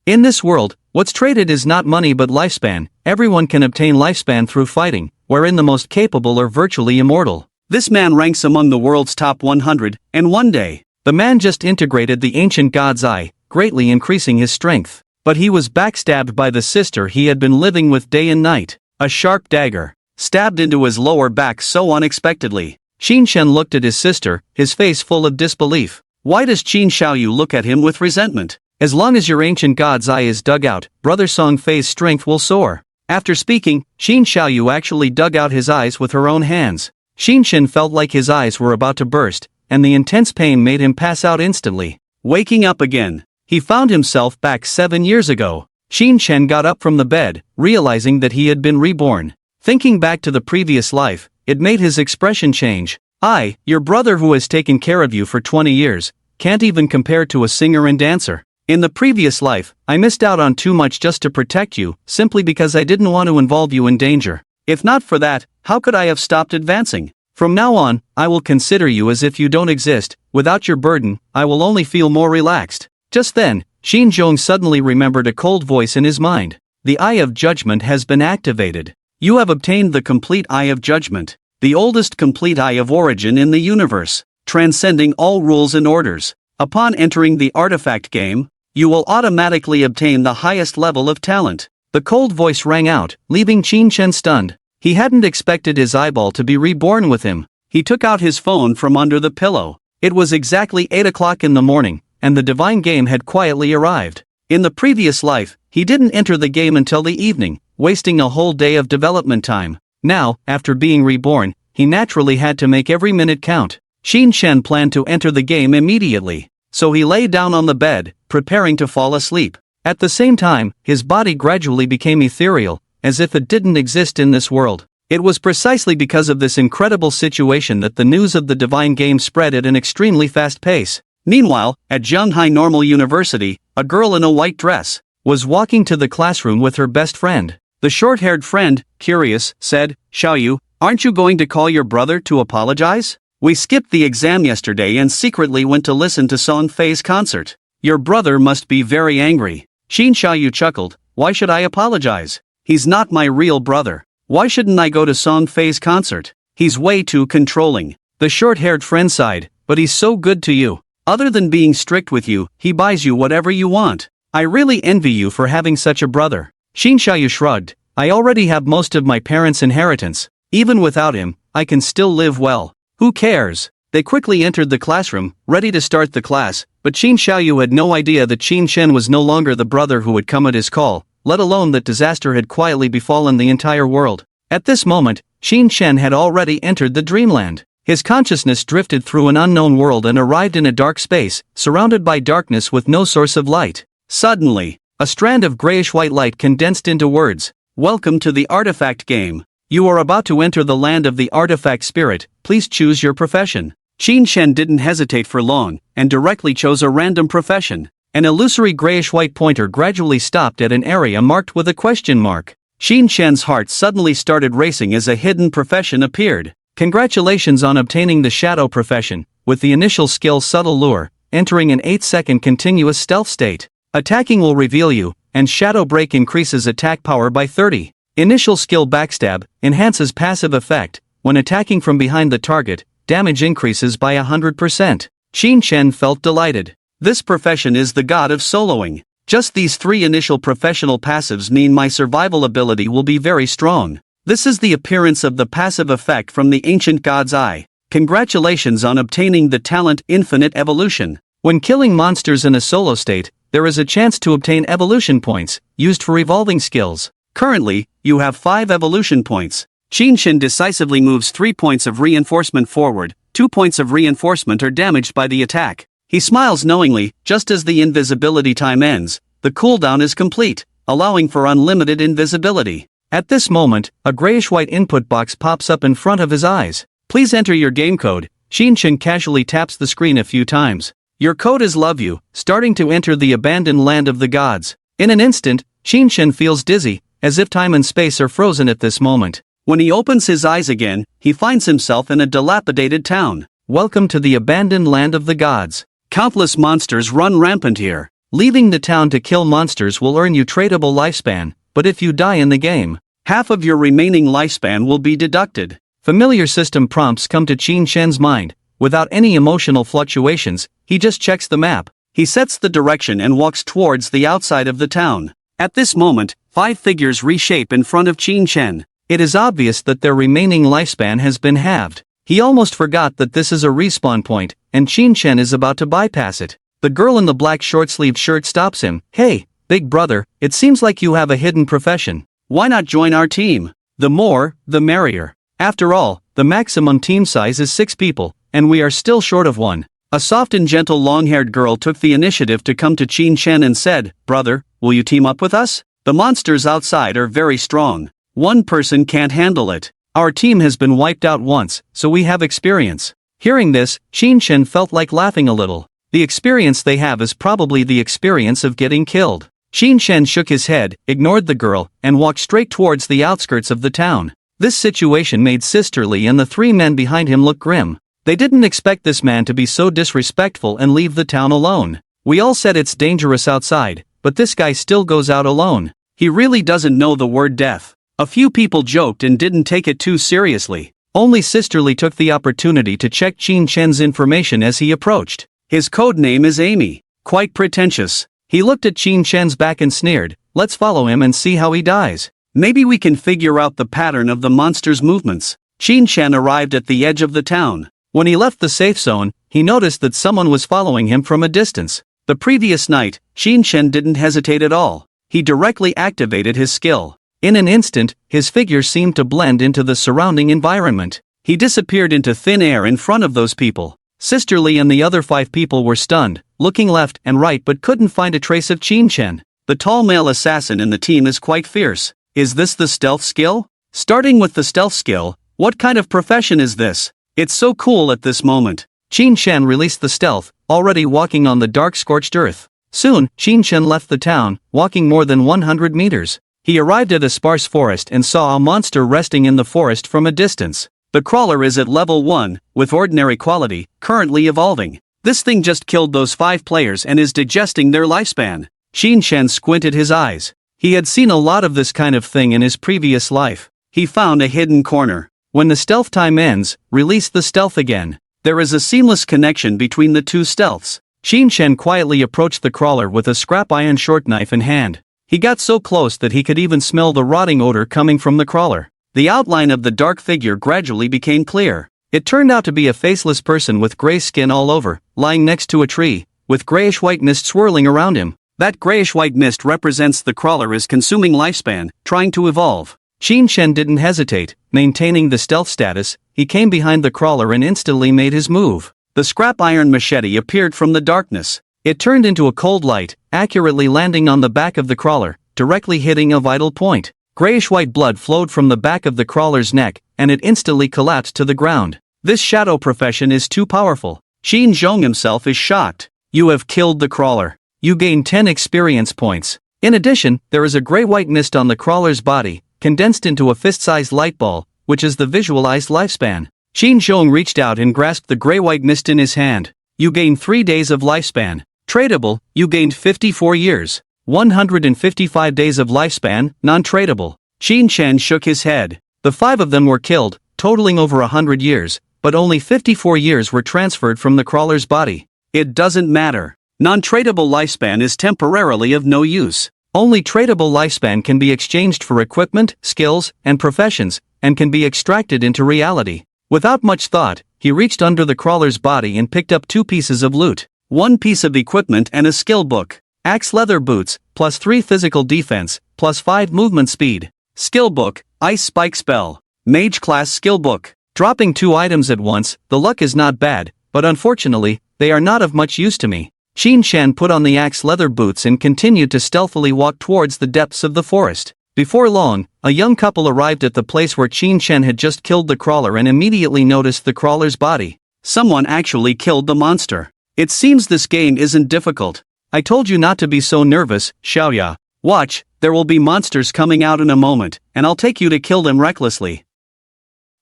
In this world, what's traded is not money but lifespan. Everyone can obtain lifespan through fighting, wherein the most capable are virtually immortal. This man ranks among the world's top 100, and one day, the man just integrated the ancient god's eye, greatly increasing his strength. But he was backstabbed by the sister he had been living with day and night. A sharp dagger stabbed into his lower back so unexpectedly. Qin Shen looked at his sister, his face full of disbelief. Why does Qin Xiaoyu look at him with resentment? As long as your ancient god's eye is dug out, Brother Song Fei's strength will soar. After speaking, Qin Xiaoyu actually dug out his eyes with her own hands. Qin Shen felt like his eyes were about to burst, and the intense pain made him pass out instantly. Waking up again, he found himself back 7 years ago. Qin Shen got up from the bed, realizing that he had been reborn. Thinking back to the previous life, it made his expression change. I, your brother who has taken care of you for 20 years, can't even compare to a singer and dancer. In the previous life, I missed out on too much just to protect you, simply because I didn't want to involve you in danger. If not for that, how could I have stopped advancing? From now on, I will consider you as if you don't exist. Without your burden, I will only feel more relaxed. Just then, Xin Zhong suddenly remembered a cold voice in his mind. The Eye of Judgment has been activated. You have obtained the complete Eye of Judgment, the oldest complete Eye of Origin in the universe, transcending all rules and orders. Upon entering the artifact game, you will automatically obtain the highest level of talent. The cold voice rang out, leaving Qin Shen stunned. He hadn't expected his eyeball to be reborn with him. He took out his phone from under the pillow. It was exactly 8 o'clock in the morning, and the divine game had quietly arrived. In the previous life, he didn't enter the game until the evening, wasting a whole day of development time. Now, after being reborn, he naturally had to make every minute count. Qin Shen planned to enter the game immediately, so he lay down on the bed, preparing to fall asleep. At the same time, his body gradually became ethereal, as if it didn't exist in this world. It was precisely because of this incredible situation that the news of the divine game spread at an extremely fast pace. Meanwhile, at Zhanghai Normal University, a girl in a white dress was walking to the classroom with her best friend. The short-haired friend, curious, said, "Xiaoyu, aren't you going to call your brother to apologize? We skipped the exam yesterday and secretly went to listen to Song Fei's concert. Your brother must be very angry." Qin Xiaoyu chuckled. "Why should I apologize? He's not my real brother. Why shouldn't I go to Song Fei's concert? He's way too controlling." The short-haired friend sighed, "But he's so good to you. Other than being strict with you, he buys you whatever you want. I really envy you for having such a brother." Qin Xiaoyu shrugged. "I already have most of my parents' inheritance. Even without him, I can still live well. Who cares?" They quickly entered the classroom, ready to start the class, but Qin Xiaoyu had no idea that Qin Shen was no longer the brother who had come at his call, let alone that disaster had quietly befallen the entire world. At this moment, Qin Shen had already entered the dreamland. His consciousness drifted through an unknown world and arrived in a dark space, surrounded by darkness with no source of light. Suddenly, a strand of grayish-white light condensed into words. "Welcome to the artifact game. You are about to enter the land of the artifact spirit. Please choose your profession." Qin Shen didn't hesitate for long, and directly chose a random profession. An illusory grayish-white pointer gradually stopped at an area marked with a question mark. Qin Shen's heart suddenly started racing as a hidden profession appeared. Congratulations on obtaining the shadow profession, with the initial skill Subtle Lure, entering an 8-second continuous stealth state. Attacking will reveal you, and Shadow Break increases attack power by 30. Initial skill Backstab, enhances passive effect. When attacking from behind the target, damage increases by 100%. Qin Shen felt delighted. This profession is the god of soloing. Just these 3 initial professional passives mean my survival ability will be very strong. This is the appearance of the passive effect from the ancient god's eye. Congratulations on obtaining the talent Infinite Evolution. When killing monsters in a solo state, there is a chance to obtain evolution points, used for evolving skills. Currently, you have 5 evolution points. Qin Shen decisively moves 3 points of reinforcement forward, 2 points of reinforcement are damaged by the attack. He smiles knowingly. Just as the invisibility time ends, the cooldown is complete, allowing for unlimited invisibility. At this moment, a grayish-white input box pops up in front of his eyes. "Please enter your game code." Qin Shen casually taps the screen a few times. "Your code is love you, starting to enter the abandoned land of the gods." In an instant, Qin Shen feels dizzy, as if time and space are frozen at this moment. When he opens his eyes again, he finds himself in a dilapidated town. Welcome to the abandoned land of the gods. Countless monsters run rampant here. Leaving the town to kill monsters will earn you tradable lifespan, but if you die in the game, half of your remaining lifespan will be deducted. Familiar system prompts come to Qin Shen's mind. Without any emotional fluctuations, he just checks the map. He sets the direction and walks towards the outside of the town. At this moment, 5 figures reshape in front of Qin Shen. It is obvious that their remaining lifespan has been halved. He almost forgot that this is a respawn point, and Qin Shen is about to bypass it. The girl in the black short-sleeved shirt stops him. "Hey, big brother, it seems like you have a hidden profession. Why not join our team? The more, the merrier. After all, the maximum team size is 6 people, and we are still short of 1. A soft and gentle long-haired girl took the initiative to come to Qin Shen and said, "Brother, will you team up with us? The monsters outside are very strong. 1 person can't handle it. Our team has been wiped out once, so we have experience." Hearing this, Qin Shen felt like laughing a little. The experience they have is probably the experience of getting killed. Qin Shen shook his head, ignored the girl, and walked straight towards the outskirts of the town. This situation made Sisterly and the 3 men behind him look grim. They didn't expect this man to be so disrespectful and leave the town alone. "We all said it's dangerous outside, but this guy still goes out alone. He really doesn't know the word death." A few people joked and didn't take it too seriously. Only Sisterly took the opportunity to check Qin Shen's information as he approached. His code name is Amy. Quite pretentious. He looked at Qin Shen's back and sneered, "Let's follow him and see how he dies. Maybe we can figure out the pattern of the monster's movements." Qin Shen arrived at the edge of the town. When he left the safe zone, he noticed that someone was following him from a distance. The previous night, Qin Shen didn't hesitate at all. He directly activated his skill. In an instant, his figure seemed to blend into the surrounding environment. He disappeared into thin air in front of those people. Sisterly and the other 5 people were stunned, looking left and right but couldn't find a trace of Qin Shen. The tall male assassin in the team is quite fierce. Is this the stealth skill? Starting with the stealth skill, what kind of profession is this? It's so cool at this moment. Qin Shen released the stealth, already walking on the dark scorched earth. Soon, Qin Shen left the town, walking more than 100 meters. He arrived at a sparse forest and saw a monster resting in the forest from a distance. The crawler is at level 1, with ordinary quality, currently evolving. This thing just killed those 5 players and is digesting their lifespan. Qin Shen squinted his eyes. He had seen a lot of this kind of thing in his previous life. He found a hidden corner. When the stealth time ends, release the stealth again. There is a seamless connection between the 2 stealths. Qin Shen quietly approached the crawler with a scrap iron short knife in hand. He got so close that he could even smell the rotting odor coming from the crawler. The outline of the dark figure gradually became clear. It turned out to be a faceless person with gray skin all over, lying next to a tree, with grayish-white mist swirling around him. That grayish-white mist represents the crawler is consuming lifespan, trying to evolve. Qin Shen didn't hesitate, maintaining the stealth status. He came behind the crawler and instantly made his move. The scrap iron machete appeared from the darkness. It turned into a cold light, accurately landing on the back of the crawler, directly hitting a vital point. Grayish-white blood flowed from the back of the crawler's neck, and it instantly collapsed to the ground. This shadow profession is too powerful. Qin Zhong himself is shocked. "You have killed the crawler. You gain 10 experience points. In addition, there is a gray-white mist on the crawler's body, condensed into a fist-sized light ball, which is the visualized lifespan." Qin Zhong reached out and grasped the gray-white mist in his hand. "You gain 3 days of lifespan. Tradable, you gained 54 years. 155 days of lifespan, non-tradable." Qin Shen shook his head. The 5 of them were killed, totaling over 100 years, but only 54 years were transferred from the crawler's body. It doesn't matter. Non-tradable lifespan is temporarily of no use. Only tradable lifespan can be exchanged for equipment, skills, and professions, and can be extracted into reality. Without much thought, he reached under the crawler's body and picked up 2 pieces of loot. 1 piece of equipment and a skill book. Axe leather boots, plus 3 physical defense, plus 5 movement speed. Skill book, ice spike spell. Mage class skill book. Dropping 2 items at once, the luck is not bad, but unfortunately, they are not of much use to me. Qin Shen put on the axe leather boots and continued to stealthily walk towards the depths of the forest. Before long, a young couple arrived at the place where Qin Shen had just killed the crawler and immediately noticed the crawler's body. Someone actually killed the monster. It seems this game isn't difficult. I told you not to be so nervous, Xiaoya. Watch, there will be monsters coming out in a moment, and I'll take you to kill them recklessly.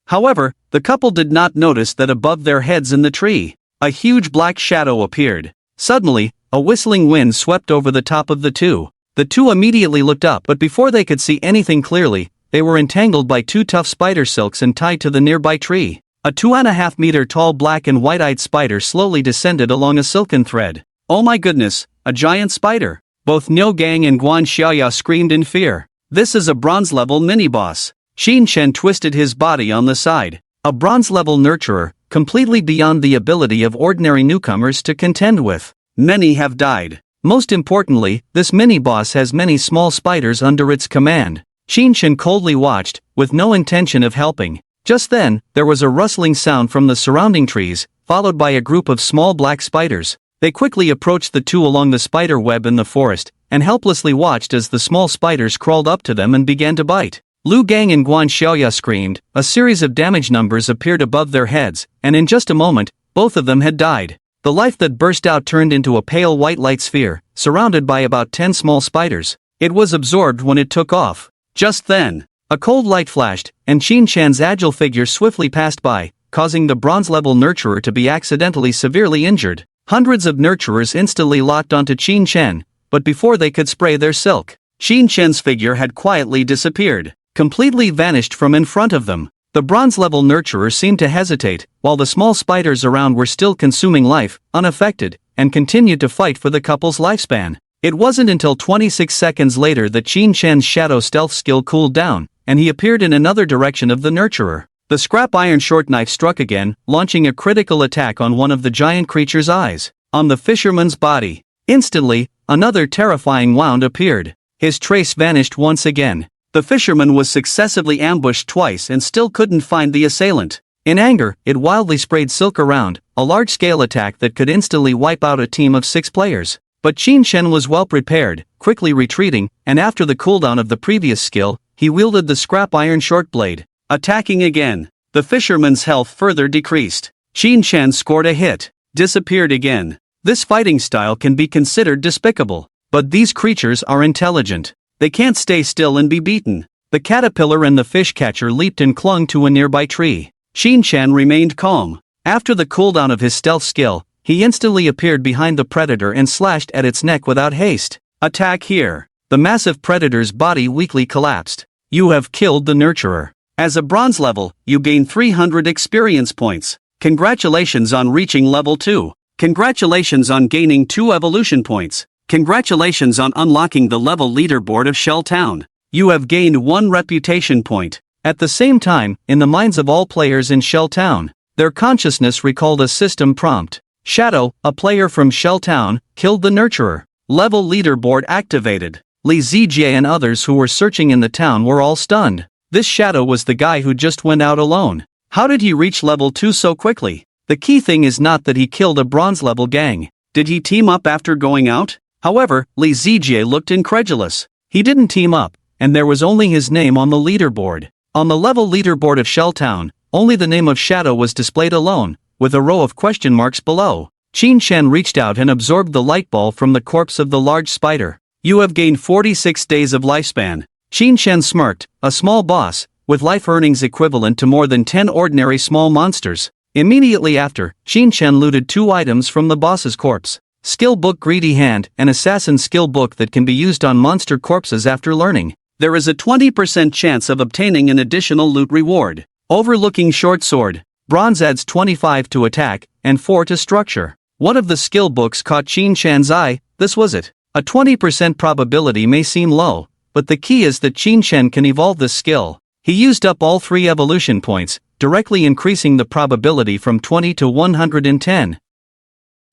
However, the couple did not notice that above their heads in the tree, a huge black shadow appeared. Suddenly, A whistling wind swept over the top of the two. The two immediately looked up, but before they could see anything clearly, they were entangled by two tough spider silks and tied to the nearby tree. A 2.5 meter tall black and white-eyed spider slowly descended along a silken thread. "Oh my goodness, a giant spider!" Both Nyo Gang and Guan Xiaoya screamed in fear. "This is a bronze-level mini-boss." Xin Chen twisted his body on the side. A bronze-level nurturer, completely beyond the ability of ordinary newcomers to contend with. Many have died. Most importantly, this mini-boss has many small spiders under its command. Xin Chen coldly watched, with no intention of helping. Just then, there was a rustling sound from the surrounding trees, followed by a group of small black spiders. They quickly approached the two along the spider web in the forest, and helplessly watched as the small spiders crawled up to them and began to bite. Lu Gang and Guan Xiaoya screamed, a series of damage numbers appeared above their heads, and in just a moment, both of them had died. The life that burst out turned into a pale white light sphere, surrounded by about 10 small spiders. It was absorbed when it took off. Just then, a cold light flashed, and Xin Chen's agile figure swiftly passed by, causing the bronze-level nurturer to be accidentally severely injured. Hundreds of nurturers instantly locked onto Xin Chen, but before they could spray their silk, Xin Chen's figure had quietly disappeared, completely vanished from in front of them. The bronze-level nurturer seemed to hesitate, while the small spiders around were still consuming life, unaffected, and continued to fight for the couple's lifespan. It wasn't until 26 seconds later that Xin Chen's shadow stealth skill cooled down, and he appeared in another direction of the nurturer. The scrap iron short knife struck again, launching a critical attack on one of the giant creature's eyes, on the fisherman's body. Instantly, another terrifying wound appeared. His trace vanished once again. The fisherman was successively ambushed twice and still couldn't find the assailant. In anger, it wildly sprayed silk around, a large-scale attack that could instantly wipe out a team of 6 players. But Xin Chen was well prepared, quickly retreating, and after the cooldown of the previous skill, he wielded the scrap iron short blade. Attacking again, the fisherman's health further decreased. Xin Chen scored a hit, disappeared again. This fighting style can be considered despicable, but these creatures are intelligent. They can't stay still and be beaten. The caterpillar and the fish catcher leaped and clung to a nearby tree. Xin Chen remained calm. After the cooldown of his stealth skill, he instantly appeared behind the predator and slashed at its neck without haste. Attack here. The massive predator's body weakly collapsed. You have killed the nurturer. As a bronze level, you gain 300 experience points. Congratulations on reaching level 2. Congratulations on gaining 2 evolution points. Congratulations on unlocking the level leaderboard of Showdown. You have gained 1 reputation point. At the same time, in the minds of all players in Showdown, their consciousness recalled a system prompt. Shadow, a player from Showdown, killed the nurturer. Level leaderboard activated. Li Zijie and others who were searching in the town were all stunned. This Shadow was the guy who just went out alone. How did he reach level 2 so quickly? The key thing is not that he killed a bronze level gang. Did he team up after going out? However, Li Zijie looked incredulous. He didn't team up, and there was only his name on the leaderboard. On the level leaderboard of Shelltown, only the name of Shadow was displayed alone, with a row of question marks below. Xin Chen reached out and absorbed the light ball from the corpse of the large spider. You have gained 46 days of lifespan. Xin Chen smirked, a small boss, with life earnings equivalent to more than 10 ordinary small monsters. Immediately after, Xin Chen looted 2 items from the boss's corpse. Skill book Greedy Hand, an assassin skill book that can be used on monster corpses after learning. There is a 20% chance of obtaining an additional loot reward. Overlooking Short Sword. Bronze adds 25 to attack, and 4 to structure. One of the skill books caught Xin Chen's eye. This was it. A 20% probability may seem low, but the key is that Xin Chen can evolve this skill. He used up all 3 evolution points, directly increasing the probability from 20 to 110.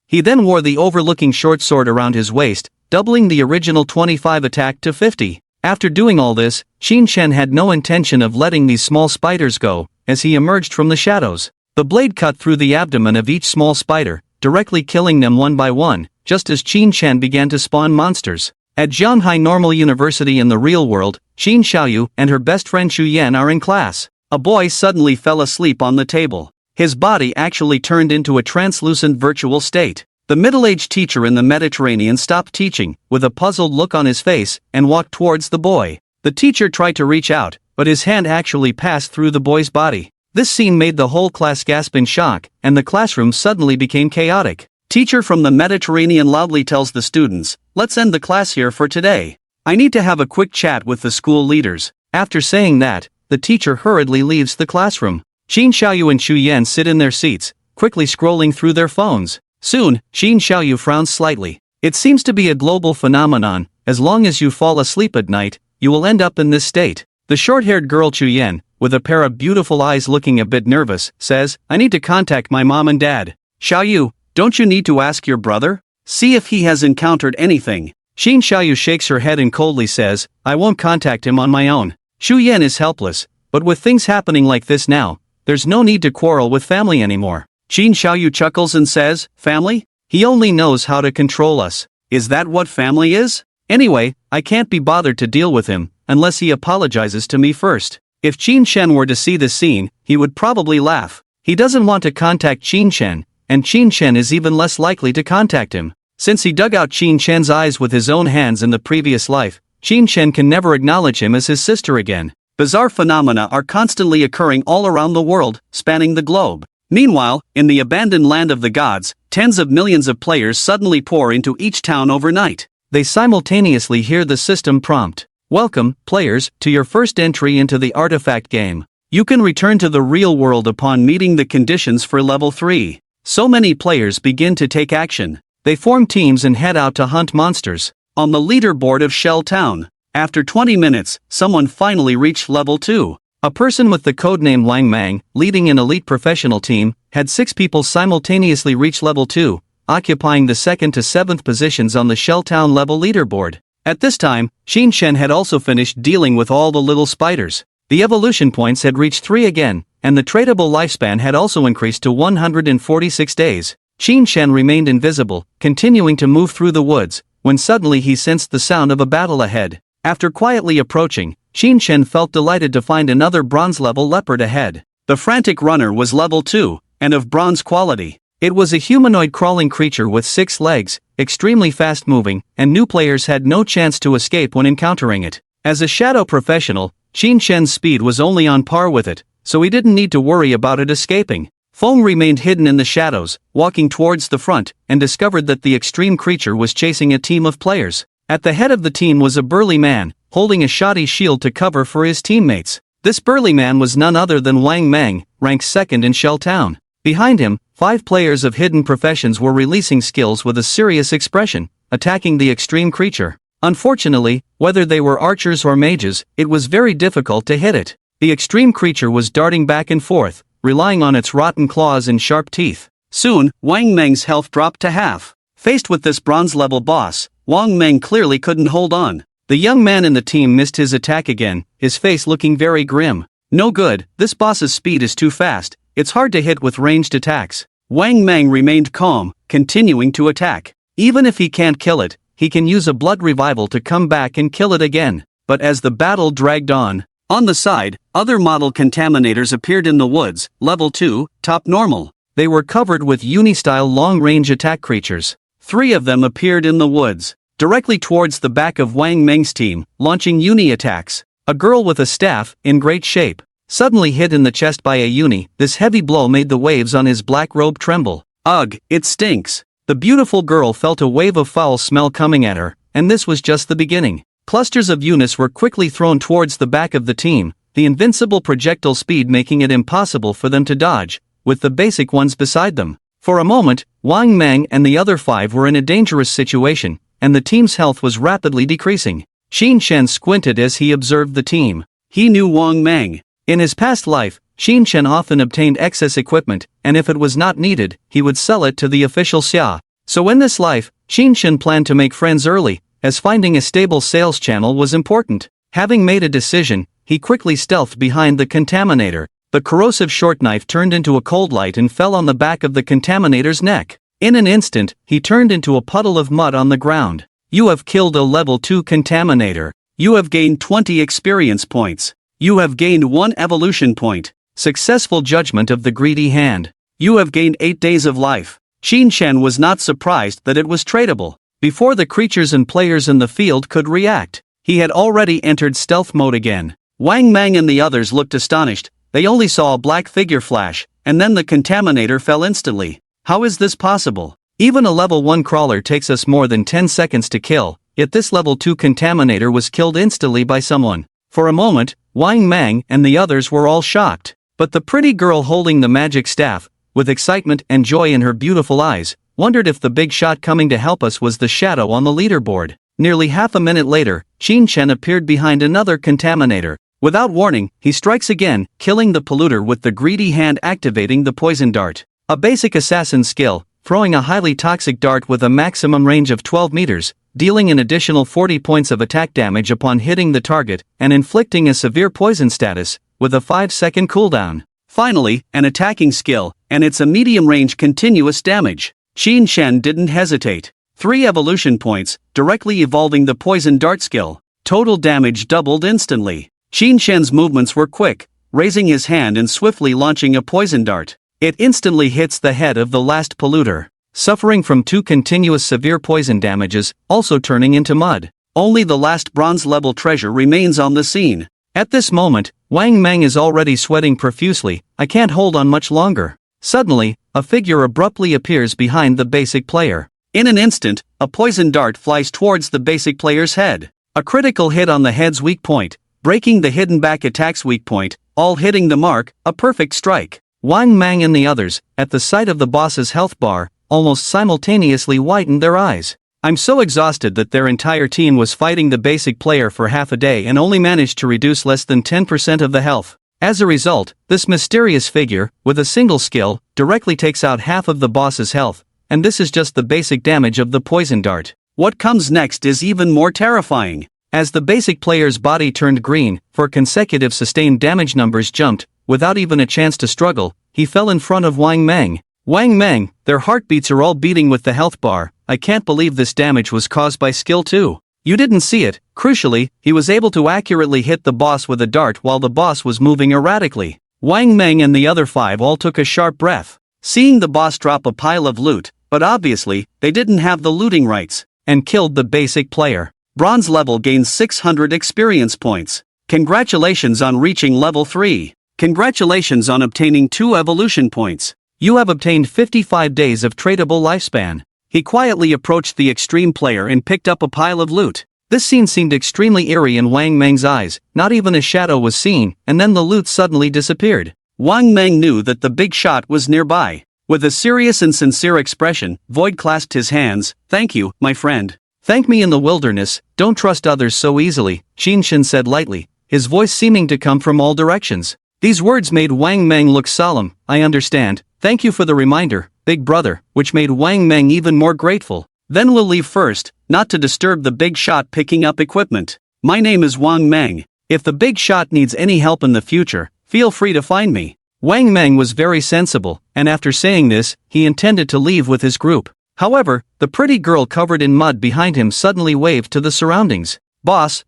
He then wore the overlooking short sword around his waist, doubling the original 25 attack to 50. After doing all this, Xin Chen had no intention of letting these small spiders go, as he emerged from the shadows. The blade cut through the abdomen of each small spider, directly killing them one by one, just as Xin Chen began to spawn monsters. At Zhanghai Normal University in the real world, Xin Xiaoyu and her best friend Xu Yan are in class. A boy suddenly fell asleep on the table. His body actually turned into a translucent virtual state. The middle-aged teacher in the Mediterranean stopped teaching, with a puzzled look on his face, and walked towards the boy. The teacher tried to reach out, but his hand actually passed through the boy's body. This scene made the whole class gasp in shock, and the classroom suddenly became chaotic. Teacher from the Mediterranean loudly tells the students, "Let's end the class here for today. I need to have a quick chat with the school leaders." After saying that, the teacher hurriedly leaves the classroom. Qin Xiaoyu and Xu Yan sit in their seats, quickly scrolling through their phones. Soon, Qin Xiaoyu frowns slightly. It seems to be a global phenomenon. As long as you fall asleep at night, you will end up in this state. The short-haired girl Chu Yan, with a pair of beautiful eyes looking a bit nervous, says, "I need to contact my mom and dad." "Xiaoyu, don't you need to ask your brother? See if he has encountered anything." Qin Xiaoyu shakes her head and coldly says, "I won't contact him on my own." Xu Yan is helpless, but with things happening like this now, there's no need to quarrel with family anymore. Qin Xiaoyu chuckles and says, "Family? He only knows how to control us. Is that what family is? Anyway, I can't be bothered to deal with him, unless he apologizes to me first." If Qin Shen were to see this scene, he would probably laugh. He doesn't want to contact Qin Shen, and Qin Shen is even less likely to contact him. Since he dug out Qin Shen's eyes with his own hands in the previous life, Qin Shen can never acknowledge him as his sister again. Bizarre phenomena are constantly occurring all around the world, spanning the globe. Meanwhile, in the abandoned land of the gods, tens of millions of players suddenly pour into each town overnight. They simultaneously hear the system prompt, "Welcome, players, to your first entry into the artifact game. You can return to the real world upon meeting the conditions for level 3. So many players begin to take action. They form teams and head out to hunt monsters. On the leaderboard of Shell Town, after 20 minutes, someone finally reached level 2. A person with the codename Wang Mang, leading an elite professional team, had 6 people simultaneously reach level 2, occupying the 2nd to 7th positions on the Shell Town level leaderboard. At this time, Qin Shen had also finished dealing with all the little spiders. The evolution points had reached 3 again, and the tradable lifespan had also increased to 146 days. Qin Shen remained invisible, continuing to move through the woods, when suddenly he sensed the sound of a battle ahead. After quietly approaching, Qin Shen felt delighted to find another bronze-level leopard ahead. The frantic runner was level 2, and of bronze quality. It was a humanoid crawling creature with 6 legs, extremely fast-moving, and new players had no chance to escape when encountering it. As a shadow professional, Qin Shen's speed was only on par with it, so he didn't need to worry about it escaping. Feng remained hidden in the shadows, walking towards the front, and discovered that the extreme creature was chasing a team of players. At the head of the team was a burly man, holding a shoddy shield to cover for his teammates. This burly man was none other than Wang Mang, ranked 2nd in Shell Town. Behind him, 5 players of hidden professions were releasing skills with a serious expression, attacking the extreme creature. Unfortunately, whether they were archers or mages, it was very difficult to hit it. The extreme creature was darting back and forth, relying on its rotten claws and sharp teeth. Soon, Wang Meng's health dropped to half. Faced with this bronze-level boss, Wang Meng clearly couldn't hold on. The young man in the team missed his attack again, his face looking very grim. "No good, this boss's speed is too fast, it's hard to hit with ranged attacks." Wang Meng remained calm, continuing to attack. Even if he can't kill it, he can use a blood revival to come back and kill it again. But as the battle dragged on the side, other model contaminators appeared in the woods, level 2, top normal. They were covered with uni-style long-range attack creatures. 3 of them appeared in the woods, directly towards the back of Wang Meng's team, launching uni attacks. A girl with a staff, in great shape, suddenly hit in the chest by a uni. This heavy blow made the waves on his black robe tremble. "Ugh, it stinks." The beautiful girl felt a wave of foul smell coming at her, and this was just the beginning. Clusters of unis were quickly thrown towards the back of the team, the invincible projectile speed making it impossible for them to dodge, with the basic ones beside them. For a moment, Wang Meng and the other 5 were in a dangerous situation, and the team's health was rapidly decreasing. Qin Shen squinted as he observed the team. He knew Wang Meng. In his past life, Qin Shen often obtained excess equipment, and if it was not needed, he would sell it to the official xia. So in this life, Qin Shen planned to make friends early, as finding a stable sales channel was important. Having made a decision, he quickly stealthed behind the contaminator. The corrosive short knife turned into a cold light and fell on the back of the contaminator's neck. In an instant, he turned into a puddle of mud on the ground. "You have killed a level 2 contaminator. You have gained 20 experience points. You have gained 1 evolution point. Successful judgment of the greedy hand. You have gained 8 days of life." Qin Shen was not surprised that it was tradable. Before the creatures and players in the field could react, he had already entered stealth mode again. Wang Mang and the others looked astonished. They only saw a black figure flash, and then the contaminator fell instantly. How is this possible? Even a level 1 crawler takes us more than 10 seconds to kill, yet this level 2 contaminator was killed instantly by someone. For a moment, Wang Mang and the others were all shocked. But the pretty girl holding the magic staff, with excitement and joy in her beautiful eyes, wondered if the big shot coming to help us was the shadow on the leaderboard. Nearly half a minute later, Qin Shen appeared behind another contaminator. Without warning, he strikes again, killing the polluter with the greedy hand activating the poison dart. A basic assassin skill, throwing a highly toxic dart with a maximum range of 12 meters, dealing an additional 40 points of attack damage upon hitting the target, and inflicting a severe poison status, with a 5-second cooldown. Finally, an attacking skill, and it's a medium-range continuous damage. Qin Shen didn't hesitate. 3 evolution points, directly evolving the poison dart skill. Total damage doubled instantly. Qin Shen's movements were quick, raising his hand and swiftly launching a poison dart. It instantly hits the head of the last polluter, suffering from 2 continuous severe poison damages, also turning into mud. Only the last bronze-level treasure remains on the scene. At this moment, Wang Mang is already sweating profusely. I can't hold on much longer. Suddenly, a figure abruptly appears behind the basic player. In an instant, a poison dart flies towards the basic player's head. A critical hit on the head's weak point, breaking the hidden back attack's weak point, all hitting the mark, a perfect strike. Wang Mang and the others, at the sight of the boss's health bar, almost simultaneously widened their eyes. I'm so exhausted that their entire team was fighting the basic player for half a day and only managed to reduce less than 10% of the health. As a result, this mysterious figure, with a single skill, directly takes out half of the boss's health, and this is just the basic damage of the poison dart. What comes next is even more terrifying. As the basic player's body turned green, for consecutive sustained damage numbers jumped, without even a chance to struggle, he fell in front of Wang Mang. Wang Mang, their heartbeats are all beating with the health bar. I can't believe this damage was caused by skill too. You didn't see it. Crucially, he was able to accurately hit the boss with a dart while the boss was moving erratically. Wang Mang and the other 5 all took a sharp breath, seeing the boss drop a pile of loot, but obviously, they didn't have the looting rights, and killed the basic player. Bronze level gains 600 experience points. Congratulations on reaching level 3. Congratulations on obtaining 2 evolution points. You have obtained 55 days of tradable lifespan. He quietly approached the extreme player and picked up a pile of loot. This scene seemed extremely eerie in Wang Mang's eyes. Not even a shadow was seen, and then the loot suddenly disappeared. Wang Mang knew that the big shot was nearby. With a serious and sincere expression, Void clasped his hands. Thank you, my friend. Thank me in the wilderness, don't trust others so easily, Qin Shen said lightly, his voice seeming to come from all directions. These words made Wang Mang look solemn. I understand. Thank you for the reminder, big brother, which made Wang Mang even more grateful. Then we'll leave first, not to disturb the big shot picking up equipment. My name is Wang Mang. If the big shot needs any help in the future, feel free to find me. Wang Mang was very sensible, and after saying this, he intended to leave with his group. However, the pretty girl covered in mud behind him suddenly waved to the surroundings. Boss,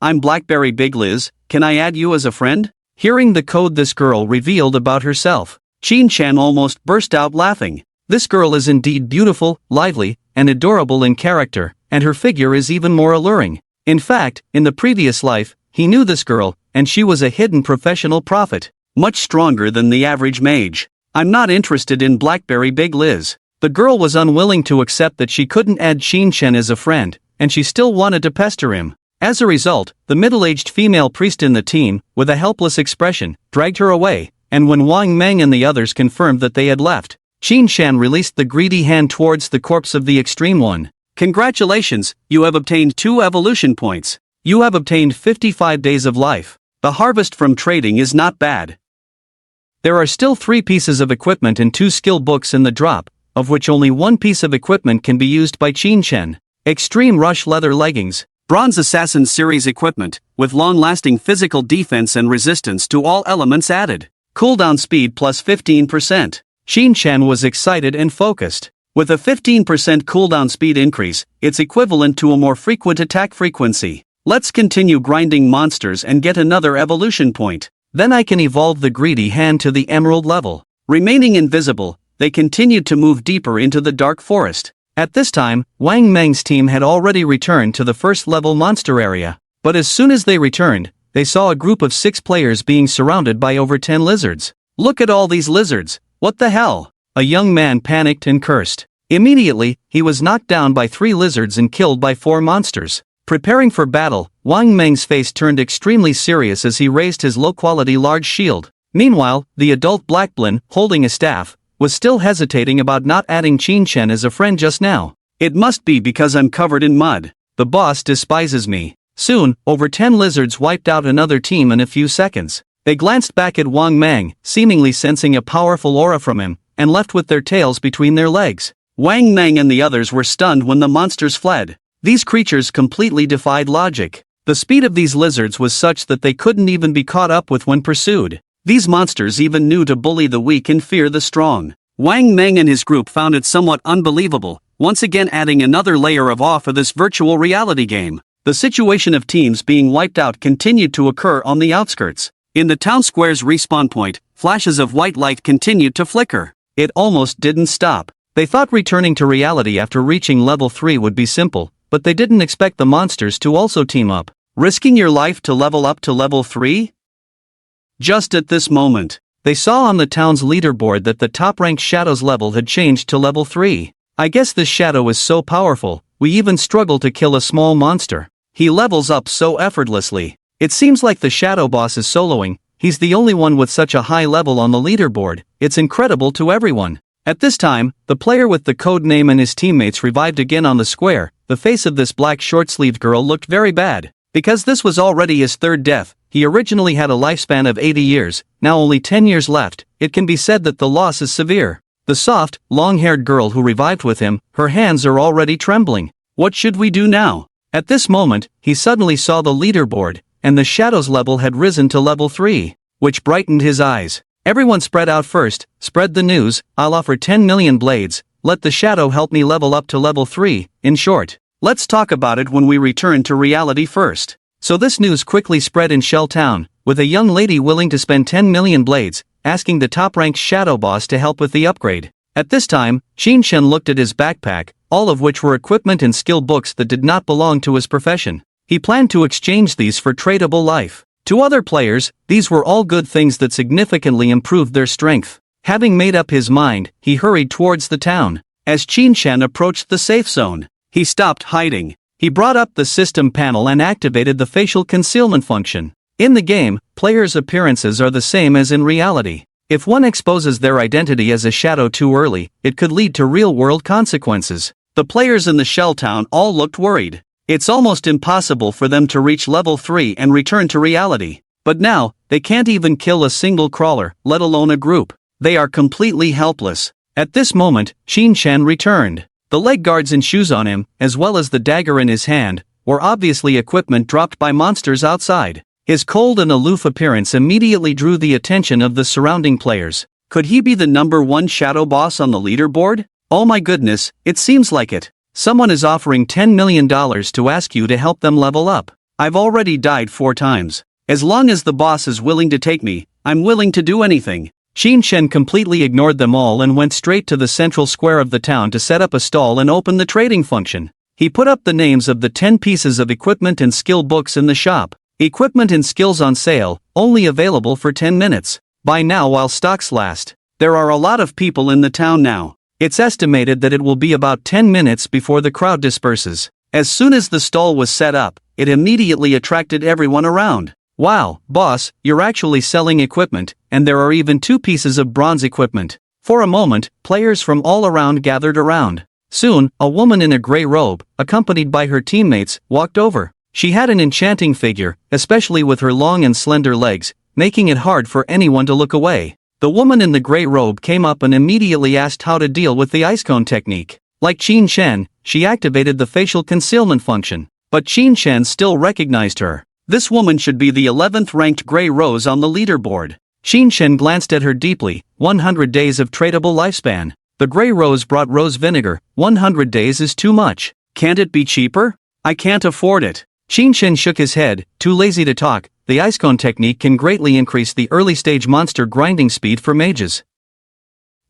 I'm Blackberry Big Liz, can I add you as a friend? Hearing the code this girl revealed about herself, Qin Shen almost burst out laughing. This girl is indeed beautiful, lively, and adorable in character, and her figure is even more alluring. In fact, in the previous life, he knew this girl, and she was a hidden professional prophet, much stronger than the average mage. I'm not interested in Blackberry Big Liz. The girl was unwilling to accept that she couldn't add Qin Shen as a friend, and she still wanted to pester him. As a result, the middle-aged female priest in the team, with a helpless expression, dragged her away, and when Wang Mang and the others confirmed that they had left, Qin Shen released the greedy hand towards the corpse of the extreme one. Congratulations, you have obtained 2 evolution points. You have obtained 55 days of life. The harvest from trading is not bad. There are still 3 pieces of equipment and 2 skill books in the drop, of which only 1 piece of equipment can be used by Qin Shen. Extreme Rush Leather Leggings. Bronze Assassin Series equipment, with long-lasting physical defense and resistance to all elements added. Cooldown speed plus 15%. Qin Shen was excited and focused. With a 15% cooldown speed increase, it's equivalent to a more frequent attack frequency. Let's continue grinding monsters and get another evolution point. Then I can evolve the greedy hand to the emerald level. Remaining invisible, they continued to move deeper into the dark forest. At this time, Wang Mang's team had already returned to the first level monster area. But as soon as they returned, they saw a group of 6 players being surrounded by over 10 lizards. Look at all these lizards, what the hell? A young man panicked and cursed. Immediately, he was knocked down by 3 lizards and killed by 4 monsters. Preparing for battle, Wang Meng's face turned extremely serious as he raised his low-quality large shield. Meanwhile, the adult Blackblin, holding a staff, was still hesitating about not adding Qin Shen as a friend just now. It must be because I'm covered in mud. The boss despises me. Soon, over 10 lizards wiped out another team in a few seconds. They glanced back at Wang Meng, seemingly sensing a powerful aura from him, and left with their tails between their legs. Wang Meng and the others were stunned when the monsters fled. These creatures completely defied logic. The speed of these lizards was such that they couldn't even be caught up with when pursued. These monsters even knew to bully the weak and fear the strong. Wang Meng and his group found it somewhat unbelievable, once again adding another layer of awe for this virtual reality game. The situation of teams being wiped out continued to occur on the outskirts. In the town square's respawn point, flashes of white light continued to flicker. It almost didn't stop. They thought returning to reality after reaching level 3 would be simple, but they didn't expect the monsters to also team up. Risking your life to level up to level 3? Just at this moment, they saw on the town's leaderboard that the top-ranked Shadow's level had changed to level 3. I guess this Shadow is so powerful, we even struggle to kill a small monster. He levels up so effortlessly. It seems like the Shadow boss is soloing. He's the only one with such a high level on the leaderboard. It's incredible to everyone. At this time, the player with the code name and his teammates revived again on the square. The face of this black short-sleeved girl looked very bad. Because this was already his 3rd death, he originally had a lifespan of 80 years, now only 10 years left. It can be said that the loss is severe. The soft, long-haired girl who revived with him, her hands are already trembling. What should we do now? At this moment, he suddenly saw the leaderboard, and the Shadow's level had risen to level 3, which brightened his eyes. Everyone spread out first, spread the news, I'll offer 10 million blades, let the Shadow help me level up to level 3, in short. Let's talk about it when we return to reality first. So this news quickly spread in Shell Town, with a young lady willing to spend 10 million blades, asking the top-ranked Shadow boss to help with the upgrade. At this time, Qin Shen looked at his backpack, all of which were equipment and skill books that did not belong to his profession. He planned to exchange these for tradable life. To other players, these were all good things that significantly improved their strength. Having made up his mind, he hurried towards the town. As Qin Shen approached the safe zone, he stopped hiding. He brought up the system panel and activated the facial concealment function. In the game, players' appearances are the same as in reality. If one exposes their identity as a Shadow too early, it could lead to real-world consequences. The players in the Shell Town all looked worried. It's almost impossible for them to reach level 3 and return to reality. But now, they can't even kill a single crawler, let alone a group. They are completely helpless. At this moment, Qin Shen returned. The leg guards and shoes on him, as well as the dagger in his hand, were obviously equipment dropped by monsters outside. His cold and aloof appearance immediately drew the attention of the surrounding players. Could he be the #1 Shadow boss on the leaderboard? Oh my goodness, it seems like it. Someone is offering $10 million to ask you to help them level up. I've already died 4 times. As long as the boss is willing to take me, I'm willing to do anything. Qin Shen completely ignored them all and went straight to the central square of the town to set up a stall and open the trading function. He put up the names of the 10 pieces of equipment and skill books in the shop. Equipment and skills on sale, only available for 10 minutes. Buy now while stocks last. There are a lot of people in the town now. It's estimated that it will be about 10 minutes before the crowd disperses. As soon as the stall was set up, it immediately attracted everyone around. Wow, boss, you're actually selling equipment, and there are even 2 pieces of bronze equipment. For a moment, players from all around gathered around. Soon, a woman in a gray robe, accompanied by her teammates, walked over. She had an enchanting figure, especially with her long and slender legs, making it hard for anyone to look away. The woman in the gray robe came up and immediately asked how to deal with the ice cone technique. Like Qin Shen, she activated the facial concealment function, but Qin Shen still recognized her. This woman should be the 11th ranked Grey Rose on the leaderboard. Qin Shen glanced at her deeply. 100 days of tradable lifespan. The Grey Rose brought rose vinegar. 100 days is too much. Can't it be cheaper? I can't afford it. Qin Shen shook his head, too lazy to talk. The ice cone technique can greatly increase the early stage monster grinding speed for mages.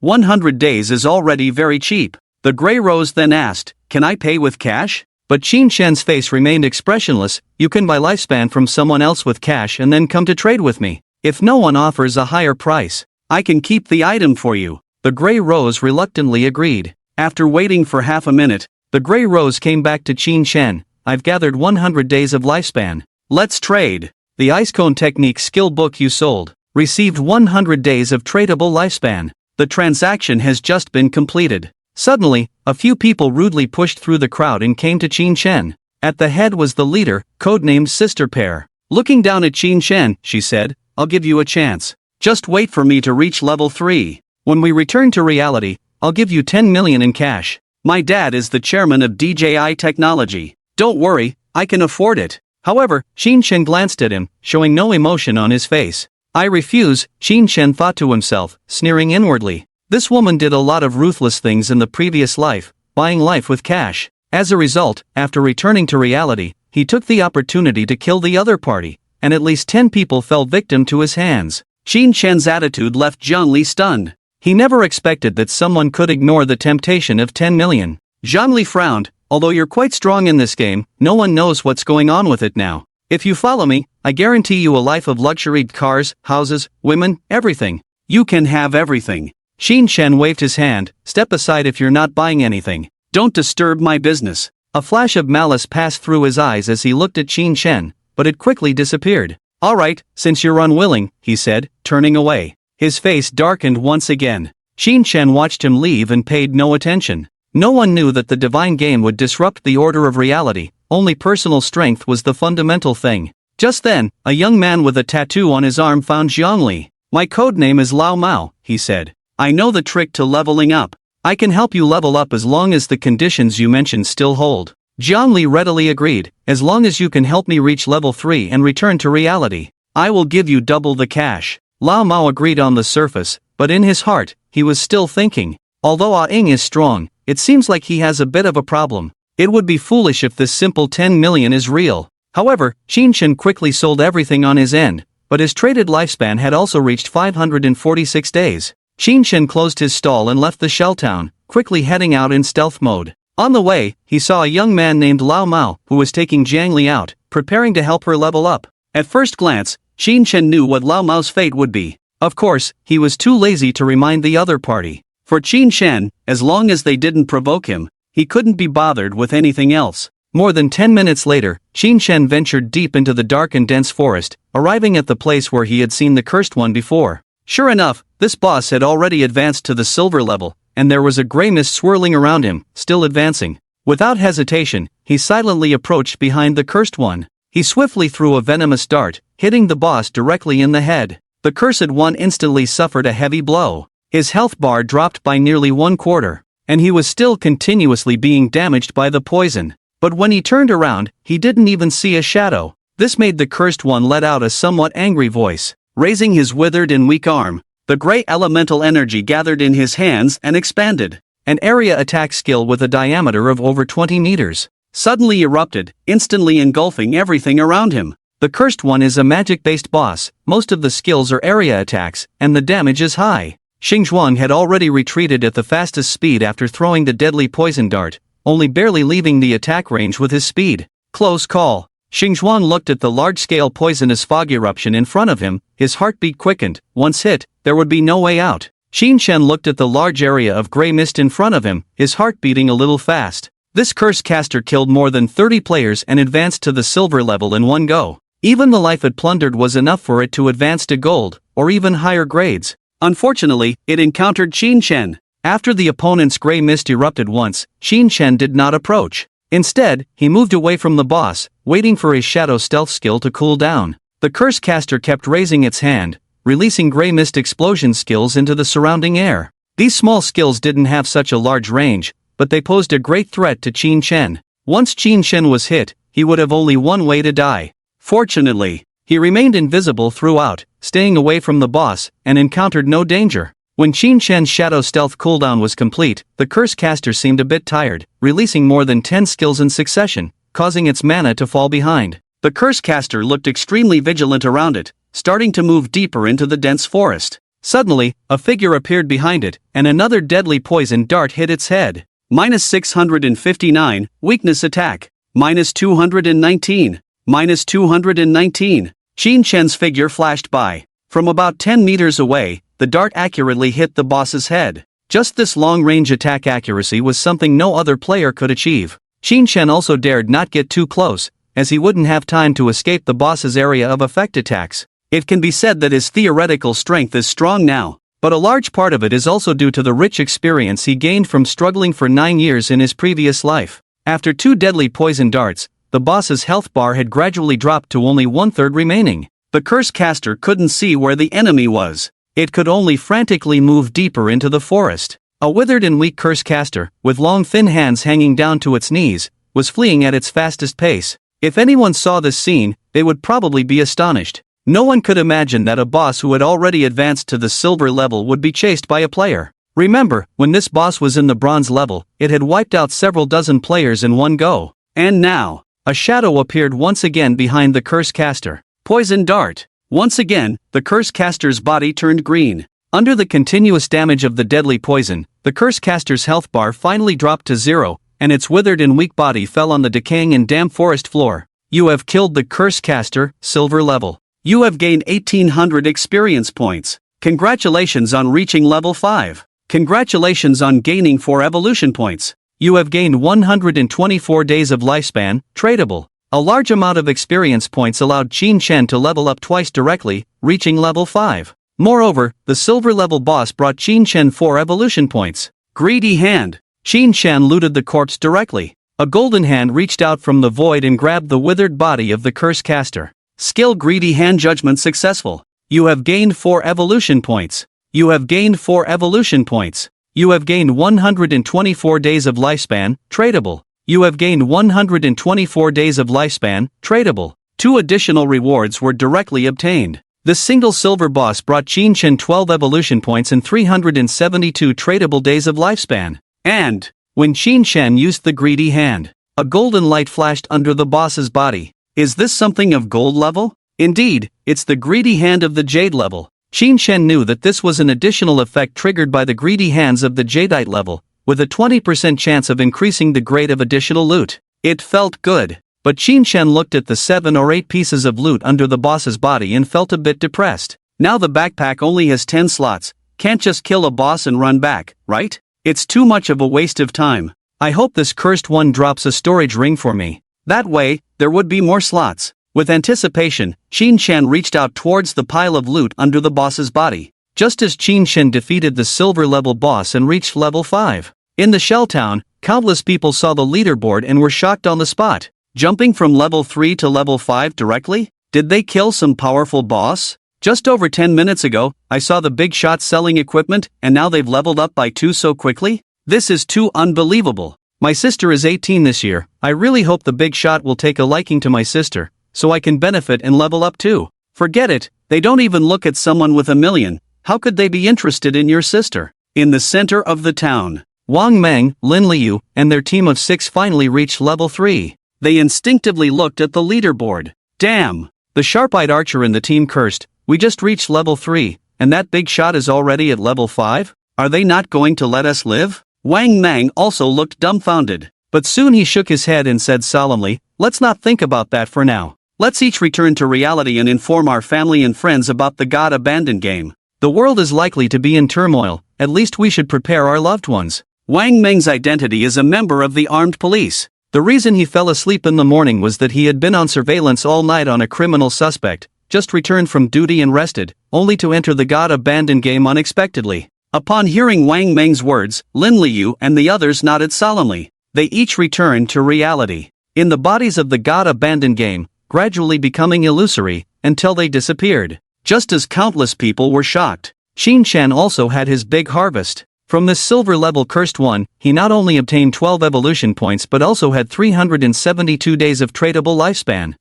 100 days is already very cheap. The Grey Rose then asked, can I pay with cash? But Qin Shen's face remained expressionless. You can buy lifespan from someone else with cash and then come to trade with me. If no one offers a higher price, I can keep the item for you. The Grey Rose reluctantly agreed. After waiting for half a minute, the gray rose came back to Qin Shen. I've gathered 100 days of lifespan. Let's trade. The ice cone technique skill book you sold received 100 days of tradable lifespan. The transaction has just been completed. Suddenly, a few people rudely pushed through the crowd and came to Qin Shen. At the head was the leader, codenamed Sister Pair. Looking down at Qin Shen, she said, I'll give you a chance. Just wait for me to reach level 3. When we return to reality, I'll give you 10 million in cash. My dad is the chairman of DJI Technology. Don't worry, I can afford it. However, Qin Shen glanced at him, showing no emotion on his face. I refuse, Qin Shen thought to himself, sneering inwardly. This woman did a lot of ruthless things in the previous life, buying life with cash. As a result, after returning to reality, he took the opportunity to kill the other party, and at least 10 people fell victim to his hands. Qin Shen's attitude left Zhangli stunned. He never expected that someone could ignore the temptation of 10 million. Zhangli frowned. Although you're quite strong in this game, no one knows what's going on with it now. If you follow me, I guarantee you a life of luxury, cars, houses, women, everything. You can have everything. Qin Shen waved his hand. Step aside if you're not buying anything. Don't disturb my business. A flash of malice passed through his eyes as he looked at Qin Shen, but it quickly disappeared. All right, since you're unwilling, he said, turning away. His face darkened once again. Qin Shen watched him leave and paid no attention. No one knew that the divine game would disrupt the order of reality, only personal strength was the fundamental thing. Just then, a young man with a tattoo on his arm found Zhangli. My codename is Lao Mao, he said. I know the trick to leveling up. I can help you level up as long as the conditions you mentioned still hold. Zhangli readily agreed, as long as you can help me reach level 3 and return to reality. I will give you double the cash. Lao Mao agreed on the surface, but in his heart, he was still thinking. Although Ah Ying is strong, it seems like he has a bit of a problem. It would be foolish if this simple 10 million is real. However, Qin Shen quickly sold everything on his end, but his traded lifespan had also reached 546 days. Qin Shen closed his stall and left the shell town, quickly heading out in stealth mode. On the way, he saw a young man named Lao Mao, who was taking Zhangli out, preparing to help her level up. At first glance, Qin Shen knew what Lao Mao's fate would be. Of course, he was too lazy to remind the other party. For Qin Shen, as long as they didn't provoke him, he couldn't be bothered with anything else. More than 10 minutes later, Qin Shen ventured deep into the dark and dense forest, arriving at the place where he had seen the cursed one before. Sure enough, this boss had already advanced to the silver level, and there was a gray mist swirling around him, still advancing. Without hesitation, he silently approached behind the cursed one. He swiftly threw a venomous dart, hitting the boss directly in the head. The cursed one instantly suffered a heavy blow. His health bar dropped by nearly 1/4, and he was still continuously being damaged by the poison. But when he turned around, he didn't even see a shadow. This made the cursed one let out a somewhat angry voice. Raising his withered and weak arm, the gray elemental energy gathered in his hands and expanded. An area attack skill with a diameter of over 20 meters suddenly erupted, instantly engulfing everything around him. The cursed one is a magic-based boss, most of the skills are area attacks, and the damage is high. Xingzhuang had already retreated at the fastest speed after throwing the deadly poison dart, only barely leaving the attack range with his speed. Close call. Xingzhuang looked at the large-scale poisonous fog eruption in front of him, his heartbeat quickened. Once hit, there would be no way out. Qin Shen looked at the large area of gray mist in front of him, his heart beating a little fast. This curse caster killed more than 30 players and advanced to the silver level in one go. Even the life it plundered was enough for it to advance to gold, or even higher grades. Unfortunately, it encountered Qin Shen. After the opponent's gray mist erupted once, Qin Shen did not approach. Instead, he moved away from the boss, waiting for his shadow stealth skill to cool down. The curse caster kept raising its hand, releasing gray mist explosion skills into the surrounding air. These small skills didn't have such a large range, but they posed a great threat to Qin Shen. Once Qin Shen was hit, he would have only one way to die. Fortunately, he remained invisible throughout, staying away from the boss, and encountered no danger. When Qin Shen's shadow stealth cooldown was complete, the curse caster seemed a bit tired, releasing more than 10 skills in succession, causing its mana to fall behind. The curse caster looked extremely vigilant around it, starting to move deeper into the dense forest. Suddenly, a figure appeared behind it, and another deadly poison dart hit its head. -659, weakness attack. -219. -219. Qin Shen's figure flashed by. From about 10 meters away, the dart accurately hit the boss's head. Just this long-range attack accuracy was something no other player could achieve. Qin Shen also dared not get too close, as he wouldn't have time to escape the boss's area of effect attacks. It can be said that his theoretical strength is strong now, but a large part of it is also due to the rich experience he gained from struggling for 9 years in his previous life. After 2 deadly poison darts, the boss's health bar had gradually dropped to only 1/3 remaining. The curse caster couldn't see where the enemy was. It could only frantically move deeper into the forest. A withered and weak curse caster, with long thin hands hanging down to its knees, was fleeing at its fastest pace. If anyone saw this scene, they would probably be astonished. No one could imagine that a boss who had already advanced to the silver level would be chased by a player. Remember, when this boss was in the bronze level, it had wiped out several dozen players in one go. And now, a shadow appeared once again behind the curse caster. Poison dart. Once again, the curse caster's body turned green. Under the continuous damage of the deadly poison, the curse caster's health bar finally dropped to 0, and its withered and weak body fell on the decaying and damp forest floor. You have killed the curse caster, silver level. You have gained 1800 experience points. Congratulations on reaching level 5. Congratulations on gaining 4 evolution points. You have gained 124 days of lifespan, tradable. A large amount of experience points allowed Qin Shen to level up twice directly, reaching level 5. Moreover, the silver level boss brought Qin Shen 4 evolution points. Greedy hand. Qin Shen looted the corpse directly. A golden hand reached out from the void and grabbed the withered body of the curse caster. Skill greedy hand judgment successful. You have gained 4 evolution points. You have gained 4 evolution points. You have gained 124 days of lifespan, tradable. You have gained 124 days of lifespan, tradable. 2 additional rewards were directly obtained. The single silver boss brought Qin Shen 12 evolution points and 372 tradable days of lifespan. And, when Qin Shen used the greedy hand, a golden light flashed under the boss's body. Is this something of gold level? Indeed, it's the greedy hand of the jade level. Qin Shen knew that this was an additional effect triggered by the greedy hands of the jadeite level, with a 20% chance of increasing the grade of additional loot. It felt good. But Qin Shen looked at the 7 or 8 pieces of loot under the boss's body and felt a bit depressed. Now the backpack only has 10 slots, can't just kill a boss and run back, right? It's too much of a waste of time. I hope this cursed one drops a storage ring for me. That way, there would be more slots. With anticipation, Qin Shen reached out towards the pile of loot under the boss's body. Just as Qin Shen defeated the silver level boss and reached level 5. In the shell town, countless people saw the leaderboard and were shocked on the spot. Jumping from level 3 to level 5 directly? Did they kill some powerful boss? Just over 10 minutes ago, I saw the big shot selling equipment, and now they've leveled up by 2 so quickly? This is too unbelievable. My sister is 18 this year. I really hope the big shot will take a liking to my sister, so I can benefit and level up too. Forget it, they don't even look at someone with 1 million. How could they be interested in your sister? In the center of the town, Wang Meng, Lin Liu, and their team of 6 finally reached level 3. They instinctively looked at the leaderboard. Damn! The sharp-eyed archer in the team cursed, we just reached level 3, and that big shot is already at level 5? Are they not going to let us live? Wang Meng also looked dumbfounded. But soon he shook his head and said solemnly, let's not think about that for now. Let's each return to reality and inform our family and friends about the God Abandoned game. The world is likely to be in turmoil, at least we should prepare our loved ones. Wang Meng's identity is a member of the armed police. The reason he fell asleep in the morning was that he had been on surveillance all night on a criminal suspect, just returned from duty and rested, only to enter the God Abandoned game unexpectedly. Upon hearing Wang Meng's words, Lin Liu and the others nodded solemnly. They each returned to reality. In the bodies of the God Abandoned game, gradually becoming illusory, until they disappeared. Just as countless people were shocked, Qin Shen also had his big harvest. From this silver level cursed one, he not only obtained 12 evolution points but also had 372 days of tradable lifespan.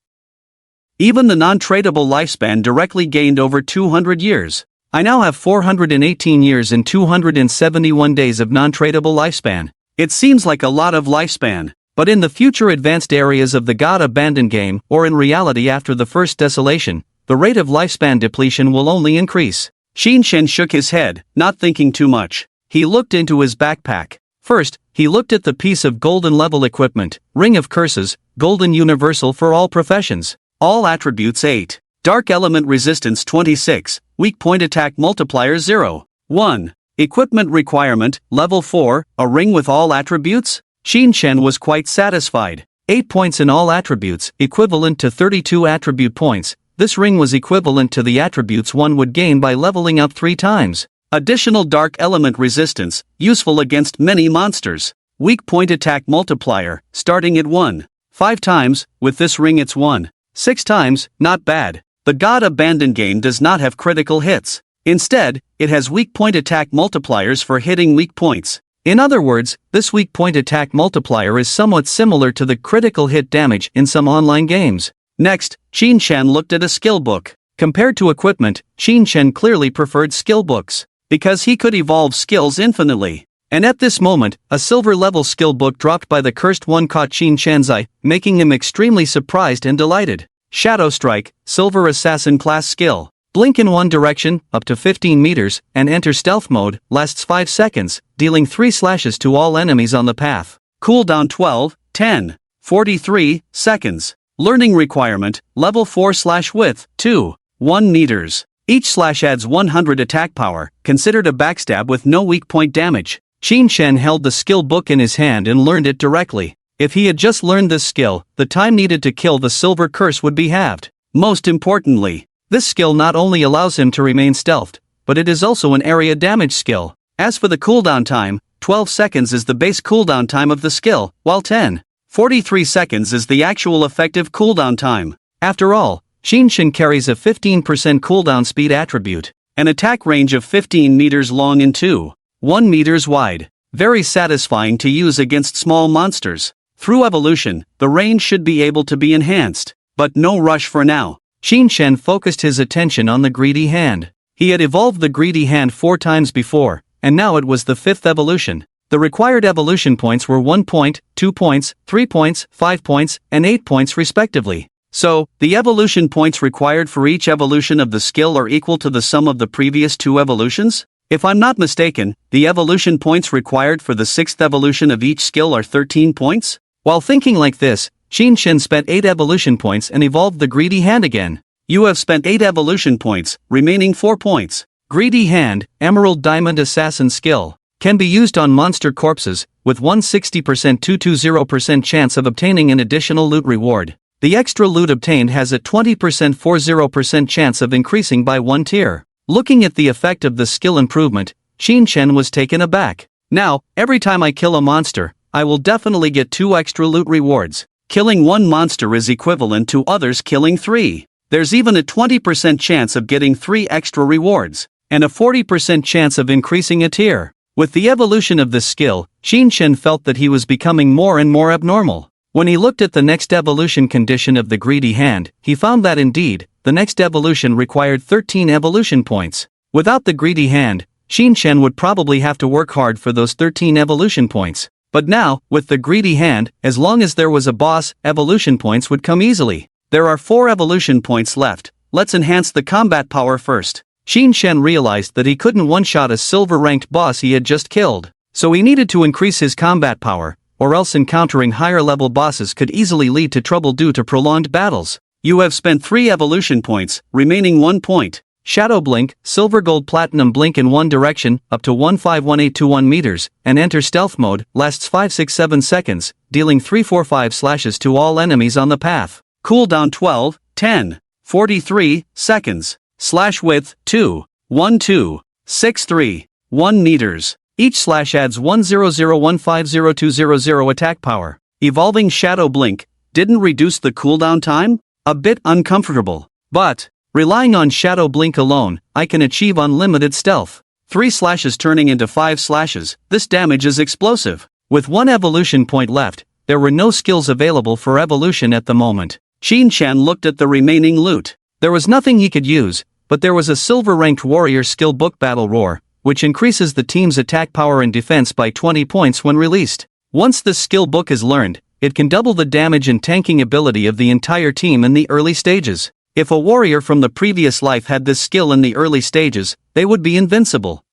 Even the non-tradable lifespan directly gained over 200 years. I now have 418 years and 271 days of non-tradable lifespan. It seems like a lot of lifespan, but in the future advanced areas of the God Abandoned game, or in reality after the first desolation, the rate of lifespan depletion will only increase. Qin Shen shook his head, not thinking too much. He looked into his backpack. First, he looked at the piece of golden level equipment, Ring of Curses, Golden Universal for all professions. All attributes 8. Dark element resistance 26, weak point attack multiplier 0. 1. Equipment requirement, level 4, a ring with all attributes? Xin Shen was quite satisfied. 8 points in all attributes, equivalent to 32 attribute points. This ring was equivalent to the attributes one would gain by leveling up 3 times. Additional dark element resistance, useful against many monsters. Weak point attack multiplier, starting at 1. 5 times, with this ring it's 1. 6 times, not bad. The God Abandoned game does not have critical hits. Instead, it has weak point attack multipliers for hitting weak points. In other words, this weak point attack multiplier is somewhat similar to the critical hit damage in some online games. Next, Xin Shen looked at a skill book. Compared to equipment, Xin Shen clearly preferred skill books, because he could evolve skills infinitely. And at this moment, a silver level skill book dropped by the cursed one caught Xin Shen's eye, making him extremely surprised and delighted. Shadow Strike, Silver Assassin class skill. Blink in one direction, up to 15 meters, and enter stealth mode, lasts 5 seconds, dealing 3 slashes to all enemies on the path. Cooldown 12, 10, 43 seconds. Learning requirement, level 4/width, 2, 1 meters. Each slash adds 100 attack power, considered a backstab with no weak point damage. Xin Shen held the skill book in his hand and learned it directly. If he had just learned this skill, the time needed to kill the silver curse would be halved. Most importantly, this skill not only allows him to remain stealthed, but it is also an area damage skill. As for the cooldown time, 12 seconds is the base cooldown time of the skill, while 43 seconds is the actual effective cooldown time. After all, Xin Shen carries a 15% cooldown speed attribute, an attack range of 15 meters long and 1 meters wide. Very satisfying to use against small monsters. Through evolution, the range should be able to be enhanced, but no rush for now. Xin Shen focused his attention on the greedy hand. He had evolved the greedy hand 4 times before, and now it was the 5th evolution. The required evolution points were 1 point, 2 points, 3 points, 5 points, and 8 points respectively. So, the evolution points required for each evolution of the skill are equal to the sum of the previous 2 evolutions? If I'm not mistaken, the evolution points required for the 6th evolution of each skill are 13 points? While thinking like this, Xin Shen spent 8 evolution points and evolved the greedy hand again. You have spent 8 evolution points, remaining 4 points. Greedy hand, Emerald Diamond Assassin skill. Can be used on monster corpses, with 160% 220% chance of obtaining an additional loot reward. The extra loot obtained has a 20% 40% chance of increasing by 1 tier. Looking at the effect of the skill improvement, Xin Shen was taken aback. Now, every time I kill a monster, I will definitely get 2 extra loot rewards. Killing 1 monster is equivalent to others killing 3. There's even a 20% chance of getting 3 extra rewards, and a 40% chance of increasing a tier. With the evolution of this skill, Xin Shen felt that he was becoming more and more abnormal. When he looked at the next evolution condition of the greedy hand, he found that indeed, the next evolution required 13 evolution points. Without the greedy hand, Xin Shen would probably have to work hard for those 13 evolution points. But now, with the greedy hand, as long as there was a boss, evolution points would come easily. There are 4 evolution points left. Let's enhance the combat power first. Xin Shen realized that he couldn't one-shot a silver-ranked boss he had just killed. So he needed to increase his combat power, or else encountering higher-level bosses could easily lead to trouble due to prolonged battles. You have spent 3 evolution points, remaining 1 point. Shadow Blink, Silver Gold Platinum Blink in one direction, up to 151821 meters, and enter stealth mode, lasts 5-6-7 seconds, dealing 3-4-5 slashes to all enemies on the path. Cooldown 12, 10, 43 seconds. Slash width, 2, 1 2, 6 3, 1 meters. Each slash adds 100150200 attack power. Evolving Shadow Blink didn't reduce the cooldown time? A bit uncomfortable. But, relying on Shadow Blink alone, I can achieve unlimited stealth. 3 slashes turning into 5 slashes, this damage is explosive. With 1 evolution point left, there were no skills available for evolution at the moment. Xin Shen looked at the remaining loot. There was nothing he could use, but there was a silver-ranked warrior skill book Battle Roar, which increases the team's attack power and defense by 20 points when released. Once this skill book is learned, it can double the damage and tanking ability of the entire team in the early stages. If a warrior from the previous life had this skill in the early stages, they would be invincible.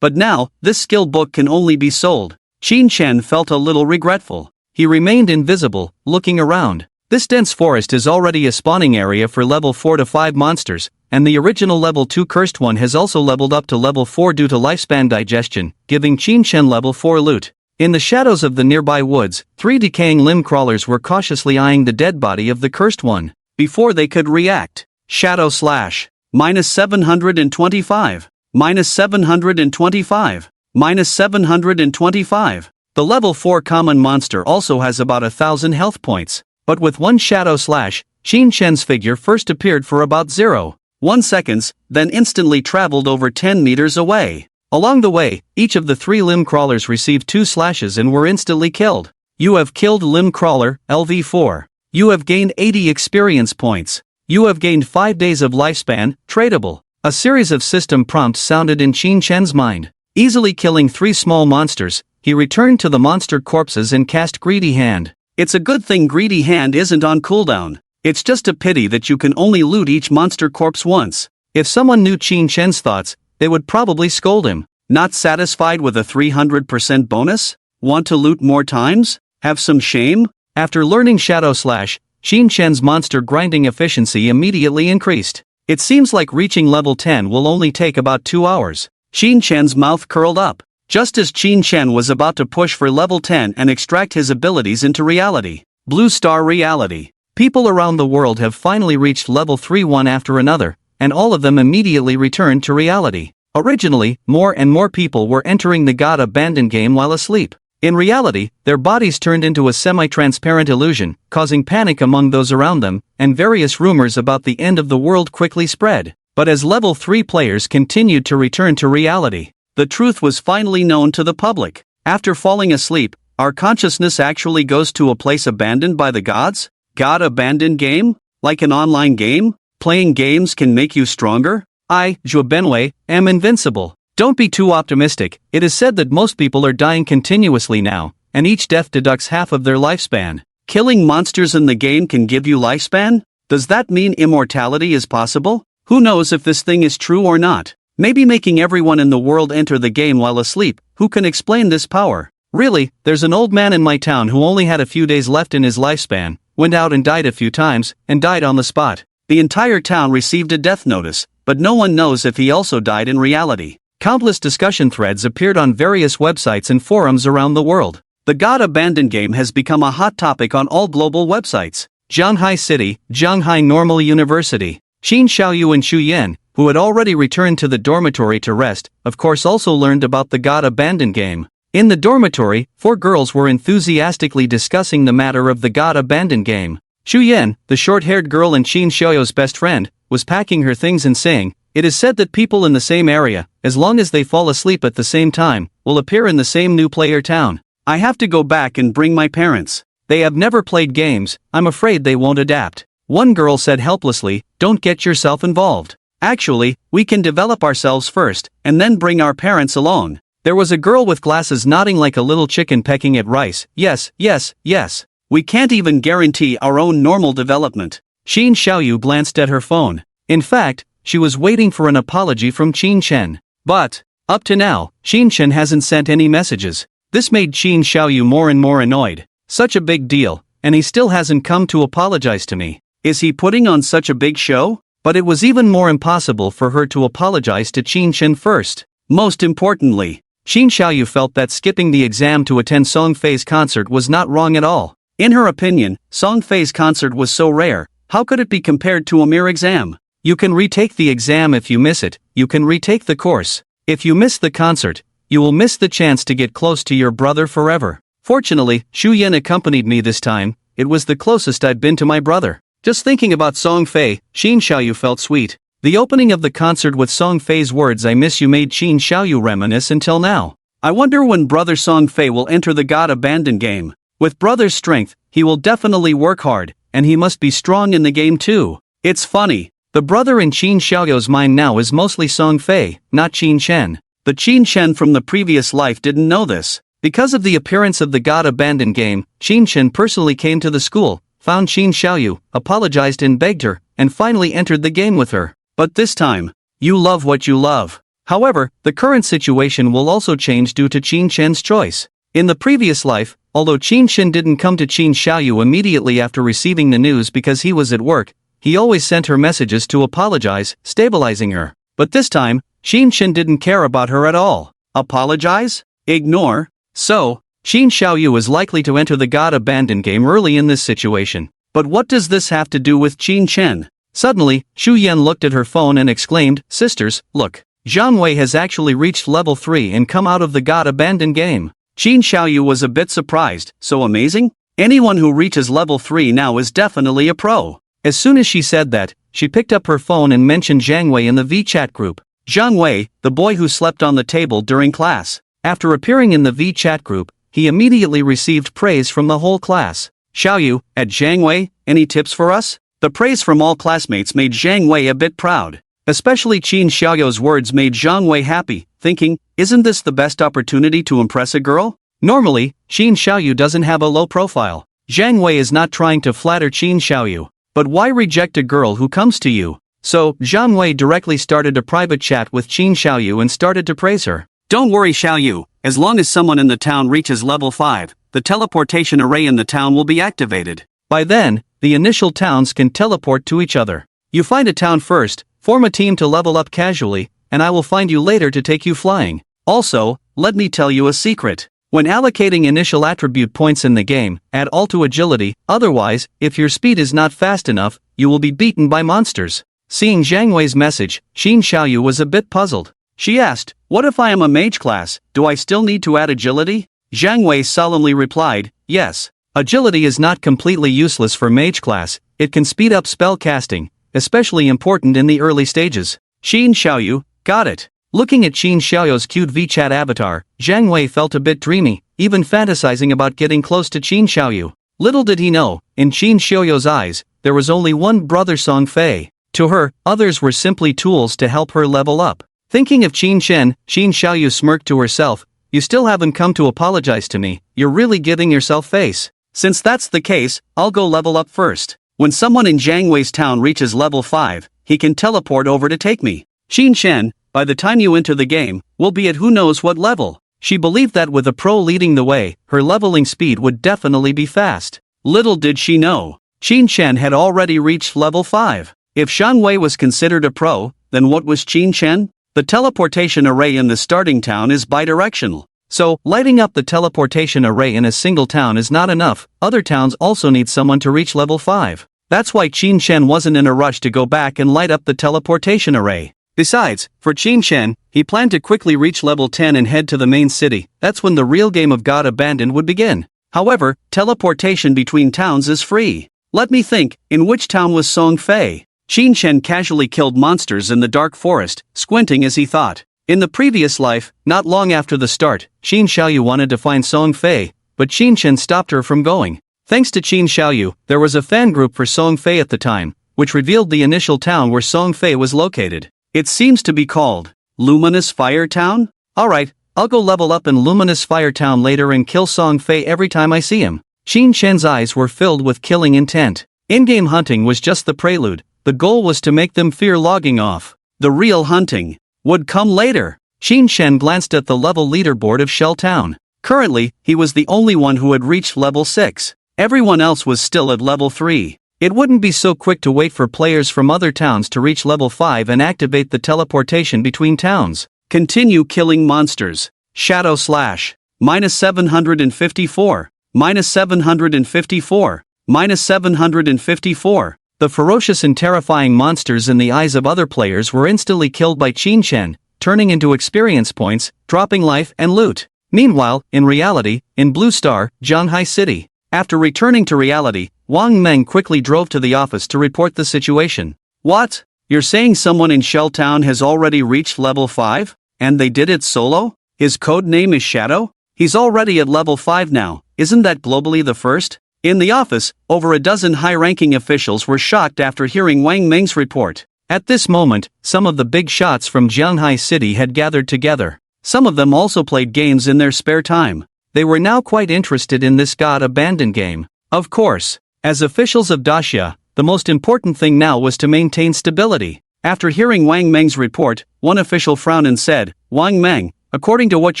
But now, this skill book can only be sold. Xin Shen felt a little regretful. He remained invisible, looking around. This dense forest is already a spawning area for level 4 to 5 monsters, and the original level 2 cursed one has also leveled up to level 4 due to lifespan digestion, giving Qin Shen level 4 loot. In the shadows of the nearby woods, 3 decaying limb crawlers were cautiously eyeing the dead body of the cursed one. Before they could react, Shadow Slash. -725. -725. -725. The level 4 common monster also has about 1,000 health points, but with one Shadow Slash, Qin Shen's figure first appeared for about 0.1 seconds, then instantly traveled over 10 meters away. Along the way, each of the 3 limb crawlers received 2 slashes and were instantly killed. You have killed Limb Crawler, LV4. You have gained 80 experience points. You have gained 5 days of lifespan, tradable. A series of system prompts sounded in Qin Shen's mind. Easily killing 3 small monsters, he returned to the monster corpses and cast Greedy Hand. It's a good thing Greedy Hand isn't on cooldown. It's just a pity that you can only loot each monster corpse once. If someone knew Qin Shen's thoughts, they would probably scold him. Not satisfied with a 300% bonus? Want to loot more times? Have some shame? After learning Shadow Slash, Qin Shen's monster grinding efficiency immediately increased. It seems like reaching level 10 will only take about 2 hours. Qin Shen's mouth curled up. Just as Qin Shen was about to push for level 10 and extract his abilities into reality. Blue Star Reality. People around the world have finally reached level 3 one after another, and all of them immediately returned to reality. Originally, more and more people were entering the God Abandoned game while asleep. In reality, their bodies turned into a semi-transparent illusion, causing panic among those around them, and various rumors about the end of the world quickly spread. But as level 3 players continued to return to reality, the truth was finally known to the public. After falling asleep, our consciousness actually goes to a place abandoned by the gods? God Abandoned game? Like an online game? Playing games can make you stronger? I, Zhuo Benwei, am invincible. Don't be too optimistic. It is said that most people are dying continuously now, and each death deducts half of their lifespan. Killing monsters in the game can give you lifespan? Does that mean immortality is possible? Who knows if this thing is true or not? Maybe making everyone in the world enter the game while asleep. Who can explain this power? Really, there's an old man in my town who only had a few days left in his lifespan, went out and died a few times, and died on the spot. The entire town received a death notice, but no one knows if he also died in reality. Countless discussion threads appeared on various websites and forums around the world. The God Abandoned game has become a hot topic on all global websites. Zhanghai City, Zhanghai Normal University. Qin Xiaoyu and Xu Yan, who had already returned to the dormitory to rest, of course also learned about the God Abandoned game. In the dormitory, 4 girls were enthusiastically discussing the matter of the God Abandoned game. Xu Yan, the short-haired girl and Qin Xiaoyu's best friend, was packing her things and saying, "It is said that people in the same area, as long as they fall asleep at the same time, will appear in the same new player town. I have to go back and bring my parents. They have never played games, I'm afraid they won't adapt." One girl said helplessly, "Don't get yourself involved. Actually, we can develop ourselves first, and then bring our parents along." There was a girl with glasses nodding like a little chicken pecking at rice. "Yes, yes, yes. We can't even guarantee our own normal development." Qin Xiaoyu glanced at her phone. In fact, she was waiting for an apology from Qin Shen. But, up to now, Qin Shen hasn't sent any messages. This made Qin Xiaoyu more and more annoyed. Such a big deal, and he still hasn't come to apologize to me. Is he putting on such a big show? But it was even more impossible for her to apologize to Qin Shen first. Most importantly, Qin Xiaoyu felt that skipping the exam to attend Song Fei's concert was not wrong at all. In her opinion, Song Fei's concert was so rare, how could it be compared to a mere exam? You can retake the exam if you miss it, you can retake the course. If you miss the concert, you will miss the chance to get close to your brother forever. Fortunately, Xu Yan accompanied me this time, it was the closest I'd been to my brother. Just thinking about Song Fei, Qin Xiaoyu felt sweet. The opening of the concert with Song Fei's words "I miss you" made Qin Xiaoyu reminisce until now. I wonder when brother Song Fei will enter the God Abandoned game. With brother's strength, he will definitely work hard, and he must be strong in the game too. It's funny, the brother in Qin Xiaoyu's mind now is mostly Song Fei, not Qin Shen. The Qin Shen from the previous life didn't know this. Because of the appearance of the God Abandoned game, Qin Shen personally came to the school, found Qin Xiaoyu, apologized and begged her, and finally entered the game with her. But this time, you love what you love. However, the current situation will also change due to Qin Shen's choice. In the previous life, although Qin Shen didn't come to Qin Xiaoyu immediately after receiving the news because he was at work, he always sent her messages to apologize, stabilizing her. But this time, Xianchen didn't care about her at all. Apologize? Ignore? So, Qin Xiaoyu is likely to enter the God Abandoned game early in this situation. But what does this have to do with Qin Chen? Suddenly, Xu Yan looked at her phone and exclaimed, "Sisters, look. Zhang Wei has actually reached level 3 and come out of the God Abandoned game." Qin Xiaoyu was a bit surprised. So amazing? Anyone who reaches level 3 now is definitely a pro. As soon as she said that, she picked up her phone and mentioned Zhang Wei in the VChat group. Zhang Wei, the boy who slept on the table during class. After appearing in the VChat group, he immediately received praise from the whole class. "Xiaoyu, at Zhang Wei, any tips for us?" The praise from all classmates made Zhang Wei a bit proud. Especially Qin Xiaoyu's words made Zhang Wei happy, thinking, isn't this the best opportunity to impress a girl? Normally, Qin Xiaoyu doesn't have a low profile. Zhang Wei is not trying to flatter Qin Xiaoyu. But why reject a girl who comes to you? So, Zhang Wei directly started a private chat with Qin Xiaoyu and started to praise her. "Don't worry, Xiaoyu, as long as someone in the town reaches level 5, the teleportation array in the town will be activated. By then, the initial towns can teleport to each other. You find a town first, form a team to level up casually, and I will find you later to take you flying. Also, let me tell you a secret. When allocating initial attribute points in the game, add all to agility, otherwise, if your speed is not fast enough, you will be beaten by monsters." Seeing Zhang Wei's message, Qin Xiaoyu was a bit puzzled. She asked, "What if I am a mage class, do I still need to add agility?" Zhang Wei solemnly replied, "Yes. Agility is not completely useless for mage class, it can speed up spell casting, especially important in the early stages." Qin Xiaoyu, got it. Looking at Qin Xiaoyu's cute VChat avatar, Zhang Wei felt a bit dreamy, even fantasizing about getting close to Qin Xiaoyu. Little did he know, in Qin Xiaoyu's eyes, there was only one brother Song Fei. To her, others were simply tools to help her level up. Thinking of Qin Chen, Qin Xiaoyu smirked to herself, "You still haven't come to apologize to me, you're really giving yourself face. Since that's the case, I'll go level up first. When someone in Zhang Wei's town reaches level 5, he can teleport over to take me. Qin Chen, by the time you enter the game, we'll be at who knows what level." She believed that with a pro leading the way, her leveling speed would definitely be fast. Little did she know, Qin Chen had already reached level 5. If Zhang Wei was considered a pro, then what was Qin Chen? The teleportation array in the starting town is bidirectional. So, lighting up the teleportation array in a single town is not enough, other towns also need someone to reach level 5. That's why Qin Chen wasn't in a rush to go back and light up the teleportation array. Besides, for Qin Chen, he planned to quickly reach level 10 and head to the main city. That's when the real game of God Abandoned would begin. However, teleportation between towns is free. Let me think, in which town was Song Fei? Qin Chen casually killed monsters in the dark forest, squinting as he thought. In the previous life, not long after the start, Qin Xiaoyu wanted to find Song Fei, but Qin Chen stopped her from going. Thanks to Qin Xiaoyu, there was a fan group for Song Fei at the time, which revealed the initial town where Song Fei was located. It seems to be called Luminous Fire Town? Alright, I'll go level up in Luminous Fire Town later and kill Song Fei every time I see him. Qin Chen's eyes were filled with killing intent. In-game hunting was just the prelude, the goal was to make them fear logging off. The real hunting would come later. Qin Chen glanced at the level leaderboard of Shell Town. Currently, he was the only one who had reached level 6. Everyone else was still at level 3. It wouldn't be so quick to wait for players from other towns to reach level 5 and activate the teleportation between towns. Continue killing monsters. Shadow Slash. -754. -754. -754. The ferocious and terrifying monsters in the eyes of other players were instantly killed by Qin Chen, turning into experience points, dropping life and loot. Meanwhile, in reality, in Blue Star, Zhanghai City. After returning to reality, Wang Meng quickly drove to the office to report the situation. What? You're saying someone in Shell Town has already reached level 5? And they did it solo? His code name is Shadow? He's already at level 5 now, isn't that globally the first? In the office, over a dozen high-ranking officials were shocked after hearing Wang Meng's report. At this moment, some of the big shots from Zhanghai City had gathered together. Some of them also played games in their spare time. They were now quite interested in this God Abandoned game. Of course, as officials of Daxia, the most important thing now was to maintain stability. After hearing Wang Meng's report, one official frowned and said, "Wang Meng, according to what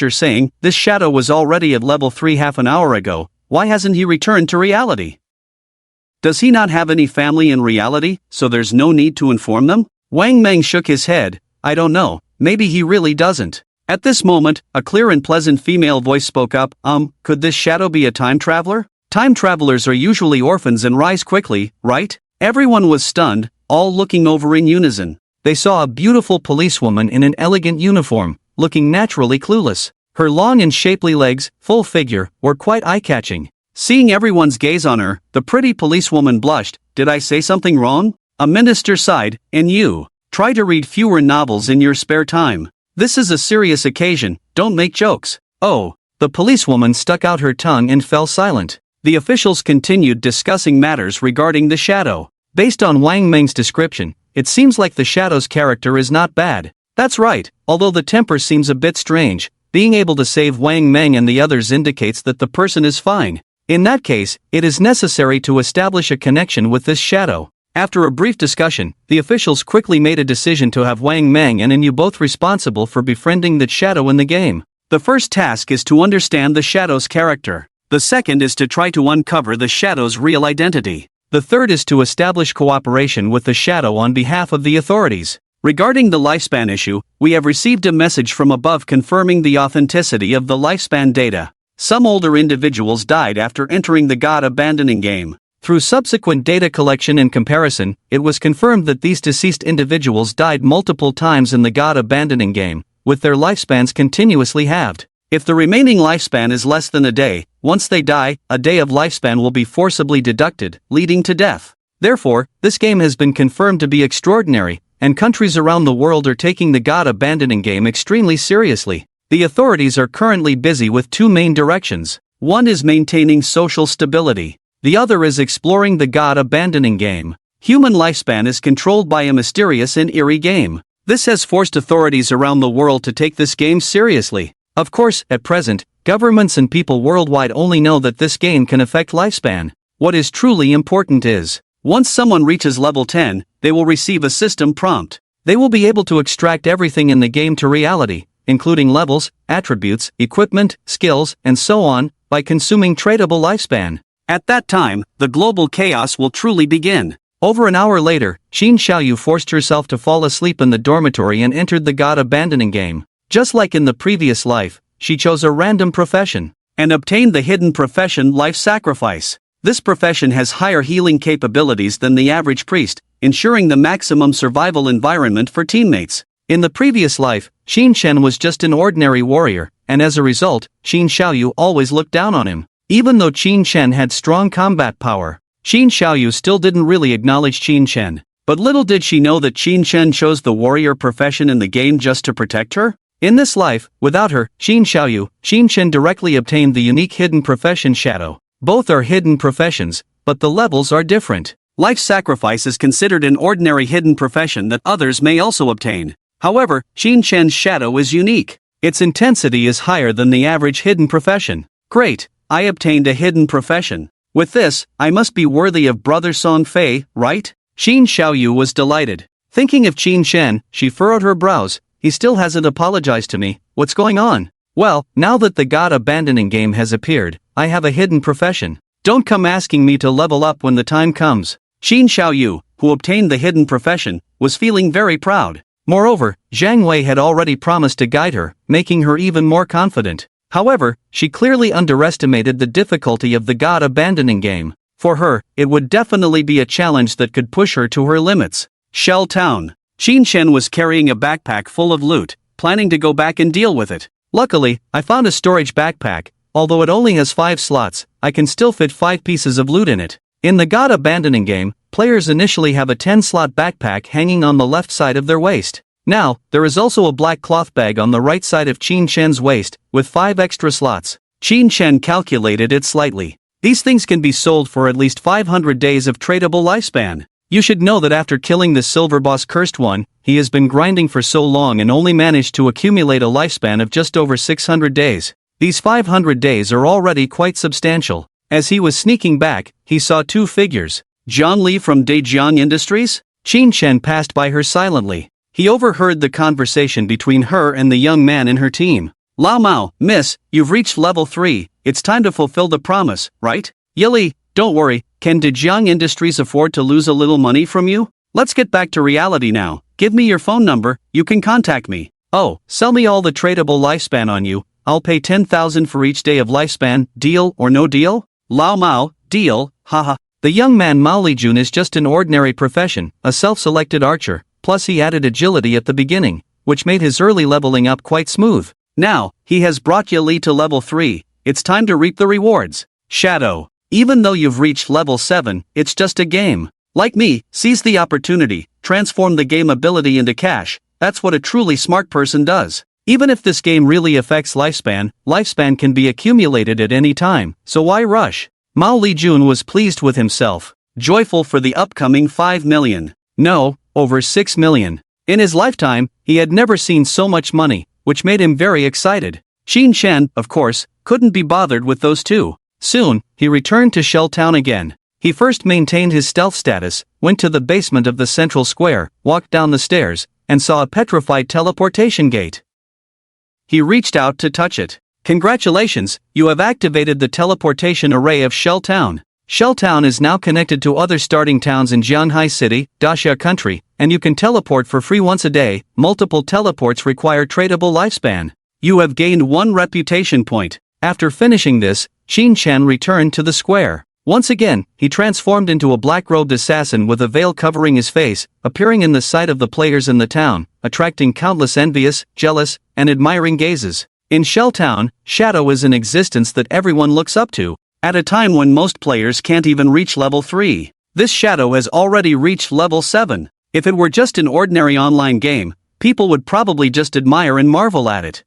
you're saying, this Shadow was already at level 3 half an hour ago. Why hasn't he returned to reality?" Does he not have any family in reality, so there's no need to inform them? Wang Meng shook his head. I don't know, maybe he really doesn't. At this moment, a clear and pleasant female voice spoke up. Could this shadow be a time traveler? Time travelers are usually orphans and rise quickly, right? Everyone was stunned, all looking over in unison. They saw a beautiful policewoman in an elegant uniform, looking naturally clueless. Her long and shapely legs, full figure, were quite eye-catching. Seeing everyone's gaze on her, the pretty policewoman blushed. Did I say something wrong? A minister sighed. And you? Try to read fewer novels in your spare time. This is a serious occasion, don't make jokes. Oh, the policewoman stuck out her tongue and fell silent. The officials continued discussing matters regarding the shadow. Based on Wang Meng's description, it seems like the shadow's character is not bad. That's right, although the temper seems a bit strange, being able to save Wang Meng and the others indicates that the person is fine. In that case, it is necessary to establish a connection with this shadow. After a brief discussion, the officials quickly made a decision to have Wang Meng and you both responsible for befriending that shadow in the game. The first task is to understand the shadow's character. The second is to try to uncover the shadow's real identity. The third is to establish cooperation with the shadow on behalf of the authorities. Regarding the lifespan issue, we have received a message from above confirming the authenticity of the lifespan data. Some older individuals died after entering the God Abandoning game. Through subsequent data collection and comparison, it was confirmed that these deceased individuals died multiple times in the God Abandoning game, with their lifespans continuously halved. If the remaining lifespan is less than a day, once they die, a day of lifespan will be forcibly deducted, leading to death. Therefore, this game has been confirmed to be extraordinary, and countries around the world are taking the God Abandoning game extremely seriously. The authorities are currently busy with two main directions. One is maintaining social stability. The other is exploring the God Abandoning game. Human lifespan is controlled by a mysterious and eerie game. This has forced authorities around the world to take this game seriously. Of course, at present, governments and people worldwide only know that this game can affect lifespan. What is truly important is, once someone reaches level 10, they will receive a system prompt. They will be able to extract everything in the game to reality, including levels, attributes, equipment, skills, and so on, by consuming tradable lifespan. At that time, the global chaos will truly begin. Over an hour later, Qin Xiaoyu forced herself to fall asleep in the dormitory and entered the God Abandoning game. Just like in the previous life, she chose a random profession, and obtained the hidden profession Life Sacrifice. This profession has higher healing capabilities than the average priest, ensuring the maximum survival environment for teammates. In the previous life, Qin Shen was just an ordinary warrior, and as a result, Qin Xiaoyu always looked down on him. Even though Qin Shen had strong combat power, Qin Xiaoyu still didn't really acknowledge Qin Shen. But little did she know that Qin Shen chose the warrior profession in the game just to protect her. In this life, without her, Qin Shen directly obtained the unique hidden profession Shadow. Both are hidden professions, but the levels are different. Life Sacrifice is considered an ordinary hidden profession that others may also obtain. However, Qin Shen's Shadow is unique. Its intensity is higher than the average hidden profession. Great, I obtained a hidden profession. With this, I must be worthy of Brother Song Fei, right? Qin Xiaoyu was delighted. Thinking of Qin Shen, she furrowed her brows. He still hasn't apologized to me, what's going on? Well, now that the God Abandoning game has appeared, I have a hidden profession. Don't come asking me to level up when the time comes. Qin Xiaoyu, who obtained the hidden profession, was feeling very proud. Moreover, Zhang Wei had already promised to guide her, making her even more confident. However, she clearly underestimated the difficulty of the God Abandoning game. For her, it would definitely be a challenge that could push her to her limits. Shell Town. Qin Shen was carrying a backpack full of loot, planning to go back and deal with it. Luckily, I found a storage backpack. Although it only has 5 slots, I can still fit 5 pieces of loot in it. In the God Abandoning game, players initially have a 10-slot backpack hanging on the left side of their waist. Now, there is also a black cloth bag on the right side of Qin Shen's waist, with 5 extra slots. Qin Shen calculated it slightly. These things can be sold for at least 500 days of tradable lifespan. You should know that after killing the silver boss Cursed One, he has been grinding for so long and only managed to accumulate a lifespan of just over 600 days. These 500 days are already quite substantial. As he was sneaking back, he saw 2 figures. John Lee from Daejian Industries? Qin Shen passed by her silently. He overheard the conversation between her and the young man in her team. Lao Mao, miss, you've reached level 3, it's time to fulfill the promise, right? Yili, don't worry, Can Dejiang Industries afford to lose a little money from you? Let's get back to reality now. Give me your phone number, you can contact me. Oh, sell me all the tradable lifespan on you. I'll pay 10,000 for each day of lifespan, deal or no deal? Lao Mao, deal, haha. The young man Mao Lijun is just an ordinary profession, a self-selected archer, plus he added agility at the beginning, which made his early leveling up quite smooth. Now, he has brought Ye Li to level 3, it's time to reap the rewards. Shadow. Even though you've reached level 7, it's just a game. Like me, seize the opportunity, transform the game ability into cash, that's what a truly smart person does. Even if this game really affects lifespan can be accumulated at any time, so why rush? Mao Lijun was pleased with himself, joyful for the upcoming 5 million. No, over 6 million. In his lifetime, he had never seen so much money, which made him very excited. Xin Shen, of course, couldn't be bothered with those two. Soon, he returned to Shell Town again. He first maintained his stealth status, went to the basement of the central square, walked down the stairs, and saw a petrified teleportation gate. He reached out to touch it. Congratulations, you have activated the teleportation array of Shell Town. Shell Town is now connected to other starting towns in Jianhai City, Daxia Country, and you can teleport for free once a day. Multiple teleports require tradable lifespan. You have gained 1 reputation point. After finishing this, Xin Chen returned to the square. Once again, he transformed into a black-robed assassin with a veil covering his face, appearing in the sight of the players in the town, attracting countless envious, jealous, and admiring gazes. In Shell Town, Shadow is an existence that everyone looks up to, at a time when most players can't even reach level 3. This Shadow has already reached level 7. If it were just an ordinary online game, people would probably just admire and marvel at it.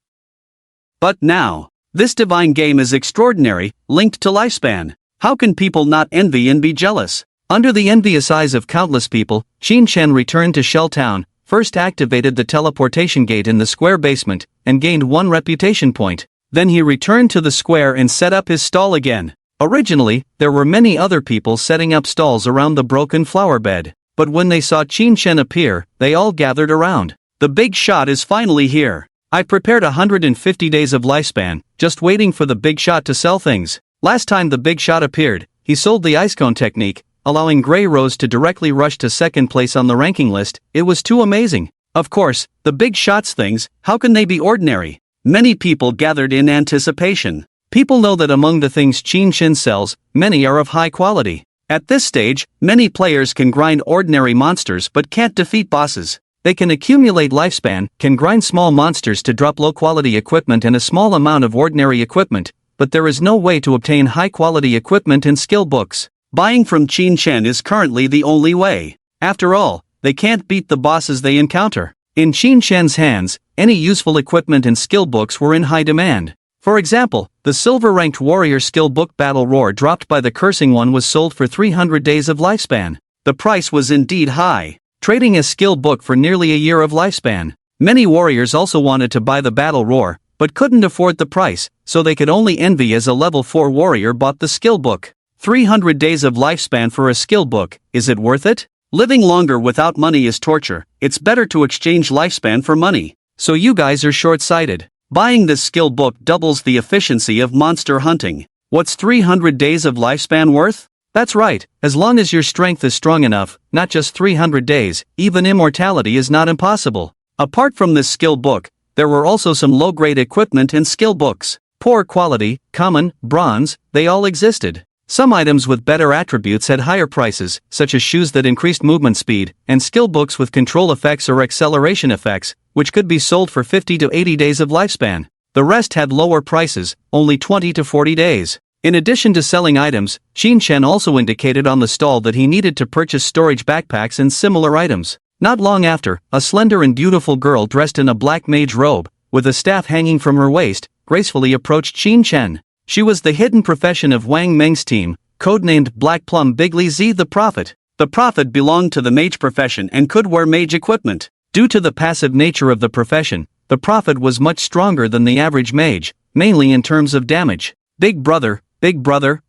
But now, this divine game is extraordinary, linked to lifespan. How can people not envy and be jealous? Under the envious eyes of countless people, Xin Chen returned to Shell Town, first activated the teleportation gate in the square basement, and gained 1 reputation point. Then he returned to the square and set up his stall again. Originally, there were many other people setting up stalls around the broken flower bed, but when they saw Xin Chen appear, they all gathered around. The big shot is finally here. I prepared 150 days of lifespan, just waiting for the big shot to sell things. Last time the big shot appeared, he sold the ice cone technique, allowing Grey Rose to directly rush to second place on the ranking list. It was too amazing. Of course, the big shot's things, how can they be ordinary? Many people gathered in anticipation. People know that among the things Xin Chen sells, many are of high quality. At this stage, many players can grind ordinary monsters but can't defeat bosses. They can accumulate lifespan, can grind small monsters to drop low-quality equipment and a small amount of ordinary equipment, but there is no way to obtain high-quality equipment and skill books. Buying from Xin Chen is currently the only way. After all, they can't beat the bosses they encounter. In Xin Chen's hands, any useful equipment and skill books were in high demand. For example, the silver-ranked warrior skill book Battle Roar dropped by the Cursing One was sold for 300 days of lifespan. The price was indeed high, trading a skill book for nearly a year of lifespan. Many warriors also wanted to buy the Battle Roar, but couldn't afford the price, so they could only envy as a level 4 warrior bought the skill book. 300 days of lifespan for a skill book, is it worth it? Living longer without money is torture, it's better to exchange lifespan for money. So you guys are short-sighted. Buying this skill book doubles the efficiency of monster hunting. What's 300 days of lifespan worth? That's right, as long as your strength is strong enough, not just 300 days, even immortality is not impossible. Apart from this skill book, there were also some low-grade equipment and skill books. Poor quality, common, bronze, they all existed. Some items with better attributes had higher prices, such as shoes that increased movement speed, and skill books with control effects or acceleration effects, which could be sold for 50 to 80 days of lifespan. The rest had lower prices, only 20 to 40 days. In addition to selling items, Xin Chen also indicated on the stall that he needed to purchase storage backpacks and similar items. Not long after, a slender and beautiful girl dressed in a black mage robe, with a staff hanging from her waist, gracefully approached Xin Chen. She was the hidden profession of Wang Meng's team, codenamed Black Plum Bigly Z the Prophet. The Prophet belonged to the mage profession and could wear mage equipment. Due to the passive nature of the profession, the Prophet was much stronger than the average mage, mainly in terms of damage. Big brother,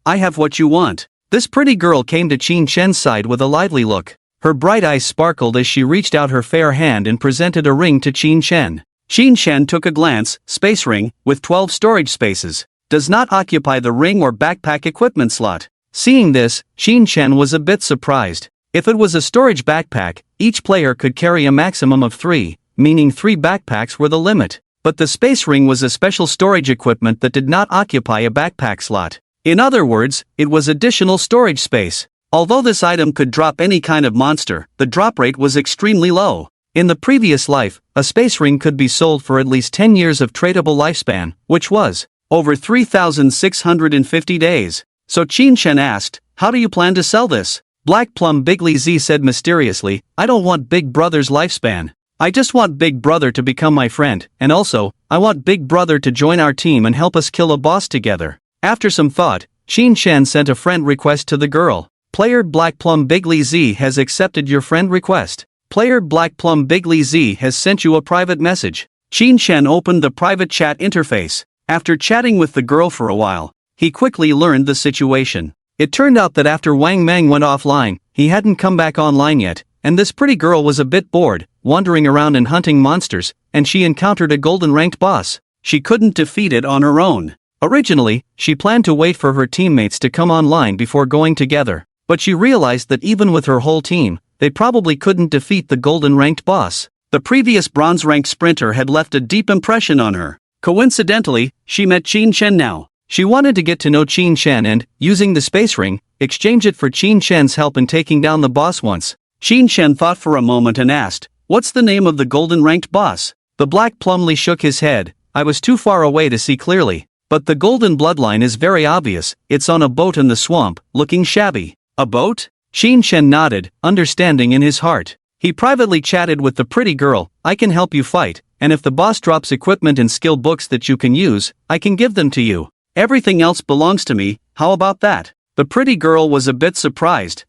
I have what you want. This pretty girl came to Xin Chen's side with a lively look. Her bright eyes sparkled as she reached out her fair hand and presented a ring to Xin Chen. Xin Chen took a glance, space ring, with 12 storage spaces. Does not occupy the ring or backpack equipment slot. Seeing this, Qin Chen was a bit surprised. If it was a storage backpack, each player could carry a maximum of 3, meaning 3 backpacks were the limit. But the space ring was a special storage equipment that did not occupy a backpack slot. In other words, it was additional storage space. Although this item could drop any kind of monster, the drop rate was extremely low. In the previous life, a space ring could be sold for at least 10 years of tradable lifespan, which was over 3,650 days. So Qin Chen asked, "How do you plan to sell this?" Black Plum Bigly Z said mysteriously, "I don't want Big Brother's lifespan. I just want Big Brother to become my friend, and also, I want Big Brother to join our team and help us kill a boss together." After some thought, Qin Chen sent a friend request to the girl. Player Black Plum Bigly Z has accepted your friend request. Player Black Plum Bigly Z has sent you a private message. Qin Chen opened the private chat interface. After chatting with the girl for a while, he quickly learned the situation. It turned out that after Wang Mang went offline, he hadn't come back online yet, and this pretty girl was a bit bored, wandering around and hunting monsters, and she encountered a golden ranked boss. She couldn't defeat it on her own. Originally, she planned to wait for her teammates to come online before going together, but she realized that even with her whole team, they probably couldn't defeat the golden ranked boss. The previous bronze ranked sprinter had left a deep impression on her. Coincidentally, she met Qin Chen now. She wanted to get to know Qin Chen and, using the space ring, exchange it for Qin Chen's help in taking down the boss once. Qin Chen thought for a moment and asked, "What's the name of the golden ranked boss?" The Black Plumly shook his head. "I was too far away to see clearly. But the golden bloodline is very obvious. It's on a boat in the swamp, looking shabby." "A boat?" Qin Chen nodded, understanding in his heart. He privately chatted with the pretty girl. "I can help you fight, and if the boss drops equipment and skill books that you can use, I can give them to you. Everything else belongs to me, how about that?" The pretty girl was a bit surprised.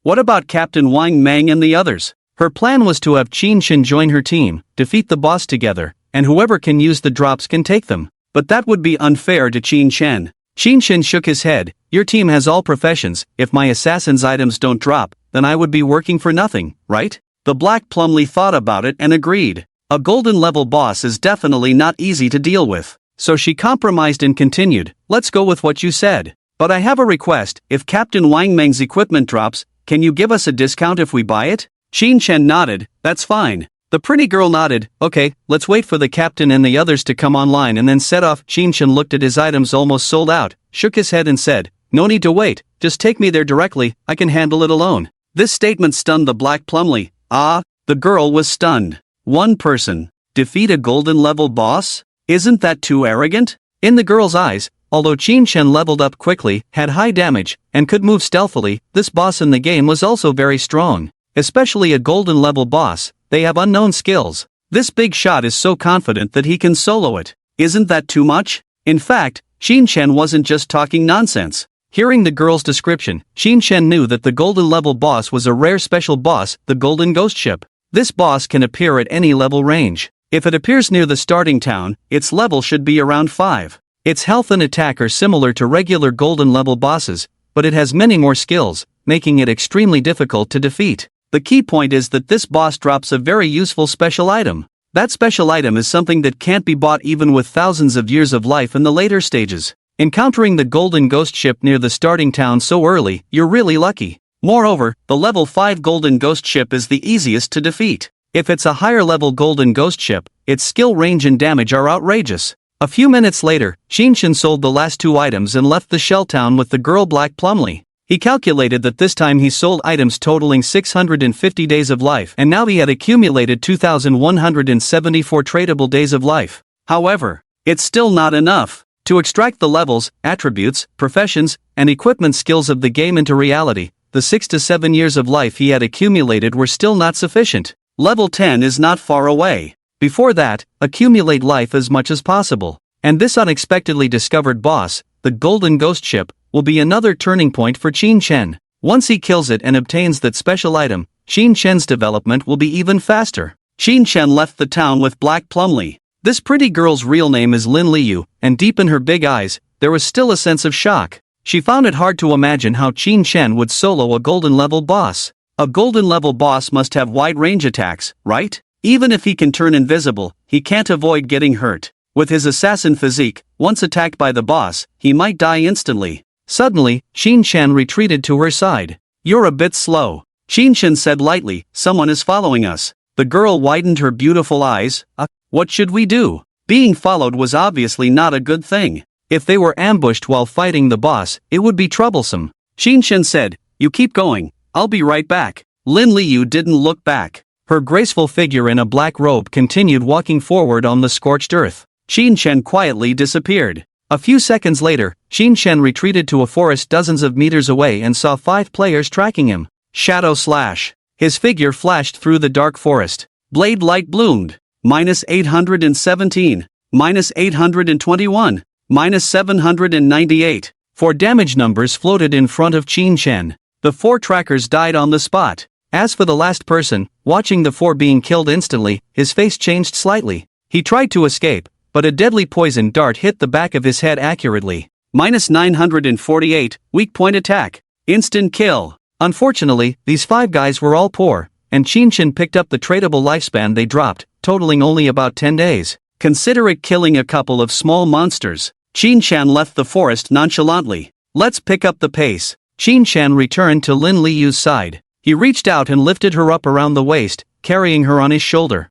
What about Captain Wang Mang and the others?" Her plan was to have Qin Chen join her team, defeat the boss together, and whoever can use the drops can take them. But that would be unfair to Qin Chen. Qin Chen shook his head. "Your team has all professions. If my assassin's items don't drop, then I would be working for nothing, right?" The Black Plumly thought about it and agreed. A golden level boss is definitely not easy to deal with. So she compromised and continued, "Let's go with what you said. But I have a request. If Captain Wang Meng's equipment drops, can you give us a discount if we buy it?" Qin Chen nodded. "That's fine." The pretty girl nodded. "Okay, let's wait for the captain and the others to come online and then set off." Qin Chen looked at his items almost sold out, shook his head and said, "No need to wait, just take me there directly, I can handle it alone." This statement stunned the Black Plumly. The girl was stunned. One person. Defeat a golden level boss? Isn't that too arrogant? In the girl's eyes, although Qin Chen leveled up quickly, had high damage, and could move stealthily, this boss in the game was also very strong. Especially a golden level boss, they have unknown skills. This big shot is so confident that he can solo it. Isn't that too much? In fact, Qin Chen wasn't just talking nonsense. Hearing the girl's description, Qin Chen knew that the golden level boss was a rare special boss, the Golden Ghost Ship. This boss can appear at any level range. If it appears near the starting town, its level should be around 5. Its health and attack are similar to regular golden level bosses, but it has many more skills, making it extremely difficult to defeat. The key point is that this boss drops a very useful special item. That special item is something that can't be bought even with thousands of years of life in the later stages. Encountering the Golden Ghost Ship near the starting town so early, you're really lucky. Moreover, the level 5 Golden Ghost Ship is the easiest to defeat. If it's a higher level Golden Ghost Ship, its skill range and damage are outrageous. A few minutes later, Qin Chen sold the last 2 items and left the shell town with the girl Black Plumly. He calculated that this time he sold items totaling 650 days of life, and now he had accumulated 2,174 tradable days of life. However, it's still not enough. To extract the levels, attributes, professions, and equipment skills of the game into reality, the 6 to 7 years of life he had accumulated were still not sufficient. Level 10 is not far away. Before that, accumulate life as much as possible. And this unexpectedly discovered boss, the Golden Ghost Ship, will be another turning point for Qin Chen. Once he kills it and obtains that special item, Qin Chen's development will be even faster. Qin Chen left the town with Black Plumly. This pretty girl's real name is Lin Liu, and deep in her big eyes, there was still a sense of shock. She found it hard to imagine how Qin Chen would solo a golden level boss. A golden level boss must have wide range attacks, right? Even if he can turn invisible, he can't avoid getting hurt. With his assassin physique, once attacked by the boss, he might die instantly. Suddenly, Qin retreated to her side. "You're a bit slow," Qin said lightly. "Someone is following us." The girl widened her beautiful eyes. What should we do?" Being followed was obviously not a good thing. If they were ambushed while fighting the boss, it would be troublesome. Qin said, "You keep going. I'll be right back." Lin Liu didn't look back. Her graceful figure in a black robe continued walking forward on the scorched earth. Qin quietly disappeared. A few seconds later, Qin retreated to a forest dozens of meters away and saw 5 players tracking him. Shadow slash. His figure flashed through the dark forest. Blade light bloomed. -817. -821. -798. 4 damage numbers floated in front of Qin. The 4 trackers died on the spot. As for the last person, watching the 4 being killed instantly, his face changed slightly. He tried to escape, but a deadly poison dart hit the back of his head accurately. -948, weak point attack. Instant kill. Unfortunately, these 5 guys were all poor, and Qin picked up the tradable lifespan they dropped, totaling only about 10 days. Consider it killing a couple of small monsters. Qin left the forest nonchalantly. "Let's pick up the pace." Qin returned to Lin Liu's side. He reached out and lifted her up around the waist, carrying her on his shoulder.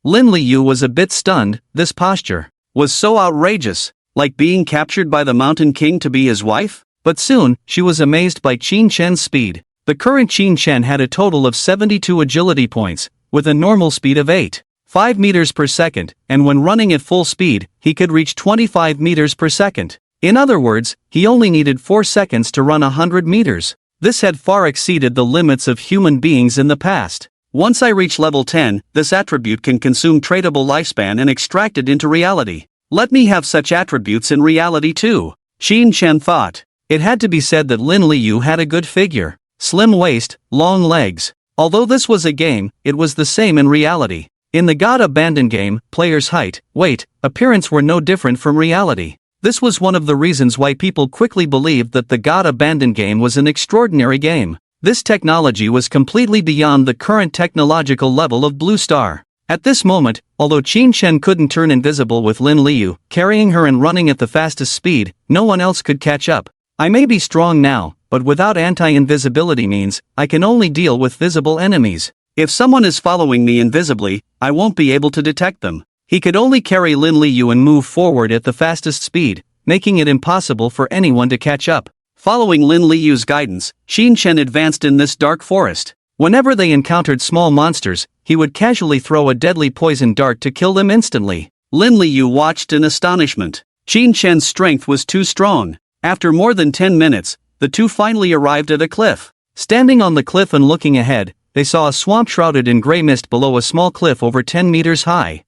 Lin Liu was a bit stunned. This posture was so outrageous, like being captured by the Mountain King to be his wife? But soon, she was amazed by Qin's speed. The current Qin had a total of 72 agility points, with a normal speed of 8.5 meters per second, and when running at full speed, he could reach 25 meters per second. In other words, he only needed 4 seconds to run 100 meters. This had far exceeded the limits of human beings in the past. Once I reach level 10, this attribute can consume tradable lifespan and extract it into reality. Let me have such attributes in reality too, Qin thought. It had to be said that Lin Liu had a good figure. Slim waist, long legs. Although this was a game, it was the same in reality. In the God Abandoned game, players' height, weight, appearance were no different from reality. This was one of the reasons why people quickly believed that the God Abandoned game was an extraordinary game. This technology was completely beyond the current technological level of Blue Star. At this moment, although Qin couldn't turn invisible with Lin Liu, carrying her and running at the fastest speed, no one else could catch up. I may be strong now, but without anti-invisibility means, I can only deal with visible enemies. If someone is following me invisibly, I won't be able to detect them. He could only carry Lin Liu and move forward at the fastest speed, making it impossible for anyone to catch up. Following Lin Liu's guidance, Qin advanced in this dark forest. Whenever they encountered small monsters, he would casually throw a deadly poison dart to kill them instantly. Lin Liu watched in astonishment. Qin's strength was too strong. After more than 10 minutes, the two finally arrived at a cliff. Standing on the cliff and looking ahead, they saw a swamp shrouded in gray mist below a small cliff over 10 meters high.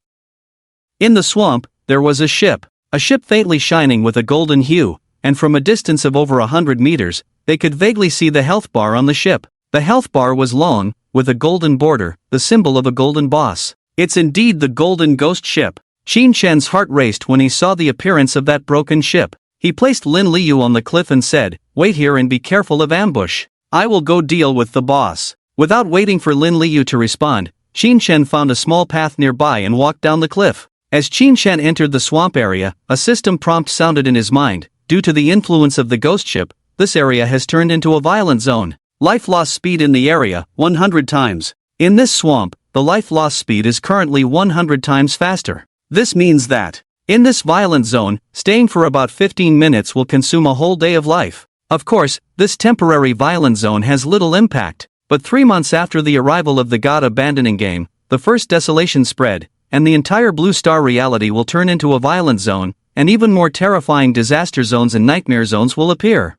In the swamp, there was a ship faintly shining with a golden hue, and from a distance of over 100 meters, they could vaguely see the health bar on the ship. The health bar was long, with a golden border, the symbol of a golden boss. It's indeed the golden ghost ship. Qin's heart raced when he saw the appearance of that broken ship. He placed Lin Liu on the cliff and said, "Wait here and be careful of ambush. I will go deal with the boss." Without waiting for Lin Liu to respond, Qin found a small path nearby and walked down the cliff. As Qin entered the swamp area, a system prompt sounded in his mind. Due to the influence of the ghost ship, this area has turned into a violent zone. Life loss speed in the area, 100 times. In this swamp, the life loss speed is currently 100 times faster. This means that, in this violent zone, staying for about 15 minutes will consume a whole day of life. Of course, this temporary violent zone has little impact, but 3 months after the arrival of the God Abandoning game, the first desolation spread, and the entire Blue Star reality will turn into a violent zone, and even more terrifying disaster zones and nightmare zones will appear.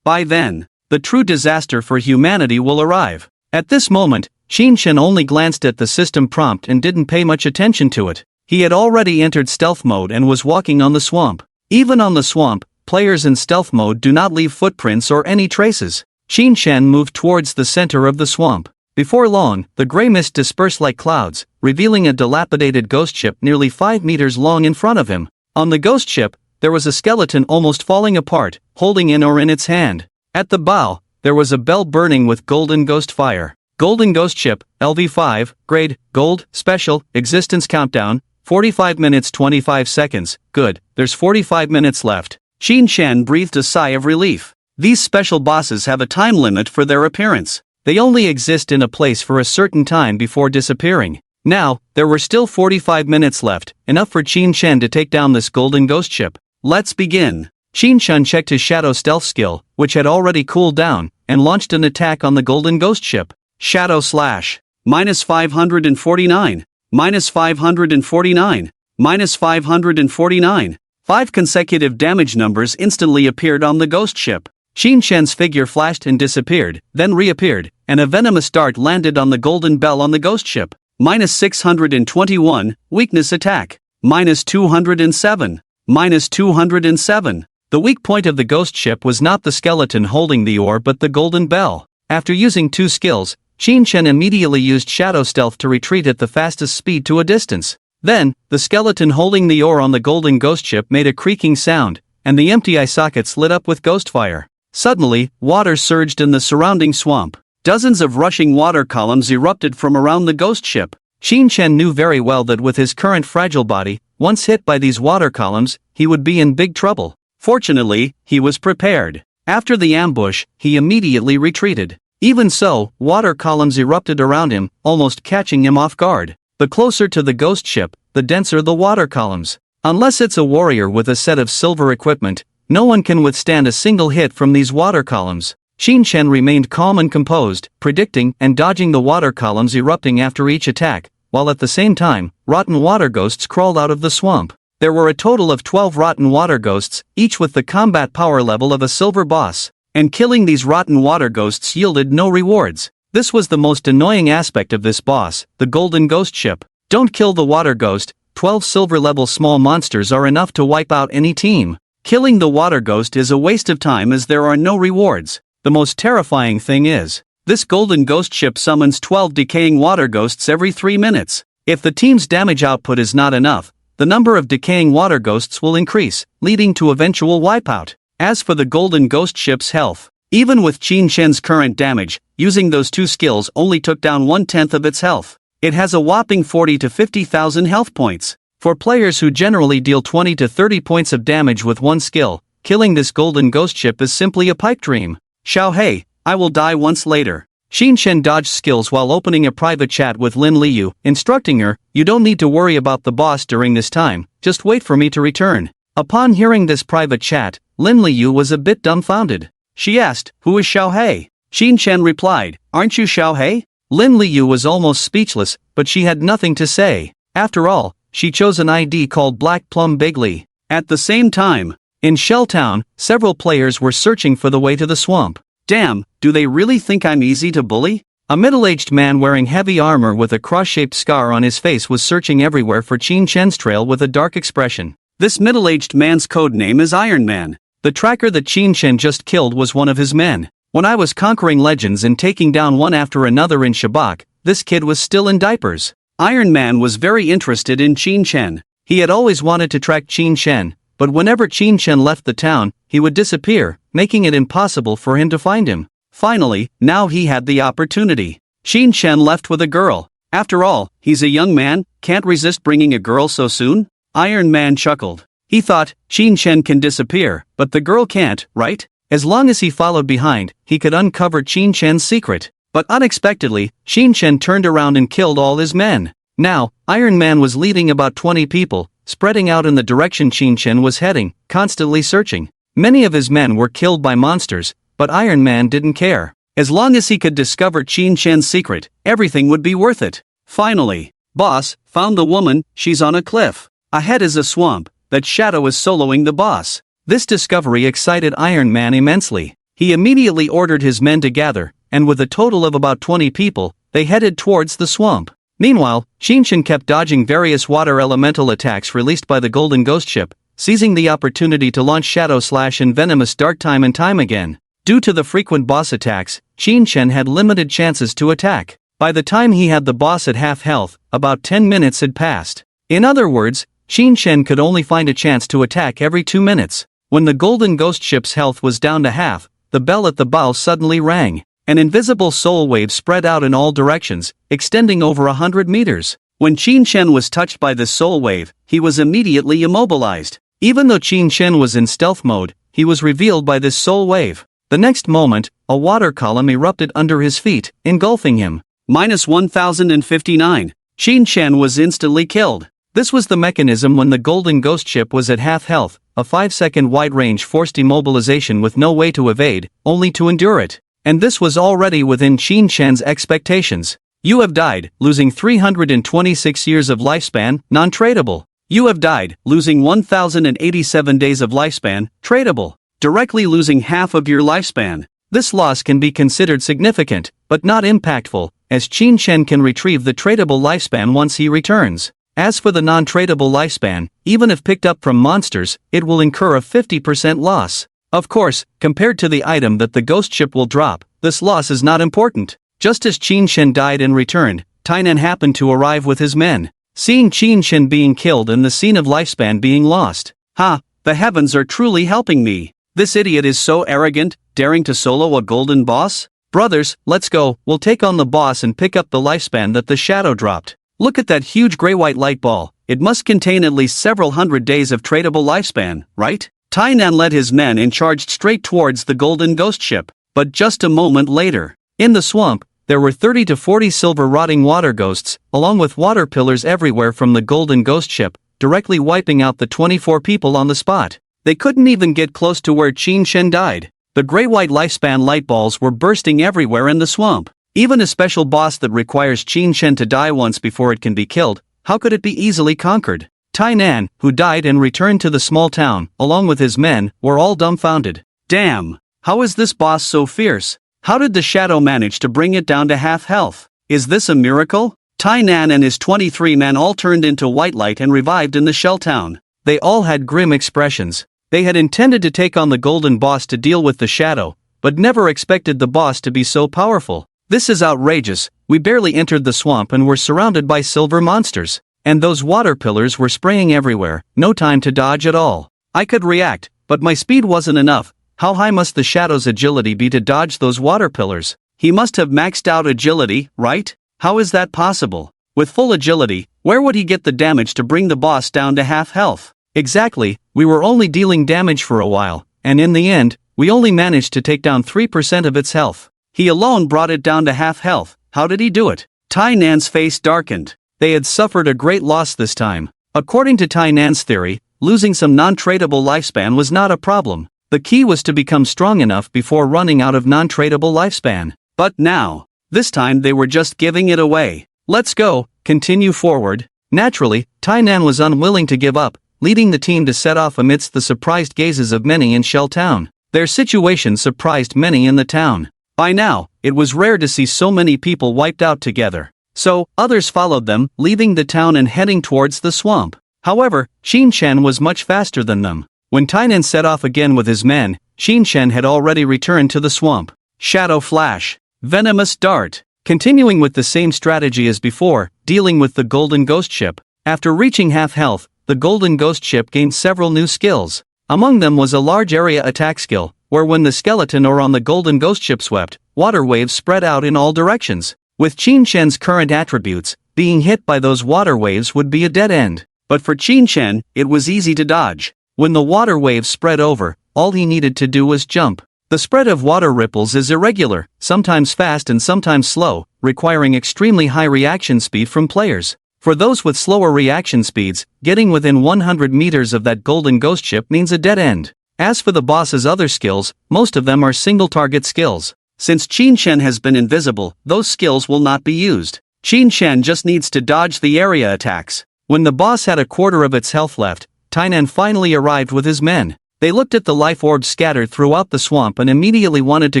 By then, the true disaster for humanity will arrive. At this moment, Qin only glanced at the system prompt and didn't pay much attention to it. He had already entered stealth mode and was walking on the swamp. Even on the swamp, players in stealth mode do not leave footprints or any traces. Qin moved towards the center of the swamp. Before long, the gray mist dispersed like clouds, revealing a dilapidated ghost ship nearly 5 meters long in front of him. On the ghost ship, there was a skeleton almost falling apart, holding an oar in its hand. At the bow, there was a bell burning with golden ghost fire. Golden Ghost Ship, LV5, Grade, Gold, Special, Existence Countdown, 45 minutes 25 seconds, good, there's 45 minutes left. Qin Shan breathed a sigh of relief. These special bosses have a time limit for their appearance. They only exist in a place for a certain time before disappearing. Now, there were still 45 minutes left, enough for Qin Shan to take down this golden ghost ship. Let's begin. Qin Shan checked his shadow stealth skill, which had already cooled down, and launched an attack on the golden ghost ship. Shadow slash. -549. -549. -549. 5 consecutive damage numbers instantly appeared on the ghost ship. Qin Shan's figure flashed and disappeared, then reappeared, and a venomous dart landed on the golden bell on the ghost ship. -621, weakness attack. -207. -207. The weak point of the ghost ship was not the skeleton holding the ore but the golden bell. After using 2 skills, Qin Shan immediately used shadow stealth to retreat at the fastest speed to a distance. Then, the skeleton holding the ore on the golden ghost ship made a creaking sound, and the empty eye sockets lit up with ghost fire. Suddenly, water surged in the surrounding swamp. Dozens of rushing water columns erupted from around the ghost ship. Qin Shan knew very well that with his current fragile body, once hit by these water columns, he would be in big trouble. Fortunately, he was prepared. After the ambush, he immediately retreated. Even so, water columns erupted around him, almost catching him off guard. The closer to the ghost ship, the denser the water columns. Unless it's a warrior with a set of silver equipment, no one can withstand a single hit from these water columns. Qin Shan remained calm and composed, predicting and dodging the water columns erupting after each attack, while at the same time, rotten water ghosts crawled out of the swamp. There were a total of 12 rotten water ghosts, each with the combat power level of a silver boss, and killing these rotten water ghosts yielded no rewards. This was the most annoying aspect of this boss, the golden ghost ship. Don't kill the water ghost, 12 silver level small monsters are enough to wipe out any team. Killing the water ghost is a waste of time as there are no rewards. The most terrifying thing is, this golden ghost ship summons 12 decaying water ghosts every 3 minutes. If the team's damage output is not enough, the number of decaying water ghosts will increase, leading to eventual wipeout. As for the golden ghost ship's health, even with Qin Shan's current damage, using those 2 skills only took down 1/10 of its health. It has a whopping 40 to 50,000 health points. For players who generally deal 20 to 30 points of damage with 1 skill, killing this golden ghost ship is simply a pipe dream. Xiao Hei, I will die once later. Qin Shan dodged skills while opening a private chat with Lin Liu, instructing her, "You don't need to worry about the boss during this time, just wait for me to return." Upon hearing this private chat, Lin Liu was a bit dumbfounded. She asked, "Who is Xiao Hei?" Qin Shan replied, "Aren't you Xiao Hei?" Lin Liu was almost speechless, but she had nothing to say. After all, she chose an ID called Black Plum Bigley. At the same time, in Shelltown, several players were searching for the way to the swamp. Damn, do they really think I'm easy to bully? A middle-aged man wearing heavy armor with a cross-shaped scar on his face was searching everywhere for Qin Shan's trail with a dark expression. This middle-aged man's code name is Iron Man. The tracker that Qin Shan just killed was one of his men. When I was conquering legends and taking down one after another in Shabak, this kid was still in diapers. Iron Man was very interested in Qin Shan. He had always wanted to track Qin Shan, but whenever Qin Shan left the town, he would disappear, making it impossible for him to find him. Finally, now he had the opportunity. Qin Shan left with a girl. After all, he's a young man, can't resist bringing a girl so soon? Iron Man chuckled. He thought, Qin Shan can disappear, but the girl can't, right? As long as he followed behind, he could uncover Qin Shan's secret. But unexpectedly, Qin Shan turned around and killed all his men. Now, Iron Man was leading about 20 people, spreading out in the direction Qin Shan was heading, constantly searching. Many of his men were killed by monsters, but Iron Man didn't care. As long as he could discover Qin Shan's secret, everything would be worth it. Finally, boss, found the woman, she's on a cliff. Ahead is a swamp, that shadow is soloing the boss. This discovery excited Iron Man immensely. He immediately ordered his men to gather, and with a total of about 20 people, they headed towards the swamp. Meanwhile, Qin Shan kept dodging various water elemental attacks released by the golden ghost ship, seizing the opportunity to launch Shadow Slash and Venomous Dart time and time again. Due to the frequent boss attacks, Qin Shan had limited chances to attack. By the time he had the boss at half health, about 10 minutes had passed. In other words, Qin Shan could only find a chance to attack every 2 minutes. When the golden ghost ship's health was down to half, the bell at the bow suddenly rang. An invisible soul wave spread out in all directions, extending over 100 meters. When Qin Shan was touched by this soul wave, he was immediately immobilized. Even though Qin Shen was in stealth mode, he was revealed by this soul wave. The next moment, a water column erupted under his feet, engulfing him. -1059. Qin Shen was instantly killed. This was the mechanism when the golden ghost ship was at half health, a 5-second wide-range forced immobilization with no way to evade, only to endure it. And this was already within Qin Shen's expectations. You have died, losing 326 years of lifespan, non-tradable. You have died, losing 1087 days of lifespan, tradable. Directly losing half of your lifespan. This loss can be considered significant, but not impactful, as Qin Shen can retrieve the tradable lifespan once he returns. As for the non-tradable lifespan, even if picked up from monsters, it will incur a 50% loss. Of course, compared to the item that the ghost ship will drop, this loss is not important. Just as Qin Shen died and returned, Tainan happened to arrive with his men. Seeing Qin Shen being killed and the scene of lifespan being lost. The heavens are truly helping me. This idiot is so arrogant, daring to solo a golden boss? Brothers, let's go, we'll take on the boss and pick up the lifespan that the shadow dropped. Look at that huge gray-white light ball, it must contain at least several hundred days of tradable lifespan, right? Tainan led his men and charged straight towards the golden ghost ship, but just a moment later, in the swamp, there were 30 to 40 silver rotting water ghosts, along with water pillars everywhere from the golden ghost ship, directly wiping out the 24 people on the spot. They couldn't even get close to where Qin Shen died. The gray-white lifespan light balls were bursting everywhere in the swamp. Even a special boss that requires Qin Shen to die once before it can be killed, how could it be easily conquered? Tainan, who died and returned to the small town, along with his men, were all dumbfounded. Damn! How is this boss so fierce? How did the shadow manage to bring it down to half health? Is this a miracle? Tainan and his 23 men all turned into white light and revived in the shell town. They all had grim expressions. They had intended to take on the golden boss to deal with the shadow, but never expected the boss to be so powerful. This is outrageous. We barely entered the swamp and were surrounded by silver monsters. And those water pillars were spraying everywhere, no time to dodge at all. I could react, but my speed wasn't enough. How high must the shadow's agility be to dodge those water pillars? He must have maxed out agility, right? How is that possible? With full agility, where would he get the damage to bring the boss down to half health? Exactly, we were only dealing damage for a while, and in the end, we only managed to take down 3% of its health. He alone brought it down to half health. How did he do it? Tainan's face darkened. They had suffered a great loss this time. According to Tainan's theory, losing some non-tradable lifespan was not a problem. The key was to become strong enough before running out of non-tradable lifespan. But now, this time they were just giving it away. Let's go, continue forward. Naturally, Tainan was unwilling to give up, leading the team to set off amidst the surprised gazes of many in Shell Town. Their situation surprised many in the town. By now, it was rare to see so many people wiped out together. So, others followed them, leaving the town and heading towards the swamp. However, Qin Shen was much faster than them. When Tainan set off again with his men, Qin Shen had already returned to the swamp. Shadow Flash. Venomous Dart. Continuing with the same strategy as before, dealing with the golden ghost ship. After reaching half health, the golden ghost ship gained several new skills. Among them was a large area attack skill, where when the skeleton or on the golden ghost ship swept, water waves spread out in all directions. With Qin Shen's current attributes, being hit by those water waves would be a dead end. But for Qin Shen, it was easy to dodge. When the water waves spread over, all he needed to do was jump. The spread of water ripples is irregular, sometimes fast and sometimes slow, requiring extremely high reaction speed from players. For those with slower reaction speeds, getting within 100 meters of that golden ghost ship means a dead end. As for the boss's other skills, most of them are single-target skills. Since Qin Shen has been invisible, those skills will not be used. Qin Shen just needs to dodge the area attacks. When the boss had a quarter of its health left, Tainan finally arrived with his men. They looked at the life orbs scattered throughout the swamp and immediately wanted to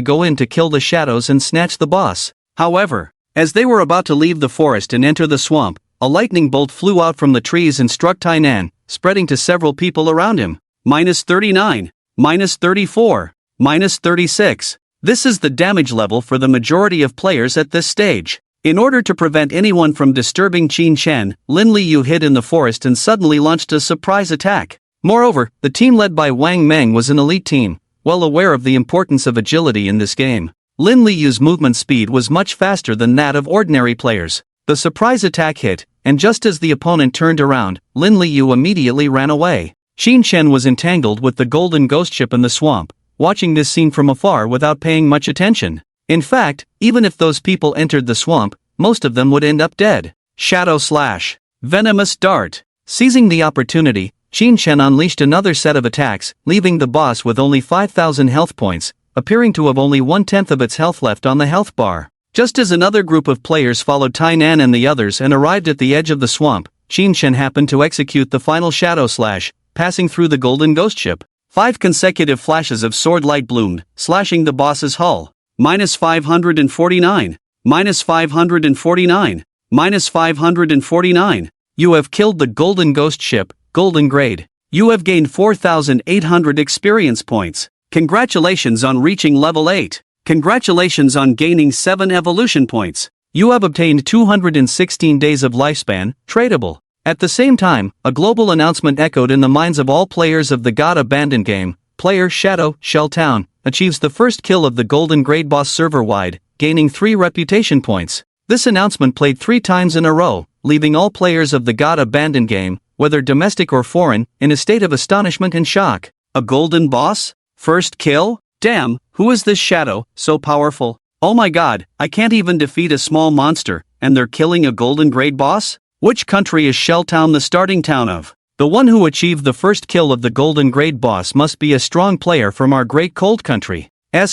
go in to kill the shadows and snatch the boss. However, as they were about to leave the forest and enter the swamp, a lightning bolt flew out from the trees and struck Tainan, spreading to several people around him. -39, -34, -36. This is the damage level for the majority of players at this stage. In order to prevent anyone from disturbing Qin Shen, Lin Liu hid in the forest and suddenly launched a surprise attack. Moreover, the team led by Wang Meng was an elite team, well aware of the importance of agility in this game. Lin Liu's movement speed was much faster than that of ordinary players. The surprise attack hit, and just as the opponent turned around, Lin Liu immediately ran away. Xin Shen was entangled with the golden ghost ship in the swamp, watching this scene from afar without paying much attention. In fact, even if those people entered the swamp, most of them would end up dead. Shadow Slash. Venomous Dart. Seizing the opportunity, Xin Shen unleashed another set of attacks, leaving the boss with only 5,000 health points, appearing to have only 1/10 of its health left on the health bar. Just as another group of players followed Tainan and the others and arrived at the edge of the swamp, Xin Shen happened to execute the final Shadow Slash, passing through the golden ghost ship. 5 consecutive flashes of sword light bloomed, slashing the boss's hull. -549. -549. -549. You have killed the golden ghost ship, golden grade. You have gained 4,800 experience points. Congratulations on reaching level 8. Congratulations on gaining 7 evolution points. You have obtained 216 days of lifespan, tradable. At the same time, a global announcement echoed in the minds of all players of the God Abandoned game. Player Shadow, Shelltown, achieves the first kill of the golden grade boss server-wide, gaining 3 reputation points. This announcement played 3 times in a row, leaving all players of the God Abandoned game, whether domestic or foreign, in a state of astonishment and shock. A golden boss? First kill? Damn, who is this Shadow, so powerful? Oh my god, I can't even defeat a small monster, and they're killing a golden grade boss? Which country is Shelltown the starting town of? The one who achieved the first kill of the golden grade boss must be a strong player from our great cold country.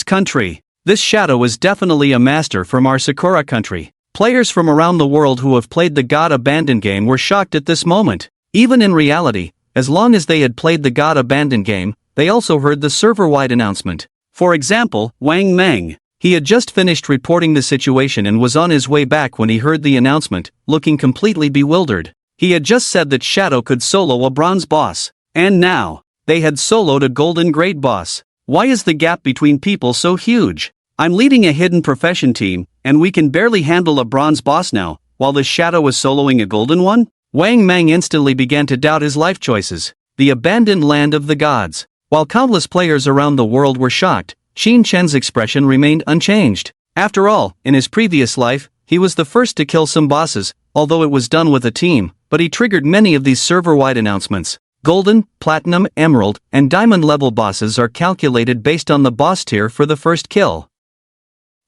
Country. This Shadow is definitely a master from our Sakura country. Players from around the world who have played the God Abandoned game were shocked at this moment. Even in reality, as long as they had played the God Abandoned game, they also heard the server-wide announcement. For example, Wang Meng. He had just finished reporting the situation and was on his way back when he heard the announcement, looking completely bewildered. He had just said that Shadow could solo a bronze boss. And now, they had soloed a golden grade boss. Why is the gap between people so huge? I'm leading a hidden profession team, and we can barely handle a bronze boss now, while the Shadow is soloing a golden one? Wang Meng instantly began to doubt his life choices. The abandoned land of the gods. While countless players around the world were shocked, Xin Shen's expression remained unchanged. After all, in his previous life, he was the first to kill some bosses, although it was done with a team, but he triggered many of these server-wide announcements. Golden, Platinum, Emerald, and Diamond level bosses are calculated based on the boss tier for the first kill.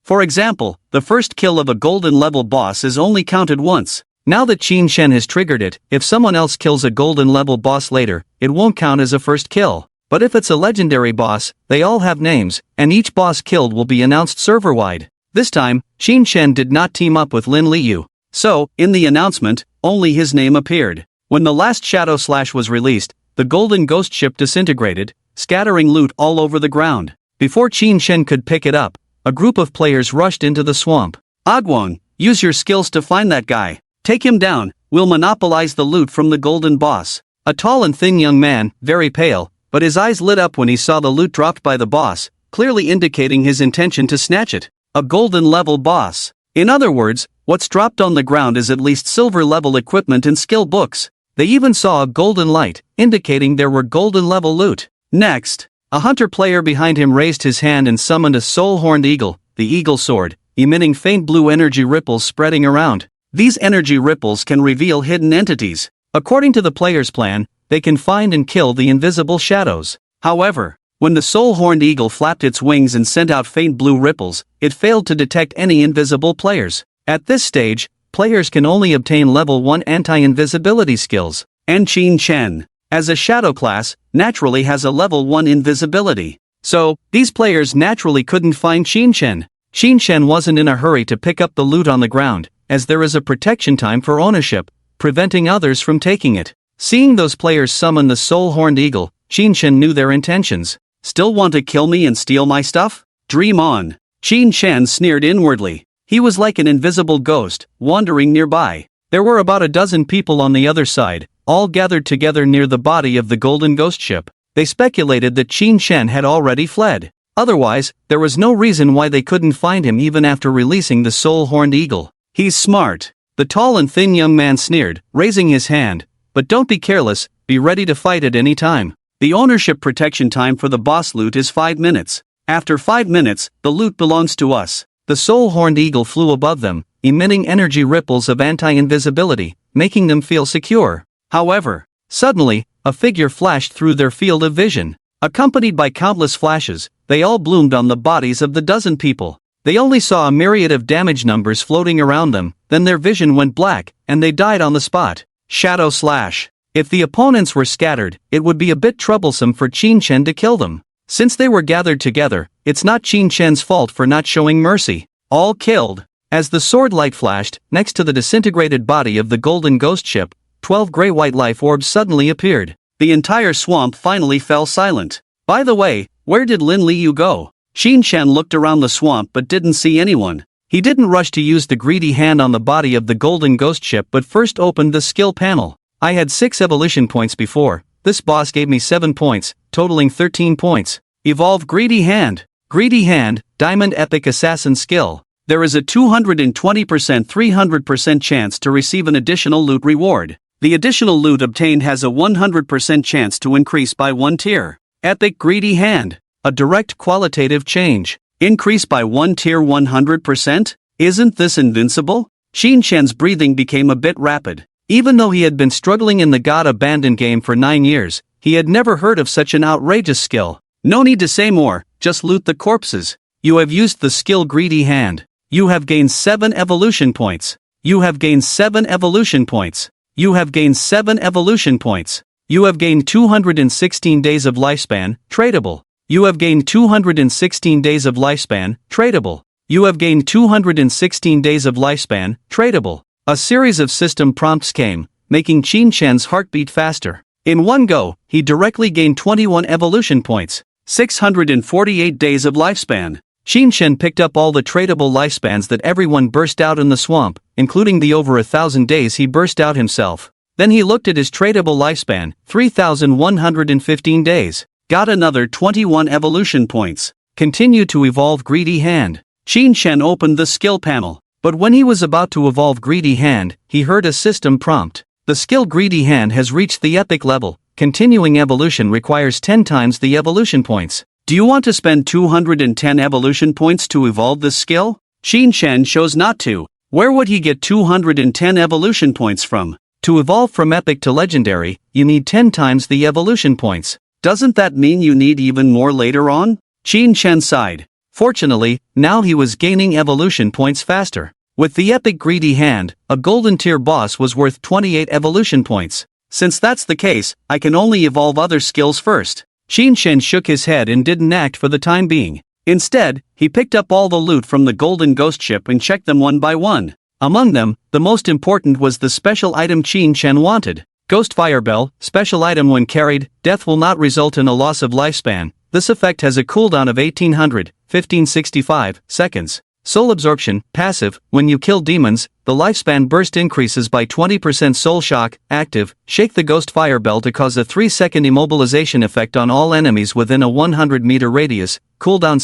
For example, the first kill of a golden level boss is only counted once. Now that Xin Shen has triggered it, if someone else kills a golden level boss later, it won't count as a first kill. But if it's a legendary boss, they all have names, and each boss killed will be announced server-wide. This time, Xin Shen did not team up with Lin Liu. So, in the announcement, only his name appeared. When the last Shadow Slash was released, the golden ghost ship disintegrated, scattering loot all over the ground. Before Xin Shen could pick it up, a group of players rushed into the swamp. Agwon, use your skills to find that guy. Take him down, we'll monopolize the loot from the golden boss. A tall and thin young man, very pale, but his eyes lit up when he saw the loot dropped by the boss, clearly indicating his intention to snatch it. A golden level boss. In other words, what's dropped on the ground is at least silver level equipment and skill books. They even saw a golden light, indicating there were golden level loot. Next, a hunter player behind him raised his hand and summoned a soul-horned eagle, the eagle sword, emitting faint blue energy ripples spreading around. These energy ripples can reveal hidden entities. According to the player's plan, they can find and kill the invisible shadows. However, when the soul-horned eagle flapped its wings and sent out faint blue ripples, it failed to detect any invisible players. At this stage, players can only obtain level 1 anti-invisibility skills. And Xin Shen, as a shadow class, naturally has a level 1 invisibility. So, these players naturally couldn't find Xin Shen. Xin Shen wasn't in a hurry to pick up the loot on the ground, as there is a protection time for ownership, preventing others from taking it. Seeing those players summon the soul-horned eagle, Xin Shen knew their intentions. Still want to kill me and steal my stuff? Dream on. Xin Shen sneered inwardly. He was like an invisible ghost, wandering nearby. There were about a dozen people on the other side, all gathered together near the body of the golden ghost ship. They speculated that Xin Shen had already fled. Otherwise, there was no reason why they couldn't find him even after releasing the soul-horned eagle. He's smart. The tall and thin young man sneered, raising his hand. But don't be careless, be ready to fight at any time. The ownership protection time for the boss loot is 5 minutes. After 5 minutes, the loot belongs to us. The soul-horned eagle flew above them, emitting energy ripples of anti-invisibility, making them feel secure. However, suddenly, a figure flashed through their field of vision. Accompanied by countless flashes, they all bloomed on the bodies of the dozen people. They only saw a myriad of damage numbers floating around them, then their vision went black, and they died on the spot. Shadow slash. If the opponents were scattered, it would be a bit troublesome for Qin Chen to kill them. Since they were gathered together, it's not Qin Chen's fault for not showing mercy. All killed. As the sword light flashed, next to the disintegrated body of the golden ghost ship, 12 gray-white life orbs suddenly appeared. The entire swamp finally fell silent. By the way, where did Lin Liu go? Qin Chen looked around the swamp but didn't see anyone. He didn't rush to use the greedy hand on the body of the golden ghost ship but first opened the skill panel. I had 6 evolution points before. This boss gave me 7 points, totaling 13 points. Evolve Greedy Hand. Greedy Hand, Diamond Epic Assassin Skill. There is a 220% 300% chance to receive an additional loot reward. The additional loot obtained has a 100% chance to increase by 1 tier. Epic Greedy Hand. A direct qualitative change. Increase by 1 tier 100%? Isn't this invincible? Qin Chen's breathing became a bit rapid. Even though he had been struggling in the God Abandoned game for 9 years, he had never heard of such an outrageous skill. No need to say more, just loot the corpses. You have used the skill Greedy Hand. You have gained 7 evolution points. You have gained 7 evolution points. You have gained 7 evolution points. You have gained 216 days of lifespan, tradable. You have gained 216 days of lifespan, tradable. You have gained 216 days of lifespan, tradable. A series of system prompts came, making Qin Chen's heartbeat faster. In one go, he directly gained 21 evolution points, 648 days of lifespan. Qin Chen picked up all the tradable lifespans that everyone burst out in the swamp, including the over 1,000 days he burst out himself. Then he looked at his tradable lifespan, 3,115 days. Got another 21 evolution points. Continue to evolve Greedy Hand. Qin Chen opened the skill panel. But when he was about to evolve Greedy Hand, he heard a system prompt. The skill Greedy Hand has reached the epic level. Continuing evolution requires 10 times the evolution points. Do you want to spend 210 evolution points to evolve this skill? Qin Chen chose not to. Where would he get 210 evolution points from? To evolve from epic to legendary, you need 10 times the evolution points. Doesn't that mean you need even more later on? Qin Chen sighed. Fortunately, now he was gaining evolution points faster. With the epic Greedy Hand, a golden tier boss was worth 28 evolution points. Since that's the case, I can only evolve other skills first. Qin Chen shook his head and didn't act for the time being. Instead, he picked up all the loot from the golden ghost ship and checked them one by one. Among them, the most important was the special item Qin Chen wanted. Ghost Firebell, special item when carried, death will not result in a loss of lifespan. This effect has a cooldown of 1565 seconds. Soul Absorption, passive, when you kill demons, the lifespan burst increases by 20%. Soul Shock, active, shake the Ghost Firebell to cause a 3-second immobilization effect on all enemies within a 100-meter radius, cooldown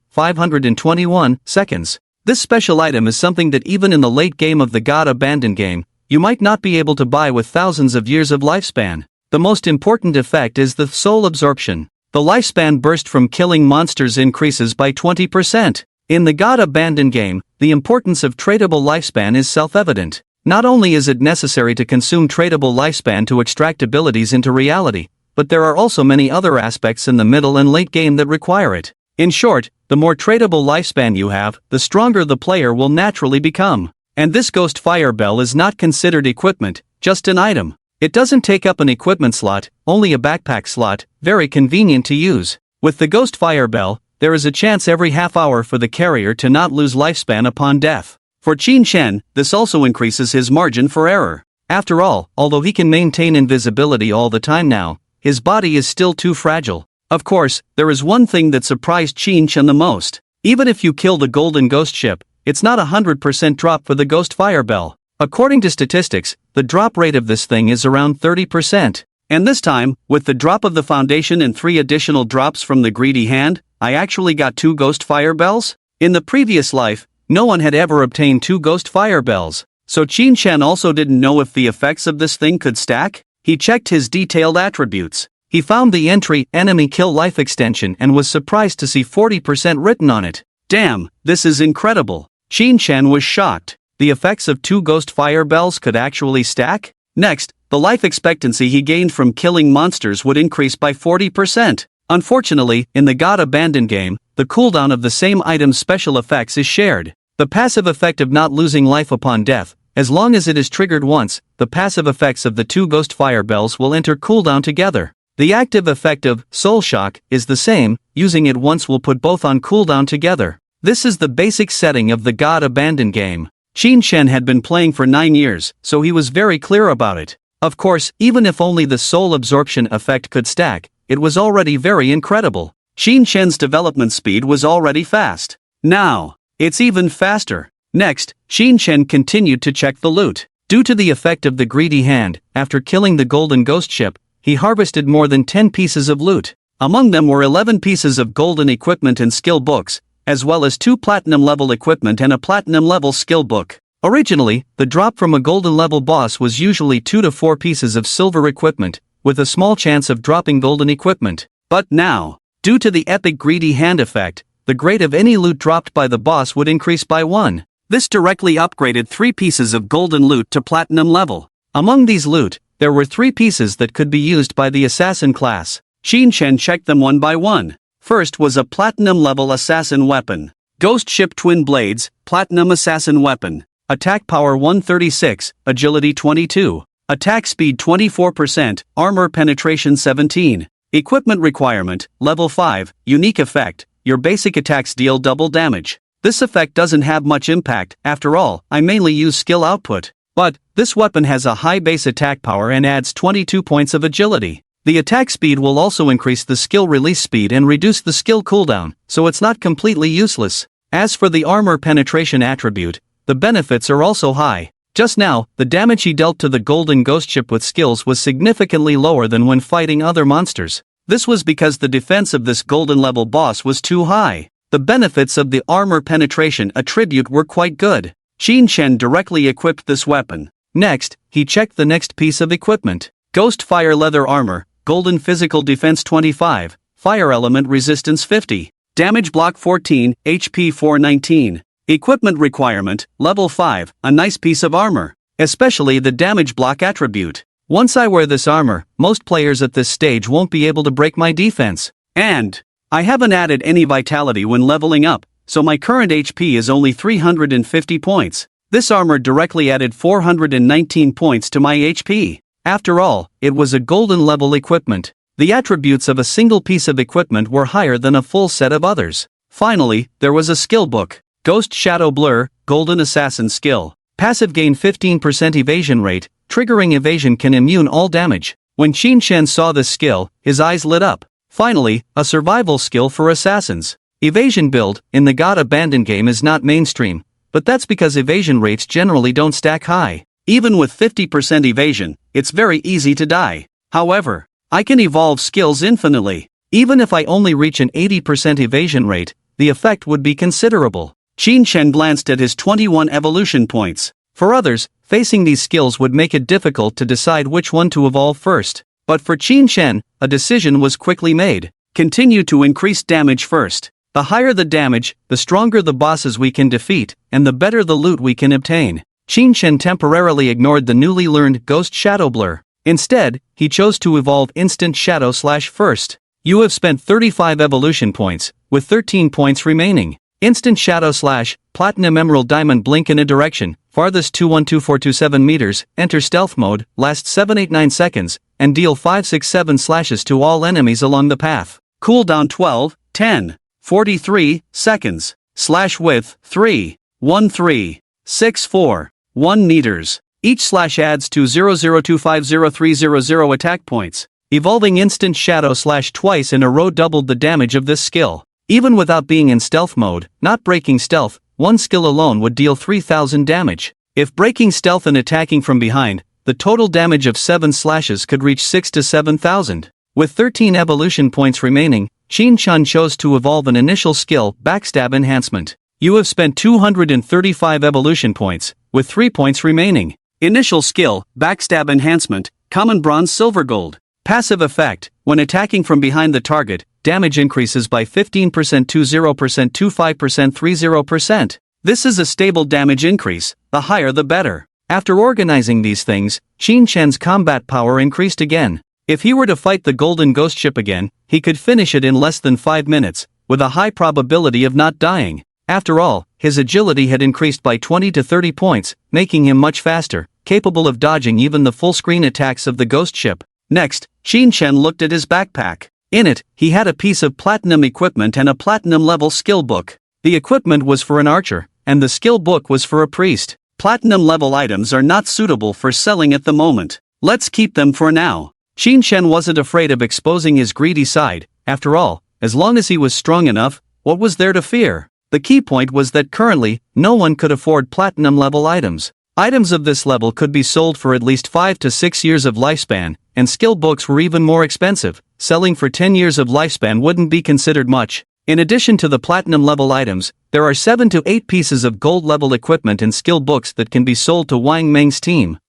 521 seconds. This special item is something that even in the late game of the God Abandoned game, you might not be able to buy with thousands of years of lifespan. The most important effect is the Soul Absorption. The lifespan burst from killing monsters increases by 20%. In the God Abandoned game, the importance of tradable lifespan is self-evident. Not only is it necessary to consume tradable lifespan to extract abilities into reality, but there are also many other aspects in the middle and late game that require it. In short, the more tradable lifespan you have, the stronger the player will naturally become. And this Ghost Firebell is not considered equipment, just an item. It doesn't take up an equipment slot, only a backpack slot, very convenient to use. With the Ghost Firebell, there is a chance every half hour for the carrier to not lose lifespan upon death. For Qin Chen, this also increases his margin for error. After all, although he can maintain invisibility all the time now, his body is still too fragile. Of course, there is one thing that surprised Qin Chen the most. Even if you kill the golden ghost ship, it's not a 100% drop for the Ghost Firebell. According to statistics, the drop rate of this thing is around 30%. And this time, with the drop of the foundation and 3 additional drops from the Greedy Hand, I actually got 2 Ghost Firebells? In the previous life, no one had ever obtained 2 Ghost Firebells, so Qin Chen also didn't know if the effects of this thing could stack. He checked his detailed attributes. He found the entry enemy kill life extension and was surprised to see 40% written on it. Damn, this is incredible. Qin Chen was shocked. The effects of 2 Ghost Firebells could actually stack? Next, the life expectancy he gained from killing monsters would increase by 40%. Unfortunately, in the God Abandoned game, the cooldown of the same item's special effects is shared. The passive effect of not losing life upon death, as long as it is triggered once, the passive effects of the two ghost fire bells will enter cooldown together. The active effect of Soul Shock is the same, using it once will put both on cooldown together. This is the basic setting of the God Abandoned game. Qin Shen had been playing for 9 years, so he was very clear about it. Of course, even if only the soul absorption effect could stack, it was already very incredible. Qin Shen's development speed was already fast. Now, it's even faster. Next, Qin Shen continued to check the loot. Due to the effect of the greedy hand, after killing the golden ghost ship, he harvested more than 10 pieces of loot. Among them were 11 pieces of golden equipment and skill books, as well as 2 platinum-level equipment and a platinum-level skill book. Originally, the drop from a golden-level boss was usually 2 to 4 pieces of silver equipment, with a small chance of dropping golden equipment. But now, due to the epic greedy hand effect, the grade of any loot dropped by the boss would increase by 1. This directly upgraded 3 pieces of golden loot to platinum level. Among these loot, there were 3 pieces that could be used by the assassin class. Qin Shen checked them one by one. First was a platinum-level assassin weapon. Ghost Ship Twin Blades, Platinum Assassin Weapon. Attack Power 136, Agility 22. Attack Speed 24%, Armor Penetration 17. Equipment Requirement, Level 5, Unique Effect, your basic attacks deal double damage. This effect doesn't have much impact, after all, I mainly use skill output. But, this weapon has a high base attack power and adds 22 points of agility. The attack speed will also increase the skill release speed and reduce the skill cooldown, so it's not completely useless. As for the armor penetration attribute, the benefits are also high. Just now, the damage he dealt to the golden ghost ship with skills was significantly lower than when fighting other monsters. This was because the defense of this golden level boss was too high. The benefits of the armor penetration attribute were quite good. Qin Shen directly equipped this weapon. Next, he checked the next piece of equipment. Ghost Fire Leather Armor, Golden Physical Defense 25, Fire Element Resistance 50, Damage Block 14, HP 419. Equipment Requirement, Level 5, a nice piece of armor, especially the Damage Block attribute. Once I wear this armor, most players at this stage won't be able to break my defense. And I haven't added any vitality when leveling up, so my current HP is only 350 points. This armor directly added 419 points to my HP. After all, it was a golden level equipment. The attributes of a single piece of equipment were higher than a full set of others. Finally, there was a skill book. Ghost Shadow Blur, Golden Assassin Skill. Passive gain 15% evasion rate, triggering evasion can immune all damage. When Qin Shen saw this skill, his eyes lit up. Finally, a survival skill for assassins. Evasion build, in the God Abandoned game is not mainstream, but that's because evasion rates generally don't stack high. Even with 50% evasion, it's very easy to die. However, I can evolve skills infinitely. Even if I only reach an 80% evasion rate, the effect would be considerable. Qin Shen glanced at his 21 evolution points. For others, facing these skills would make it difficult to decide which one to evolve first. But for Qin Shen, a decision was quickly made. Continue to increase damage first. The higher the damage, the stronger the bosses we can defeat, and the better the loot we can obtain. Qin Shen temporarily ignored the newly learned Ghost Shadow Blur. Instead, he chose to evolve Instant Shadow Slash first. You have spent 35 evolution points, with 13 points remaining. Instant Shadow Slash, Platinum Emerald Diamond Blink in a direction, farthest 212427 meters, enter stealth mode, lasts 789 seconds, and deal 567 slashes to all enemies along the path. Cooldown 12, 10, 43 seconds. Slash width 3, 13, 64, 1 meters. Each slash adds to 0025030 attack points. Evolving Instant Shadow Slash twice in a row doubled the damage of this skill. Even without being in stealth mode, not breaking stealth, one skill alone would deal 3000 damage. If breaking stealth and attacking from behind, the total damage of 7 slashes could reach 6 to 7000. With 13 evolution points remaining, Qin Shen chose to evolve an initial skill, Backstab Enhancement. You have spent 235 evolution points, with 3 points remaining. Initial skill, Backstab Enhancement, Common Bronze Silver Gold. Passive effect, when attacking from behind the target, damage increases by 15%, 20%, 25%, 30%. This is a stable damage increase, the higher the better. After organizing these things, Qin Shen's combat power increased again. If he were to fight the golden ghost ship again, he could finish it in less than 5 minutes, with a high probability of not dying. After all, his agility had increased by 20 to 30 points, making him much faster, capable of dodging even the full-screen attacks of the ghost ship. Next, Qin Shen looked at his backpack. In it, he had a piece of platinum equipment and a platinum-level skill book. The equipment was for an archer, and the skill book was for a priest. Platinum-level items are not suitable for selling at the moment. Let's keep them for now. Qin Shen wasn't afraid of exposing his greedy side. After all, as long as he was strong enough, what was there to fear? The key point was that currently, no one could afford platinum-level items. Items of this level could be sold for at least 5 to 6 years of lifespan, and skill books were even more expensive. Selling for 10 years of lifespan wouldn't be considered much. In addition to the platinum-level items, there are 7 to 8 pieces of gold-level equipment and skill books that can be sold to Wang Meng's team.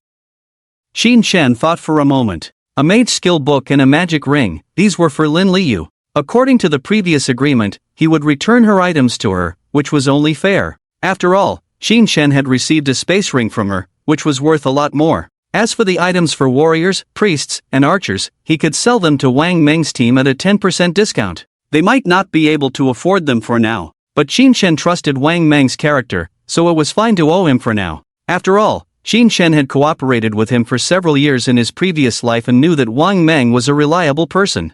Qin Shen thought for a moment. A mage skill book and a magic ring, these were for Lin Liu. According to the previous agreement, he would return her items to her, which was only fair. After all, Qin Shen had received a space ring from her, which was worth a lot more. As for the items for warriors, priests, and archers, he could sell them to Wang Meng's team at a 10% discount. They might not be able to afford them for now, but Qin Shen trusted Wang Meng's character, so it was fine to owe him for now. After all, Qin Shen had cooperated with him for several years in his previous life and knew that Wang Meng was a reliable person.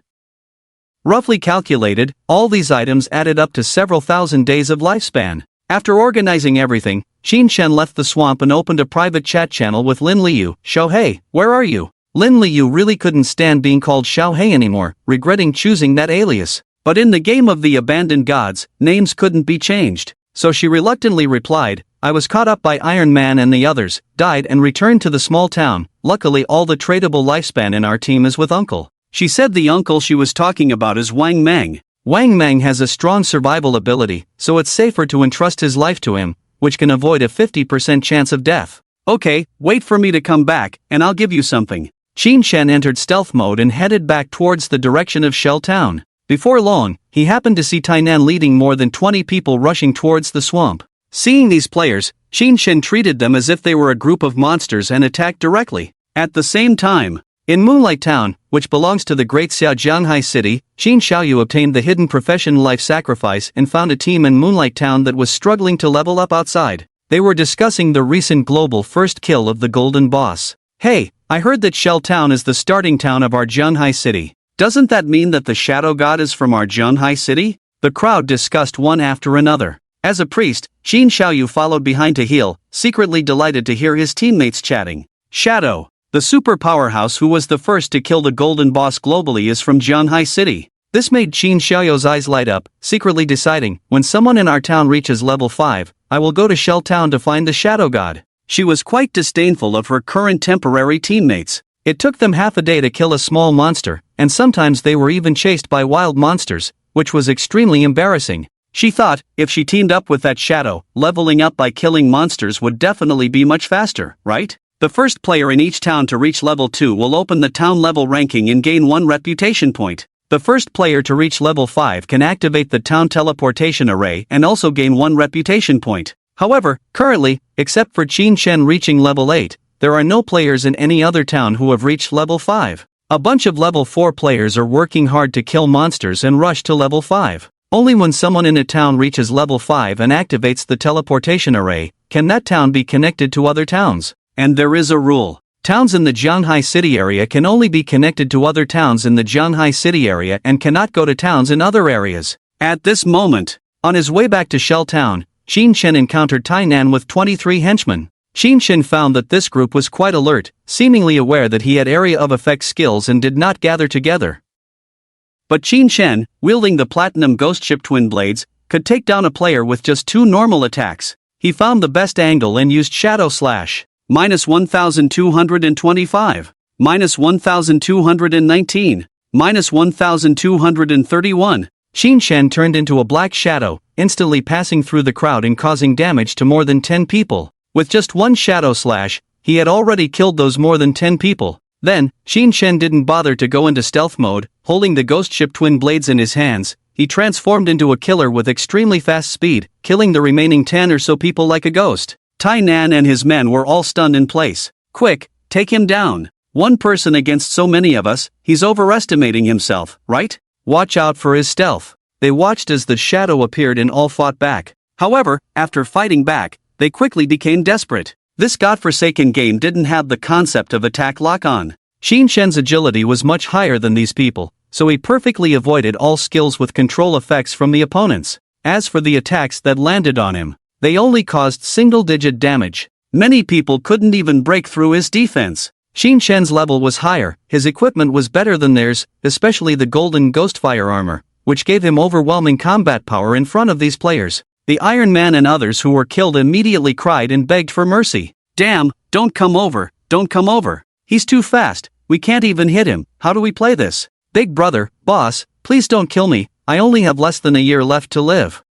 Roughly calculated, all these items added up to several thousand days of lifespan. After organizing everything, Qin Shen left the swamp and opened a private chat channel with Lin Liu. "Xiaohei, where are you?" Lin Liu really couldn't stand being called Xiaohei anymore, regretting choosing that alias. But in the game of the abandoned gods, names couldn't be changed. So she reluctantly replied, "I was caught up by Iron Man and the others, died and returned to the small town. Luckily all the tradable lifespan in our team is with Uncle." She said the uncle she was talking about is Wang Meng. Wang Meng has a strong survival ability, so it's safer to entrust his life to him, which can avoid a 50% chance of death. "Okay, wait for me to come back, and I'll give you something." Qin Shen entered stealth mode and headed back towards the direction of Shell Town. Before long, he happened to see Tainan leading more than 20 people rushing towards the swamp. Seeing these players, Qin Shen treated them as if they were a group of monsters and attacked directly. At the same time, in Moonlight Town, which belongs to the great Xiaojianghai city, Qin Xiaoyu obtained the hidden profession life sacrifice and found a team in Moonlight Town that was struggling to level up outside. They were discussing the recent global first kill of the Golden Boss. "Hey, I heard that Shell Town is the starting town of our Jianhai city. Doesn't that mean that the Shadow God is from our Jianhai city?" The crowd discussed one after another. As a priest, Qin Xiaoyu followed behind to heal, secretly delighted to hear his teammates chatting. "Shadow, the super powerhouse who was the first to kill the Golden Boss globally, is from Jianhai city." This made Qin Xiaoyu's eyes light up, secretly deciding, when someone in our town reaches level 5, I will go to Shell Town to find the Shadow God. She was quite disdainful of her current temporary teammates. It took them half a day to kill a small monster, and sometimes they were even chased by wild monsters, which was extremely embarrassing. She thought, if she teamed up with that Shadow, leveling up by killing monsters would definitely be much faster, right? The first player in each town to reach level 2 will open the town level ranking and gain 1 reputation point. The first player to reach level 5 can activate the town teleportation array and also gain 1 reputation point. However, currently, except for Qin Shen reaching level 8, there are no players in any other town who have reached level 5. A bunch of level 4 players are working hard to kill monsters and rush to level 5. Only when someone in a town reaches level 5 and activates the teleportation array, can that town be connected to other towns. And there is a rule. Towns in the Jianhai city area can only be connected to other towns in the Jianhai city area and cannot go to towns in other areas. At this moment, on his way back to Shell Town, Qin Shen encountered Tainan with 23 henchmen. Qin Shen found that this group was quite alert, seemingly aware that he had area of effect skills and did not gather together. But Qin Shen, wielding the platinum ghost ship twin blades, could take down a player with just 2 normal attacks. He found the best angle and used Shadow Slash. -1225, -1219, -1231. Qin Shen turned into a black shadow, instantly passing through the crowd and causing damage to more than 10 people. With just 1 Shadow Slash, he had already killed those more than 10 people. Then, Qin Shen didn't bother to go into stealth mode. Holding the ghost ship twin blades in his hands, he transformed into a killer with extremely fast speed, killing the remaining 10 or so people like a ghost. Tai Nan and his men were all stunned in place. Quick, take him down. One person against so many of us, he's overestimating himself, right? Watch out for his stealth. They watched as the shadow appeared and all fought back. However, after fighting back, they quickly became desperate. This godforsaken game didn't have the concept of attack lock-on. Qin Shen's agility was much higher than these people, so he perfectly avoided all skills with control effects from the opponents. As for the attacks that landed on him, they only caused single-digit damage. Many people couldn't even break through his defense. Qin Shen's level was higher, his equipment was better than theirs, especially the golden ghostfire armor, which gave him overwhelming combat power in front of these players. The Iron Man and others who were killed immediately cried and begged for mercy. Damn, don't come over, don't come over. He's too fast, we can't even hit him, how do we play this? Big brother, boss, please don't kill me, I only have less than a year left to live.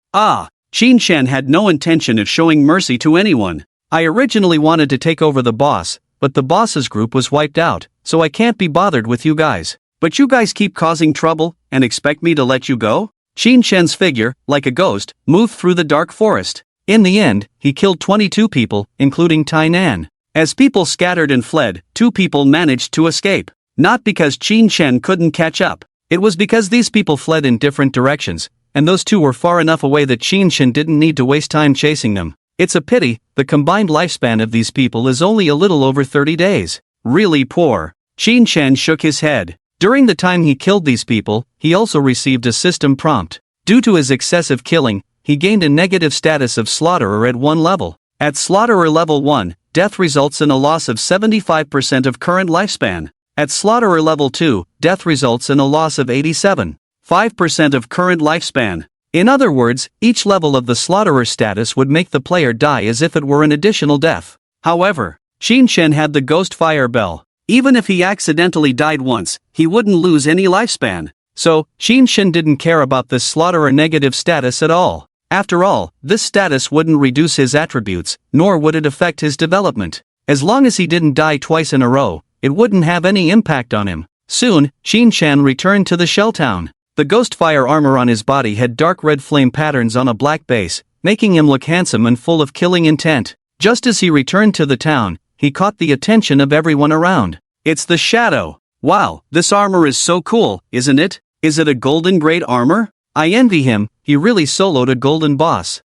Qin Shen had no intention of showing mercy to anyone. I originally wanted to take over the boss, but the boss's group was wiped out, so I can't be bothered with you guys. But you guys keep causing trouble, and expect me to let you go? Qin Shen's figure, like a ghost, moved through the dark forest. In the end, he killed 22 people, including Tai Nan. As people scattered and fled, 2 people managed to escape. Not because Qin Shen couldn't catch up. It was because these people fled in different directions, and those 2 were far enough away that Qin Shen didn't need to waste time chasing them. It's a pity, the combined lifespan of these people is only a little over 30 days. Really poor. Qin Shen shook his head. During the time he killed these people, he also received a system prompt. Due to his excessive killing, he gained a negative status of slaughterer at 1 level. At slaughterer level 1, death results in a loss of 75% of current lifespan. At slaughterer level 2, death results in a loss of 87.5% of current lifespan. In other words, each level of the slaughterer status would make the player die as if it were an additional death. However, Qin Shen had the ghost fire bell. Even if he accidentally died once, he wouldn't lose any lifespan. So, Qin Shen didn't care about this slaughterer negative status at all. After all, this status wouldn't reduce his attributes, nor would it affect his development. As long as he didn't die twice in a row, it wouldn't have any impact on him. Soon, Qin Shen returned to the shell town. The ghostfire armor on his body had dark red flame patterns on a black base, making him look handsome and full of killing intent. Just as he returned to the town, he caught the attention of everyone around. It's the Shadow. Wow, this armor is so cool, isn't it? Is it a golden grade armor? I envy him, he really soloed a golden boss.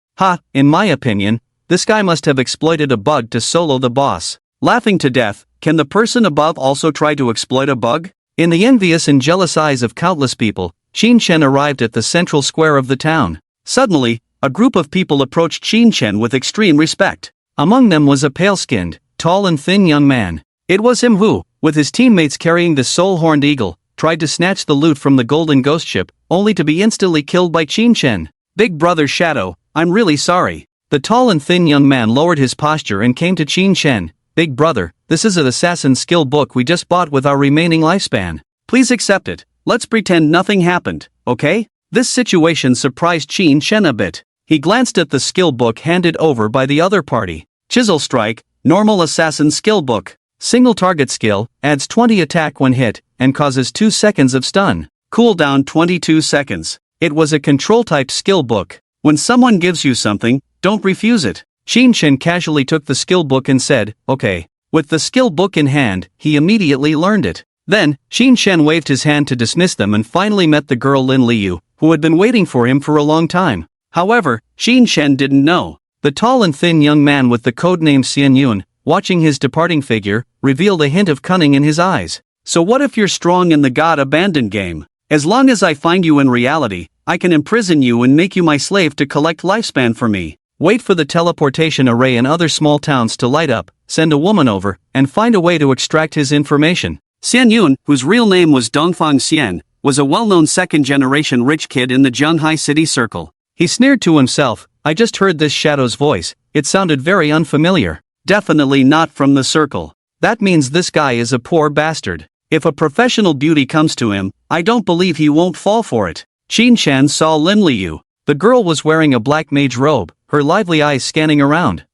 In my opinion, this guy must have exploited a bug to solo the boss. Laughing to death, can the person above also try to exploit a bug? In the envious and jealous eyes of countless people, Qin Shen arrived at the central square of the town. Suddenly, a group of people approached Qin Shen with extreme respect. Among them was a pale-skinned, tall and thin young man. It was him who, with his teammates carrying the soul-horned eagle, tried to snatch the loot from the golden ghost ship, only to be instantly killed by Qin Shen. Big brother Shadow, I'm really sorry. The tall and thin young man lowered his posture and came to Qin Shen. Big brother, this is an assassin skill book we just bought with our remaining lifespan. Please accept it. Let's pretend nothing happened, okay? This situation surprised Qin Shen a bit. He glanced at the skill book handed over by the other party. Chisel Strike, normal assassin skill book. Single target skill, adds 20 attack when hit, and causes 2 seconds of stun. Cooldown 22 seconds. It was a control-type skill book. When someone gives you something, don't refuse it. Qin Shen casually took the skill book and said, okay. With the skill book in hand, he immediately learned it. Then, Qin Shen waved his hand to dismiss them and finally met the girl Lin Liu, who had been waiting for him for a long time. However, Qin Shen didn't know. The tall and thin young man with the codename Xian Yun, watching his departing figure, revealed a hint of cunning in his eyes. So what if you're strong in the God Abandoned game? As long as I find you in reality, I can imprison you and make you my slave to collect lifespan for me. Wait for the teleportation array in other small towns to light up, send a woman over, and find a way to extract his information. Xian Yun, whose real name was Dongfang Xian, was a well-known second-generation rich kid in the Zhenghai city circle. He sneered to himself, I just heard this Shadow's voice, it sounded very unfamiliar. Definitely not from the circle. That means this guy is a poor bastard. If a professional beauty comes to him, I don't believe he won't fall for it. Qin Shen saw Lin Liu. The girl was wearing a black mage robe, her lively eyes scanning around.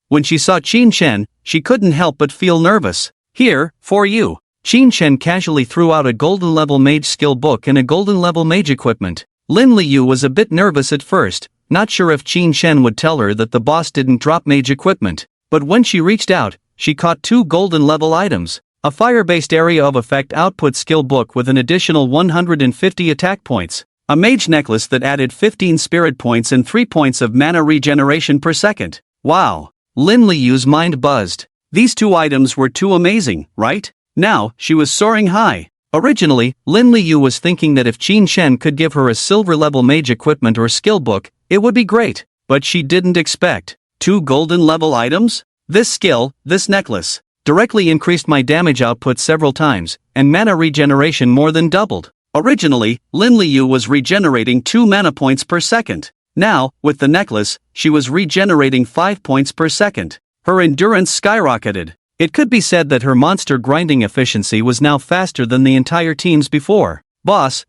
When she saw Qin Shen, she couldn't help but feel nervous. Here, for you. Qin Shen casually threw out a golden level mage skill book and a golden level mage equipment. Lin Liu was a bit nervous at first, not sure if Qin Shen would tell her that the boss didn't drop mage equipment. But when she reached out, she caught 2 golden level items. A fire-based area of effect output skill book with an additional 150 attack points. A mage necklace that added 15 spirit points and 3 points of mana regeneration per second. Wow! Lin Liyu's mind buzzed. These 2 items were too amazing, right? Now, she was soaring high. Originally, Lin Liyu was thinking that if Qin Shen could give her a silver-level mage equipment or skill book, it would be great. But she didn't expect 2 golden-level items? This skill, this necklace, directly increased my damage output several times, and mana regeneration more than doubled. Originally, Lin Liyu was regenerating 2 mana points per second. Now, with the necklace, she was regenerating 5 points per second. Her endurance skyrocketed. It could be said that her monster grinding efficiency was now faster than the entire team's before. Boss,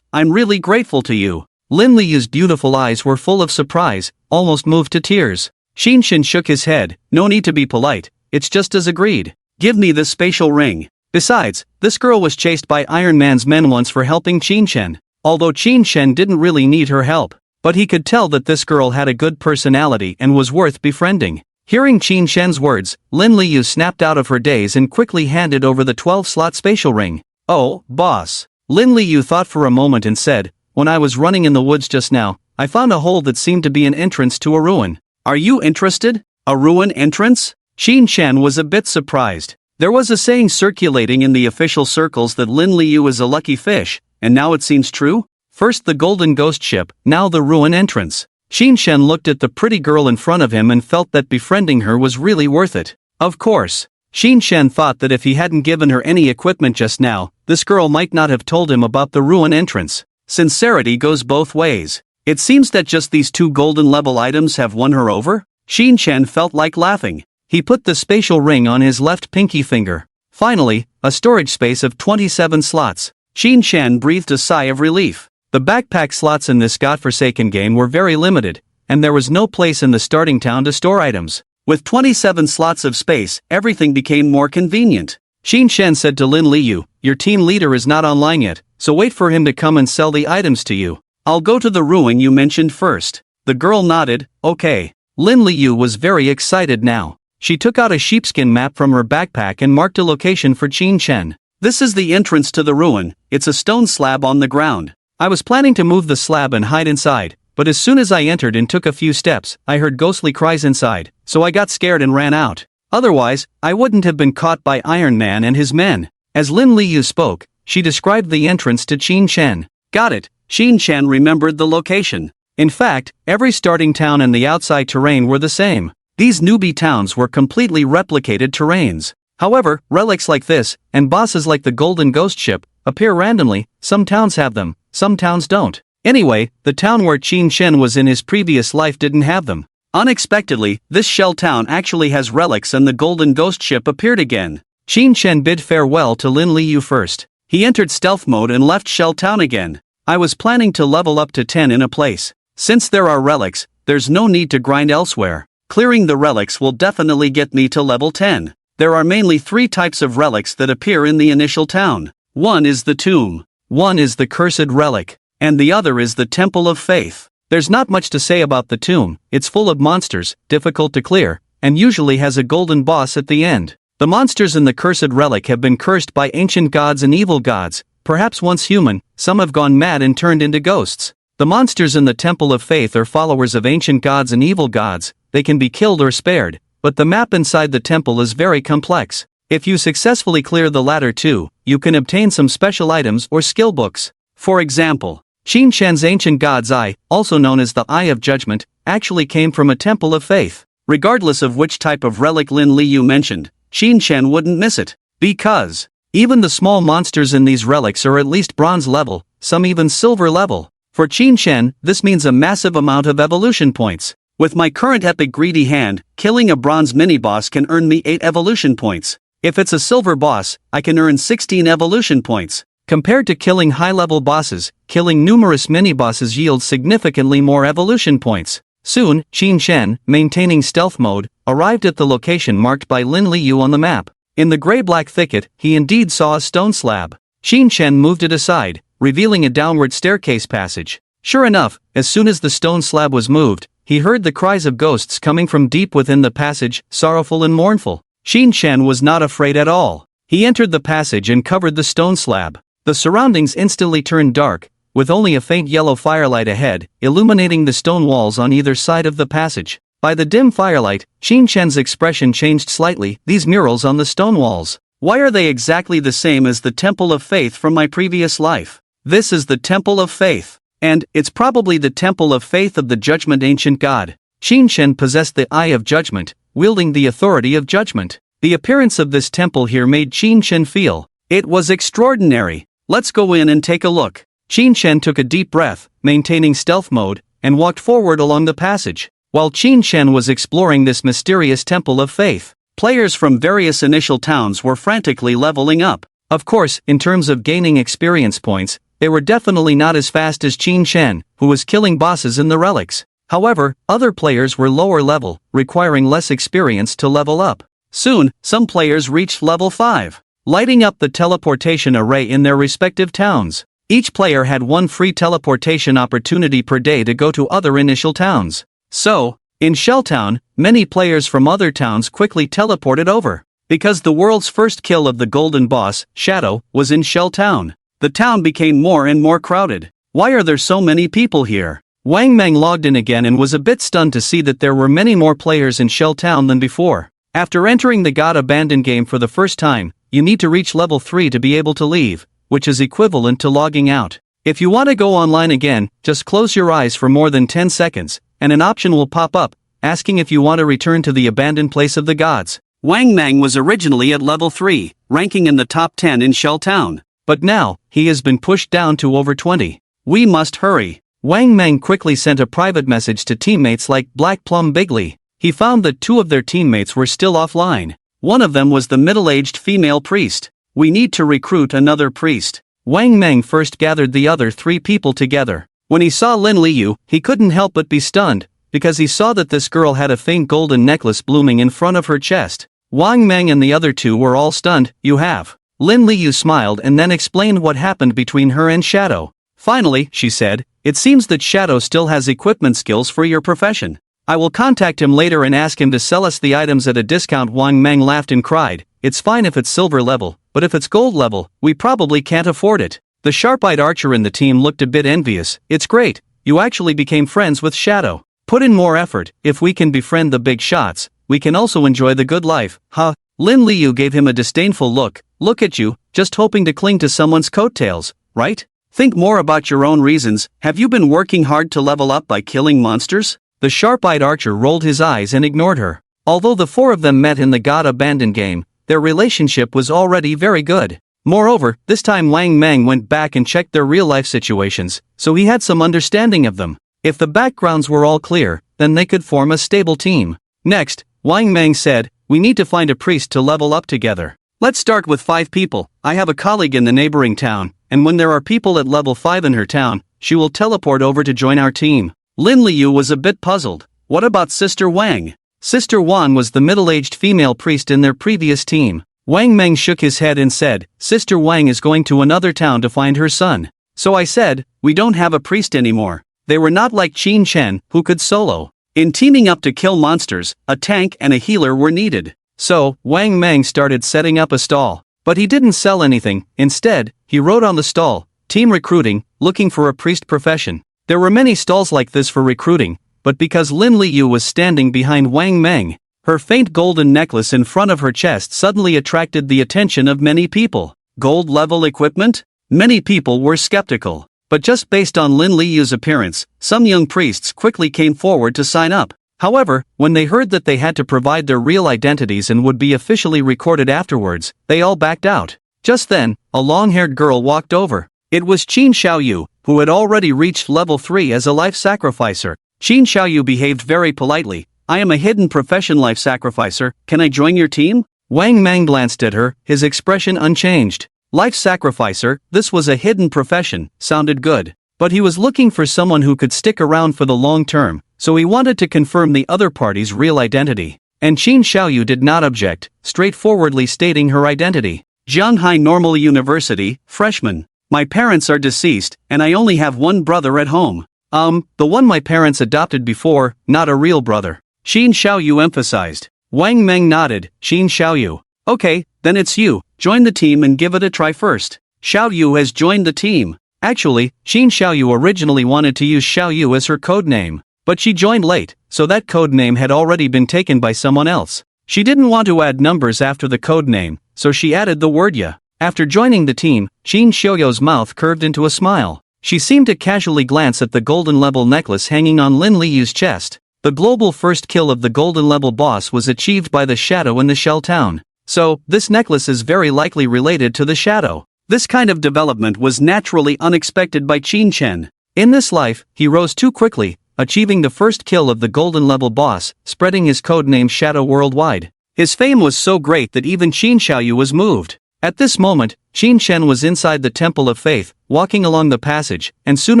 I'm really grateful to you. Lin Liyu's beautiful eyes were full of surprise, almost moved to tears. Qin Shen shook his head. No need to be polite, it's just as agreed. Give me this spatial ring. Besides, this girl was chased by Iron Man's men once for helping Qin Shen. Although Qin Shen didn't really need her help, but he could tell that this girl had a good personality and was worth befriending. Hearing Qin Shen's words, Lin Liyu snapped out of her daze and quickly handed over the 12-slot spatial ring. Oh, boss. Lin Liyu thought for a moment and said, when I was running in the woods just now, I found a hole that seemed to be an entrance to a ruin. Are you interested? A ruin entrance? Qin Shen was a bit surprised. There was a saying circulating in the official circles that Lin Liyu is a lucky fish, and now it seems true? First the golden ghost ship, now the ruin entrance. Qin Shen looked at the pretty girl in front of him and felt that befriending her was really worth it. Of course. Qin Shen thought that if he hadn't given her any equipment just now, this girl might not have told him about the ruin entrance. Sincerity goes both ways. It seems that just these 2 golden level items have won her over? Qin Shen felt like laughing. He put the spatial ring on his left pinky finger. Finally, a storage space of 27 slots. Qin Shen breathed a sigh of relief. The backpack slots in this godforsaken game were very limited, and there was no place in the starting town to store items. With 27 slots of space, everything became more convenient. Qin Shen said to Lin Liyu, your team leader is not online yet, so wait for him to come and sell the items to you. I'll go to the ruin you mentioned first. The girl nodded, okay. Lin Liyu was very excited now. She took out a sheepskin map from her backpack and marked a location for Qin Shen. This is the entrance to the ruin. It's a stone slab on the ground. I was planning to move the slab and hide inside, but as soon as I entered and took a few steps, I heard ghostly cries inside, so I got scared and ran out. Otherwise, I wouldn't have been caught by Iron Man and his men. As Lin Liyu spoke, she described the entrance to Qin Shen. Got it. Qin Shen remembered the location. In fact, every starting town and the outside terrain were the same. These newbie towns were completely replicated terrains. However, relics like this, and bosses like the Golden Ghost Ship, appear randomly. Some towns have them, some towns don't. Anyway, the town where Qin Shen was in his previous life didn't have them. Unexpectedly, this shell town actually has relics and the Golden Ghost Ship appeared again. Qin Shen bid farewell to Lin Liyu first. He entered stealth mode and left Shell Town again. I was planning to level up to 10 in a place. Since there are relics, there's no need to grind elsewhere. Clearing the relics will definitely get me to level 10. There are mainly 3 types of relics that appear in the initial town. One is the tomb. One is the cursed relic. And the other is the Temple of Faith. There's not much to say about the tomb. It's full of monsters, difficult to clear, and usually has a golden boss at the end. The monsters in the cursed relic have been cursed by ancient gods and evil gods, perhaps once human. Some have gone mad and turned into ghosts. The monsters in the Temple of Faith are followers of ancient gods and evil gods. They can be killed or spared, but the map inside the temple is very complex. If you successfully clear the latter two, you can obtain some special items or skill books. For example, Qin Shen's ancient god's eye, also known as the Eye of Judgment, actually came from a Temple of Faith. Regardless of which type of relic Lin Liyu mentioned, Qin Shen wouldn't miss it. Because even the small monsters in these relics are at least bronze level, some even silver level. For Qin Shen, this means a massive amount of evolution points. With my current epic greedy hand, killing a bronze mini-boss can earn me 8 evolution points. If it's a silver boss, I can earn 16 evolution points. Compared to killing high-level bosses, killing numerous mini-bosses yields significantly more evolution points. Soon, Qin Shen, maintaining stealth mode, arrived at the location marked by Lin Liyu on the map. In the gray-black thicket, he indeed saw a stone slab. Qin Shen moved it aside, revealing a downward staircase passage. Sure enough, as soon as the stone slab was moved, he heard the cries of ghosts coming from deep within the passage, sorrowful and mournful. Qin Shen was not afraid at all. He entered the passage and covered the stone slab. The surroundings instantly turned dark, with only a faint yellow firelight ahead, illuminating the stone walls on either side of the passage. By the dim firelight, Qin Shen's expression changed slightly. These murals on the stone walls. Why are they exactly the same as the Temple of Faith from my previous life? This is the Temple of Faith. And, it's probably the Temple of Faith of the Judgment Ancient God. Qin Shen possessed the Eye of Judgment, wielding the authority of judgment. The appearance of this temple here made Qin Shen feel. It was extraordinary. Let's go in and take a look. Qin Shen took a deep breath, maintaining stealth mode, and walked forward along the passage. While Qin Shen was exploring this mysterious Temple of Faith, players from various initial towns were frantically leveling up. Of course, in terms of gaining experience points, they were definitely not as fast as Qin Shen, who was killing bosses in the relics. However, other players were lower level, requiring less experience to level up. Soon, some players reached level 5, lighting up the teleportation array in their respective towns. Each player had one free teleportation opportunity per day to go to other initial towns. So, in Shelltown, many players from other towns quickly teleported over. Because the world's first kill of the golden boss, Shadow, was in Shelltown, the town became more and more crowded. Why are there so many people here? Wang Meng logged in again and was a bit stunned to see that there were many more players in Shelltown than before. After entering the God Abandoned game for the first time, you need to reach level 3 to be able to leave, which is equivalent to logging out. If you want to go online again, just close your eyes for more than 10 seconds, and an option will pop up, asking if you want to return to the abandoned place of the gods. Wang Meng was originally at level 3, ranking in the top 10 in Shelltown. But now, he has been pushed down to over 20. We must hurry. Wang Meng quickly sent a private message to teammates like Black Plum Bigley. He found that 2 of their teammates were still offline. One of them was the middle-aged female priest. We need to recruit another priest. Wang Meng first gathered the other 3 people together. When he saw Lin Liu, he couldn't help but be stunned, because he saw that this girl had a faint golden necklace blooming in front of her chest. Wang Meng and the other 2 were all stunned. You have. Lin Liu smiled and then explained what happened between her and Shadow. Finally, she said, it seems that Shadow still has equipment skills for your profession. I will contact him later and ask him to sell us the items at a discount. Wang Meng laughed and cried, it's fine if it's silver level, but if it's gold level, we probably can't afford it. The sharp-eyed archer in the team looked a bit envious. It's great, you actually became friends with Shadow. Put in more effort. If we can befriend the big shots, we can also enjoy the good life. Huh? Lin Liu gave him a disdainful look. Look at you, just hoping to cling to someone's coattails, right? Think more about your own reasons. Have you been working hard to level up by killing monsters? The sharp-eyed archer rolled his eyes and ignored her. Although the 4 of them met in the God Abandoned game, their relationship was already very good. Moreover, this time Wang Meng went back and checked their real-life situations, so he had some understanding of them. If the backgrounds were all clear, then they could form a stable team. Next, Wang Meng said, we need to find a priest to level up together. Let's start with 5 people. I have a colleague in the neighboring town, and when there are people at level 5 in her town, she will teleport over to join our team. Lin Liu was a bit puzzled. What about Sister Wang? Sister Wan was the middle-aged female priest in their previous team. Wang Meng shook his head and said, Sister Wang is going to another town to find her son. So I said, we don't have a priest anymore. They were not like Qin Shen, who could solo. In teaming up to kill monsters, a tank and a healer were needed. So, Wang Meng started setting up a stall. But he didn't sell anything. Instead, he wrote on the stall, Team Recruiting, looking for a priest profession. There were many stalls like this for recruiting, but because Lin Liu was standing behind Wang Meng, her faint golden necklace in front of her chest suddenly attracted the attention of many people. Gold-level equipment? Many people were skeptical. But just based on Lin Liu's appearance, some young priests quickly came forward to sign up. However, when they heard that they had to provide their real identities and would be officially recorded afterwards, they all backed out. Just then, a long-haired girl walked over. It was Qin Xiaoyu, who had already reached level 3 as a life sacrificer. Qin Xiaoyu behaved very politely. I am a hidden profession life sacrificer, can I join your team? Wang Meng glanced at her, his expression unchanged. Life sacrificer, this was a hidden profession, sounded good. But he was looking for someone who could stick around for the long term, so he wanted to confirm the other party's real identity. And Qin Xiaoyu did not object, straightforwardly stating her identity. Zhanghai Normal University, freshman. My parents are deceased, and I only have one brother at home. The one my parents adopted before, not a real brother. Xin Xiaoyu emphasized. Wang Meng nodded. Xin Xiaoyu. Okay, then it's you. Join the team and give it a try first. Xiaoyu has joined the team. Actually, Xin Xiaoyu originally wanted to use Xiaoyu as her code name, but she joined late, so that code name had already been taken by someone else. She didn't want to add numbers after the code name, so she added the word ya. After joining the team, Xin Xiaoyu's mouth curved into a smile. She seemed to casually glance at the golden level necklace hanging on Lin Liyu's chest. The global first kill of the golden level boss was achieved by the shadow in the Shell Town. So, this necklace is very likely related to the shadow. This kind of development was naturally unexpected by Qin Chen. In this life, he rose too quickly, achieving the first kill of the golden level boss, spreading his codename Shadow worldwide. His fame was so great that even Xin Xiaoyu was moved. At this moment, Qin Chen was inside the Temple of Faith, walking along the passage, and soon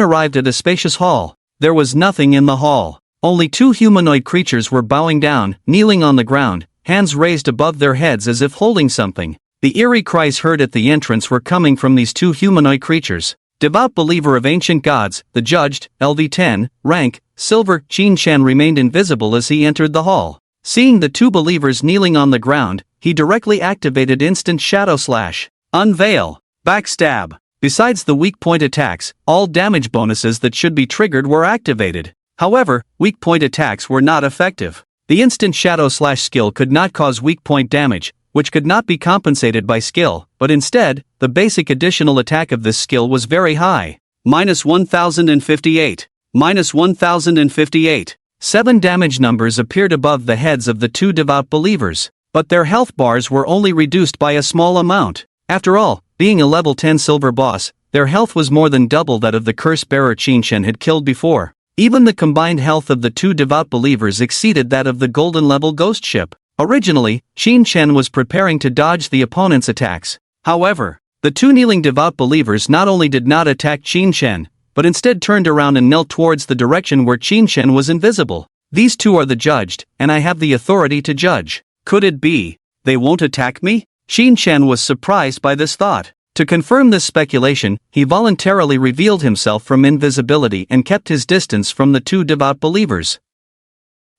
arrived at a spacious hall. There was nothing in the hall. Only two humanoid creatures were bowing down, kneeling on the ground, hands raised above their heads as if holding something. The eerie cries heard at the entrance were coming from these two humanoid creatures. Devout believer of ancient gods, the judged, LV10, rank, silver, Qin Chen remained invisible as he entered the hall. Seeing the two believers kneeling on the ground, he directly activated instant shadow slash. Unveil. Backstab. Besides the weak point attacks, all damage bonuses that should be triggered were activated. However, weak point attacks were not effective. The instant shadow slash skill could not cause weak point damage, which could not be compensated by skill, but instead, the basic additional attack of this skill was very high. -1058. -1058. 7 damage numbers appeared above the heads of the two devout believers, but their health bars were only reduced by a small amount. After all, being a level 10 silver boss, their health was more than double that of the curse bearer Qin Chen had killed before. Even the combined health of the two devout believers exceeded that of the golden level ghost ship. Originally, Qin Chen was preparing to dodge the opponent's attacks. However, the two kneeling devout believers not only did not attack Qin Chen, but instead turned around and knelt towards the direction where Qin Chen was invisible. These two are the judged, and I have the authority to judge. Could it be they won't attack me? Qin Chen was surprised by this thought. To confirm this speculation, he voluntarily revealed himself from invisibility and kept his distance from the two devout believers.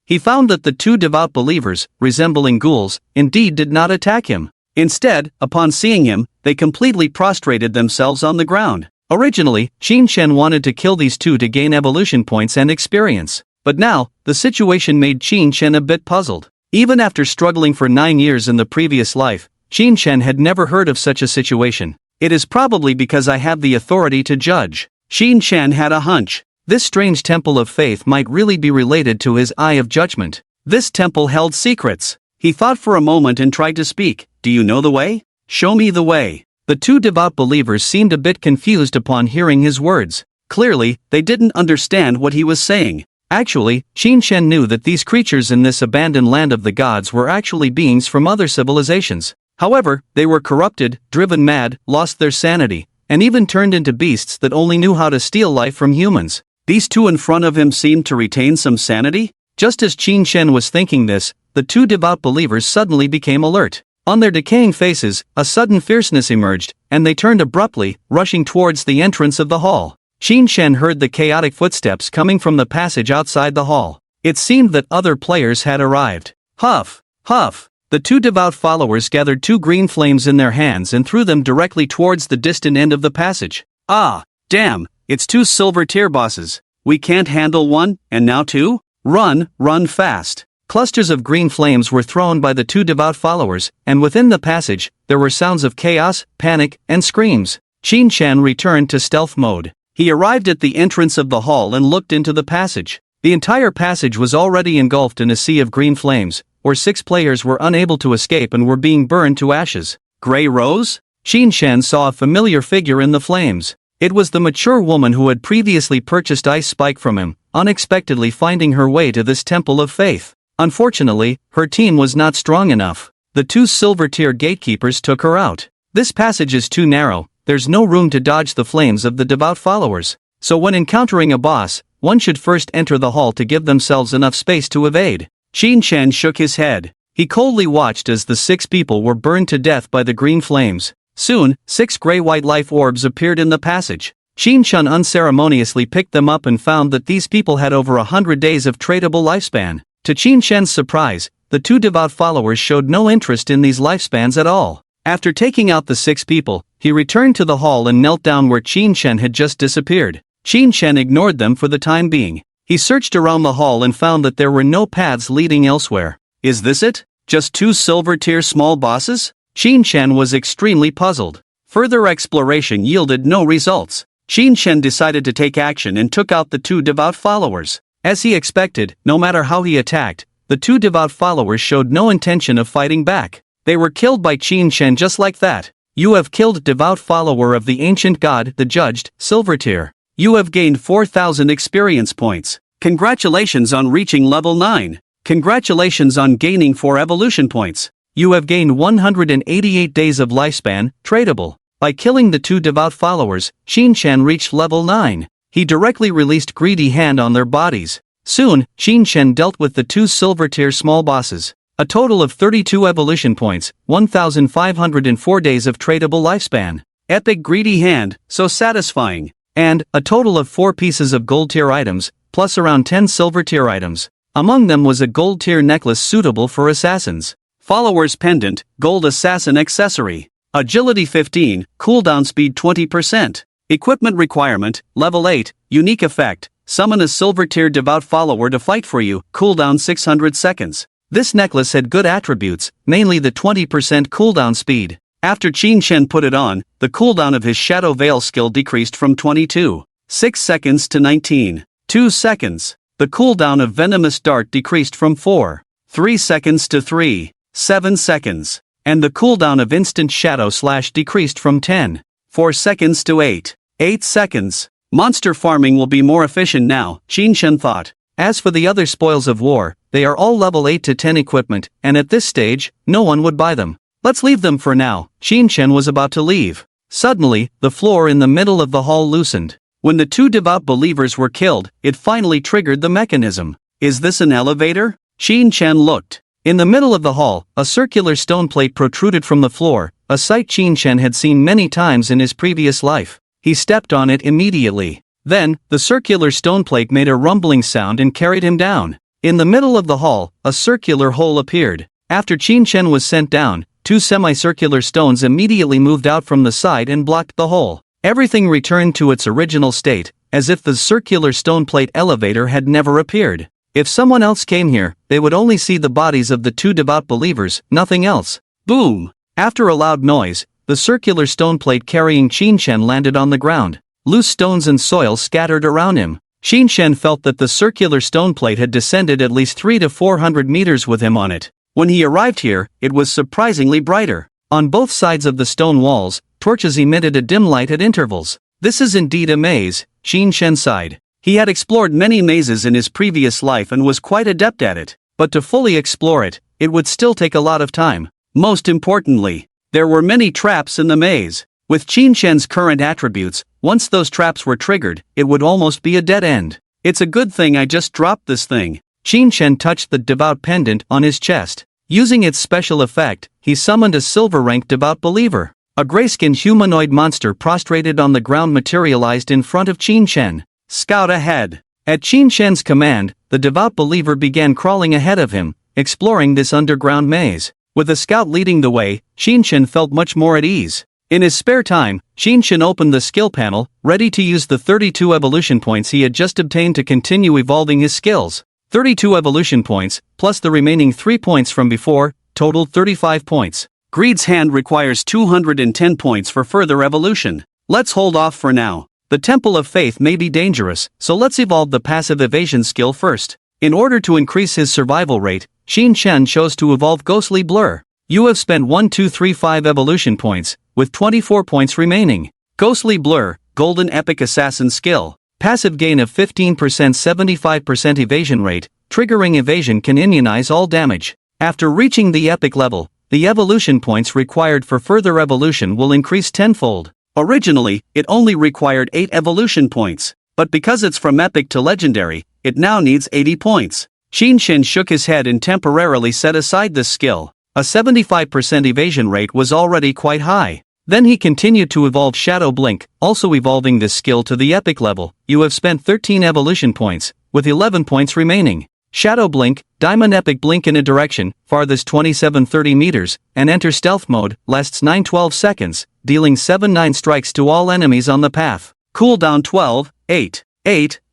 He found that the two devout believers, resembling ghouls, indeed did not attack him. Instead, upon seeing him, they completely prostrated themselves on the ground. Originally, Qin Chen wanted to kill these two to gain evolution points and experience. But now, the situation made Qin Chen a bit puzzled. Even after struggling for 9 years in the previous life, Qin Chen had never heard of such a situation. It is probably because I have the authority to judge. Qin Chen had a hunch. This strange temple of faith might really be related to his eye of judgment. This temple held secrets. He thought for a moment and tried to speak. Do you know the way? Show me the way. The two devout believers seemed a bit confused upon hearing his words. Clearly, they didn't understand what he was saying. Actually, Qin Chen knew that these creatures in this abandoned land of the gods were actually beings from other civilizations. However, they were corrupted, driven mad, lost their sanity, and even turned into beasts that only knew how to steal life from humans. These two in front of him seemed to retain some sanity? Just as Qin Chen was thinking this, the two devout believers suddenly became alert. On their decaying faces, a sudden fierceness emerged, and they turned abruptly, rushing towards the entrance of the hall. Qin Chen heard the chaotic footsteps coming from the passage outside the hall. It seemed that other players had arrived. Huff! Huff! The two devout followers gathered 2 green flames in their hands and threw them directly towards the distant end of the passage. Ah, damn, it's 2 silver tier bosses. We can't handle one, and now 2? Run, run fast. Clusters of green flames were thrown by the 2 devout followers, and within the passage, there were sounds of chaos, panic, and screams. Qin Chen returned to stealth mode. He arrived at the entrance of the hall and looked into the passage. The entire passage was already engulfed in a sea of green flames, where 6 players were unable to escape and were being burned to ashes. Grey Rose? Qin Chen saw a familiar figure in the flames. It was the mature woman who had previously purchased Ice Spike from him, unexpectedly finding her way to this temple of faith. Unfortunately, her team was not strong enough. The 2 silver tier gatekeepers took her out. This passage is too narrow, there's no room to dodge the flames of the devout followers. So when encountering a boss, one should first enter the hall to give themselves enough space to evade. Qin Chen shook his head. He coldly watched as the 6 people were burned to death by the green flames. Soon, 6 gray-white life orbs appeared in the passage. Qin Shun unceremoniously picked them up and found that these people had over 100 days of tradable lifespan. To Qin Shen's surprise, the 2 devout followers showed no interest in these lifespans at all. After taking out the 6 people, he returned to the hall and knelt down where Qin Shen had just disappeared. Qin Shen ignored them for the time being. He searched around the hall and found that there were no paths leading elsewhere. Is this it? Just 2 silver-tier small bosses? Qin Shen was extremely puzzled. Further exploration yielded no results. Qin Shen decided to take action and took out the 2 devout followers. As he expected, no matter how he attacked, the 2 devout followers showed no intention of fighting back. They were killed by Qin Shen just like that. You have killed devout follower of the ancient god, the judged, silver tier. You have gained 4,000 experience points. Congratulations on reaching level 9. Congratulations on gaining 4 evolution points. You have gained 188 days of lifespan, tradable. By killing the 2 devout followers, Qin Shen reached level 9. He directly released Greedy Hand on their bodies. Soon, Qin Shen dealt with the 2 silver-tier small bosses. A total of 32 evolution points, 1,504 days of tradable lifespan. Epic Greedy Hand, so satisfying. And, a total of 4 pieces of gold-tier items, plus around 10 silver-tier items. Among them was a gold-tier necklace suitable for assassins. Followers Pendant, Gold Assassin Accessory. Agility 15, cooldown speed 20%. Equipment requirement, level 8, unique effect, summon a silver-tier devout follower to fight for you, cooldown 600 seconds. This necklace had good attributes, mainly the 20% cooldown speed. After Qin Shen put it on, the cooldown of his Shadow Veil skill decreased from 22.6 seconds to 19.2 seconds. The cooldown of Venomous Dart decreased from 4.3 seconds to 3.7 seconds. And the cooldown of Instant Shadow Slash decreased from 10.4 seconds to 8.8 seconds. Monster farming will be more efficient now, Qin Shen thought. As for the other spoils of war, they are all level 8 to 10 equipment, and at this stage, no one would buy them. Let's leave them for now. Qin Shen was about to leave. Suddenly, the floor in the middle of the hall loosened. When the 2 devout believers were killed, it finally triggered the mechanism. Is this an elevator? Qin Shen looked. In the middle of the hall, a circular stone plate protruded from the floor, a sight Qin Shen had seen many times in his previous life. He stepped on it immediately. Then, the circular stone plate made a rumbling sound and carried him down. In the middle of the hall, a circular hole appeared. After Qin Shen was sent down, 2 semicircular stones immediately moved out from the side and blocked the hole. Everything returned to its original state, as if the circular stone plate elevator had never appeared. If someone else came here, they would only see the bodies of the 2 devout believers, nothing else. Boom! After a loud noise, the circular stone plate carrying Qin Shen landed on the ground. Loose stones and soil scattered around him. Qin Shen felt that the circular stone plate had descended at least 300 to 400 meters with him on it. When he arrived here, it was surprisingly brighter. On both sides of the stone walls, torches emitted a dim light at intervals. This is indeed a maze, Qin Shen sighed. He had explored many mazes in his previous life and was quite adept at it, but to fully explore it, it would still take a lot of time. Most importantly, there were many traps in the maze. With Qin Shen's current attributes, once those traps were triggered, it would almost be a dead end. It's a good thing I just dropped this thing. Qin Shen touched the devout pendant on his chest. Using its special effect, he summoned a silver-rank devout believer. A gray-skinned humanoid monster prostrated on the ground materialized in front of Qin Shen. Scout ahead. At Qin Shen's command, the devout believer began crawling ahead of him, exploring this underground maze. With a scout leading the way, Qin Shen felt much more at ease. In his spare time, Qin Shen opened the skill panel, ready to use the 32 evolution points he had just obtained to continue evolving his skills. 32 evolution points, plus the remaining 3 points from before, totaled 35 points. Greed's Hand requires 210 points for further evolution. Let's hold off for now. The Temple of Faith may be dangerous, so let's evolve the passive evasion skill first. In order to increase his survival rate, Qin Shen chose to evolve Ghostly Blur. You have spent 1235 evolution points, with 24 points remaining. Ghostly Blur, Golden Epic Assassin Skill. Passive gain of 15% 75% evasion rate, triggering evasion can immunize all damage. After reaching the epic level, the evolution points required for further evolution will increase tenfold. Originally, it only required 8 evolution points, but because it's from epic to legendary, it now needs 80 points. Qin Shen shook his head and temporarily set aside this skill. A 75% evasion rate was already quite high. Then he continued to evolve Shadow Blink, also evolving this skill to the epic level. You have spent 13 evolution points, with 11 points remaining. Shadow Blink, Diamond Epic Blink in a direction, farthest 27-30 meters, and enter stealth mode, lasts 9-12 seconds, dealing 7-9 strikes to all enemies on the path. Cooldown 8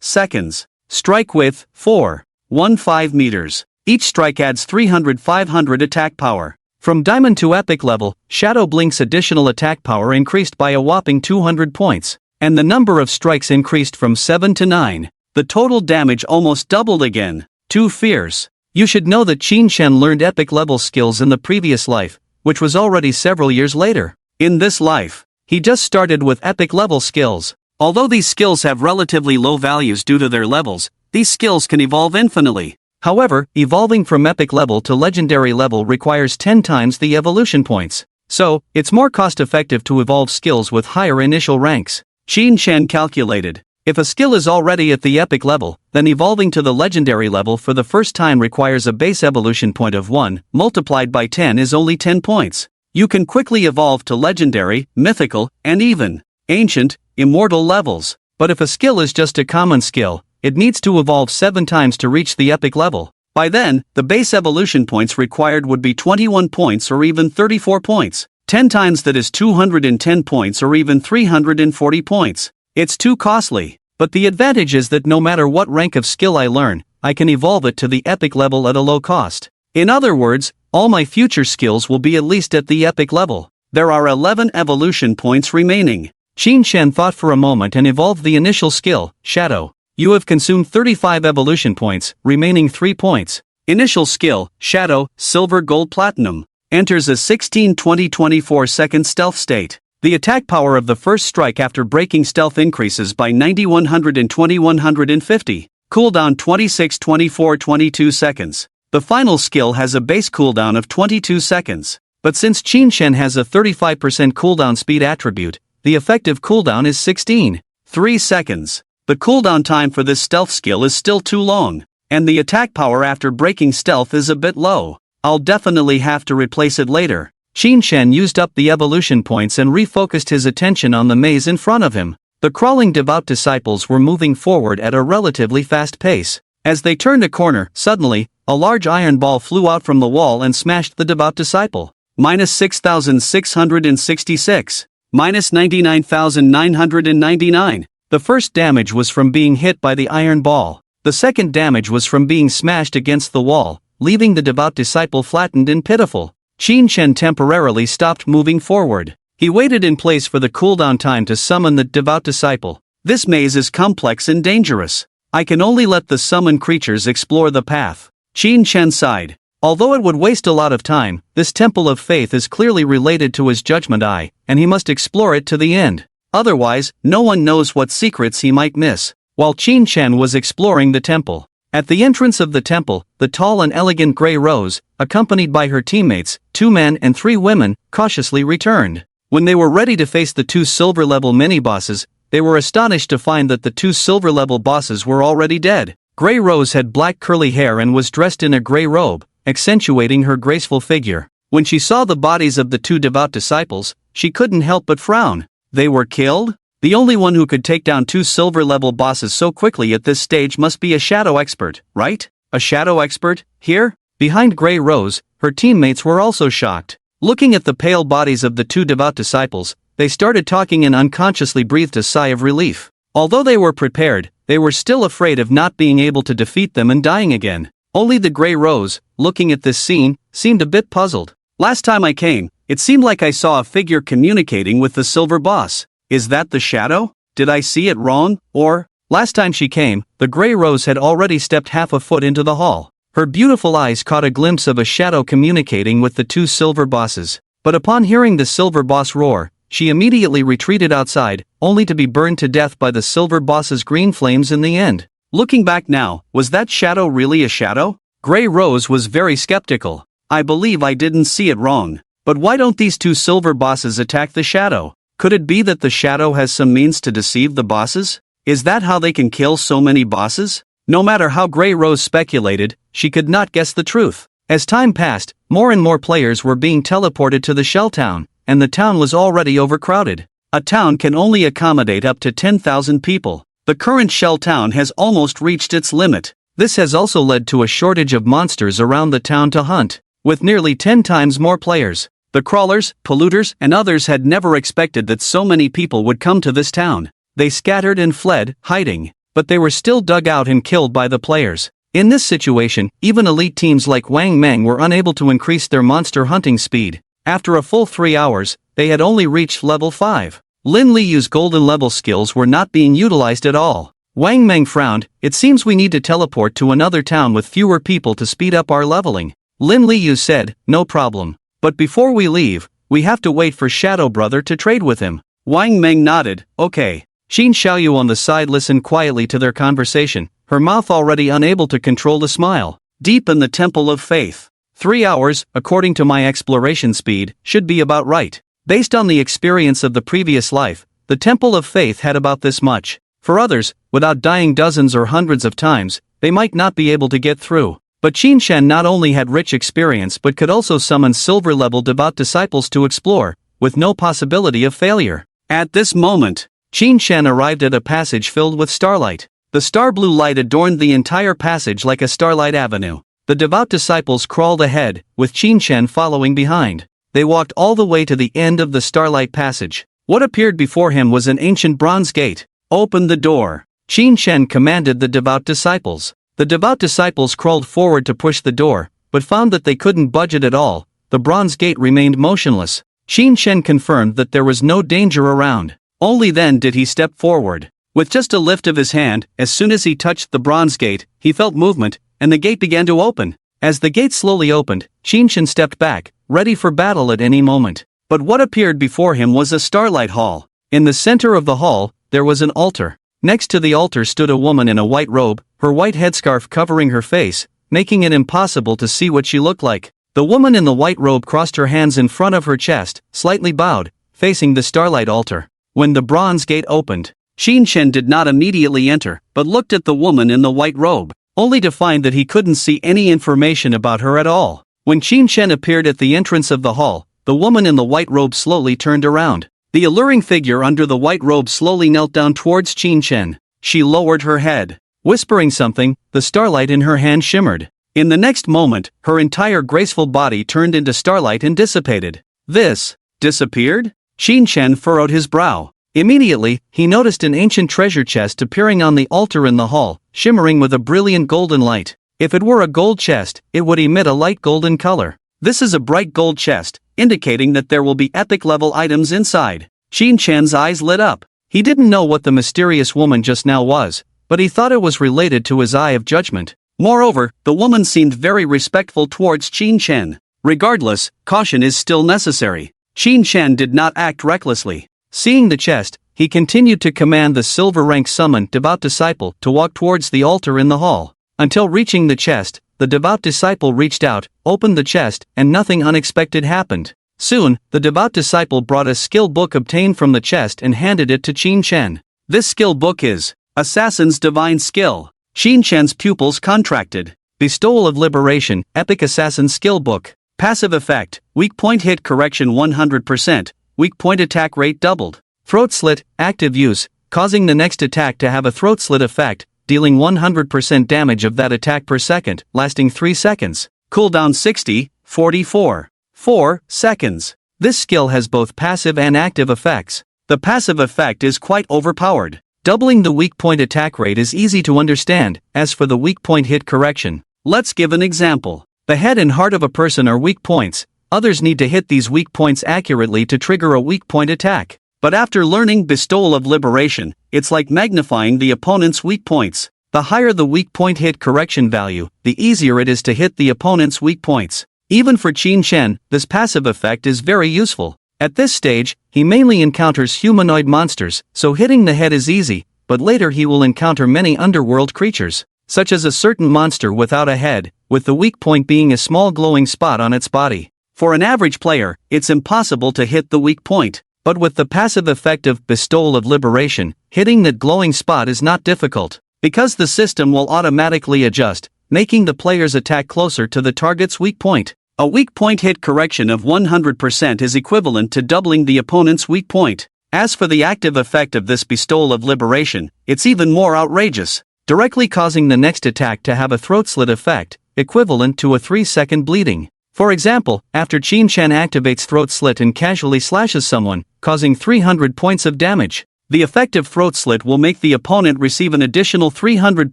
seconds. Strike width, 4.15 meters. Each strike adds 300-500 attack power. From Diamond to Epic level, Shadow Blink's additional attack power increased by a whopping 200 points, and the number of strikes increased from 7 to 9. The total damage almost doubled again. Too fierce. You should know that Qin Shen learned epic level skills in the previous life, which was already several years later. In this life, he just started with epic level skills. Although these skills have relatively low values due to their levels, these skills can evolve infinitely. However, evolving from epic level to legendary level requires 10 times the evolution points. So, it's more cost-effective to evolve skills with higher initial ranks. Qin Shen calculated. If a skill is already at the epic level, then evolving to the legendary level for the first time requires a base evolution point of 1, multiplied by 10 is only 10 points. You can quickly evolve to legendary, mythical, and even ancient, immortal levels. But if a skill is just a common skill, it needs to evolve 7 times to reach the epic level. By then, the base evolution points required would be 21 points or even 34 points. 10 times that is 210 points or even 340 points. It's too costly. But the advantage is that no matter what rank of skill I learn, I can evolve it to the epic level at a low cost. In other words, all my future skills will be at least at the epic level. There are 11 evolution points remaining. Qin Shen thought for a moment and evolved the initial skill, Shadow. You have consumed 35 evolution points, remaining 3 points. Initial skill, Shadow, Silver Gold Platinum. Enters a 16-20-24 second stealth state. The attack power of the first strike after breaking stealth increases by 90-100 and 20-150. Cooldown 26-24-22 seconds. The final skill has a base cooldown of 22 seconds. But since Qin Shen has a 35% cooldown speed attribute, the effective cooldown is 16.3 seconds. The cooldown time for this stealth skill is still too long, and the attack power after breaking stealth is a bit low. I'll definitely have to replace it later. Qin Shen used up the evolution points and refocused his attention on the maze in front of him. The crawling devout disciples were moving forward at a relatively fast pace. As they turned a corner, suddenly, a large iron ball flew out from the wall and smashed the devout disciple. -6,666. -99,999. The first damage was from being hit by the iron ball. The second damage was from being smashed against the wall, leaving the devout disciple flattened and pitiful. Qin Shen temporarily stopped moving forward. He waited in place for the cooldown time to summon the devout disciple. This maze is complex and dangerous. I can only let the summoned creatures explore the path. Qin Shen sighed. Although it would waste a lot of time, this temple of faith is clearly related to his judgment eye, and he must explore it to the end. Otherwise, no one knows what secrets he might miss. While Qin Shen was exploring the temple, at the entrance of the temple, the tall and elegant Grey Rose, accompanied by her teammates, 2 men and 3 women, cautiously returned. When they were ready to face the 2 silver-level mini-bosses, they were astonished to find that the 2 silver-level bosses were already dead. Grey Rose had black curly hair and was dressed in a grey robe, accentuating her graceful figure. When she saw the bodies of the 2 devout disciples, she couldn't help but frown. They were killed? The only one who could take down 2 silver-level bosses so quickly at this stage must be a shadow expert, right? A shadow expert, here? Behind Grey Rose, her teammates were also shocked. Looking at the pale bodies of the 2 devout disciples, they started talking and unconsciously breathed a sigh of relief. Although they were prepared, they were still afraid of not being able to defeat them and dying again. Only the Grey Rose, looking at this scene, seemed a bit puzzled. Last time I came, it seemed like I saw a figure communicating with the silver boss. Is that the shadow? Did I see it wrong, or? Last time she came, the Grey Rose had already stepped half a foot into the hall. Her beautiful eyes caught a glimpse of a shadow communicating with the 2 silver bosses. But upon hearing the silver boss roar, she immediately retreated outside, only to be burned to death by the silver boss's green flames in the end. Looking back now, was that shadow really a shadow? Grey Rose was very skeptical. I believe I didn't see it wrong. But why don't these 2 silver bosses attack the shadow? Could it be that the shadow has some means to deceive the bosses? Is that how they can kill so many bosses? No matter how Grey Rose speculated, she could not guess the truth. As time passed, more and more players were being teleported to the Shell Town, and the town was already overcrowded. A town can only accommodate up to 10,000 people. The current shell town has almost reached its limit. This has also led to a shortage of monsters around the town to hunt, with nearly 10 times more players. The crawlers, polluters, and others had never expected that so many people would come to this town. They scattered and fled, hiding, but they were still dug out and killed by the players. In this situation, even elite teams like Wang Mang were unable to increase their monster hunting speed. After a full 3 hours, they had only reached level 5. Lin Liyu's golden level skills were not being utilized at all. Wang Mang frowned. It seems we need to teleport to another town with fewer people to speed up our leveling. Lin Liyu said, no problem. But before we leave, we have to wait for Shadow Brother to trade with him. Wang Mang nodded, okay. Xin Xiaoyu on the side listened quietly to their conversation, her mouth already unable to control the smile. Deep in the Temple of Faith. 3 hours, according to my exploration speed, should be about right. Based on the experience of the previous life, the Temple of Faith had about this much. For others, without dying dozens or hundreds of times, they might not be able to get through. But Qin Shen not only had rich experience but could also summon silver-level devout disciples to explore, with no possibility of failure. At this moment, Qin Shen arrived at a passage filled with starlight. The star blue light adorned the entire passage like a starlight avenue. The devout disciples crawled ahead, with Qin Shen following behind. They walked all the way to the end of the starlight passage. What appeared before him was an ancient bronze gate. Open the door. Qin Shen commanded the devout disciples. The devout disciples crawled forward to push the door, but found that they couldn't budge it at all. The bronze gate remained motionless. Qin Shen confirmed that there was no danger around. Only then did he step forward. With just a lift of his hand, as soon as he touched the bronze gate, he felt movement, and the gate began to open. As the gate slowly opened, Qin Shen stepped back, ready for battle at any moment. But what appeared before him was a starlight hall. In the center of the hall, there was an altar. Next to the altar stood a woman in a white robe, her white headscarf covering her face, making it impossible to see what she looked like. The woman in the white robe crossed her hands in front of her chest, slightly bowed, facing the starlight altar. When the bronze gate opened, Qin Shen did not immediately enter, but looked at the woman in the white robe, only to find that he couldn't see any information about her at all. When Qin Shen appeared at the entrance of the hall, the woman in the white robe slowly turned around. The alluring figure under the white robe slowly knelt down towards Qin Shen. She lowered her head. Whispering something, the starlight in her hand shimmered. In the next moment, her entire graceful body turned into starlight and dissipated. This disappeared? Qin Shen furrowed his brow. Immediately, he noticed an ancient treasure chest appearing on the altar in the hall, shimmering with a brilliant golden light. If it were a gold chest, it would emit a light golden color. This is a bright gold chest, indicating that there will be epic-level items inside. Qin Shen's eyes lit up. He didn't know what the mysterious woman just now was, but he thought it was related to his eye of judgment. Moreover, the woman seemed very respectful towards Qin Shen. Regardless, caution is still necessary. Qin Shen did not act recklessly. Seeing the chest, he continued to command the silver-rank summoned devout disciple to walk towards the altar in the hall. Until reaching the chest, the devout disciple reached out, opened the chest, and nothing unexpected happened. Soon, the devout disciple brought a skill book obtained from the chest and handed it to Qin Shen. This skill book is Assassin's Divine Skill. Qin Shen's pupils contracted. Bestowal of Liberation, Epic Assassin Skill Book. Passive effect, weak point hit correction 100%, weak point attack rate doubled. Throat slit, active use, causing the next attack to have a throat slit effect, dealing 100% damage of that attack per second, lasting 3 seconds. Cooldown 60, 44. 4 seconds. This skill has both passive and active effects. The passive effect is quite overpowered. Doubling the weak point attack rate is easy to understand. As for the weak point hit correction, let's give an example. The head and heart of a person are weak points. Others need to hit these weak points accurately to trigger a weak point attack. But after learning Bestowal of Liberation, it's like magnifying the opponent's weak points. The higher the weak point hit correction value, the easier it is to hit the opponent's weak points. Even for Qin Shen, this passive effect is very useful. At this stage, he mainly encounters humanoid monsters, so hitting the head is easy, but later he will encounter many underworld creatures, such as a certain monster without a head, with the weak point being a small glowing spot on its body. For an average player, it's impossible to hit the weak point, but with the passive effect of Bestowal of Liberation, hitting that glowing spot is not difficult, because the system will automatically adjust, making the player's attack closer to the target's weak point. A weak point hit correction of 100% is equivalent to doubling the opponent's weak point. As for the active effect of this bestowal of liberation, it's even more outrageous, directly causing the next attack to have a throat slit effect, equivalent to a 3-second bleeding. For example, after Qin-Shan activates throat slit and casually slashes someone, causing 300 points of damage, the effective throat slit will make the opponent receive an additional 300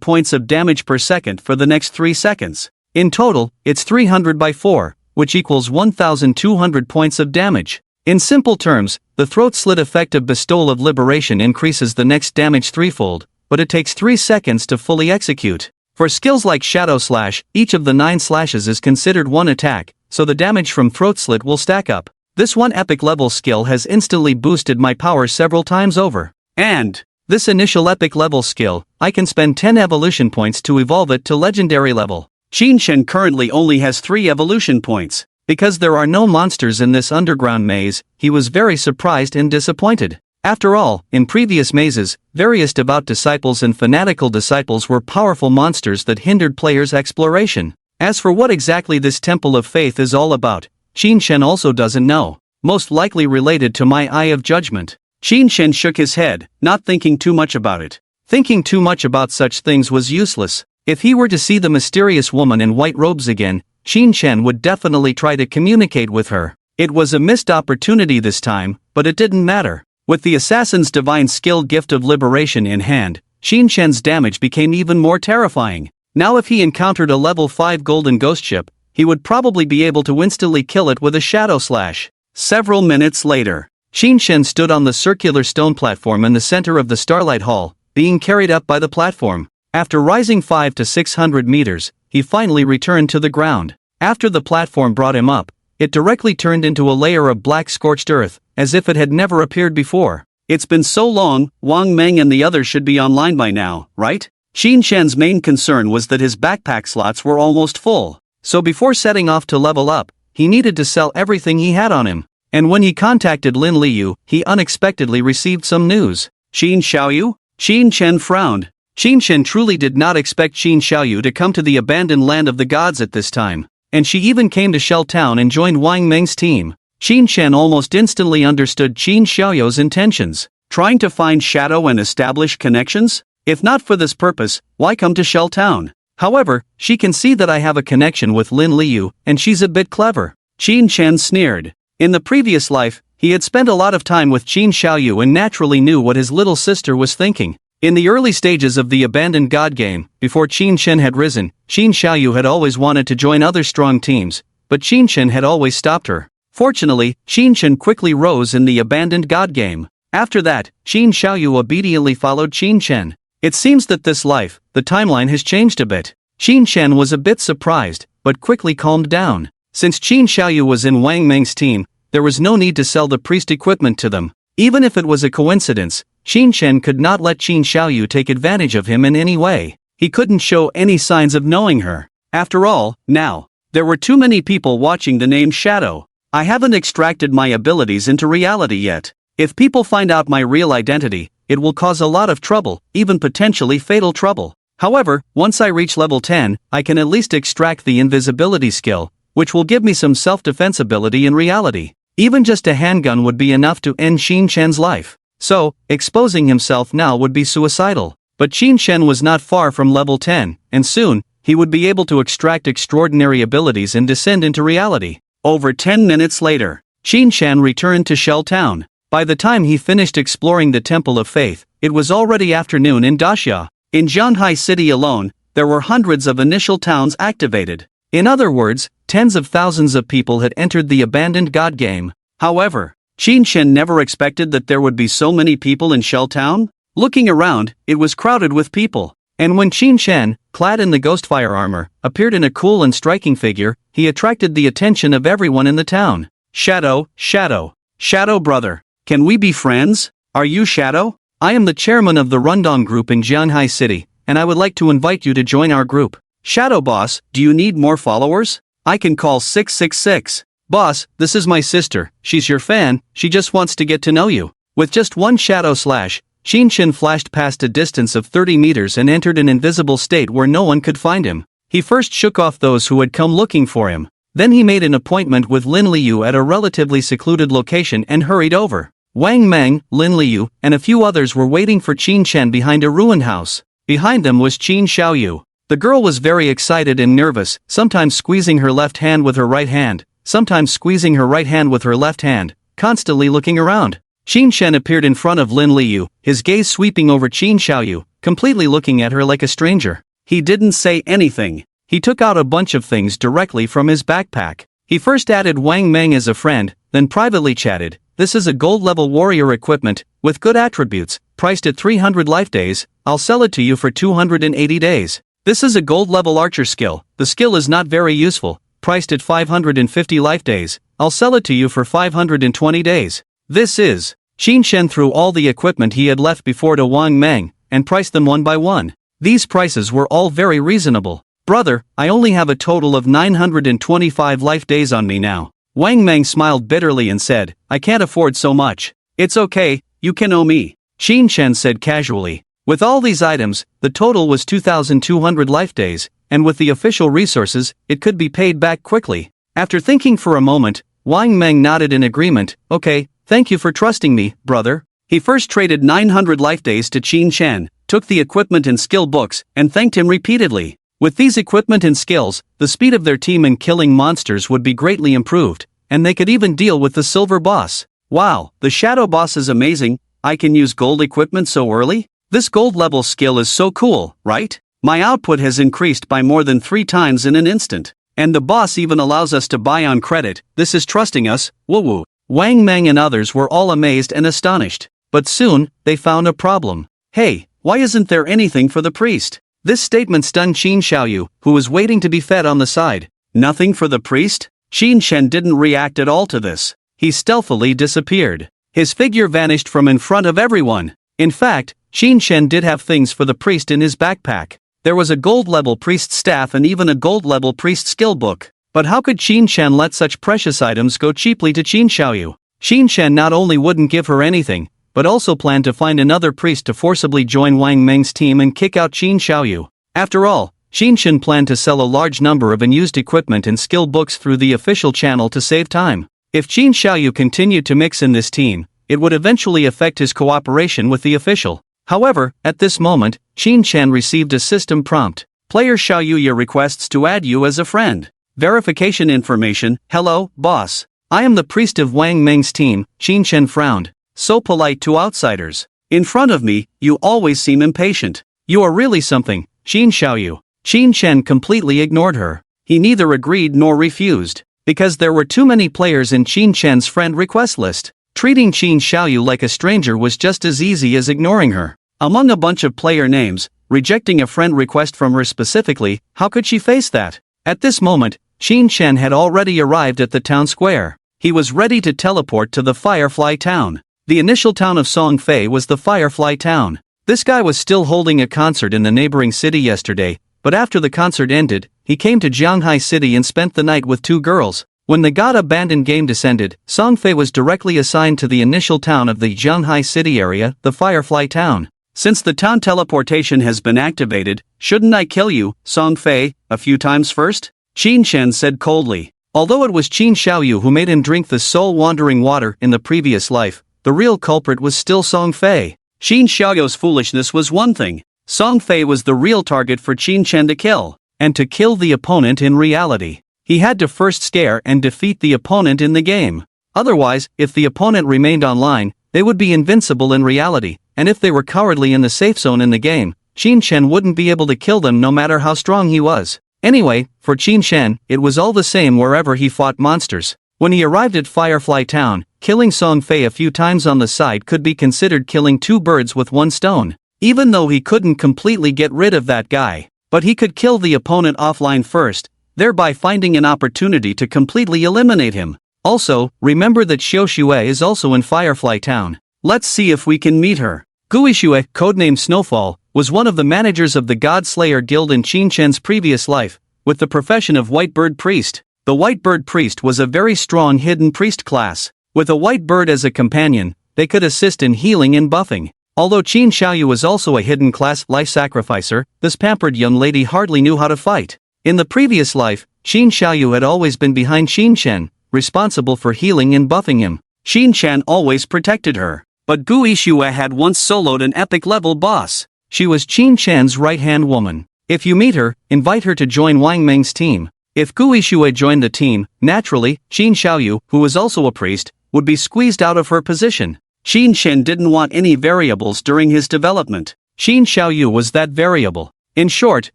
points of damage per second for the next 3 seconds. In total, it's 300 by 4, which equals 1,200 points of damage. In simple terms, the throat slit effect of bestowal of liberation increases the next damage threefold, but it takes 3 seconds to fully execute. For skills like Shadow Slash, each of the 9 slashes is considered one attack, so the damage from throat slit will stack up. This one epic level skill has instantly boosted my power several times over. And this initial epic level skill, I can spend 10 evolution points to evolve it to legendary level. Qin-Shan currently only has 3 evolution points. Because there are no monsters in this underground maze, he was very surprised and disappointed. After all, in previous mazes, various devout disciples and fanatical disciples were powerful monsters that hindered players' exploration. As for what exactly this Temple of Faith is all about, Qin-Shan also doesn't know, most likely related to my Eye of Judgment. Qin-Shan shook his head, not thinking too much about it. Thinking too much about such things was useless. If he were to see the mysterious woman in white robes again, Qin-Shan would definitely try to communicate with her. It was a missed opportunity this time, but it didn't matter. With the assassin's divine skill gift of liberation in hand, Qin-Shan's damage became even more terrifying. Now if he encountered a level 5 golden ghost ship, he would probably be able to instantly kill it with a shadow slash. Several minutes later, Qin-Shan stood on the circular stone platform in the center of the Starlight Hall, being carried up by the platform. After rising 5 to 600 meters, he finally returned to the ground. After the platform brought him up, it directly turned into a layer of black scorched earth, as if it had never appeared before. It's been so long, Wang Meng and the others should be online by now, right? Qin-Shan's main concern was that his backpack slots were almost full. So before setting off to level up, he needed to sell everything he had on him. And when he contacted Lin Liu, he unexpectedly received some news. Qin Xiaoyu? Qin-Shan frowned. Qin-Shan truly did not expect Qin Xiaoyu to come to the abandoned land of the gods at this time, and she even came to Shell Town and joined Wang Meng's team. Qin-Shan almost instantly understood Qin Xiaoyu's intentions, trying to find shadow and establish connections? If not for this purpose, why come to Shell Town? However, she can see that I have a connection with Lin Liu, and she's a bit clever. Qin-Shan sneered. In the previous life, he had spent a lot of time with Qin Xiaoyu and naturally knew what his little sister was thinking. In the early stages of the abandoned god game, before Qin-Shan had risen, Qin Xiaoyu had always wanted to join other strong teams, but Qin-Shan had always stopped her. Fortunately, Qin-Shan quickly rose in the abandoned god game. After that, Qin Xiaoyu obediently followed Qin-Shan. It seems that this life, the timeline has changed a bit. Qin-Shan was a bit surprised, but quickly calmed down. Since Qin Xiaoyu was in Wang Meng's team, there was no need to sell the priest equipment to them. Even if it was a coincidence, Qin-Shan could not let Qin Xiaoyu take advantage of him in any way. He couldn't show any signs of knowing her. After all, now, there were too many people watching the name Shadow. I haven't extracted my abilities into reality yet. If people find out my real identity, it will cause a lot of trouble, even potentially fatal trouble. However, once I reach level 10, I can at least extract the invisibility skill, which will give me some self-defense ability in reality. Even just a handgun would be enough to end Qin-Shan's life. So, exposing himself now would be suicidal. But Qin-Shan was not far from level 10, and soon, he would be able to extract extraordinary abilities and descend into reality. Over 10 minutes later, Qin-Shan returned to Shell Town. By the time he finished exploring the Temple of Faith, it was already afternoon in Daxia. In Zhanghai City alone, there were hundreds of initial towns activated. In other words, tens of thousands of people had entered the abandoned god game. However, Qin-Shan never expected that there would be so many people in Shell Town. Looking around, it was crowded with people. And when Qin-Shan, clad in the Ghostfire armor, appeared in a cool and striking figure, he attracted the attention of everyone in the town. Shadow, Shadow. Shadow brother. Can we be friends? Are you Shadow? I am the chairman of the Rundong group in Zhanghai City, and I would like to invite you to join our group. Shadow boss, do you need more followers? I can call 666. Boss, this is my sister, she's your fan, she just wants to get to know you. With just one shadow slash, Qin-Shan flashed past a distance of 30 meters and entered an invisible state where no one could find him. He first shook off those who had come looking for him. Then he made an appointment with Lin Liu at a relatively secluded location and hurried over. Wang Meng, Lin Liu, and a few others were waiting for Qin Chen behind a ruined house. Behind them was Qin Xiaoyu. The girl was very excited and nervous, sometimes squeezing her left hand with her right hand, sometimes squeezing her right hand with her left hand, constantly looking around. Qin Chen appeared in front of Lin Liu, his gaze sweeping over Qin Xiaoyu, completely looking at her like a stranger. He didn't say anything. He took out a bunch of things directly from his backpack. He first added Wang Meng as a friend, then privately chatted. This is a gold-level warrior equipment, with good attributes, priced at 300 life days. I'll sell it to you for 280 days. This is a gold-level archer skill. The skill is not very useful, priced at 550 life days. I'll sell it to you for 520 days. This is. Qin Chen threw all the equipment he had left before to Wang Meng, and priced them one by one. These prices were all very reasonable. Brother, I only have a total of 925 life days on me now. Wang Meng smiled bitterly and said, I can't afford so much. It's okay, you can owe me. Qin Chen said casually. With all these items, the total was 2,200 life days, and with the official resources, it could be paid back quickly. After thinking for a moment, Wang Meng nodded in agreement. Okay, thank you for trusting me, brother. He first traded 900 life days to Qin Chen, took the equipment and skill books, and thanked him repeatedly. With these equipment and skills, the speed of their team in killing monsters would be greatly improved, and they could even deal with the silver boss. Wow, the shadow boss is amazing. I can use gold equipment so early? This gold level skill is so cool, right? My output has increased by more than 3 times in an instant. And the boss even allows us to buy on credit. This is trusting us, woo woo. Wang Meng and others were all amazed and astonished. But soon, they found a problem. Hey, why isn't there anything for the priest? This statement stunned Qin Xiaoyu, who was waiting to be fed on the side. Nothing for the priest? Qin Chen didn't react at all to this. He stealthily disappeared. His figure vanished from in front of everyone. In fact, Qin Chen did have things for the priest in his backpack. There was a gold-level priest staff and even a gold-level priest skill book. But how could Qin Chen let such precious items go cheaply to Qin Xiaoyu? Qin Chen not only wouldn't give her anything, but also planned to find another priest to forcibly join Wang Meng's team and kick out Qin Xiaoyu. After all, Qin Chen planned to sell a large number of unused equipment and skill books through the official channel to save time. If Qin Xiaoyu continued to mix in this team, it would eventually affect his cooperation with the official. However, at this moment, Qin Chen received a system prompt. Player Xiaoyu requests to add you as a friend. Verification information. Hello, boss. I am the priest of Wang Meng's team. Qin Chen frowned. So polite to outsiders. In front of me, you always seem impatient. You are really something, Qin Xiaoyu. Qin Chen completely ignored her. He neither agreed nor refused, because there were too many players in Qin Chen's friend request list. Treating Qin Xiaoyu like a stranger was just as easy as ignoring her. Among a bunch of player names, rejecting a friend request from her specifically, how could she face that? At this moment, Qin Chen had already arrived at the town square. He was ready to teleport to the Firefly town. The initial town of Songfei was the Firefly town. This guy was still holding a concert in the neighboring city yesterday, but after the concert ended, he came to Jianghai City and spent the night with 2 girls. When the God-abandoned game descended, Songfei was directly assigned to the initial town of the Jianghai City area, the Firefly town. Since the town teleportation has been activated, shouldn't I kill you, Songfei, a few times first? Qin Chen said coldly. Although it was Qin Xiaoyu who made him drink the soul-wandering water in the previous life, the real culprit was still Songfei. Qin Xiaoyu's foolishness was one thing. Songfei was the real target for Qin Chen to kill. And to kill the opponent in reality, he had to first scare and defeat the opponent in the game. Otherwise, if the opponent remained online, they would be invincible in reality, and if they were cowardly in the safe zone in the game, Qin Chen wouldn't be able to kill them no matter how strong he was. Anyway, for Qin Chen, it was all the same wherever he fought monsters. When he arrived at Firefly Town, killing Songfei a few times on the side could be considered killing 2 birds with 1 stone. Even though he couldn't completely get rid of that guy, but he could kill the opponent offline first, thereby finding an opportunity to completely eliminate him. Also, remember that Xiao Xue is also in Firefly Town. Let's see if we can meet her. Gui Xue, codenamed Snowfall, was one of the managers of the God Slayer Guild in Qin Chen's previous life, with the profession of White Bird Priest. The White Bird Priest was a very strong hidden priest class. With a white bird as a companion, they could assist in healing and buffing. Although Qin Xiaoyu was also a hidden class life sacrificer, this pampered young lady hardly knew how to fight. In the previous life, Xin Xiaoyu had always been behind Xin Shen, responsible for healing and buffing him. Xin Shen always protected her. But Gu Yixue had once soloed an epic-level boss. She was Qin Shen's right-hand woman. If you meet her, invite her to join Wang Meng's team. If Gu Yixue joined the team, naturally, Xin Xiaoyu, who was also a priest, would be squeezed out of her position. Xin Shen didn't want any variables during his development. Xin Xiaoyu was that variable. In short,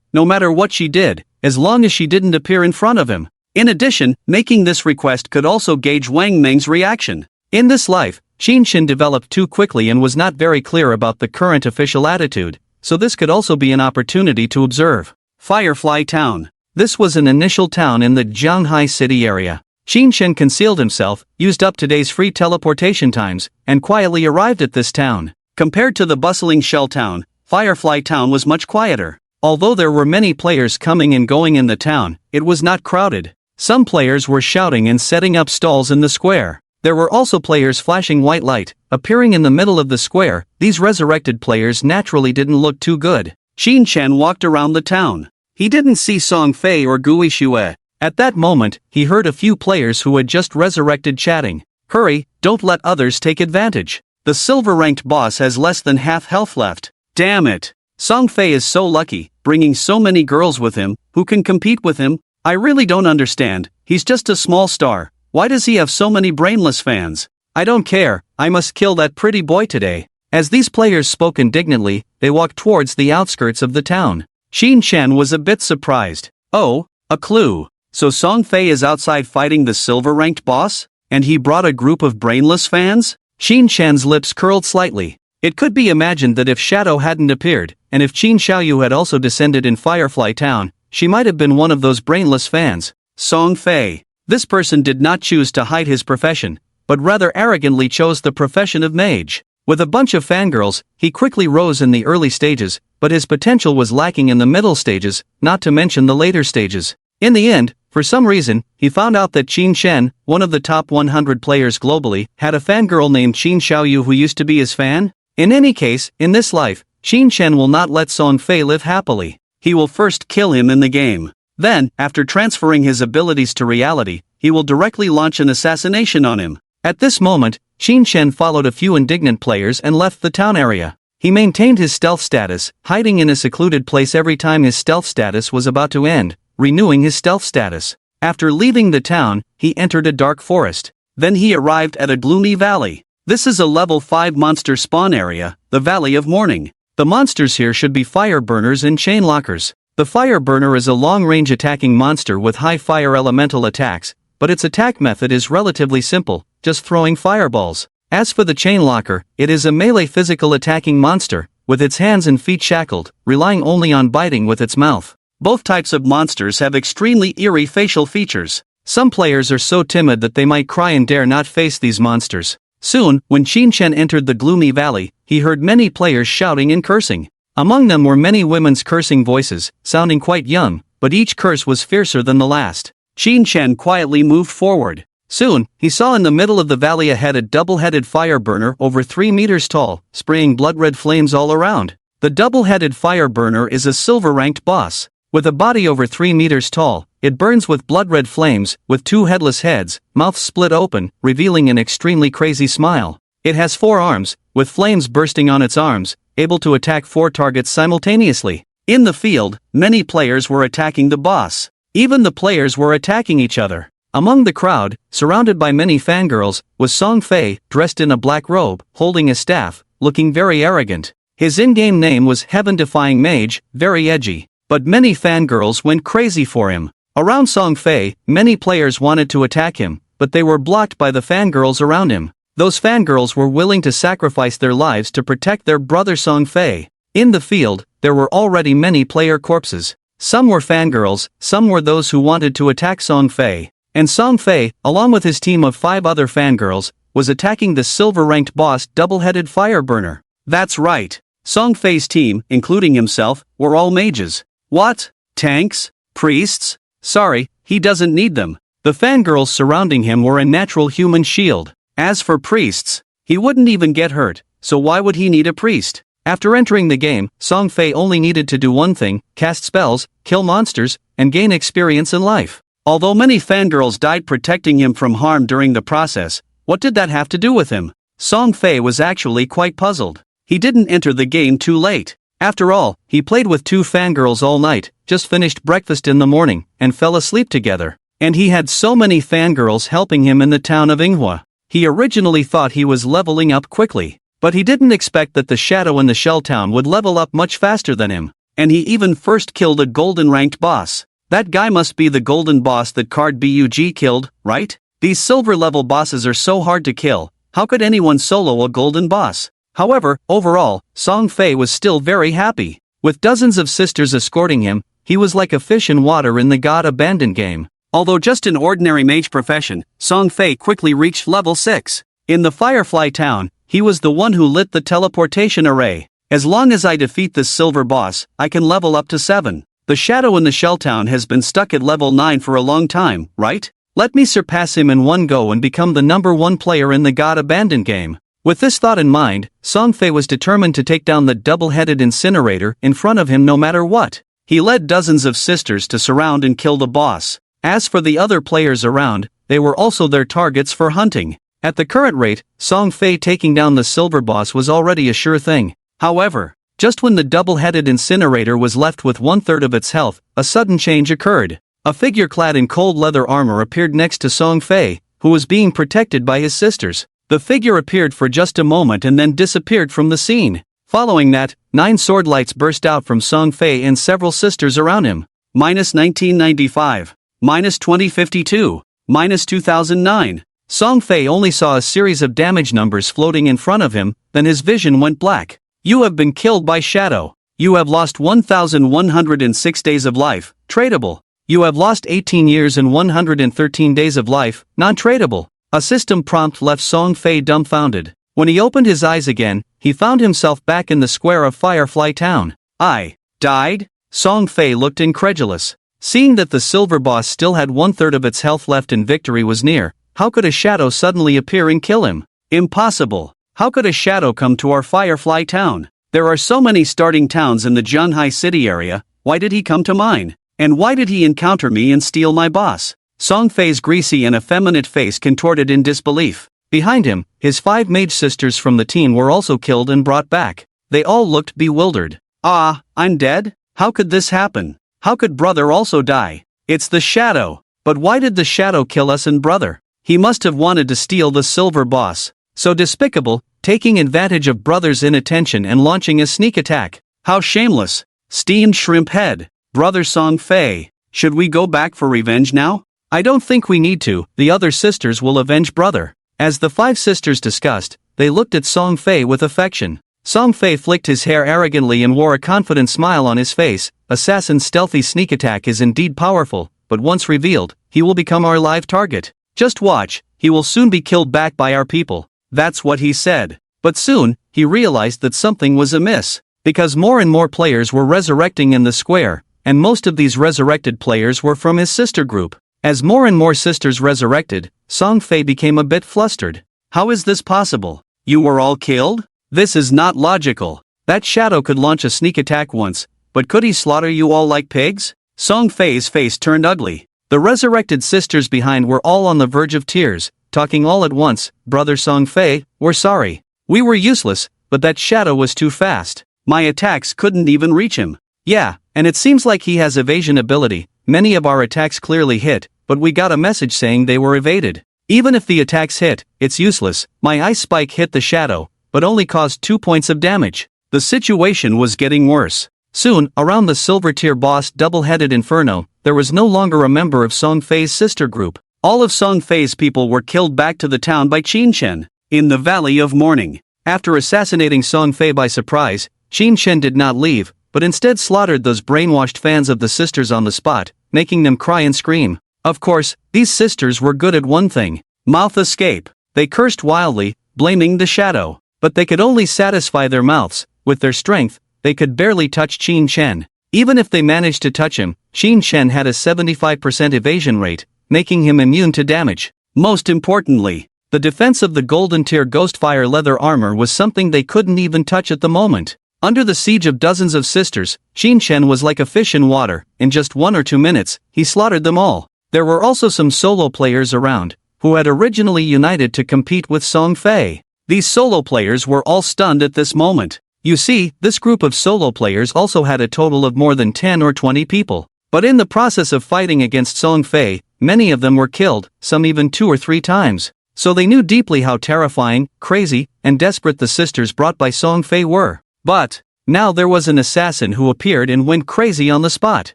no matter what she did, as long as she didn't appear in front of him. In addition, making this request could also gauge Wang Meng's reaction. In this life, Xin Shen developed too quickly and was not very clear about the current official attitude, so this could also be an opportunity to observe. Firefly Town. This was an initial town in the Jianghai city area. Xin Shen concealed himself, used up today's free teleportation times, and quietly arrived at this town. Compared to the bustling Shell Town, Firefly Town was much quieter. Although there were many players coming and going in the town, it was not crowded. Some players were shouting and setting up stalls in the square. There were also players flashing white light, appearing in the middle of the square. These resurrected players naturally didn't look too good. Xin Shen walked around the town. He didn't see Song Fei or Gu Yixue. At that moment, he heard a few players who had just resurrected chatting. Hurry, don't let others take advantage. The silver-ranked boss has less than half health left. Damn it. Song Fei is so lucky, bringing so many girls with him, who can compete with him. I really don't understand. He's just a small star. Why does he have so many brainless fans? I don't care, I must kill that pretty boy today. As these players spoke indignantly, they walked towards the outskirts of the town. Xin Shen was a bit surprised. Oh, a clue. So Song Fei is outside fighting the silver-ranked boss? And he brought a group of brainless fans? Xin Shen's lips curled slightly. It could be imagined that if Shadow hadn't appeared, and if Qin Xiaoyu had also descended in Firefly Town, she might have been one of those brainless fans. Song Fei. This person did not choose to hide his profession, but rather arrogantly chose the profession of mage. With a bunch of fangirls, he quickly rose in the early stages, but his potential was lacking in the middle stages, not to mention the later stages. In the end, for some reason, he found out that Qin Shen, one of the top 100 players globally, had a fangirl named Qin Xiaoyu who used to be his fan. In any case, in this life, Qin Shen will not let Song Fei live happily. He will first kill him in the game. Then, after transferring his abilities to reality, he will directly launch an assassination on him. At this moment, Qin Shen followed a few indignant players and left the town area. He maintained his stealth status, hiding in a secluded place every time his stealth status was about to end, renewing his stealth status. After leaving the town, he entered a dark forest. Then he arrived at a gloomy valley. This is a level 5 monster spawn area, the Valley of Mourning. The monsters here should be fire burners and chain lockers. The fire burner is a long-range attacking monster with high fire elemental attacks, but its attack method is relatively simple, just throwing fireballs. As for the chain locker, it is a melee physical attacking monster, with its hands and feet shackled, relying only on biting with its mouth. Both types of monsters have extremely eerie facial features. Some players are so timid that they might cry and dare not face these monsters. Soon, when Qin Shen entered the gloomy valley, he heard many players shouting and cursing. Among them were many women's cursing voices, sounding quite young, but each curse was fiercer than the last. Qin Shen quietly moved forward. Soon, he saw in the middle of the valley ahead a double-headed fire burner over 3 meters tall, spraying blood-red flames all around. The double-headed fire burner is a silver-ranked boss. With a body over 3 meters tall, it burns with blood-red flames, with 2 headless heads, mouth split open, revealing an extremely crazy smile. It has 4 arms, with flames bursting on its arms, able to attack 4 targets simultaneously. In the field, many players were attacking the boss. Even the players were attacking each other. Among the crowd, surrounded by many fangirls, was Song Fei, dressed in a black robe, holding a staff, looking very arrogant. His in-game name was Heaven-Defying Mage, very edgy. But many fangirls went crazy for him. Around Song Fei, many players wanted to attack him, but they were blocked by the fangirls around him. Those fangirls were willing to sacrifice their lives to protect their brother Song Fei. In the field, there were already many player corpses. Some were fangirls, some were those who wanted to attack Song Fei. And Song Fei, along with his team of 5 other fangirls, was attacking the silver-ranked boss double-headed fire burner. That's right. Song Fei's team, including himself, were all mages. What? Tanks? Priests? Sorry, he doesn't need them. The fangirls surrounding him were a natural human shield. As for priests, he wouldn't even get hurt, so why would he need a priest? After entering the game, Song Fei only needed to do one thing: cast spells, kill monsters, and gain experience in life. Although many fangirls died protecting him from harm during the process, what did that have to do with him? Song Fei was actually quite puzzled. He didn't enter the game too late. After all, he played with 2 fangirls all night, just finished breakfast in the morning, and fell asleep together. And he had so many fangirls helping him in the town of Manhwa. He originally thought he was leveling up quickly, but he didn't expect that the Shadow in the Shell Town would level up much faster than him. And he even first killed a golden ranked boss. That guy must be the golden boss that Card Bug killed, right? These silver level bosses are so hard to kill, how could anyone solo a golden boss? However, overall, Song Fei was still very happy. With dozens of sisters escorting him, he was like a fish in water in the God Abandoned game. Although just an ordinary mage profession, Song Fei quickly reached level 6. In the Firefly Town, he was the one who lit the teleportation array. As long as I defeat this silver boss, I can level up to 7. The Shadow in the Shell Town has been stuck at level 9 for a long time, right? Let me surpass him in one go and become the #1 player in the God Abandoned game. With this thought in mind, Song Fei was determined to take down the double-headed incinerator in front of him no matter what. He led dozens of sisters to surround and kill the boss. As for the other players around, they were also their targets for hunting. At the current rate, Song Fei taking down the silver boss was already a sure thing. However, just when the double-headed incinerator was left with 1/3 of its health, a sudden change occurred. A figure clad in cold leather armor appeared next to Song Fei, who was being protected by his sisters. The figure appeared for just a moment and then disappeared from the scene. Following that, 9 sword lights burst out from Song Fei and several sisters around him. -1995. -2052. -2009. Song Fei only saw a series of damage numbers floating in front of him, then his vision went black. You have been killed by Shadow. You have lost 1,106 days of life, tradable. You have lost 18 years and 113 days of life, non-tradable. A system prompt left Song Fei dumbfounded. When he opened his eyes again, he found himself back in the square of Firefly Town. I died? Song Fei looked incredulous. Seeing that the silver boss still had 1/3 of its health left and victory was near, how could a shadow suddenly appear and kill him? Impossible. How could a shadow come to our Firefly Town? There are so many starting towns in the Zhanghai City area, why did he come to mine? And why did he encounter me and steal my boss? Song Fei's greasy and effeminate face contorted in disbelief. Behind him, his 5 mage sisters from the team were also killed and brought back. They all looked bewildered. Ah, I'm dead? How could this happen? How could brother also die? It's the shadow. But why did the shadow kill us and brother? He must have wanted to steal the silver boss. So despicable, taking advantage of brother's inattention and launching a sneak attack. How shameless. Steamed shrimp head. Brother Song Fei. Should we go back for revenge now? I don't think we need to, the other sisters will avenge brother. As the 5 sisters discussed, they looked at Song Fei with affection. Song Fei flicked his hair arrogantly and wore a confident smile on his face. Assassin's stealthy sneak attack is indeed powerful, but once revealed, he will become our live target. Just watch, he will soon be killed back by our people. That's what he said. But soon, he realized that something was amiss. Because more and more players were resurrecting in the square, and most of these resurrected players were from his sister group. As more and more sisters resurrected, Song Fei became a bit flustered. How is this possible? You were all killed? This is not logical. That shadow could launch a sneak attack once, but could he slaughter you all like pigs? Song Fei's face turned ugly. The resurrected sisters behind were all on the verge of tears, talking all at once. Brother Song Fei, we're sorry. We were useless, but that shadow was too fast. My attacks couldn't even reach him. Yeah, and it seems like he has evasion ability. Many of our attacks clearly hit, but we got a message saying they were evaded. Even if the attacks hit, it's useless. My ice spike hit the shadow, but only caused 2 points of damage. The situation was getting worse. Soon, around the silver tier boss Double-Headed Inferno, there was no longer a member of Song Fei's sister group. All of Song Fei's people were killed back to the town by Qin Shen, in the Valley of Mourning. After assassinating Song Fei by surprise, Qin Shen did not leave, but instead slaughtered those brainwashed fans of the sisters on the spot, making them cry and scream. Of course, these sisters were good at one thing: mouth escape. They cursed wildly, blaming the shadow. But they could only satisfy their mouths. With their strength, they could barely touch Qin Shen. Even if they managed to touch him, Qin Shen had a 75% evasion rate, making him immune to damage. Most importantly, the defense of the golden tier Ghostfire leather armor was something they couldn't even touch at the moment. Under the siege of dozens of sisters, Qin Shen was like a fish in water. In just 1 or 2 minutes, he slaughtered them all. There were also some solo players around, who had originally united to compete with Song Fei. These solo players were all stunned at this moment. You see, this group of solo players also had a total of more than 10 or 20 people. But in the process of fighting against Song Fei, many of them were killed, some even 2 or 3 times. So they knew deeply how terrifying, crazy, and desperate the sisters brought by Song Fei were. But now there was an assassin who appeared and went crazy on the spot.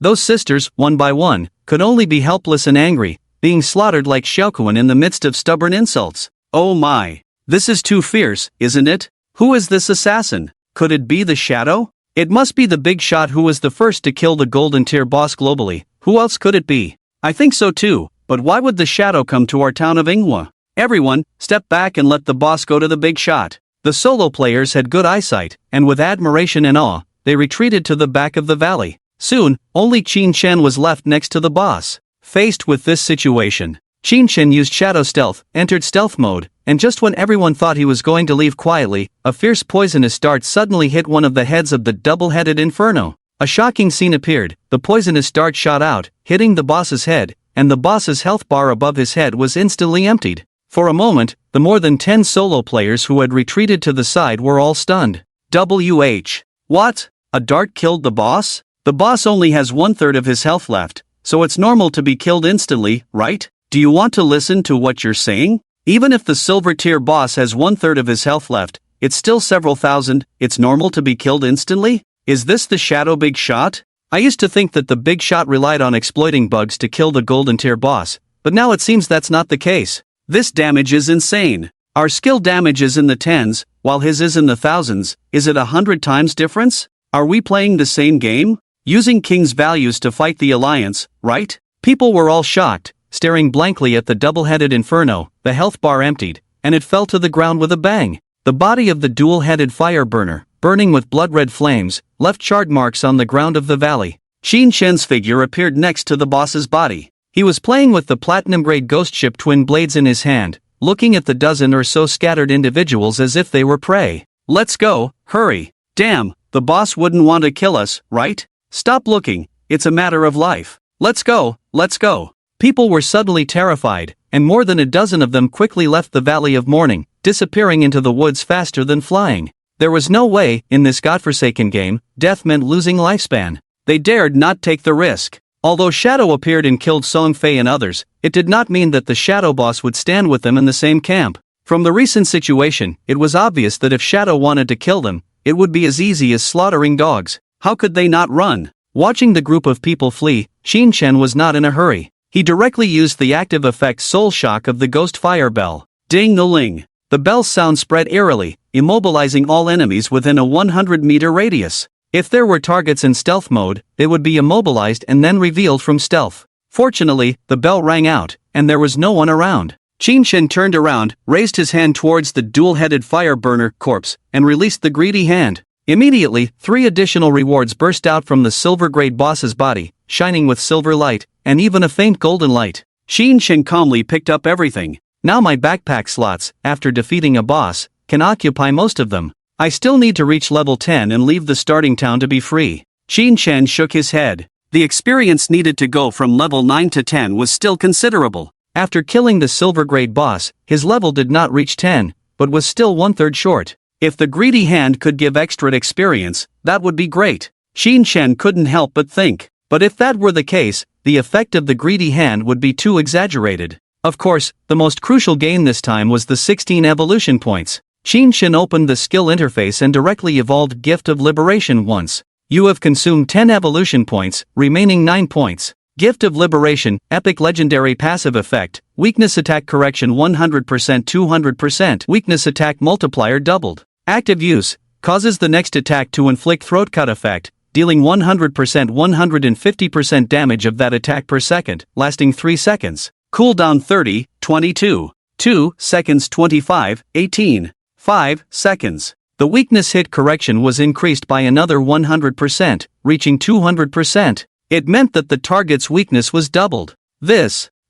Those sisters, one by one, could only be helpless and angry, being slaughtered like Xiaokuan in the midst of stubborn insults. Oh my! This is too fierce, isn't it? Who is this assassin? Could it be the Shadow? It must be the big shot who was the first to kill the golden tier boss globally. Who else could it be? I think so too, but why would the Shadow come to our town of Manhwa? Everyone, step back and let the boss go to the big shot. The solo players had good eyesight, and with admiration and awe, they retreated to the back of the valley. Soon, only Qin Shen was left next to the boss. Faced with this situation, Qin Shen used shadow stealth, entered stealth mode, and just when everyone thought he was going to leave quietly, a fierce poisonous dart suddenly hit one of the heads of the double-headed inferno. A shocking scene appeared. The poisonous dart shot out, hitting the boss's head, and the boss's health bar above his head was instantly emptied. For a moment, the more than 10 solo players who had retreated to the side were all stunned. WH. What? A dart killed the boss? The boss only has 1/3 of his health left, so it's normal to be killed instantly, right? Do you want to listen to what you're saying? Even if the silver tier boss has 1/3 of his health left, it's still several thousand, it's normal to be killed instantly? Is this the Shadow Big Shot? I used to think that the Big Shot relied on exploiting bugs to kill the golden tier boss, but now it seems that's not the case. This damage is insane. Our skill damage is in the tens, while his is in the thousands. Is it 100 times difference? Are we playing the same game? Using King's values to fight the Alliance, right? People were all shocked, staring blankly at the double-headed inferno. The health bar emptied, and it fell to the ground with a bang. The body of the dual-headed fire burner, burning with blood-red flames, left charred marks on the ground of the valley. Qin Shen's figure appeared next to the boss's body. He was playing with the platinum-grade ghost ship twin blades in his hand, looking at the dozen or so scattered individuals as if they were prey. Let's go, hurry. Damn, the boss wouldn't want to kill us, right? Stop looking, it's a matter of life. Let's go, let's go. People were suddenly terrified, and more than a dozen of them quickly left the Valley of Mourning, disappearing into the woods faster than flying. There was no way, in this godforsaken game, death meant losing lifespan. They dared not take the risk. Although Shadow appeared and killed Song Fei and others, it did not mean that the Shadow boss would stand with them in the same camp. From the recent situation, it was obvious that if Shadow wanted to kill them, it would be as easy as slaughtering dogs. How could they not run? Watching the group of people flee, Qin Shen was not in a hurry. He directly used the active effect Soul Shock of the Ghost Fire Bell. Ding-a-ling. The bell's sound spread eerily, immobilizing all enemies within a 100-meter radius. If there were targets in stealth mode, they would be immobilized and then revealed from stealth. Fortunately, the bell rang out, and there was no one around. Qin Shen turned around, raised his hand towards the dual-headed fire burner corpse, and released the greedy hand. Immediately, 3 additional rewards burst out from the silver-grade boss's body, shining with silver light, and even a faint golden light. Qin Shen calmly picked up everything. Now my backpack slots, after defeating a boss, can occupy most of them. I still need to reach level 10 and leave the starting town to be free. Qin Shen shook his head. The experience needed to go from level 9 to 10 was still considerable. After killing the silver-grade boss, his level did not reach 10, but was still 1/3 short. If the greedy hand could give extra experience, that would be great. Qin Shen couldn't help but think. But if that were the case, the effect of the greedy hand would be too exaggerated. Of course, the most crucial gain this time was the 16 evolution points. Qin Shen opened the skill interface and directly evolved Gift of Liberation once. You have consumed 10 evolution points, remaining 9 points. Gift of Liberation, Epic Legendary Passive Effect, Weakness Attack Correction 100% 200%, Weakness Attack Multiplier doubled. Active use, causes the next attack to inflict Throat Cut Effect, dealing 100% 150% damage of that attack per second, lasting 3 seconds. Cooldown 30, 22, 2 seconds 25, 18, 5 seconds. The weakness hit correction was increased by another 100%, reaching 200%. It meant that the target's weakness was doubled.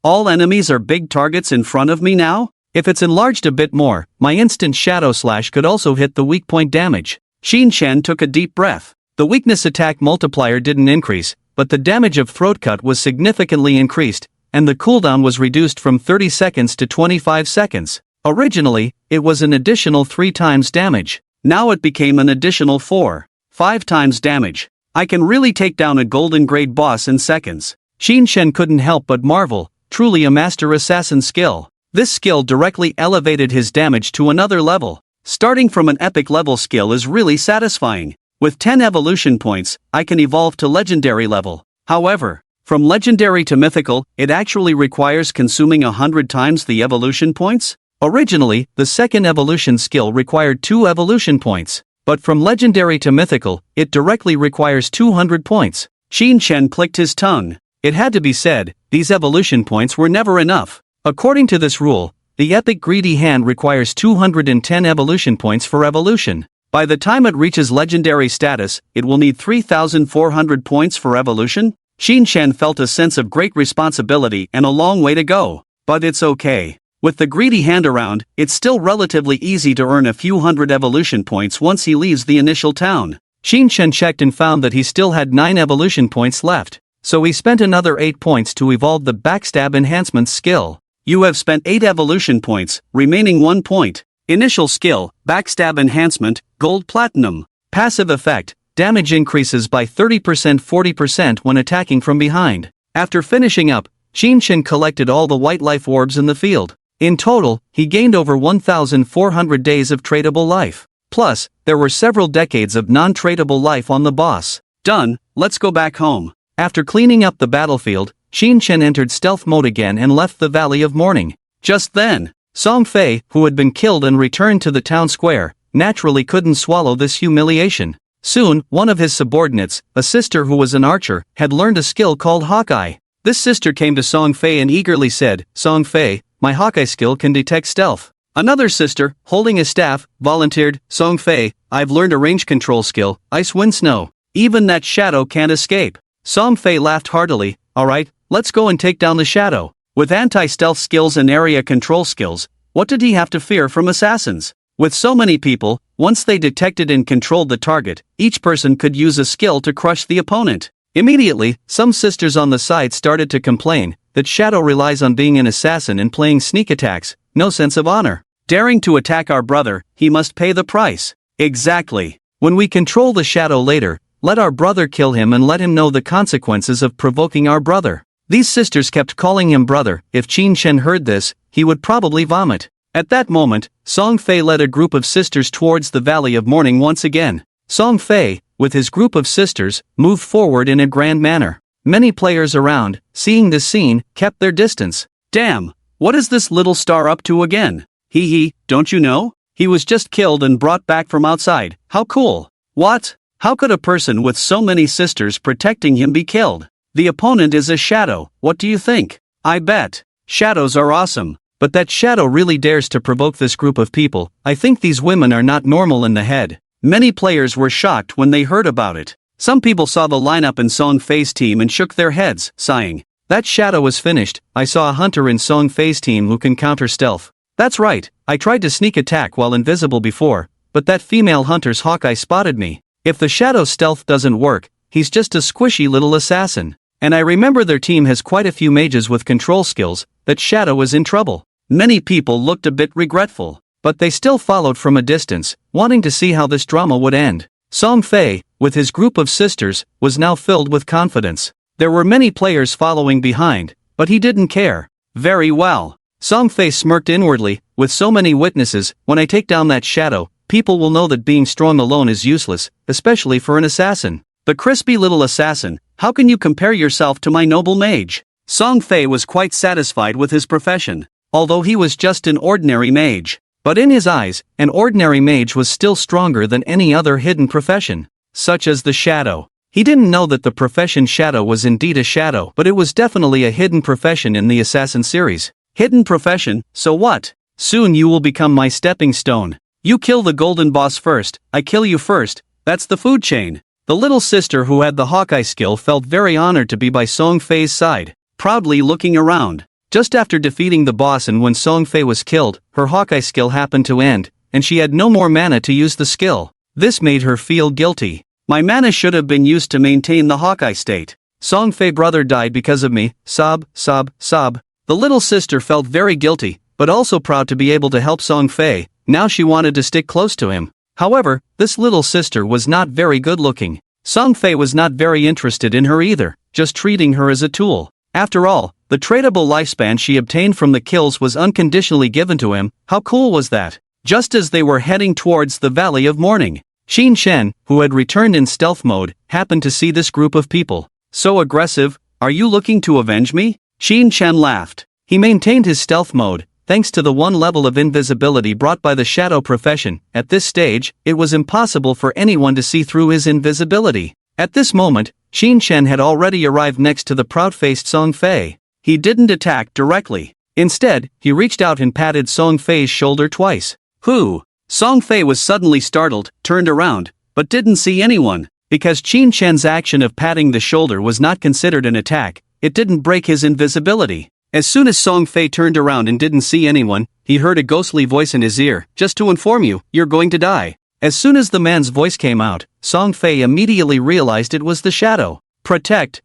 All enemies are big targets in front of me now? If it's enlarged a bit more, my instant Shadow Slash could also hit the weak point damage. Qin Shen took a deep breath. The weakness attack multiplier didn't increase, but the damage of Throat Cut was significantly increased, and the cooldown was reduced from 30 seconds to 25 seconds. Originally, it was an additional 3 times damage. Now it became an additional 5 times damage. I can really take down a golden grade boss in seconds. Shin Shen couldn't help but marvel, truly a master assassin skill. This skill directly elevated his damage to another level. Starting from an epic level skill is really satisfying. With 10 evolution points, I can evolve to legendary level. However, from legendary to mythical, it actually requires consuming 100 times the evolution points? Originally, the second evolution skill required 2 evolution points, but from legendary to mythical, it directly requires 200 points. Shin Shen clicked his tongue. It had to be said, these evolution points were never enough. According to this rule, the epic greedy hand requires 210 evolution points for evolution. By the time it reaches legendary status, it will need 3,400 points for evolution. Shin Shen felt a sense of great responsibility and a long way to go. But it's okay. With the greedy hand around, it's still relatively easy to earn a few hundred evolution points once he leaves the initial town. Shin Shen checked and found that he still had 9 evolution points left, so he spent another 8 points to evolve the backstab enhancement skill. You have spent 8 evolution points, remaining 1 point. Initial skill, backstab enhancement, gold platinum. Passive effect, damage increases by 30% 40% when attacking from behind. After finishing up, Shin Shen collected all the white life orbs in the field. In total, he gained over 1,400 days of tradable life. Plus, there were several decades of non-tradable life on the boss. Done, let's go back home. After cleaning up the battlefield, Shin Shen entered stealth mode again and left the Valley of Mourning. Just then, Song Fei, who had been killed and returned to the town square, naturally couldn't swallow this humiliation. Soon, one of his subordinates, a sister who was an archer, had learned a skill called Hawkeye. This sister came to Song Fei and eagerly said, "Song Fei, my Hawkeye skill can detect stealth." Another sister, holding a staff, volunteered, "Song Fei, I've learned a range control skill, Ice Wind Snow. Even that shadow can't escape." Song Fei laughed heartily, "Alright, let's go and take down the shadow." With anti-stealth skills and area control skills, what did he have to fear from assassins? With so many people, once they detected and controlled the target, each person could use a skill to crush the opponent. Immediately, some sisters on the side started to complain that Shadow relies on being an assassin and playing sneak attacks, no sense of honor. Daring to attack our brother, he must pay the price. Exactly. When we control the Shadow later, let our brother kill him and let him know the consequences of provoking our brother. These sisters kept calling him brother. If Shin Shen heard this, he would probably vomit. At that moment, Song Fei led a group of sisters towards the Valley of Mourning once again. Song Fei, with his group of sisters, moved forward in a grand manner. Many players around, seeing this scene, kept their distance. Damn, what is this little star up to again? Hee, don't you know? He was just killed and brought back from outside. How cool. What? How could a person with so many sisters protecting him be killed? The opponent is a shadow, what do you think? I bet. Shadows are awesome. But that shadow really dares to provoke this group of people. I think these women are not normal in the head. Many players were shocked when they heard about it. Some people saw the lineup in Song Fei's team and shook their heads, sighing. That shadow is finished. I saw a hunter in Song Fei's team who can counter stealth. That's right, I tried to sneak attack while invisible before, but that female hunter's Hawkeye spotted me. If the shadow's stealth doesn't work, he's just a squishy little assassin. And I remember their team has quite a few mages with control skills. That shadow is in trouble. Many people looked a bit regretful, but they still followed from a distance, wanting to see how this drama would end. Song Fei, with his group of sisters, was now filled with confidence. There were many players following behind, but he didn't care. Very well. Song Fei smirked inwardly, with so many witnesses, when I take down that shadow, people will know that being strong alone is useless, especially for an assassin. The crispy little assassin, how can you compare yourself to my noble mage? Song Fei was quite satisfied with his profession, although he was just an ordinary mage. But in his eyes, an ordinary mage was still stronger than any other hidden profession, such as the shadow. He didn't know that the profession shadow was indeed a shadow, but it was definitely a hidden profession in the Assassin series. Hidden profession, so what? Soon you will become my stepping stone. You kill the golden boss first, I kill you first, that's the food chain. The little sister who had the Hawkeye skill felt very honored to be by Song Fei's side, proudly looking around. Just after defeating the boss and when Song Fei was killed, her Hawkeye skill happened to end, and she had no more mana to use the skill. This made her feel guilty. My mana should have been used to maintain the Hawkeye state. Song Fei brother died because of me, sob, sob, sob. The little sister felt very guilty, but also proud to be able to help Song Fei. Now she wanted to stick close to him. However, this little sister was not very good looking. Song Fei was not very interested in her either, just treating her as a tool. After all, the tradable lifespan she obtained from the kills was unconditionally given to him. How cool was that? Just as they were heading towards the Valley of Mourning, Xin Shen, who had returned in stealth mode, happened to see this group of people. So aggressive, are you looking to avenge me? Xin Shen laughed. He maintained his stealth mode, thanks to the one level of invisibility brought by the shadow profession. At this stage, it was impossible for anyone to see through his invisibility. At this moment, Xin Shen had already arrived next to the proud-faced Song Fei. He didn't attack directly. Instead, he reached out and patted Song Fei's shoulder twice. Who? Song Fei was suddenly startled, turned around, but didn't see anyone. Because Xin Shen's action of patting the shoulder was not considered an attack, it didn't break his invisibility. As soon as Song Fei turned around and didn't see anyone, he heard a ghostly voice in his ear. Just to inform you, you're going to die. As soon as the man's voice came out, Song Fei immediately realized it was the shadow. Protect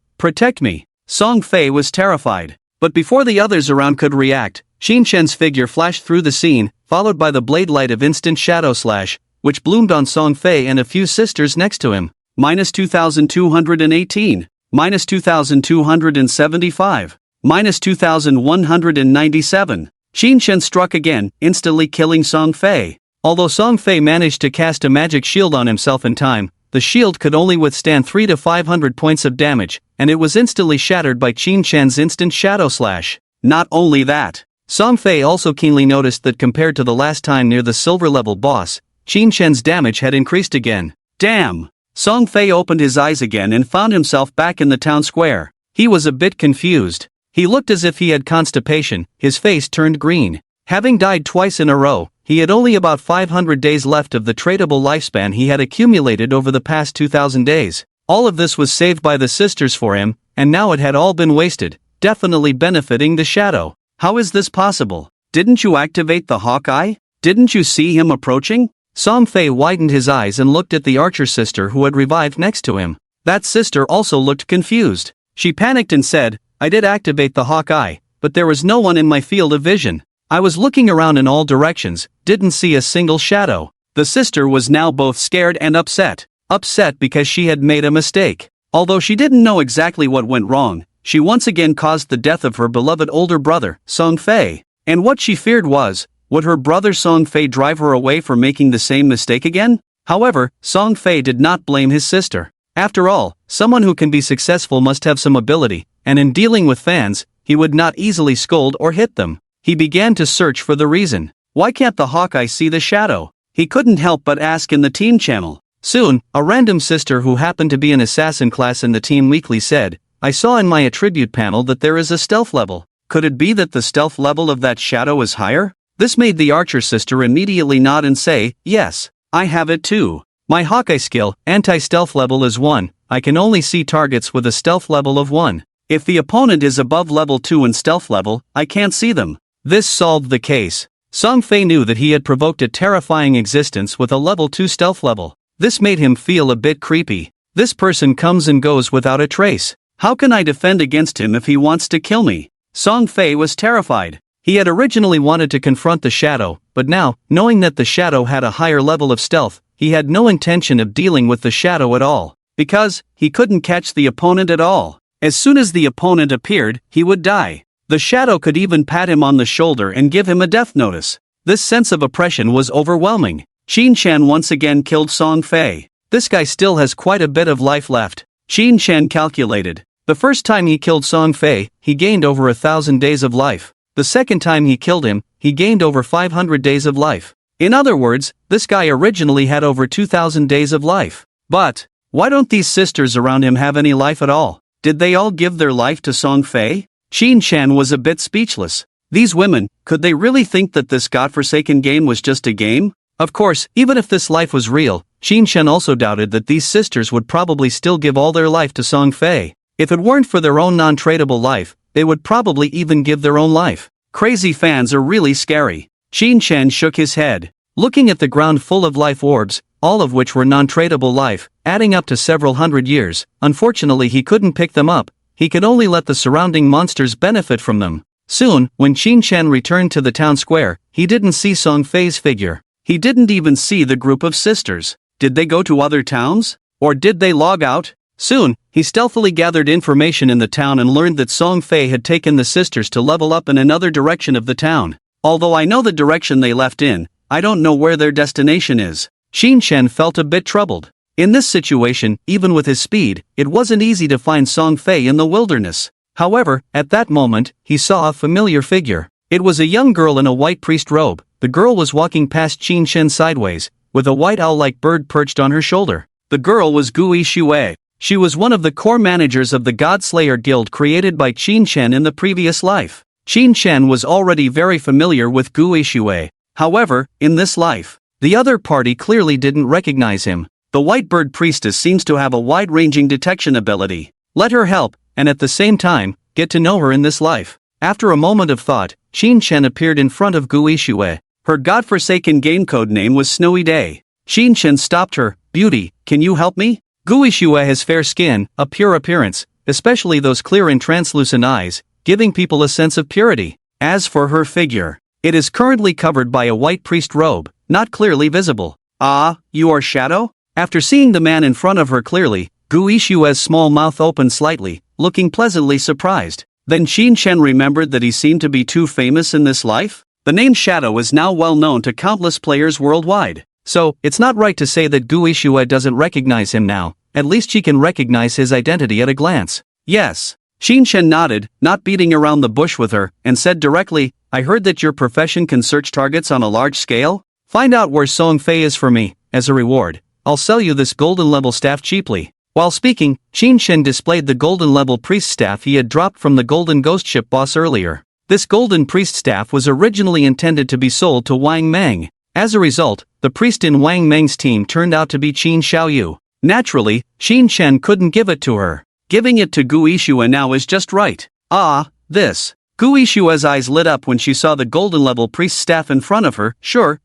me. Song Fei was terrified. But before the others around could react, Xin Shen's figure flashed through the scene, followed by the blade light of instant shadow slash, which bloomed on Song Fei and a few sisters next to him. Minus 2,218. Minus 2,275. Minus 2,197. Xin Shen struck again, instantly killing Song Fei. Although Song Fei managed to cast a magic shield on himself in time, the shield could only withstand 300 to 500 points of damage, and it was instantly shattered by Xin Shen's instant shadow slash. Not only that, Song Fei also keenly noticed that compared to the last time near the silver level boss, Xin Shen's damage had increased again. Damn! Song Fei opened his eyes again and found himself back in the town square. He was a bit confused. He looked as if he had constipation, his face turned green. Having died twice in a row, he had only about 500 days left of the tradable lifespan he had accumulated over the past 2,000 days. All of this was saved by the sisters for him, and now it had all been wasted, definitely benefiting the shadow. How is this possible? Didn't you activate the Hawkeye? Didn't you see him approaching? Song Fei widened his eyes and looked at the archer sister who had revived next to him. That sister also looked confused. She panicked and said, I did activate the Hawkeye, but there was no one in my field of vision. I was looking around in all directions, didn't see a single shadow. The sister was now both scared and upset. Upset because she had made a mistake. Although she didn't know exactly what went wrong, she once again caused the death of her beloved older brother, Song Fei. And what she feared was, would her brother Song Fei drive her away for making the same mistake again? However, Song Fei did not blame his sister. After all, someone who can be successful must have some ability, and in dealing with fans, he would not easily scold or hit them. He began to search for the reason. Why can't the Hawkeye see the shadow? He couldn't help but ask in the team channel. Soon, a random sister who happened to be an assassin class in the team weekly said, I saw in my attribute panel that there is a stealth level. Could it be that the stealth level of that shadow is higher? This made the archer sister immediately nod and say, yes, I have it too. My Hawkeye skill, anti-stealth level is 1, I can only see targets with a stealth level of 1. If the opponent is above level 2 in stealth level, I can't see them. This solved the case. Song Fei knew that he had provoked a terrifying existence with a level 2 stealth level. This made him feel a bit creepy. This person comes and goes without a trace. How can I defend against him if he wants to kill me? Song Fei was terrified. He had originally wanted to confront the shadow, but now, knowing that the shadow had a higher level of stealth, he had no intention of dealing with the shadow at all. Because, he couldn't catch the opponent at all. As soon as the opponent appeared, he would die. The shadow could even pat him on the shoulder and give him a death notice. This sense of oppression was overwhelming. Xin Shen once again killed Song Fei. This guy still has quite a bit of life left. Xin Shen calculated. The first time he killed Song Fei, he gained over 1,000 days of life. The second time he killed him, he gained over 500 days of life. In other words, this guy originally had over 2,000 days of life. But, why don't these sisters around him have any life at all? Did they all give their life to Song Fei? Xin Shen was a bit speechless. These women, could they really think that this godforsaken game was just a game? Of course, even if this life was real, Xin Shen also doubted that these sisters would probably still give all their life to Song Fei. If it weren't for their own non-tradable life, they would probably even give their own life. Crazy fans are really scary. Xin Shen shook his head. Looking at the ground full of life orbs, all of which were non-tradable life, adding up to several hundred years. Unfortunately, he couldn't pick them up. He could only let the surrounding monsters benefit from them. Soon, when Qin Shen returned to the town square, he didn't see Song Fei's figure. He didn't even see the group of sisters. Did they go to other towns? Or did they log out? Soon, he stealthily gathered information in the town and learned that Song Fei had taken the sisters to level up in another direction of the town. Although I know the direction they left in, I don't know where their destination is. Qin Shen felt a bit troubled. In this situation, even with his speed, it wasn't easy to find Song Fei in the wilderness. However, at that moment, he saw a familiar figure. It was a young girl in a white priest robe. The girl was walking past Qin Shen sideways, with a white owl-like bird perched on her shoulder. The girl was Gui Shui. She was one of the core managers of the God-Slayer Guild created by Qin Shen in the previous life. Qin Shen was already very familiar with Gui Shui. However, in this life, the other party clearly didn't recognize him. The white bird priestess seems to have a wide-ranging detection ability. Let her help, and at the same time, get to know her in this life. After a moment of thought, Qin Shen appeared in front of Gui Shui. Her godforsaken game code name was Snowy Day. Qin Shen stopped her. "Beauty, can you help me?" Gui Shui has fair skin, a pure appearance, especially those clear and translucent eyes, giving people a sense of purity. As for her figure, it is currently covered by a white priest robe, not clearly visible. "Ah, you are Shadow?" After seeing the man in front of her clearly, Gui Shui's small mouth opened slightly, looking pleasantly surprised. Then Qin Shen remembered that he seemed to be too famous in this life. The name Shadow is now well known to countless players worldwide. So, it's not right to say that Gui Shui doesn't recognize him now. At least she can recognize his identity at a glance. "Yes." Qin Shen nodded, not beating around the bush with her, and said directly, "I heard that your profession can search targets on a large scale? Find out where Song Fei is for me. As a reward, I'll sell you this golden level staff cheaply." While speaking, Qin Shen displayed the golden level priest staff he had dropped from the golden ghost ship boss earlier. This golden priest staff was originally intended to be sold to Wang Meng. As a result, the priest in Wang Meng's team turned out to be Qin Xiaoyu. Naturally, Qin Shen couldn't give it to her. Giving it to Gui Shui now is just right. "Ah, this." Gui Shui's eyes lit up when she saw the golden level priest staff in front of her. Sure.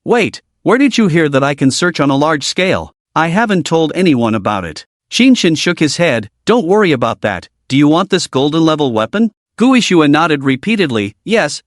Wait, where did you hear that I can search on a large scale? I haven't told anyone about it." Qin Shen shook his head. "Don't worry about that. Do you want this golden level weapon?" Gui Shui nodded repeatedly. Yes,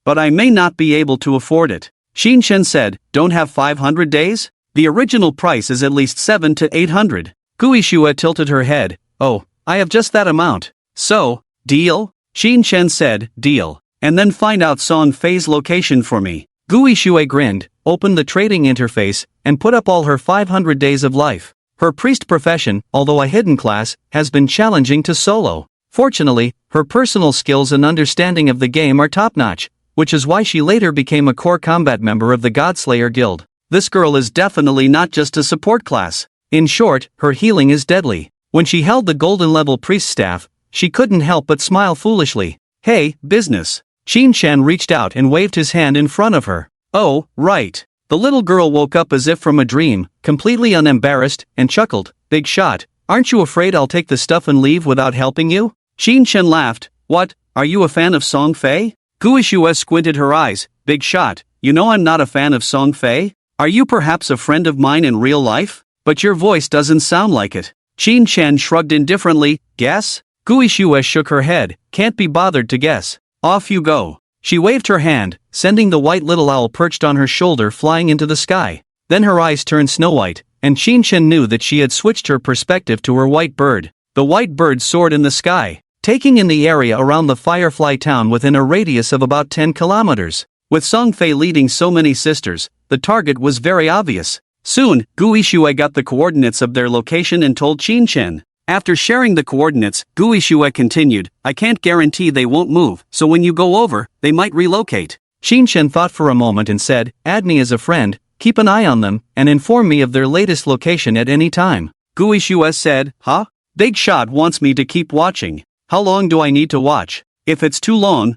but I may not be able to afford it." Qin Shen said, "Don't have 500 days? The original price is at least 700 to 800. Gui Shui tilted her head. "Oh, I have just that amount. So, deal?" Qin Shen said, "Deal. And then find out Song Fei's location for me." Gui Shui grinned, opened the trading interface, and put up all her 500 days of life. Her priest profession, although a hidden class, has been challenging to solo. Fortunately, her personal skills and understanding of the game are top-notch, which is why she later became a core combat member of the God-Slayer Guild. This girl is definitely not just a support class. In short, her healing is deadly. When she held the golden level priest staff, she couldn't help but smile foolishly. "Hey, business." Qin Shen reached out and waved his hand in front of her. "Oh, right." The little girl woke up as if from a dream, completely unembarrassed, and chuckled. "Big shot. Aren't you afraid I'll take the stuff and leave without helping you?" Qin Shen laughed. "What, are you a fan of Song Fei?" Gui Shui squinted her eyes. "Big shot, you know I'm not a fan of Song Fei? Are you perhaps a friend of mine in real life? But your voice doesn't sound like it." Qin Shen shrugged indifferently. "Guess?" Gui Shui shook her head. "Can't be bothered to guess. Off you go." She waved her hand, sending the white little owl perched on her shoulder flying into the sky. Then her eyes turned snow-white, and Qin Shen knew that she had switched her perspective to her white bird. The white bird soared in the sky, taking in the area around the Firefly town within a radius of about 10 kilometers. With Song Fei leading so many sisters, the target was very obvious. Soon, Gui Shui got the coordinates of their location and told Qin Shen. After sharing the coordinates, Gui Shui continued, "I can't guarantee they won't move, so when you go over, they might relocate." Qin Shen thought for a moment and said, "Add me as a friend, keep an eye on them, and inform me of their latest location at any time." Gui Shui said, "Huh? Big Shot wants me to keep watching. How long do I need to watch? If it's too long,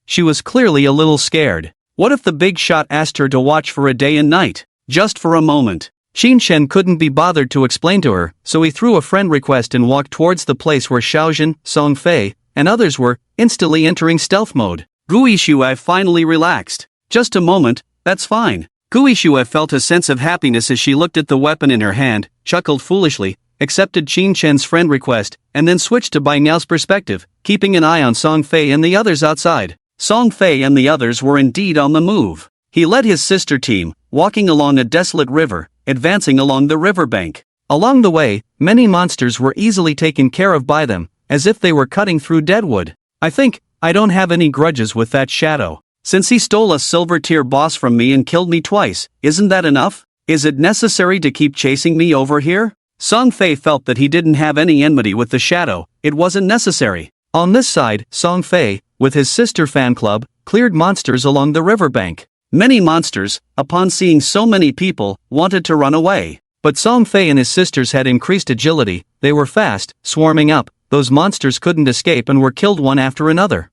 She was clearly a little scared. What if the Big Shot asked her to watch for a day and night? Just for a moment. Qin Shen couldn't be bothered to explain to her, so he threw a friend request and walked towards the place where Xiaojun, Song Fei, and others were, instantly entering stealth mode. Gui Shui finally relaxed. "Just a moment, that's fine. Guishue felt a sense of happiness as she looked at the weapon in her hand, chuckled foolishly, accepted Qin Chen's friend request, and then switched to Bai Niao's perspective, keeping an eye on Song Fei and the others outside. Song Fei and the others were indeed on the move. He led his sister team, walking along a desolate river, advancing along the riverbank. Along the way, many monsters were easily taken care of by them, as if they were cutting through deadwood. I don't have any grudges with that Shadow. Since he stole a silver tier boss from me and killed me twice, isn't that enough? Is it necessary to keep chasing me over here? Song Fei felt that he didn't have any enmity with the Shadow, it wasn't necessary. On this side, Song Fei, with his sister fan club, cleared monsters along the riverbank. Many monsters, upon seeing so many people, wanted to run away. But Song Fei and his sisters had increased agility, they were fast, swarming up, those monsters couldn't escape and were killed one after another.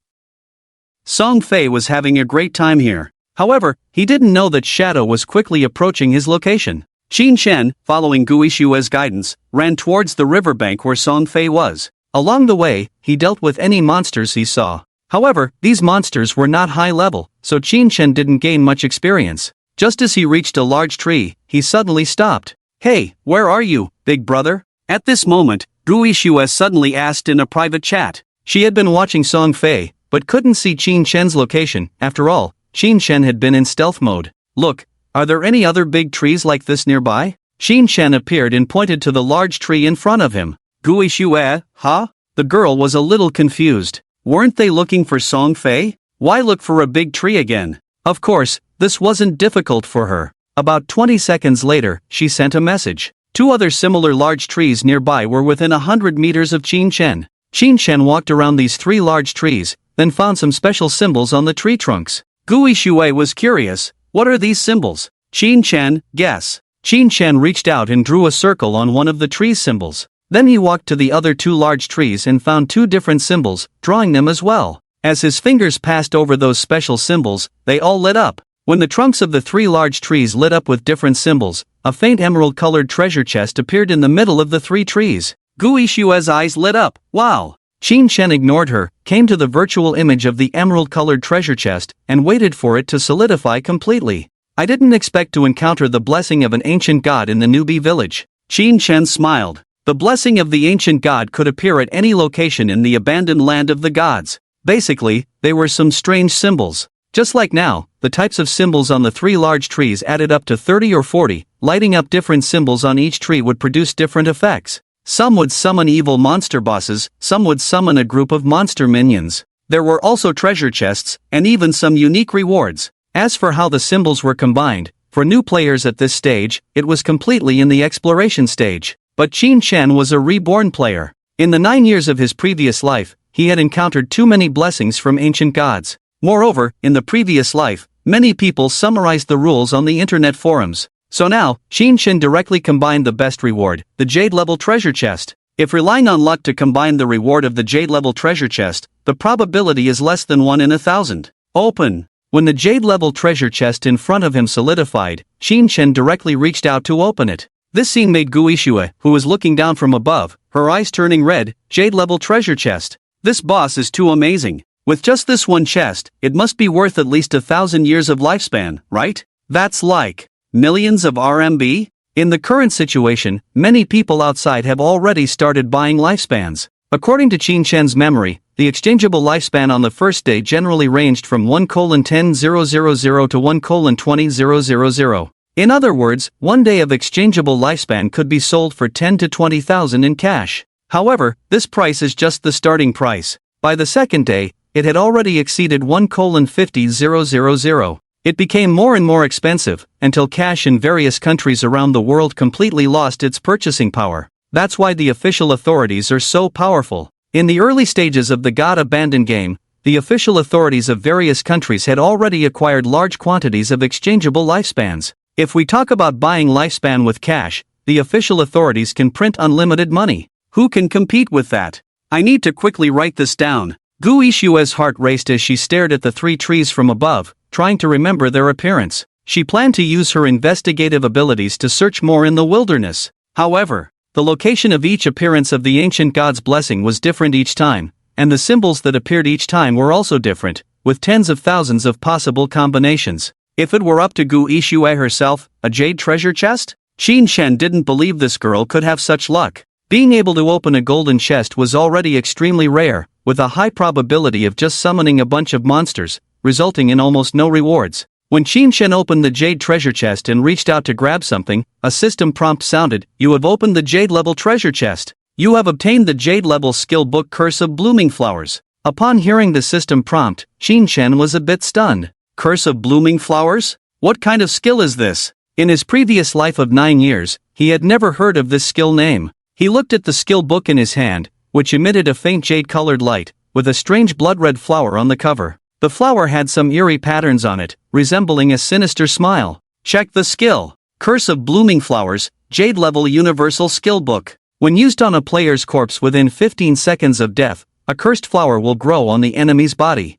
Song Fei was having a great time here. However, he didn't know that Shadow was quickly approaching his location. Qin Chen, following Guishue's guidance, ran towards the riverbank where Song Fei was. Along the way, he dealt with any monsters he saw. However, these monsters were not high level, so Qin Chen didn't gain much experience. Just as he reached a large tree, he suddenly stopped. "Hey, where are you, big brother?" At this moment, Guishue suddenly asked in a private chat. She had been watching Song Fei, but couldn't see Qin Chen's location. After all, Qin Chen had been in stealth mode. "Look, are there any other big trees like this nearby?" Qin Chen appeared and pointed to the large tree in front of him. Guishue, huh? The girl was a little confused. Weren't they looking for Song Fei? Why look for a big tree again? Of course, this wasn't difficult for her. About 20 seconds later, she sent a message. Two other similar large trees nearby were within 100 meters of Qin Chen. Qin Chen walked around these three large trees, then found some special symbols on the tree trunks. Guishue was curious. What are these symbols? Qin Chen, guess. Qin Chen reached out and drew a circle on one of the tree's symbols. Then he walked to the other two large trees and found two different symbols, drawing them as well. As his fingers passed over those special symbols, they all lit up. When the trunks of the three large trees lit up with different symbols, a faint emerald-colored treasure chest appeared in the middle of the three trees. Guishue's eyes lit up. Wow! Qin Chen ignored her, came to the virtual image of the emerald-colored treasure chest, and waited for it to solidify completely. I didn't expect to encounter the blessing of an ancient god in the newbie village. Qin Chen smiled. The blessing of the ancient god could appear at any location in the abandoned land of the gods. Basically, they were some strange symbols. Just like now, the types of symbols on the three large trees added up to 30 or 40, lighting up different symbols on each tree would produce different effects. Some would summon evil monster bosses, some would summon a group of monster minions. There were also treasure chests, and even some unique rewards. As for how the symbols were combined, for new players at this stage, it was completely in the exploration stage. But Qin Chen was a reborn player. In the 9 years of his previous life, he had encountered too many blessings from ancient gods. Moreover, in the previous life, many people summarized the rules on the internet forums. So now, Qin Chen directly combined the best reward, the Jade-level treasure chest. If relying on luck to combine the reward of the Jade-level treasure chest, the probability is less than 1 in 1,000. Open. When the Jade-level treasure chest in front of him solidified, Qin Chen directly reached out to open it. This scene made Guishue, who was looking down from above, her eyes turning red. Jade-level treasure chest. This boss is too amazing. With just this one chest, it must be worth at least 1,000 years of lifespan, right? That's like millions of RMB? In the current situation, many people outside have already started buying lifespans. According to Qin Chen's memory, the exchangeable lifespan on the first day generally ranged from 1:10,000 to 1:20,000. In other words, 1 day of exchangeable lifespan could be sold for 10 to 20,000 in cash. However, this price is just the starting price. By the second day, it had already exceeded 1:50,000. It became more and more expensive, until cash in various countries around the world completely lost its purchasing power. That's why the official authorities are so powerful. In the early stages of the God Abandoned game, the official authorities of various countries had already acquired large quantities of exchangeable lifespans. If we talk about buying lifespan with cash, the official authorities can print unlimited money. Who can compete with that? I need to quickly write this down. Guishue's heart raced as she stared at the three trees from above, trying to remember their appearance. She planned to use her investigative abilities to search more in the wilderness. However, the location of each appearance of the ancient god's blessing was different each time, and the symbols that appeared each time were also different, with tens of thousands of possible combinations. If it were up to Gu Ishue herself, a jade treasure chest? Qin Shen didn't believe this girl could have such luck. Being able to open a golden chest was already extremely rare, with a high probability of just summoning a bunch of monsters, resulting in almost no rewards. When Qin Shen opened the jade treasure chest and reached out to grab something, a system prompt sounded. You have opened the jade level treasure chest. You have obtained the jade level skill book Curse of Blooming Flowers. Upon hearing the system prompt, Qin Shen was a bit stunned. Curse of Blooming Flowers? What kind of skill is this? In his previous life of 9 years, he had never heard of this skill name. He looked at the skill book in his hand, which emitted a faint jade-colored light, with a strange blood-red flower on the cover. The flower had some eerie patterns on it, resembling a sinister smile. Check the skill. Curse of Blooming Flowers, Jade Level Universal Skill Book. When used on a player's corpse within 15 seconds of death, a cursed flower will grow on the enemy's body.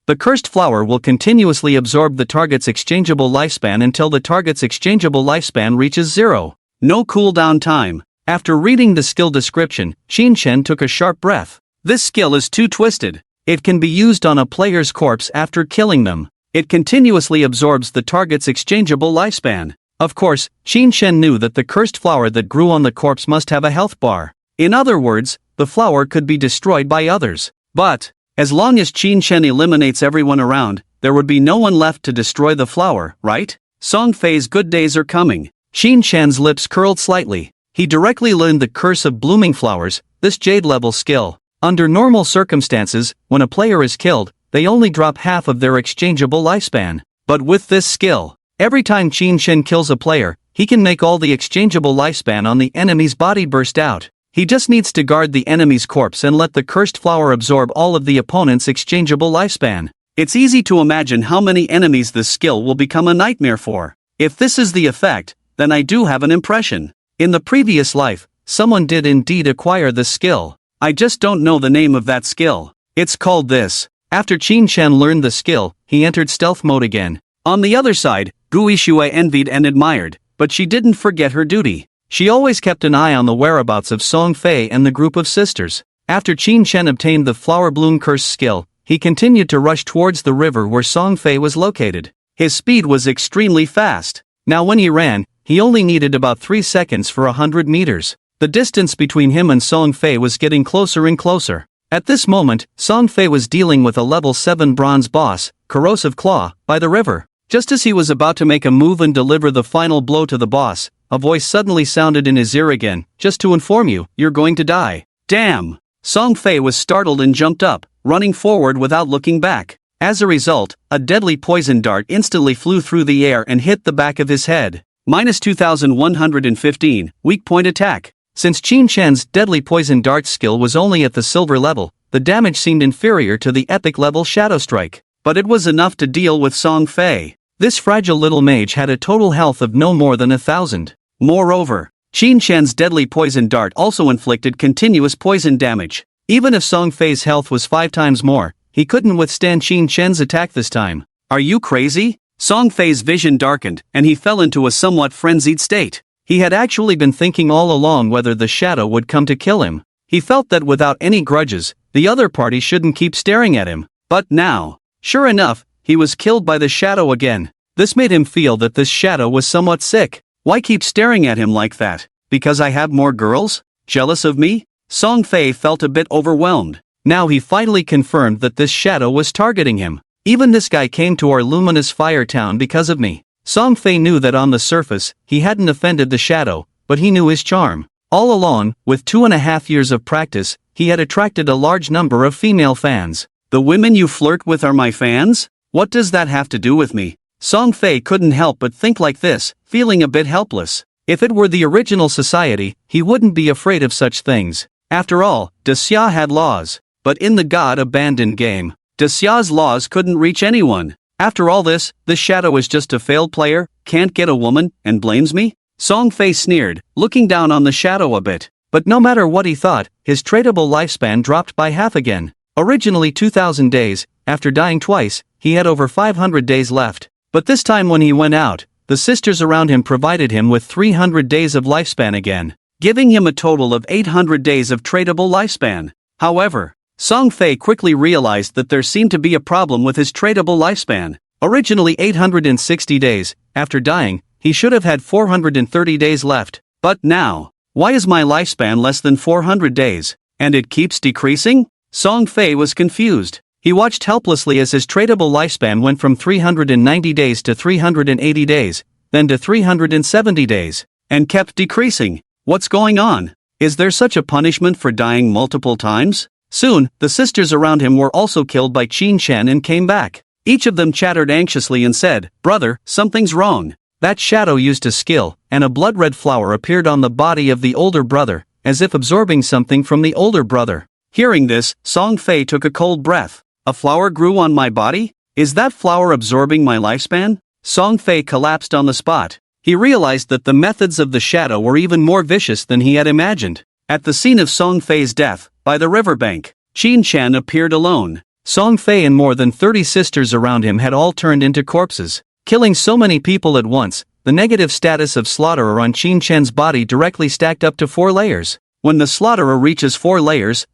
The cursed flower will continuously absorb the target's exchangeable lifespan until the target's exchangeable lifespan reaches 0. No cooldown time. After reading the skill description, Qin Shen took a sharp breath. This skill is too twisted. It can be used on a player's corpse after killing them. It continuously absorbs the target's exchangeable lifespan. Of course, Qin Shen knew that the cursed flower that grew on the corpse must have a health bar. In other words, the flower could be destroyed by others. But, as long as Qin Shen eliminates everyone around, there would be no one left to destroy the flower, right? Song Fei's good days are coming. Qin Shen's lips curled slightly. He directly learned the Curse of Blooming Flowers, this jade-level skill. Under normal circumstances, when a player is killed, they only drop half of their exchangeable lifespan. But with this skill, every time Qin Shen kills a player, he can make all the exchangeable lifespan on the enemy's body burst out. He just needs to guard the enemy's corpse and let the cursed flower absorb all of the opponent's exchangeable lifespan. It's easy to imagine how many enemies this skill will become a nightmare for. If this is the effect, then I do have an impression. In the previous life, someone did indeed acquire this skill. I just don't know the name of that skill. It's called this. After Qin Shen learned the skill, he entered stealth mode again. On the other side, Gu Ishue envied and admired, but she didn't forget her duty. She always kept an eye on the whereabouts of Song Fei and the group of sisters. After Qin Shen obtained the Flower Bloom Curse skill, he continued to rush towards the river where Song Fei was located. His speed was extremely fast. Now when he ran, he only needed about 3 seconds for 100 meters. The distance between him and Song Fei was getting closer and closer. At this moment, Song Fei was dealing with a level 7 bronze boss, Corrosive Claw, by the river. Just as he was about to make a move and deliver the final blow to the boss, a voice suddenly sounded in his ear again. Just to inform you, you're going to die. Damn! Song Fei was startled and jumped up, running forward without looking back. As a result, a deadly poison dart instantly flew through the air and hit the back of his head. Minus 2115, weak point attack. Since Qin Shen's deadly poison dart skill was only at the silver level, the damage seemed inferior to the epic level Shadow Strike. But it was enough to deal with Song Fei. This fragile little mage had a total health of no more than 1,000. Moreover, Qin Shen's deadly poison dart also inflicted continuous poison damage. Even if Song Fei's health was 5 times more, he couldn't withstand Qin Shen's attack this time. Are you crazy? Song Fei's vision darkened, and he fell into a somewhat frenzied state. He had actually been thinking all along whether the shadow would come to kill him. He felt that without any grudges, the other party shouldn't keep staring at him. But now, sure enough, he was killed by the shadow again. This made him feel that this shadow was somewhat sick. Why keep staring at him like that? Because I have more girls? Jealous of me? Song Fei felt a bit overwhelmed. Now he finally confirmed that this shadow was targeting him. Even this guy came to our luminous fire town because of me. Song Fei knew that on the surface, he hadn't offended the shadow, but he knew his charm. All along, with 2.5 years of practice, he had attracted a large number of female fans. The women you flirt with are my fans? What does that have to do with me? Song Fei couldn't help but think like this, feeling a bit helpless. If it were the original society, he wouldn't be afraid of such things. After all, Daxia had laws. But in the God-abandoned game, Daxia's laws couldn't reach anyone. After all this shadow is just a failed player, can't get a woman, and blames me? Song Fei sneered, looking down on the shadow a bit. But no matter what he thought, his tradable lifespan dropped by half again. Originally 2,000 days, after dying twice, he had over 500 days left. But this time when he went out, the sisters around him provided him with 300 days of lifespan again, giving him a total of 800 days of tradable lifespan. However, Song Fei quickly realized that there seemed to be a problem with his tradable lifespan. Originally 860 days, after dying, he should have had 430 days left. But now, why is my lifespan less than 400 days? And it keeps decreasing? Song Fei was confused. He watched helplessly as his tradable lifespan went from 390 days to 380 days, then to 370 days, and kept decreasing. What's going on? Is there such a punishment for dying multiple times? Soon, the sisters around him were also killed by Qin Shen and came back. Each of them chattered anxiously and said, "Brother, something's wrong." That shadow used a skill, and a blood-red flower appeared on the body of the older brother, as if absorbing something from the older brother. Hearing this, Song Fei took a cold breath. A flower grew on my body? Is that flower absorbing my lifespan? Song Fei collapsed on the spot. He realized that the methods of the shadow were even more vicious than he had imagined. At the scene of Song Fei's death, by the riverbank, Qin Shan appeared alone. Song Fei and more than 30 sisters around him had all turned into corpses. Killing so many people at once, the negative status of slaughterer on Qin Shan's body directly stacked up to 4 layers. When the slaughterer reaches 4 layers,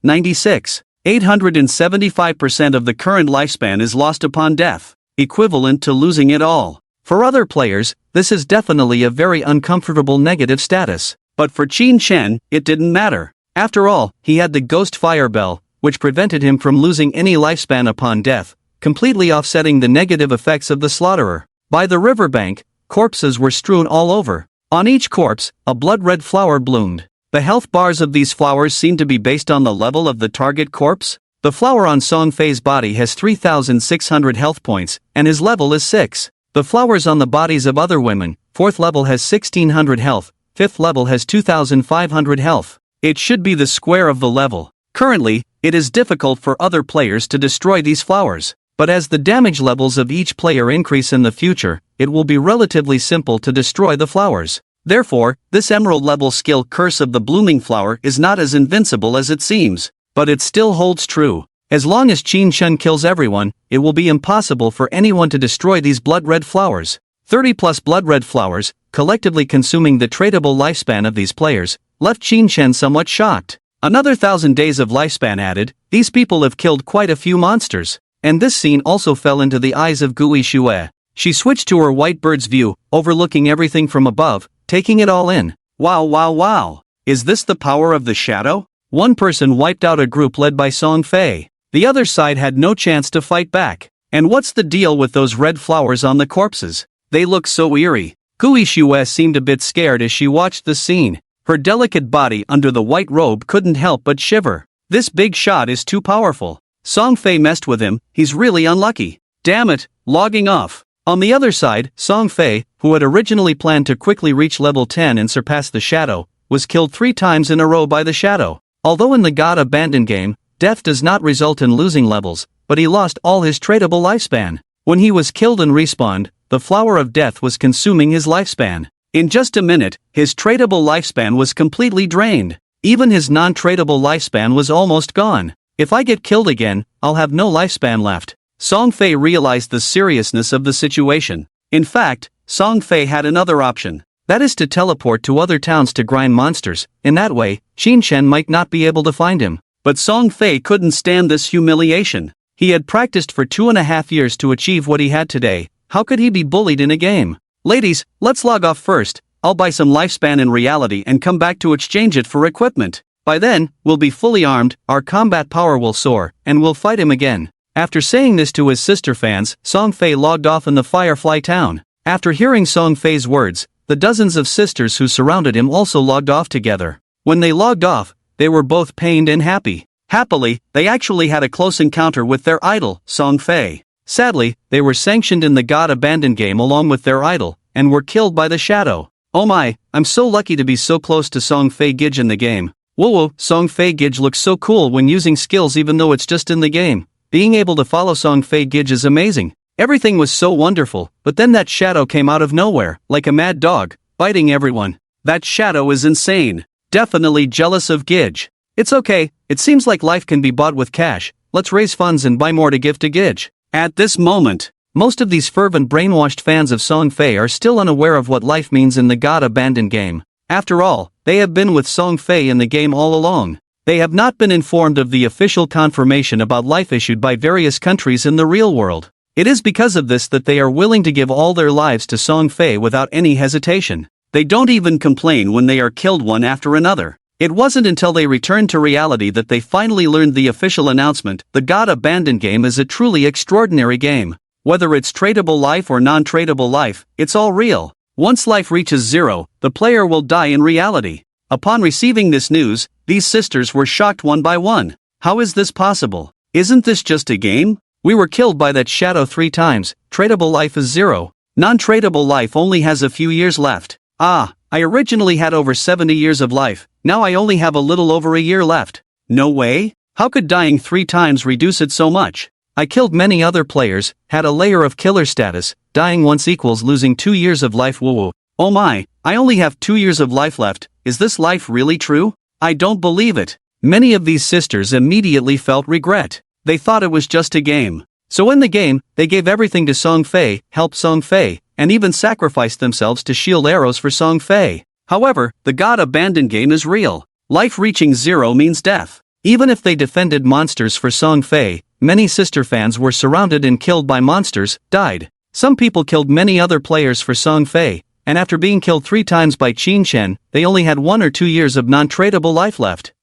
875% of the current lifespan is lost upon death, equivalent to losing it all. For other players, this is definitely a very uncomfortable negative status. But for Qin Shan, it didn't matter. After all, he had the Ghost Fire Bell, which prevented him from losing any lifespan upon death, completely offsetting the negative effects of the slaughterer. By the riverbank, corpses were strewn all over. On each corpse, a blood-red flower bloomed. The health bars of these flowers seem to be based on the level of the target corpse. The flower on Song Fei's body has 3,600 health points, and his level is 6. The flowers on the bodies of other women, 4th level has 1,600 health, 5th level has 2,500 health. It should be the square of the level. Currently, it is difficult for other players to destroy these flowers. But as the damage levels of each player increase in the future, it will be relatively simple to destroy the flowers. Therefore, this emerald level skill Curse of the Blooming Flower is not as invincible as it seems. But it still holds true. As long as Qin Shan kills everyone, it will be impossible for anyone to destroy these blood-red flowers. 30 plus blood-red flowers, collectively consuming the tradable lifespan of these players, left Qin Shan somewhat shocked. Another 1,000 days of lifespan added, these people have killed quite a few monsters. And this scene also fell into the eyes of Gui Shue. She switched to her white bird's view, overlooking everything from above, taking it all in. Wow, wow, wow. Is this the power of the shadow? One person wiped out a group led by Song Fei. The other side had no chance to fight back. And what's the deal with those red flowers on the corpses? They look so eerie. Gui Shue seemed a bit scared as she watched the scene. Her delicate body under the white robe couldn't help but shiver. This big shot is too powerful. Song Fei messed with him, he's really unlucky. Damn it, logging off. On the other side, Song Fei, who had originally planned to quickly reach level 10 and surpass the shadow, was killed 3 times in a row by the shadow. Although in the God Abandoned game, death does not result in losing levels, but he lost all his tradable lifespan. When he was killed and respawned, the flower of death was consuming his lifespan. In just a minute, his tradable lifespan was completely drained. Even his non-tradable lifespan was almost gone. If I get killed again, I'll have no lifespan left. Song Fei realized the seriousness of the situation. In fact, Song Fei had another option. That is to teleport to other towns to grind monsters. In that way, Qin Shan might not be able to find him. But Song Fei couldn't stand this humiliation. He had practiced for 2.5 years to achieve what he had today. How could he be bullied in a game? Ladies, let's log off first. I'll buy some lifespan in reality and come back to exchange it for equipment. By then, we'll be fully armed, our combat power will soar, and we'll fight him again. After saying this to his sister fans, Song Fei logged off in the Firefly town. After hearing Song Fei's words, the dozens of sisters who surrounded him also logged off together. When they logged off, they were both pained and happy. Happily, they actually had a close encounter with their idol, Song Fei. Sadly, they were sanctioned in the God Abandoned game along with their idol, and were killed by the shadow. Oh my, I'm so lucky to be so close to Song Fei Gij in the game. Whoa, Song Fei Gij looks so cool when using skills even though it's just in the game. Being able to follow Song Fei Gij is amazing. Everything was so wonderful, but then that shadow came out of nowhere, like a mad dog, biting everyone. That shadow is insane. Definitely jealous of Gij. It's okay, it seems like life can be bought with cash. Let's raise funds and buy more to give to Gij. At this moment, most of these fervent brainwashed fans of Song Fei are still unaware of what life means in the God Abandoned game. After all, they have been with Song Fei in the game all along. They have not been informed of the official confirmation about life issued by various countries in the real world. It is because of this that they are willing to give all their lives to Song Fei without any hesitation. They don't even complain when they are killed one after another. It wasn't until they returned to reality that they finally learned the official announcement: the God Abandoned game is a truly extraordinary game. Whether it's tradable life or non-tradable life, it's all real. Once life reaches zero, the player will die in reality. Upon receiving this news, these sisters were shocked one by one. How is this possible? Isn't this just a game? We were killed by that shadow 3 times, tradable life is 0. Non-tradable life only has a few years left. I originally had over 70 years of life, now I only have a little over a year left. No way? How could dying 3 times reduce it so much? I killed many other players, had a layer of killer status, dying once equals losing 2 years of life. Woo. Oh my, I only have 2 years of life left. Is this life really true? I don't believe it. Many of these sisters immediately felt regret. They thought it was just a game. So in the game, they gave everything to Song Fei, helped Song Fei, and even sacrificed themselves to shield arrows for Song Fei. However, the God Abandoned game is real. Life reaching 0 means death. Even if they defended monsters for Song Fei, many sister fans were surrounded and killed by monsters, died. Some people killed many other players for Song Fei, and after being killed 3 times by Qin Shen, they only had 1 or 2 years of non-tradable life left.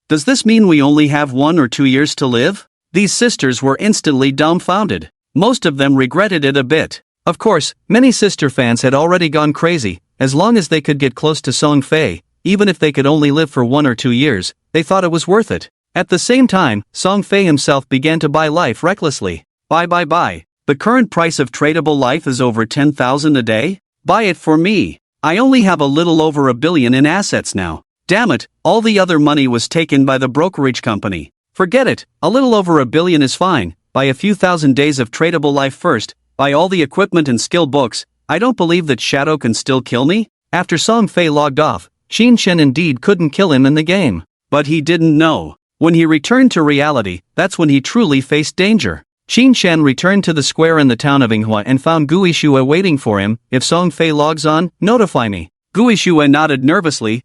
Does this mean we only have 1 or 2 years to live? These sisters were instantly dumbfounded. Most of them regretted it a bit. Of course, many sister fans had already gone crazy. As long as they could get close to Song Fei, even if they could only live for 1 or 2 years, they thought it was worth it. At the same time, Song Fei himself began to buy life recklessly. Buy. The current price of tradable life is over 10,000 a day? Buy it for me. I only have a little over $1 billion in assets now. Damn it, all the other money was taken by the brokerage company. Forget it, a little over $1 billion is fine. Buy a few thousand days of tradable life first, buy all the equipment and skill books. I don't believe that Shadow can still kill me. After Song Fei logged off, Qin Shen indeed couldn't kill him in the game. But he didn't know. When he returned to reality, that's when he truly faced danger. Qin Shen returned to the square in the town of Manhwa and found Guishue waiting for him. If Song Fei logs on, notify me. Guishue nodded nervously.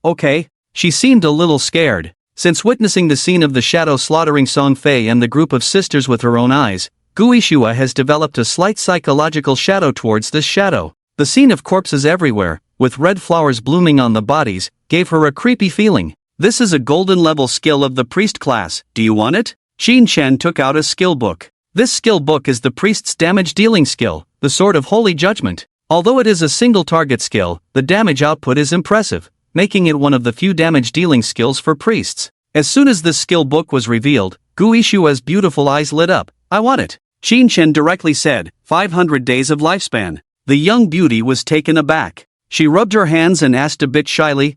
Okay. She seemed a little scared. Since witnessing the scene of the shadow slaughtering Song Fei and the group of sisters with her own eyes, Guishue has developed a slight psychological shadow towards this shadow. The scene of corpses everywhere, with red flowers blooming on the bodies, gave her a creepy feeling. This is a golden level skill of the priest class. Do you want it? Qin Shen took out a skill book. This skill book is the priest's damage dealing skill, the Sword of Holy Judgment. Although it is a single target skill, the damage output is impressive, making it one of the few damage dealing skills for priests. As soon as this skill book was revealed, Guishue's beautiful eyes lit up. I want it. Qin Shen directly said, 500 days of lifespan. The young beauty was taken aback. She rubbed her hands and asked a bit shyly,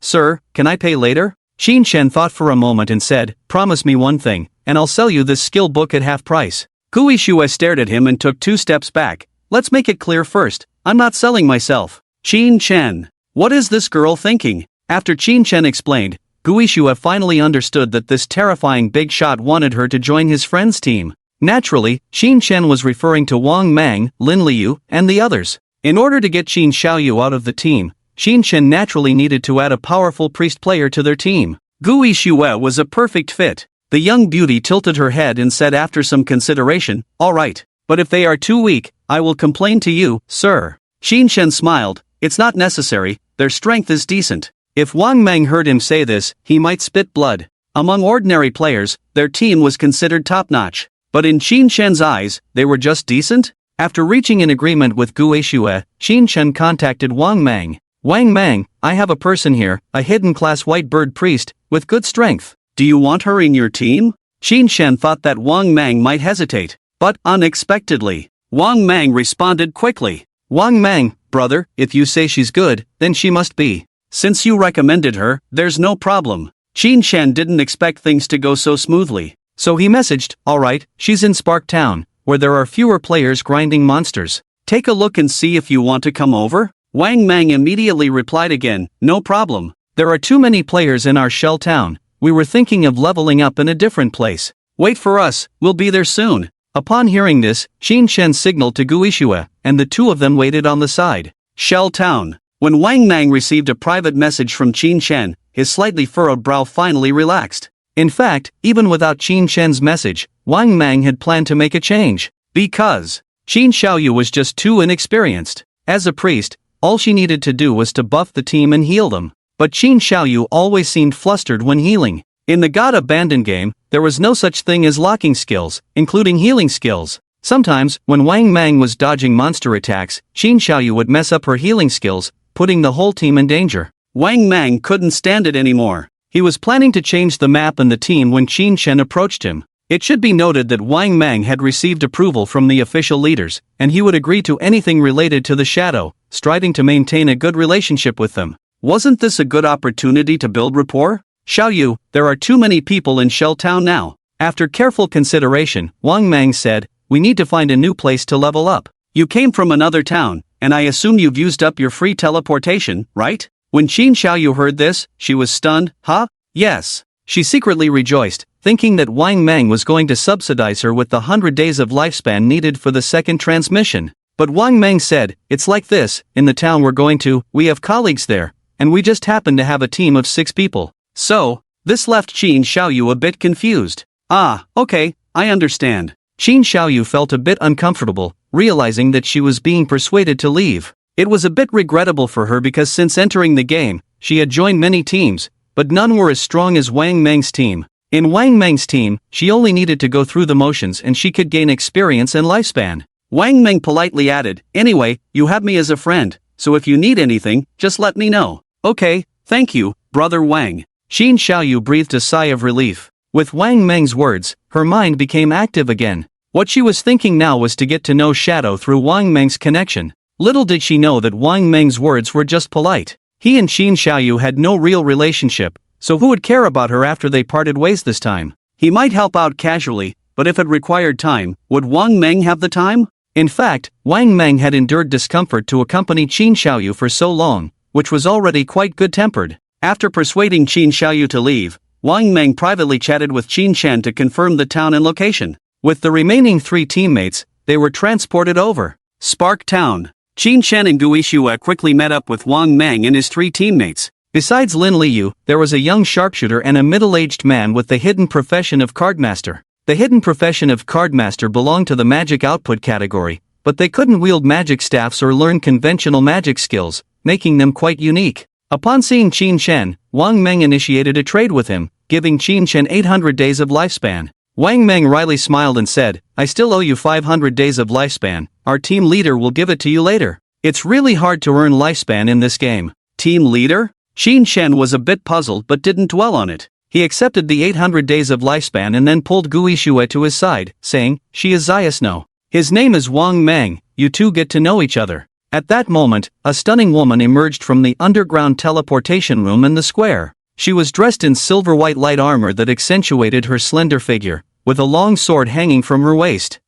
sir, can I pay later? Qin Shen thought for a moment and said, promise me one thing, and I'll sell you this skill book at half price. Guishue stared at him and took 2 steps back. Let's make it clear first, I'm not selling myself. Qin Shen. What is this girl thinking? After Qin Shen explained, Guishue finally understood that this terrifying big shot wanted her to join his friend's team. Naturally, Qin Shen was referring to Wang Mang, Lin Liu, and the others. In order to get Qin Xiaoyu out of the team, Qin Shen naturally needed to add a powerful priest player to their team. Guishue was a perfect fit. The young beauty tilted her head and said after some consideration, alright, but if they are too weak, I will complain to you, sir. Qin Shen smiled, it's not necessary, their strength is decent. If Wang Mang heard him say this, he might spit blood. Among ordinary players, their team was considered top-notch. But in Qin Shen's eyes, they were just decent? After reaching an agreement with Guishue, Qin Shen contacted Wang Mang. Wang Mang, I have a person here, a hidden class white bird priest, with good strength. Do you want her in your team? Qin Shen thought that Wang Mang might hesitate. But, unexpectedly, Wang Mang responded quickly. Wang Mang, brother, if you say she's good, then she must be. Since you recommended her, there's no problem. Qin Shen didn't expect things to go so smoothly. So he messaged, alright, she's in Spark Town, where there are fewer players grinding monsters. Take a look and see if you want to come over? Wang Mang immediately replied again, no problem. There are too many players in our shell town. We were thinking of leveling up in a different place. Wait for us, we'll be there soon. Upon hearing this, Qin Shen signaled to Guishue, and the two of them waited on the side. Shell Town. When Wang Mang received a private message from Qin Shen, his slightly furrowed brow finally relaxed. In fact, even without Qin Shen's message, Wang Mang had planned to make a change. Because Qin Xiaoyu was just too inexperienced. As a priest, all she needed to do was to buff the team and heal them. But Qin Xiaoyu always seemed flustered when healing. In the God Abandoned game, there was no such thing as locking skills, including healing skills. Sometimes, when Wang Mang was dodging monster attacks, Qin Xiaoyu would mess up her healing skills, putting the whole team in danger. Wang Mang couldn't stand it anymore. He was planning to change the map and the team when Qin Shen approached him. It should be noted that Wang Mang had received approval from the official leaders, and he would agree to anything related to the Shadow, striving to maintain a good relationship with them. Wasn't this a good opportunity to build rapport? Xiaoyu, there are too many people in Shell Town now. After careful consideration, Wang Mang said, we need to find a new place to level up. You came from another town, and I assume you've used up your free teleportation, right? When Qin Xiaoyu heard this, she was stunned. Huh? Yes. She secretly rejoiced, thinking that Wang Mang was going to subsidize her with the 100 days of lifespan needed for the second transmission. But Wang Mang said, it's like this, in the town we're going to, we have colleagues there, and we just happen to have a team of 6 people. So, this left Qin Xiaoyu a bit confused. Ah, okay, I understand. Qin Xiaoyu felt a bit uncomfortable, realizing that she was being persuaded to leave. It was a bit regrettable for her because since entering the game, she had joined many teams, but none were as strong as Wang Mang's team. In Wang Mang's team, she only needed to go through the motions and she could gain experience and lifespan. Wang Mang politely added, anyway, you have me as a friend, so if you need anything, just let me know. Okay, thank you, brother Wang. Qin Xiaoyu breathed a sigh of relief. With Wang Mang's words, her mind became active again. What she was thinking now was to get to know Shadow through Wang Mang's connection. Little did she know that Wang Mang's words were just polite. He and Qin Xiaoyu had no real relationship, so who would care about her after they parted ways this time? He might help out casually, but if it required time, would Wang Mang have the time? In fact, Wang Mang had endured discomfort to accompany Qin Xiaoyu for so long, which was already quite good-tempered. After persuading Qin Xiaoyu to leave, Wang Mang privately chatted with Qin Shen to confirm the town and location. With the remaining 3 teammates, they were transported over Spark Town. Qin Shen and Gui Shue quickly met up with Wang Mang and his 3 teammates. Besides Lin Liu, there was a young sharpshooter and a middle-aged man with the hidden profession of Cardmaster. The hidden profession of Cardmaster belonged to the magic output category, but they couldn't wield magic staffs or learn conventional magic skills, making them quite unique. Upon seeing Qin Shen, Wang Mang initiated a trade with him, giving Qin Shen 800 days of lifespan. Wang Mang wryly smiled and said, I still owe you 500 days of lifespan, our team leader will give it to you later. It's really hard to earn lifespan in this game. Team leader? Qin Shen was a bit puzzled but didn't dwell on it. He accepted the 800 days of lifespan and then pulled Gui Shue to his side, saying, she is Zayasno. His name is Wang Mang, you two get to know each other. At that moment, a stunning woman emerged from the underground teleportation room in the square. She was dressed in silver-white light armor that accentuated her slender figure, with a long sword hanging from her waist.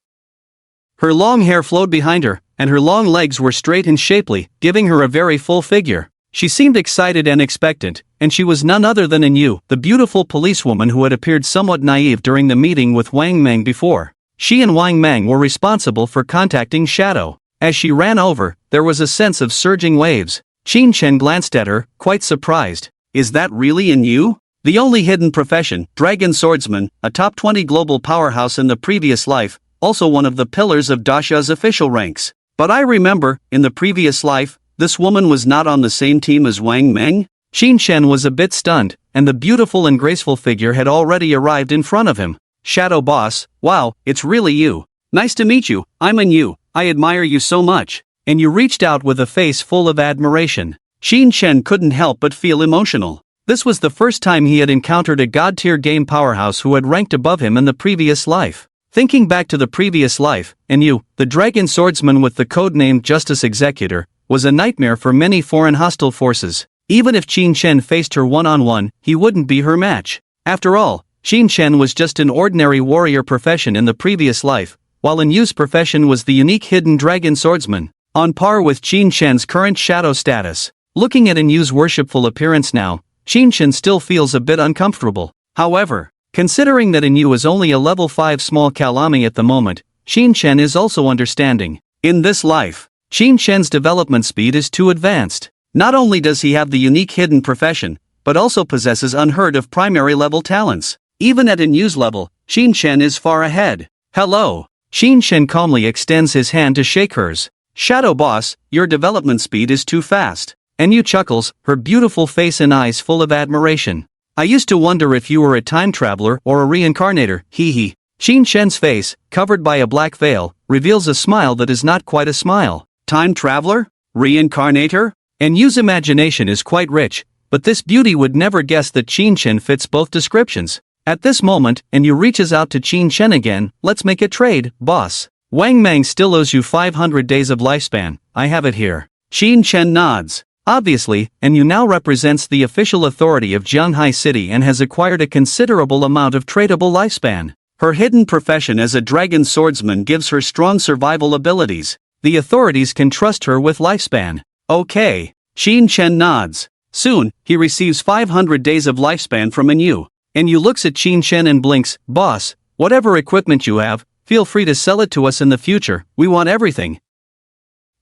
Her long hair flowed behind her, and her long legs were straight and shapely, giving her a very full figure. She seemed excited and expectant, and she was none other than Yu, the beautiful policewoman who had appeared somewhat naive during the meeting with Wang Mang before. She and Wang Mang were responsible for contacting Shadow. As she ran over, there was a sense of surging waves. Qin Shen glanced at her, quite surprised. Is that really Yu? The only hidden profession, Dragon Swordsman, a top 20 global powerhouse in the previous life, also one of the pillars of Dasha's official ranks. But I remember, in the previous life, this woman was not on the same team as Wang Mang? Qin Shen was a bit stunned, and the beautiful and graceful figure had already arrived in front of him. Shadow Boss, wow, it's really you. Nice to meet you, I'm Yu, I admire you so much. And you reached out with a face full of admiration. Qin Shen couldn't help but feel emotional. This was the first time he had encountered a god-tier game powerhouse who had ranked above him in the previous life. Thinking back to the previous life, Yu, the dragon swordsman with the codename Justice Executor, was a nightmare for many foreign hostile forces. Even if Qin Shen faced her one-on-one, he wouldn't be her match. After all, Qin Shen was just an ordinary warrior profession in the previous life, while Yu's profession was the unique hidden dragon swordsman, on par with Qin Shen's current shadow status. Looking at Yu's worshipful appearance now, Qin Shen still feels a bit uncomfortable. However, considering that Yu is only a level 5 small Kalami at the moment, Qin Shen is also understanding. In this life, Qin Shen's development speed is too advanced. Not only does he have the unique hidden profession, but also possesses unheard of primary level talents. Even at a news level, Xin Shen is far ahead. Hello. Xin Shen calmly extends his hand to shake hers. Shadow boss, your development speed is too fast. And Yu chuckles, her beautiful face and eyes full of admiration. I used to wonder if you were a time traveler or a reincarnator, hee hee. Xin Shen's face, covered by a black veil, reveals a smile that is not quite a smile. Time traveler? Reincarnator? And Yu's imagination is quite rich, but this beauty would never guess that Xin Shen fits both descriptions. At this moment, and Yu reaches out to Xin Shen again. Let's make a trade, boss. Wang Mang still owes you 500 days of lifespan. I have it here. Xin Shen nods. Obviously, and Yu now represents the official authority of Jianghai City and has acquired a considerable amount of tradable lifespan. Her hidden profession as a dragon swordsman gives her strong survival abilities. The authorities can trust her with lifespan. Okay. Xin Shen nods. Soon, he receives 500 days of lifespan from Yu. And Yu looks at Xin Shen and blinks. Boss, whatever equipment you have, feel free to sell it to us in the future. We want everything.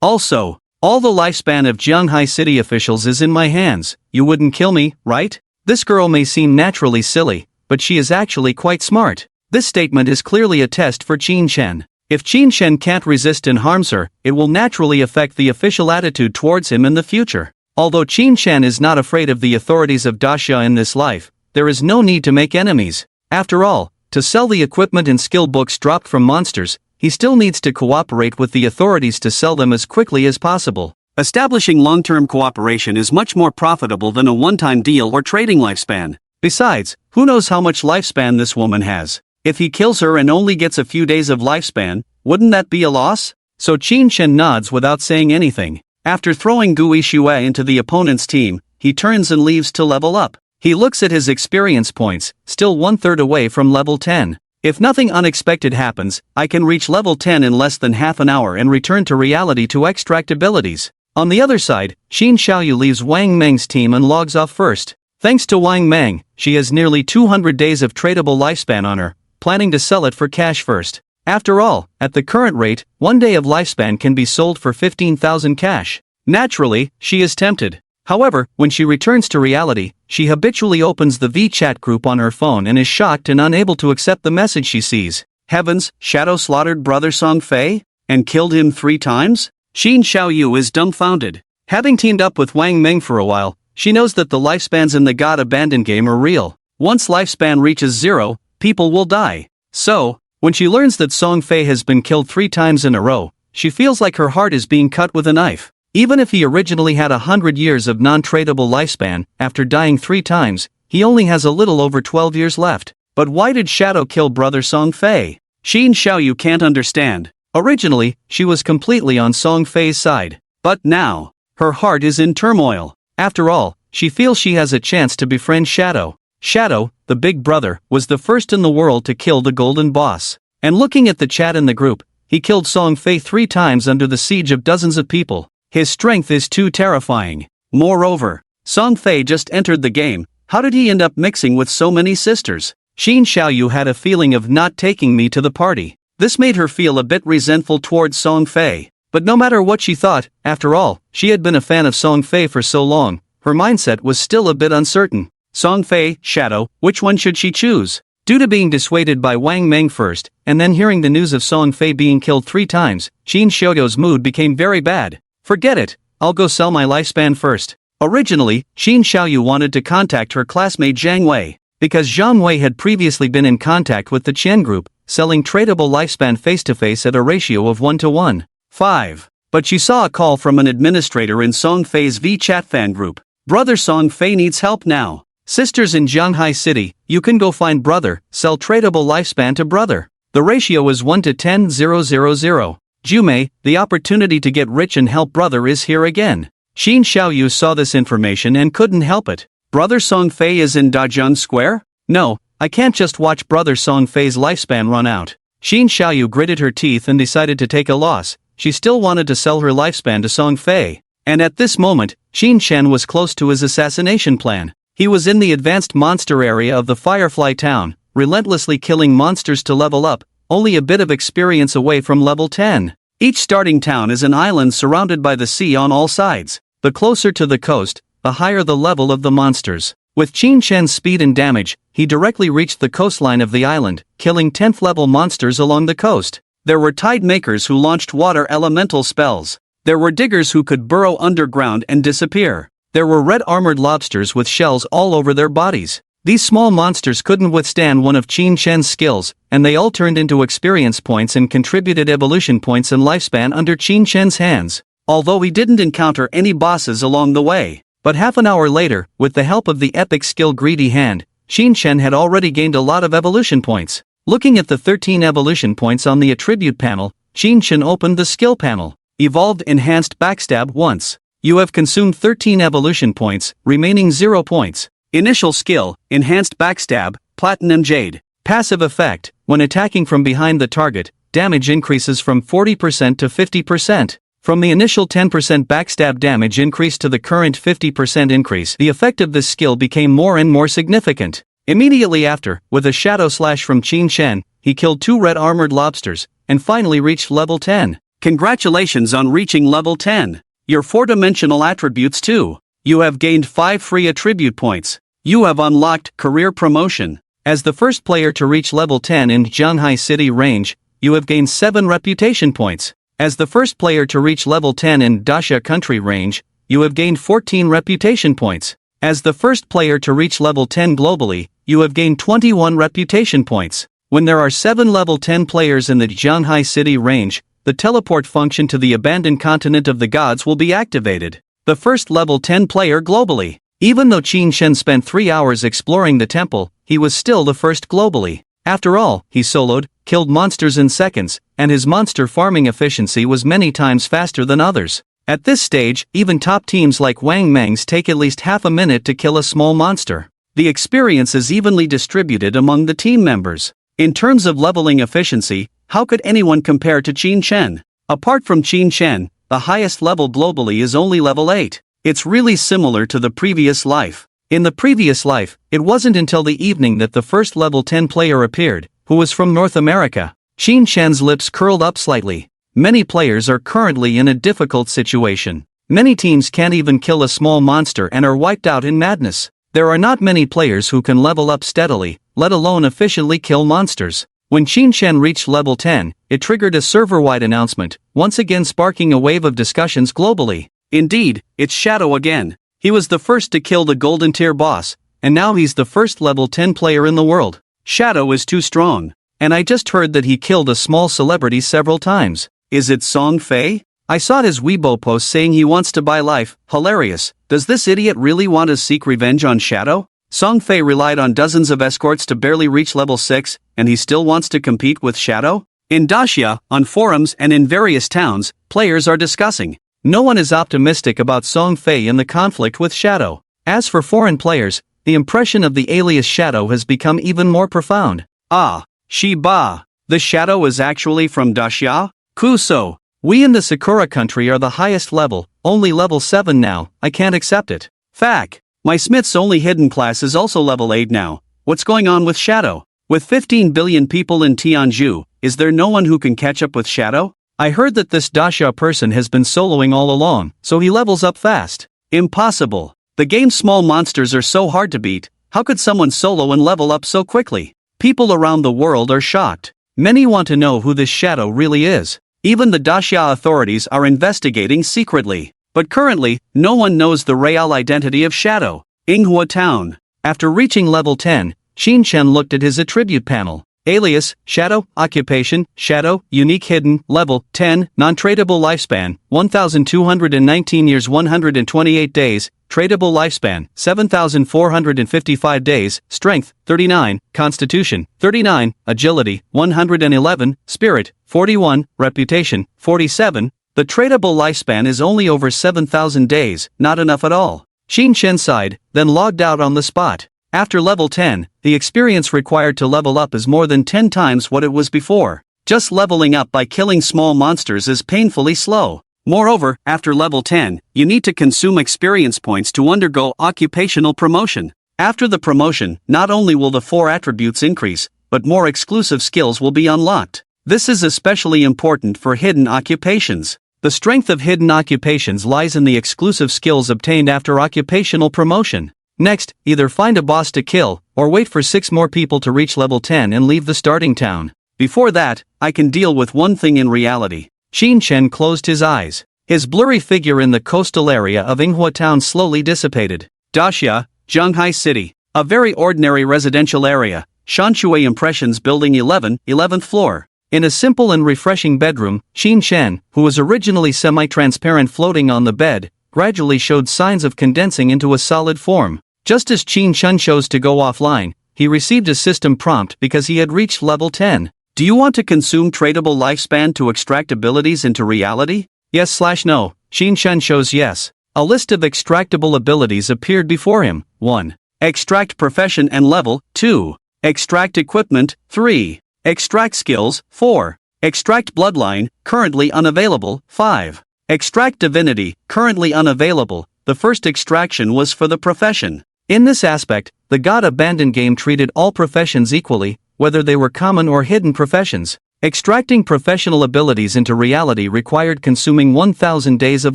Also, all the lifespan of Jianghai City officials is in my hands. You wouldn't kill me, right? This girl may seem naturally silly, but she is actually quite smart. This statement is clearly a test for Xin Shen. If Xin Shen can't resist and harms her, it will naturally affect the official attitude towards him in the future. Although Xin Shen is not afraid of the authorities of Daxia in this life, there is no need to make enemies. After all, to sell the equipment and skill books dropped from monsters, he still needs to cooperate with the authorities to sell them as quickly as possible. Establishing long-term cooperation is much more profitable than a one-time deal or trading lifespan. Besides, who knows how much lifespan this woman has? If he kills her and only gets a few days of lifespan, wouldn't that be a loss? So Xin Shen nods without saying anything. After throwing Gui Shui into the opponent's team, he turns and leaves to level up. He looks at his experience points, still 1/3 away from level 10. If nothing unexpected happens, I can reach level 10 in less than half an hour and return to reality to extract abilities. On the other side, Xin Xiaoyu leaves Wang Meng's team and logs off first. Thanks to Wang Meng, she has nearly 200 days of tradable lifespan on her, planning to sell it for cash first. After all, at the current rate, 1 day of lifespan can be sold for 15,000 cash. Naturally, she is tempted. However, when she returns to reality, she habitually opens the VChat group on her phone and is shocked and unable to accept the message she sees. Heavens, Shadow slaughtered brother Song Fei? And killed him 3 times? Xin Xiaoyu is dumbfounded. Having teamed up with Wang Meng for a while, she knows that the lifespans in the God Abandoned game are real. Once lifespan reaches 0, people will die. So, when she learns that Song Fei has been killed 3 times in a row, she feels like her heart is being cut with a knife. Even if he originally had 100 years of non-tradable lifespan, after dying 3 times, he only has a little over 12 years left. But why did Shadow kill brother Song Fei? Xin Xiaoyu can't understand. Originally, she was completely on Song Fei's side. But now, her heart is in turmoil. After all, she feels she has a chance to befriend Shadow. Shadow, the big brother, was the first in the world to kill the Golden Boss. And looking at the chat in the group, he killed Song Fei 3 times under the siege of dozens of people. His strength is too terrifying. Moreover, Song Fei just entered the game. How did he end up mixing with so many sisters? Xin Xiaoyu had a feeling of not taking me to the party. This made her feel a bit resentful towards Song Fei. But no matter what she thought, after all, she had been a fan of Song Fei for so long, her mindset was still a bit uncertain. Song Fei, Shadow, which one should she choose? Due to being dissuaded by Wang Meng first, and then hearing the news of Song Fei being killed 3 times, Xin Xiaoyu's mood became very bad. Forget it, I'll go sell my lifespan first. Originally, Xin Xiaoyu wanted to contact her classmate Zhang Wei, because Zhang Wei had previously been in contact with the Qian group, selling tradable lifespan face-to-face at a ratio of 1:1.5. But she saw a call from an administrator in Song Fei's VChat fan group. Brother Song Fei needs help now. Sisters in Jianghai City, you can go find brother, sell tradable lifespan to brother. The ratio is 1:10,000. Jume, the opportunity to get rich and help brother is here again. Xin Xiaoyu saw this information and couldn't help it. Brother Song Fei is in Dajun Square? No, I can't just watch brother Song Fei's lifespan run out. Xin Xiaoyu gritted her teeth and decided to take a loss. She still wanted to sell her lifespan to Song Fei. And at this moment, Xin Shen was close to his assassination plan. He was in the advanced monster area of the Firefly Town, relentlessly killing monsters to level up, only a bit of experience away from level 10. Each starting town is an island surrounded by the sea on all sides. The closer to the coast, the higher the level of the monsters. With Qin Shen's speed and damage, he directly reached the coastline of the island, killing 10th level monsters along the coast. There were tide makers who launched water elemental spells. There were diggers who could burrow underground and disappear. There were red armored lobsters with shells all over their bodies. These small monsters couldn't withstand one of Qin Shen's skills, and they all turned into experience points and contributed evolution points and lifespan under Qin Shen's hands. Although we didn't encounter any bosses along the way. But half an hour later, with the help of the epic skill Greedy Hand, Qin Shen had already gained a lot of evolution points. Looking at the 13 evolution points on the attribute panel, Qin Shen opened the skill panel. Evolved Enhanced Backstab once. You have consumed 13 evolution points, remaining 0 points. Initial skill, Enhanced Backstab, Platinum Jade. Passive effect, when attacking from behind the target, damage increases from 40% to 50%. From the initial 10% backstab damage increase to the current 50% increase, the effect of this skill became more and more significant. Immediately after, with a shadow slash from Qin Shen, he killed 2 red armored lobsters, and finally reached level 10. Congratulations on reaching level 10. Your 4-dimensional attributes too. You have gained 5 free attribute points. You have unlocked Career Promotion. As the first player to reach level 10 in Zhanghai City range, you have gained 7 reputation points. As the first player to reach level 10 in Daxia Country range, you have gained 14 reputation points. As the first player to reach level 10 globally, you have gained 21 reputation points. When there are 7 level 10 players in the Zhanghai City range, the teleport function to the abandoned continent of the gods will be activated. The first level 10 player globally. Even though Qin Shen spent 3 hours exploring the temple, he was still the first globally. After all, he soloed, killed monsters in seconds, and his monster farming efficiency was many times faster than others. At this stage, even top teams like Wang Mang's take at least half a minute to kill a small monster. The experience is evenly distributed among the team members. In terms of leveling efficiency, how could anyone compare to Qin Shen? Apart from Qin Shen, the highest level globally is only level 8. It's really similar to the previous life. In the previous life, it wasn't until the evening that the first level 10 player appeared, who was from North America. Qin Shen's lips curled up slightly. Many players are currently in a difficult situation. Many teams can't even kill a small monster and are wiped out in madness. There are not many players who can level up steadily, let alone efficiently kill monsters. When Qin Shen reached level 10, it triggered a server-wide announcement, once again sparking a wave of discussions globally. Indeed, it's Shadow again. He was the first to kill the golden tier boss, and now he's the first level 10 player in the world. Shadow is too strong. And I just heard that he killed a small celebrity several times. Is it Song Fei? I saw his Weibo post saying he wants to buy life. Hilarious. Does this idiot really want to seek revenge on Shadow? Song Fei relied on dozens of escorts to barely reach level 6, and he still wants to compete with Shadow? In Daxia, on forums and in various towns, players are discussing. No one is optimistic about Song Fei in the conflict with Shadow. As for foreign players, the impression of the alias Shadow has become even more profound. Ah, Shiba. The Shadow is actually from Daxia? Kuso. We in the Sakura country are the highest level, only level 7 now, I can't accept it. Fact. My Smith's only hidden class is also level 8 now. What's going on with Shadow? With 15 billion people in Tianju, is there no one who can catch up with Shadow? I heard that this Daxia person has been soloing all along, so he levels up fast. Impossible. The game's small monsters are so hard to beat, how could someone solo and level up so quickly? People around the world are shocked. Many want to know who this Shadow really is. Even the Daxia authorities are investigating secretly. But currently, no one knows the real identity of Shadow. Yinghua Town. After reaching level 10, Qin Shen looked at his attribute panel. Alias, Shadow, Occupation, Shadow, Unique Hidden, Level, 10, Non-Tradable Lifespan, 1,219 years 128 days, Tradable Lifespan, 7,455 days, Strength, 39, Constitution, 39, Agility, 111, Spirit, 41, Reputation, 47. The tradable lifespan is only over 7,000 days, not enough at all. Qin Shen sighed, then logged out on the spot. After level 10, the experience required to level up is more than 10 times what it was before. Just leveling up by killing small monsters is painfully slow. Moreover, after level 10, you need to consume experience points to undergo occupational promotion. After the promotion, not only will the 4 attributes increase, but more exclusive skills will be unlocked. This is especially important for hidden occupations. The strength of hidden occupations lies in the exclusive skills obtained after occupational promotion. Next, either find a boss to kill, or wait for 6 more people to reach level 10 and leave the starting town. Before that, I can deal with one thing in reality. Qin Chen closed his eyes. His blurry figure in the coastal area of Manhwa town slowly dissipated. Daxia, Zhanghai City. A very ordinary residential area. Shanshui Impressions Building 11, 11th floor. In a simple and refreshing bedroom, Qin Chen, who was originally semi-transparent floating on the bed, gradually showed signs of condensing into a solid form. Just as Qin Chen chose to go offline, he received a system prompt because he had reached level 10. Do you want to consume tradable lifespan to extract abilities into reality? Yes/no. Qin Chen chose yes. A list of extractable abilities appeared before him. 1. Extract profession and level. 2. Extract equipment. 3. Extract skills. 4. Extract bloodline, currently unavailable. 5. Extract divinity, currently unavailable. The first extraction was for the profession. In this aspect, the God Abandoned game treated all professions equally, whether they were common or hidden professions. Extracting professional abilities into reality required consuming 1,000 days of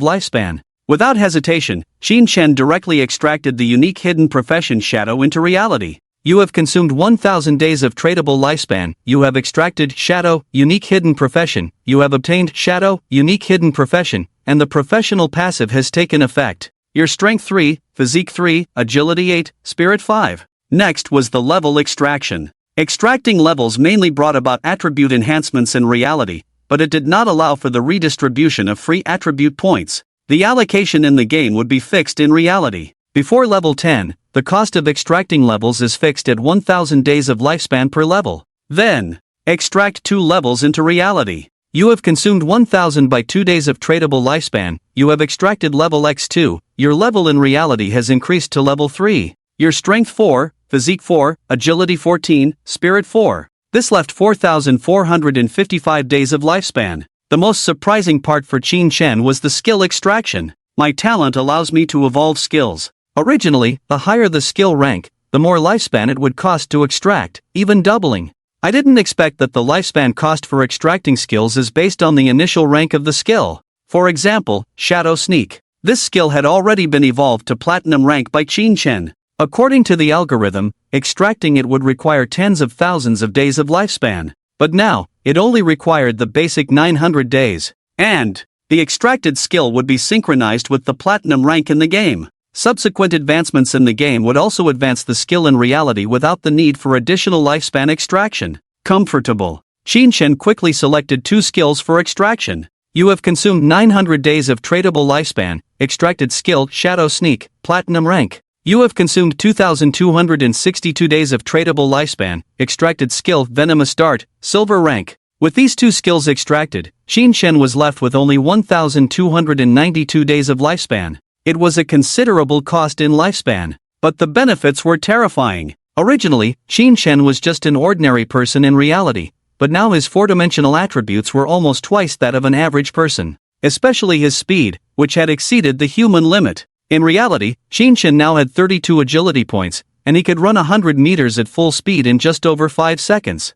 lifespan. Without hesitation, Qin Chen directly extracted the unique hidden profession Shadow into reality. You have consumed 1,000 days of tradable lifespan. You have extracted Shadow, unique hidden profession. You have obtained Shadow, unique hidden profession, and the professional passive has taken effect. Your strength 3, physique 3, agility 8, spirit 5. Next was the level extraction. Extracting levels mainly brought about attribute enhancements in reality, but it did not allow for the redistribution of free attribute points. The allocation in the game would be fixed in reality. Before level 10, the cost of extracting levels is fixed at 1,000 days of lifespan per level. Then, extract 2 levels into reality. You have consumed 1,000 by 2 days of tradable lifespan. You have extracted level X2. Your level in reality has increased to level 3. Your strength 4, physique 4, agility 14, spirit 4. This left 4,455 days of lifespan. The most surprising part for Qin Chen was the skill extraction. My talent allows me to evolve skills. Originally, the higher the skill rank, the more lifespan it would cost to extract, even doubling. I didn't expect that the lifespan cost for extracting skills is based on the initial rank of the skill. For example, Shadow Sneak. This skill had already been evolved to platinum rank by Qin Chen. According to the algorithm, extracting it would require tens of thousands of days of lifespan. But now, it only required the basic 900 days. And the extracted skill would be synchronized with the platinum rank in the game. Subsequent advancements in the game would also advance the skill in reality without the need for additional lifespan extraction. Comfortable. Qin Chen quickly selected 2 skills for extraction. You have consumed 900 days of tradable lifespan, extracted skill Shadow Sneak, platinum rank. You have consumed 2,262 days of tradable lifespan, extracted skill Venomous Dart, silver rank. With these 2 skills extracted, Qin Chen was left with only 1,292 days of lifespan. It was a considerable cost in lifespan, but the benefits were terrifying. Originally, Qin Chen was just an ordinary person in reality, but now his 4-dimensional attributes were almost twice that of an average person, especially his speed, which had exceeded the human limit. In reality, Qin Chen now had 32 agility points, and he could run 100 meters at full speed in just over 5 seconds.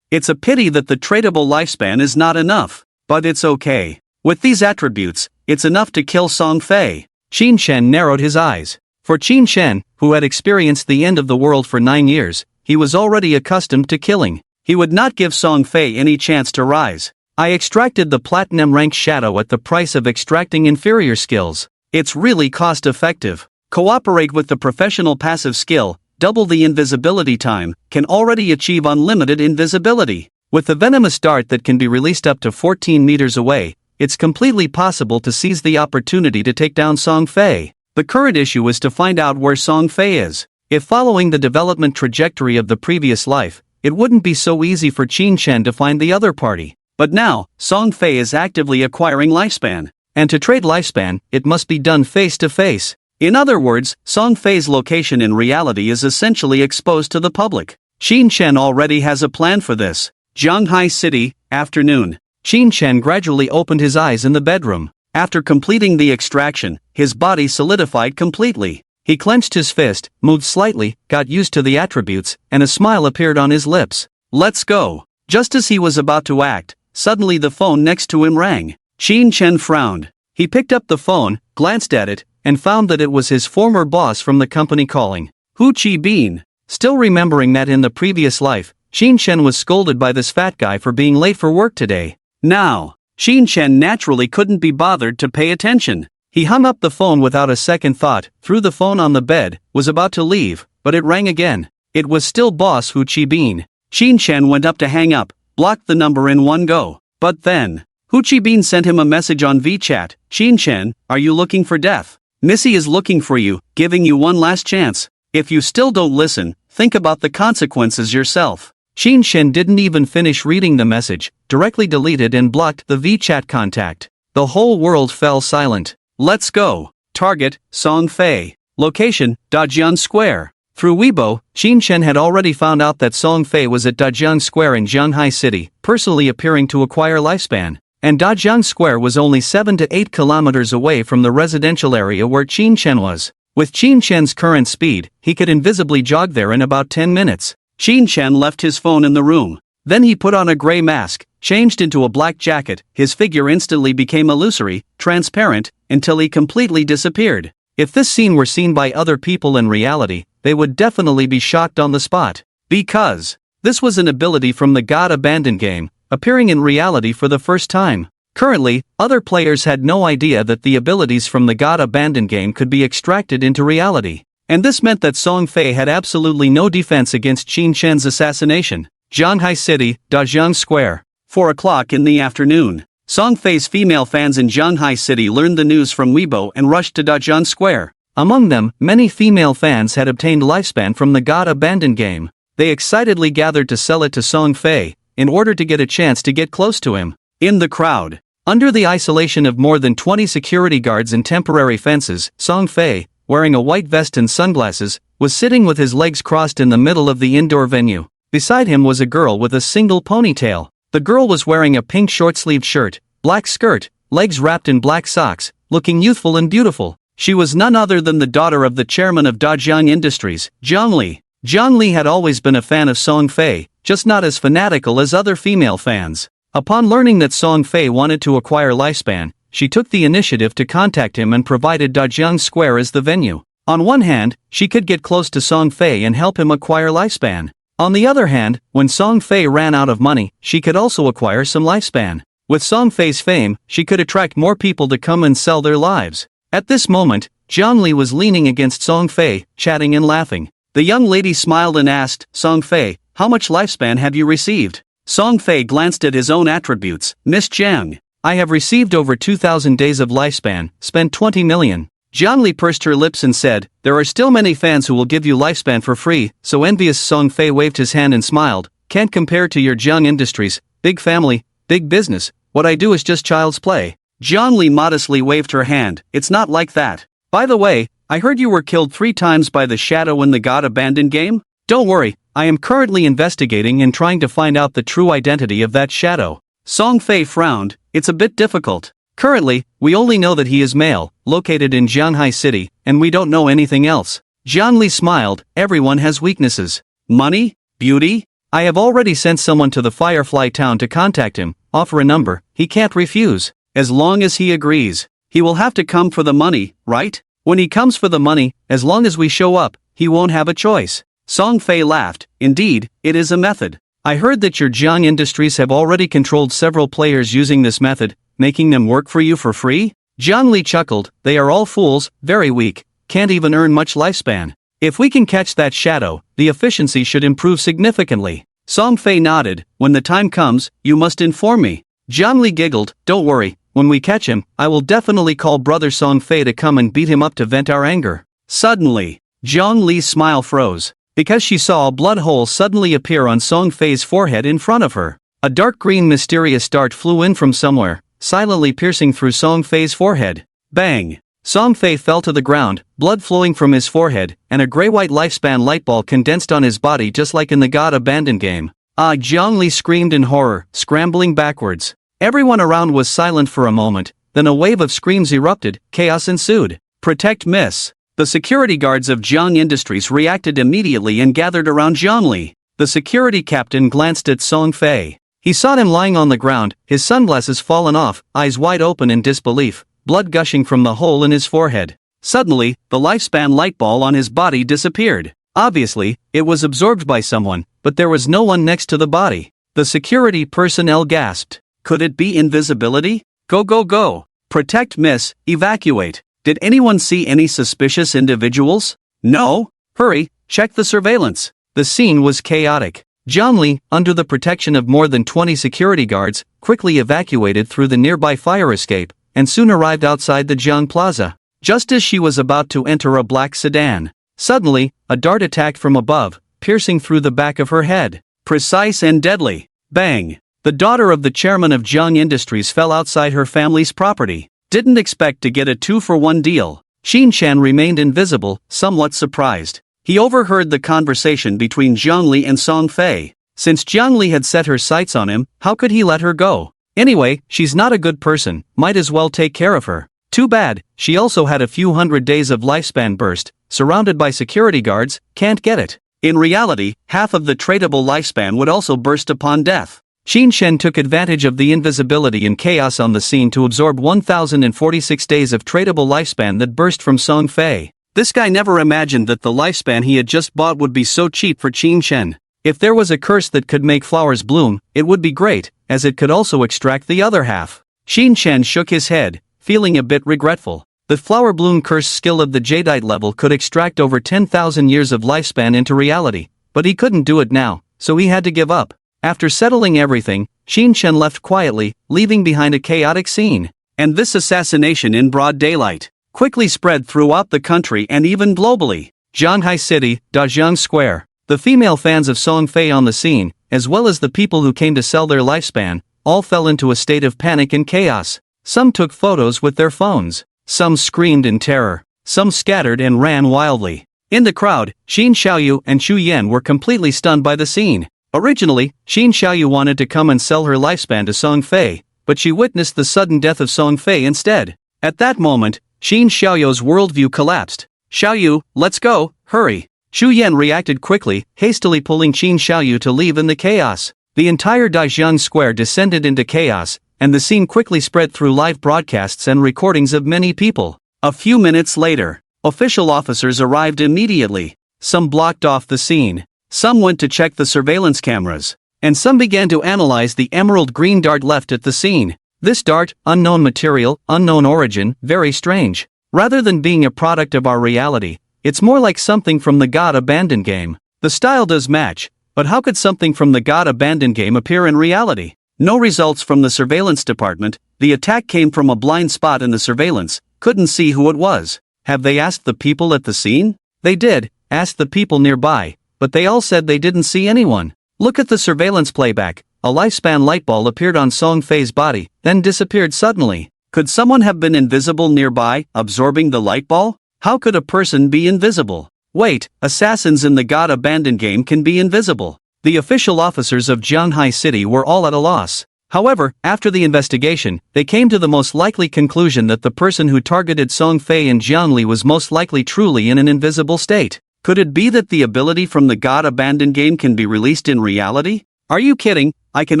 It's a pity that the tradable lifespan is not enough, but it's okay. With these attributes, it's enough to kill Song Fei. Qin Chen narrowed his eyes. For Qin Chen, who had experienced the end of the world for 9 years, he was already accustomed to killing. He would not give Song Fei any chance to rise. I extracted the platinum rank Shadow at the price of extracting inferior skills. It's really cost-effective. Cooperate with the professional passive skill, double the invisibility time, can already achieve unlimited invisibility. With the Venomous Dart that can be released up to 14 meters away, it's completely possible to seize the opportunity to take down Song Fei. The current issue is to find out where Song Fei is. If following the development trajectory of the previous life, it wouldn't be so easy for Qin Chen to find the other party. But now, Song Fei is actively acquiring lifespan. And to trade lifespan, it must be done face to face. In other words, Song Fei's location in reality is essentially exposed to the public. Qin Chen already has a plan for this. Zhanghai City, afternoon. Qin Chen gradually opened his eyes in the bedroom. After completing the extraction, his body solidified completely. He clenched his fist, moved slightly, got used to the attributes, and a smile appeared on his lips. Let's go. Just as he was about to act, suddenly the phone next to him rang. Qin Chen frowned. He picked up the phone, glanced at it, and found that it was his former boss from the company calling. Hu Chi-bin. Still remembering that in the previous life, Qin Shen was scolded by this fat guy for being late for work today. Now, Qin Shen naturally couldn't be bothered to pay attention. He hung up the phone without a second thought, threw the phone on the bed, was about to leave, but it rang again. It was still boss Hu Chi-bin. Qin Shen went up to hang up, blocked the number in one go. But then, Hu Chi-bin sent him a message on WeChat. Qin Shen, are you looking for death? Missy is looking for you, giving you one last chance. If you still don't listen, think about the consequences yourself. Qin Shen didn't even finish reading the message, directly deleted and blocked the WeChat contact. The whole world fell silent. Let's go. Target, Song Fei. Location, Dajiang Square. Through Weibo, Qin Shen had already found out that Song Fei was at Dajiang Square in Shanghai City, personally appearing to acquire lifespan. And Dajiang Square was only 7 to 8 kilometers away from the residential area where Qin Shen was. With Qin Shen's current speed, he could invisibly jog there in about 10 minutes. Qin Shen left his phone in the room. Then he put on a gray mask, changed into a black jacket. His figure instantly became illusory, transparent, until he completely disappeared. If this scene were seen by other people in reality, they would definitely be shocked on the spot. Because this was an ability from the God Abandoned game, appearing in reality for the first time. Currently, other players had no idea that the abilities from the God Abandoned game could be extracted into reality. And this meant that Song Fei had absolutely no defense against Qin Shen's assassination. Shanghai City, Dajiang Square. 4 o'clock in the afternoon. Song Fei's female fans in Shanghai City learned the news from Weibo and rushed to Dajiang Square. Among them, many female fans had obtained lifespan from the God Abandoned game. They excitedly gathered to sell it to Song Fei, in order to get a chance to get close to him. In the crowd, under the isolation of more than 20 security guards and temporary fences, Song Fei, wearing a white vest and sunglasses, was sitting with his legs crossed in the middle of the indoor venue. Beside him was a girl with a single ponytail. The girl was wearing a pink short-sleeved shirt, black skirt, legs wrapped in black socks, looking youthful and beautiful. She was none other than the daughter of the chairman of Dajiang Industries, Zhang Li. Zhang Li had always been a fan of Song Fei, just not as fanatical as other female fans. Upon learning that Song Fei wanted to acquire lifespan, she took the initiative to contact him and provided Dajiang Square as the venue. On one hand, she could get close to Song Fei and help him acquire lifespan. On the other hand, when Song Fei ran out of money, she could also acquire some lifespan. With Song Fei's fame, she could attract more people to come and sell their lives. At this moment, Zhang Li was leaning against Song Fei, chatting and laughing. The young lady smiled and asked, Song Fei, how much lifespan have you received? Song Fei glanced at his own attributes. Miss Jiang, I have received over 2,000 days of lifespan, spent 20 million. Zhang Li pursed her lips and said, there are still many fans who will give you lifespan for free, so envious. Song Fei waved his hand and smiled, can't compare to your Jiang Industries, big family, big business, what I do is just child's play. Zhang Li modestly waved her hand, it's not like that. By the way, I heard you were killed 3 times by the Shadow in the God Abandoned game? Don't worry, I am currently investigating and trying to find out the true identity of that Shadow. Song Fei frowned, it's a bit difficult. Currently, we only know that he is male, located in Shanghai City, and we don't know anything else. Zhang Li smiled, everyone has weaknesses. Money? Beauty? I have already sent someone to the Firefly town to contact him, offer a number, he can't refuse. As long as he agrees. He will have to come for the money, right? When he comes for the money, as long as we show up, he won't have a choice. Song Fei laughed, indeed, it is a method. I heard that your Jiang Industries have already controlled several players using this method, making them work for you for free? Zhang Li chuckled, they are all fools, very weak, can't even earn much lifespan. If we can catch that Shadow, the efficiency should improve significantly. Song Fei nodded, when the time comes, you must inform me. Zhang Li giggled, don't worry, when we catch him, I will definitely call brother Song Fei to come and beat him up to vent our anger. Suddenly, Zhang Li's smile froze, because she saw a blood hole suddenly appear on Song Fei's forehead in front of her. A dark green mysterious dart flew in from somewhere, silently piercing through Song Fei's forehead. Bang! Song Fei fell to the ground, blood flowing from his forehead, and a gray-white lifespan lightball condensed on his body just like in the God Abandoned game. Ah! Zhang Li screamed in horror, scrambling backwards. Everyone around was silent for a moment, then a wave of screams erupted, chaos ensued. Protect Miss! The security guards of Jiang Industries reacted immediately and gathered around Zhang Li. The security captain glanced at Song Fei. He saw him lying on the ground, his sunglasses fallen off, eyes wide open in disbelief, blood gushing from the hole in his forehead. Suddenly, the lifespan light ball on his body disappeared. Obviously, it was absorbed by someone, but there was no one next to the body. The security personnel gasped. Could it be invisibility? Go go go. Protect miss, evacuate. Did anyone see any suspicious individuals? No? Hurry, check the surveillance. The scene was chaotic. Zhongli, under the protection of more than 20 security guards, quickly evacuated through the nearby fire escape, and soon arrived outside the Jiang Plaza. Just as she was about to enter a black sedan, suddenly, a dart attacked from above, piercing through the back of her head. Precise and deadly. Bang! The daughter of the chairman of Jiang Industries fell outside her family's property. Didn't expect to get a 2-for-1 deal. Xin Chen remained invisible, somewhat surprised. He overheard the conversation between Zhongli and Song Fei. Since Zhongli had set her sights on him, how could he let her go? Anyway, she's not a good person, might as well take care of her. Too bad, she also had a few hundred days of lifespan burst, surrounded by security guards, can't get it. In reality, half of the tradable lifespan would also burst upon death. Xin Chen took advantage of the invisibility and chaos on the scene to absorb 1046 days of tradable lifespan that burst from Song Fei. This guy never imagined that the lifespan he had just bought would be so cheap for Xin Chen. If there was a curse that could make flowers bloom, it would be great, as it could also extract the other half. Xin Chen shook his head, feeling a bit regretful. The flower bloom curse skill of the Jadeite level could extract over 10,000 years of lifespan into reality, but he couldn't do it now, so he had to give up. After settling everything, Xin Chen left quietly, leaving behind a chaotic scene. And this assassination in broad daylight quickly spread throughout the country and even globally. Shanghai City, Dajiang Square. The female fans of Song Fei on the scene, as well as the people who came to sell their lifespan, all fell into a state of panic and chaos. Some took photos with their phones. Some screamed in terror. Some scattered and ran wildly. In the crowd, Xin Xiaoyu and Xu Yan were completely stunned by the scene. Originally, Xin Xiaoyu wanted to come and sell her lifespan to Song Fei, but she witnessed the sudden death of Song Fei instead. At that moment, Xin Xiaoyu's worldview collapsed. Xiaoyu, let's go, hurry. Xu Yan reacted quickly, hastily pulling Xin Xiaoyu to leave in the chaos. The entire Dajiang Square descended into chaos, and the scene quickly spread through live broadcasts and recordings of many people. A few minutes later, official officers arrived immediately. Some blocked off the scene. Some went to check the surveillance cameras. And some began to analyze the emerald green dart left at the scene. This dart, unknown material, unknown origin, very strange. Rather than being a product of our reality, it's more like something from the God Abandoned game. The style does match, but how could something from the God Abandoned game appear in reality? No results from the surveillance department. The attack came from a blind spot in the surveillance, couldn't see who it was. Have they asked the people at the scene? They did, asked the people nearby, but they all said they didn't see anyone. Look at the surveillance playback. A lifespan light ball appeared on Song Fei's body, then disappeared suddenly. Could someone have been invisible nearby, absorbing the light ball? How could a person be invisible? Wait, assassins in the God Abandoned game can be invisible. The official officers of Shanghai City were all at a loss. However, after the investigation, they came to the most likely conclusion that the person who targeted Song Fei and Jiangli was most likely truly in an invisible state. Could it be that the ability from the God Abandoned game can be released in reality? Are you kidding? I can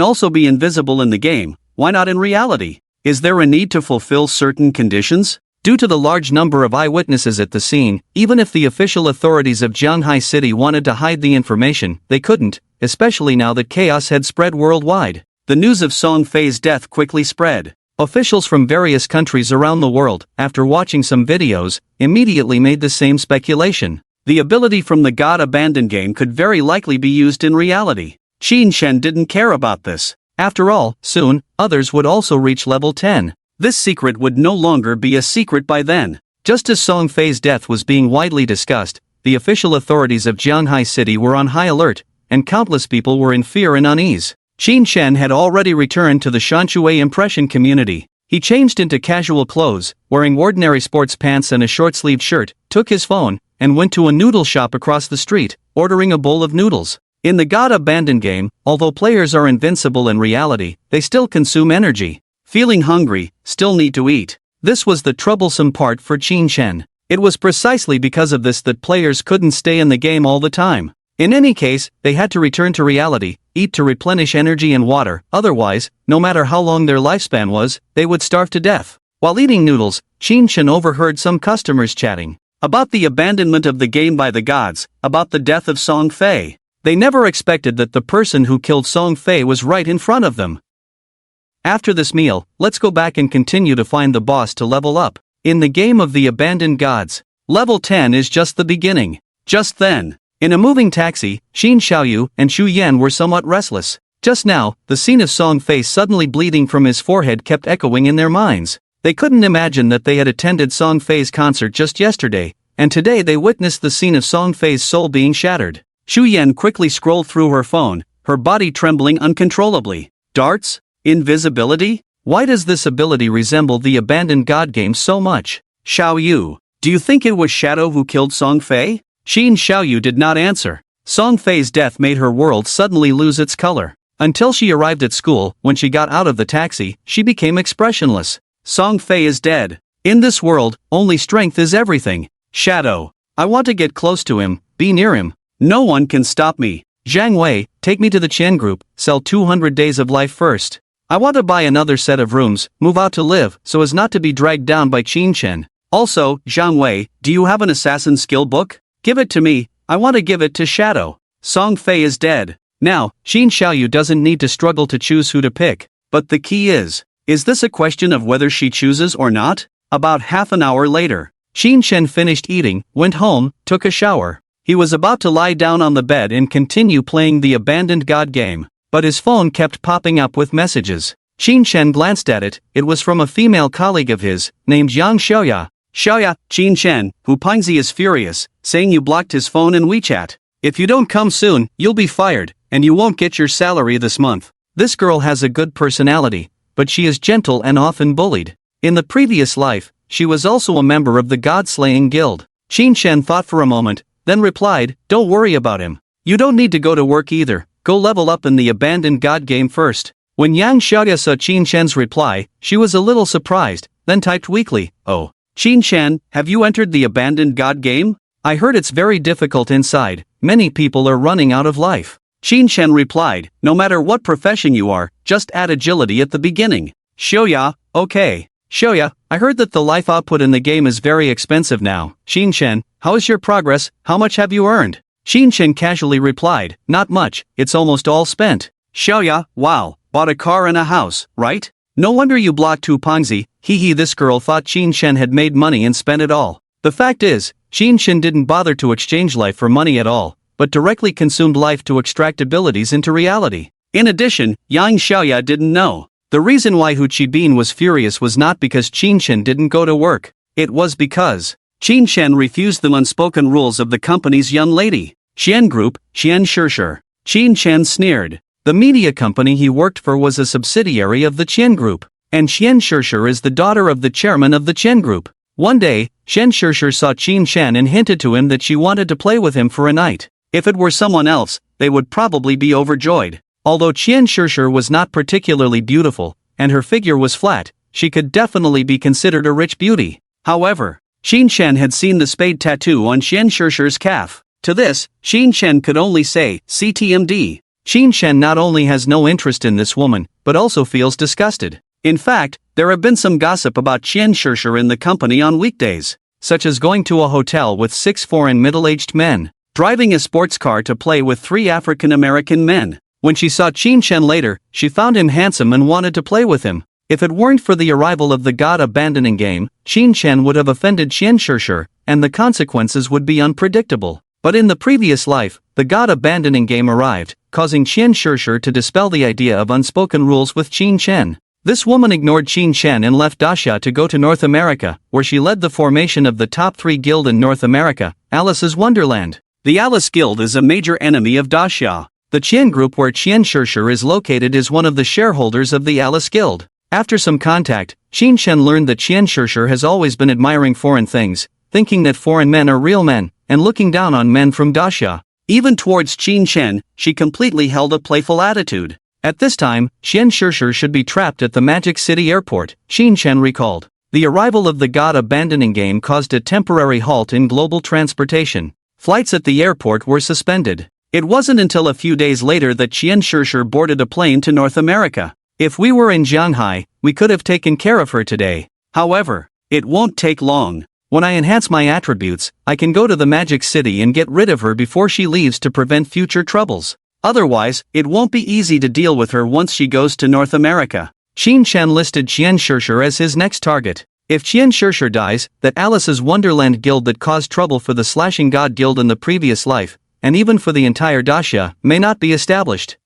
also be invisible in the game, why not in reality? Is there a need to fulfill certain conditions? Due to the large number of eyewitnesses at the scene, even if the official authorities of Shanghai City wanted to hide the information, they couldn't, especially now that chaos had spread worldwide. The news of Song Fei's death quickly spread. Officials from various countries around the world, after watching some videos, immediately made the same speculation. The ability from the God Abandoned game could very likely be used in reality. Xin Chen didn't care about this. After all, soon, others would also reach level 10. This secret would no longer be a secret by then. Just as Song Fei's death was being widely discussed, the official authorities of Shanghai City were on high alert, and countless people were in fear and unease. Xin Chen had already returned to the Shanshui impression community. He changed into casual clothes, wearing ordinary sports pants and a short-sleeved shirt, took his phone, and went to a noodle shop across the street, ordering a bowl of noodles. In the God Abandoned game, although players are invincible in reality, they still consume energy. Feeling hungry, still need to eat. This was the troublesome part for Xin Chen. It was precisely because of this that players couldn't stay in the game all the time. In any case, they had to return to reality, eat to replenish energy and water, otherwise, no matter how long their lifespan was, they would starve to death. While eating noodles, Qin Shen overheard some customers chatting about the abandonment of the game by the gods, about the death of Song Fei. They never expected that the person who killed Song Fei was right in front of them. After this meal, let's go back and continue to find the boss to level up. In the game of the abandoned gods, level 10 is just the beginning. Just then, in a moving taxi, Xin Xiaoyu and Xu Yan were somewhat restless. Just now, the scene of Song Fei suddenly bleeding from his forehead kept echoing in their minds. They couldn't imagine that they had attended Song Fei's concert just yesterday, and today they witnessed the scene of Song Fei's soul being shattered. Xu Yan quickly scrolled through her phone, her body trembling uncontrollably. Darts? Invisibility? Why does this ability resemble the abandoned god game so much? Xiaoyu, do you think it was Shadow who killed Song Fei? Xin Xiaoyu did not answer. Song Fei's death made her world suddenly lose its color. Until she arrived at school, when she got out of the taxi, she became expressionless. Song Fei is dead. In this world, only strength is everything. Shadow. I want to get close to him, be near him. No one can stop me. Zhang Wei, take me to the Qian group, sell 200 days of life first. I want to buy another set of rooms, move out to live, so as not to be dragged down by Qin Shen. Also, Zhang Wei, do you have an assassin skill book? Give it to me, I want to give it to Shadow. Song Fei is dead. Now, Xin Xiaoyu doesn't need to struggle to choose who to pick. But the key is this a question of whether she chooses or not? About half an hour later, Qin Shen finished eating, went home, took a shower. He was about to lie down on the bed and continue playing the abandoned god game, but his phone kept popping up with messages. Qin Shen glanced at it. It was from a female colleague of his, named Yang Xiaoya. Xiaoya, Qin Shen, Hu Pingzi is furious, saying you blocked his phone and WeChat. If you don't come soon, you'll be fired, and you won't get your salary this month. This girl has a good personality, but she is gentle and often bullied. In the previous life, she was also a member of the God-slaying guild. Qin Shen thought for a moment, then replied, don't worry about him. You don't need to go to work either, go level up in the abandoned god game first. When Yang Xiaoya saw Qin Shen's reply, she was a little surprised, then typed weakly, oh. Qin Shen, have you entered the abandoned god game? I heard it's very difficult inside, many people are running out of life. Qin Shen replied, no matter what profession you are, just add agility at the beginning. Xiaoya, okay. Xiaoya, I heard that the life output in the game is very expensive now. Qin Shen, how is your progress, how much have you earned? Qin Shen casually replied, not much, it's almost all spent. Xiaoya, wow, bought a car and a house, right? No wonder you blocked Hu Pingzi, hee this girl thought Qin Shen had made money and spent it all. The fact is, Qin Shen didn't bother to exchange life for money at all, but directly consumed life to extract abilities into reality. In addition, Yang Xiaoya didn't know. The reason why Hu Qibin was furious was not because Qin Shen didn't go to work, it was because Qin Shen refused the unspoken rules of the company's young lady. Qian Group, Qian Shishir. Qin Shen sneered. The media company he worked for was a subsidiary of the Qian Group, and Qian Shishir is the daughter of the chairman of the Qian Group. One day, Qian Shishir saw Qin Shen and hinted to him that she wanted to play with him for a night. If it were someone else, they would probably be overjoyed. Although Qian Shishir was not particularly beautiful, and her figure was flat, she could definitely be considered a rich beauty. However, Qin Shen had seen the spade tattoo on Qian Shishir's calf. To this, Qin Shen could only say, CTMD. Qin Shen not only has no interest in this woman, but also feels disgusted. In fact, there have been some gossip about Qian Shishir in the company on weekdays, such as going to a hotel with 6 foreign middle-aged men, driving a sports car to play with 3 African-American men. When she saw Qin Shen later, she found him handsome and wanted to play with him. If it weren't for the arrival of the god-abandoning game, Qin Shen would have offended Qian Shishir, and the consequences would be unpredictable. But in the previous life, the god-abandoning game arrived, causing Qian Shishir to dispel the idea of unspoken rules with Qin Shen. This woman ignored Qin Shen and left Daxia to go to North America, where she led the formation of the top 3 guild in North America, Alice's Wonderland. The Alice Guild is a major enemy of Daxia. The Qian Group where Qian Shishir is located is one of the shareholders of the Alice Guild. After some contact, Qin Shen learned that Qian Shishir has always been admiring foreign things, thinking that foreign men are real men, and looking down on men from Daxia. Even towards Qin Shen, she completely held a playful attitude. At this time, Qian Shishir should be trapped at the Magic City Airport, Qin Shen recalled. The arrival of the god-abandoning game caused a temporary halt in global transportation. Flights at the airport were suspended. It wasn't until a few days later that Qian Shishir boarded a plane to North America. If we were in Shanghai, we could have taken care of her today. However, it won't take long. When I enhance my attributes, I can go to the Magic City and get rid of her before she leaves to prevent future troubles. Otherwise, it won't be easy to deal with her once she goes to North America. Qin Chen listed Qian Shishir as his next target. If Qian Shishir dies, that Alice's Wonderland Guild that caused trouble for the Slashing God Guild in the previous life, and even for the entire Daxia, may not be established.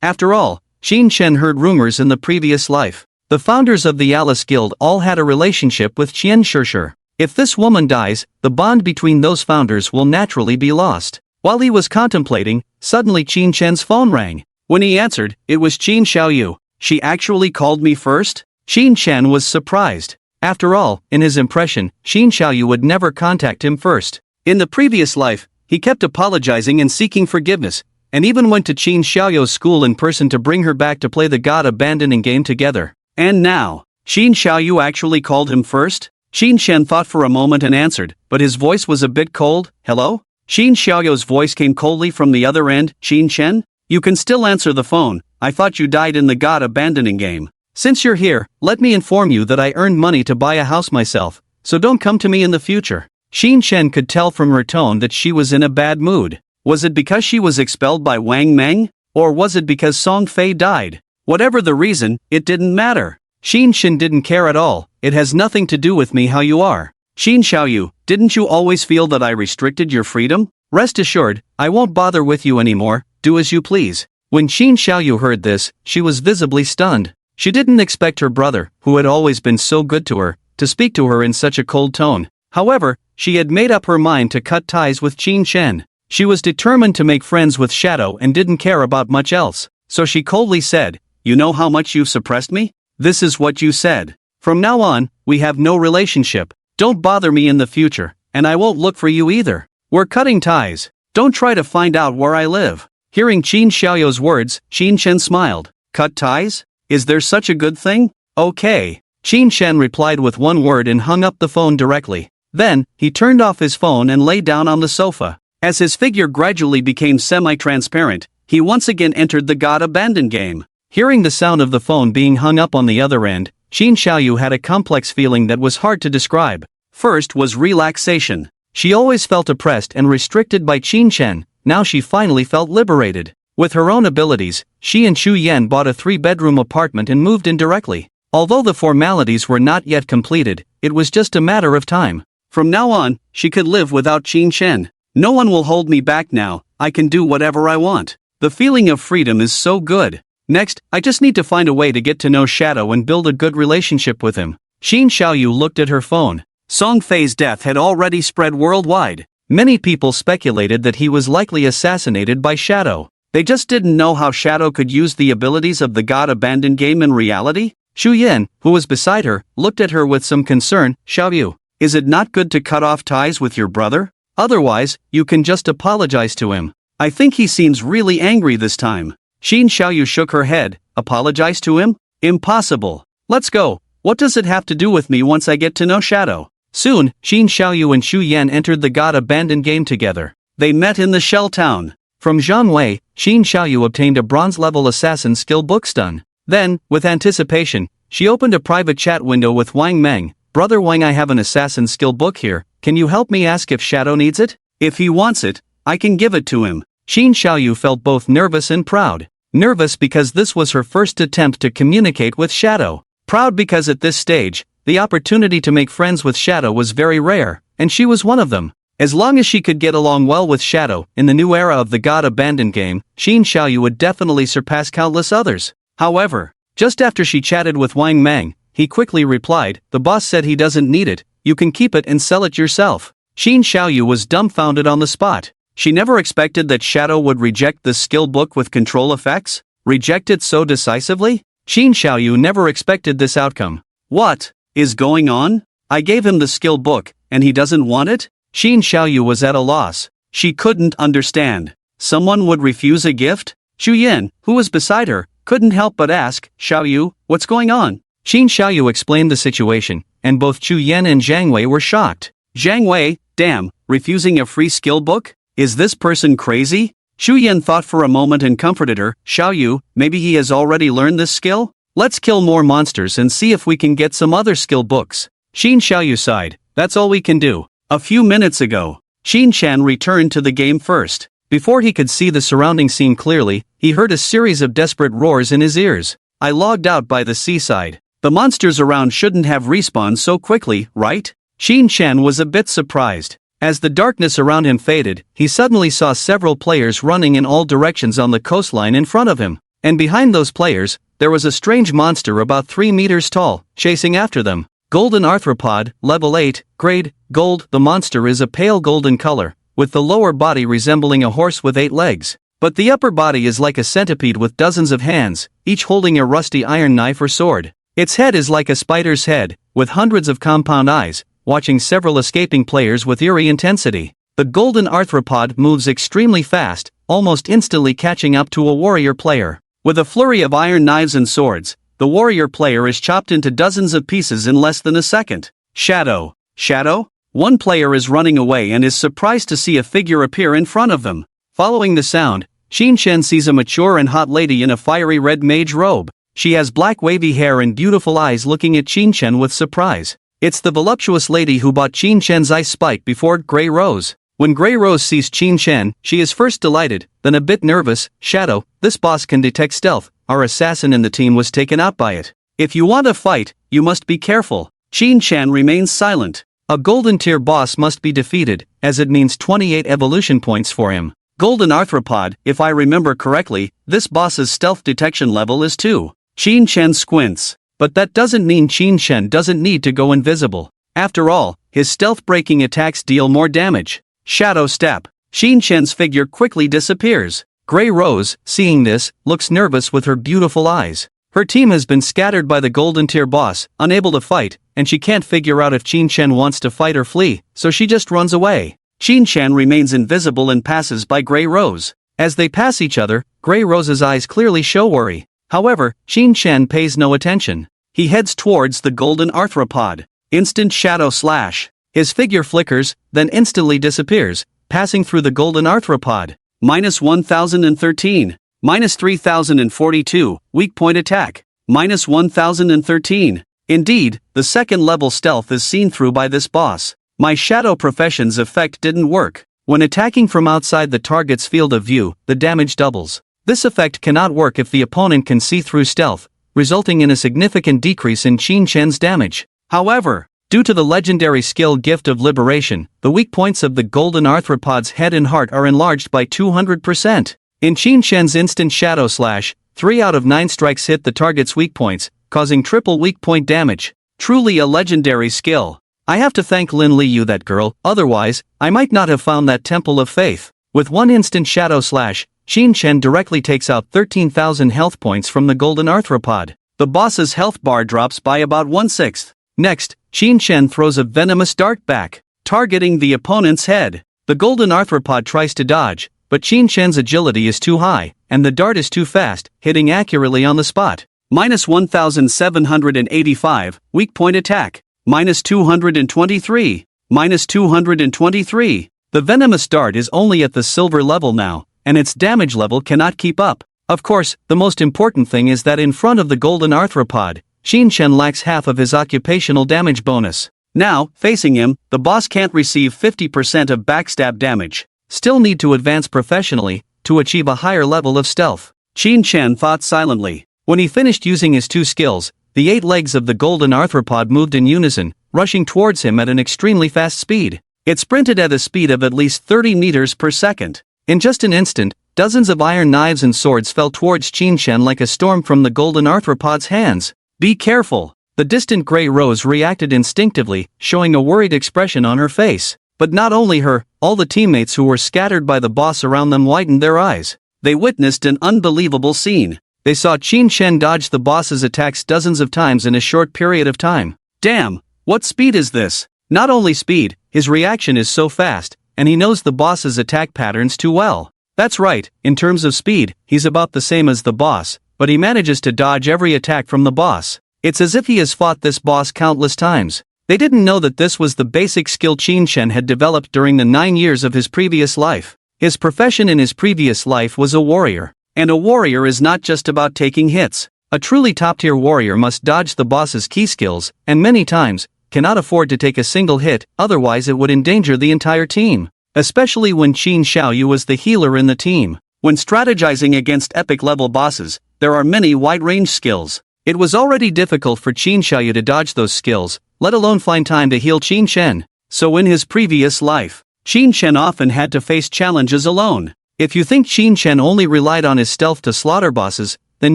After all, Qin Chen heard rumors in the previous life. The founders of the Alice Guild all had a relationship with Qian Shishir. If this woman dies, the bond between those founders will naturally be lost. While he was contemplating, suddenly Qin Chen's phone rang. When he answered, it was Qin Xiaoyu. She actually called me first? Qin Chen was surprised. After all, in his impression, Qin Xiaoyu would never contact him first. In the previous life, he kept apologizing and seeking forgiveness, and even went to Qin Xiaoyu's school in person to bring her back to play the God-abandoning game together. And now, Qin Xiaoyu actually called him first? Qin Chen thought for a moment and answered, but his voice was a bit cold. Hello? Qin Xiaoyu's voice came coldly from the other end. Qin Chen? You can still answer the phone. I thought you died in the God-abandoning game. Since you're here, let me inform you that I earned money to buy a house myself, so don't come to me in the future. Qin Chen could tell from her tone that she was in a bad mood. Was it because she was expelled by Wang Meng? Or was it because Song Fei died? Whatever the reason, it didn't matter. Qin Chen didn't care at all. It has nothing to do with me how you are. Qin Xiaoyu, didn't you always feel that I restricted your freedom? Rest assured, I won't bother with you anymore, do as you please. When Qin Xiaoyu heard this, she was visibly stunned. She didn't expect her brother, who had always been so good to her, to speak to her in such a cold tone. However, she had made up her mind to cut ties with Qin Chen. She was determined to make friends with Shadow and didn't care about much else. So she coldly said, "You know how much you've suppressed me? This is what you said. From now on, we have no relationship. Don't bother me in the future, and I won't look for you either. We're cutting ties. Don't try to find out where I live." Hearing Qin Xiaoyu's words, Qin Chen smiled. Cut ties? Is there such a good thing? Okay. Qin Chen replied with one word and hung up the phone directly. Then, he turned off his phone and lay down on the sofa. As his figure gradually became semi-transparent, he once again entered the God-abandoned game. Hearing the sound of the phone being hung up on the other end, Qin Xiaoyu had a complex feeling that was hard to describe. First was relaxation. She always felt oppressed and restricted by Qin Chen, now she finally felt liberated. With her own abilities, she and Xu Yan bought a 3-bedroom apartment and moved in directly. Although the formalities were not yet completed, it was just a matter of time. From now on, she could live without Qin Chen. No one will hold me back now, I can do whatever I want. The feeling of freedom is so good. Next, I just need to find a way to get to know Shadow and build a good relationship with him. Qin Xiaoyu looked at her phone. Song Fei's death had already spread worldwide. Many people speculated that he was likely assassinated by Shadow. They just didn't know how Shadow could use the abilities of the God-abandoned game in reality. Xu Yan, who was beside her, looked at her with some concern. Xiaoyu, is it not good to cut off ties with your brother? Otherwise, you can just apologize to him. I think he seems really angry this time. Qin Xiaoyu shook her head. Apologize to him? Impossible. Let's go. What does it have to do with me once I get to know Shadow? Soon, Qin Xiaoyu and Xu Yan entered the God-abandoned game together. They met in the Shell Town. From Zhang Wei, Qin Xiaoyu obtained a bronze-level assassin skill book stun. Then, with anticipation, she opened a private chat window with Wang Meng. Brother Wang, I have an assassin skill book here. Can you help me ask if Shadow needs it? If he wants it, I can give it to him. Qin Xiaoyu felt both nervous and proud. Nervous because this was her first attempt to communicate with Shadow. Proud because at this stage, the opportunity to make friends with Shadow was very rare, and she was one of them. As long as she could get along well with Shadow, in the new era of the God-abandoned game, Qin Xiaoyu would definitely surpass countless others. However, just after she chatted with Wang Meng, he quickly replied, the boss said he doesn't need it, you can keep it and sell it yourself. Qin Xiaoyu was dumbfounded on the spot. She never expected that Shadow would reject this skill book with control effects. Reject it so decisively? Qin Xiaoyu never expected this outcome. What is going on? I gave him the skill book, and he doesn't want it? Qin Xiaoyu was at a loss. She couldn't understand. Someone would refuse a gift? Xu Yan, who was beside her, couldn't help but ask, Xiaoyu, what's going on? Qin Xiaoyu explained the situation, and both Xu Yan and Zhang Wei were shocked. Zhang Wei, damn, refusing a free skill book? Is this person crazy? Xu Yan thought for a moment and comforted her. Xiaoyu, maybe he has already learned this skill? Let's kill more monsters and see if we can get some other skill books. Xin Xiaoyu sighed. That's all we can do. A few minutes ago, Xin Shan returned to the game first. Before he could see the surrounding scene clearly, he heard a series of desperate roars in his ears. I logged out by the seaside. The monsters around shouldn't have respawned so quickly, right? Xin Shan was a bit surprised. As the darkness around him faded, he suddenly saw several players running in all directions on the coastline in front of him. And behind those players, there was a strange monster about 3 meters tall, chasing after them. Golden arthropod, level 8, grade, gold. The monster is a pale golden color, with the lower body resembling a horse with 8 legs. But the upper body is like a centipede with dozens of hands, each holding a rusty iron knife or sword. Its head is like a spider's head, with hundreds of compound eyes, watching several escaping players with eerie intensity. The golden arthropod moves extremely fast, almost instantly catching up to a warrior player. With a flurry of iron knives and swords, the warrior player is chopped into dozens of pieces in less than a second. Shadow. Shadow? One player is running away and is surprised to see a figure appear in front of them. Following the sound, Xin Shen sees a mature and hot lady in a fiery red mage robe. She has black wavy hair and beautiful eyes looking at Xin Shen with surprise. It's the voluptuous lady who bought Xin Shen's ice spike before Grey Rose. When Grey Rose sees Xin Shen, she is first delighted, then a bit nervous. Shadow, this boss can detect stealth. Our assassin in the team was taken out by it. If you want a fight, you must be careful. Xin Shen remains silent. A golden tier boss must be defeated, as it means 28 evolution points for him. Golden arthropod, if I remember correctly, this boss's stealth detection level is 2. Xin Shen squints. But that doesn't mean Xin Shen doesn't need to go invisible. After all, his stealth-breaking attacks deal more damage. Shadow step. Xin Shen's figure quickly disappears. Grey Rose, seeing this, looks nervous with her beautiful eyes. Her team has been scattered by the golden tier boss, unable to fight, and she can't figure out if Xin Shen wants to fight or flee, so she just runs away. Xin Shen remains invisible and passes by Grey Rose. As they pass each other, Grey Rose's eyes clearly show worry. However, Xin Shen pays no attention. He heads towards the golden arthropod. Instant shadow slash. His figure flickers, then instantly disappears, passing through the golden arthropod. Minus 1013. Minus 3042. Weak point attack. Minus 1013. Indeed, the second level stealth is seen through by this boss. My shadow profession's effect didn't work. When attacking from outside the target's field of view, the damage doubles. This effect cannot work if the opponent can see through stealth, resulting in a significant decrease in Xin Shen's damage. However, due to the legendary skill Gift of Liberation, the weak points of the golden arthropod's head and heart are enlarged by 200%. In Xin Shen's instant shadow slash, 3 out of 9 strikes hit the target's weak points, causing triple weak point damage. Truly a legendary skill. I have to thank Lin Liu, that girl, otherwise, I might not have found that Temple of Faith. With one instant shadow slash, Xin Shen directly takes out 13,000 health points from the golden arthropod. The boss's health bar drops by about 1/6. Next, Xin Shen throws a venomous dart back, targeting the opponent's head. The golden arthropod tries to dodge, but Xin Shen's agility is too high, and the dart is too fast, hitting accurately on the spot. Minus 1785, weak point attack. Minus 223. Minus 223. The venomous dart is only at the silver level now, and its damage level cannot keep up. Of course, the most important thing is that in front of the golden arthropod, Xin Shen lacks half of his occupational damage bonus. Now, facing him, the boss can't receive 50% of backstab damage. Still need to advance professionally, to achieve a higher level of stealth. Xin Shen thought silently. When he finished using his 2 skills, the 8 legs of the golden arthropod moved in unison, rushing towards him at an extremely fast speed. It sprinted at a speed of at least 30 meters per second. In just an instant, dozens of iron knives and swords fell towards Xin Shen like a storm from the golden arthropod's hands. Be careful! The distant Grey Rose reacted instinctively, showing a worried expression on her face. But not only her, all the teammates who were scattered by the boss around them widened their eyes. They witnessed an unbelievable scene. They saw Xin Shen dodge the boss's attacks dozens of times in a short period of time. Damn! What speed is this? Not only speed, his reaction is so fast, and he knows the boss's attack patterns too well. That's right, in terms of speed, he's about the same as the boss, but he manages to dodge every attack from the boss. It's as if he has fought this boss countless times. They didn't know that this was the basic skill Xin Shen had developed during the 9 years of his previous life. His profession in his previous life was a warrior. And a warrior is not just about taking hits. A truly top-tier warrior must dodge the boss's key skills, and many times, cannot afford to take a single hit, otherwise it would endanger the entire team. Especially when Qin Xiaoyu was the healer in the team. When strategizing against epic-level bosses, there are many wide-range skills. It was already difficult for Qin Xiaoyu to dodge those skills, let alone find time to heal Qin Shen. So in his previous life, Qin Shen often had to face challenges alone. If you think Qin Shen only relied on his stealth to slaughter bosses, then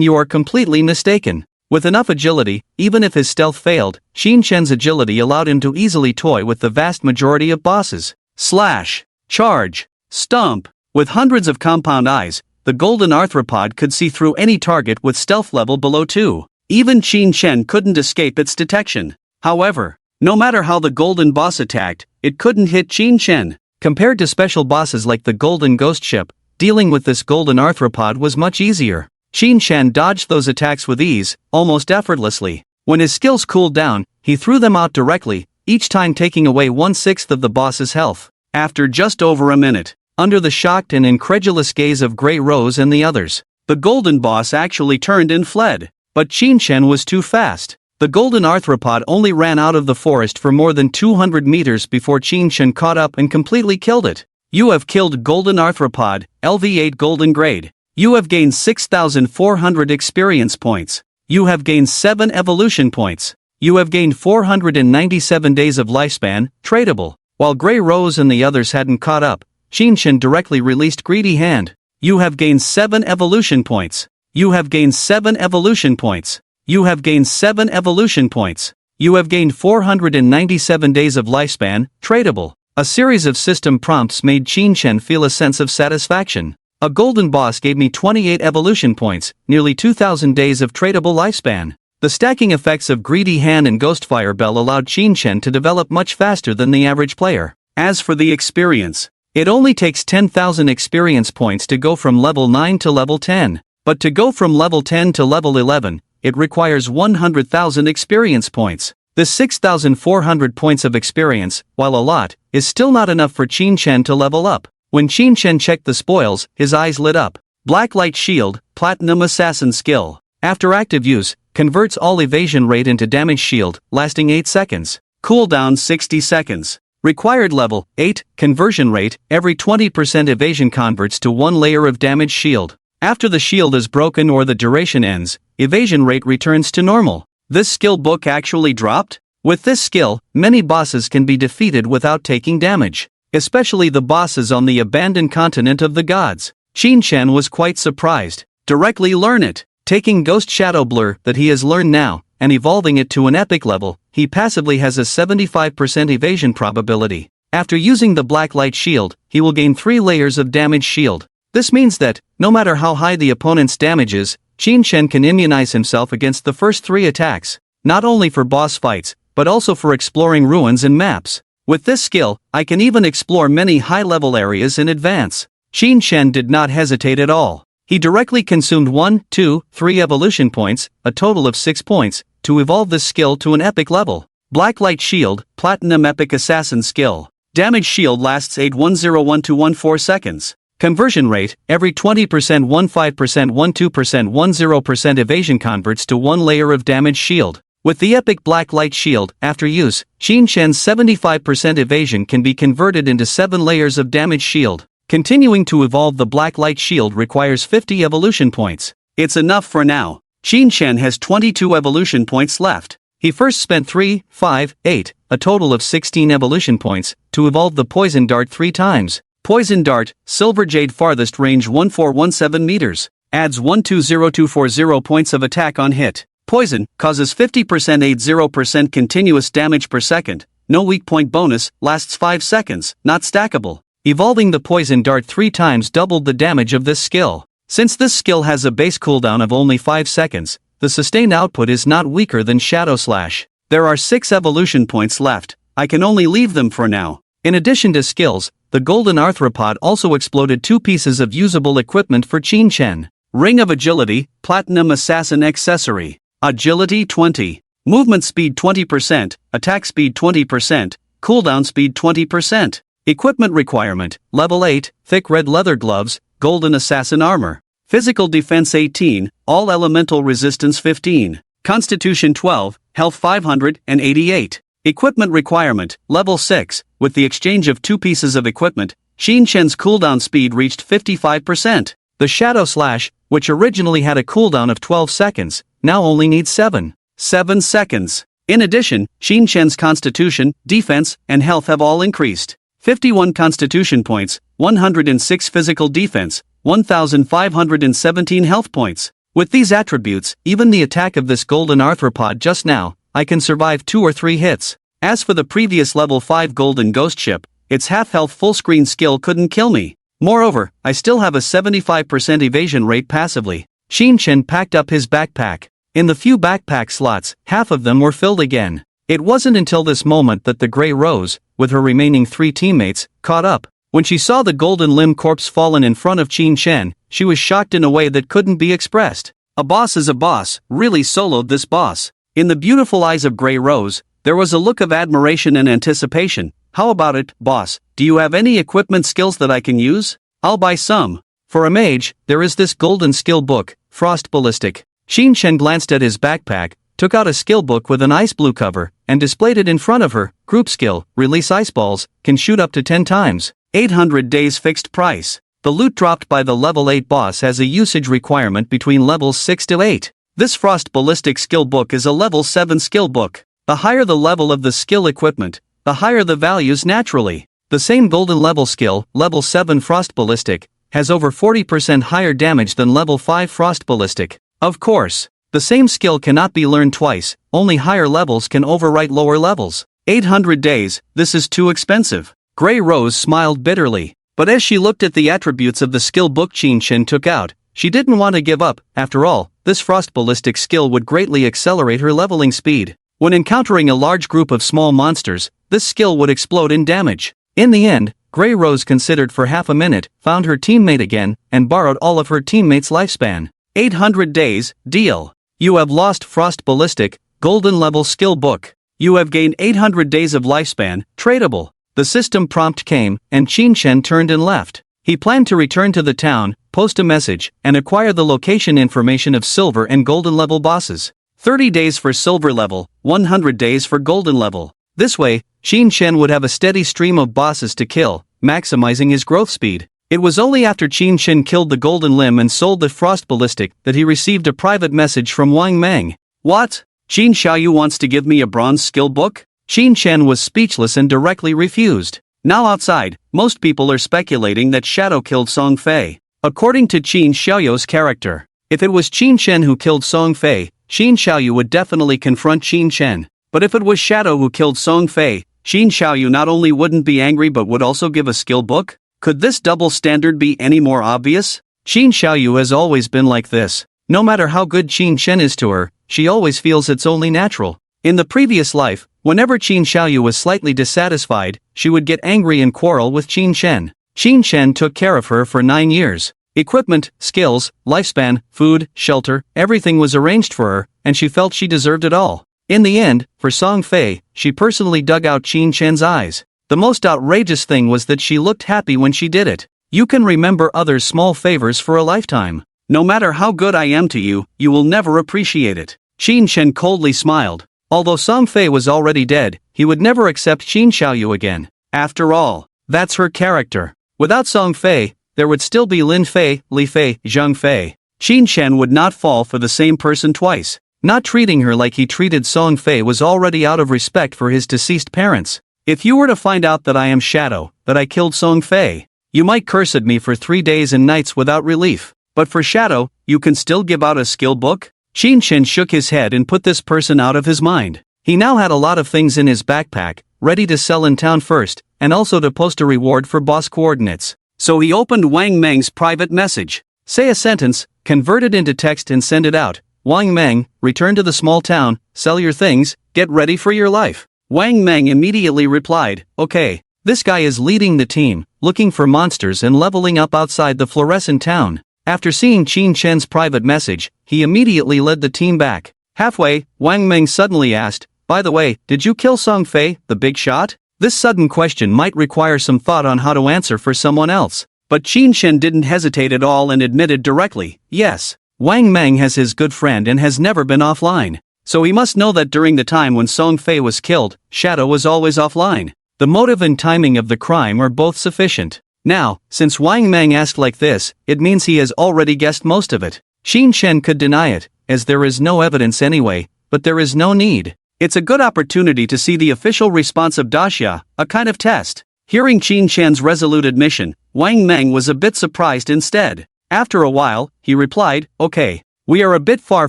you are completely mistaken. With enough agility, even if his stealth failed, Qin Shen's agility allowed him to easily toy with the vast majority of bosses. Slash, charge, stomp. With hundreds of compound eyes, the golden arthropod could see through any target with stealth level below 2. Even Qin Shen couldn't escape its detection. However, no matter how the golden boss attacked, it couldn't hit Qin Shen. Compared to special bosses like the golden ghost ship, dealing with this golden arthropod was much easier. Qin Shen dodged those attacks with ease, almost effortlessly. When his skills cooled down, he threw them out directly, each time taking away 1/6 of the boss's health. After just over a minute, under the shocked and incredulous gaze of Grey Rose and the others, the golden boss actually turned and fled. But Qin Shen was too fast. The golden arthropod only ran out of the forest for more than 200 meters before Qin Shen caught up and completely killed it. You have killed golden arthropod, LV8 golden grade. You have gained 6,400 experience points. You have gained 7 evolution points. You have gained 497 days of lifespan, tradable. While Grey Rose and the others hadn't caught up, Qin Shen directly released Greedy Hand. You have gained 7 evolution points. You have gained 7 evolution points. You have gained 7 evolution points. You have gained 497 days of lifespan, tradable. A series of system prompts made Qin Shen feel a sense of satisfaction. A golden boss gave me 28 evolution points, nearly 2,000 days of tradable lifespan. The stacking effects of Greedy Hand and Ghostfire Bell allowed Qin Shen to develop much faster than the average player. As for the experience, it only takes 10,000 experience points to go from level 9 to level 10. But to go from level 10 to level 11, it requires 100,000 experience points. This 6,400 points of experience, while a lot, is still not enough for Qin Shen to level up. When Qin Shen checked the spoils, his eyes lit up. Black Light Shield, Platinum Assassin Skill. After active use, converts all evasion rate into damage shield, lasting 8 seconds. Cooldown 60 seconds. Required level, 8, conversion rate, every 20% evasion converts to 1 layer of damage shield. After the shield is broken or the duration ends, evasion rate returns to normal. This skill book actually dropped? With this skill, many bosses can be defeated without taking damage. Especially the bosses on the abandoned continent of the gods. Qin Shen was quite surprised. Directly learn it. Taking Ghost Shadow Blur that he has learned now, and evolving it to an epic level, he passively has a 75% evasion probability. After using the Black Light Shield, he will gain 3 layers of damage shield. This means that, no matter how high the opponent's damage is, Qin Shen can immunize himself against the first 3 attacks, not only for boss fights, but also for exploring ruins and maps. With this skill, I can even explore many high-level areas in advance. Qin Shen did not hesitate at all. He directly consumed 1, 2, 3 evolution points, a total of 6 points, to evolve this skill to an epic level. Black Light Shield, Platinum Epic Assassin Skill. Damage shield lasts 8:101:14 seconds. Conversion rate, every 20% 15% 12% 10% evasion converts to 1 layer of damage shield. With the epic Black Light Shield, after use, Qin Shen's 75% evasion can be converted into 7 layers of damage shield. Continuing to evolve the Black Light Shield requires 50 evolution points. It's enough for now. Qin Shen has 22 evolution points left. He first spent 3, 5, 8, a total of 16 evolution points, to evolve the Poison Dart 3 times. Poison Dart, Silver Jade farthest range 1417 meters. Adds 120240 points of attack on hit. Poison, causes 50% 80% continuous damage per second. No weak point bonus, lasts 5 seconds, not stackable. Evolving the Poison Dart 3 times doubled the damage of this skill. Since this skill has a base cooldown of only 5 seconds, the sustained output is not weaker than Shadow Slash. There are 6 evolution points left. I can only leave them for now. In addition to skills, the Golden Arthropod also exploded 2 pieces of usable equipment for Qin Shen. Ring of Agility, Platinum Assassin Accessory. Agility 20. Movement speed 20%, attack speed 20%, cooldown speed 20%. Equipment requirement, level 8, thick red leather gloves, golden assassin armor. Physical Defense 18, All Elemental Resistance 15. Constitution 12, Health 588. Equipment Requirement, Level 6, with the exchange of 2 pieces of equipment, Xin Shen's cooldown speed reached 55%. The Shadow Slash, which originally had a cooldown of 12 seconds, now only needs 7 seconds. In addition, Xin Shen's Constitution, Defense, and Health have all increased. 51 Constitution points, 106 Physical Defense, 1,517 health points. With these attributes, even the attack of this golden arthropod just now, I can survive 2 or 3 hits. As for the previous level 5 golden ghost ship, its half-health full-screen skill couldn't kill me. Moreover, I still have a 75% evasion rate passively. Xin Shen packed up his backpack. In the few backpack slots, half of them were filled again. It wasn't until this moment that the Grey Rose, with her remaining 3 teammates, caught up. When she saw the golden limb corpse fallen in front of Xin Shen, she was shocked in a way that couldn't be expressed. A boss is a boss, really soloed this boss. In the beautiful eyes of Grey Rose, there was a look of admiration and anticipation. How about it, boss? Do you have any equipment skills that I can use? I'll buy some. For a mage, there is this golden skill book, Frost Ballistic. Xin Shen glanced at his backpack, took out a skill book with an ice blue cover, and displayed it in front of her. Group skill, release ice balls, can shoot up to 10 times. 800 days fixed price. The loot dropped by the level 8 boss has a usage requirement between levels 6 to 8. This Frost Ballistic skill book is a level 7 skill book. The higher the level of the skill equipment, the higher the values naturally. The same golden level skill, level 7 Frost Ballistic, has over 40% higher damage than level 5 Frost Ballistic. Of course, the same skill cannot be learned twice, only higher levels can overwrite lower levels. 800 days, this is too expensive. Grey Rose smiled bitterly, but as she looked at the attributes of the skill book Xin Shen took out, she didn't want to give up. After all, this Frost Ballistic skill would greatly accelerate her leveling speed. When encountering a large group of small monsters, this skill would explode in damage. In the end, Grey Rose considered for half a minute, found her teammate again, and borrowed all of her teammate's lifespan. 800 days, deal. You have lost Frost Ballistic, golden level skill book. You have gained 800 days of lifespan, tradable. The system prompt came, and Xin Shen turned and left. He planned to return to the town, post a message, and acquire the location information of silver and golden level bosses. 30 days for silver level, 100 days for golden level. This way, Xin Shen would have a steady stream of bosses to kill, maximizing his growth speed. It was only after Xin Shen killed the golden limb and sold the Frost Ballistic that he received a private message from Wang Meng. What? Xin Xiaoyu wants to give me a bronze skill book? Xin Shen was speechless and directly refused. Now outside, most people are speculating that Shadow killed Song Fei. According to Xin Xiaoyu's character, if it was Xin Shen who killed Song Fei, Xin Xiaoyu would definitely confront Xin Shen. But if it was Shadow who killed Song Fei, Xin Xiaoyu not only wouldn't be angry but would also give a skill book? Could this double standard be any more obvious? Xin Xiaoyu has always been like this. No matter how good Xin Shen is to her, she always feels it's only natural. In the previous life, whenever Xin Xiaoyu was slightly dissatisfied, she would get angry and quarrel with Xin Shen. Xin Shen took care of her for 9 years. Equipment, skills, lifespan, food, shelter, everything was arranged for her, and she felt she deserved it all. In the end, for Song Fei, she personally dug out Xin Shen's eyes. The most outrageous thing was that she looked happy when she did it. You can remember others' small favors for a lifetime. No matter how good I am to you, you will never appreciate it. Xin Shen coldly smiled. Although Song Fei was already dead, he would never accept Xin Xiaoyu again. After all, that's her character. Without Song Fei, there would still be Lin Fei, Li Fei, Zhang Fei. Xin Shen would not fall for the same person twice. Not treating her like he treated Song Fei was already out of respect for his deceased parents. If you were to find out that I am Shadow, that I killed Song Fei, you might curse at me for 3 days and nights without relief. But for Shadow, you can still give out a skill book? Xin Shen shook his head and put this person out of his mind. He now had a lot of things in his backpack, ready to sell in town first, and also to post a reward for boss coordinates. So he opened Wang Meng's private message. Say a sentence, convert it into text and send it out. Wang Meng, return to the small town, sell your things, get ready for your life. Wang Meng immediately replied, okay. This guy is leading the team, looking for monsters and leveling up outside the fluorescent town. After seeing Xin Shen's private message, he immediately led the team back. Halfway, Wang Meng suddenly asked, by the way, did you kill Song Fei, the big shot? This sudden question might require some thought on how to answer for someone else. But Qin Shen didn't hesitate at all and admitted directly, yes, Wang Mang has his good friend and has never been offline. So he must know that during the time when Song Fei was killed, Shadow was always offline. The motive and timing of the crime are both sufficient. Now, since Wang Mang asked like this, it means he has already guessed most of it. Qin Shen could deny it, as there is no evidence anyway, but there is no need. It's a good opportunity to see the official response of Daxia, a kind of test. Hearing Qin Shen's resolute admission, Wang Mang was a bit surprised instead. After a while, he replied, okay. We are a bit far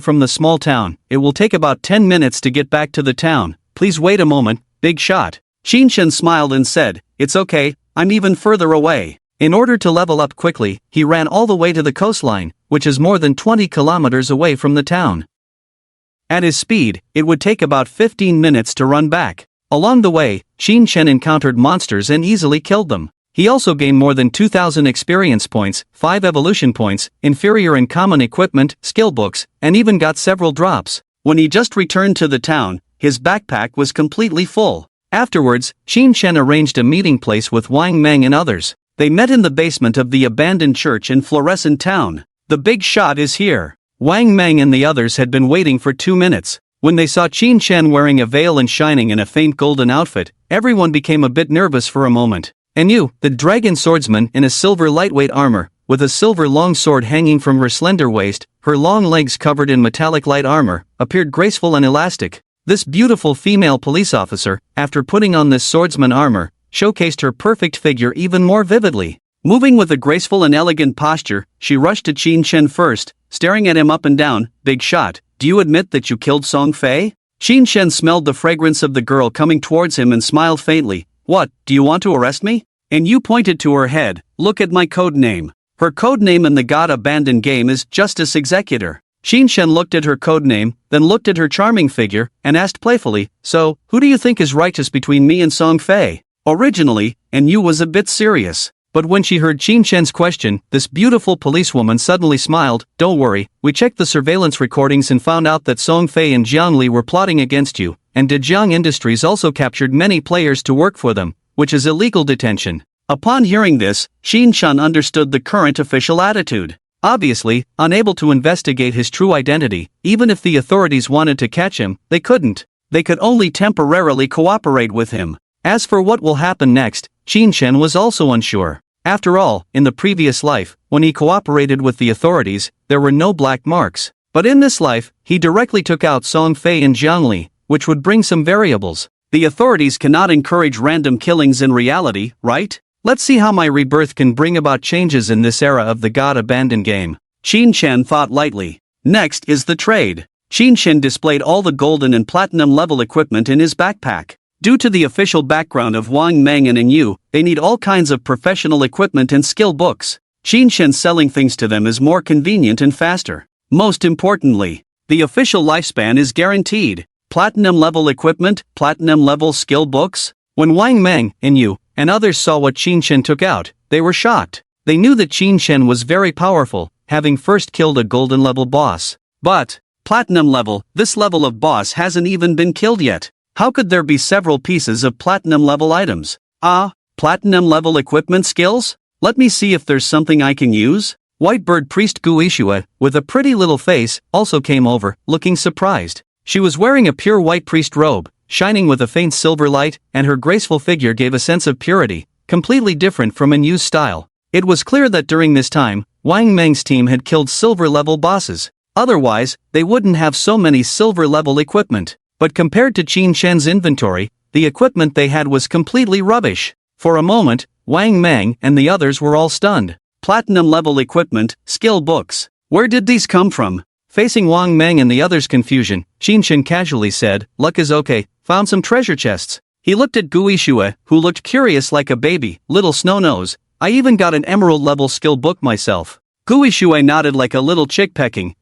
from the small town, it will take about 10 minutes to get back to the town, please wait a moment, big shot. Qin Shen smiled and said, it's okay, I'm even further away. In order to level up quickly, he ran all the way to the coastline, which is more than 20 kilometers away from the town. At his speed, it would take about 15 minutes to run back. Along the way, Qin Shen encountered monsters and easily killed them. He also gained more than 2,000 experience points, 5 evolution points, inferior and common equipment, skill books, and even got several drops. When he just returned to the town, his backpack was completely full. Afterwards, Qin Shen arranged a meeting place with Wang Mang and others. They met in the basement of the abandoned church in Fluorescent Town. The big shot is here. Wang Mang and the others had been waiting for 2 minutes. When they saw Qin Shen wearing a veil and shining in a faint golden outfit, everyone became a bit nervous for a moment. And you, the dragon swordsman in a silver lightweight armor, with a silver long sword hanging from her slender waist, her long legs covered in metallic light armor, appeared graceful and elastic. This beautiful female police officer, after putting on this swordsman armor, showcased her perfect figure even more vividly. Moving with a graceful and elegant posture, she rushed to Qin Shen first, staring at him up and down, big shot, do you admit that you killed Song Fei? Qin Shen smelled the fragrance of the girl coming towards him and smiled faintly. What, do you want to arrest me? And you pointed to her head, look at my code name. Her code name in the God Abandoned game is Justice Executor. Qin Shen looked at her code name, then looked at her charming figure, and asked playfully, so, who do you think is righteous between me and Song Fei? Originally, and you was a bit serious. But when she heard Qin Shen's question, this beautiful policewoman suddenly smiled, don't worry, we checked the surveillance recordings and found out that Song Fei and Jiang Li were plotting against you, and Dejiang Industries also captured many players to work for them, which is illegal detention. Upon hearing this, Qin Shen understood the current official attitude. Obviously, unable to investigate his true identity, even if the authorities wanted to catch him, they couldn't. They could only temporarily cooperate with him. As for what will happen next, Qin Shen was also unsure. After all, in the previous life, when he cooperated with the authorities, there were no black marks. But in this life, he directly took out Song Fei and Jiang Li, which would bring some variables. The authorities cannot encourage random killings in reality, right? Let's see how my rebirth can bring about changes in this era of the God Abandoned game. Qin Shen thought lightly. Next is the trade. Qin Shen displayed all the golden and platinum level equipment in his backpack. Due to the official background of Wang Mang and Yu, they need all kinds of professional equipment and skill books. Qin Shen selling things to them is more convenient and faster. Most importantly, the official lifespan is guaranteed. Platinum level equipment, platinum level skill books. When Wang Mang, Yu, and others saw what Qin Shen took out, they were shocked. They knew that Qin Shen was very powerful, having first killed a golden level boss. But, platinum level, this level of boss hasn't even been killed yet. How could there be several pieces of platinum level items? Platinum level equipment skills? Let me see if there's something I can use. Whitebird priest Gu Ishua, with a pretty little face, also came over, looking surprised. She was wearing a pure white priest robe, shining with a faint silver light, and her graceful figure gave a sense of purity, completely different from Yu's style. It was clear that during this time, Wang Meng's team had killed silver-level bosses. Otherwise, they wouldn't have so many silver-level equipment. But compared to Qin Shen's inventory, the equipment they had was completely rubbish. For a moment, Wang Mang and the others were all stunned. Platinum-level equipment, skill books. Where did these come from? Facing Wang Mang and the others' confusion, Qin Shen casually said, luck is okay, found some treasure chests. He looked at Gu Ishua, who looked curious like a baby, little snow nose. I even got an emerald-level skill book myself. Gu Ishua nodded like a little chick pecking.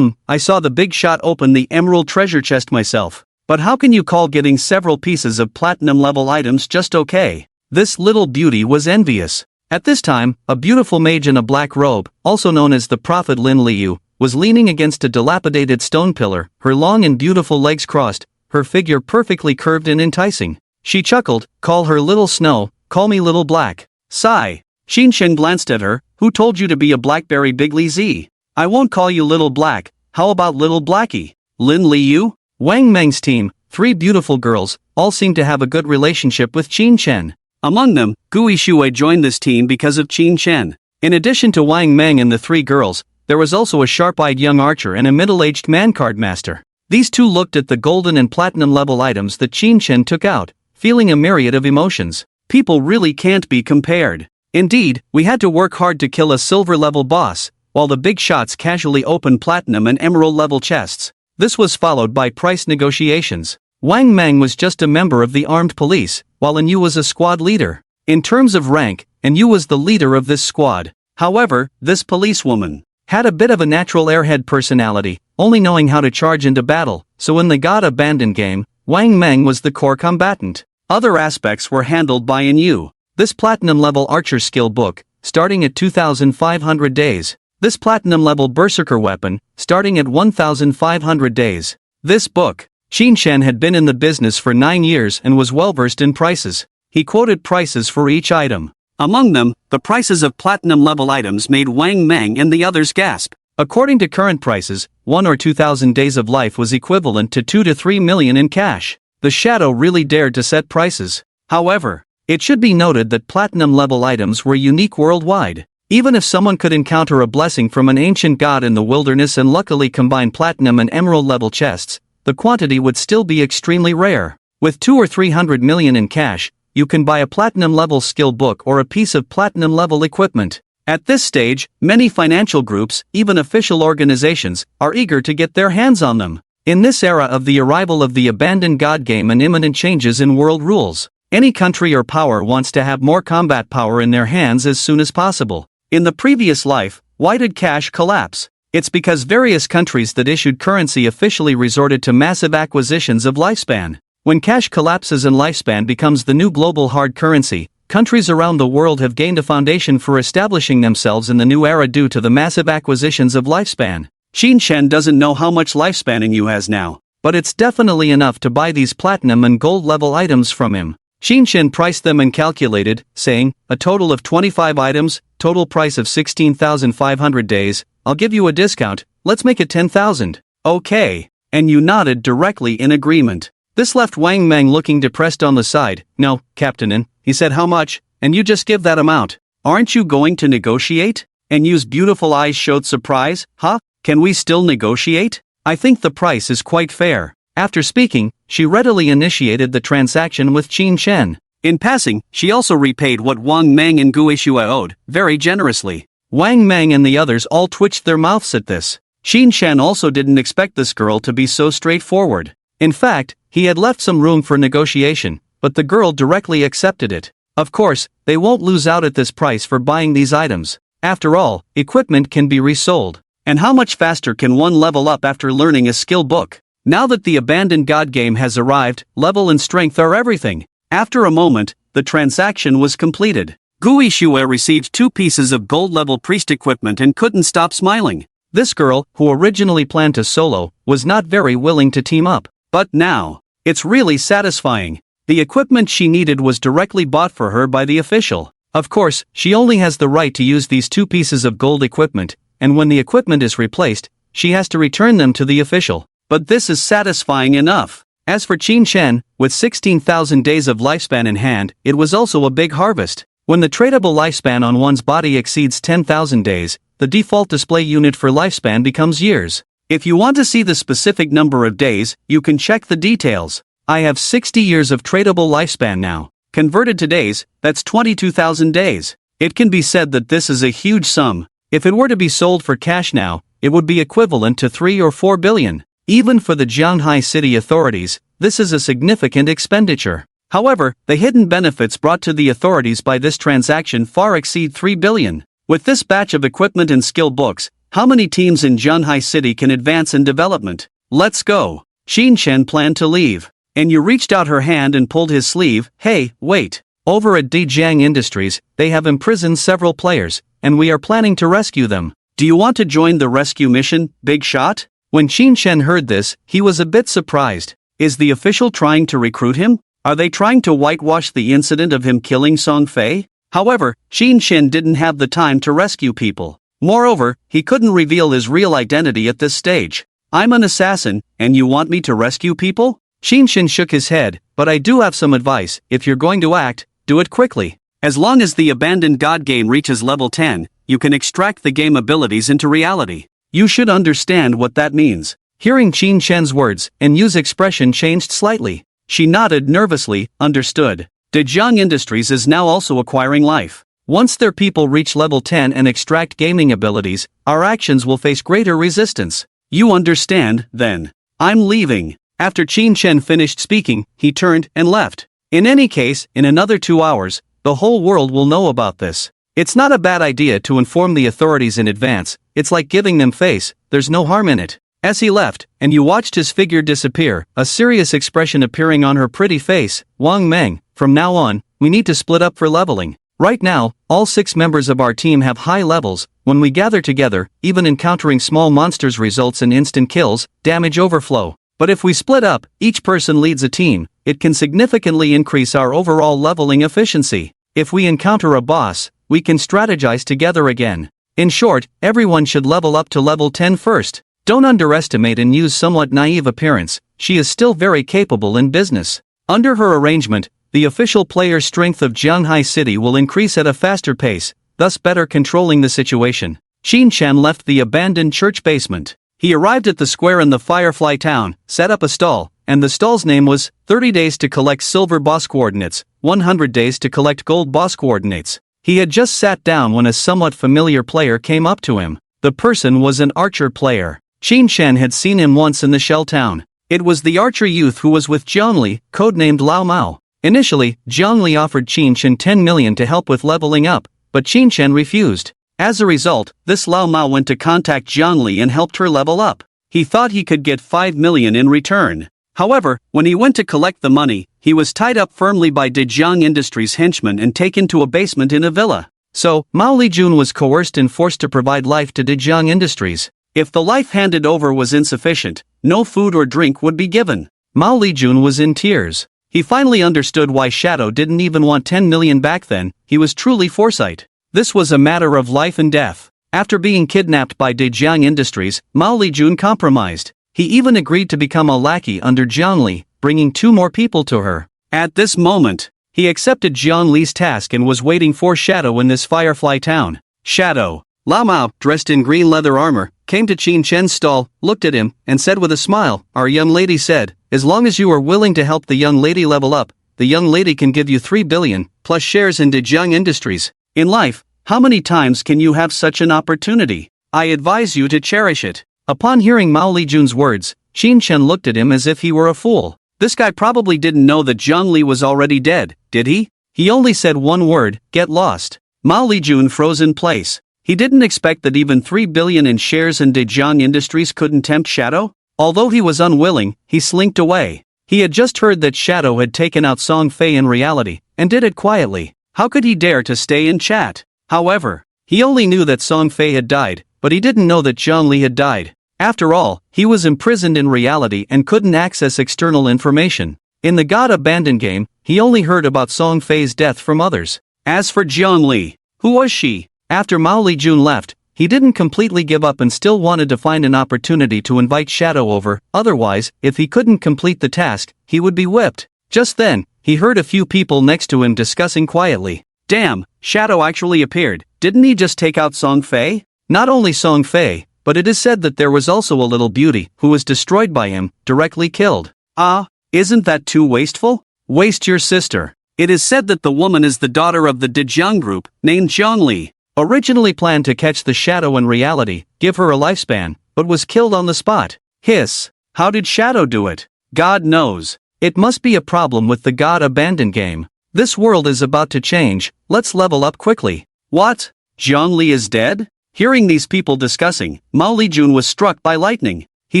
I saw the big shot open the emerald treasure chest myself. But how can you call getting several pieces of platinum-level items just okay? This little beauty was envious. At this time, a beautiful mage in a black robe, also known as the prophet Lin Liu, was leaning against a dilapidated stone pillar, her long and beautiful legs crossed, her figure perfectly curved and enticing. She chuckled, call her little snow, call me little black. Sigh. Qin Shen glanced at her, Who told you to be a Blackberry Bigly Z? I won't call you Little Black, how about Little Blackie? Lin Liu? Wang Meng's team, 3 beautiful girls, all seem to have a good relationship with Qin Chen. Among them, Gui Shui joined this team because of Qin Chen. In addition to Wang Meng and the 3 girls, there was also a sharp-eyed young archer and a middle-aged man card master. These 2 looked at the golden and platinum level items that Qin Chen took out, feeling a myriad of emotions. People really can't be compared. Indeed, we had to work hard to kill a silver level boss, while the big shots casually opened platinum and emerald level chests. This was followed by price negotiations. Wang Meng was just a member of the armed police, while An Yu was a squad leader. In terms of rank, An Yu was the leader of this squad. However, this policewoman had a bit of a natural airhead personality, only knowing how to charge into battle, so in the God Abandoned game, Wang Meng was the core combatant. Other aspects were handled by An Yu. This platinum level archer skill book, starting at 2,500 days. This platinum level berserker weapon, starting at 1,500 days. This book. Qin Chen had been in the business for 9 years and was well versed in prices. He quoted prices for each item. Among them, the prices of platinum level items made Wang Meng and the others gasp. According to current prices, 1 or 2,000 days of life was equivalent to 2 to 3 million in cash. The Shadow really dared to set prices. However, it should be noted that platinum level items were unique worldwide. Even if someone could encounter a blessing from an ancient god in the wilderness and luckily combine platinum and emerald level chests, the quantity would still be extremely rare. With 2 or 300 million in cash, you can buy a platinum level skill book or a piece of platinum level equipment. At this stage, many financial groups, even official organizations, are eager to get their hands on them. In this era of the arrival of the abandoned god game and imminent changes in world rules, any country or power wants to have more combat power in their hands as soon as possible. In the previous life, why did cash collapse? It's because various countries that issued currency officially resorted to massive acquisitions of lifespan. When cash collapses and lifespan becomes the new global hard currency, countries around the world have gained a foundation for establishing themselves in the new era due to the massive acquisitions of lifespan. Qin Chen doesn't know how much lifespan An Yu has now, but it's definitely enough to buy these platinum and gold level items from him. Qin Chen priced them and calculated, saying, a total of 25 items, total price of 16,500 days, I'll give you a discount, let's make it 10,000. Okay. And you nodded directly in agreement. This left Wang Meng looking depressed on the side. No, Captain, he said how much, and you just give that amount. Aren't you going to negotiate? An Yu's beautiful eyes showed surprise. Huh? Can we still negotiate? I think the price is quite fair. After speaking, she readily initiated the transaction with Qin Chen. In passing, she also repaid what Wang Meng and Gui Shui owed, very generously. Wang Meng and the others all twitched their mouths at this. Qin Chen also didn't expect this girl to be so straightforward. In fact, he had left some room for negotiation, but the girl directly accepted it. Of course, they won't lose out at this price for buying these items. After all, equipment can be resold. And how much faster can one level up after learning a skill book? Now that the abandoned god game has arrived, level and strength are everything. After a moment, the transaction was completed. Gui Shui received 2 pieces of gold level priest equipment and couldn't stop smiling. This girl, who originally planned to solo, was not very willing to team up. But now, it's really satisfying. The equipment she needed was directly bought for her by the official. Of course, she only has the right to use these 2 pieces of gold equipment, and when the equipment is replaced, she has to return them to the official. But this is satisfying enough. As for Qin Chen, with 16,000 days of lifespan in hand, it was also a big harvest. When the tradable lifespan on one's body exceeds 10,000 days, the default display unit for lifespan becomes years. If you want to see the specific number of days, you can check the details. I have 60 years of tradable lifespan now. Converted to days, that's 22,000 days. It can be said that this is a huge sum. If it were to be sold for cash now, it would be equivalent to 3 or 4 billion. Even for the Jianghai city authorities, this is a significant expenditure. However, the hidden benefits brought to the authorities by this transaction far exceed 3 billion. With this batch of equipment and skill books, how many teams in Jianghai city can advance in development? Let's go. Qin Chen planned to leave. And you reached out her hand and pulled his sleeve. Hey, wait. Over at Dejiang Industries, they have imprisoned several players, and we are planning to rescue them. Do you want to join the rescue mission, big shot? When Qin Chen heard this, he was a bit surprised. Is the official trying to recruit him? Are they trying to whitewash the incident of him killing Song Fei? However, Qin Shin didn't have the time to rescue people. Moreover, he couldn't reveal his real identity at this stage. I'm an assassin, and you want me to rescue people? Qin Shin shook his head, but I do have some advice. If you're going to act, do it quickly. As long as the abandoned god game reaches level 10, you can extract the game abilities into reality. You should understand what that means. Hearing Qin Shen's words, Yu's expression changed slightly. She nodded nervously, understood. Dejiang Industries is now also acquiring life. Once their people reach level 10 and extract gaming abilities, our actions will face greater resistance. You understand, then. I'm leaving. After Qin Shen finished speaking, he turned and left. In any case, in another 2 hours, the whole world will know about this. It's not a bad idea to inform the authorities in advance. It's like giving them face, there's no harm in it. As he left, you watched his figure disappear, a serious expression appearing on her pretty face. Wang Meng, from now on, we need to split up for leveling. Right now, all 6 members of our team have high levels. When we gather together, even encountering small monsters results in instant kills, damage overflow. But if we split up, each person leads a team, it can significantly increase our overall leveling efficiency. If we encounter a boss, we can strategize together again. In short, everyone should level up to level 10 first. Don't underestimate Yu's somewhat naive appearance, she is still very capable in business. Under her arrangement, the official player strength of Jianghai City will increase at a faster pace, thus better controlling the situation. Qin Shan left the abandoned church basement. He arrived at the square in the Firefly town, set up a stall, and the stall's name was 30 days to collect silver boss coordinates, 100 days to collect gold boss coordinates. He had just sat down when a somewhat familiar player came up to him. The person was an archer player. Qin Shan had seen him once in the Shell town. It was the archer youth who was with Zhongli, codenamed Lao Mao. Initially, Zhongli offered Qin Shan 10 million to help with leveling up, but Qin Shan refused. As a result, this Lao Mao went to contact Zhongli and helped her level up. He thought he could get 5 million in return. However, when he went to collect the money, he was tied up firmly by Dejiang Industries' henchmen and taken to a basement in a villa. So, Mao Lijun was coerced and forced to provide life to Dejiang Industries. If the life handed over was insufficient, no food or drink would be given. Mao Lijun was in tears. He finally understood why Shadow didn't even want 10 million back then. He was truly foresight. This was a matter of life and death. After being kidnapped by Dejiang Industries, Mao Lijun compromised. He even agreed to become a lackey under Zhongli, bringing 2 more people to her. At this moment, he accepted Zhongli's task and was waiting for Shadow in this Firefly town. Shadow, Lao Mao, dressed in green leather armor, came to Qin Shen's stall, looked at him, and said with a smile, "Our young lady said, as long as you are willing to help the young lady level up, the young lady can give you 3 billion, plus shares in Dejiang Industries. In life, how many times can you have such an opportunity? I advise you to cherish it." Upon hearing Mao Lijun's words, Qin Shen looked at him as if he were a fool. This guy probably didn't know that Zhongli was already dead, did he? He only said one word, "Get lost." Mao Lijun froze in place. He didn't expect that even 3 billion in shares in Dejiang Industries couldn't tempt Shadow. Although he was unwilling, he slinked away. He had just heard that Shadow had taken out Song Fei in reality, and did it quietly. How could he dare to stay and chat? However, he only knew that Song Fei had died, but he didn't know that Zhongli had died. After all, he was imprisoned in reality and couldn't access external information. In the God Abandoned game, he only heard about Song Fei's death from others. As for Zhongli, who was she? After Mao Lijun left, he didn't completely give up and still wanted to find an opportunity to invite Shadow over, otherwise, if he couldn't complete the task, he would be whipped. Just then, he heard a few people next to him discussing quietly. Damn, Shadow actually appeared. Didn't he just take out Song Fei? Not only Song Fei, but it is said that there was also a little beauty who was destroyed by him, directly killed. Ah, isn't that too wasteful? Waste your sister. It is said that the woman is the daughter of the Dejiang group, named Zhongli. Originally planned to catch the Shadow in reality, give her a lifespan, but was killed on the spot. Hiss. How did Shadow do it? God knows. It must be a problem with the God Abandoned game. This world is about to change, let's level up quickly. What? Zhongli is dead? Hearing these people discussing, Mao Lijun was struck by lightning. He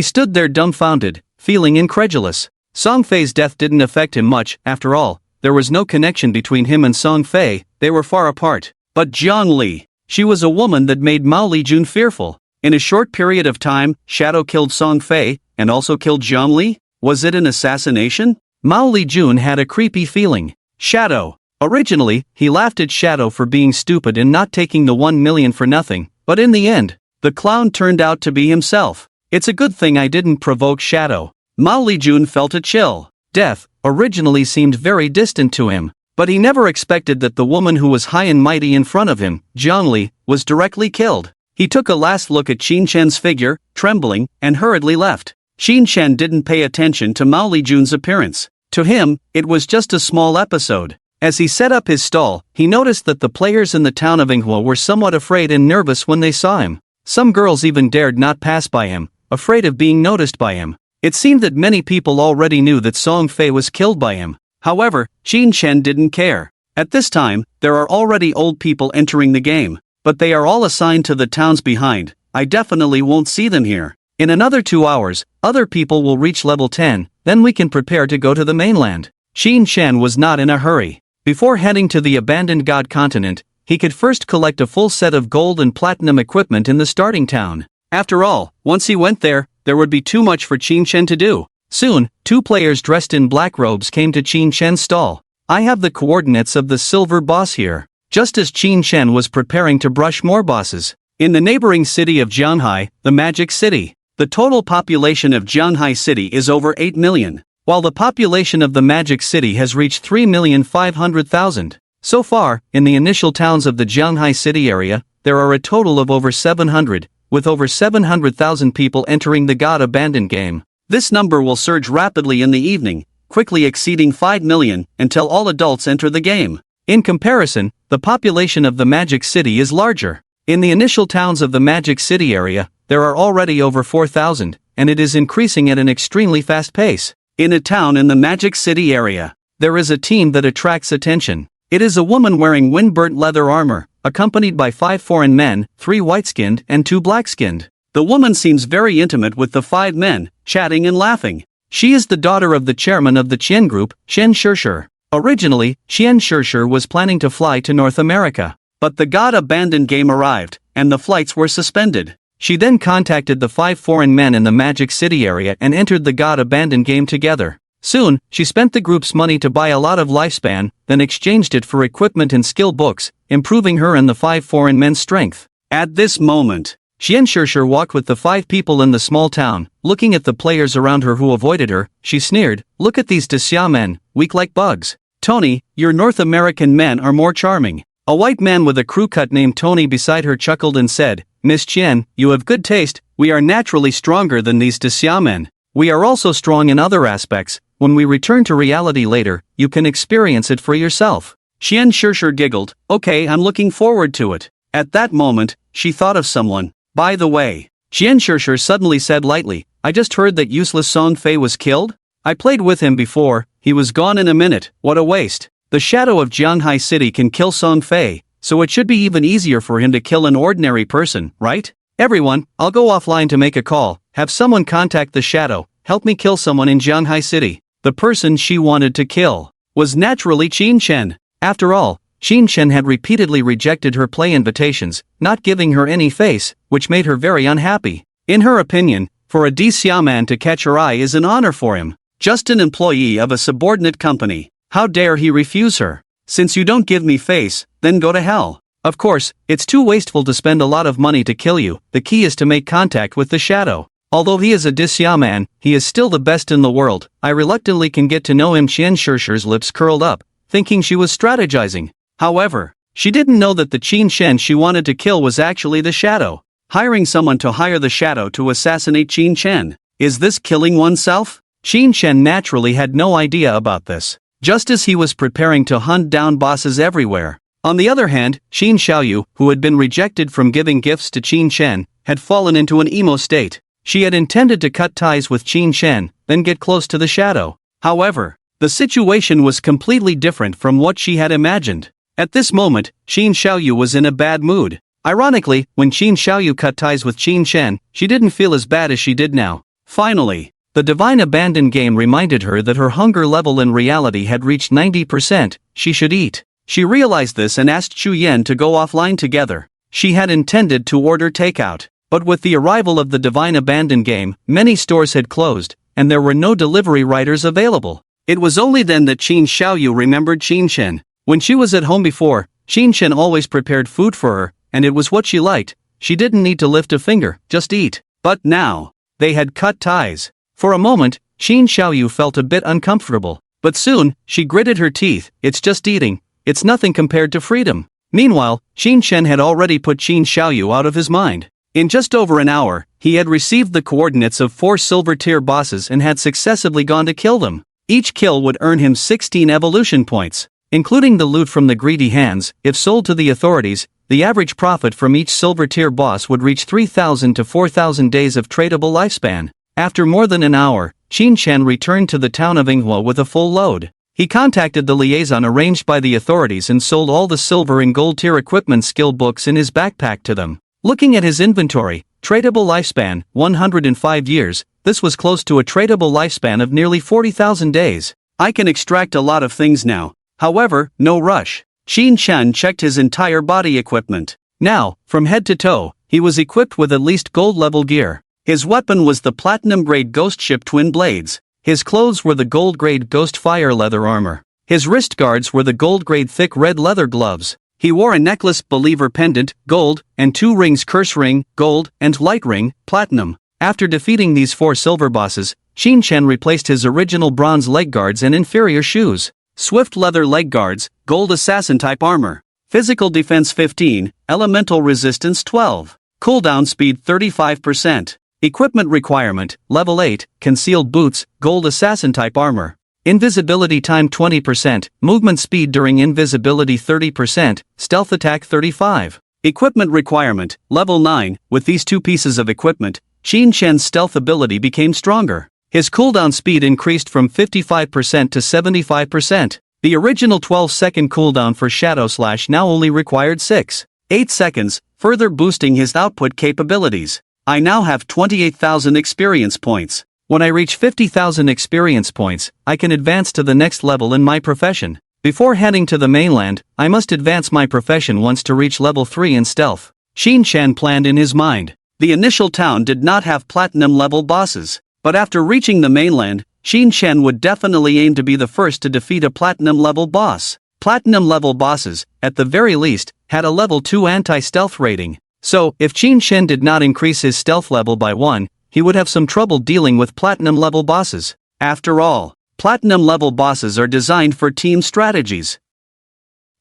stood there dumbfounded, feeling incredulous. Song Fei's death didn't affect him much, after all. There was no connection between him and Song Fei, they were far apart. But Zhongli, she was a woman that made Mao Lijun fearful. In a short period of time, Shadow killed Song Fei, and also killed Zhongli? Was it an assassination? Mao Lijun had a creepy feeling. Shadow. Originally, he laughed at Shadow for being stupid and not taking the 1 million for nothing, but in the end, the clown turned out to be himself. It's a good thing I didn't provoke Shadow. Mao Lijun felt a chill. Death originally seemed very distant to him, but he never expected that the woman who was high and mighty in front of him, Zhongli, was directly killed. He took a last look at Qin Shen's figure, trembling, and hurriedly left. Qin Shen didn't pay attention to Mao Lijun's appearance. To him, it was just a small episode. As he set up his stall, he noticed that the players in the town of Manhwa were somewhat afraid and nervous when they saw him. Some girls even dared not pass by him, afraid of being noticed by him. It seemed that many people already knew that Song Fei was killed by him. However, Qin Shen didn't care. At this time, there are already old people entering the game, but they are all assigned to the towns behind. I definitely won't see them here. In another 2 hours, other people will reach level 10, then we can prepare to go to the mainland. Qin Shen was not in a hurry. Before heading to the abandoned god continent, he could first collect a full set of gold and platinum equipment in the starting town. After all, once he went there would be too much for Qin Shen to do. Soon, 2 players dressed in black robes came to Qin Shen's stall. I have the coordinates of the silver boss here. Just as Qin Shen was preparing to brush more bosses. In the neighboring city of Jianhai, the Magic City, the total population of Jianhai City is over 8 million. While the population of the Magic City has reached 3,500,000. So far, in the initial towns of the Jianhai City area, there are a total of over 700, with over 700,000 people entering the God Abandoned game. This number will surge rapidly in the evening, quickly exceeding 5 million, until all adults enter the game. In comparison, the population of the Magic City is larger. In the initial towns of the Magic City area, there are already over 4,000, and it is increasing at an extremely fast pace. In a town in the Magic City area, there is a team that attracts attention. It is a woman wearing wind-burnt leather armor, accompanied by 5 foreign men, 3 white-skinned and 2 black-skinned. The woman seems very intimate with the 5 men, chatting and laughing. She is the daughter of the chairman of the Qian group, Shen Shishir. Originally, Qian Shishir was planning to fly to North America, but the God Abandoned game arrived, and the flights were suspended. She then contacted the 5 foreign men in the Magic City area and entered the God Abandoned game together. Soon, she spent the group's money to buy a lot of lifespan, then exchanged it for equipment and skill books, improving her and the 5 foreign men's strength. At this moment, Qian Shishir walked with the 5 people in the small town, looking at the players around her who avoided her. She sneered, "Look at these Daxia men, weak like bugs. Tony, your North American men are more charming." A white man with a crew cut named Tony beside her chuckled and said, "Miss Qian, you have good taste. We are naturally stronger than these Daxia men. We are also strong in other aspects. When we return to reality later, you can experience it for yourself." Qian Shishir giggled, "Okay, I'm looking forward to it." At that moment, she thought of someone. By the way, Qian Shishir suddenly said lightly, "I just heard that useless Song Fei was killed? I played with him before, he was gone in a minute, what a waste. The shadow of Jianhai City can kill Song Fei, so it should be even easier for him to kill an ordinary person, right? Everyone, I'll go offline to make a call, have someone contact the shadow, help me kill someone in Jianhai City." The person she wanted to kill was naturally Qin Shen. After all, Qin Shen had repeatedly rejected her play invitations, not giving her any face, which made her very unhappy. In her opinion, for a Daxia man to catch her eye is an honor for him. Just an employee of a subordinate company. How dare he refuse her? Since you don't give me face, then go to hell. Of course, it's too wasteful to spend a lot of money to kill you. The key is to make contact with the shadow. Although he is a Daxia man, he is still the best in the world. I reluctantly can get to know him. Qian Shishir's lips curled up, thinking she was strategizing. However, she didn't know that the Qin Shen she wanted to kill was actually the shadow. Hiring someone to hire the shadow to assassinate Qin Shen. Is this killing oneself? Qin Shen naturally had no idea about this. Just as he was preparing to hunt down bosses everywhere. On the other hand, Qin Xiaoyu, who had been rejected from giving gifts to Qin Shen, had fallen into an emo state. She had intended to cut ties with Qin Shen, then get close to the shadow. However, the situation was completely different from what she had imagined. At this moment, Qin Xiaoyu was in a bad mood. Ironically, when Qin Xiaoyu cut ties with Qin Shen, she didn't feel as bad as she did now. Finally, the Divine Abandoned game reminded her that her hunger level in reality had reached 90%, she should eat. She realized this and asked Chu Yan to go offline together. She had intended to order takeout, but with the arrival of the Divine Abandoned game, many stores had closed, and there were no delivery riders available. It was only then that Qin Xiaoyu remembered Qin Shen. When she was at home before, Qin Shen always prepared food for her, and it was what she liked. She didn't need to lift a finger, just eat. But now, they had cut ties. For a moment, Qin Xiaoyu felt a bit uncomfortable. But soon, she gritted her teeth. It's just eating. It's nothing compared to freedom. Meanwhile, Qin Shen had already put Qin Xiaoyu out of his mind. In just over an hour, he had received the coordinates of 4 silver-tier bosses and had successively gone to kill them. Each kill would earn him 16 evolution points. Including the loot from the greedy hands, if sold to the authorities, the average profit from each silver-tier boss would reach 3,000 to 4,000 days of tradable lifespan. After more than an hour, Qin Shen returned to the town of Manhwa with a full load. He contacted the liaison arranged by the authorities and sold all the silver and gold tier equipment skill books in his backpack to them. Looking at his inventory, tradable lifespan, 105 years, this was close to a tradable lifespan of nearly 40,000 days. I can extract a lot of things now. However, no rush. Qin Shen checked his entire body equipment. Now, from head to toe, he was equipped with at least gold-level gear. His weapon was the platinum-grade Ghost Ship twin blades. His clothes were the gold-grade Ghost Fire leather armor. His wrist guards were the gold-grade thick red leather gloves. He wore a necklace Believer pendant, gold, and 2 rings Curse ring, gold, and Light ring, platinum. After defeating these 4 silver bosses, Qin Shen replaced his original bronze leg guards and inferior shoes. Swift leather leg guards, gold assassin-type armor. Physical defense 15, elemental resistance 12. Cooldown speed 35%. Equipment requirement, level 8, concealed boots, gold assassin-type armor. Invisibility time 20%, movement speed during invisibility 30%, stealth attack 35. Equipment requirement, level 9, with these 2 pieces of equipment, Qin Shen's stealth ability became stronger. His cooldown speed increased from 55% to 75%. The original 12-second cooldown for Shadow Slash now only required 6.8 seconds, further boosting his output capabilities. I now have 28,000 experience points. When I reach 50,000 experience points, I can advance to the next level in my profession. Before heading to the mainland, I must advance my profession once to reach level 3 in stealth. Qin Shen planned in his mind. The initial town did not have platinum level bosses, but after reaching the mainland, Qin Shen would definitely aim to be the first to defeat a platinum level boss. Platinum level bosses, at the very least, had a level 2 anti-stealth rating. So, if Qin Shen did not increase his stealth level by 1, he would have some trouble dealing with platinum-level bosses. After all, platinum-level bosses are designed for team strategies.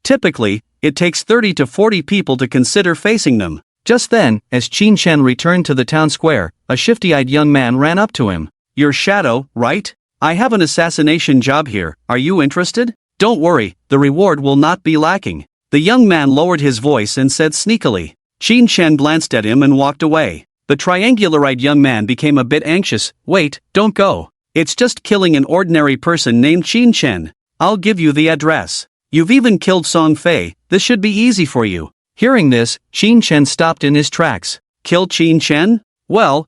Typically, it takes 30 to 40 people to consider facing them. Just then, as Qin Shen returned to the town square, a shifty-eyed young man ran up to him. "You're Shadow, right? I have an assassination job here, are you interested? Don't worry, the reward will not be lacking." The young man lowered his voice and said sneakily. Qin Shen glanced at him and walked away. The triangular-eyed young man became a bit anxious. "Wait, don't go. It's just killing an ordinary person named Qin Shen. I'll give you the address. You've even killed Song Fei, this should be easy for you." Hearing this, Qin Shen stopped in his tracks. "Kill Qin Shen? Well.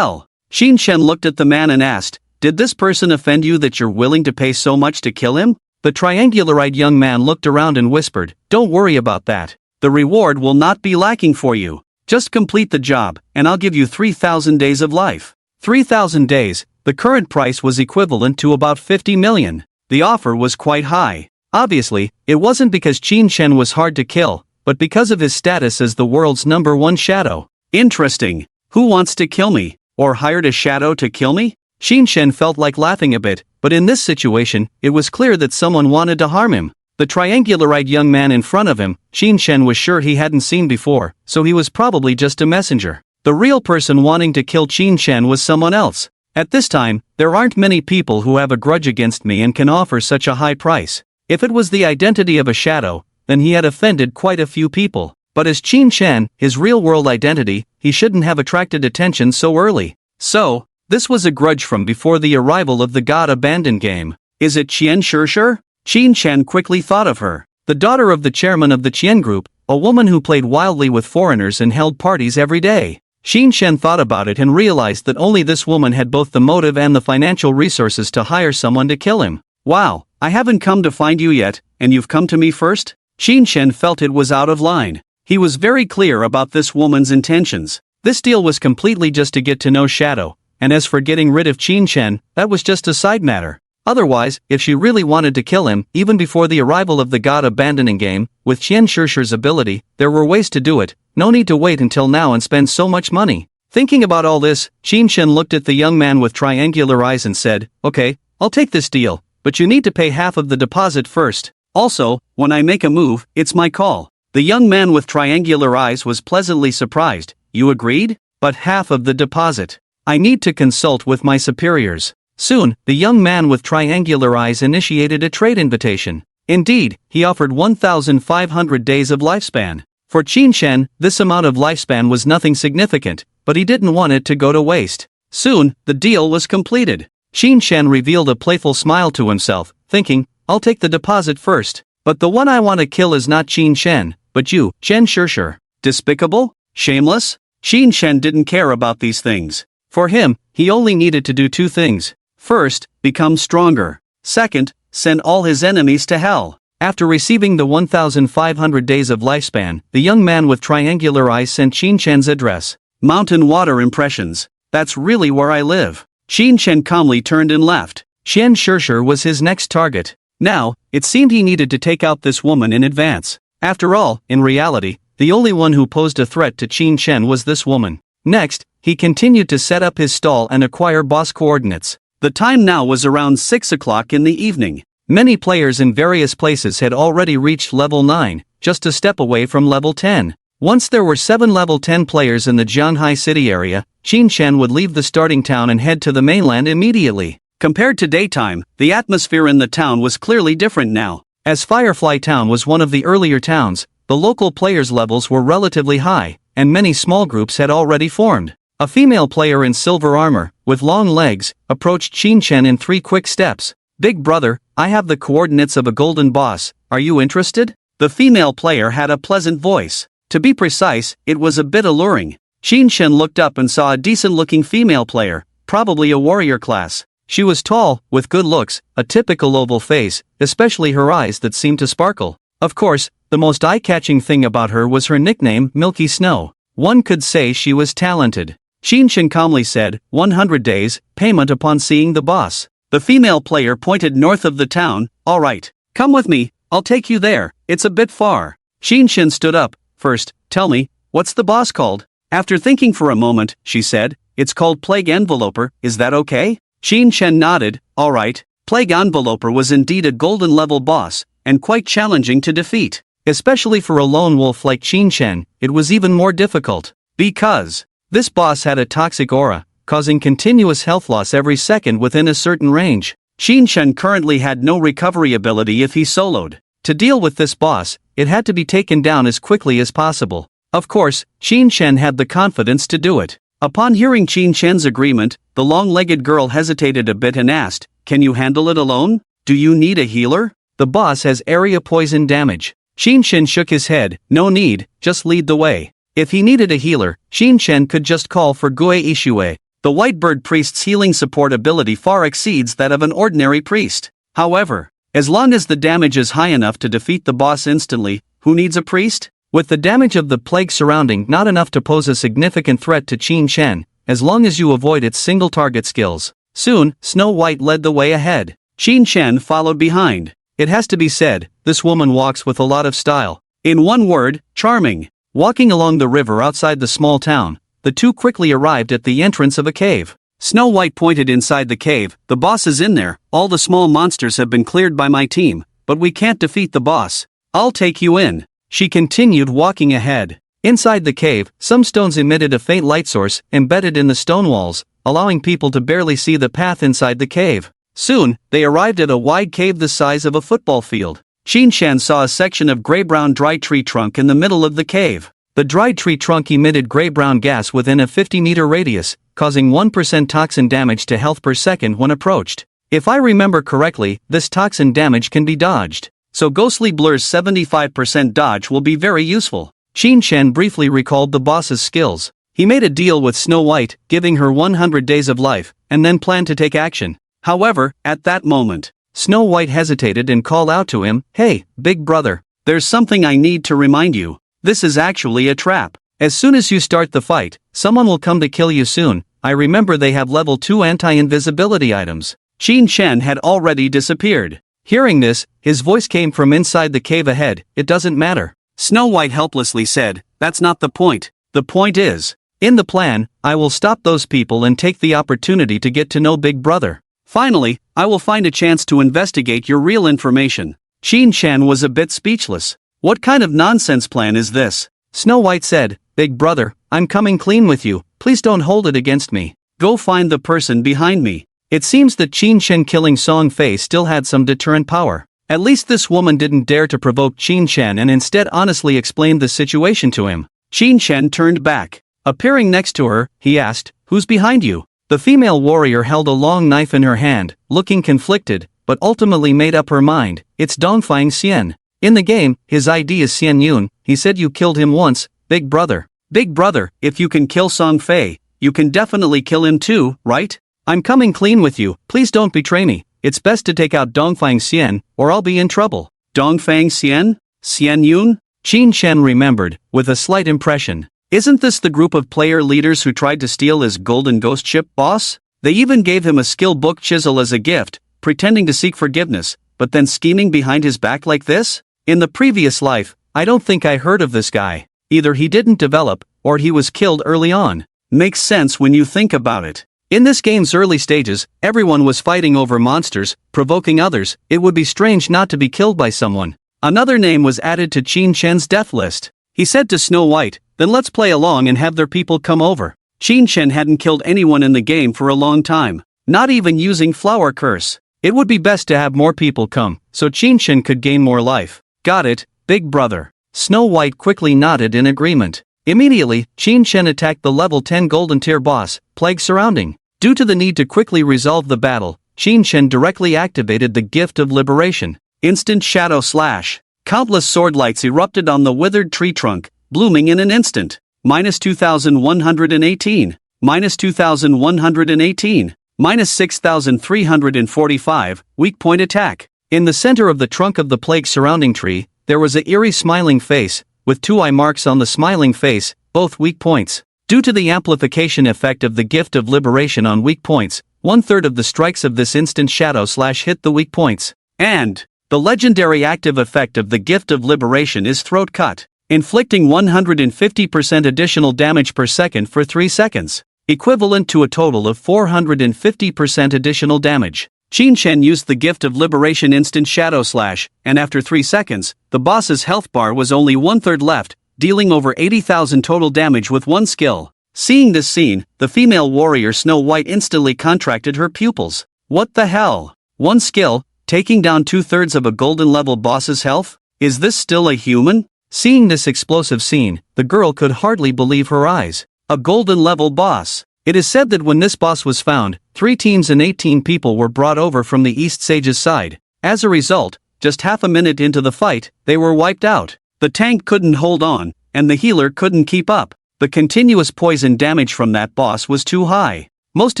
Qin Shen looked at the man and asked, "Did this person offend you that you're willing to pay so much to kill him?" The triangular-eyed young man looked around and whispered, "Don't worry about that. The reward will not be lacking for you. Just complete the job, and I'll give you 3,000 days of life." 3,000 days, the current price was equivalent to about 50 million. The offer was quite high. Obviously, it wasn't because Qin Shen was hard to kill, but because of his status as the world's #1 shadow. Interesting. Who wants to kill me? Or hired a shadow to kill me? Qin Shen felt like laughing a bit, but in this situation, it was clear that someone wanted to harm him. The triangular-eyed young man in front of him, Qin Shen was sure he hadn't seen before, so he was probably just a messenger. The real person wanting to kill Qin Shen was someone else. At this time, there aren't many people who have a grudge against me and can offer such a high price. If it was the identity of a shadow, then he had offended quite a few people. But as Qin Shen, his real-world identity, he shouldn't have attracted attention so early. So, this was a grudge from before the arrival of the God Abandoned game. Is it Qian Shishir? Qin Shen quickly thought of her. The daughter of the chairman of the Qian group, a woman who played wildly with foreigners and held parties every day. Qin Shen thought about it and realized that only this woman had both the motive and the financial resources to hire someone to kill him. "Wow, I haven't come to find you yet, and you've come to me first?" Qin Shen felt it was out of line. He was very clear about this woman's intentions. This deal was completely just to get to know Shadow, and as for getting rid of Qin Shen, that was just a side matter. Otherwise, if she really wanted to kill him, even before the arrival of the god abandoning game, with Qian Shishir's ability, there were ways to do it, no need to wait until now and spend so much money. Thinking about all this, Qin Shen looked at the young man with triangular eyes and said, "Okay, I'll take this deal, but you need to pay half of the deposit first. Also, when I make a move, it's my call." The young man with triangular eyes was pleasantly surprised. "You agreed? But half of the deposit. I need to consult with my superiors." Soon, the young man with triangular eyes initiated a trade invitation. Indeed, he offered 1,500 days of lifespan. For Qin Shen, this amount of lifespan was nothing significant, but he didn't want it to go to waste. Soon, the deal was completed. Qin Shen revealed a playful smile to himself, thinking, "I'll take the deposit first. But the one I want to kill is not Qin Shen, but you, Qian Shishir. Despicable? Shameless?" Qin Shen didn't care about these things. For him, he only needed to do two things. First, become stronger. Second, send all his enemies to hell. After receiving the 1,500 days of lifespan, the young man with triangular eyes sent Qin Shen's address. "Mountain water impressions. That's really where I live." Qin Shen calmly turned and left. Qian Shishir was his next target. Now, it seemed he needed to take out this woman in advance. After all, in reality, the only one who posed a threat to Qin Shen was this woman. Next, he continued to set up his stall and acquire boss coordinates. The time now was around 6 o'clock in the evening. Many players in various places had already reached level 9, just a step away from level 10. Once there were 7 level 10 players in the Jianhai city area, Qin Shen would leave the starting town and head to the mainland immediately. Compared to daytime, the atmosphere in the town was clearly different now. As Firefly Town was one of the earlier towns, the local players' levels were relatively high, and many small groups had already formed. A female player in silver armor, with long legs, approached Qin Shen in 3 quick steps. "Big brother, I have the coordinates of a golden boss, are you interested?" The female player had a pleasant voice. To be precise, it was a bit alluring. Qin Shen looked up and saw a decent-looking female player, probably a warrior class. She was tall, with good looks, a typical oval face, especially her eyes that seemed to sparkle. Of course, the most eye-catching thing about her was her nickname, Milky Snow. One could say she was talented. Qin Shen calmly said, 100 days, payment upon seeing the boss. The female player pointed north of the town. "Alright, come with me, I'll take you there, it's a bit far." Qin Shen stood up. "First, tell me, what's the boss called?" After thinking for a moment, she said, "It's called Plague Enveloper, is that okay?" Qin Shen nodded. "Alright." Plague Enveloper was indeed a golden level boss, and quite challenging to defeat. Especially for a lone wolf like Qin Shen, it was even more difficult. Because this boss had a toxic aura, causing continuous health loss every second within a certain range. Qin Shen currently had no recovery ability if he soloed. To deal with this boss, it had to be taken down as quickly as possible. Of course, Qin Shen had the confidence to do it. Upon hearing Qin Shen's agreement, the long-legged girl hesitated a bit and asked, "Can you handle it alone? Do you need a healer?" The boss has area poison damage. Qin Shen shook his head. "No need, just lead the way." If he needed a healer, Qin Shen could just call for Gue Ishue. The White Bird Priest's healing support ability far exceeds that of an ordinary priest. However, as long as the damage is high enough to defeat the boss instantly, who needs a priest? With the damage of the plague surrounding not enough to pose a significant threat to Qin Shen, as long as you avoid its single target skills. Soon, Snow White led the way ahead. Qin Shen followed behind. It has to be said, this woman walks with a lot of style. In one word, charming. Walking along the river outside the small town, the two quickly arrived at the entrance of a cave. Snow White pointed inside the cave. "The boss is in there, all the small monsters have been cleared by my team, but we can't defeat the boss. I'll take you in." She continued walking ahead. Inside the cave, some stones emitted a faint light source embedded in the stone walls, allowing people to barely see the path inside the cave. Soon, they arrived at a wide cave the size of a football field. Qin Shen saw a section of gray-brown dry tree trunk in the middle of the cave. The dried tree trunk emitted gray-brown gas within a 50-meter radius, causing 1% toxin damage to health per second when approached. If I remember correctly, this toxin damage can be dodged. So Ghostly Blur's 75% dodge will be very useful. Qin Shen briefly recalled the boss's skills. He made a deal with Snow White, giving her 100 days of life, and then planned to take action. However, at that moment, Snow White hesitated and called out to him, "Hey, big brother, there's something I need to remind you. This is actually a trap. As soon as you start the fight, someone will come to kill you soon. I remember they have level 2 anti-invisibility items." Qin Shen had already disappeared. Hearing this, his voice came from inside the cave ahead. "It doesn't matter," Snow White helplessly said. "That's not the point. The point is, in the plan, I will stop those people and take the opportunity to get to know Big Brother. Finally, I will find a chance to investigate your real information." Qin Shen was a bit speechless. "What kind of nonsense plan is this?" Snow White said. "Big Brother, I'm coming clean with you. Please don't hold it against me. Go find the person behind me." It seems that Qin Shen killing Song Fei still had some deterrent power. At least this woman didn't dare to provoke Qin Shen and instead honestly explained the situation to him. Qin Shen turned back. Appearing next to her, he asked, "Who's behind you?" The female warrior held a long knife in her hand, looking conflicted, but ultimately made up her mind. "It's Dongfang Xian. In the game, his ID is Xian Yun. He said you killed him once, Big Brother." "Big Brother, if you can kill Song Fei, you can definitely kill him too, right? I'm coming clean with you. Please don't betray me. It's best to take out Dongfang Xian, or I'll be in trouble." "Dongfang Xian? Xian Yun?" Qin Shen remembered, with a slight impression. "Isn't this the group of player leaders who tried to steal his golden ghost ship boss? They even gave him a skill book chisel as a gift, pretending to seek forgiveness, but then scheming behind his back like this? In the previous life, I don't think I heard of this guy. Either he didn't develop, or he was killed early on. Makes sense when you think about it. In this game's early stages, everyone was fighting over monsters, provoking others. It would be strange not to be killed by someone." Another name was added to Qin Shen's death list. He said to Snow White, "Then let's play along and have their people come over." Qin Shen hadn't killed anyone in the game for a long time, not even using Flower Curse. It would be best to have more people come, so Qin Shen could gain more life. "Got it, Big Brother." Snow White quickly nodded in agreement. Immediately, Qin Shen attacked the level 10 golden tier boss, Plague Surrounding. Due to the need to quickly resolve the battle, Qin Shen directly activated the Gift of Liberation. Instant Shadow Slash. Countless sword lights erupted on the withered tree trunk, blooming in an instant. -2118. -2118. -6345, weak point attack. In the center of the trunk of the Plague Surrounding tree, there was a eerie smiling face, with 2 eye marks on the smiling face, both weak points. Due to the amplification effect of the Gift of Liberation on weak points, 1/3 of the strikes of this instant shadow slash hit the weak points. And the legendary active effect of the Gift of Liberation is Throat Cut, inflicting 150% additional damage per second for 3 seconds, equivalent to a total of 450% additional damage. Qin Shen used the Gift of Liberation instant shadow slash, and after 3 seconds, the boss's health bar was only 1/3 left, dealing over 80,000 total damage with one skill. Seeing this scene, the female warrior Snow White instantly contracted her pupils. What the hell? One skill, taking down 2/3 of a golden level boss's health? Is this still a human? Seeing this explosive scene, the girl could hardly believe her eyes. A golden level boss. It is said that when this boss was found, 3 teams and 18 people were brought over from the East Sage's side. As a result, just half a minute into the fight, they were wiped out. The tank couldn't hold on, and the healer couldn't keep up. The continuous poison damage from that boss was too high. Most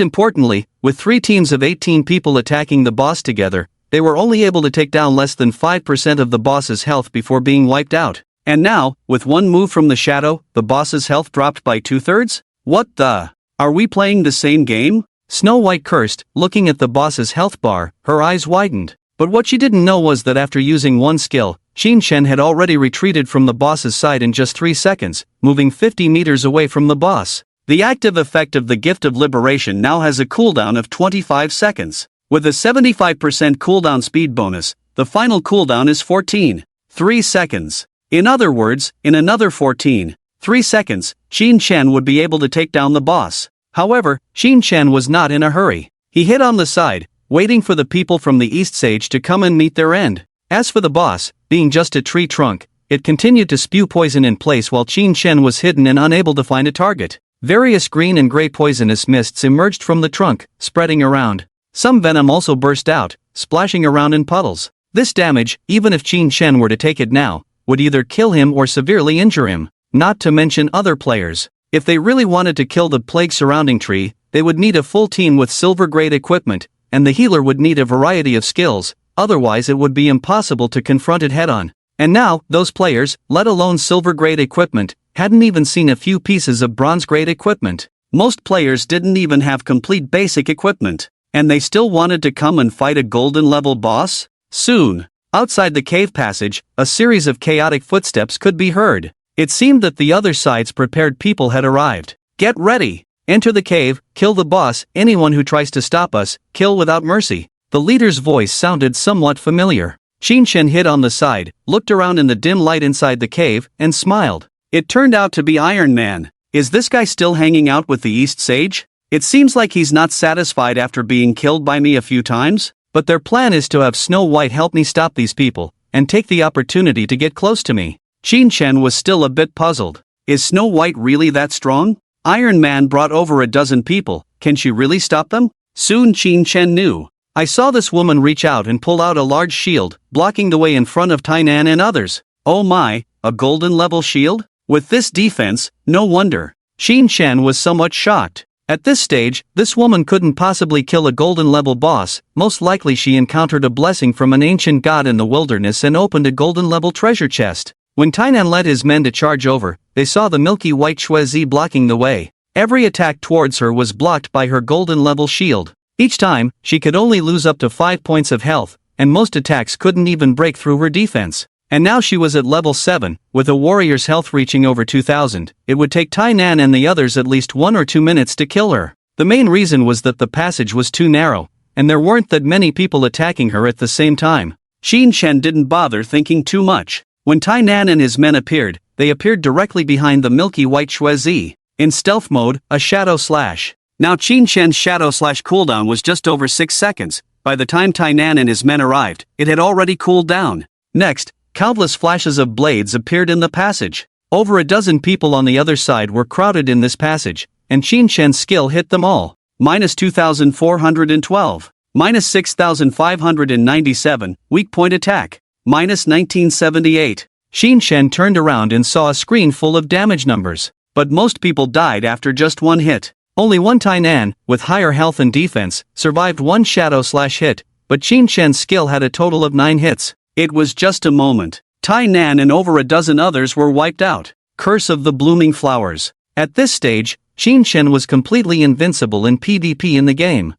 importantly, with 3 teams of 18 people attacking the boss together, they were only able to take down less than 5% of the boss's health before being wiped out. And now, with one move from the shadow, the boss's health dropped by 2/3? What the? Are we playing the same game? Snow White cursed, looking at the boss's health bar, her eyes widened. But what she didn't know was that after using one skill, Qin Shen had already retreated from the boss's side in just 3 seconds, moving 50 meters away from the boss. The active effect of the Gift of Liberation now has a cooldown of 25 seconds. With a 75% cooldown speed bonus, the final cooldown is 14.3 seconds. In other words, in another 14.3 seconds, Qin Shen would be able to take down the boss. However, Qin Shen was not in a hurry. He hid on the side, waiting for the people from the East Sage to come and meet their end. As for the boss, being just a tree trunk, it continued to spew poison in place while Qin Shen was hidden and unable to find a target. Various green and gray poisonous mists emerged from the trunk, spreading around. Some venom also burst out, splashing around in puddles. This damage, even if Qin Shen were to take it now, would either kill him or severely injure him, not to mention other players. If they really wanted to kill the Plague Surrounding tree, they would need a full team with silver-grade equipment, and the healer would need a variety of skills, otherwise it would be impossible to confront it head-on. And now, those players, let alone silver-grade equipment, hadn't even seen a few pieces of bronze-grade equipment. Most players didn't even have complete basic equipment. And they still wanted to come and fight a golden level boss? Soon. Outside the cave passage, a series of chaotic footsteps could be heard. It seemed that the other side's prepared people had arrived. Get ready! Enter the cave, kill the boss, anyone who tries to stop us, kill without mercy. The leader's voice sounded somewhat familiar. Shinshen hid on the side, looked around in the dim light inside the cave, and smiled. It turned out to be Iron Man. Is this guy still hanging out with the East Sage? It seems like he's not satisfied after being killed by me a few times, but their plan is to have Snow White help me stop these people, and take the opportunity to get close to me. Shinshen was still a bit puzzled. Is Snow White really that strong? Iron Man brought over a dozen people, can she really stop them? Soon Shinshen knew. I saw this woman reach out and pull out a large shield, blocking the way in front of Tainan and others. Oh my, a golden level shield? With this defense, no wonder. Shinshen was somewhat shocked. At this stage, this woman couldn't possibly kill a golden level boss, most likely she encountered a blessing from an ancient god in the wilderness and opened a golden level treasure chest. When Tainan led his men to charge over, they saw the milky white Shuezi blocking the way. Every attack towards her was blocked by her golden level shield. Each time, she could only lose up to 5 points of health, and most attacks couldn't even break through her defense. And now she was at level 7, with a warrior's health reaching over 2,000, it would take Tainan and the others at least 1 or 2 minutes to kill her. The main reason was that the passage was too narrow, and there weren't that many people attacking her at the same time. Shinshen didn't bother thinking too much. When Tainan and his men appeared, they appeared directly behind the milky white Shuezi. In stealth mode, a shadow slash. Now Shinshen's shadow slash cooldown was just over 6 seconds. By the time Tainan and his men arrived, it had already cooled down. Next, countless flashes of blades appeared in the passage. Over a dozen people on the other side were crowded in this passage, and Shinshen's skill hit them all. Minus 2,412. Minus 6,597, weak point attack. Minus 1978. Shinshen turned around and saw a screen full of damage numbers. But most people died after just one hit. Only one Tainan, with higher health and defense, survived one shadow slash hit, but Shinshen's skill had a total of 9 hits. It was just a moment. Tainan and over a dozen others were wiped out. Curse of the Blooming Flowers. At this stage, Shinshen was completely invincible in PvP in the game.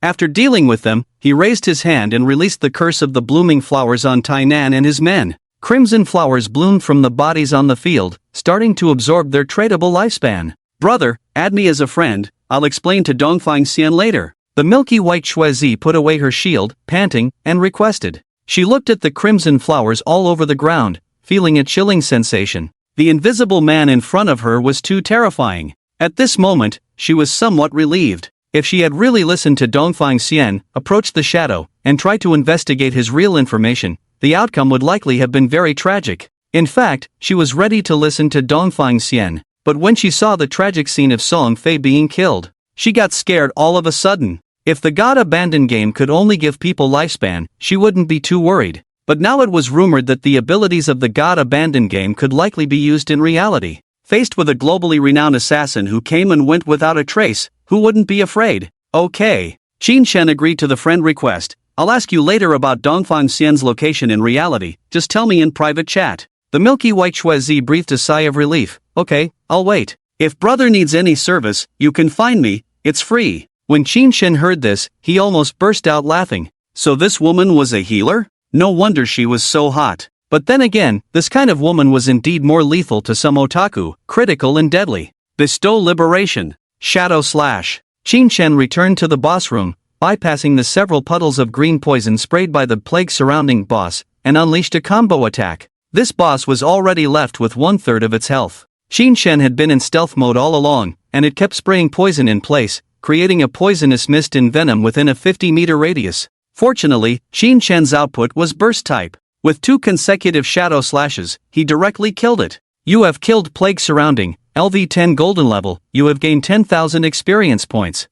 After dealing with them, he raised his hand and released the Curse of the Blooming Flowers on Tainan and his men. Crimson flowers bloomed from the bodies on the field, starting to absorb their tradable lifespan. Brother, add me as a friend, I'll explain to Dongfang Xian later. The milky white Shuezi put away her shield, panting, and requested. She looked at the crimson flowers all over the ground, feeling a chilling sensation. The invisible man in front of her was too terrifying. At this moment, she was somewhat relieved. If she had really listened to Dongfang Xian, approached the shadow, and tried to investigate his real information, the outcome would likely have been very tragic. In fact, she was ready to listen to Dongfang Xian, but when she saw the tragic scene of Song Fei being killed, she got scared all of a sudden. If the God Abandoned game could only give people lifespan, she wouldn't be too worried. But now it was rumored that the abilities of the God Abandoned game could likely be used in reality. Faced with a globally renowned assassin who came and went without a trace, who wouldn't be afraid? Okay. Shinshen agreed to the friend request. I'll ask you later about Dongfang Xian's location in reality, just tell me in private chat. The milky white Shuezi breathed a sigh of relief. Okay, I'll wait. If brother needs any service, you can find me, it's free. When Shinshen heard this, he almost burst out laughing. So this woman was a healer? No wonder she was so hot. But then again, this kind of woman was indeed more lethal to some otaku, critical and deadly. Bestow liberation. Shadow slash. Shinshen returned to the boss room, bypassing the several puddles of green poison sprayed by the plague surrounding boss, and unleashed a combo attack. This boss was already left with 1/3 of its health. Shinshen had been in stealth mode all along, and it kept spraying poison in place, creating a poisonous mist and venom within a 50-meter radius. Fortunately, Shinshen's output was burst type. With 2 consecutive shadow slashes, he directly killed it. You have killed Plague Surrounding, LV10 Golden Level, you have gained 10,000 experience points.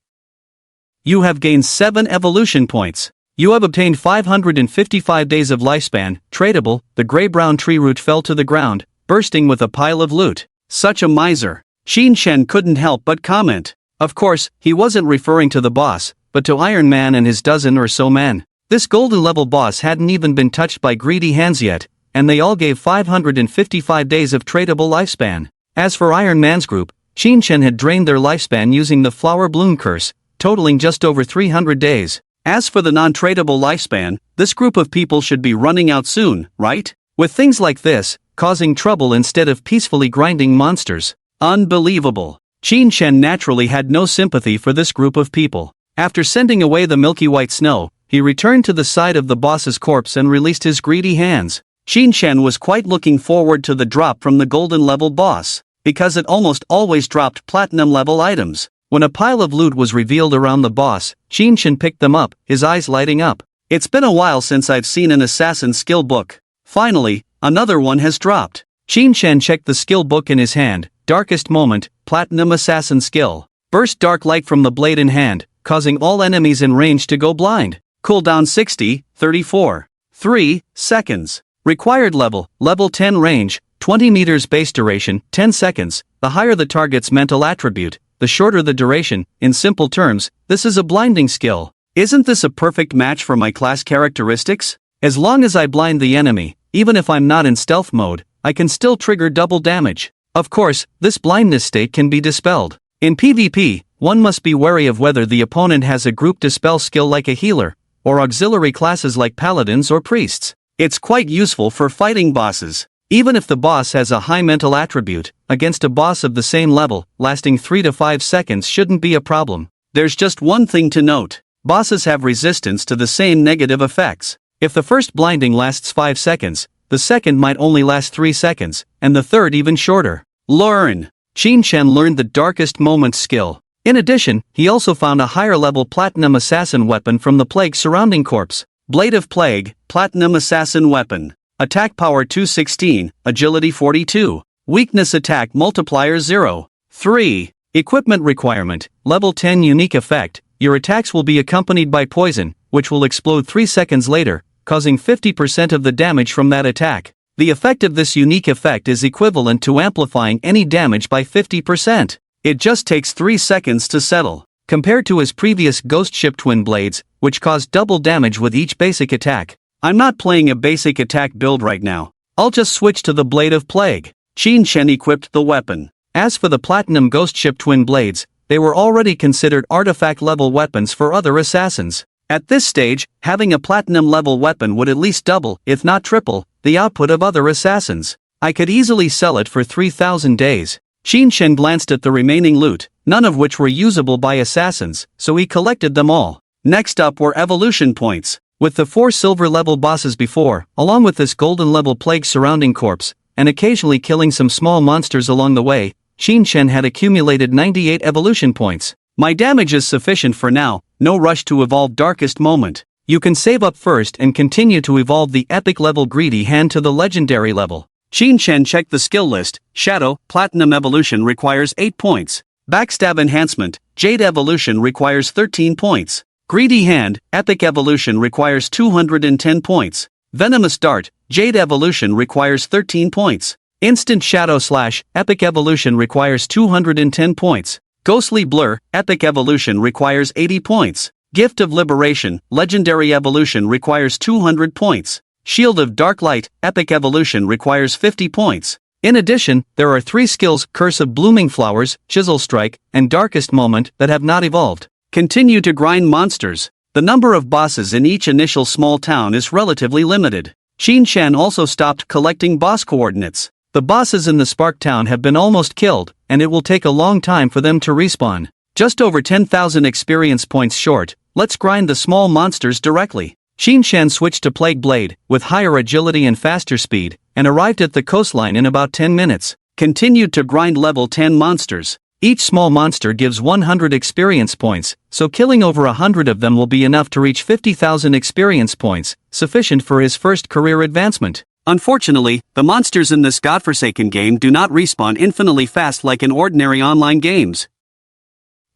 You have gained 7 evolution points. You have obtained 555 days of lifespan, tradable. The gray-brown tree root fell to the ground, bursting with a pile of loot. Such a miser. Shinshen couldn't help but comment. Of course, he wasn't referring to the boss, but to Iron Man and his dozen or so men. This golden level boss hadn't even been touched by greedy hands yet, and they all gave 555 days of tradable lifespan. As for Iron Man's group, Shinshen had drained their lifespan using the flower bloom curse, totaling just over 300 days. As for the non-tradable lifespan, this group of people should be running out soon, right? With things like this, causing trouble instead of peacefully grinding monsters. Unbelievable. Qin Shen naturally had no sympathy for this group of people. After sending away the milky white snow, he returned to the side of the boss's corpse and released his greedy hands. Qin Shen was quite looking forward to the drop from the golden level boss, because it almost always dropped platinum level items. When a pile of loot was revealed around the boss, Qin Shen picked them up, his eyes lighting up. It's been a while since I've seen an assassin skill book. Finally, another one has dropped. Qin Shen checked the skill book in his hand. Darkest moment, platinum assassin skill. Burst dark light from the blade in hand, causing all enemies in range to go blind. Cooldown 60, 34. 3 seconds. Required level 10 range, 20 meters base duration, 10 seconds. The higher the target's mental attribute, the shorter the duration. In simple terms, this is a blinding skill. Isn't this a perfect match for my class characteristics? As long as I blind the enemy, even if I'm not in stealth mode, I can still trigger double damage. Of course, this blindness state can be dispelled. In PvP, one must be wary of whether the opponent has a group dispel skill like a healer, or auxiliary classes like paladins or priests. It's quite useful for fighting bosses. Even if the boss has a high mental attribute, against a boss of the same level, lasting 3 to 5 seconds shouldn't be a problem. There's just one thing to note. Bosses have resistance to the same negative effects. If the first blinding lasts 5 seconds, the second might only last 3 seconds, and the third even shorter. Learn. Qin Shen learned the darkest moment skill. In addition, he also found a higher level platinum assassin weapon from the plague surrounding corpse. Blade of Plague, platinum assassin weapon. Attack power 216, agility 42. Weakness attack multiplier 0. 3. Equipment requirement, level 10 unique effect. Your attacks will be accompanied by poison, which will explode 3 seconds later, causing 50% of the damage from that attack. The effect of this unique effect is equivalent to amplifying any damage by 50%. It just takes 3 seconds to settle. Compared to his previous Ghost Ship Twin Blades, which caused double damage with each basic attack. I'm not playing a basic attack build right now. I'll just switch to the Blade of Plague. Qin Shen equipped the weapon. As for the Platinum Ghost Ship Twin Blades, they were already considered artifact-level weapons for other assassins. At this stage, having a Platinum-level weapon would at least double, if not triple, the output of other assassins. I could easily sell it for 3,000 days. Qin Shen glanced at the remaining loot, none of which were usable by assassins, so he collected them all. Next up were evolution points. With the 4 silver-level bosses before, along with this golden-level plague surrounding corpse, and occasionally killing some small monsters along the way, Qin Shen had accumulated 98 evolution points. My damage is sufficient for now, no rush to evolve Darkest Moment. You can save up first and continue to evolve the epic level Greedy Hand to the legendary level. Qin Shen checked the skill list. Shadow, Platinum Evolution requires 8 points. Backstab Enhancement, Jade Evolution requires 13 points. Greedy Hand, Epic Evolution requires 210 points. Venomous Dart, Jade Evolution requires 13 points. Instant Shadow Slash, Epic Evolution requires 210 points. Ghostly Blur, Epic Evolution requires 80 points. Gift of Liberation, Legendary Evolution requires 200 points. Shield of Dark Light, Epic Evolution requires 50 points. In addition, there are 3 skills, Curse of Blooming Flowers, Chisel Strike, and Darkest Moment, that have not evolved. Continue to grind monsters. The number of bosses in each initial small town is relatively limited. Qin Shen also stopped collecting boss coordinates. The bosses in the Spark Town have been almost killed, and it will take a long time for them to respawn. Just over 10,000 experience points short, let's grind the small monsters directly. Qin Shen switched to Plague Blade, with higher agility and faster speed, and arrived at the coastline in about 10 minutes. Continued to grind level 10 monsters. Each small monster gives 100 experience points, so killing over 100 of them will be enough to reach 50,000 experience points, sufficient for his first career advancement. Unfortunately, the monsters in this godforsaken game do not respawn infinitely fast like in ordinary online games.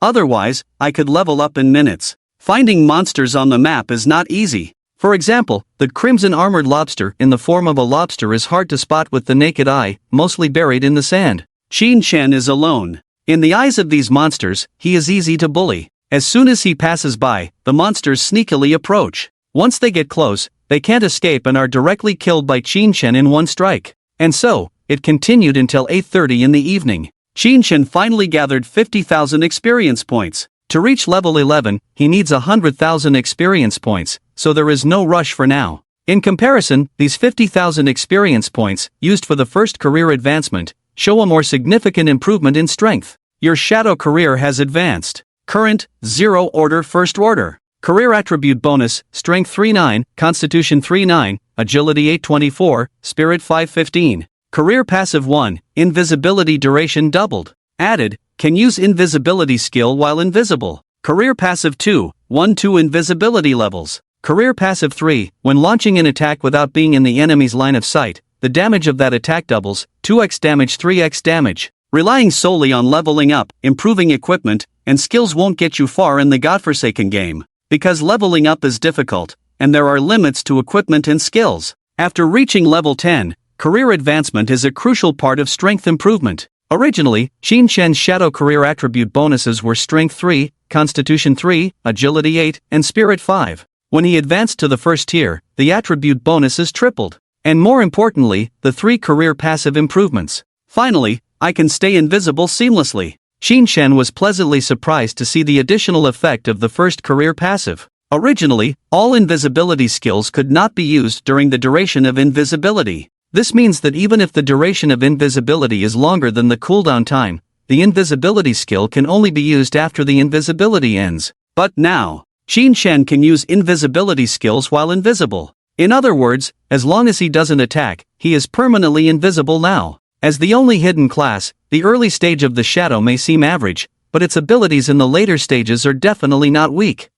Otherwise, I could level up in minutes. Finding monsters on the map is not easy. For example, the crimson armored lobster in the form of a lobster is hard to spot with the naked eye, mostly buried in the sand. Qin Shen is alone. In the eyes of these monsters, he is easy to bully. As soon as he passes by, the monsters sneakily approach. Once they get close, they can't escape and are directly killed by Qin Shen in one strike. And so, it continued until 8:30 in the evening. Qin Shen finally gathered 50,000 experience points. To reach level 11, he needs 100,000 experience points, so there is no rush for now. In comparison, these 50,000 experience points, used for the first career advancement, show a more significant improvement in strength. Your shadow career has advanced. Current, 0 order first order. Career attribute bonus, Strength 3-9, Constitution 3-9, Agility 8-24, Spirit 5-15. Career passive 1, Invisibility duration doubled. Added, can use invisibility skill while invisible. Career passive 2, 1-2 invisibility levels. Career passive 3, when launching an attack without being in the enemy's line of sight, the damage of that attack doubles, 2x damage 3x damage. Relying solely on leveling up, improving equipment, and skills won't get you far in the godforsaken game, because leveling up is difficult, and there are limits to equipment and skills. After reaching level 10, career advancement is a crucial part of strength improvement. Originally, Qin Shen's shadow career attribute bonuses were Strength 3, Constitution 3, Agility 8, and Spirit 5. When he advanced to the first tier, the attribute bonuses tripled. And more importantly, the 3 career passive improvements. Finally, I can stay invisible seamlessly. Qin Shen was pleasantly surprised to see the additional effect of the first career passive. Originally, all invisibility skills could not be used during the duration of invisibility. This means that even if the duration of invisibility is longer than the cooldown time, the invisibility skill can only be used after the invisibility ends. But now, Qin Shen can use invisibility skills while invisible. In other words, as long as he doesn't attack, he is permanently invisible now. As the only hidden class, the early stage of the shadow may seem average, but its abilities in the later stages are definitely not weak.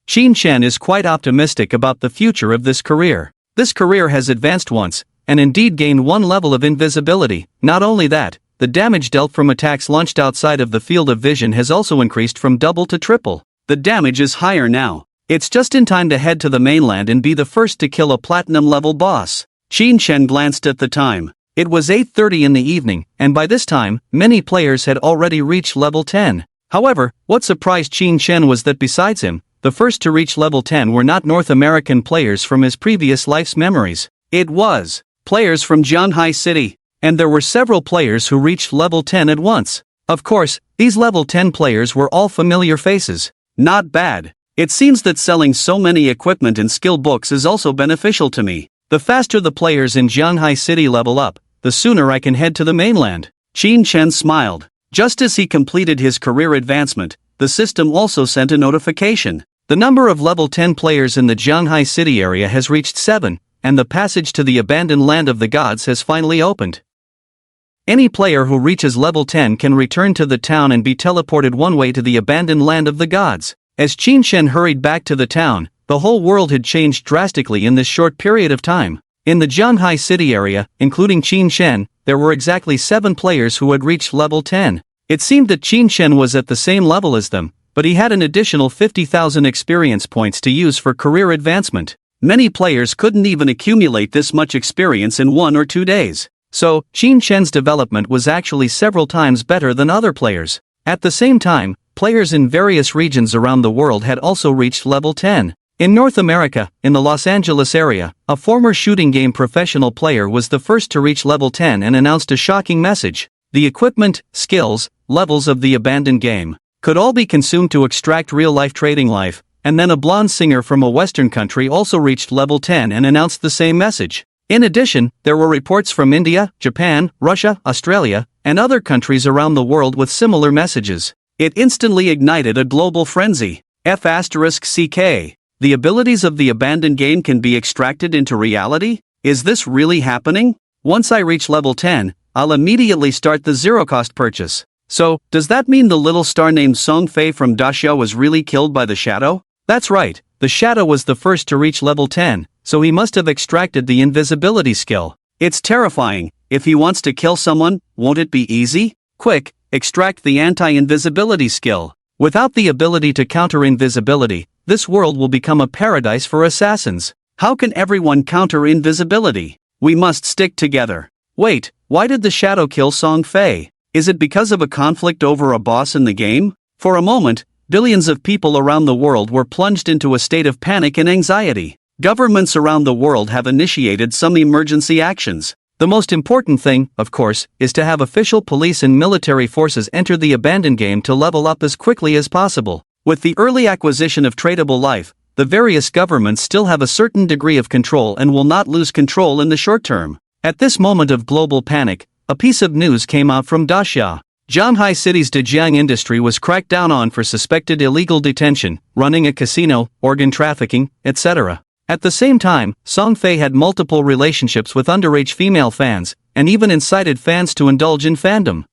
Qin Shen is quite optimistic about the future of this career. This career has advanced once, and indeed gained 1 level of invisibility. Not only that, the damage dealt from attacks launched outside of the field of vision has also increased from double to triple. The damage is higher now. It's just in time to head to the mainland and be the first to kill a platinum level boss. Qin Shen glanced at the time. It was 8:30 in the evening, and by this time, many players had already reached level 10. However, what surprised Qin Shen was that besides him, the first to reach level 10 were not North American players from his previous life's memories. It was players from Jianhai City, and there were several players who reached level 10 at once. Of course, these level 10 players were all familiar faces. Not bad. It seems that selling so many equipment and skill books is also beneficial to me. The faster the players in Jianhai City level up, the sooner I can head to the mainland. Qin Shen smiled. Just as he completed his career advancement, the system also sent a notification. The number of level 10 players in the Jianhai City area has reached 7, and the passage to the abandoned land of the gods has finally opened. Any player who reaches level 10 can return to the town and be teleported one way to the abandoned land of the gods. As Qin Shen hurried back to the town, the whole world had changed drastically in this short period of time. In the Jianhai City area, including Qin Shen, there were exactly 7 players who had reached level 10. It seemed that Qin Shen was at the same level as them, but he had an additional 50,000 experience points to use for career advancement. Many players couldn't even accumulate this much experience in 1 or 2 days. So, Qin Shen's development was actually several times better than other players. At the same time, players in various regions around the world had also reached level 10. In North America, in the Los Angeles area, a former shooting game professional player was the first to reach level 10 and announced a shocking message. The equipment, skills, levels of the abandoned game could all be consumed to extract real-life trading life, and then a blonde singer from a Western country also reached level 10 and announced the same message. In addition, there were reports from India, Japan, Russia, Australia, and other countries around the world with similar messages. It instantly ignited a global frenzy. F***CK. The abilities of the abandoned game can be extracted into reality? Is this really happening? Once I reach level 10, I'll immediately start the zero-cost purchase. So, does that mean the little star named Song Fei from Daxia was really killed by the Shadow? That's right, the Shadow was the first to reach level 10, so he must have extracted the invisibility skill. It's terrifying. If he wants to kill someone, won't it be easy? Quick, extract the anti-invisibility skill. Without the ability to counter invisibility, this world will become a paradise for assassins. How can everyone counter invisibility? We must stick together. Wait, why did the Shadow kill Song Fei? Is it because of a conflict over a boss in the game? For a moment, billions of people around the world were plunged into a state of panic and anxiety. Governments around the world have initiated some emergency actions. The most important thing, of course, is to have official police and military forces enter the abandoned game to level up as quickly as possible. With the early acquisition of tradable life, the various governments still have a certain degree of control and will not lose control in the short term. At this moment of global panic, a piece of news came out from Daxia. Shanghai City's Dejiang industry was cracked down on for suspected illegal detention, running a casino, organ trafficking, etc. At the same time, Song Fei had multiple relationships with underage female fans, and even incited fans to indulge in fandom.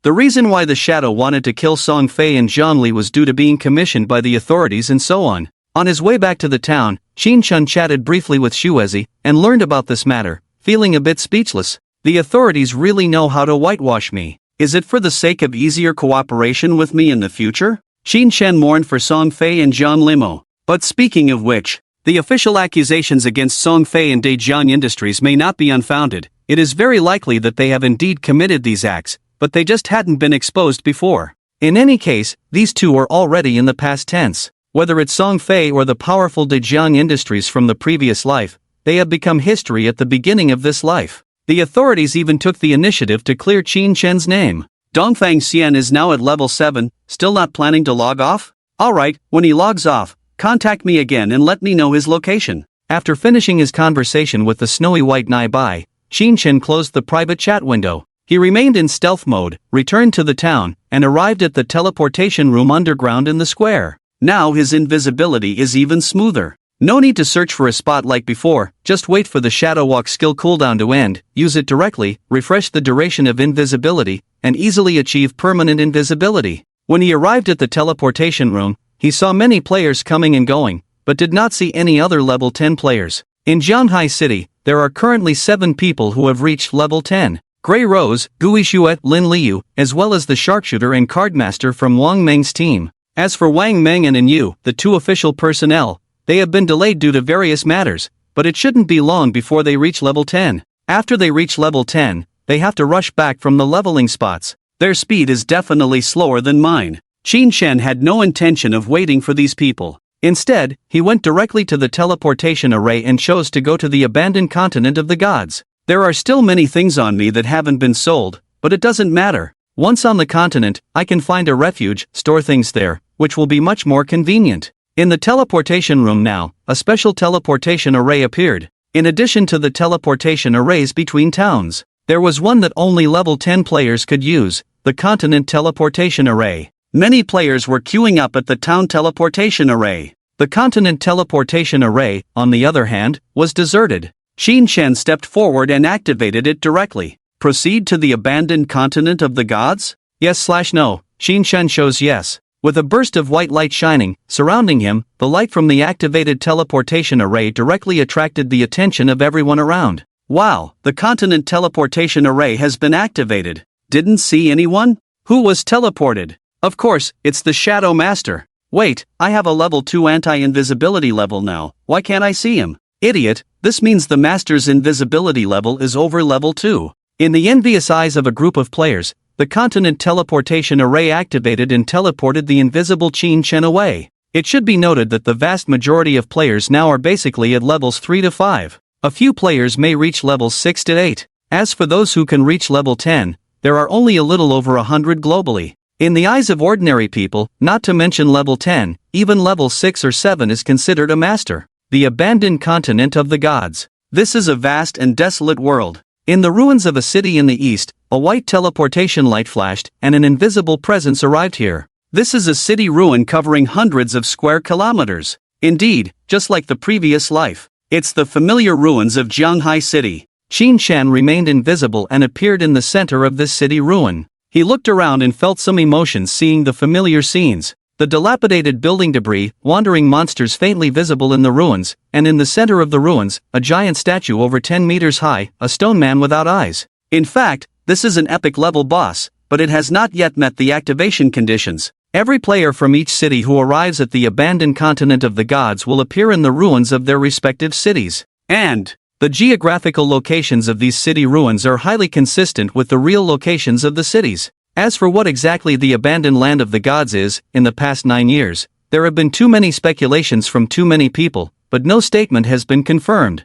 The reason why the Shadow wanted to kill Song Fei and Zhongli was due to being commissioned by the authorities and so on. On his way back to the town, Qin Chun chatted briefly with Shuezi, and learned about this matter, feeling a bit speechless. The authorities really know how to whitewash me. Is it for the sake of easier cooperation with me in the future? Qin Chen mourned for Song Fei and Zhang Limo. But speaking of which, the official accusations against Song Fei and Dejiang Industries may not be unfounded. It is very likely that they have indeed committed these acts, but they just hadn't been exposed before. In any case, these two are already in the past tense. Whether it's Song Fei or the powerful Dejiang Industries from the previous life, they have become history at the beginning of this life. The authorities even took the initiative to clear Qin Chen's name. Dongfang Xian is now at level 7, still not planning to log off? Alright, when he logs off, contact me again and let me know his location. After finishing his conversation with the snowy white Nai Bai, Qin Chen closed the private chat window. He remained in stealth mode, returned to the town, and arrived at the teleportation room underground in the square. Now his invisibility is even smoother. No need to search for a spot like before, just wait for the Shadow Walk skill cooldown to end, use it directly, refresh the duration of invisibility, and easily achieve permanent invisibility. When he arrived at the teleportation room, he saw many players coming and going, but did not see any other level 10 players. In Shanghai City, there are currently 7 people who have reached level 10. Grey Rose, Gui Shuet, Lin Liu, as well as the sharpshooter and cardmaster from Wang Meng's team. As for Wang Meng and Yu, the 2 official personnel, they have been delayed due to various matters, but it shouldn't be long before they reach level 10. After they reach level 10, they have to rush back from the leveling spots. Their speed is definitely slower than mine. Qin Shen had no intention of waiting for these people. Instead, he went directly to the teleportation array and chose to go to the abandoned continent of the gods. There are still many things on me that haven't been sold, but it doesn't matter. Once on the continent, I can find a refuge, store things there, which will be much more convenient. In the teleportation room now, a special teleportation array appeared. In addition to the teleportation arrays between towns, there was one that only level 10 players could use, the continent teleportation array. Many players were queuing up at the town teleportation array. The continent teleportation array, on the other hand, was deserted. Qin Chen stepped forward and activated it directly. Proceed to the abandoned continent of the gods? Yes/no. Qin Chen shows yes. With a burst of white light shining, surrounding him, the light from the activated teleportation array directly attracted the attention of everyone around. Wow, the continent teleportation array has been activated. Didn't see anyone? Who was teleported? Of course, it's the Shadow Master. Wait, I have a level 2 anti-invisibility level now, why can't I see him? Idiot, this means the Master's invisibility level is over level 2. In the envious eyes of a group of players, the continent teleportation array activated and teleported the invisible Qin Chen away. It should be noted that the vast majority of players now are basically at levels 3 to 5. A few players may reach levels 6 to 8. As for those who can reach level 10, there are only a little over 100 globally. In the eyes of ordinary people, not to mention level 10, even level 6 or 7 is considered a master. The abandoned continent of the gods. This is a vast and desolate world. In the ruins of a city in the east, a white teleportation light flashed, and an invisible presence arrived here. This is a city ruin covering hundreds of square kilometers. Indeed, just like the previous life. It's the familiar ruins of Shanghai City. Qin Shan remained invisible and appeared in the center of this city ruin. He looked around and felt some emotions seeing the familiar scenes. The dilapidated building debris, wandering monsters faintly visible in the ruins, and in the center of the ruins, a giant statue over 10 meters high, a stone man without eyes. In fact, this is an epic level boss, but it has not yet met the activation conditions. Every player from each city who arrives at the abandoned continent of the gods will appear in the ruins of their respective cities. And the geographical locations of these city ruins are highly consistent with the real locations of the cities. As for what exactly the abandoned land of the gods is, in the past 9 years, there have been too many speculations from too many people, but no statement has been confirmed.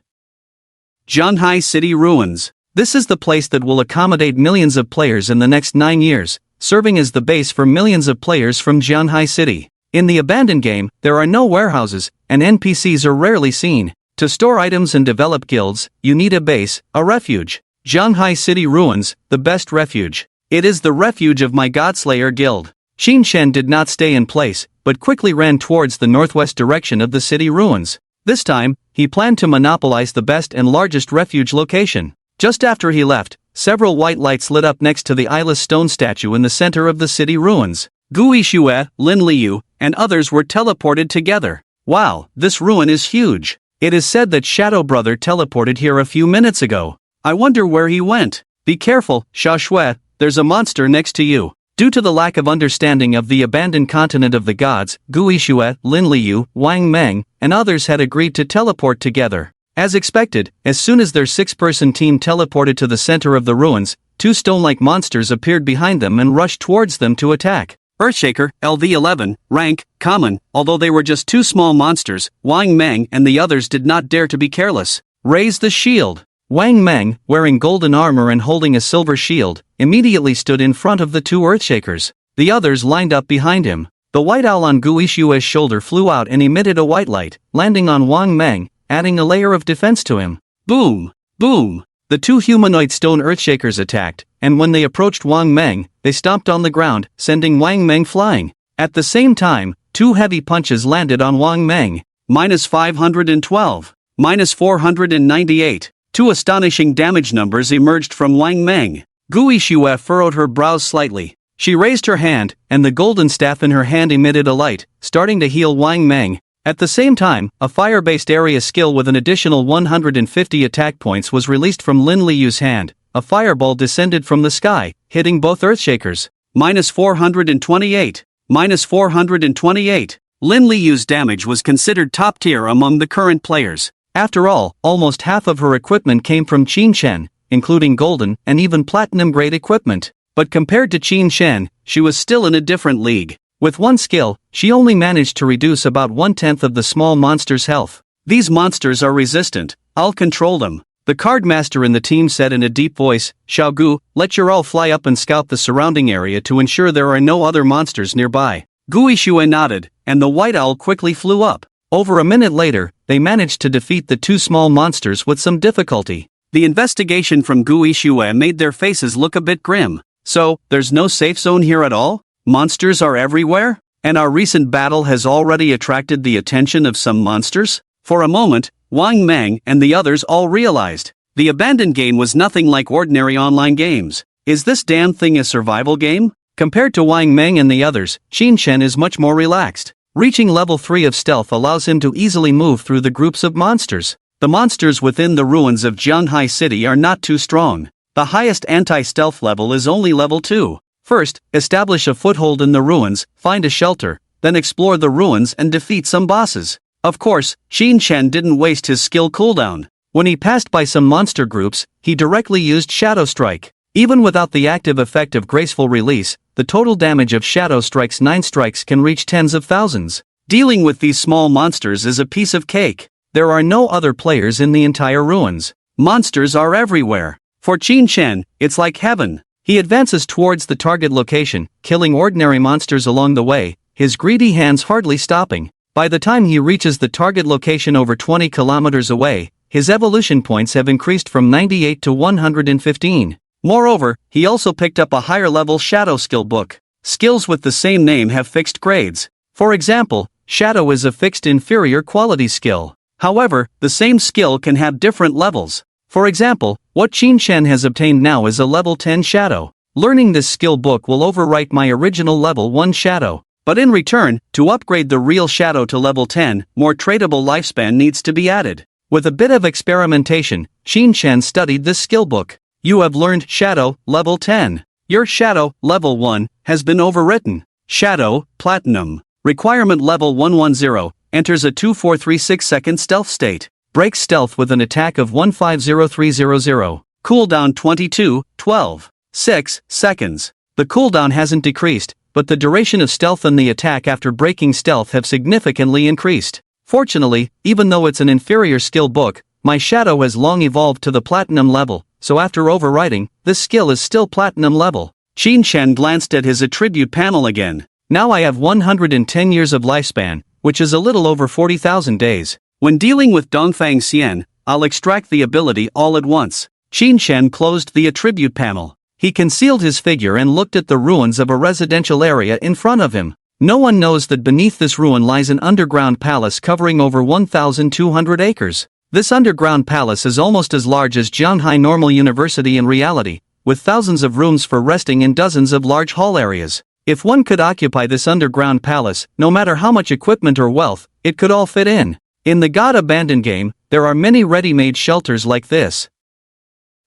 Zhanghai City Ruins. This is the place that will accommodate millions of players in the next 9 years, serving as the base for millions of players from Zhanghai City. In the abandoned game, there are no warehouses, and NPCs are rarely seen. To store items and develop guilds, you need a base, a refuge. Zhanghai City Ruins, the best refuge. It is the refuge of my Godslayer guild. Qin Shen did not stay in place, but quickly ran towards the northwest direction of the city ruins. This time, he planned to monopolize the best and largest refuge location. Just after he left, several white lights lit up next to the eyeless stone statue in the center of the city ruins. Gui Shue, Lin Liu, and others were teleported together. Wow, this ruin is huge. It is said that Shadow Brother teleported here a few minutes ago. I wonder where he went. Be careful, Sha Shui, there's a monster next to you. Due to the lack of understanding of the abandoned continent of the gods, Gui Shue, Lin Liu, Wang Meng, and others had agreed to teleport together. As expected, as soon as their 6-person team teleported to the center of the ruins, 2 stone-like monsters appeared behind them and rushed towards them to attack. Earthshaker, LV11, rank, common. Although they were just 2 small monsters, Wang Meng and the others did not dare to be careless. Raise the shield. Wang Meng, wearing golden armor and holding a silver shield, immediately stood in front of the 2 Earthshakers. The others lined up behind him. The white owl on Gui Shue's shoulder flew out and emitted a white light, landing on Wang Meng, adding a layer of defense to him. Boom! Boom! The 2 humanoid stone Earthshakers attacked, and when they approached Wang Meng, they stomped on the ground, sending Wang Meng flying. At the same time, 2 heavy punches landed on Wang Meng. -512. -498. 2 astonishing damage numbers emerged from Wang Meng. Gui Shue furrowed her brows slightly. She raised her hand, and the golden staff in her hand emitted a light, starting to heal Wang Meng. At the same time, a fire-based area skill with an additional 150 attack points was released from Lin Liu's hand. A fireball descended from the sky, hitting both Earthshakers. -428. -428. Lin Liu's damage was considered top tier among the current players. After all, almost half of her equipment came from Qin Shen, including golden and even platinum-grade equipment. But compared to Qin Shen, she was still in a different league. With 1 skill, she only managed to reduce about 1/10 of the small monster's health. These monsters are resistant. I'll control them. The card master in the team said in a deep voice, Xiaogu, let your all fly up and scout the surrounding area to ensure there are no other monsters nearby. Gui Shue nodded, and the white owl quickly flew up. Over a minute later, they managed to defeat the 2 small monsters with some difficulty. The investigation from Gui Shue made their faces look a bit grim. So, there's no safe zone here at all? Monsters are everywhere? And our recent battle has already attracted the attention of some monsters? For a moment, Wang Meng and the others all realized. The abandoned game was nothing like ordinary online games. Is this damn thing a survival game? Compared to Wang Meng and the others, Qin Shen is much more relaxed. Reaching level 3 of stealth allows him to easily move through the groups of monsters. The monsters within the ruins of Zhanghai City are not too strong. The highest anti-stealth level is only level 2. First, establish a foothold in the ruins, find a shelter, then explore the ruins and defeat some bosses. Of course, Qin Shen didn't waste his skill cooldown. When he passed by some monster groups, he directly used Shadow Strike. Even without the active effect of Graceful Release, the total damage of Shadow Strike's 9 strikes can reach tens of thousands. Dealing with these small monsters is a piece of cake. There are no other players in the entire ruins. Monsters are everywhere. For Qin Shen, it's like heaven. He advances towards the target location, killing ordinary monsters along the way, his greedy hands hardly stopping. By the time he reaches the target location over 20 kilometers away, his evolution points have increased from 98 to 115. Moreover, he also picked up a higher-level Shadow skill book. Skills with the same name have fixed grades. For example, Shadow is a fixed inferior quality skill. However, the same skill can have different levels. For example, what Qin Shen has obtained now is a level 10 Shadow. Learning this skill book will overwrite my original level 1 Shadow. But in return, to upgrade the real Shadow to level 10, more tradable lifespan needs to be added. With a bit of experimentation, Qin Shen studied this skill book. You have learned Shadow, level 10. Your Shadow, level 1, has been overwritten. Shadow, Platinum. Requirement level 110, enters a 2436-second stealth state. Breaks stealth with an attack of 150300. Cooldown 22:12:6 seconds. The cooldown hasn't decreased, but the duration of stealth and the attack after breaking stealth have significantly increased. Fortunately, even though it's an inferior skill book, My shadow has long evolved to the platinum level, so after overriding, this skill is still platinum level. Qin Shen glanced at his attribute panel again. Now I have 110 years of lifespan, which is a little over 40,000 days. When dealing with Dongfang Xian, I'll extract the ability all at once. Qin Shen closed the attribute panel. He concealed his figure and looked at the ruins of a residential area in front of him. No one knows that beneath this ruin lies an underground palace covering over 1,200 acres. This underground palace is almost as large as Jianhai Normal University in reality, with thousands of rooms for resting and dozens of large hall areas. If one could occupy this underground palace, no matter how much equipment or wealth, it could all fit in. In the God Abandoned game, there are many ready-made shelters like this.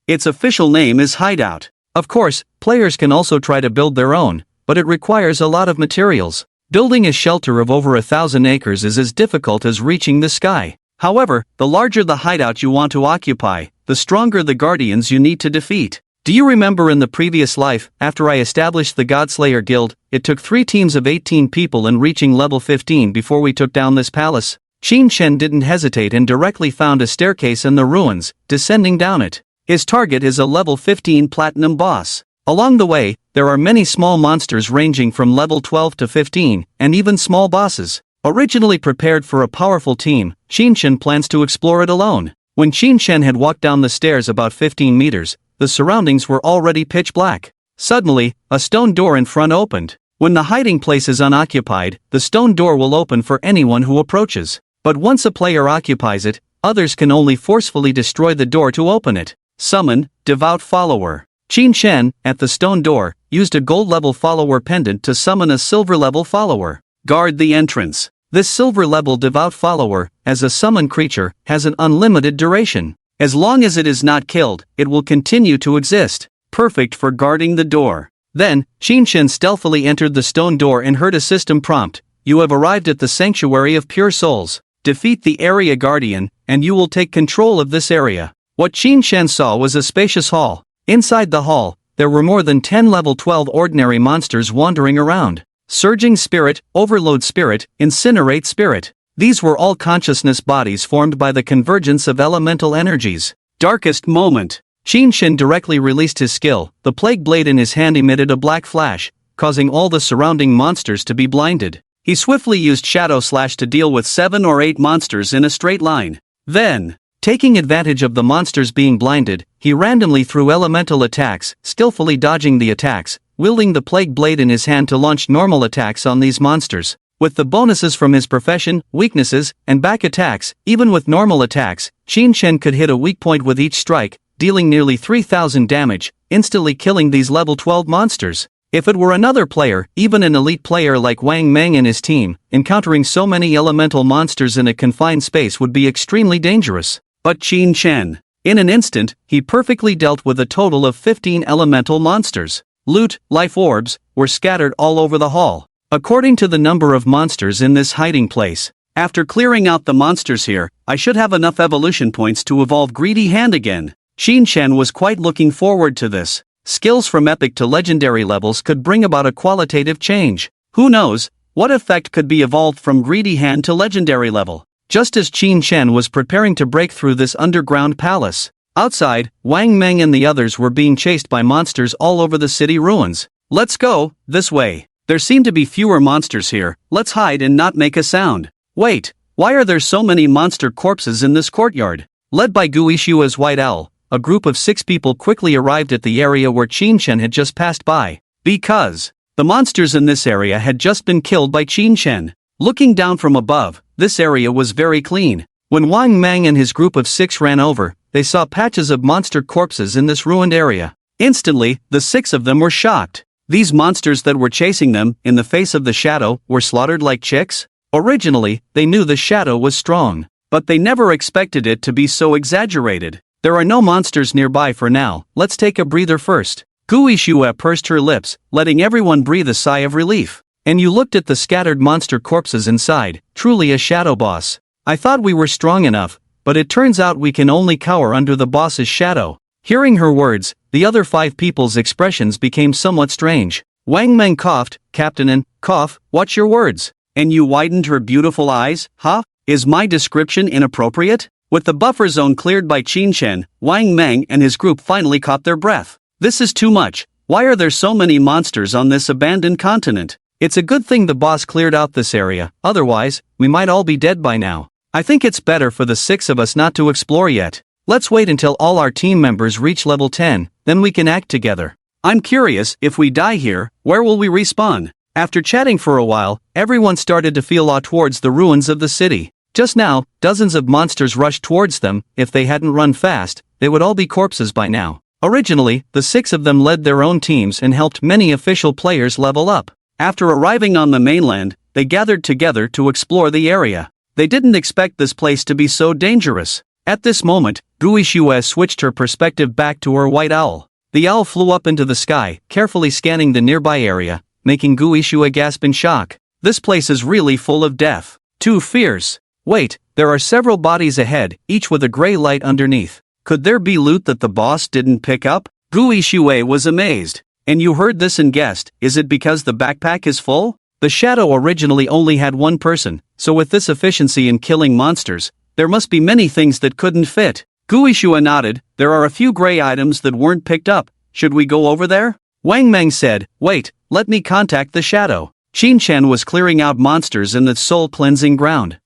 Its official name is Hideout. Of course, players can also try to build their own, but it requires a lot of materials. Building a shelter of over 1,000 acres is as difficult as reaching the sky. However, the larger the hideout you want to occupy, the stronger the guardians you need to defeat. Do you remember in the previous life, after I established the Godslayer Guild, it took 3 teams of 18 people in reaching level 15 before we took down this palace? Qin Shen didn't hesitate and directly found a staircase in the ruins, descending down it. His target is a level 15 platinum boss. Along the way, there are many small monsters ranging from level 12 to 15, and even small bosses. Originally prepared for a powerful team, Qin Shen plans to explore it alone. When Qin Shen had walked down the stairs about 15 meters, the surroundings were already pitch black. Suddenly, a stone door in front opened. When the hiding place is unoccupied, the stone door will open for anyone who approaches. But once a player occupies it, others can only forcefully destroy the door to open it. Summon, Devout Follower. Qin Shen, at the stone door, used a gold-level follower pendant to summon a silver-level follower. Guard the entrance. This silver-level Devout Follower, as a summon creature, has an unlimited duration. As long as it is not killed, it will continue to exist. Perfect for guarding the door. Then, Qin Shen stealthily entered the stone door and heard a system prompt. You have arrived at the Sanctuary of Pure Souls. Defeat the area guardian, and you will take control of this area. What Qin Shen saw was a spacious hall. Inside the hall, there were more than 10 level 12 ordinary monsters wandering around. Surging Spirit, Overload Spirit, Incinerate Spirit. These were all consciousness bodies formed by the convergence of elemental energies. Darkest Moment. Qin Shen directly released his skill. The plague blade in his hand emitted a black flash, causing all the surrounding monsters to be blinded. He swiftly used Shadow Slash to deal with 7 or 8 monsters in a straight line. Then, taking advantage of the monsters being blinded, he randomly threw elemental attacks, skillfully dodging the attacks, wielding the plague blade in his hand to launch normal attacks on these monsters. With the bonuses from his profession, weaknesses, and back attacks, even with normal attacks, Qin Shen could hit a weak point with each strike, dealing nearly 3,000 damage, instantly killing these level 12 monsters. If it were another player, even an elite player like Wang Meng and his team, encountering so many elemental monsters in a confined space would be extremely dangerous. But Qin Shen, in an instant, he perfectly dealt with a total of 15 elemental monsters. Loot, life orbs, were scattered all over the hall. According to the number of monsters in this hiding place, after clearing out the monsters here, I should have enough evolution points to evolve Greedy Hand again. Qin Shen was quite looking forward to this. Skills from epic to legendary levels could bring about a qualitative change. Who knows, what effect could be evolved from Greedy Hand to legendary level? Just as Qin Shen was preparing to break through this underground palace, outside, Wang Meng and the others were being chased by monsters all over the city ruins. Let's go, this way. There seem to be fewer monsters here, let's hide and not make a sound. Wait, why are there so many monster corpses in this courtyard? Led by Guishua's White Owl, a group of 6 people quickly arrived at the area where Qin Shen had just passed by. Because the monsters in this area had just been killed by Qin Shen. Looking down from above, this area was very clean. When Wang Meng and his group of 6 ran over, they saw patches of monster corpses in this ruined area. Instantly, the 6 of them were shocked. These monsters that were chasing them, in the face of the shadow, were slaughtered like chicks? Originally, they knew the shadow was strong, but they never expected it to be so exaggerated. There are no monsters nearby for now, let's take a breather first. Guishua pursed her lips, letting everyone breathe a sigh of relief. And you looked at the scattered monster corpses inside, truly a shadow boss. I thought we were strong enough, but it turns out we can only cower under the boss's shadow. Hearing her words, the other 5 people's expressions became somewhat strange. Wang Meng coughed, Captain, and, cough, watch your words. And you widened her beautiful eyes, huh? Is my description inappropriate? With the buffer zone cleared by Qin Shen, Wang Meng and his group finally caught their breath. This is too much. Why are there so many monsters on this abandoned continent? It's a good thing the boss cleared out this area, otherwise, we might all be dead by now. I think it's better for the 6 of us not to explore yet. Let's wait until all our team members reach level 10, then we can act together. I'm curious, if we die here, where will we respawn? After chatting for a while, everyone started to feel off towards the ruins of the city. Just now, dozens of monsters rushed towards them. If they hadn't run fast, they would all be corpses by now. Originally, the 6 of them led their own teams and helped many official players level up. After arriving on the mainland, they gathered together to explore the area. They didn't expect this place to be so dangerous. At this moment, Guishue switched her perspective back to her white owl. The owl flew up into the sky, carefully scanning the nearby area, making Guishue gasp in shock. This place is really full of death. Too fierce. Wait, there are several bodies ahead, each with a gray light underneath. Could there be loot that the boss didn't pick up? Guishue was amazed. And you heard this and guessed, is it because the backpack is full? The shadow originally only had one person, so with this efficiency in killing monsters, there must be many things that couldn't fit. Guishue nodded. There are a few gray items that weren't picked up. Should we go over there? Wang Meng said, wait, let me contact the shadow. Qin Shen was clearing out monsters in the soul cleansing ground.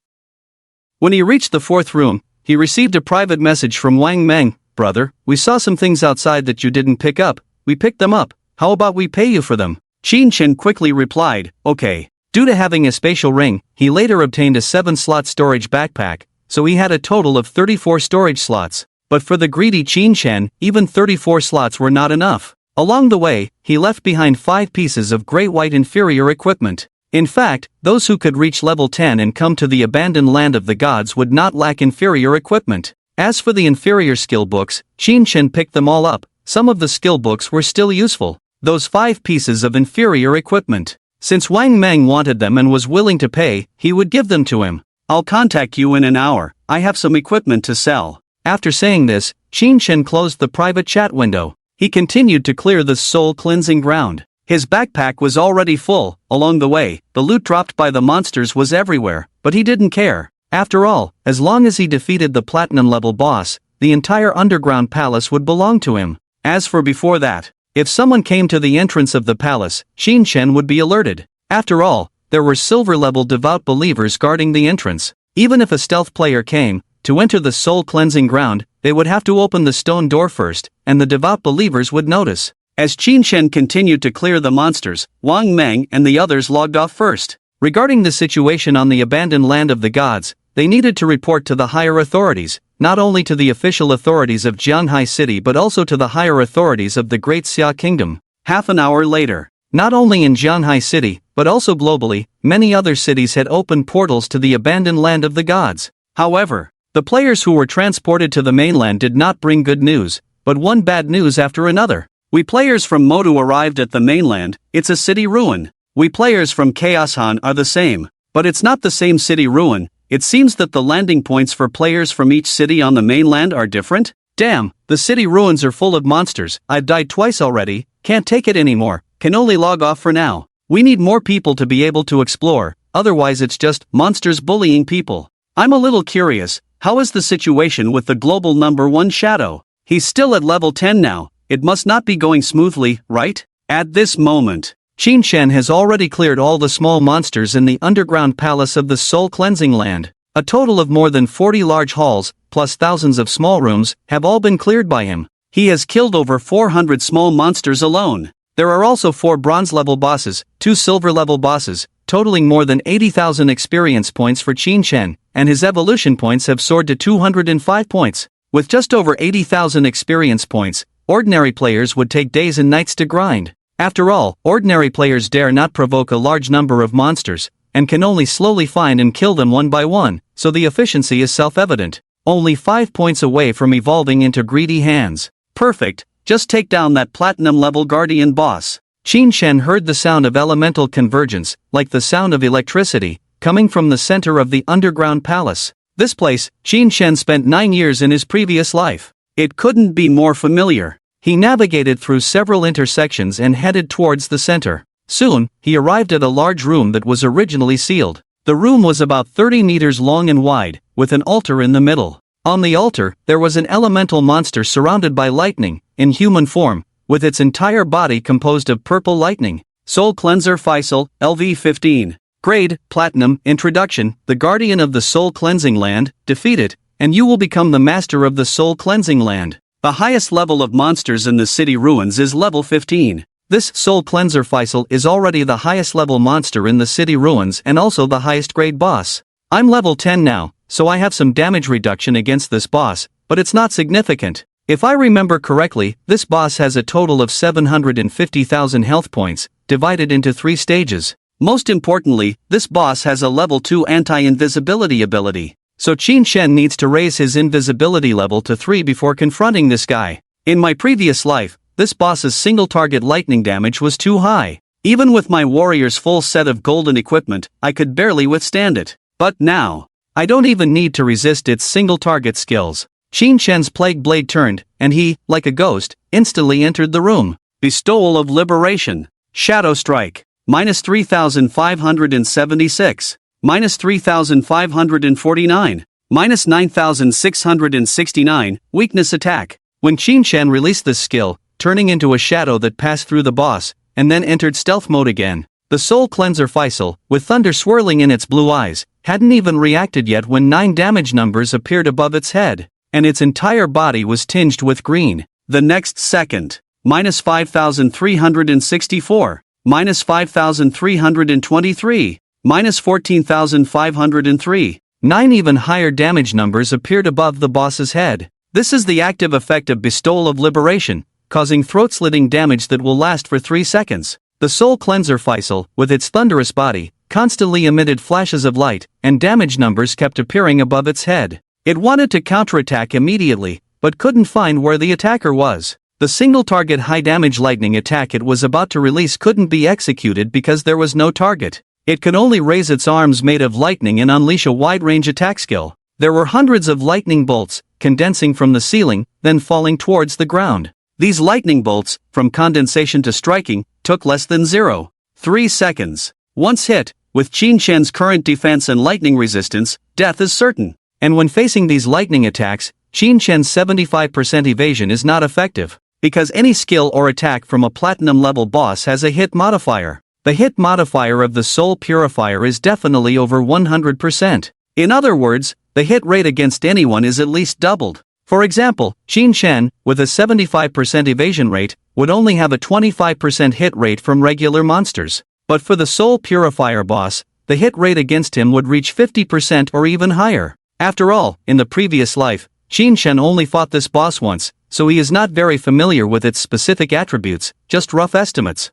When he reached the 4th room, he received a private message from Wang Meng. Brother, we saw some things outside that you didn't pick up. We picked them up. How about we pay you for them? Qin Shen quickly replied, okay. Due to having a spatial ring, he later obtained a 7-slot storage backpack, so he had a total of 34 storage slots. But for the greedy Qin Shen, even 34 slots were not enough. Along the way, he left behind 5 pieces of great white inferior equipment. In fact, those who could reach level 10 and come to the abandoned land of the gods would not lack inferior equipment. As for the inferior skill books, Qin Shen picked them all up. Some of the skill books were still useful. Those 5 pieces of inferior equipment. Since Wang Meng wanted them and was willing to pay, he would give them to him. I'll contact you in an hour. I have some equipment to sell. After saying this, Qin Shen closed the private chat window. He continued to clear the soul cleansing ground. His backpack was already full. Along the way, the loot dropped by the monsters was everywhere, but he didn't care. After all, as long as he defeated the platinum level boss, the entire underground palace would belong to him. As for before that, if someone came to the entrance of the palace, Qin Shen would be alerted. After all, there were silver-level devout believers guarding the entrance. Even if a stealth player came, to enter the soul cleansing ground, they would have to open the stone door first, and the devout believers would notice. As Qin Shen continued to clear the monsters, Wang Meng and the others logged off first. Regarding the situation on the abandoned land of the gods, they needed to report to the higher authorities, not only to the official authorities of Jianghai City but also to the higher authorities of the Great Xia Kingdom. Half an hour later, not only in Jianghai City, but also globally, many other cities had opened portals to the abandoned land of the gods. However, the players who were transported to the mainland did not bring good news, but one bad news after another. We players from Modu arrived at the mainland. It's a city ruin. We players from Chaoshan are the same, but it's not the same city ruin. It seems that the landing points for players from each city on the mainland are different. Damn, the city ruins are full of monsters. I've died twice already, can't take it anymore, can only log off for now. We need more people to be able to explore, otherwise it's just monsters bullying people. I'm a little curious, how is the situation with the global number 1 shadow? He's still at level 10 now, it must not be going smoothly, right? At this moment, Qin Shen has already cleared all the small monsters in the underground palace of the soul cleansing land. A total of more than 40 large halls, plus thousands of small rooms, have all been cleared by him. He has killed over 400 small monsters alone. There are also 4 bronze-level bosses, 2 silver-level bosses, totaling more than 80,000 experience points for Qin Shen, and his evolution points have soared to 205 points. With just over 80,000 experience points, ordinary players would take days and nights to grind. After all, ordinary players dare not provoke a large number of monsters, and can only slowly find and kill them one by one, so the efficiency is self-evident. Only 5 points away from evolving into greedy hands. Perfect, just take down that platinum-level guardian boss. Qin Shen heard the sound of elemental convergence, like the sound of electricity, coming from the center of the underground palace. This place, Qin Shen spent 9 years in his previous life. It couldn't be more familiar. He navigated through several intersections and headed towards the center. Soon, he arrived at a large room that was originally sealed. The room was about 30 meters long and wide, with an altar in the middle. On the altar, there was an elemental monster surrounded by lightning, in human form, with its entire body composed of purple lightning. Soul Cleanser Faisal, LV 15. Grade, Platinum. Introduction. The Guardian of the Soul Cleansing Land. Defeat it, and you will become the Master of the Soul Cleansing Land. The highest level of monsters in the city ruins is level 15. This Soul Cleanser Faisal is already the highest level monster in the city ruins and also the highest grade boss. I'm level 10 now, so I have some damage reduction against this boss, but it's not significant. If I remember correctly, this boss has a total of 750,000 health points, divided into 3 stages. Most importantly, this boss has a level 2 anti-invisibility ability, so Qin Shen needs to raise his invisibility level to 3 before confronting this guy. In my previous life, this boss's single target lightning damage was too high. Even with my warrior's full set of golden equipment, I could barely withstand it. But now, I don't even need to resist its single target skills. Qin Shen's plague blade turned, and he, like a ghost, instantly entered the room. Bestowal of Liberation. Shadow Strike. Minus 3,576. Minus 3,549. Minus 9,669. Weakness Attack. When Qin Shen released this skill, turning into a shadow that passed through the boss, and then entered stealth mode again, the Soul Cleanser Faisal, with thunder swirling in its blue eyes, hadn't even reacted yet when 9 damage numbers appeared above its head, and its entire body was tinged with green. The next second, minus 5,364, minus 5,323, minus 14,503. 9 even higher damage numbers appeared above the boss's head. This is the active effect of Bestowal of Liberation, causing throat-slitting damage that will last for 3 seconds. The Soul Cleanser Faisal, with its thunderous body, constantly emitted flashes of light, and damage numbers kept appearing above its head. It wanted to counterattack immediately, but couldn't find where the attacker was. The single-target high-damage lightning attack it was about to release couldn't be executed because there was no target. It could only raise its arms made of lightning and unleash a wide-range attack skill. There were hundreds of lightning bolts, condensing from the ceiling, then falling towards the ground. These lightning bolts, from condensation to striking, took less than 0.3 seconds. Once hit, with Qin Shen's current defense and lightning resistance, death is certain. And when facing these lightning attacks, Qin Shen's 75% evasion is not effective, because any skill or attack from a platinum-level boss has a hit modifier. The hit modifier of the Soul Purifier is definitely over 100%. In other words, the hit rate against anyone is at least doubled. For example, Qin Shen, with a 75% evasion rate, would only have a 25% hit rate from regular monsters. But for the Soul Purifier boss, the hit rate against him would reach 50% or even higher. After all, in the previous life, Qin Shen only fought this boss once, so he is not very familiar with its specific attributes, just rough estimates.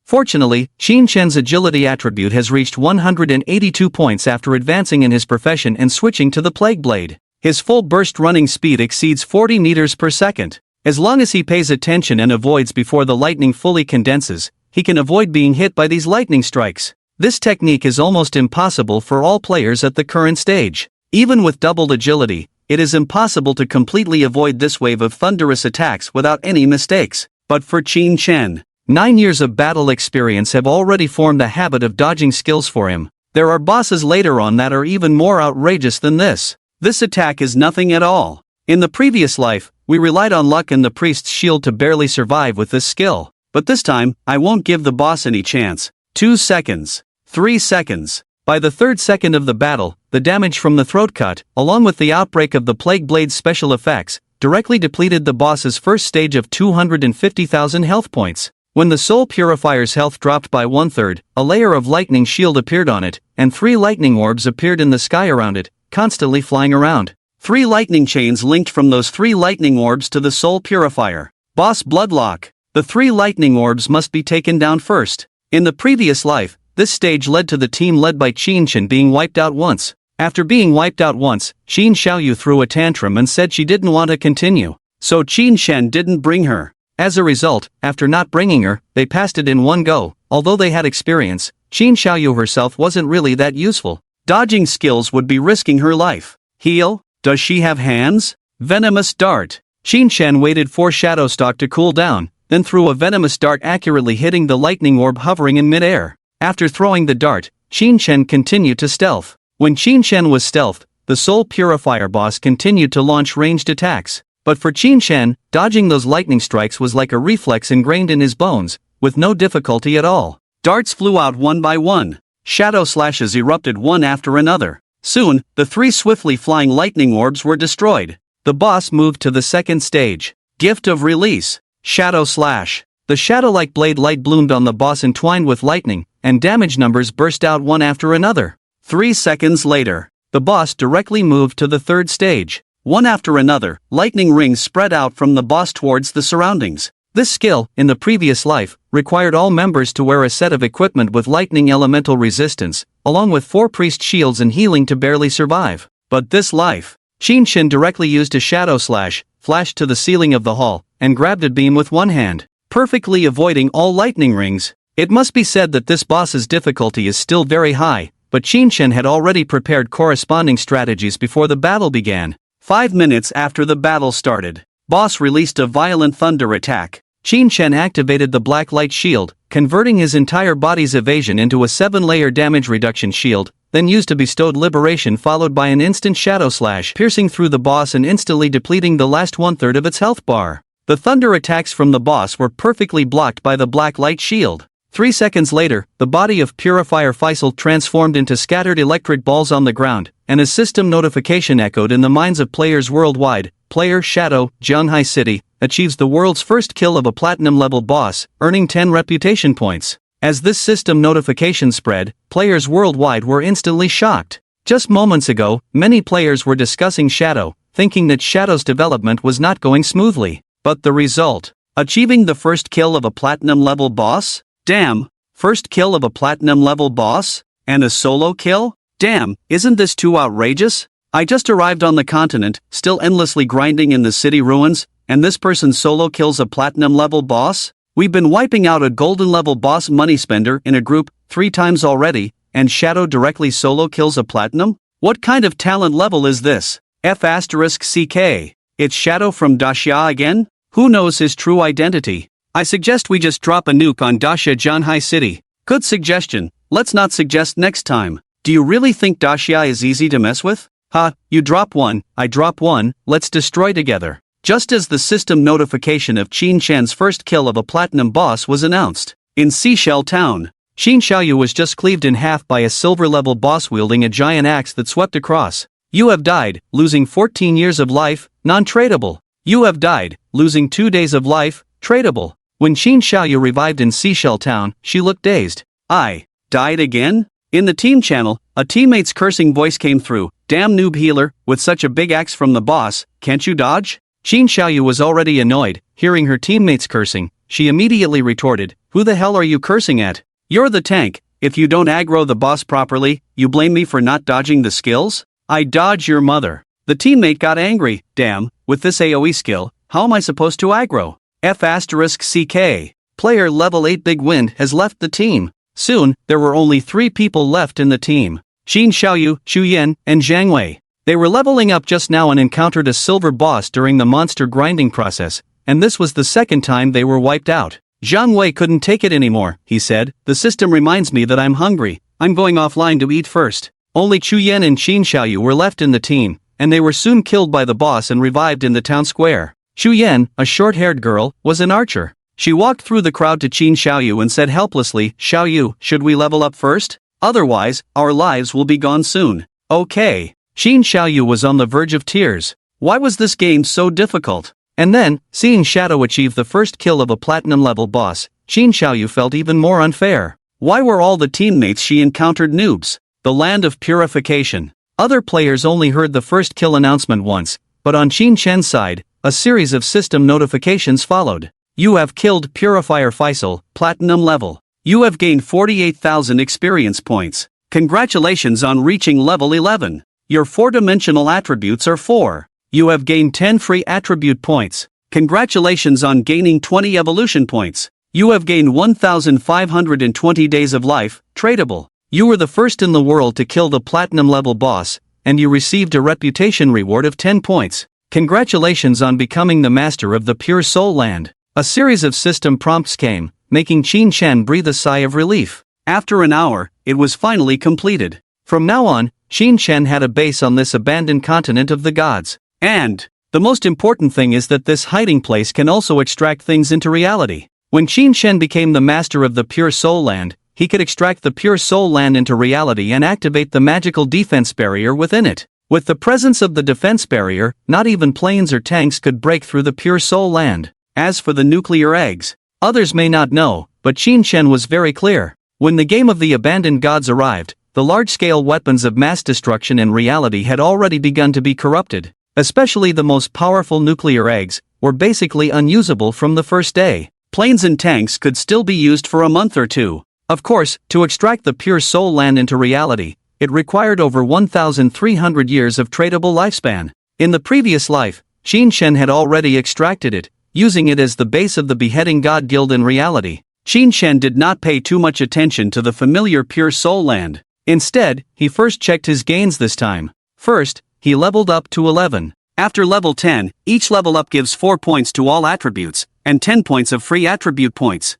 Fortunately, Qin Shen's agility attribute has reached 182 points after advancing in his profession and switching to the Plague Blade. His full burst running speed exceeds 40 meters per second. As long as he pays attention and avoids before the lightning fully condenses, he can avoid being hit by these lightning strikes. This technique is almost impossible for all players at the current stage. Even with doubled agility, it is impossible to completely avoid this wave of thunderous attacks without any mistakes. But for Qin Shen, 9 years of battle experience have already formed the habit of dodging skills for him. There are bosses later on that are even more outrageous than this. This attack is nothing at all. In the previous life, we relied on luck and the priest's shield to barely survive with this skill. But this time, I won't give the boss any chance. 2 seconds. 3 seconds. By the 3rd second of the battle, the damage from the throat cut, along with the outbreak of the Plague Blade's special effects, directly depleted the boss's first stage of 250,000 health points. When the Soul Purifier's health dropped by 1/3, a layer of lightning shield appeared on it, and 3 lightning orbs appeared in the sky around it, constantly flying around. 3 lightning chains linked from those 3 lightning orbs to the Soul Purifier. Boss Bloodlock. The 3 lightning orbs must be taken down first. In the previous life, this stage led to the team led by Qin Shen being wiped out once. After being wiped out once, Qin Xiaoyu threw a tantrum and said she didn't want to continue. So Qin Shen didn't bring her. As a result, after not bringing her, they passed it in one go. Although they had experience, Qin Xiaoyu herself wasn't really that useful. Dodging skills would be risking her life. Heal? Does she have hands? Venomous Dart. Qin Shen waited for Shadowstalk to cool down, then threw a venomous dart accurately hitting the lightning orb hovering in midair. After throwing the dart, Qin Shen continued to stealth. When Qin Shen was stealthed, the Soul Purifier boss continued to launch ranged attacks. But for Qin Shen, dodging those lightning strikes was like a reflex ingrained in his bones, with no difficulty at all. Darts flew out one by one. Shadow slashes erupted one after another. Soon, the 3 swiftly flying lightning orbs were destroyed. The boss moved to the second stage. Gift of Release. Shadow Slash. The shadow-like blade light bloomed on the boss entwined with lightning, and damage numbers burst out one after another. 3 seconds later, the boss directly moved to the third stage. One after another, lightning rings spread out from the boss towards the surroundings. This skill, in the previous life, required all members to wear a set of equipment with lightning elemental resistance, along with 4 priest shields and healing to barely survive. But this life, Qin Shen directly used a shadow slash, flashed to the ceiling of the hall, and grabbed a beam with one hand, perfectly avoiding all lightning rings. It must be said that this boss's difficulty is still very high, but Qin Shen had already prepared corresponding strategies before the battle began. 5 minutes after the battle started, boss released a violent thunder attack. Qin Shen activated the black light shield, converting his entire body's evasion into a 7-layer damage reduction shield, then used a bestowed liberation followed by an instant shadow slash, piercing through the boss and instantly depleting the last 1/3 of its health bar. The thunder attacks from the boss were perfectly blocked by the black light shield. 3 seconds later, the body of Purifier Faisal transformed into scattered electric balls on the ground, and a system notification echoed in the minds of players worldwide. Player Shadow, Jianghai City, achieves the world's first kill of a platinum-level boss, earning 10 reputation points. As this system notification spread, players worldwide were instantly shocked. Just moments ago, many players were discussing Shadow, thinking that Shadow's development was not going smoothly. But the result? Achieving the first kill of a platinum-level boss? Damn, first kill of a platinum-level boss? And a solo kill? Damn, isn't this too outrageous? I just arrived on the continent, still endlessly grinding in the city ruins, and this person solo kills a platinum-level boss? We've been wiping out a golden-level boss money spender in a group 3 times already, and Shadow directly solo kills a platinum? What kind of talent level is this? F***CK. It's Shadow from Daxia again? Who knows his true identity? I suggest we just drop a nuke on Daxia Jianghai City. Good suggestion, let's not suggest next time. Do you really think Daxia is easy to mess with? Ha, you drop one, I drop one, let's destroy together. Just as the system notification of Qin Shen's first kill of a platinum boss was announced, in Seashell Town, Qin Xiaoyu was just cleaved in half by a silver-level boss wielding a giant axe that swept across. You have died, losing 14 years of life, non-tradable. You have died, losing 2 days of life, tradable. When Qin Xiaoyu revived in Seashell Town, she looked dazed. I died again? In the team channel, a teammate's cursing voice came through. Damn noob healer, with such a big axe from the boss, can't you dodge? Qin Xiaoyu was already annoyed. Hearing her teammates cursing, she immediately retorted, who the hell are you cursing at? You're the tank. If you don't aggro the boss properly, you blame me for not dodging the skills? I dodge your mother. The teammate got angry. Damn, with this AoE skill, how am I supposed to aggro? F***CK. Player level 8 Big Wind has left the team. Soon, there were only 3 people left in the team. Qin Xiaoyu, Xu Yan, and Zhang Wei. They were leveling up just now and encountered a silver boss during the monster grinding process, and this was the second time they were wiped out. Zhang Wei couldn't take it anymore, he said. The system reminds me that I'm hungry. I'm going offline to eat first. Only Xu Yan and Qin Xiaoyu were left in the team, and they were soon killed by the boss and revived in the town square. Xu Yan, a short-haired girl, was an archer. She walked through the crowd to Qin Xiaoyu and said helplessly, Xiaoyu, should we level up first? Otherwise, our lives will be gone soon. Okay. Qin Xiaoyu was on the verge of tears. Why was this game so difficult? And then, seeing Shadow achieve the first kill of a platinum-level boss, Qin Xiaoyu felt even more unfair. Why were all the teammates she encountered noobs? The land of purification. Other players only heard the first kill announcement once, but on Qin Shen's side, a series of system notifications followed. You have killed Purifier Faisal, platinum level. You have gained 48,000 experience points. Congratulations on reaching level 11. Your 4-dimensional attributes are 4. You have gained 10 free attribute points. Congratulations on gaining 20 evolution points. You have gained 1,520 days of life, tradable. You were the first in the world to kill the platinum level boss, and you received a reputation reward of 10 points. Congratulations on becoming the master of the Pure Soul Land. A series of system prompts came, making Qin Shen breathe a sigh of relief. After an hour, it was finally completed. From now on, Xin Shen had a base on this abandoned continent of the gods. And the most important thing is that this hiding place can also extract things into reality. When Xin Shen became the master of the Pure Soul Land, he could extract the Pure Soul Land into reality and activate the magical defense barrier within it. With the presence of the defense barrier, not even planes or tanks could break through the Pure Soul Land. As for the nuclear eggs, others may not know, but Xin Shen was very clear. When the game of the abandoned gods arrived, the large-scale weapons of mass destruction in reality had already begun to be corrupted. Especially the most powerful nuclear eggs were basically unusable from the first day. Planes and tanks could still be used for a month or two. Of course, to extract the Pure Soul Land into reality, it required over 1,300 years of tradable lifespan. In the previous life, Xin Shen had already extracted it, using it as the base of the Beheading God Guild in reality. Xin Shen did not pay too much attention to the familiar Pure Soul Land. Instead, he first checked his gains this time. First, he leveled up to 11. After level 10, each level up gives 4 points to all attributes, and 10 points of free attribute points.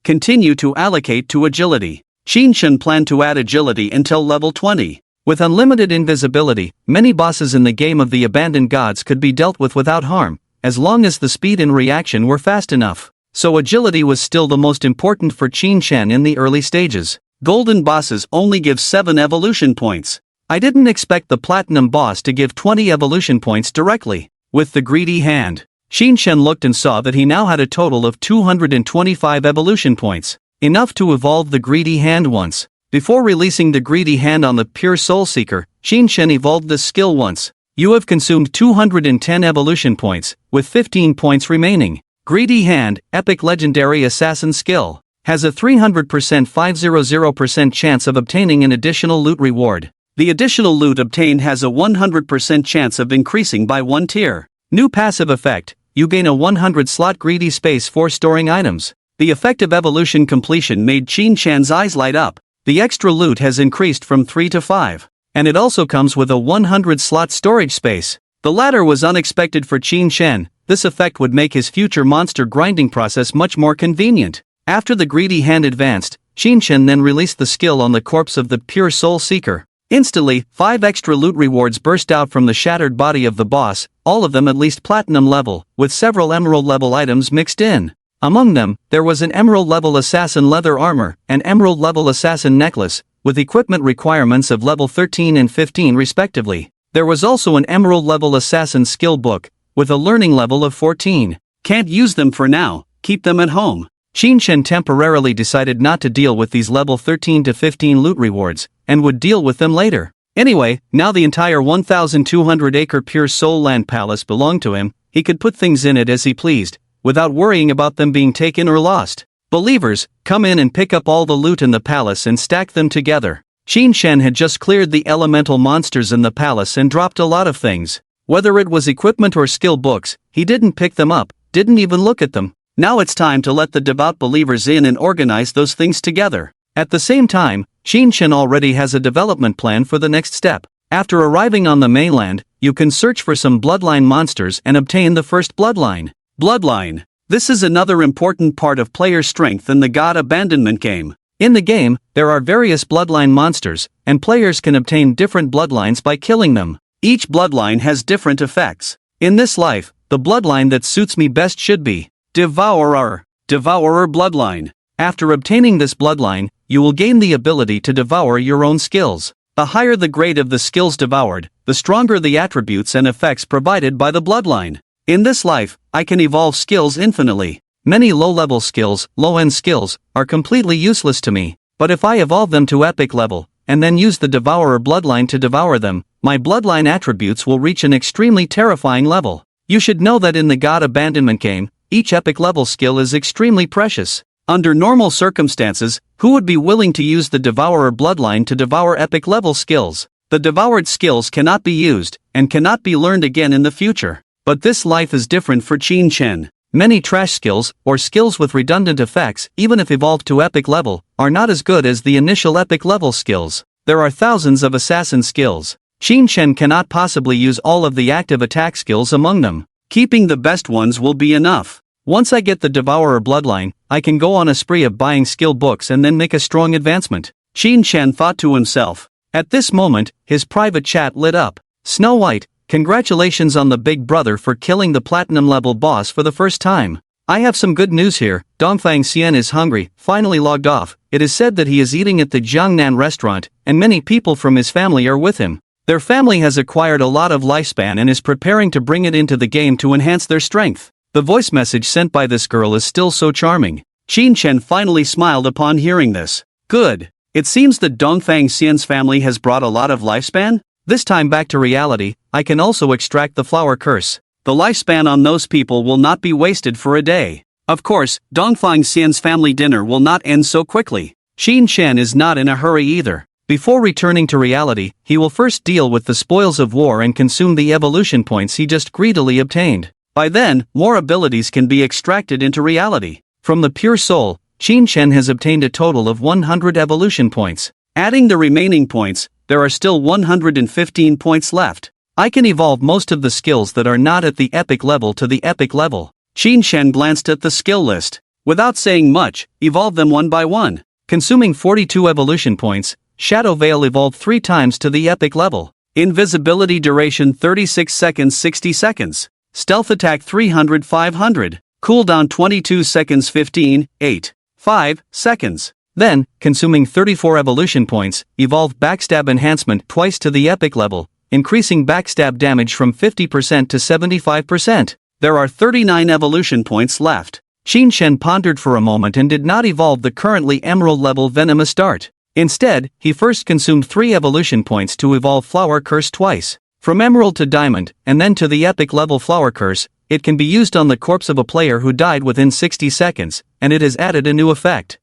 Continue to allocate to agility. Xin Shen planned to add agility until level 20. With unlimited invisibility, many bosses in the game of the abandoned gods could be dealt with without harm, as long as the speed and reaction were fast enough. So agility was still the most important for Xin Shen in the early stages. Golden bosses only give 7 evolution points. I didn't expect the platinum boss to give 20 evolution points directly. With the greedy hand, Xin Shen looked and saw that he now had a total of 225 evolution points. Enough to evolve the greedy hand once. Before releasing the greedy hand on the Pure Soul Seeker, Xin Shen evolved this skill once. You have consumed 210 evolution points, with 15 points remaining. Greedy Hand, Epic Legendary Assassin Skill, has a 300% 500% chance of obtaining an additional loot reward. The additional loot obtained has a 100% chance of increasing by 1 tier. New passive effect, you gain a 100-slot greedy space for storing items. The effect of evolution completion made Xin Shen's eyes light up. The extra loot has increased from 3 to 5. And it also comes with a 100-slot storage space. The latter was unexpected for Xin Shen. This effect would make his future monster grinding process much more convenient. After the greedy hand advanced, Xin Shen then released the skill on the corpse of the Pure Soul Seeker. Instantly, 5 extra loot rewards burst out from the shattered body of the boss, all of them at least platinum level, with several emerald level items mixed in. Among them, there was an emerald level assassin leather armor, an emerald level assassin necklace, with equipment requirements of level 13 and 15 respectively. There was also an emerald level assassin skill book, with a learning level of 14. Can't use them for now, keep them at home. Xin Shen temporarily decided not to deal with these level 13 to 15 loot rewards, and would deal with them later. Anyway, now the entire 1,200-acre Pure Soul Land Palace belonged to him, he could put things in it as he pleased, without worrying about them being taken or lost. Believers, come in and pick up all the loot in the palace and stack them together. Xin Shen had just cleared the elemental monsters in the palace and dropped a lot of things. Whether it was equipment or skill books, he didn't pick them up, didn't even look at them. Now it's time to let the devout believers in and organize those things together. At the same time, Xin Shen already has a development plan for the next step. After arriving on the mainland, you can search for some bloodline monsters and obtain the first bloodline. Bloodline. This is another important part of player strength in the God Abandonment game. In the game, there are various bloodline monsters, and players can obtain different bloodlines by killing them. Each bloodline has different effects. In this life, the bloodline that suits me best should be Devourer. Devourer bloodline. After obtaining this bloodline, you will gain the ability to devour your own skills. The higher the grade of the skills devoured, the stronger the attributes and effects provided by the bloodline. In this life, I can evolve skills infinitely. Many low-level skills, low-end skills, are completely useless to me, but if I evolve them to epic level, and then use the Devourer bloodline to devour them, my bloodline attributes will reach an extremely terrifying level. You should know that in the God Abandonment game, each epic level skill is extremely precious. Under normal circumstances, who would be willing to use the Devourer bloodline to devour epic level skills? The devoured skills cannot be used, and cannot be learned again in the future. But this life is different for Xin Shen. Many trash skills, or skills with redundant effects, even if evolved to epic level, are not as good as the initial epic level skills. There are thousands of assassin skills. Xin Shen cannot possibly use all of the active attack skills among them. Keeping the best ones will be enough. Once I get the Devourer bloodline, I can go on a spree of buying skill books and then make a strong advancement. Xin Shen thought to himself. At this moment, his private chat lit up. Snow White, congratulations on the big brother for killing the platinum level boss for the first time. I have some good news here. Dongfang Xian is hungry, finally logged off. It is said that he is eating at the Jiangnan restaurant, and many people from his family are with him. Their family has acquired a lot of lifespan and is preparing to bring it into the game to enhance their strength. The voice message sent by this girl is still so charming. Qin Chen finally smiled upon hearing this. Good. It seems that Dongfang Xian's family has brought a lot of lifespan? This time back to reality, I can also extract the flower curse. The lifespan on those people will not be wasted for a day. Of course, Dongfang Xian's family dinner will not end so quickly. Qin Chen is not in a hurry either. Before returning to reality, he will first deal with the spoils of war and consume the evolution points he just greedily obtained. By then, more abilities can be extracted into reality. From the pure soul, Qin Chen has obtained a total of 100 evolution points. Adding the remaining points, there are still 115 points left. I can evolve most of the skills that are not at the epic level to the epic level. Qin Chen glanced at the skill list. Without saying much, evolve them one by one. Consuming 42 evolution points, Shadow Veil evolved 3 times to the epic level. Invisibility duration 36 seconds 60 seconds. Stealth attack 300 500. Cooldown 22 seconds 15, 8, 5 seconds. Then, consuming 34 evolution points, evolve Backstab Enhancement twice to the epic level, increasing backstab damage from 50% to 75%. There are 39 evolution points left. Qin Chen pondered for a moment and did not evolve the currently emerald level Venomous Dart. Instead, he first consumed 3 evolution points to evolve Flower Curse twice. From emerald to diamond, and then to the epic level Flower Curse, it can be used on the corpse of a player who died within 60 seconds, and it has added a new effect.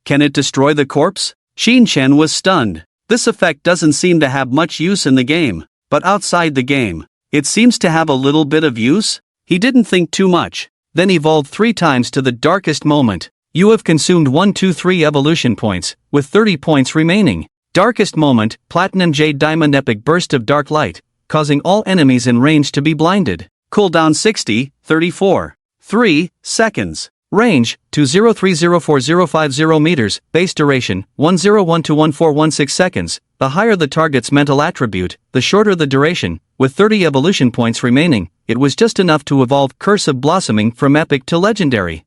Can it destroy the corpse? Qin Chen was stunned. This effect doesn't seem to have much use in the game, but outside the game, it seems to have a little bit of use? He didn't think too much. Then evolved 3 times to the darkest moment. You have consumed 123 evolution points, with 30 points remaining. Darkest moment, Platinum Jade Diamond Epic Burst of Dark Light, causing all enemies in range to be blinded. Cooldown 60, 34, 3 seconds. Range, 2030450 meters, base duration, 101 to seconds. The higher the target's mental attribute, the shorter the duration. With 30 evolution points remaining, it was just enough to evolve Curse of Blossoming from epic to legendary.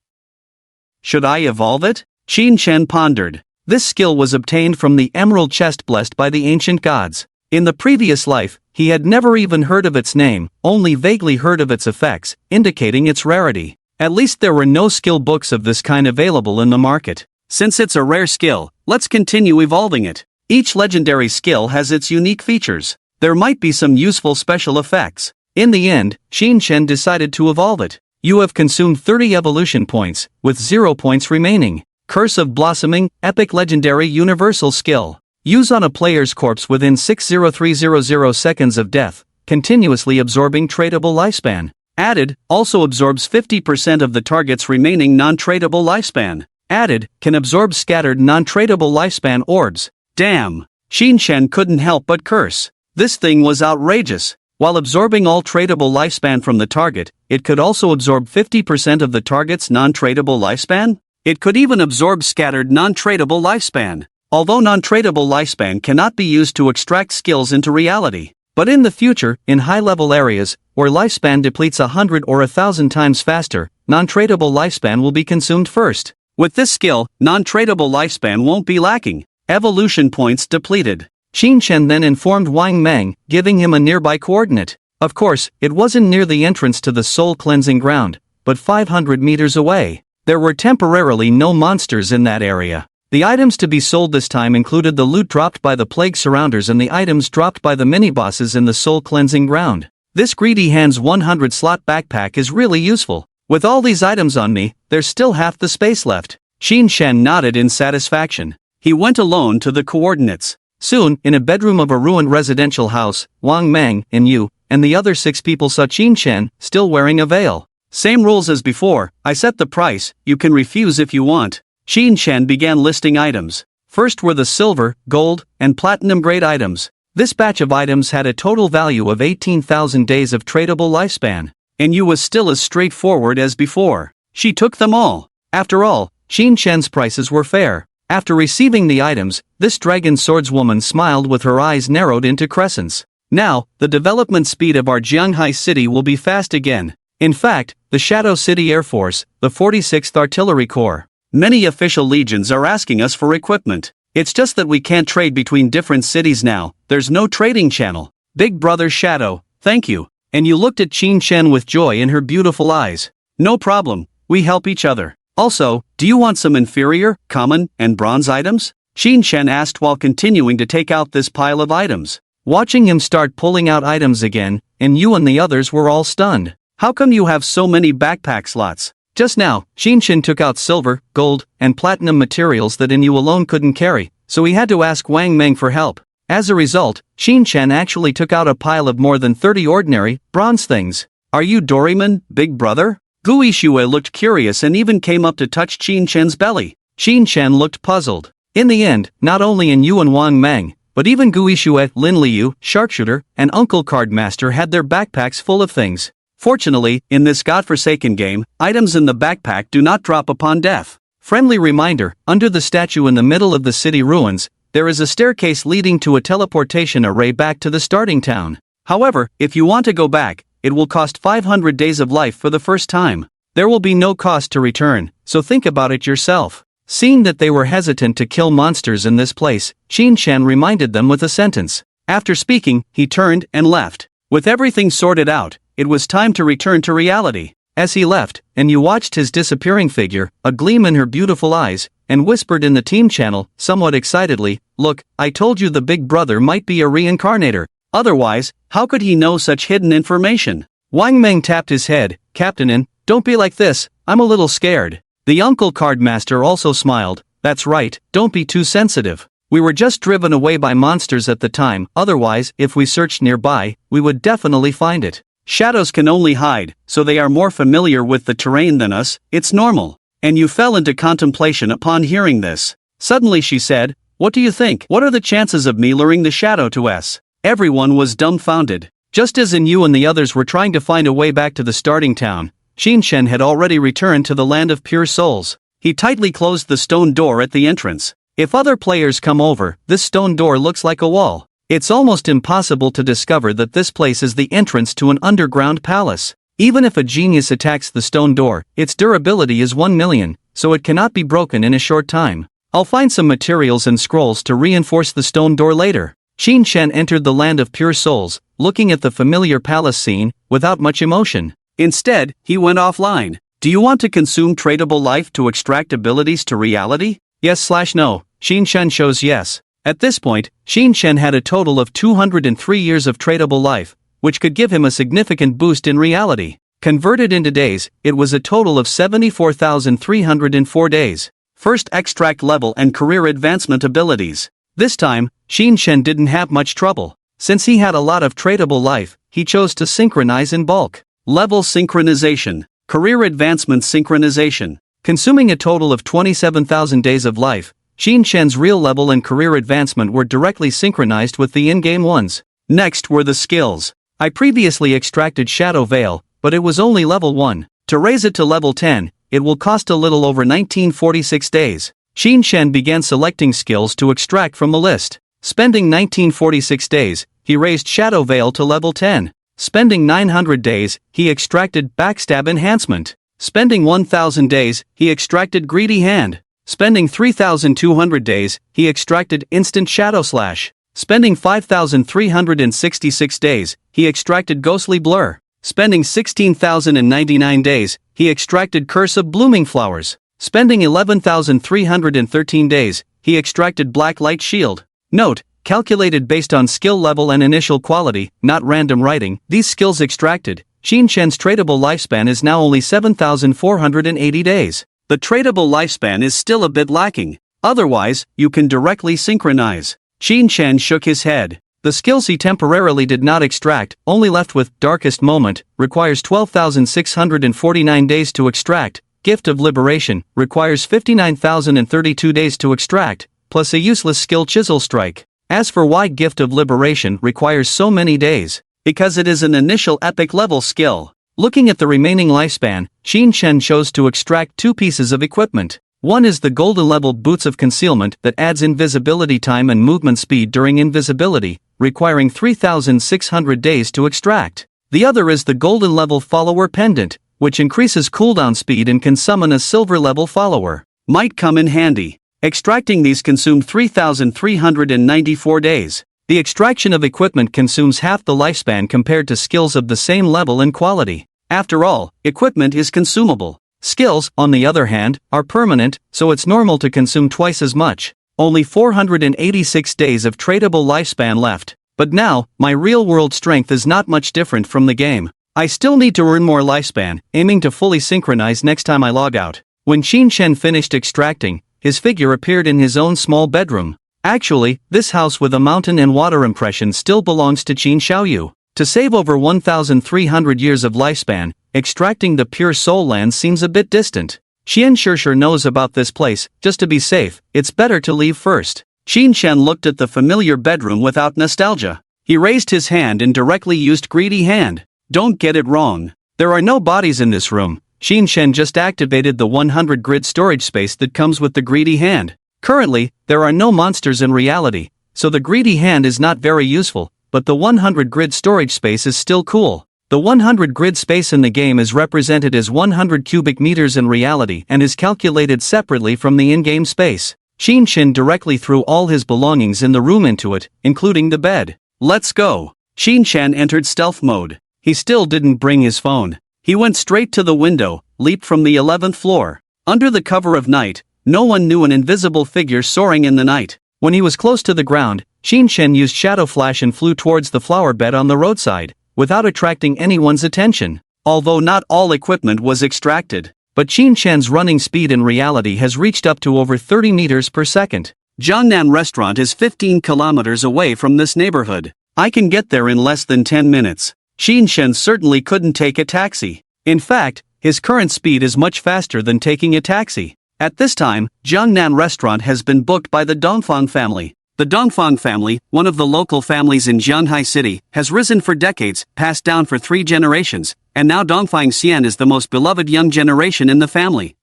Should I evolve it? Qin Chen pondered. This skill was obtained from the emerald chest blessed by the ancient gods. In the previous life, he had never even heard of its name, only vaguely heard of its effects, indicating its rarity. At least there were no skill books of this kind available in the market. Since it's a rare skill, let's continue evolving it. Each legendary skill has its unique features. There might be some useful special effects. In the end, Qin Chen decided to evolve it. You have consumed 30 evolution points, with 0 points remaining. Curse of Blossoming, Epic Legendary Universal Skill. Use on a player's corpse within 60300 seconds of death, continuously absorbing tradable lifespan. Added, also absorbs 50% of the target's remaining non-tradable lifespan. Added, can absorb scattered non-tradable lifespan orbs. Damn! Qin Chen couldn't help but curse. This thing was outrageous. While absorbing all tradable lifespan from the target, it could also absorb 50% of the target's non-tradable lifespan? It could even absorb scattered non-tradable lifespan. Although non-tradable lifespan cannot be used to extract skills into reality. But in the future, in high-level areas, where lifespan depletes 100 or 1,000 times faster, non-tradable lifespan will be consumed first. With this skill, non-tradable lifespan won't be lacking. Evolution points depleted. Qin Chen then informed Wang Meng, giving him a nearby coordinate. Of course, it wasn't near the entrance to the soul cleansing ground, but 500 meters away. There were temporarily no monsters in that area. The items to be sold this time included the loot dropped by the Plague Surrounders and the items dropped by the mini-bosses in the soul cleansing ground. This Greedy Hands 100 slot backpack is really useful. With all these items on me, there's still half the space left. Qin Chen nodded in satisfaction. He went alone to the coordinates. Soon, in a bedroom of a ruined residential house, Wang Meng, and Yu, and the other 6 people saw Qin Chen, still wearing a veil. Same rules as before, I set the price, you can refuse if you want. Qin Chen began listing items. First were the silver, gold, and platinum grade items. This batch of items had a total value of 18,000 days of tradable lifespan. And Yu was still as straightforward as before. She took them all. After all, Qin Chen's prices were fair. After receiving the items, this dragon swordswoman smiled with her eyes narrowed into crescents. Now, the development speed of our Jianghai city will be fast again. In fact, the Shadow City Air Force, the 46th Artillery Corps. Many official legions are asking us for equipment. It's just that we can't trade between different cities now, there's no trading channel. Big brother Shadow, thank you. And you looked at Qin Shen with joy in her beautiful eyes. No problem, we help each other. Also, do you want some inferior, common, and bronze items? Qin Shen asked while continuing to take out this pile of items. Watching him start pulling out items again, and you and the others were all stunned. How come you have so many backpack slots? Just now, Qin Shen took out silver, gold, and platinum materials that Inu alone couldn't carry, so he had to ask Wang Meng for help. As a result, Qin Shen actually took out a pile of more than 30 ordinary, bronze things. Are you Doraemon, big brother? Gu Yixue looked curious and even came up to touch Qin Shen's belly. Qin Shen looked puzzled. In the end, not only Inu and Wang Meng, but even Gu Yixue, Lin Liu, Sharpshooter, and Uncle Cardmaster had their backpacks full of things. Fortunately, in this godforsaken game, items in the backpack do not drop upon death. Friendly reminder, under the statue in the middle of the city ruins, there is a staircase leading to a teleportation array back to the starting town. However, if you want to go back, it will cost 500 days of life for the first time. There will be no cost to return, so think about it yourself. Seeing that they were hesitant to kill monsters in this place, Qin Shen reminded them with a sentence. After speaking, he turned and left. With everything sorted out, it was time to return to reality. As he left, and you watched his disappearing figure, a gleam in her beautiful eyes, and whispered in the team channel, somewhat excitedly, "Look, I told you the big brother might be a reincarnator. Otherwise, how could he know such hidden information?" Wang Meng tapped his head, "Captain, don't be like this, I'm a little scared." The Uncle Cardmaster also smiled, "That's right, don't be too sensitive. We were just driven away by monsters at the time, otherwise, if we searched nearby, we would definitely find it. Shadows can only hide, so they are more familiar with the terrain than us, it's normal." And you fell into contemplation upon hearing this. Suddenly she said, "What do you think? What are the chances of me luring the shadow to us?" Everyone was dumbfounded. Just as Inu and the others were trying to find a way back to the starting town, Qin Shen had already returned to the land of pure souls. He tightly closed the stone door at the entrance. If other players come over, this stone door looks like a wall. It's almost impossible to discover that this place is the entrance to an underground palace. Even if a genius attacks the stone door, its durability is 1 million, so it cannot be broken in a short time. I'll find some materials and scrolls to reinforce the stone door later. Qin Shen entered the land of pure souls, looking at the familiar palace scene, without much emotion. Instead, he went offline. Do you want to consume tradable life to extract abilities to reality? Yes/no. Qin Shen chose yes. At this point, Qin Shen had a total of 203 years of tradable life, which could give him a significant boost in reality. Converted into days, it was a total of 74,304 days. First extract level and career advancement abilities. This time, Qin Shen didn't have much trouble. Since he had a lot of tradable life, he chose to synchronize in bulk. Level synchronization. Career advancement synchronization. Consuming a total of 27,000 days of life, Qin Shen's real level and career advancement were directly synchronized with the in-game ones. Next were the skills. I previously extracted Shadow Veil, but it was only level 1. To raise it to level 10, it will cost a little over 1946 days. Qin Shen began selecting skills to extract from the list. Spending 1946 days, he raised Shadow Veil to level 10. Spending 900 days, he extracted Backstab Enhancement. Spending 1000 days, he extracted Greedy Hand. Spending 3200 days, he extracted Instant Shadow Slash. Spending 5366 days, he extracted Ghostly Blur. Spending 16,099 days, he extracted Curse of Blooming Flowers. Spending 11,313 days, he extracted Black Light Shield. Note, calculated based on skill level and initial quality, not random writing, these skills extracted, Qin Shen's tradable lifespan is now only 7,480 days. The tradable lifespan is still a bit lacking. Otherwise, you can directly synchronize. Qin Shen shook his head. The skills he temporarily did not extract, only left with Darkest Moment, requires 12,649 days to extract. Gift of Liberation requires 59,032 days to extract, plus a useless skill Chisel Strike. As for why Gift of Liberation requires so many days, because it is an initial epic level skill. Looking at the remaining lifespan, Qin Shen chose to extract 2 pieces of equipment. One is the golden level boots of concealment that adds invisibility time and movement speed during invisibility, requiring 3,600 days to extract. The other is the golden level follower pendant, which increases cooldown speed and can summon a silver level follower. Might come in handy. Extracting these consumed 3,394 days. The extraction of equipment consumes half the lifespan compared to skills of the same level and quality. After all, equipment is consumable. Skills, on the other hand, are permanent, so it's normal to consume twice as much. Only 486 days of tradable lifespan left. But now, my real-world strength is not much different from the game. I still need to earn more lifespan, aiming to fully synchronize next time I log out. When Qin Shen finished extracting, his figure appeared in his own small bedroom. Actually, this house with a mountain and water impression still belongs to Qin Xiaoyu. To save over 1,300 years of lifespan, extracting the pure soul land seems a bit distant. Qian Shishir knows about this place. Just to be safe, it's better to leave first. Qin Shen looked at the familiar bedroom without nostalgia. He raised his hand and directly used greedy hand. Don't get it wrong. There are no bodies in this room. Qin Shen just activated the 100 grid storage space that comes with the greedy hand. Currently, there are no monsters in reality, so the greedy hand is not very useful, but the 100 grid storage space is still cool. The 100 grid space in the game is represented as 100 cubic meters in reality and is calculated separately from the in-game space. Qin Shen directly threw all his belongings in the room into it, including the bed. Let's go. Qin Shen entered stealth mode. He still didn't bring his phone. He went straight to the window, leaped from the 11th floor. Under the cover of night, no one knew an invisible figure soaring in the night. When he was close to the ground, Qin Shen used Shadow Flash and flew towards the flower bed on the roadside, without attracting anyone's attention. Although not all equipment was extracted, but Qin Shen's running speed in reality has reached up to over 30 meters per second. Jiangnan Restaurant is 15 kilometers away from this neighborhood. I can get there in less than 10 minutes. Qin Shen certainly couldn't take a taxi. In fact, his current speed is much faster than taking a taxi. At this time, Jiangnan Restaurant has been booked by the Dongfang family. The Dongfang family, one of the local families in Jianghai City, has risen for decades, passed down for 3 generations, and now Dongfang Xian is the most beloved young generation in the family.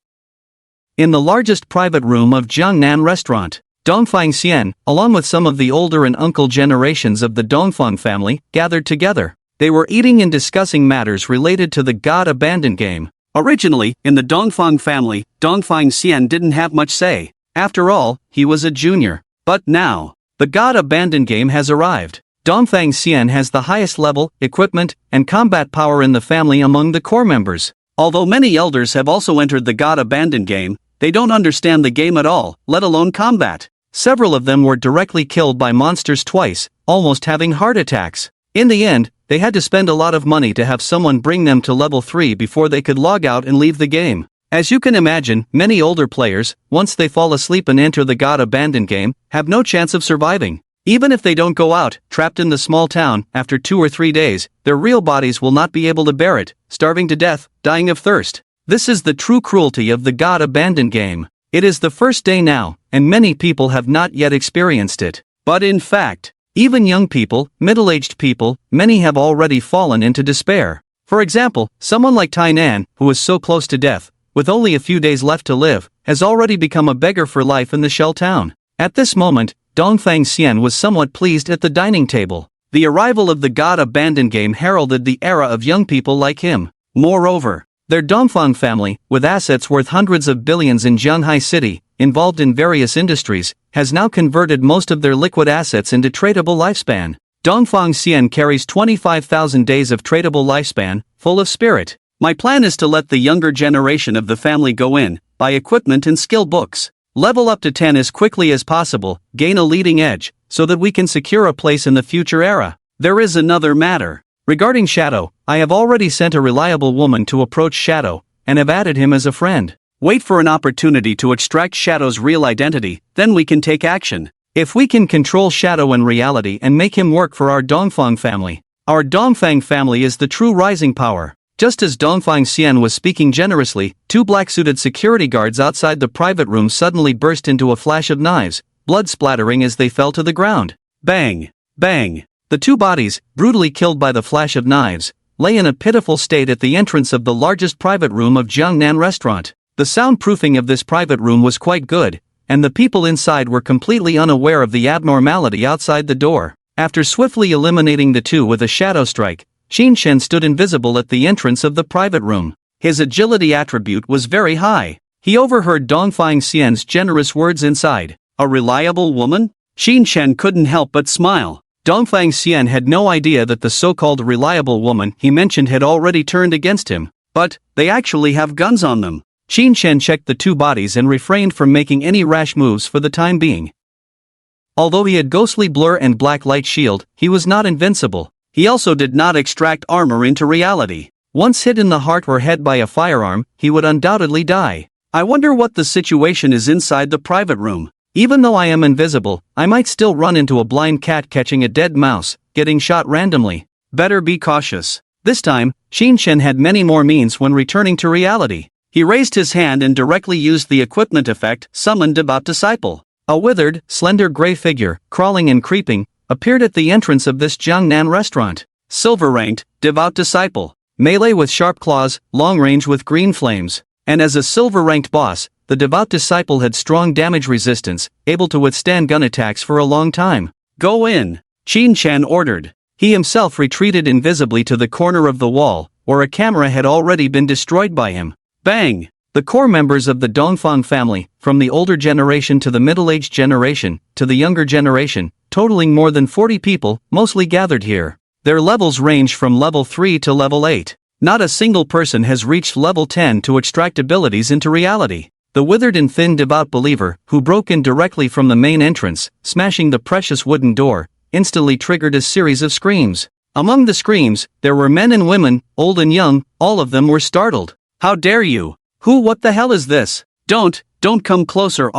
In the largest private room of Jiangnan Restaurant, Dongfang Xian, along with some of the older and uncle generations of the Dongfang family, gathered together. They were eating and discussing matters related to the God Abandoned game. Originally, in the Dongfang family, Dongfang Xian didn't have much say. After all, he was a junior. But now, the God Abandoned game has arrived. Dongfang Xian has the highest level, equipment, and combat power in the family among the core members. Although many elders have also entered the God Abandoned game, they don't understand the game at all, let alone combat. Several of them were directly killed by monsters twice, almost having heart attacks. In the end, they had to spend a lot of money to have someone bring them to level 3 before they could log out and leave the game. As you can imagine, many older players, once they fall asleep and enter the God Abandoned game, have no chance of surviving. Even if they don't go out, trapped in the small town, after 2 or 3 days, their real bodies will not be able to bear it, starving to death, dying of thirst. This is the true cruelty of the God Abandoned game. It is the first day now, and many people have not yet experienced it. But in fact, even young people, middle-aged people, many have already fallen into despair. For example, someone like Tainan, who is so close to death, with only a few days left to live, has already become a beggar for life in the shell town. At this moment, Dongfang Xian was somewhat pleased at the dining table. The arrival of the God Abandoned game heralded the era of young people like him. Moreover, their Dongfang family, with assets worth hundreds of billions in Jianghai City, involved in various industries, has now converted most of their liquid assets into tradable lifespan. Dongfang Xian carries 25,000 days of tradable lifespan, full of spirit. My plan is to let the younger generation of the family go in, buy equipment and skill books, level up to 10 as quickly as possible, gain a leading edge, so that we can secure a place in the future era. There is another matter. Regarding Shadow, I have already sent a reliable woman to approach Shadow, and have added him as a friend. Wait for an opportunity to extract Shadow's real identity, then we can take action. If we can control Shadow in reality and make him work for our Dongfang family, our Dongfang family is the true rising power. Just as Dongfang Xian was speaking generously, 2 black-suited security guards outside the private room suddenly burst into a flash of knives, blood splattering as they fell to the ground. Bang! Bang! The 2 bodies, brutally killed by the flash of knives, lay in a pitiful state at the entrance of the largest private room of Jiangnan Restaurant. The soundproofing of this private room was quite good, and the people inside were completely unaware of the abnormality outside the door. After swiftly eliminating the two with a shadow strike, Qin Shen stood invisible at the entrance of the private room. His agility attribute was very high. He overheard Dongfang Xian's generous words inside. A reliable woman? Qin Shen couldn't help but smile. Dongfang Xian had no idea that the so-called reliable woman he mentioned had already turned against him. But, they actually have guns on them. Qin Shen checked the two bodies and refrained from making any rash moves for the time being. Although he had ghostly blur and black light shield, he was not invincible. He also did not extract armor into reality. Once hit in the heart or head by a firearm, he would undoubtedly die. I wonder what the situation is inside the private room. Even though I am invisible, I might still run into a blind cat catching a dead mouse, getting shot randomly. Better be cautious. This time, Qin Shen had many more means when returning to reality. He raised his hand and directly used the equipment effect, summoned Devout Disciple. A withered, slender gray figure, crawling and creeping, appeared at the entrance of this Jiangnan restaurant. Silver-ranked, Devout Disciple. Melee with sharp claws, long range with green flames. And as a silver-ranked boss, the Devout Disciple had strong damage resistance, able to withstand gun attacks for a long time. Go in, Qin Shen ordered. He himself retreated invisibly to the corner of the wall, where a camera had already been destroyed by him. Bang! The core members of the Dongfang family, from the older generation to the middle-aged generation, to the younger generation, totaling more than 40 people, mostly gathered here. Their levels range from level 3 to level 8. Not a single person has reached level 10 to extract abilities into reality. The withered and thin devout believer, who broke in directly from the main entrance, smashing the precious wooden door, instantly triggered a series of screams. Among the screams, there were men and women, old and young, all of them were startled. How dare you? What the hell is this? Don't come closer.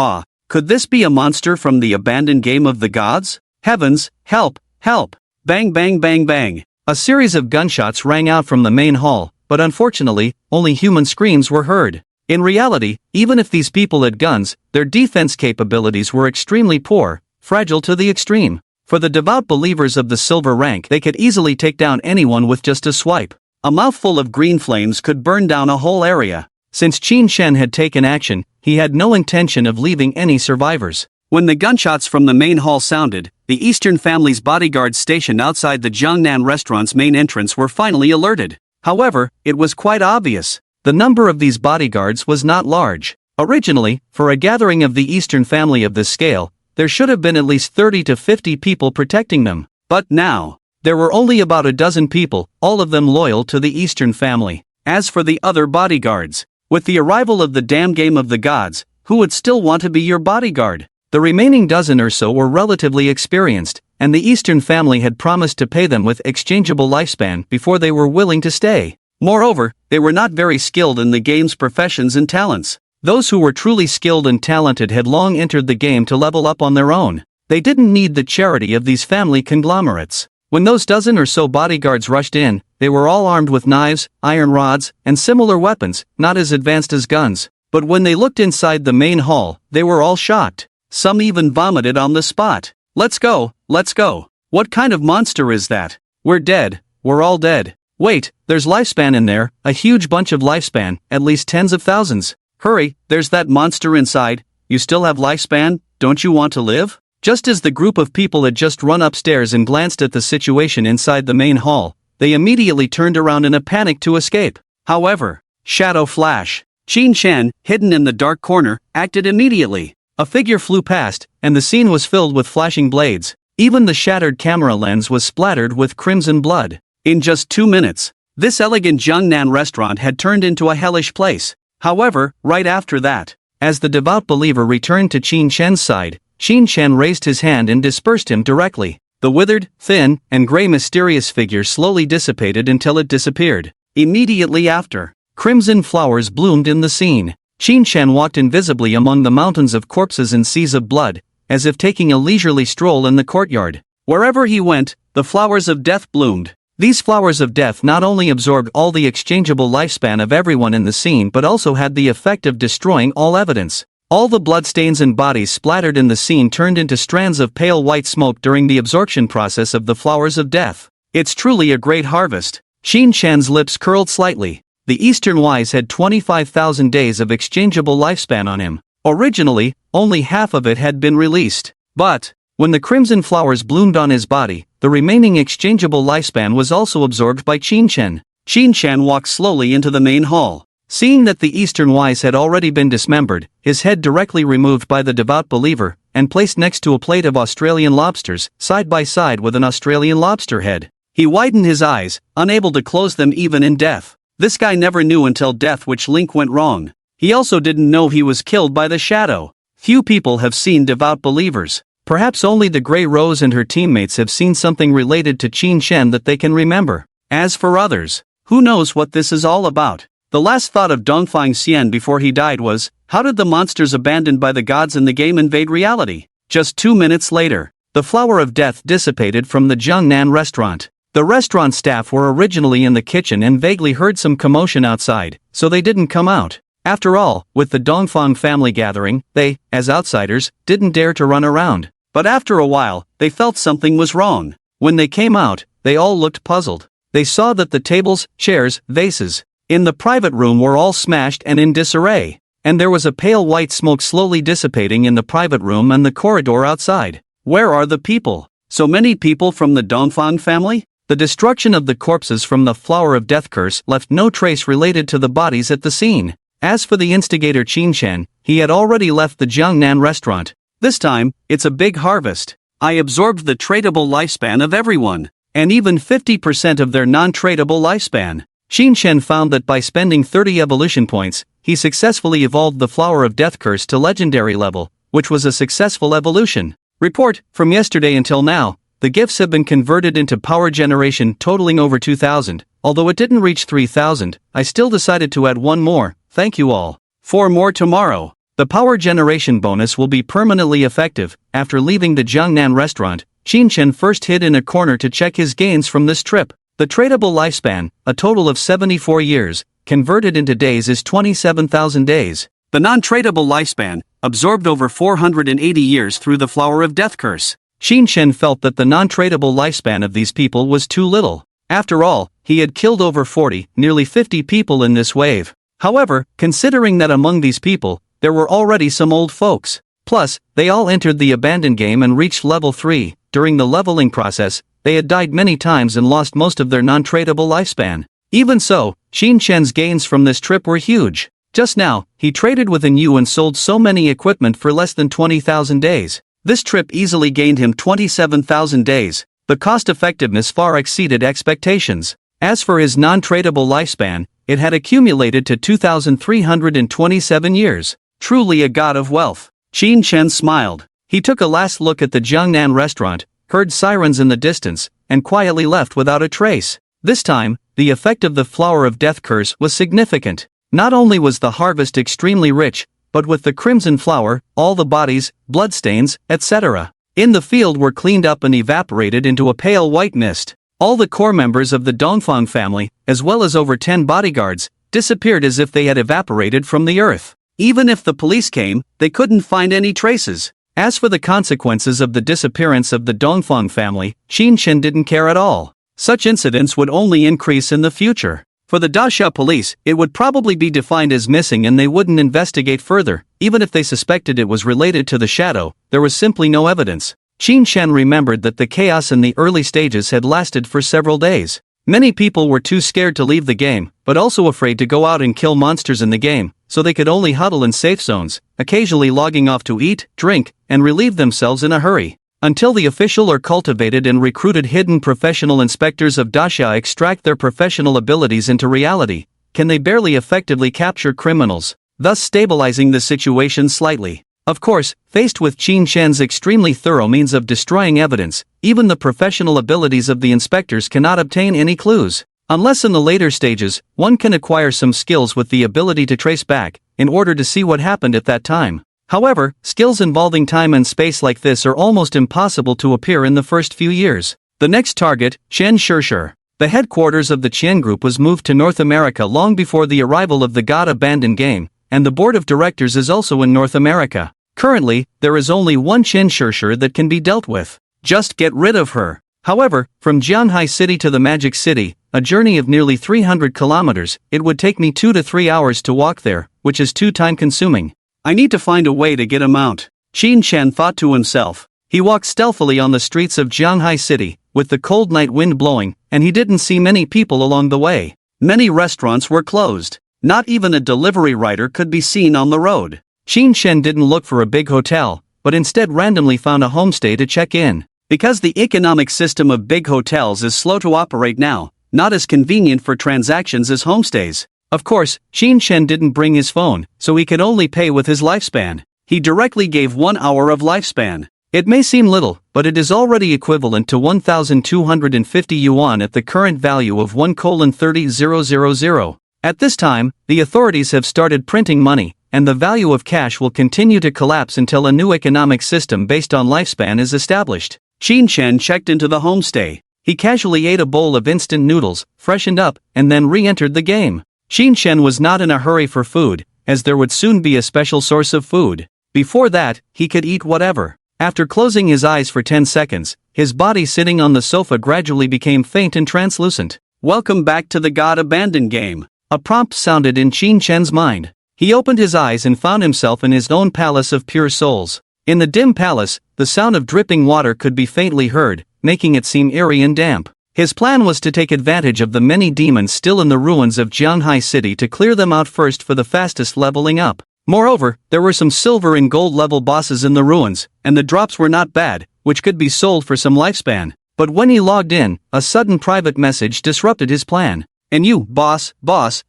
Could this be a monster from the abandoned game of the gods? Heavens, help, help. Bang bang bang bang. A series of gunshots rang out from the main hall, but unfortunately, only human screams were heard. In reality, even if these people had guns, their defense capabilities were extremely poor, fragile to the extreme. For the devout believers of the silver rank, they could easily take down anyone with just a swipe. A mouthful of green flames could burn down a whole area. Since Qin Shen had taken action, he had no intention of leaving any survivors. When the gunshots from the main hall sounded, the Eastern family's bodyguards stationed outside the Jiangnan restaurant's main entrance were finally alerted. However, it was quite obvious. The number of these bodyguards was not large. Originally, for a gathering of the Eastern family of this scale, there should have been at least 30 to 50 people protecting them. But now, there were only about a dozen people, all of them loyal to the Eastern family. As for the other bodyguards, with the arrival of the damn game of the gods, who would still want to be your bodyguard? The remaining dozen or so were relatively experienced, and the Eastern family had promised to pay them with exchangeable lifespan before they were willing to stay. Moreover, they were not very skilled in the game's professions and talents. Those who were truly skilled and talented had long entered the game to level up on their own. They didn't need the charity of these family conglomerates. When those dozen or so bodyguards rushed in, they were all armed with knives, iron rods, and similar weapons, not as advanced as guns. But when they looked inside the main hall, they were all shocked. Some even vomited on the spot. Let's go, let's go. What kind of monster is that? We're dead, we're all dead. Wait, there's lifespan in there, a huge bunch of lifespan, at least tens of thousands. Hurry, there's that monster inside. You still have lifespan, don't you want to live? Just as the group of people had just run upstairs and glanced at the situation inside the main hall, they immediately turned around in a panic to escape. However, shadow flash. Qin Shen, hidden in the dark corner, acted immediately. A figure flew past, and the scene was filled with flashing blades. Even the shattered camera lens was splattered with crimson blood. In just 2 minutes, this elegant Jiangnan restaurant had turned into a hellish place. However, right after that, as the devout believer returned to Qin Shen's side, Qin Shen raised his hand and dispersed him directly. The withered, thin, and gray mysterious figure slowly dissipated until it disappeared. Immediately after, crimson flowers bloomed in the scene. Qin Shen walked invisibly among the mountains of corpses and seas of blood, as if taking a leisurely stroll in the courtyard. Wherever he went, the flowers of death bloomed. These flowers of death not only absorbed all the exchangeable lifespan of everyone in the scene but also had the effect of destroying all evidence. All the bloodstains and bodies splattered in the scene turned into strands of pale white smoke during the absorption process of the flowers of death. It's truly a great harvest. Qin Shen's lips curled slightly. The Eastern Wise had 25,000 days of exchangeable lifespan on him. Originally, only half of it had been released. But, when the crimson flowers bloomed on his body, the remaining exchangeable lifespan was also absorbed by Qin Chen. Qin Chen walked slowly into the main hall. Seeing that the Eastern Wise had already been dismembered, his head directly removed by the devout believer, and placed next to a plate of Australian lobsters, side by side with an Australian lobster head. He widened his eyes, unable to close them even in death. This guy never knew until death which link went wrong. He also didn't know he was killed by the shadow. Few people have seen devout believers. Perhaps only the Grey Rose and her teammates have seen something related to Qin Chen that they can remember. As for others, who knows what this is all about? The last thought of Dongfang Xian before he died was, how did the monsters abandoned by the gods in the game invade reality? Just 2 minutes later, the flower of death dissipated from the Jiangnan restaurant. The restaurant staff were originally in the kitchen and vaguely heard some commotion outside, so they didn't come out. After all, with the Dongfang family gathering, they, as outsiders, didn't dare to run around. But after a while, they felt something was wrong. When they came out, they all looked puzzled. They saw that the tables, chairs, vases in the private room were all smashed and in disarray, and there was a pale white smoke slowly dissipating in the private room and the corridor outside. Where are the people? So many people from the Dongfang family? The destruction of the corpses from the Flower of Death curse left no trace related to the bodies at the scene. As for the instigator Qin Chen, he had already left the Jiangnan restaurant. This time, it's a big harvest. I absorbed the tradable lifespan of everyone, and even 50% of their non-tradable lifespan. Qin Chen found that by spending 30 evolution points, he successfully evolved the Flower of Death curse to legendary level, which was a successful evolution. Report, from yesterday until now, the gifts have been converted into power generation totaling over 2,000, although it didn't reach 3,000, I still decided to add one more, thank you all. 4 more tomorrow. The power generation bonus will be permanently effective. After leaving the Jiangnan restaurant, Qin Chen first hid in a corner to check his gains from this trip. The tradable lifespan, a total of 74 years, converted into days is 27,000 days. The non-tradable lifespan, absorbed over 480 years through the Flower of Death curse. Qin Chen felt that the non-tradable lifespan of these people was too little. After all, he had killed over 40, nearly 50 people in this wave. However, considering that among these people, there were already some old folks. Plus, they all entered the abandoned game and reached level 3. During the leveling process, they had died many times and lost most of their non-tradable lifespan. Even so, Qin Chen's gains from this trip were huge. Just now, he traded with an Yu and sold so many equipment for less than 20,000 days. This trip easily gained him 27,000 days. The cost-effectiveness far exceeded expectations. As for his non-tradable lifespan, it had accumulated to 2,327 years. Truly a god of wealth. Qin Chen smiled. He took a last look at the Jiangnan restaurant, heard sirens in the distance, and quietly left without a trace. This time, the effect of the Flower of Death curse was significant. Not only was the harvest extremely rich, but with the crimson flower, all the bodies, bloodstains, etc. in the field were cleaned up and evaporated into a pale white mist. All the core members of the Dongfang family, as well as over 10 bodyguards, disappeared as if they had evaporated from the earth. Even if the police came, they couldn't find any traces. As for the consequences of the disappearance of the Dongfang family, Qin Chen didn't care at all. Such incidents would only increase in the future. For the Dasha police, it would probably be defined as missing and they wouldn't investigate further. Even if they suspected it was related to the shadow, there was simply no evidence. Qin Chen remembered that the chaos in the early stages had lasted for several days. Many people were too scared to leave the game, but also afraid to go out and kill monsters in the game, so they could only huddle in safe zones, occasionally logging off to eat, drink, and relieve themselves in a hurry. Until the official or cultivated and recruited hidden professional inspectors of Dasha extract their professional abilities into reality, can they barely effectively capture criminals, thus stabilizing the situation slightly. Of course, faced with Qin Chen's extremely thorough means of destroying evidence, even the professional abilities of the inspectors cannot obtain any clues. Unless in the later stages, one can acquire some skills with the ability to trace back, in order to see what happened at that time. However, skills involving time and space like this are almost impossible to appear in the first few years. The next target, Chen Shishir. The headquarters of the Chen Group was moved to North America long before the arrival of the God Abandoned game, and the board of directors is also in North America. Currently, there is only one Chen Shishir that can be dealt with. Just get rid of her. However, from Jianhai City to the Magic City, a journey of nearly 300 kilometers, it would take me 2 to 3 hours to walk there, which is too time-consuming. I need to find a way to get him out, Qin Shan thought to himself. He walked stealthily on the streets of Jianhai City, with the cold night wind blowing, and he didn't see many people along the way. Many restaurants were closed. Not even a delivery rider could be seen on the road. Qin Shan didn't look for a big hotel, but instead randomly found a homestay to check in. Because the economic system of big hotels is slow to operate now, not as convenient for transactions as homestays. Of course, Qin Shan didn't bring his phone, so he could only pay with his lifespan. He directly gave 1 hour of lifespan. It may seem little, but it is already equivalent to 1,250 yuan at the current value of 1:30,000. At this time, the authorities have started printing money, and the value of cash will continue to collapse until a new economic system based on lifespan is established. Qin Shan checked into the homestay. He casually ate a bowl of instant noodles, freshened up, and then re-entered the game. Qin Shan was not in a hurry for food, as there would soon be a special source of food. Before that, he could eat whatever. After closing his eyes for 10 seconds, his body sitting on the sofa gradually became faint and translucent. Welcome back to the God Abandoned game. A prompt sounded in Qin Shan's mind. He opened his eyes and found himself in his own palace of pure souls. In the dim palace, the sound of dripping water could be faintly heard, making it seem eerie and damp. His plan was to take advantage of the many demons still in the ruins of Jianhai City to clear them out first for the fastest leveling up. Moreover, there were some silver and gold level bosses in the ruins, and the drops were not bad, which could be sold for some lifespan. But when he logged in, a sudden private message disrupted his plan. And you, boss,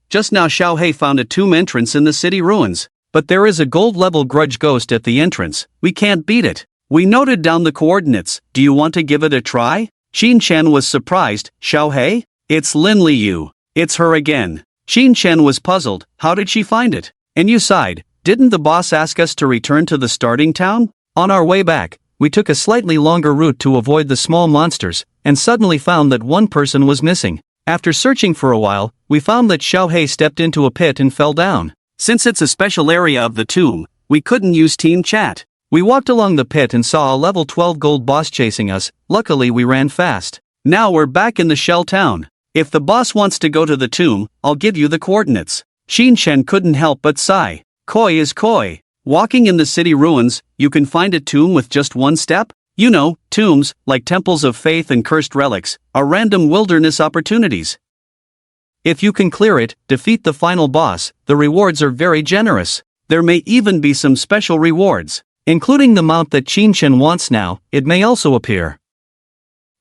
just now Xiao He found a tomb entrance in the city ruins. But there is a gold level grudge ghost at the entrance, we can't beat it. We noted down the coordinates, do you want to give it a try? Qin Shan was surprised, Xiao He? It's Lin Liu. It's her again. Qin Shan was puzzled, how did she find it? And you sighed, didn't the boss ask us to return to the starting town? On our way back, we took a slightly longer route to avoid the small monsters, and suddenly found that one person was missing. After searching for a while, we found that Xiao He stepped into a pit and fell down. Since it's a special area of the tomb, we couldn't use team chat. We walked along the pit and saw a level 12 gold boss chasing us, luckily we ran fast. Now we're back in the shell town. If the boss wants to go to the tomb, I'll give you the coordinates. Qin Shan couldn't help but sigh. Koi is koi. Walking in the city ruins, you can find a tomb with just one step? You know, tombs, like temples of faith and cursed relics, are random wilderness opportunities. If you can clear it, defeat the final boss, the rewards are very generous. There may even be some special rewards, including the mount that Qin Shan wants now, it may also appear.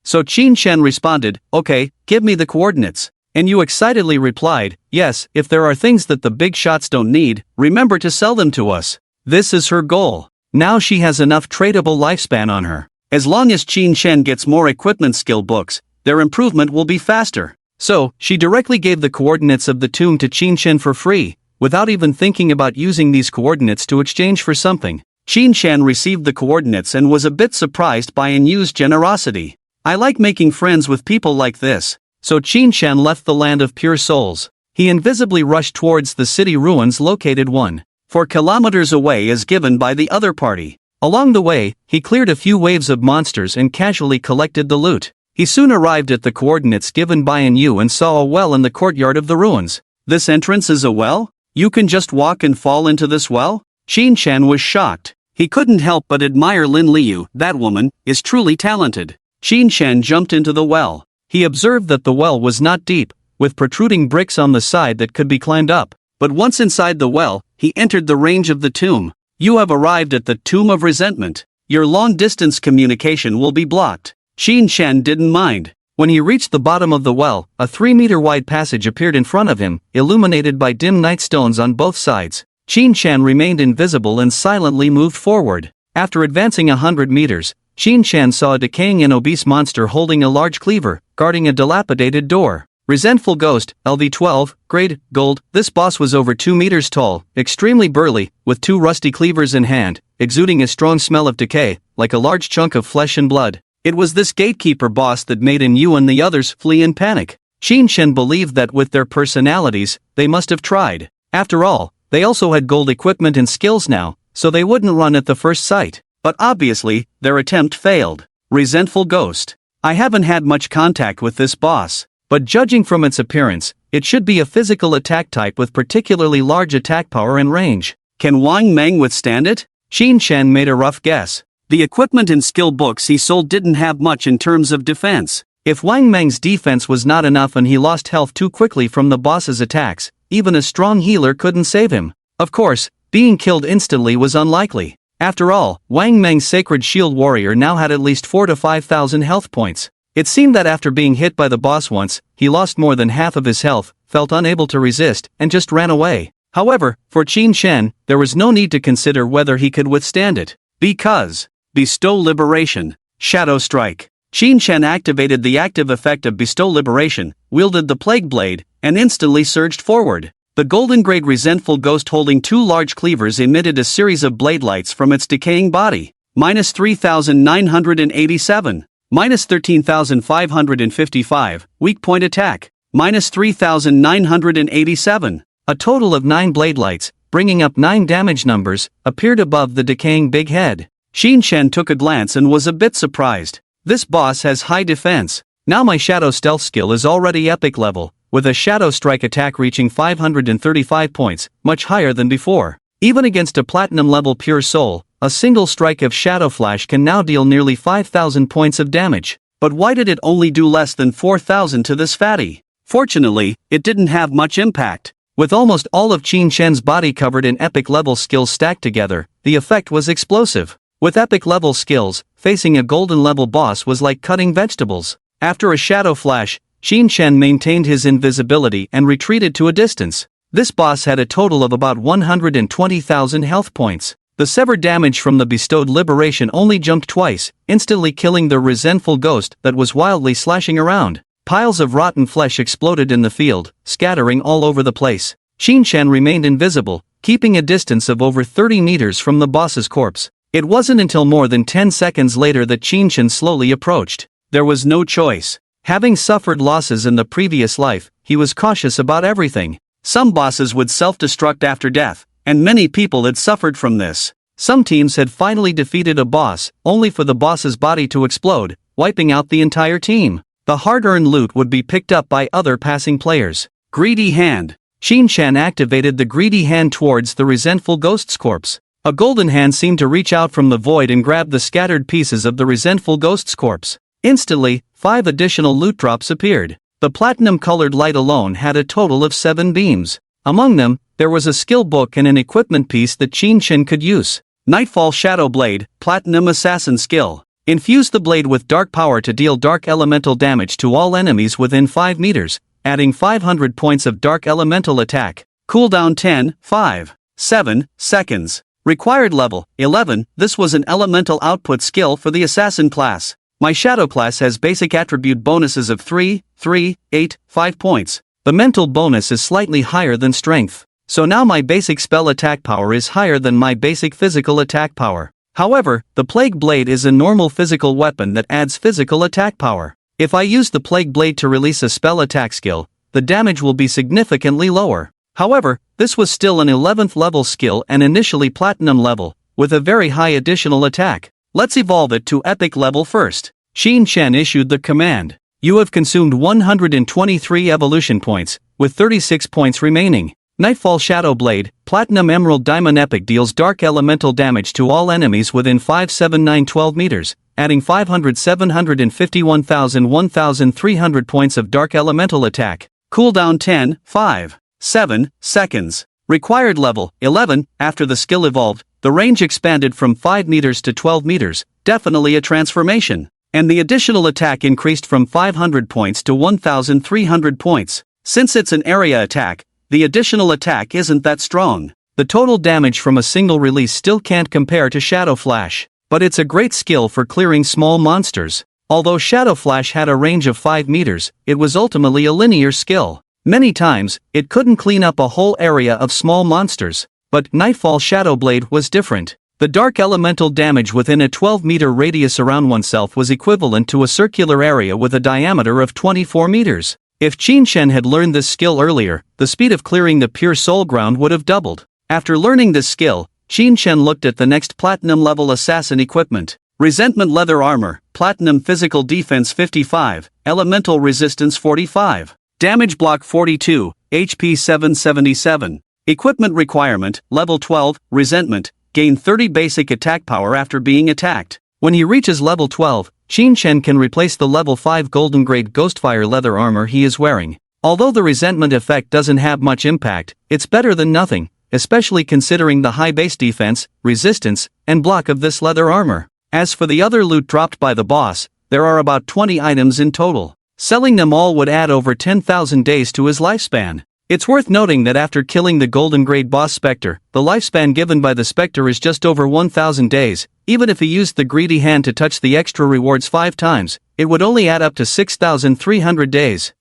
So Qin Shan responded, okay, give me the coordinates. And you excitedly replied, yes, if there are things that the big shots don't need, remember to sell them to us. This is her goal. Now she has enough tradable lifespan on her. As long as Qin Shan gets more equipment skill books, their improvement will be faster. So, she directly gave the coordinates of the tomb to Qin Shan for free, without even thinking about using these coordinates to exchange for something. Qin Shan received the coordinates and was a bit surprised by Anyu's generosity. I like making friends with people like this. So Qin Shan left the land of pure souls. He invisibly rushed towards the city ruins located 1.4 kilometers away as given by the other party. Along the way, he cleared a few waves of monsters and casually collected the loot. He soon arrived at the coordinates given by Anyu and saw a well in the courtyard of the ruins. This entrance is a well? You can just walk and fall into this well? Qin Shan was shocked. He couldn't help but admire Lin Liu, that woman, is truly talented. Qin Shan jumped into the well. He observed that the well was not deep, with protruding bricks on the side that could be climbed up. But once inside the well, he entered the range of the tomb. You have arrived at the Tomb of Resentment. Your long-distance communication will be blocked. Qin Shan didn't mind. When he reached the bottom of the well, a 3-meter-wide passage appeared in front of him, illuminated by dim night stones on both sides. Qin Shan remained invisible and silently moved forward. After advancing 100 meters, Qin Shan saw a decaying and obese monster holding a large cleaver, guarding a dilapidated door. Resentful Ghost, LV12, grade, gold. This boss was over 2 meters tall, extremely burly, with 2 rusty cleavers in hand, exuding a strong smell of decay, like a large chunk of flesh and blood. It was this gatekeeper boss that made Anyu and the others flee in panic. Qin Shan believed that with their personalities, they must have tried. After all, they also had gold equipment and skills now, so they wouldn't run at the first sight. But obviously, their attempt failed. Resentful Ghost. I haven't had much contact with this boss, but judging from its appearance, it should be a physical attack type with particularly large attack power and range. Can Wang Meng withstand it? Qin Shen made a rough guess. The equipment and skill books he sold didn't have much in terms of defense. If Wang Meng's defense was not enough and he lost health too quickly from the boss's attacks, even a strong healer couldn't save him. Of course, being killed instantly was unlikely. After all, Wang Meng's Sacred Shield Warrior now had at least 4,000 to 5,000 health points. It seemed that after being hit by the boss once, he lost more than half of his health, felt unable to resist, and just ran away. However, for Qin Shen, there was no need to consider whether he could withstand it. Because Bestow Liberation. Shadow Strike. Qin Shen activated the active effect of Bestow Liberation, wielded the Plague Blade, and instantly surged forward. The golden-grade resentful ghost holding two large cleavers emitted a series of blade lights from its decaying body. Minus 3,987. Minus 13,555. Weak point attack. Minus 3,987. A total of 9 blade lights, bringing up 9 damage numbers, appeared above the decaying big head. Qin Shen took a glance and was a bit surprised. This boss has high defense. Now my Shadow Stealth skill is already epic level, with a Shadow Strike attack reaching 535 points, much higher than before. Even against a Platinum level Pure Soul, a single strike of Shadow Flash can now deal nearly 5,000 points of damage. But why did it only do less than 4,000 to this fatty? Fortunately, it didn't have much impact. With almost all of Qin Shen's body covered in epic level skills stacked together, the effect was explosive. With epic level skills, facing a golden level boss was like cutting vegetables. After a Shadow Flash, Qin Shen maintained his invisibility and retreated to a distance. This boss had a total of about 120,000 health points. The severed damage from the bestowed liberation only jumped twice, instantly killing the resentful ghost that was wildly slashing around. Piles of rotten flesh exploded in the field, scattering all over the place. Qin Shen remained invisible, keeping a distance of over 30 meters from the boss's corpse. It wasn't until more than 10 seconds later that Qin Shen slowly approached. There was no choice. Having suffered losses in the previous life, he was cautious about everything. Some bosses would self-destruct after death, and many people had suffered from this. Some teams had finally defeated a boss, only for the boss's body to explode, wiping out the entire team. The hard-earned loot would be picked up by other passing players. Greedy Hand. Qin Shen activated the Greedy Hand towards the resentful ghost's corpse. A golden hand seemed to reach out from the void and grab the scattered pieces of the resentful ghost's corpse. Instantly, 5 additional loot drops appeared. The platinum-colored light alone had a total of 7 beams. Among them, there was a skill book and an equipment piece that Qin Shen could use. Nightfall Shadow Blade, Platinum Assassin Skill. Infuse the blade with dark power to deal dark elemental damage to all enemies within 5 meters, adding 500 points of dark elemental attack. Cooldown 10, 5, 7 seconds. Required level, 11. This was an elemental output skill for the assassin class. My shadow class has basic attribute bonuses of 3, 3, 8, 5 points. The mental bonus is slightly higher than strength. So now my basic spell attack power is higher than my basic physical attack power. However, the Plague Blade is a normal physical weapon that adds physical attack power. If I use the Plague Blade to release a spell attack skill, the damage will be significantly lower. However, this was still an 11th level skill and initially platinum level, with a very high additional attack. Let's evolve it to epic level first. Qin Shen issued the command. You have consumed 123 evolution points, with 36 points remaining. Nightfall Shadow Blade, Platinum Emerald Diamond Epic deals dark elemental damage to all enemies within 5, 7, 9, 12 meters, adding 500, 751,000, 1,300 points of dark elemental attack. Cooldown 10, 5, 7 seconds. Required level, 11. After the skill evolved, the range expanded from 5 meters to 12 meters, definitely a transformation. And the additional attack increased from 500 points to 1,300 points. Since it's an area attack, the additional attack isn't that strong. The total damage from a single release still can't compare to Shadow Flash, but it's a great skill for clearing small monsters. Although Shadow Flash had a range of 5 meters, it was ultimately a linear skill. Many times, it couldn't clean up a whole area of small monsters, but Nightfall Shadow Blade was different. The dark elemental damage within a 12-meter radius around oneself was equivalent to a circular area with a diameter of 24 meters. If Qin Shen had learned this skill earlier, the speed of clearing the pure soul ground would have doubled. After learning this skill, Qin Shen looked at the next platinum level assassin equipment. Resentment leather armor, platinum physical defense 55, elemental resistance 45, damage block 42, HP 777. Equipment requirement, level 12, resentment, gain 30 basic attack power after being attacked. When he reaches level 12, Qin Shen can replace the level 5 golden grade ghostfire leather armor he is wearing. Although the resentment effect doesn't have much impact, it's better than nothing, especially considering the high base defense, resistance, and block of this leather armor. As for the other loot dropped by the boss, there are about 20 items in total. Selling them all would add over 10,000 days to his lifespan. It's worth noting that after killing the golden grade boss Spectre, the lifespan given by the Spectre is just over 1,000 days. Even if he used the greedy hand to touch the extra rewards 5 times, it would only add up to 6,300 days.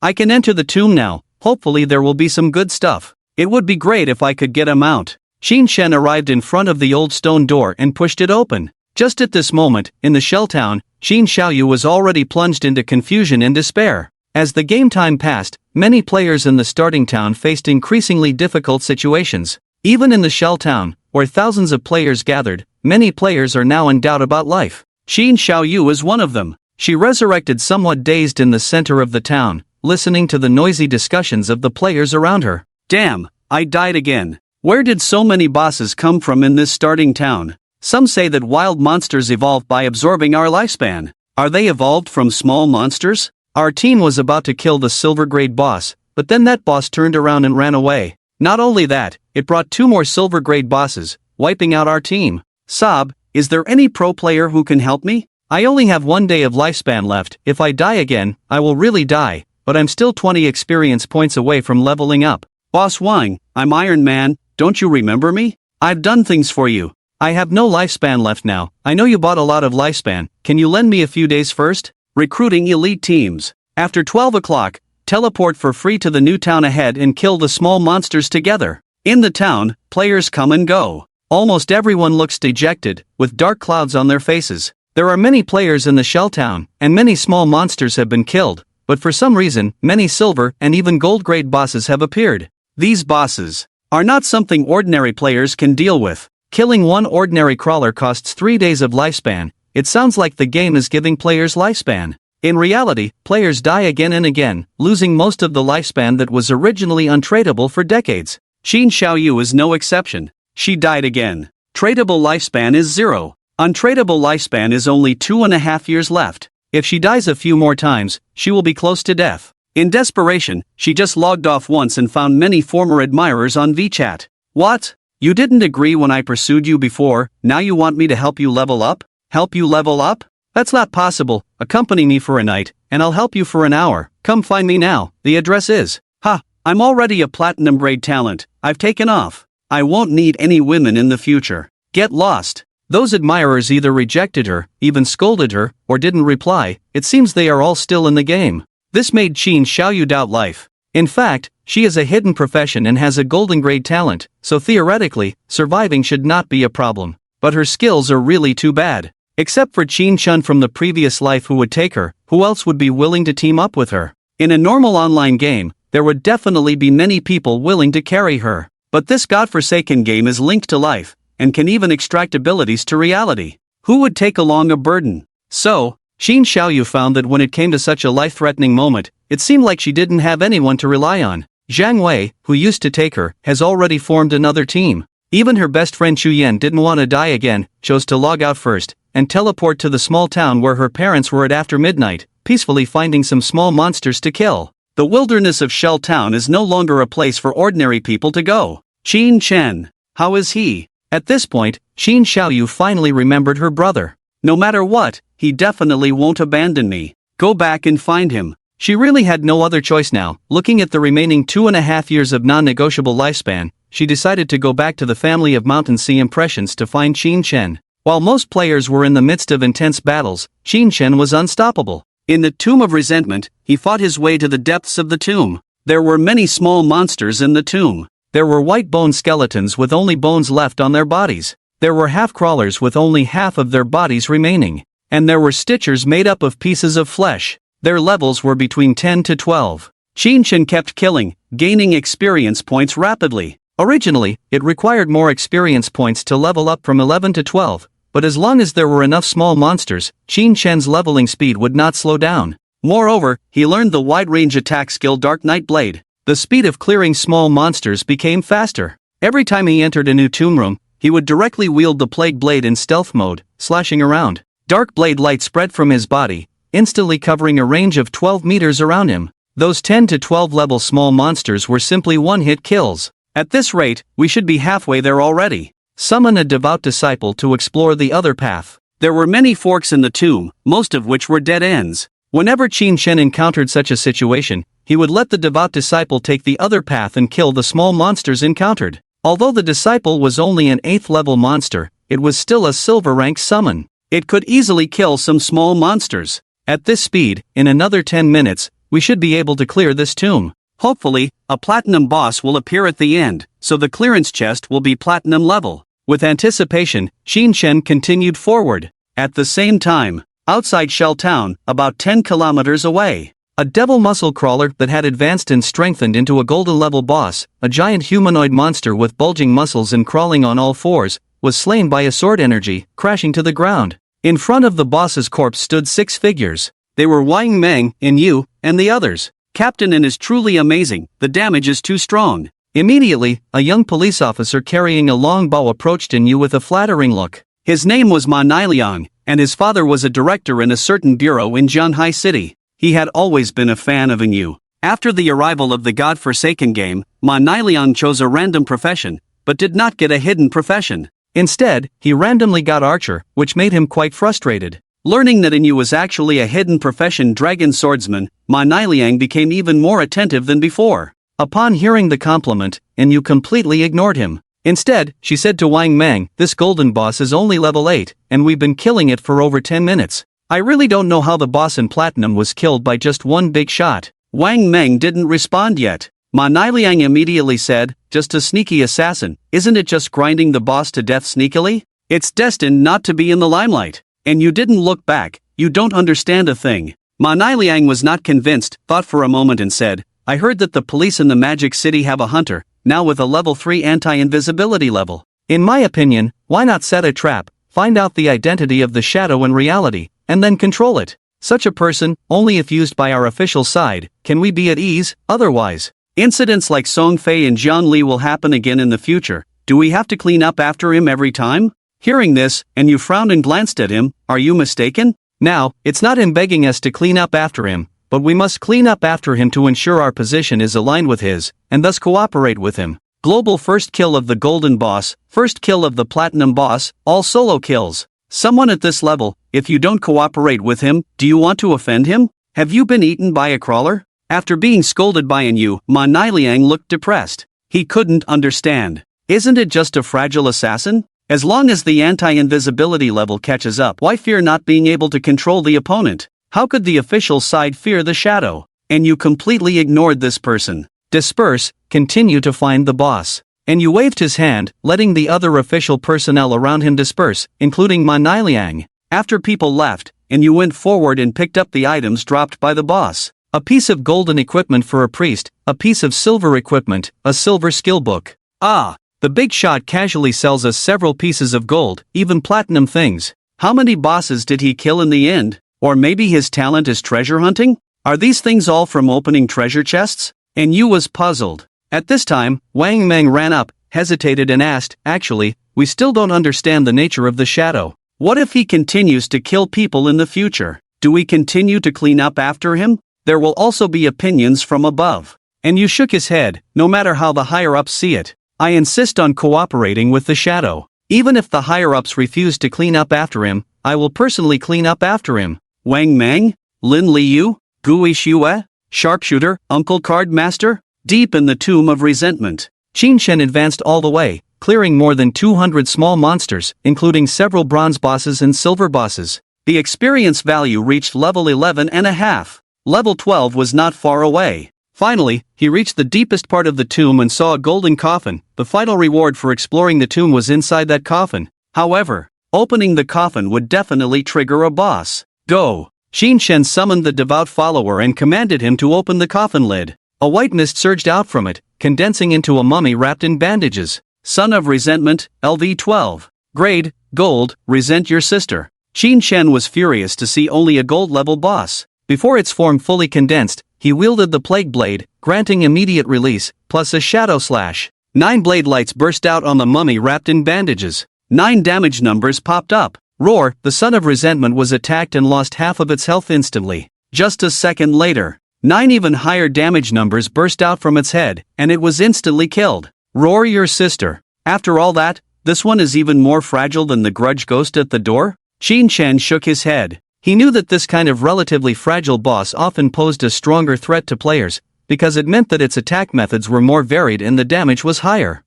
I can enter the tomb now. Hopefully there will be some good stuff. It would be great if I could get a mount. Qin Shen arrived in front of the old stone door and pushed it open. Just at this moment, in the shell town, Qin Xiaoyu was already plunged into confusion and despair. As the game time passed, many players in the starting town faced increasingly difficult situations. Even in the shell town, where thousands of players gathered, many players are now in doubt about life. Qin Xiaoyu is one of them. She resurrected somewhat dazed in the center of the town, listening to the noisy discussions of the players around her. Damn, I died again. Where did so many bosses come from in this starting town? Some say that wild monsters evolved by absorbing our lifespan. Are they evolved from small monsters? Our team was about to kill the silver grade boss, but then that boss turned around and ran away. Not only that, it brought 2 more silver grade bosses, wiping out our team. Sob, is there any pro player who can help me? I only have 1 day of lifespan left. If I die again, I will really die, but I'm still 20 experience points away from leveling up. Boss Wang, I'm Iron Man, don't you remember me? I've done things for you. I have no lifespan left now. I know you bought a lot of lifespan. Can you lend me a few days first? Recruiting elite teams. After 12 o'clock, teleport for free to the new town ahead and kill the small monsters together. In the town, players come and go. Almost everyone looks dejected, with dark clouds on their faces. There are many players in the shell town, and many small monsters have been killed, but for some reason, many silver and even gold grade bosses have appeared. These bosses are not something ordinary players can deal with. Killing one ordinary crawler costs 3 days of lifespan. It sounds like the game is giving players lifespan. In reality, players die again and again, losing most of the lifespan that was originally untradeable for decades. Qin Xiaoyu is no exception. She died again. Tradable lifespan is 0. Untradeable lifespan is only 2.5 years left. If she dies a few more times, she will be close to death. In desperation, she just logged off once and found many former admirers on VChat. What? You didn't agree when I pursued you before, now you want me to help you level up? Help you level up? That's not possible. Accompany me for a night, and I'll help you for an hour. Come find me now. The address is. I'm already a platinum grade talent. I've taken off. I won't need any women in the future. Get lost. Those admirers either rejected her, even scolded her, or didn't reply. It seems they are all still in the game. This made Qin Xiaoyu doubt life. In fact, she is a hidden profession and has a golden grade talent, so theoretically, surviving should not be a problem. But her skills are really too bad. Except for Qin Chun from the previous life who would take her, who else would be willing to team up with her? In a normal online game, there would definitely be many people willing to carry her. But this godforsaken game is linked to life, and can even extract abilities to reality. Who would take along a burden? So, Qin Xiaoyu found that when it came to such a life-threatening moment, it seemed like she didn't have anyone to rely on. Zhang Wei, who used to take her, has already formed another team. Even her best friend Chu Yan didn't want to die again, chose to log out first, and teleport to the small town where her parents were at after midnight, peacefully finding some small monsters to kill. The wilderness of Shell Town is no longer a place for ordinary people to go. Qin Chen. How is he? At this point, Qin Xiaoyu finally remembered her brother. No matter what, he definitely won't abandon me. Go back and find him. She really had no other choice now. Looking at the remaining 2.5 years of non-negotiable lifespan, she decided to go back to the family of Mountain Sea Impressions to find Qin Chen. While most players were in the midst of intense battles, Qin Chen was unstoppable. In the Tomb of Resentment, he fought his way to the depths of the tomb. There were many small monsters in the tomb. There were white bone skeletons with only bones left on their bodies. There were half-crawlers with only half of their bodies remaining. And there were stitchers made up of pieces of flesh. Their levels were between 10 to 12. Qin Chen kept killing, gaining experience points rapidly. Originally, it required more experience points to level up from 11 to 12, but as long as there were enough small monsters, Qin Shen's leveling speed would not slow down. Moreover, he learned the wide-range attack skill Dark Knight Blade. The speed of clearing small monsters became faster. Every time he entered a new tomb room, he would directly wield the Plague Blade in stealth mode, slashing around. Dark blade light spread from his body, instantly covering a range of 12 meters around him. Those 10 to 12 level small monsters were simply one-hit kills. At this rate, we should be halfway there already. Summon a devout disciple to explore the other path. There were many forks in the tomb, most of which were dead ends. Whenever Qin Shen encountered such a situation, he would let the devout disciple take the other path and kill the small monsters encountered. Although the disciple was only an 8th level monster, it was still a silver rank summon. It could easily kill some small monsters. At this speed, in another 10 minutes, we should be able to clear this tomb. Hopefully, a platinum boss will appear at the end, so the clearance chest will be platinum level. With anticipation, Qin Shen continued forward. At the same time, outside Shell Town, about 10 kilometers away, a devil muscle crawler that had advanced and strengthened into a golden level boss, a giant humanoid monster with bulging muscles and crawling on all fours, was slain by a sword energy, crashing to the ground. In front of the boss's corpse stood 6 figures. They were Wang Meng, In Yu, and the others. Captain In is truly amazing, the damage is too strong. Immediately, a young police officer carrying a long bow approached In Yu with a flattering look. His name was Ma Niliang, and his father was a director in a certain bureau in Zhanhai City. He had always been a fan of In Yu. After the arrival of the God-forsaken game, Ma Niliang chose a random profession, but did not get a hidden profession. Instead, he randomly got archer, which made him quite frustrated. Learning that In Yu was actually a hidden profession dragon swordsman, Ma Niliang became even more attentive than before. Upon hearing the compliment, In Yu completely ignored him. Instead, she said to Wang Meng, "This golden boss is only level 8, and we've been killing it for over 10 minutes. I really don't know how the boss in platinum was killed by just one big shot." Wang Meng didn't respond yet. Ma Niliang immediately said, "Just a sneaky assassin, isn't it just grinding the boss to death sneakily? It's destined not to be in the limelight. And you didn't look back, you don't understand a thing." Ma Niliang was not convinced, thought for a moment and said, "I heard that the police in the Magic City have a hunter, now with a level 3 anti-invisibility level. In my opinion, why not set a trap, find out the identity of the shadow in reality, and then control it? Such a person, only if used by our official side, can we be at ease, otherwise. Incidents like Song Fei and Jian Li will happen again in the future. Do we have to clean up after him every time?" Hearing this, and you frowned and glanced at him, "Are you mistaken? Now, it's not him begging us to clean up after him, but we must clean up after him to ensure our position is aligned with his, and thus cooperate with him. Global first kill of the golden boss, first kill of the platinum boss, all solo kills. Someone at this level, if you don't cooperate with him, do you want to offend him? Have you been eaten by a crawler?" After being scolded by In Yu, Ma Niliang looked depressed. He couldn't understand. Isn't it just a fragile assassin? As long as the anti-invisibility level catches up, why fear not being able to control the opponent? How could the official side fear the shadow? And you completely ignored this person. Disperse, continue to find the boss. And you waved his hand, letting the other official personnel around him disperse, including Ma Niliang. After people left, and you went forward and picked up the items dropped by the boss. A piece of golden equipment for a priest, a piece of silver equipment, a silver skill book. Ah, the big shot casually sells us several pieces of gold, even platinum things. How many bosses did he kill in the end? Or maybe his talent is treasure hunting? Are these things all from opening treasure chests? And Yu was puzzled. At this time, Wang Meng ran up, hesitated and asked, "Actually, we still don't understand the nature of the shadow. What if he continues to kill people in the future? Do we continue to clean up after him? There will also be opinions from above." And Yu shook his head, "No matter how the higher-ups see it, I insist on cooperating with the shadow. Even if the higher-ups refuse to clean up after him, I will personally clean up after him." Wang Meng? Lin Liu? Gui Xue? Sharpshooter? Uncle Card Master? Deep in the tomb of resentment, Qin Shen advanced all the way, clearing more than 200 small monsters, including several bronze bosses and silver bosses. The experience value reached level 11 and a half. Level 12 was not far away. Finally, he reached the deepest part of the tomb and saw a golden coffin. The final reward for exploring the tomb was inside that coffin. However, opening the coffin would definitely trigger a boss. Go! Qin Shen summoned the devout follower and commanded him to open the coffin lid. A white mist surged out from it, condensing into a mummy wrapped in bandages. Son of Resentment, LV-12. Grade, Gold, resent your sister. Qin Shen was furious to see only a gold-level boss. Before its form fully condensed, he wielded the Plague Blade, granting immediate release, plus a Shadow Slash. 9 blade lights burst out on the mummy wrapped in bandages. 9 damage numbers popped up. Roar, the Son of Resentment was attacked and lost half of its health instantly. Just a second later, 9 even higher damage numbers burst out from its head, and it was instantly killed. Roar your sister. After all that, this one is even more fragile than the grudge ghost at the door? Qin Shen shook his head. He knew that this kind of relatively fragile boss often posed a stronger threat to players, because it meant that its attack methods were more varied and the damage was higher.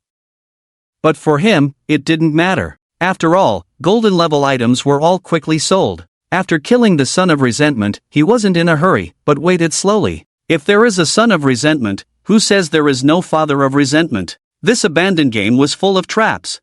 But for him, it didn't matter. After all, golden level items were all quickly sold. After killing the Son of Resentment, he wasn't in a hurry, but waited slowly. If there is a Son of Resentment, who says there is no Father of Resentment? This abandoned game was full of traps.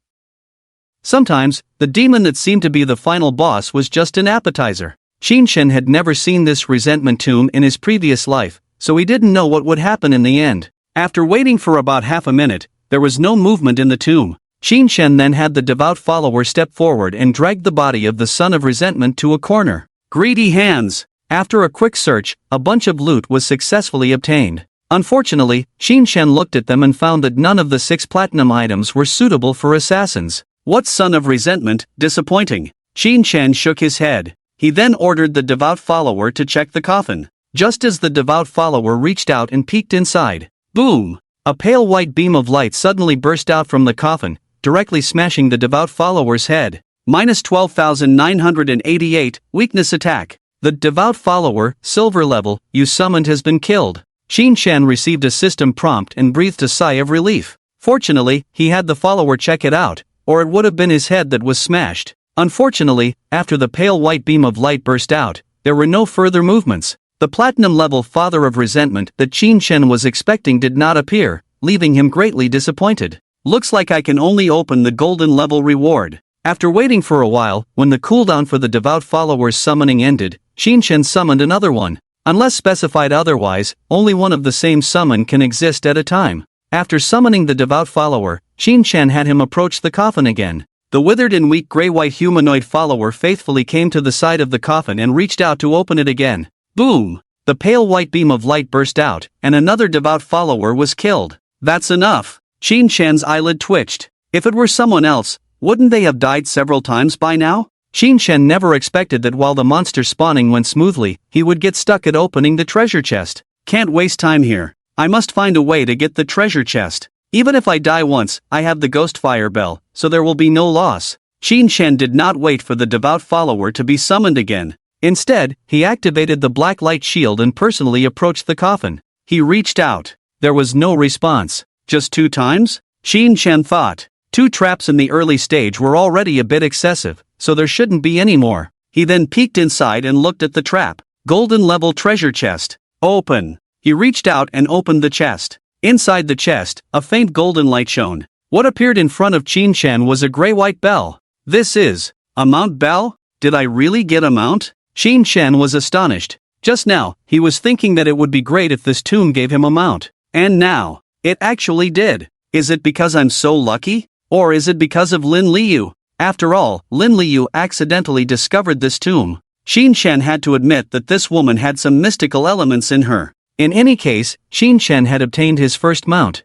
Sometimes, the demon that seemed to be the final boss was just an appetizer. Qin Shen had never seen this resentment tomb in his previous life, so he didn't know what would happen in the end. After waiting for about half a minute, there was no movement in the tomb. Qin Shen then had the devout follower step forward and dragged the body of the Son of Resentment to a corner. Greedy hands! After a quick search, a bunch of loot was successfully obtained. Unfortunately, Qin Shen looked at them and found that none of the 6 platinum items were suitable for assassins. What Son of Resentment? Disappointing. Qin Shen shook his head. He then ordered the devout follower to check the coffin. Just as the devout follower reached out and peeked inside, boom! A pale white beam of light suddenly burst out from the coffin, directly smashing the devout follower's head. Minus 12,988, weakness attack. The devout follower, silver level, you summoned has been killed. Qin Shen received a system prompt and breathed a sigh of relief. Fortunately, he had the follower check it out, or it would have been his head that was smashed. Unfortunately, after the pale white beam of light burst out, there were no further movements. The platinum-level Father of Resentment that Qin Shen was expecting did not appear, leaving him greatly disappointed. Looks like I can only open the golden-level reward. After waiting for a while, when the cooldown for the devout follower's summoning ended, Qin Shen summoned another one. Unless specified otherwise, only one of the same summon can exist at a time. After summoning the devout follower, Qin Shen had him approach the coffin again. The withered and weak gray-white humanoid follower faithfully came to the side of the coffin and reached out to open it again. Boom! The pale white beam of light burst out, and another devout follower was killed. That's enough! Qin Shen's eyelid twitched. If it were someone else, wouldn't they have died several times by now? Qin Shen never expected that while the monster spawning went smoothly, he would get stuck at opening the treasure chest. Can't waste time here. I must find a way to get the treasure chest. Even if I die once, I have the ghost fire bell, so there will be no loss. Qin Shen did not wait for the devout follower to be summoned again. Instead, he activated the black light shield and personally approached the coffin. He reached out. There was no response. Just 2 times? Qin Shen thought. 2 traps in the early stage were already a bit excessive, so there shouldn't be any more. He then peeked inside and looked at the trap. Golden level treasure chest. Open. He reached out and opened the chest. Inside the chest, a faint golden light shone. What appeared in front of Qin Shen was a gray-white bell. This is a mount bell? Did I really get a mount? Qin Shen was astonished. Just now, he was thinking that it would be great if this tomb gave him a mount. And now, it actually did. Is it because I'm so lucky? Or is it because of Lin Liu? After all, Lin Liu accidentally discovered this tomb. Qin Shen had to admit that this woman had some mystical elements in her. In any case, Qin Shen had obtained his first mount.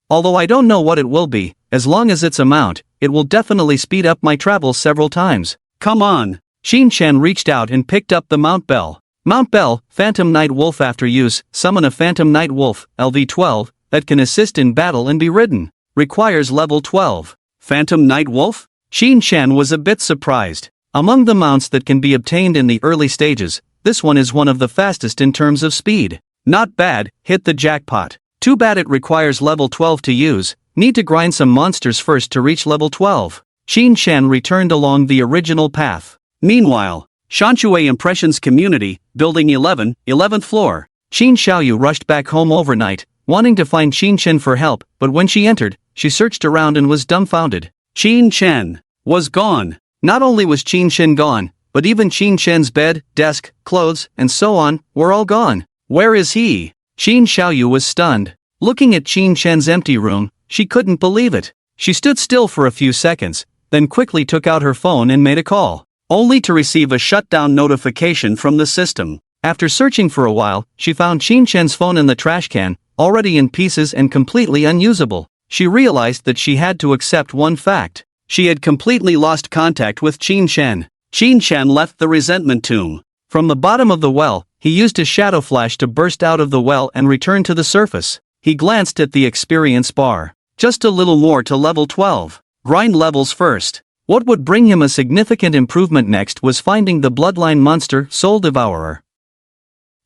Although I don't know what it will be, as long as it's a mount, it will definitely speed up my travels several times. Come on! Qin Shen reached out and picked up the mount bell. Mount bell, Phantom Night Wolf. After use, summon a Phantom Night Wolf, LV12, that can assist in battle and be ridden. Requires level 12. Phantom Night Wolf? Qin Shen was a bit surprised. Among the mounts that can be obtained in the early stages, this one is one of the fastest in terms of speed. Not bad, hit the jackpot. Too bad it requires level 12 to use, need to grind some monsters first to reach level 12. Qin Shen returned along the original path. Meanwhile, Shanshui Impressions Community, Building 11, 11th floor. Qin Xiaoyu rushed back home overnight, wanting to find Qin Shen for help, but when she entered, she searched around and was dumbfounded. Qin Shen was gone. Not only was Qin Shen gone, but even Qin Shen's bed, desk, clothes, and so on, were all gone. Where is he? Qin Xiaoyu was stunned. Looking at Qin Shen's empty room, she couldn't believe it. She stood still for a few seconds, then quickly took out her phone and made a call, only to receive a shutdown notification from the system. After searching for a while, she found Qin Shen's phone in the trash can, already in pieces and completely unusable. She realized that she had to accept one fact. She had completely lost contact with Qin Shen. Qin Shen left the resentment tomb. From the bottom of the well, he used his shadow flash to burst out of the well and return to the surface. He glanced at the experience bar. Just a little more to level 12. Grind levels first. What would bring him a significant improvement next was finding the bloodline monster, Soul Devourer.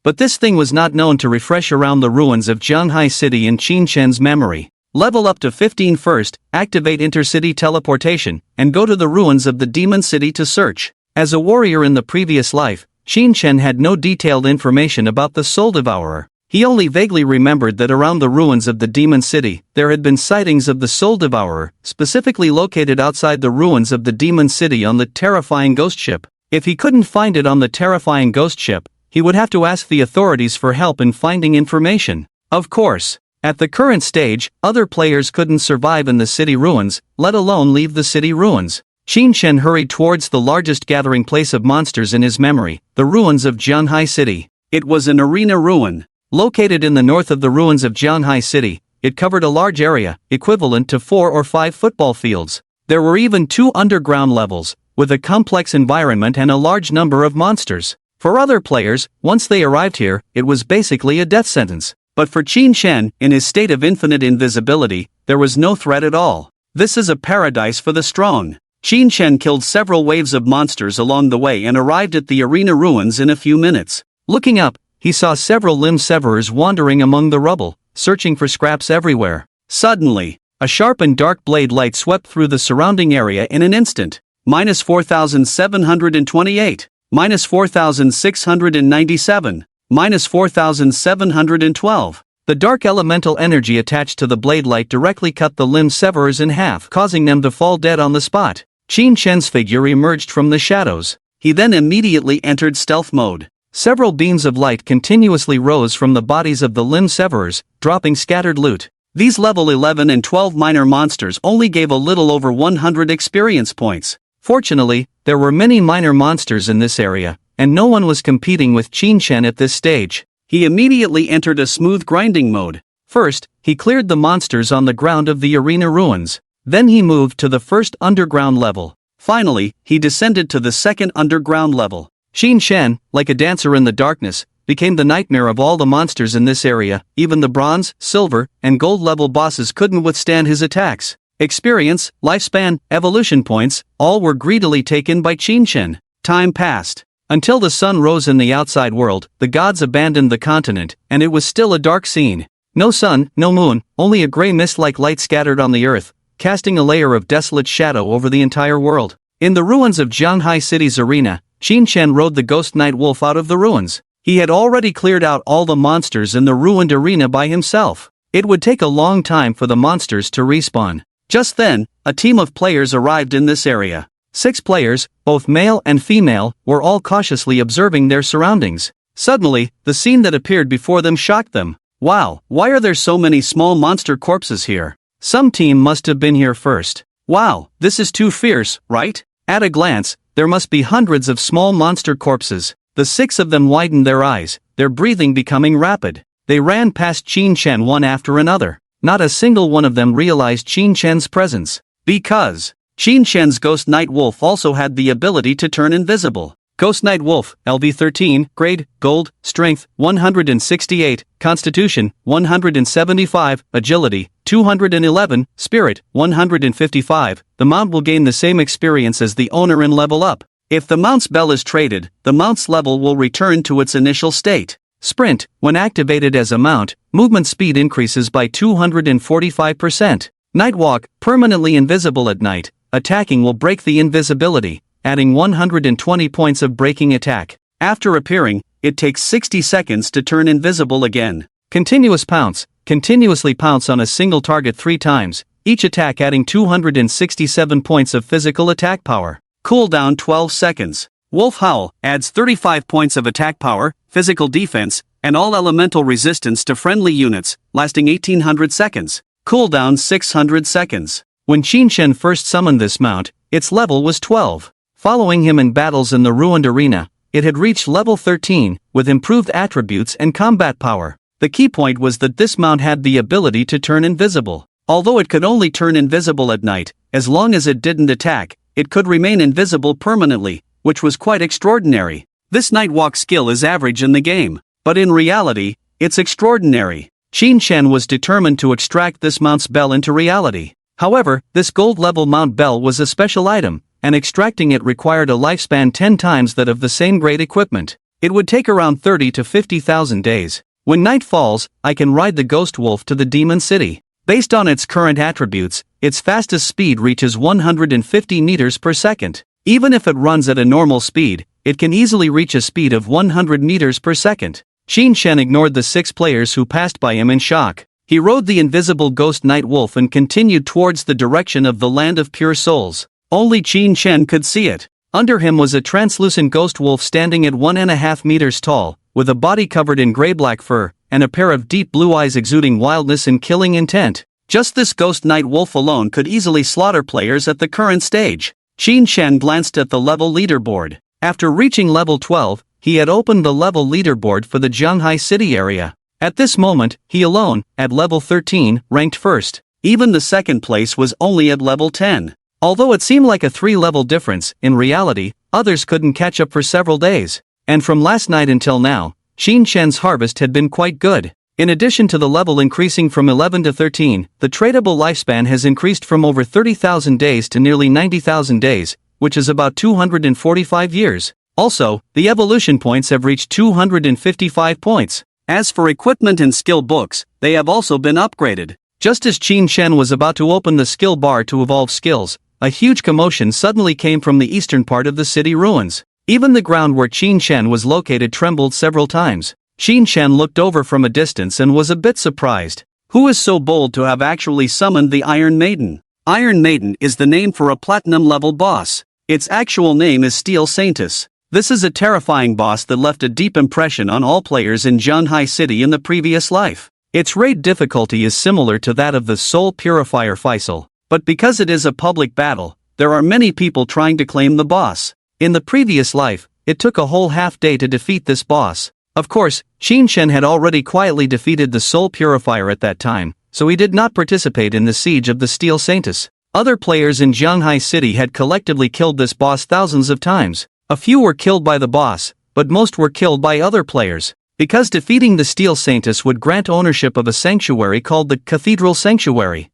But this thing was not known to refresh around the ruins of Jianghai City in Qin Shen's memory. Level up to 15 first, activate intercity teleportation, and go to the ruins of the Demon City to search. As a warrior in the previous life, Qin Shen had no detailed information about the Soul Devourer. He only vaguely remembered that around the ruins of the Demon City, there had been sightings of the Soul Devourer, specifically located outside the ruins of the Demon City on the terrifying ghost ship. If he couldn't find it on the terrifying ghost ship, he would have to ask the authorities for help in finding information. Of course, at the current stage, other players couldn't survive in the city ruins, let alone leave the city ruins. Qin Shen hurried towards the largest gathering place of monsters in his memory, the ruins of Jianghai City. It was an arena ruin. Located in the north of the ruins of Jianghai City, it covered a large area, equivalent to 4 or 5 football fields. There were even 2 underground levels, with a complex environment and a large number of monsters. For other players, once they arrived here, it was basically a death sentence. But for Qin Shen, in his state of infinite invisibility, there was no threat at all. This is a paradise for the strong. Qin Shen killed several waves of monsters along the way and arrived at the arena ruins in a few minutes. Looking up, he saw several limb severers wandering among the rubble, searching for scraps everywhere. Suddenly, a sharp and dark blade light swept through the surrounding area in an instant. Minus 4,728. Minus 4,697. Minus 4,712. The dark elemental energy attached to the blade light directly cut the limb severers in half, causing them to fall dead on the spot. Qin Shen's figure emerged from the shadows. He then immediately entered stealth mode. Several beams of light continuously rose from the bodies of the limb severers, dropping scattered loot. These level 11 and 12 minor monsters only gave a little over 100 experience points. Fortunately, there were many minor monsters in this area, and no one was competing with Qin Shen at this stage. He immediately entered a smooth grinding mode. First, he cleared the monsters on the ground of the arena ruins. Then he moved to the first underground level. Finally, he descended to the second underground level. Qin Shen, like a dancer in the darkness, became the nightmare of all the monsters in this area. Even the bronze, silver, and gold level bosses couldn't withstand his attacks. Experience, lifespan, evolution points, all were greedily taken by Qin Shen. Time passed. Until the sun rose in the outside world, the gods abandoned the continent, and it was still a dark scene. No sun, no moon, only a gray mist-like light scattered on the earth, casting a layer of desolate shadow over the entire world. In the ruins of Jianghai City's arena, Qin Shen rode the ghost night wolf out of the ruins. He had already cleared out all the monsters in the ruined arena by himself. It would take a long time for the monsters to respawn. Just then, a team of players arrived in this area. 6 players, both male and female, were all cautiously observing their surroundings. Suddenly, the scene that appeared before them shocked them. Wow, why are there so many small monster corpses here? Some team must have been here first. Wow, this is too fierce, right? At a glance, there must be hundreds of small monster corpses. The 6 of them widened their eyes, their breathing becoming rapid. They ran past Qin Shen one after another. Not a single one of them realized Qin Shen's presence. Because Qin Shen's Ghost Night Wolf also had the ability to turn invisible. Ghost Night Wolf, LV13, Grade, Gold, Strength, 168, Constitution, 175, Agility, 211, Spirit, 155. The mount will gain the same experience as the owner and level up. If the mount's bell is traded, the mount's level will return to its initial state. Sprint, when activated as a mount, movement speed increases by 245%. Nightwalk, permanently invisible at night. Attacking will break the invisibility, adding 120 points of breaking attack. After appearing, it takes 60 seconds to turn invisible again. Continuous pounce, continuously pounce on a single target 3 times, each attack adding 267 points of physical attack power. Cooldown 12 seconds. Wolf Howl adds 35 points of attack power, physical defense, and all elemental resistance to friendly units, lasting 1800 seconds. Cooldown 600 seconds. When Qin Shen first summoned this mount, Its level was 12. Following him in battles in the ruined arena, it had reached level 13, with improved attributes and combat power. The key point was that this mount had the ability to turn invisible. Although it could only turn invisible at night, as long as it didn't attack, it could remain invisible permanently, which was quite extraordinary. This Nightwalk skill is average in the game, but in reality, it's extraordinary. Qin Shen was determined to extract this mount's bell into reality. However, this gold-level mount bell was a special item, and extracting it required a lifespan 10 times that of the same grade equipment. It would take around 30 to 50,000 days. When night falls, I can ride the Ghost Wolf to the Demon City. Based on its current attributes, its fastest speed reaches 150 meters per second. Even if it runs at a normal speed, it can easily reach a speed of 100 meters per second. Qin Shen ignored the 6 players who passed by him in shock. He rode the invisible ghost Night Wolf and continued towards the direction of the land of pure souls. Only Qin Shen could see it. Under him was a translucent ghost wolf standing at 1.5 meters tall, with a body covered in gray-black fur, and a pair of deep blue eyes exuding wildness and killing intent. Just this ghost Night Wolf alone could easily slaughter players at the current stage. Qin Shen glanced at the level leaderboard. After reaching level 12, he had opened the level leaderboard for the Zhanghai City area. At this moment, he alone, at level 13, ranked first. Even the second place was only at level 10. Although it seemed like a 3-level difference, in reality, others couldn't catch up for several days. And from last night until now, Qin Shen's harvest had been quite good. In addition to the level increasing from 11 to 13, the tradable lifespan has increased from over 30,000 days to nearly 90,000 days, which is about 245 years. Also, the evolution points have reached 255 points. As for equipment and skill books, they have also been upgraded. Just as Qin Shen was about to open the skill bar to evolve skills, a huge commotion suddenly came from the eastern part of the city ruins. Even the ground where Qin Shen was located trembled several times. Qin Shen looked over from a distance and was a bit surprised. Who is so bold to have actually summoned the Iron Maiden? Iron Maiden is the name for a platinum-level boss. Its actual name is Steel Saintess. This is a terrifying boss that left a deep impression on all players in Zhanghai City in the previous life. Its raid difficulty is similar to that of the Soul Purifier Faisal, but because it is a public battle, there are many people trying to claim the boss. In the previous life, it took a whole half-day to defeat this boss. Of course, Qin Shen had already quietly defeated the Soul Purifier at that time, so he did not participate in the siege of the Steel Saintess. Other players in Zhanghai City had collectively killed this boss thousands of times. A few were killed by the boss, but most were killed by other players. Because defeating the Steel Saintess would grant ownership of a sanctuary called the Cathedral Sanctuary.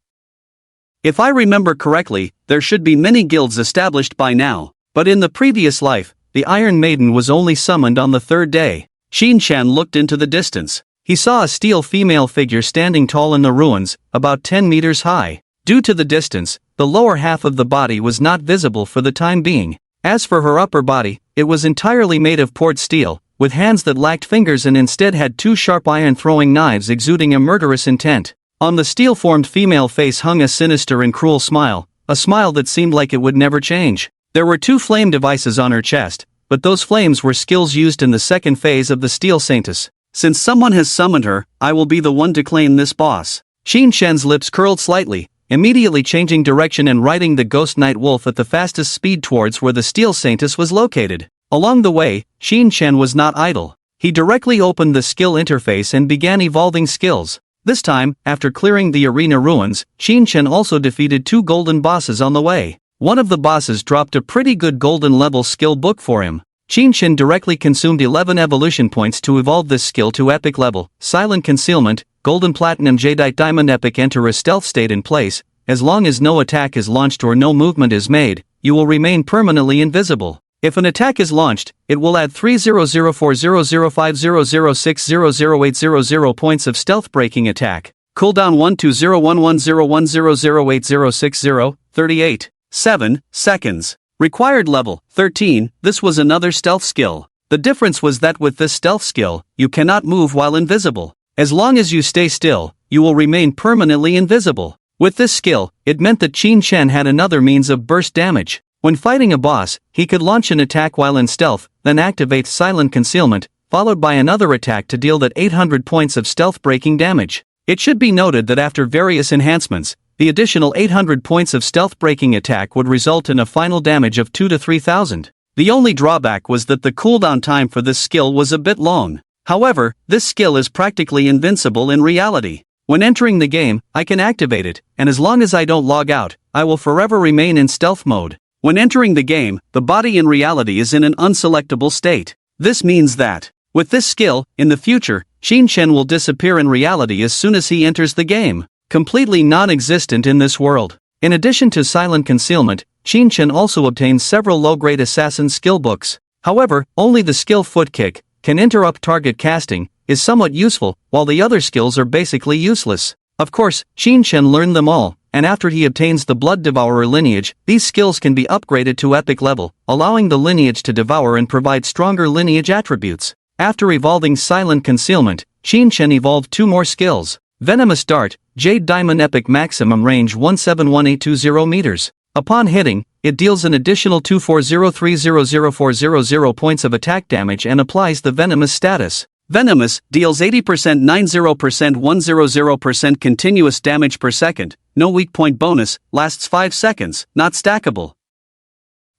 If I remember correctly, there should be many guilds established by now, but in the previous life, the Iron Maiden was only summoned on the 3rd day. Qin Shen looked into the distance. He saw a steel female figure standing tall in the ruins, about 10 meters high. Due to the distance, the lower half of the body was not visible for the time being. As for her upper body, it was entirely made of poured steel, with hands that lacked fingers and instead had 2 sharp iron-throwing knives exuding a murderous intent. On the steel-formed female face hung a sinister and cruel smile, a smile that seemed like it would never change. There were 2 flame devices on her chest, but those flames were skills used in the second phase of the Steel Saintess. Since someone has summoned her, I will be the one to claim this boss. Qin Shen's lips curled slightly, immediately changing direction and riding the Ghost Night Wolf at the fastest speed towards where the Steel Saintess was located. Along the way, Qin Shen was not idle. He directly opened the skill interface and began evolving skills. This time, after clearing the arena ruins, Qin Shen also defeated 2 golden bosses on the way. One of the bosses dropped a pretty good golden level skill book for him. Qin Shen directly consumed 11 evolution points to evolve this skill to epic level. Silent Concealment, Golden Platinum Jadeite Diamond Epic. Enter a stealth state in place. As long as no attack is launched or no movement is made, you will remain permanently invisible. If an attack is launched, it will add 300400500600800 points of stealth breaking attack. Cooldown 1201101008060, 38. 7 seconds. Required level 13. This was another stealth skill. The difference was that with this stealth skill, you cannot move while invisible. As long as you stay still, you will remain permanently invisible. With this skill, it meant that Qin Shen had another means of burst damage. When fighting a boss, he could launch an attack while in stealth, then activate Silent Concealment, followed by another attack to deal that 800 points of stealth breaking damage. It should be noted that after various enhancements, The additional 800 points of stealth breaking attack would result in a final damage of 2 to 3000. The only drawback was that the cooldown time for this skill was a bit long. However, this skill is practically invincible in reality. When entering the game, I can activate it, and as long as I don't log out, I will forever remain in stealth mode. When entering the game, the body in reality is in an unselectable state. This means that, with this skill, in the future, Shin-Chen will disappear in reality as soon as he enters the game, completely non-existent in this world. In addition to silent concealment, Shin-Chen also obtains several low-grade assassin skill books. However, only the skill foot kick can interrupt target casting, is somewhat useful, while the other skills are basically useless. Of course, Shin-Chen learned them all, and after he obtains the Blood Devourer lineage, these skills can be upgraded to epic level, allowing the lineage to devour and provide stronger lineage attributes. After evolving Silent Concealment, Shin-Chen evolved 2 more skills. Venomous Dart, Jade Diamond Epic Maximum Range 171820 meters. Upon hitting, it deals an additional 240300400 points of attack damage and applies the Venomous status. Venomous deals 80% 90% 100% continuous damage per second, no weak point bonus, lasts 5 seconds, not stackable.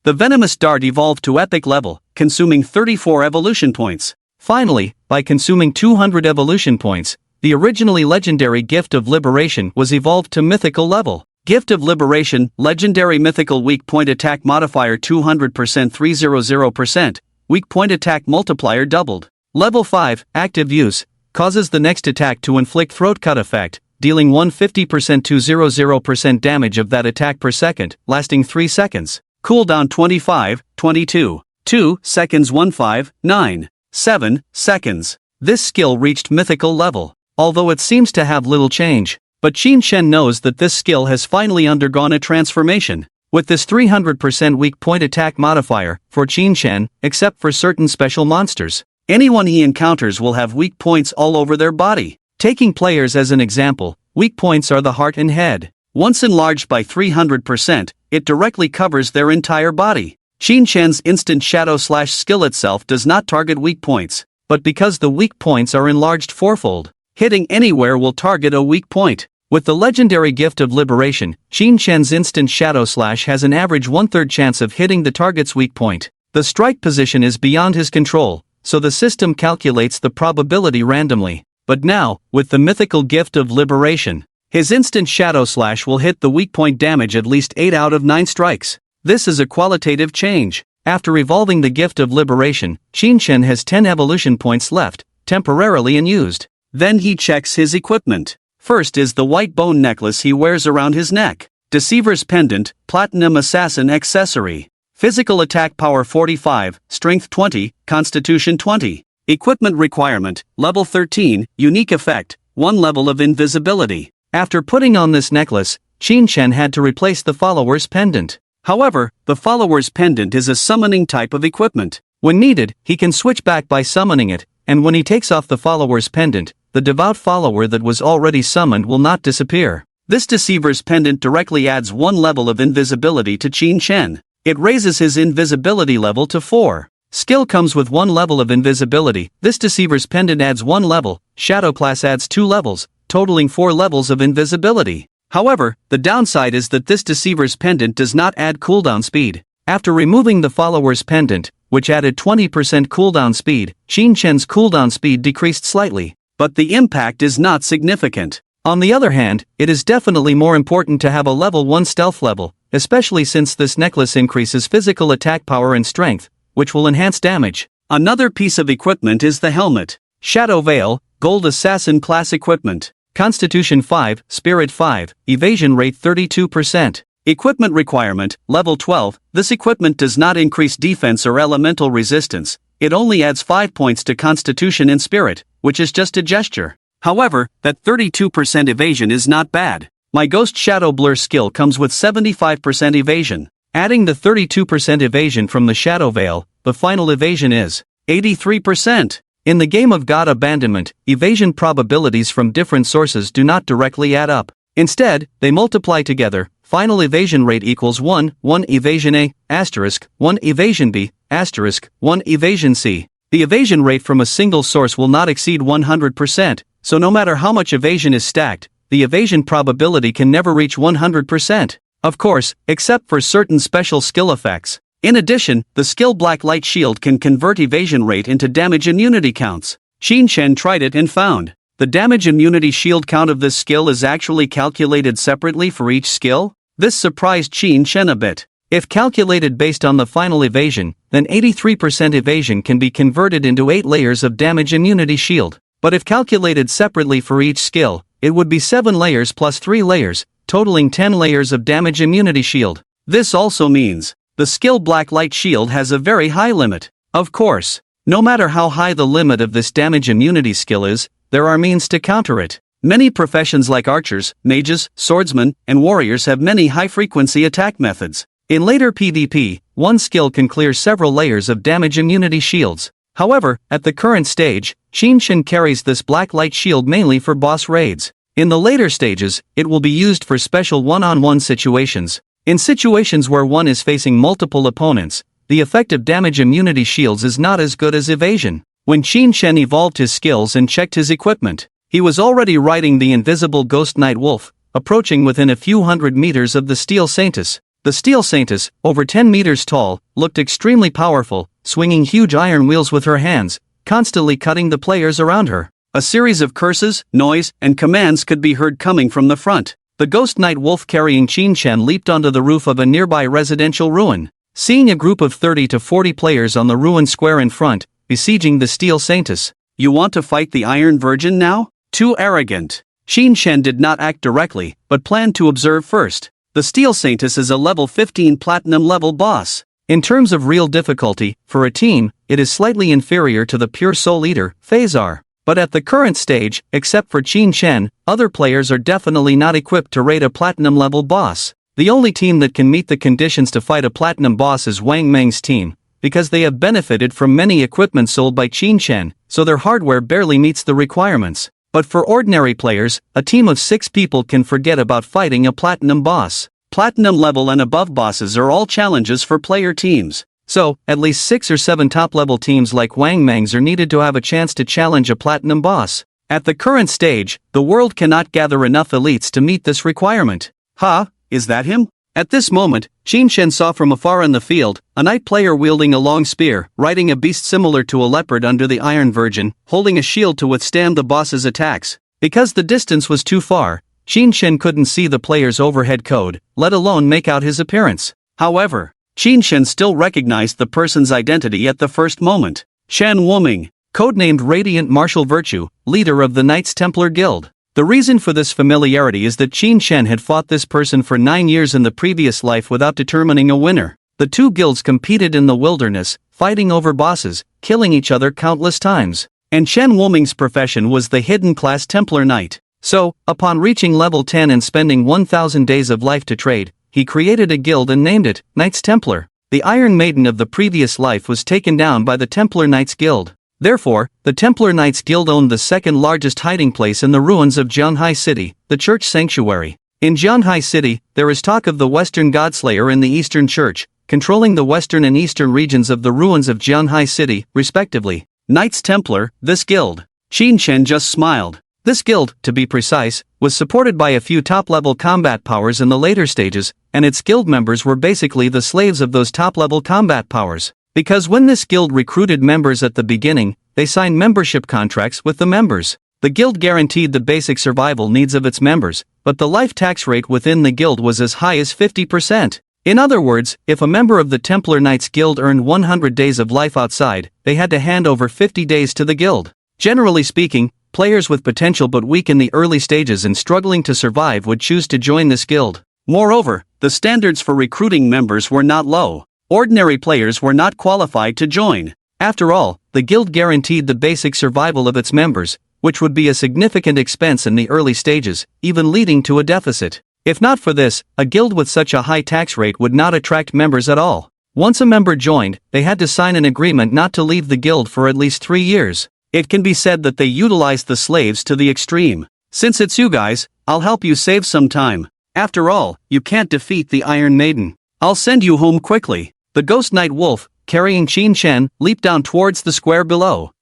The Venomous Dart evolved to epic level, consuming 34 evolution points. Finally, by consuming 200 evolution points, the originally legendary Gift of Liberation was evolved to mythical level. Gift of Liberation, Legendary Mythical Weak Point Attack Modifier 200% 300%, Weak Point Attack Multiplier doubled. Level 5, Active Use, causes the next attack to inflict Throat Cut effect, dealing 150% to 0% damage of that attack per second, lasting 3 seconds. Cooldown 25, 22, 2 seconds 15, 9, 7 seconds. This skill reached mythical level, although it seems to have little change. But Shin-Chen knows that this skill has finally undergone a transformation. With this 300% weak point attack modifier, for Shin-Chen, except for certain special monsters, anyone he encounters will have weak points all over their body. Taking players as an example, weak points are the heart and head. Once enlarged by 300%, it directly covers their entire body. Shin-Chen's instant shadow slash skill itself does not target weak points, but because the weak points are enlarged fourfold, hitting anywhere will target a weak point. With the legendary Gift of Liberation, Shin-Chen's instant shadow slash has an average 1/3 chance of hitting the target's weak point. The strike position is beyond his control, so the system calculates the probability randomly. But now, with the mythical Gift of Liberation, his instant shadow slash will hit the weak point damage at least 8 out of 9 strikes. This is a qualitative change. After evolving the Gift of Liberation, Shin-Chen has 10 evolution points left, temporarily unused. Then he checks his equipment. First is the white bone necklace he wears around his neck. Deceiver's Pendant, Platinum Assassin Accessory. Physical Attack Power 45, Strength 20, Constitution 20. Equipment Requirement, Level 13, Unique Effect, 1 level of invisibility. After putting on this necklace, Shin-Chen had to replace the Follower's Pendant. However, the Follower's Pendant is a summoning type of equipment. When needed, he can switch back by summoning it, and when he takes off the Follower's Pendant, the devout follower that was already summoned will not disappear. This Deceiver's Pendant directly adds 1 level of invisibility to Shin-Chen. It raises his invisibility level to 4. Skill comes with 1 level of invisibility. This Deceiver's Pendant adds 1 level, Shadow Class adds 2 levels, totaling 4 levels of invisibility. However, the downside is that this Deceiver's Pendant does not add cooldown speed. After removing the Follower's Pendant, which added 20% cooldown speed, Shin-Chen's cooldown speed decreased slightly, but the impact is not significant. On the other hand, it is definitely more important to have a level 1 stealth level, especially since this necklace increases physical attack power and strength, which will enhance damage. Another piece of equipment is the helmet. Shadow Veil, Gold Assassin Class Equipment. Constitution 5, Spirit 5, Evasion Rate 32%. Equipment Requirement, Level 12, this equipment does not increase defense or elemental resistance, it only adds 5 points to Constitution and Spirit, which is just a gesture. However, that 32% evasion is not bad. My Ghost Shadow Blur skill comes with 75% evasion. Adding the 32% evasion from the Shadow Veil, the final evasion is 83%. In the game of God Abandonment, evasion probabilities from different sources do not directly add up. Instead, they multiply together. Final evasion rate equals 1 evasion A, asterisk, 1 evasion B, asterisk, 1 evasion C. The evasion rate from a single source will not exceed 100%, so no matter how much evasion is stacked, the evasion probability can never reach 100%. Of course, except for certain special skill effects. In addition, the skill Black Light Shield can convert evasion rate into damage immunity counts. Qin Shen tried it and found the damage immunity shield count of this skill is actually calculated separately for each skill. This surprised Qin Shen a bit. If calculated based on the final evasion, then 83% evasion can be converted into 8 layers of damage immunity shield. But if calculated separately for each skill, it would be 7 layers plus 3 layers, totaling 10 layers of damage immunity shield. This also means the skill Black Light Shield has a very high limit. Of course, no matter how high the limit of this damage immunity skill is, there are means to counter it. Many professions like archers, mages, swordsmen, and warriors have many high-frequency attack methods. In later PvP, one skill can clear several layers of damage immunity shields. However, at the current stage, Qin Shen carries this Black Light Shield mainly for boss raids. In the later stages, it will be used for special one-on-one situations. In situations where one is facing multiple opponents, the effect of damage immunity shields is not as good as evasion. When Qin Shen evolved his skills and checked his equipment, he was already riding the invisible Ghost Night Wolf, approaching within a few hundred meters of the Steel Saintess. The Steel Saintess, over 10 meters tall, looked extremely powerful, swinging huge iron wheels with her hands, constantly cutting the players around her. A series of curses, noise, and commands could be heard coming from the front. The Ghost Night Wolf carrying Qin Shen leaped onto the roof of a nearby residential ruin. Seeing a group of 30 to 40 players on the ruin square in front, besieging the Steel Saintess. "You want to fight the Iron Virgin now? Too arrogant." Qin Shen did not act directly, but planned to observe first. The Steel Saintess is a level 15 platinum level boss. In terms of real difficulty, for a team, it is slightly inferior to the Pure Soul Eater, Phasar. But at the current stage, except for Qin Shen, other players are definitely not equipped to raid a platinum level boss. The only team that can meet the conditions to fight a platinum boss is Wang Meng's team, because they have benefited from many equipment sold by Qin Shen, so their hardware barely meets the requirements. But for ordinary players, a team of 6 people can forget about fighting a platinum boss. Platinum level and above bosses are all challenges for player teams. So, at least 6 or 7 top-level teams like Wang Meng's are needed to have a chance to challenge a platinum boss. At the current stage, the world cannot gather enough elites to meet this requirement. "Ha, is that him?" At this moment, Qin Shen saw from afar in the field, a knight player wielding a long spear, riding a beast similar to a leopard under the Iron Virgin, holding a shield to withstand the boss's attacks. Because the distance was too far, Qin Shen couldn't see the player's overhead code, let alone make out his appearance. However, Qin Shen still recognized the person's identity at the first moment. Shen Wuming, codenamed Radiant Martial Virtue, leader of the Knights Templar Guild. The reason for this familiarity is that Qin Shen had fought this person for 9 years in the previous life without determining a winner. The two guilds competed in the wilderness, fighting over bosses, killing each other countless times. And Shen Wuming's profession was the hidden class Templar Knight. So, upon reaching level 10 and spending 1,000 days of life to trade, he created a guild and named it Knights Templar. The Iron Maiden of the previous life was taken down by the Templar Knights Guild. Therefore, the Templar Knights Guild owned the second largest hiding place in the ruins of Jianhai City, the Church Sanctuary. In Jianhai City, there is talk of the Western Godslayer and the Eastern Church, controlling the western and eastern regions of the ruins of Jianhai City, respectively. Knights Templar, this guild. Qin Shen just smiled. This guild, to be precise, was supported by a few top-level combat powers in the later stages, and its guild members were basically the slaves of those top-level combat powers. Because when this guild recruited members at the beginning, they signed membership contracts with the members. The guild guaranteed the basic survival needs of its members, but the life tax rate within the guild was as high as 50%. In other words, if a member of the Templar Knights Guild earned 100 days of life outside, they had to hand over 50 days to the guild. Generally speaking, players with potential but weak in the early stages and struggling to survive would choose to join this guild. Moreover, the standards for recruiting members were not low. Ordinary players were not qualified to join. After all, the guild guaranteed the basic survival of its members, which would be a significant expense in the early stages, even leading to a deficit. If not for this, a guild with such a high tax rate would not attract members at all. Once a member joined, they had to sign an agreement not to leave the guild for at least 3 years. It can be said that they utilized the slaves to the extreme. "Since it's you guys, I'll help you save some time. After all, you can't defeat the Iron Maiden. I'll send you home quickly." The Ghost Night Wolf, carrying Qin Shen, leaped down towards the square below.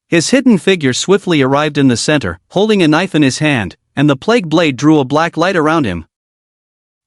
His hidden figure swiftly arrived in the center, holding a knife in his hand, and the plague blade drew a black light around him.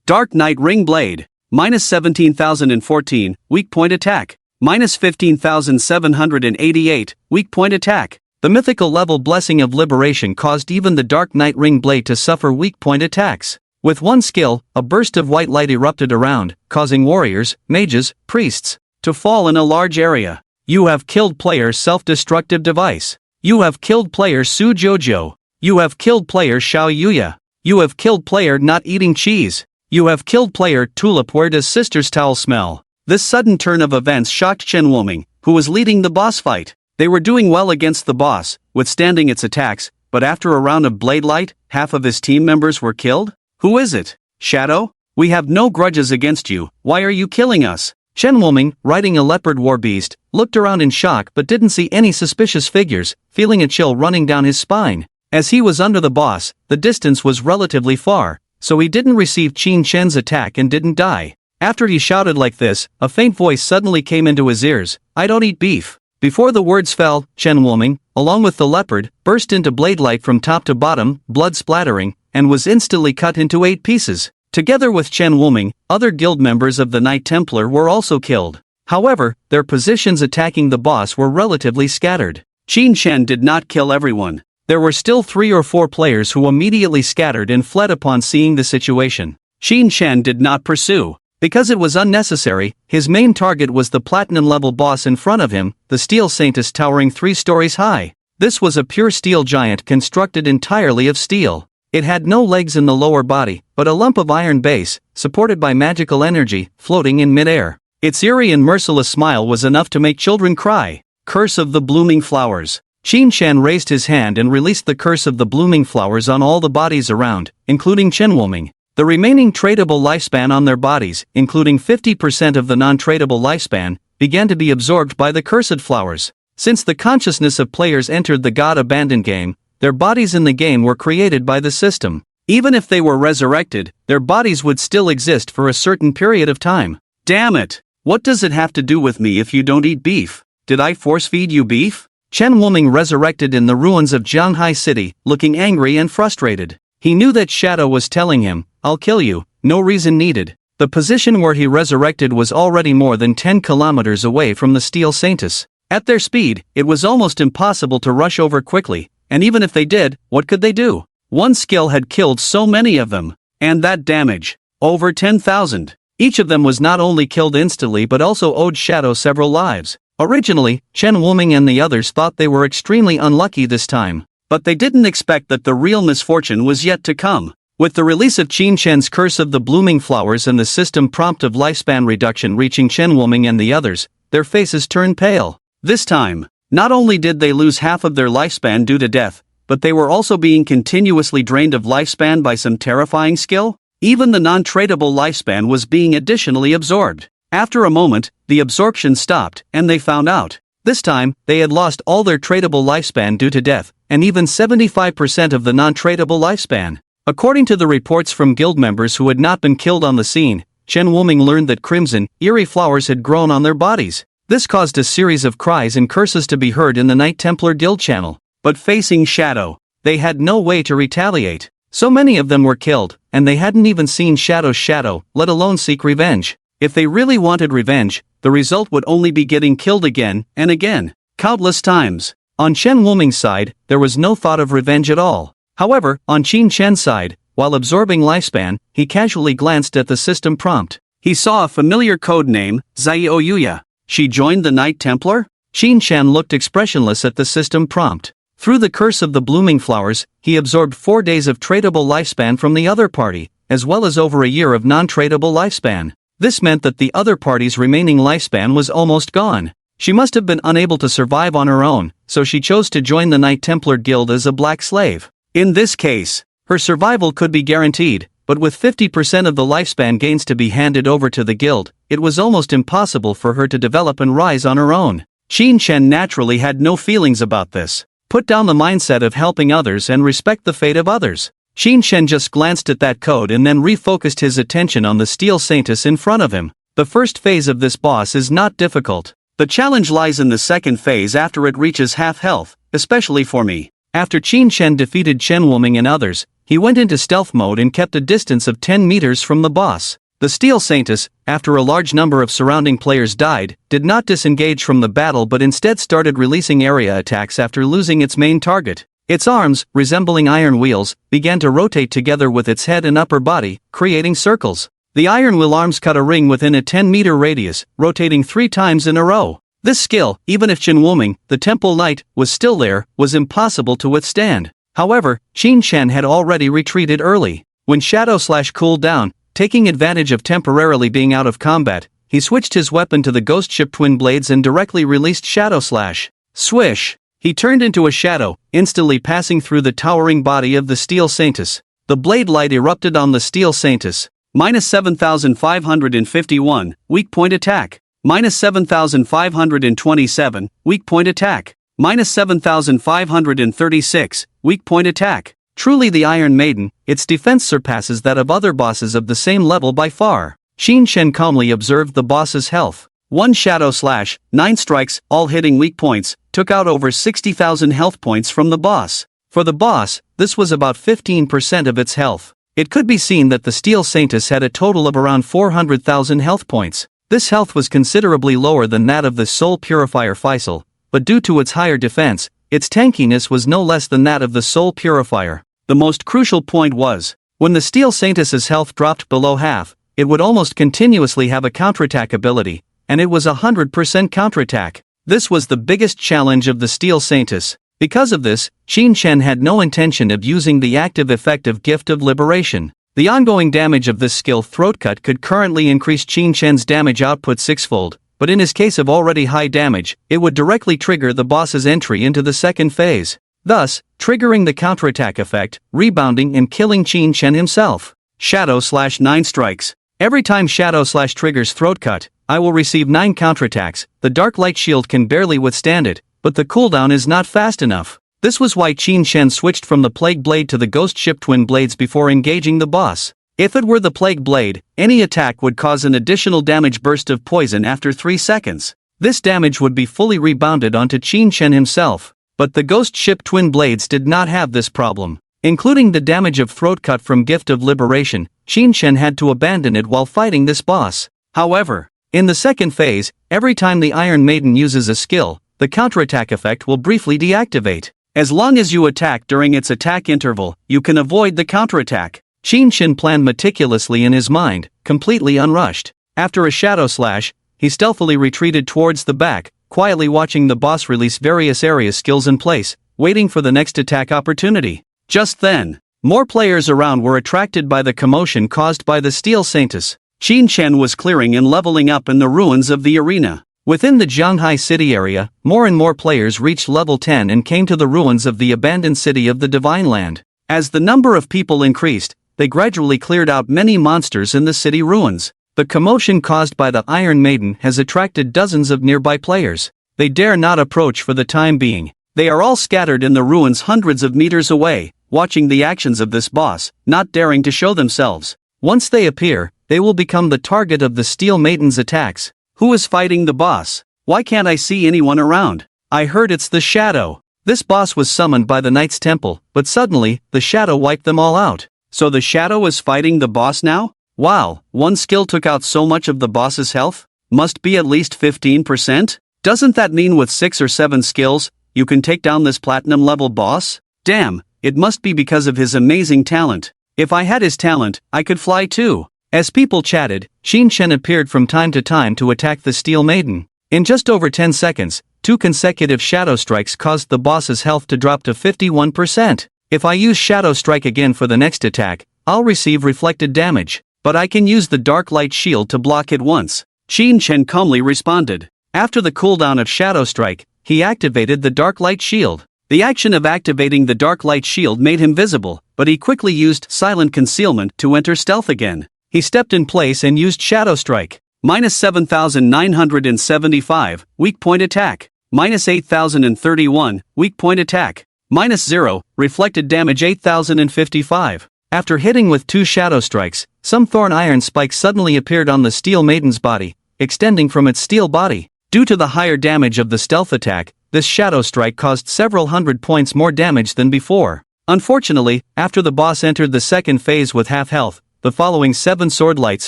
Dark Knight Ring Blade. Minus 17,014, weak point attack. Minus 15,788, weak point attack. The mythical level Blessing of Liberation caused even the Dark Knight Ring Blade to suffer weak point attacks. With one skill, a burst of white light erupted around, causing warriors, mages, priests, to fall in a large area. You have killed player self-destructive device. You have killed player Su Jojo. You have killed player Xiao Yuya. You have killed player not eating cheese. You have killed player Tulip. Where does sister's towel smell? This sudden turn of events shocked Chen Wuming, who was leading the boss fight. They were doing well against the boss, withstanding its attacks, but after a round of blade light, half of his team members were killed? Who is it? Shadow? We have no grudges against you, why are you killing us? Chen Wuming, riding a leopard war beast, looked around in shock but didn't see any suspicious figures, feeling a chill running down his spine. As he was under the boss, the distance was relatively far, so he didn't receive Qin Shen's attack and didn't die. After he shouted like this, a faint voice suddenly came into his ears, "I don't eat beef." Before the words fell, Chen Wuming, along with the leopard, burst into blade light from top to bottom, blood splattering, and was instantly cut into 8 pieces. Together with Chen Wuming, other guild members of the Knight Templar were also killed. However, their positions attacking the boss were relatively scattered. Qin Shen did not kill everyone. There were still 3 or 4 players who immediately scattered and fled upon seeing the situation. Qin Shen did not pursue. Because it was unnecessary, his main target was the platinum-level boss in front of him, the Steel Saintess towering 3 stories high. This was a pure steel giant constructed entirely of steel. It had no legs in the lower body, but a lump of iron base, supported by magical energy, floating in midair. Its eerie and merciless smile was enough to make children cry. Curse of the Blooming Flowers. Qin Shen raised his hand and released the Curse of the Blooming Flowers on all the bodies around, including Chen Wuming. The remaining tradable lifespan on their bodies, including 50% of the non-tradable lifespan, began to be absorbed by the cursed flowers. Since the consciousness of players entered the God-abandoned game, their bodies in the game were created by the system. Even if they were resurrected, their bodies would still exist for a certain period of time. Damn it! What does it have to do with me if you don't eat beef? Did I force-feed you beef? Chen Wuming resurrected in the ruins of Jianghai City, looking angry and frustrated. He knew that Shadow was telling him, "I'll kill you, no reason needed." The position where he resurrected was already more than 10 kilometers away from the Steel Saintess. At their speed, it was almost impossible to rush over quickly, and even if they did, what could they do? One skill had killed so many of them. And that damage. Over 10,000. Each of them was not only killed instantly but also owed Shadow several lives. Originally, Chen Wuming and the others thought they were extremely unlucky this time. But they didn't expect that the real misfortune was yet to come. With the release of Qin Shen's Curse of the Blooming Flowers and the system prompt of lifespan reduction reaching Chen Wuming and the others, their faces turned pale. This time, not only did they lose half of their lifespan due to death, but they were also being continuously drained of lifespan by some terrifying skill. Even the non-tradable lifespan was being additionally absorbed. After a moment, the absorption stopped, and they found out. This time, they had lost all their tradable lifespan due to death, and even 75% of the non-tradable lifespan. According to the reports from guild members who had not been killed on the scene, Chen Wuming learned that crimson, eerie flowers had grown on their bodies. This caused a series of cries and curses to be heard in the Knight Templar Guild channel. But facing Shadow, they had no way to retaliate. So many of them were killed, and they hadn't even seen Shadow's shadow, let alone seek revenge. If they really wanted revenge, the result would only be getting killed again and again, countless times. On Chen Wuming's side, there was no thought of revenge at all. However, on Qin Shen's side, while absorbing lifespan, he casually glanced at the system prompt. He saw a familiar code name, Zaio Yuya. She joined the Knight Templar? Qin Shen looked expressionless at the system prompt. Through the Curse of the Blooming Flowers, he absorbed 4 days of tradable lifespan from the other party, as well as over a year of non-tradable lifespan. This meant that the other party's remaining lifespan was almost gone. She must have been unable to survive on her own, so she chose to join the Knight Templar Guild as a black slave. In this case, her survival could be guaranteed, but with 50% of the lifespan gains to be handed over to the guild, it was almost impossible for her to develop and rise on her own. Qin Shen naturally had no feelings about this. Put down the mindset of helping others and respect the fate of others. Qin Shen just glanced at that code and then refocused his attention on the Steel Saintess in front of him. The first phase of this boss is not difficult. The challenge lies in the second phase after it reaches half health, especially for me. After Qin Shen defeated Chen Wuming and others, he went into stealth mode and kept a distance of 10 meters from the boss. The Steel Saintess, after a large number of surrounding players died, did not disengage from the battle but instead started releasing area attacks after losing its main target. Its arms, resembling iron wheels, began to rotate together with its head and upper body, creating circles. The iron wheel arms cut a ring within a 10-meter radius, rotating 3 times in a row. This skill, even if Qin Wuming, the Temple Knight, was still there, was impossible to withstand. However, Qin Shen had already retreated early. When Shadow Slash cooled down, taking advantage of temporarily being out of combat, he switched his weapon to the Ghost Ship Twin Blades and directly released Shadow Slash. Swish! He turned into a shadow, instantly passing through the towering body of the Steel Saintess. The blade light erupted on the Steel Saintess. Minus 7,551, weak point attack. Minus 7,527, weak point attack. Minus 7,536, weak point attack. Truly the Iron Maiden, its defense surpasses that of other bosses of the same level by far. Qin Shen calmly observed the boss's health. 1 Shadow Slash, 9 strikes, all hitting weak points, took out over 60,000 health points from the boss. For the boss, this was about 15% of its health. It could be seen that the Steel Saintess had a total of around 400,000 health points. This health was considerably lower than that of the Soul Purifier Faisal, but due to its higher defense, its tankiness was no less than that of the Soul Purifier. The most crucial point was, when the Steel Saintess's health dropped below half, it would almost continuously have a counterattack ability, and it was 100% counterattack. This was the biggest challenge of the Steel Saintess. Because of this, Qin Shen had no intention of using the active effect of Gift of Liberation. The ongoing damage of this skill Throat Cut could currently increase Qin Shen's damage output 6-fold, but in his case of already high damage, it would directly trigger the boss's entry into the second phase, thus triggering the counterattack effect, rebounding and killing Qin Shen himself. Shadow Slash 9 strikes. Every time Shadow Slash triggers Throat Cut, I will receive 9 counterattacks. The Dark Light Shield can barely withstand it, but the cooldown is not fast enough. This was why Qin Shen switched from the Plague Blade to the Ghost Ship Twin Blades before engaging the boss. If it were the Plague Blade, any attack would cause an additional damage burst of poison after 3 seconds. This damage would be fully rebounded onto Qin Shen himself, but the Ghost Ship Twin Blades did not have this problem. Including the damage of Throat Cut from Gift of Liberation, Qin Shen had to abandon it while fighting this boss. However, in the second phase, every time the Iron Maiden uses a skill, the counterattack effect will briefly deactivate. As long as you attack during its attack interval, you can avoid the counterattack. Qin Shen planned meticulously in his mind, completely unrushed. After a Shadow Slash, he stealthily retreated towards the back, quietly watching the boss release various area skills in place, waiting for the next attack opportunity. Just then, more players around were attracted by the commotion caused by the Steel Saintess. Qin Shen was clearing and leveling up in the ruins of the arena. Within the Zhanghai city area, more and more players reached level 10 and came to the ruins of the abandoned city of the Divine Land. As the number of people increased, they gradually cleared out many monsters in the city ruins. The commotion caused by the Iron Maiden has attracted dozens of nearby players. They dare not approach for the time being. They are all scattered in the ruins hundreds of meters away, watching the actions of this boss, not daring to show themselves. Once they appear, they will become the target of the Steel Maiden's attacks. Who is fighting the boss? Why can't I see anyone around? I heard it's the Shadow. This boss was summoned by the Knight's Temple, but suddenly, the Shadow wiped them all out. So the Shadow is fighting the boss now? Wow, one skill took out so much of the boss's health? Must be at least 15%? Doesn't that mean with 6 or 7 skills, you can take down this platinum level boss? Damn, it must be because of his amazing talent. If I had his talent, I could fly too. As people chatted, Qin Shen appeared from time to time to attack the Steel Maiden. In just over 10 seconds, 2 consecutive Shadow Strikes caused the boss's health to drop to 51%. If I use Shadow Strike again for the next attack, I'll receive reflected damage, but I can use the Dark Light Shield to block it once. Qin Shen calmly responded. After the cooldown of Shadow Strike, he activated the Dark Light Shield. The action of activating the Dark Light Shield made him visible, but he quickly used Silent Concealment to enter stealth again. He stepped in place and used Shadow Strike. Minus 7,975, weak point attack. Minus 8,031, weak point attack. Minus 0, reflected damage 8,055. After hitting with 2 Shadow Strikes, some Thorn Iron spikes suddenly appeared on the Steel Maiden's body, extending from its steel body. Due to the higher damage of the stealth attack, this Shadow Strike caused several hundred points more damage than before. Unfortunately, after the boss entered the second phase with half health, the following 7 sword lights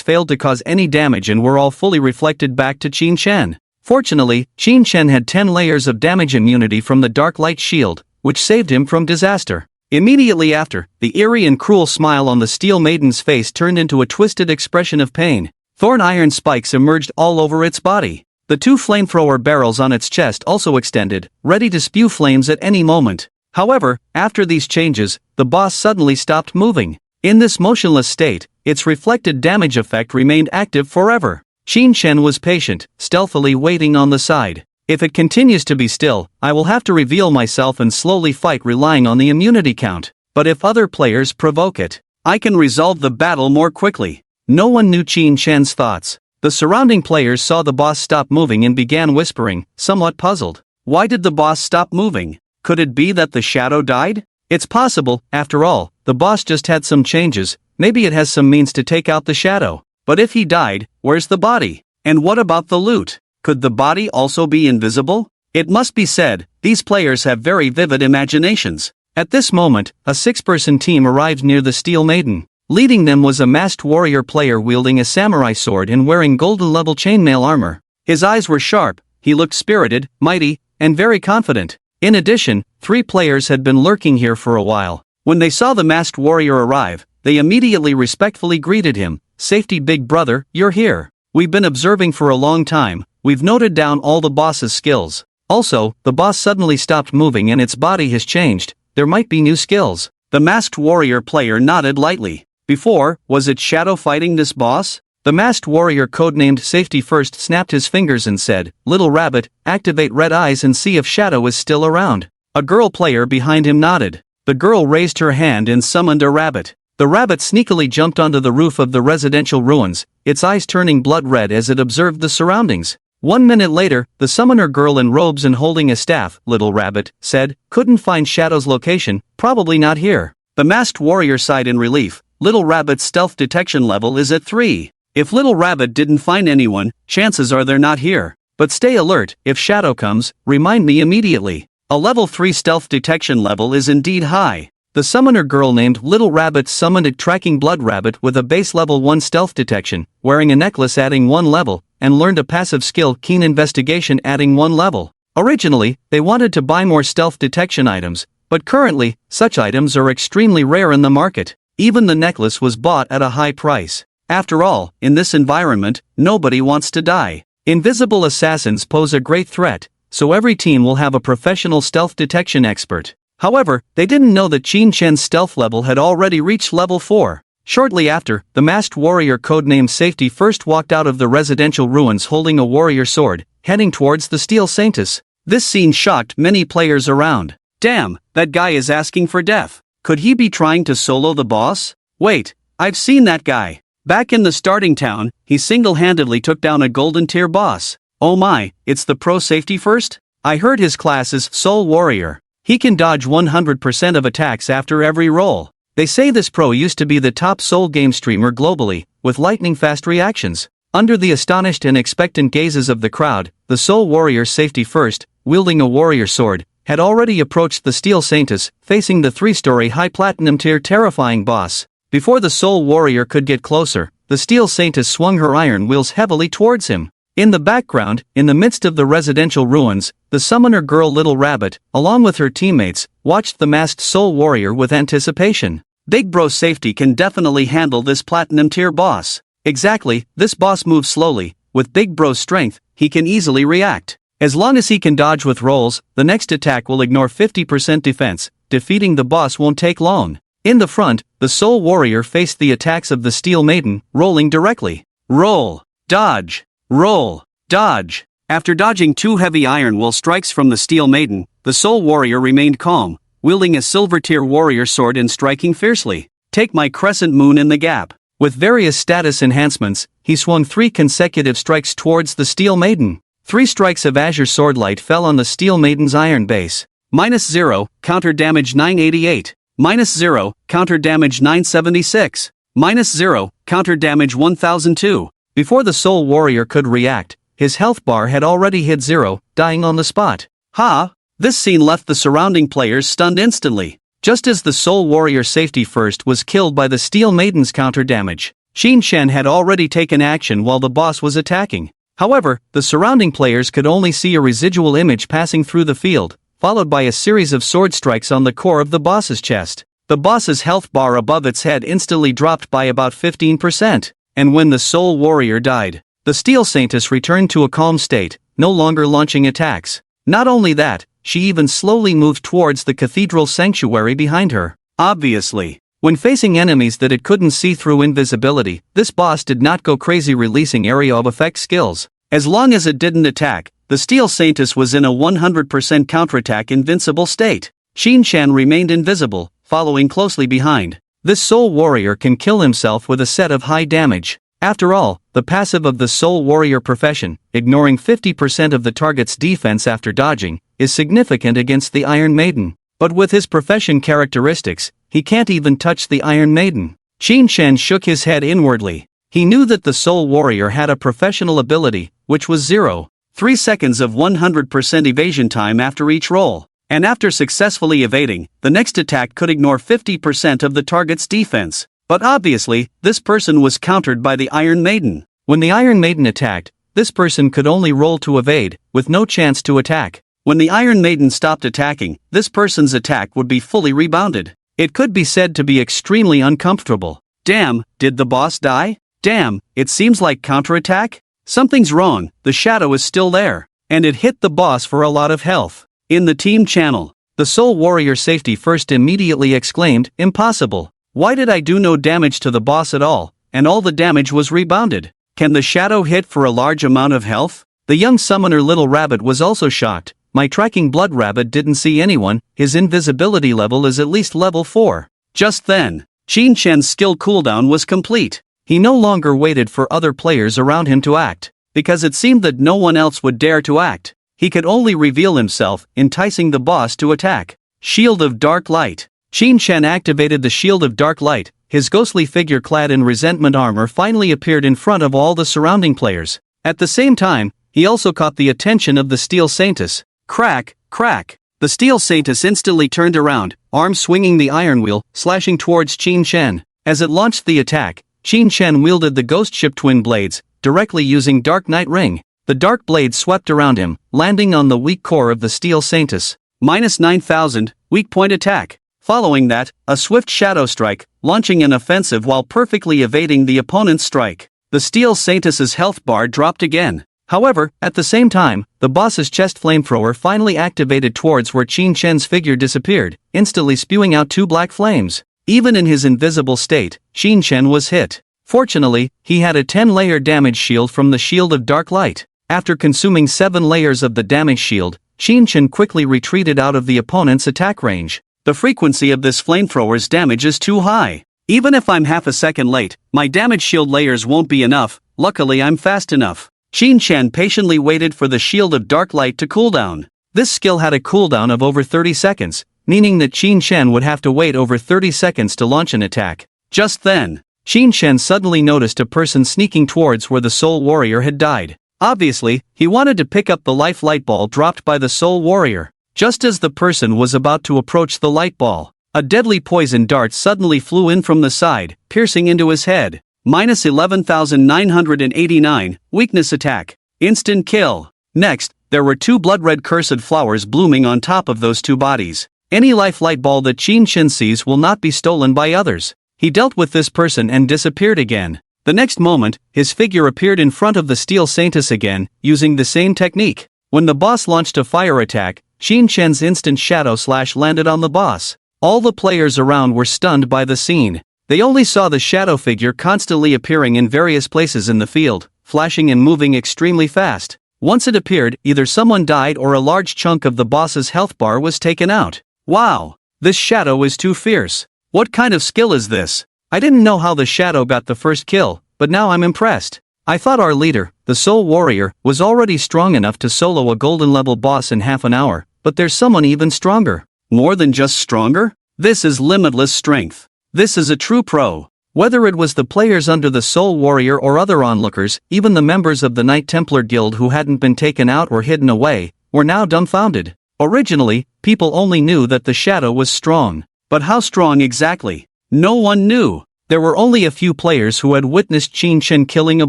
failed to cause any damage and were all fully reflected back to Qin Shen. Fortunately, Qin Shen had 10 layers of damage immunity from the dark light shield, which saved him from disaster. Immediately after, the eerie and cruel smile on the Steel Maiden's face turned into a twisted expression of pain. Thorn iron spikes emerged all over its body. The 2 flamethrower barrels on its chest also extended, ready to spew flames at any moment. However, after these changes, the boss suddenly stopped moving. In this motionless state, its reflected damage effect remained active forever. Qin Shen was patient, stealthily waiting on the side. If it continues to be still, I will have to reveal myself and slowly fight relying on the immunity count. But if other players provoke it, I can resolve the battle more quickly. No one knew Qin Shen's thoughts. The surrounding players saw the boss stop moving and began whispering, somewhat puzzled. Why did the boss stop moving? Could it be that the shadow died? It's possible, after all, the boss just had some changes, maybe it has some means to take out the shadow. But if he died, where's the body? And what about the loot? Could the body also be invisible? It must be said, these players have very vivid imaginations. At this moment, a 6-person team arrived near the Steel Maiden. Leading them was a masked warrior player wielding a samurai sword and wearing golden-level chainmail armor. His eyes were sharp, he looked spirited, mighty, and very confident. In addition, 3 players had been lurking here for a while. When they saw the masked warrior arrive, they immediately respectfully greeted him. Safety big brother, you're here. We've been observing for a long time, we've noted down all the boss's skills. Also, the boss suddenly stopped moving and its body has changed, there might be new skills. The masked warrior player nodded lightly. Before, was it shadow fighting this boss? The masked warrior codenamed Safety First snapped his fingers and said, Little Rabbit, activate red eyes and see if Shadow is still around. A girl player behind him nodded. The girl raised her hand and summoned a rabbit. The rabbit sneakily jumped onto the roof of the residential ruins, its eyes turning blood red as it observed the surroundings. 1 minute later, the summoner girl in robes and holding a staff, Little Rabbit, said, couldn't find Shadow's location, probably not here. The masked warrior sighed in relief. Little Rabbit's stealth detection level is at 3. If Little Rabbit didn't find anyone, chances are they're not here. But stay alert, if Shadow comes, remind me immediately. A level 3 stealth detection level is indeed high. The summoner girl named Little Rabbit summoned a tracking blood rabbit with a base level 1 stealth detection, wearing a necklace adding 1 level, and learned a passive skill Keen Investigation adding 1 level. Originally, they wanted to buy more stealth detection items, but currently, such items are extremely rare in the market. Even the necklace was bought at a high price. After all, in this environment, nobody wants to die. Invisible assassins pose a great threat, so every team will have a professional stealth detection expert. However, they didn't know that Qin Shen's stealth level had already reached level 4. Shortly after, the masked warrior codenamed Safety First walked out of the residential ruins holding a warrior sword, heading towards the Steel Saintess. This scene shocked many players around. Damn, that guy is asking for death. Could he be trying to solo the boss? Wait, I've seen that guy. Back in the starting town, he single-handedly took down a golden tier boss. Oh my, it's the pro Safety First? I heard his class is Soul Warrior. He can dodge 100% of attacks after every roll. They say this pro used to be the top Soul game streamer globally, with lightning-fast reactions. Under the astonished and expectant gazes of the crowd, the Soul Warrior Safety First, wielding a warrior sword, had already approached the Steel Saintess, facing the 3-story high platinum tier terrifying boss. Before the Soul Warrior could get closer, the Steel Saintess swung her iron wheels heavily towards him. In the background, in the midst of the residential ruins, the summoner girl Little Rabbit, along with her teammates, watched the masked Soul Warrior with anticipation. Big Bro Safety can definitely handle this platinum tier boss. Exactly, this boss moves slowly. With Big Bro's strength, he can easily react. As long as he can dodge with rolls, the next attack will ignore 50% defense. Defeating the boss won't take long. In the front, the Soul Warrior faced the attacks of the Steel Maiden, rolling directly. Roll, dodge, roll, dodge. After dodging 2 heavy iron will strikes from the Steel Maiden, the Soul Warrior remained calm, wielding a silver tier warrior sword and striking fiercely. Take my crescent moon in the gap. With various status enhancements, he swung 3 consecutive strikes towards the Steel Maiden. 3 strikes of Azure Swordlight fell on the Steel Maiden's iron base. -0, counter damage 988. -0, counter damage 976. -0, counter damage 1002. Before the Soul Warrior could react, his health bar had already hit 0, dying on the spot. Ha! This scene left the surrounding players stunned instantly. Just as the Soul Warrior Safety First was killed by the Steel Maiden's counter damage, Qin Shen had already taken action while the boss was attacking. However, the surrounding players could only see a residual image passing through the field, followed by a series of sword strikes on the core of the boss's chest. The boss's health bar above its head instantly dropped by about 15%, and when the Soul Warrior died, the Steel Saintess returned to a calm state, no longer launching attacks. Not only that, she even slowly moved towards the cathedral sanctuary behind her. Obviously, when facing enemies that it couldn't see through invisibility, this boss did not go crazy releasing area of effect skills. As long as it didn't attack, the Steel Saintess was in a 100% counterattack invincible state. Qin Shen remained invisible, following closely behind. This Soul Warrior can kill himself with a set of high damage. After all, the passive of the Soul Warrior profession, ignoring 50% of the target's defense after dodging, is significant against the Iron Maiden. But with his profession characteristics, he can't even touch the Iron Maiden. Qin Shen shook his head inwardly. He knew that the Soul Warrior had a professional ability, which was 0.3 seconds of 100% evasion time after each roll. And after successfully evading, the next attack could ignore 50% of the target's defense. But obviously, this person was countered by the Iron Maiden. When the Iron Maiden attacked, this person could only roll to evade, with no chance to attack. When the Iron Maiden stopped attacking, this person's attack would be fully rebounded. It could be said to be extremely uncomfortable. Damn, did the boss die? Damn, it seems like counterattack? Something's wrong, the shadow is still there. And it hit the boss for a lot of health. In the team channel, the Soul Warrior Safety First immediately exclaimed, "Impossible. Why did I do no damage to the boss at all, and all the damage was rebounded? Can the shadow hit for a large amount of health?" The young summoner Little Rabbit was also shocked. "My tracking Blood Rabbit didn't see anyone, his invisibility level is at least level 4. Just then, Qin Shen's skill cooldown was complete. He no longer waited for other players around him to act, because it seemed that no one else would dare to act. He could only reveal himself, enticing the boss to attack. Shield of Dark Light. Qin Shen activated the Shield of Dark Light. His ghostly figure clad in resentment armor finally appeared in front of all the surrounding players. At the same time, he also caught the attention of the Steel Saintess. Crack, crack. The Steel Saintess instantly turned around, arm swinging the iron wheel, slashing towards Qin Shen. As it launched the attack, Qin Shen wielded the Ghost Ship Twin Blades, directly using Dark Knight Ring. The dark blade swept around him, landing on the weak core of the Steel Saintess. Minus 9,000, weak point attack. Following that, a swift shadow strike, launching an offensive while perfectly evading the opponent's strike. The Steel Saintess's health bar dropped again. However, at the same time, the boss's chest flamethrower finally activated towards where Qin Shen's figure disappeared, instantly spewing out 2 black flames. Even in his invisible state, Qin Shen was hit. Fortunately, he had a 10-layer damage shield from the Shield of Dark Light. After consuming 7 layers of the damage shield, Qin Shen quickly retreated out of the opponent's attack range. The frequency of this flamethrower's damage is too high. Even if I'm half a second late, my damage shield layers won't be enough. Luckily I'm fast enough. Qin Shen patiently waited for the Shield of Dark Light to cool down. This skill had a cooldown of over 30 seconds, meaning that Qin Shen would have to wait over 30 seconds to launch an attack. Just then, Qin Shen suddenly noticed a person sneaking towards where the Soul Warrior had died. Obviously, he wanted to pick up the life light ball dropped by the Soul Warrior. Just as the person was about to approach the light ball, a deadly poison dart suddenly flew in from the side, piercing into his head. Minus 11,989, weakness attack. Instant kill. Next, there were 2 blood-red cursed flowers blooming on top of those 2 bodies. Any life light ball that Qin Shen sees will not be stolen by others. He dealt with this person and disappeared again. The next moment, his figure appeared in front of the Steel Saintess again, using the same technique. When the boss launched a fire attack, Qin Shen's instant shadow slash landed on the boss. All the players around were stunned by the scene. They only saw the shadow figure constantly appearing in various places in the field, flashing and moving extremely fast. Once it appeared, either someone died or a large chunk of the boss's health bar was taken out. Wow! This shadow is too fierce. What kind of skill is this? I didn't know how the shadow got the first kill, but now I'm impressed. I thought our leader, the Soul Warrior, was already strong enough to solo a golden level boss in half an hour, but there's someone even stronger. More than just stronger? This is limitless strength. This is a true pro. Whether it was the players under the Soul Warrior or other onlookers, even the members of the Knight Templar Guild who hadn't been taken out or hidden away, were now dumbfounded. Originally, people only knew that the shadow was strong. But how strong exactly? No one knew. There were only a few players who had witnessed Qin Shen killing a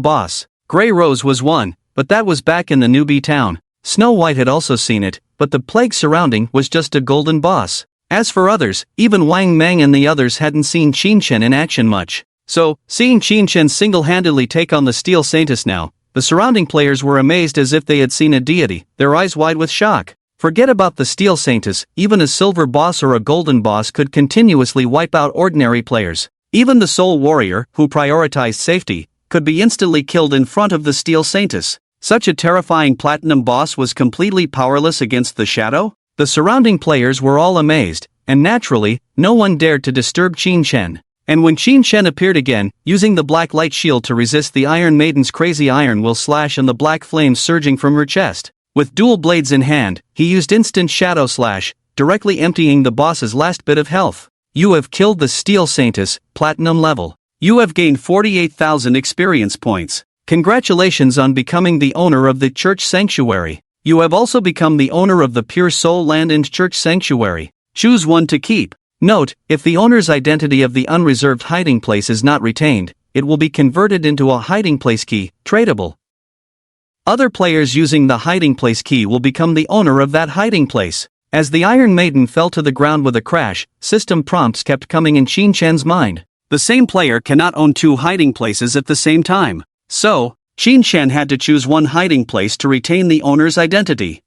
boss. Grey Rose was one, but that was back in the newbie town. Snow White had also seen it, but the plague surrounding was just a golden boss. As for others, even Wang Mang and the others hadn't seen Qin Shen in action much. So, seeing Qin Shen single-handedly take on the Steel Saintess now, the surrounding players were amazed as if they had seen a deity, their eyes wide with shock. Forget about the Steel Saintess, even a silver boss or a golden boss could continuously wipe out ordinary players. Even the Soul Warrior, who prioritized safety, could be instantly killed in front of the Steel Saintess. Such a terrifying platinum boss was completely powerless against the Shadow? The surrounding players were all amazed, and naturally, no one dared to disturb Qin Shen. And when Qin Shen appeared again, using the black light shield to resist the Iron Maiden's crazy iron will slash and the black flames surging from her chest, with dual blades in hand, he used instant shadow slash, directly emptying the boss's last bit of health. You have killed the Steel Saintess, platinum level. You have gained 48,000 experience points. Congratulations on becoming the owner of the Church Sanctuary. You have also become the owner of the Pure Soul Land and Church Sanctuary. Choose one to keep. Note, if the owner's identity of the unreserved hiding place is not retained, it will be converted into a hiding place key, tradable. Other players using the hiding place key will become the owner of that hiding place. As the Iron Maiden fell to the ground with a crash, system prompts kept coming in Qin Shen's mind. The same player cannot own two hiding places at the same time. So, Qin Shen had to choose one hiding place to retain the owner's identity.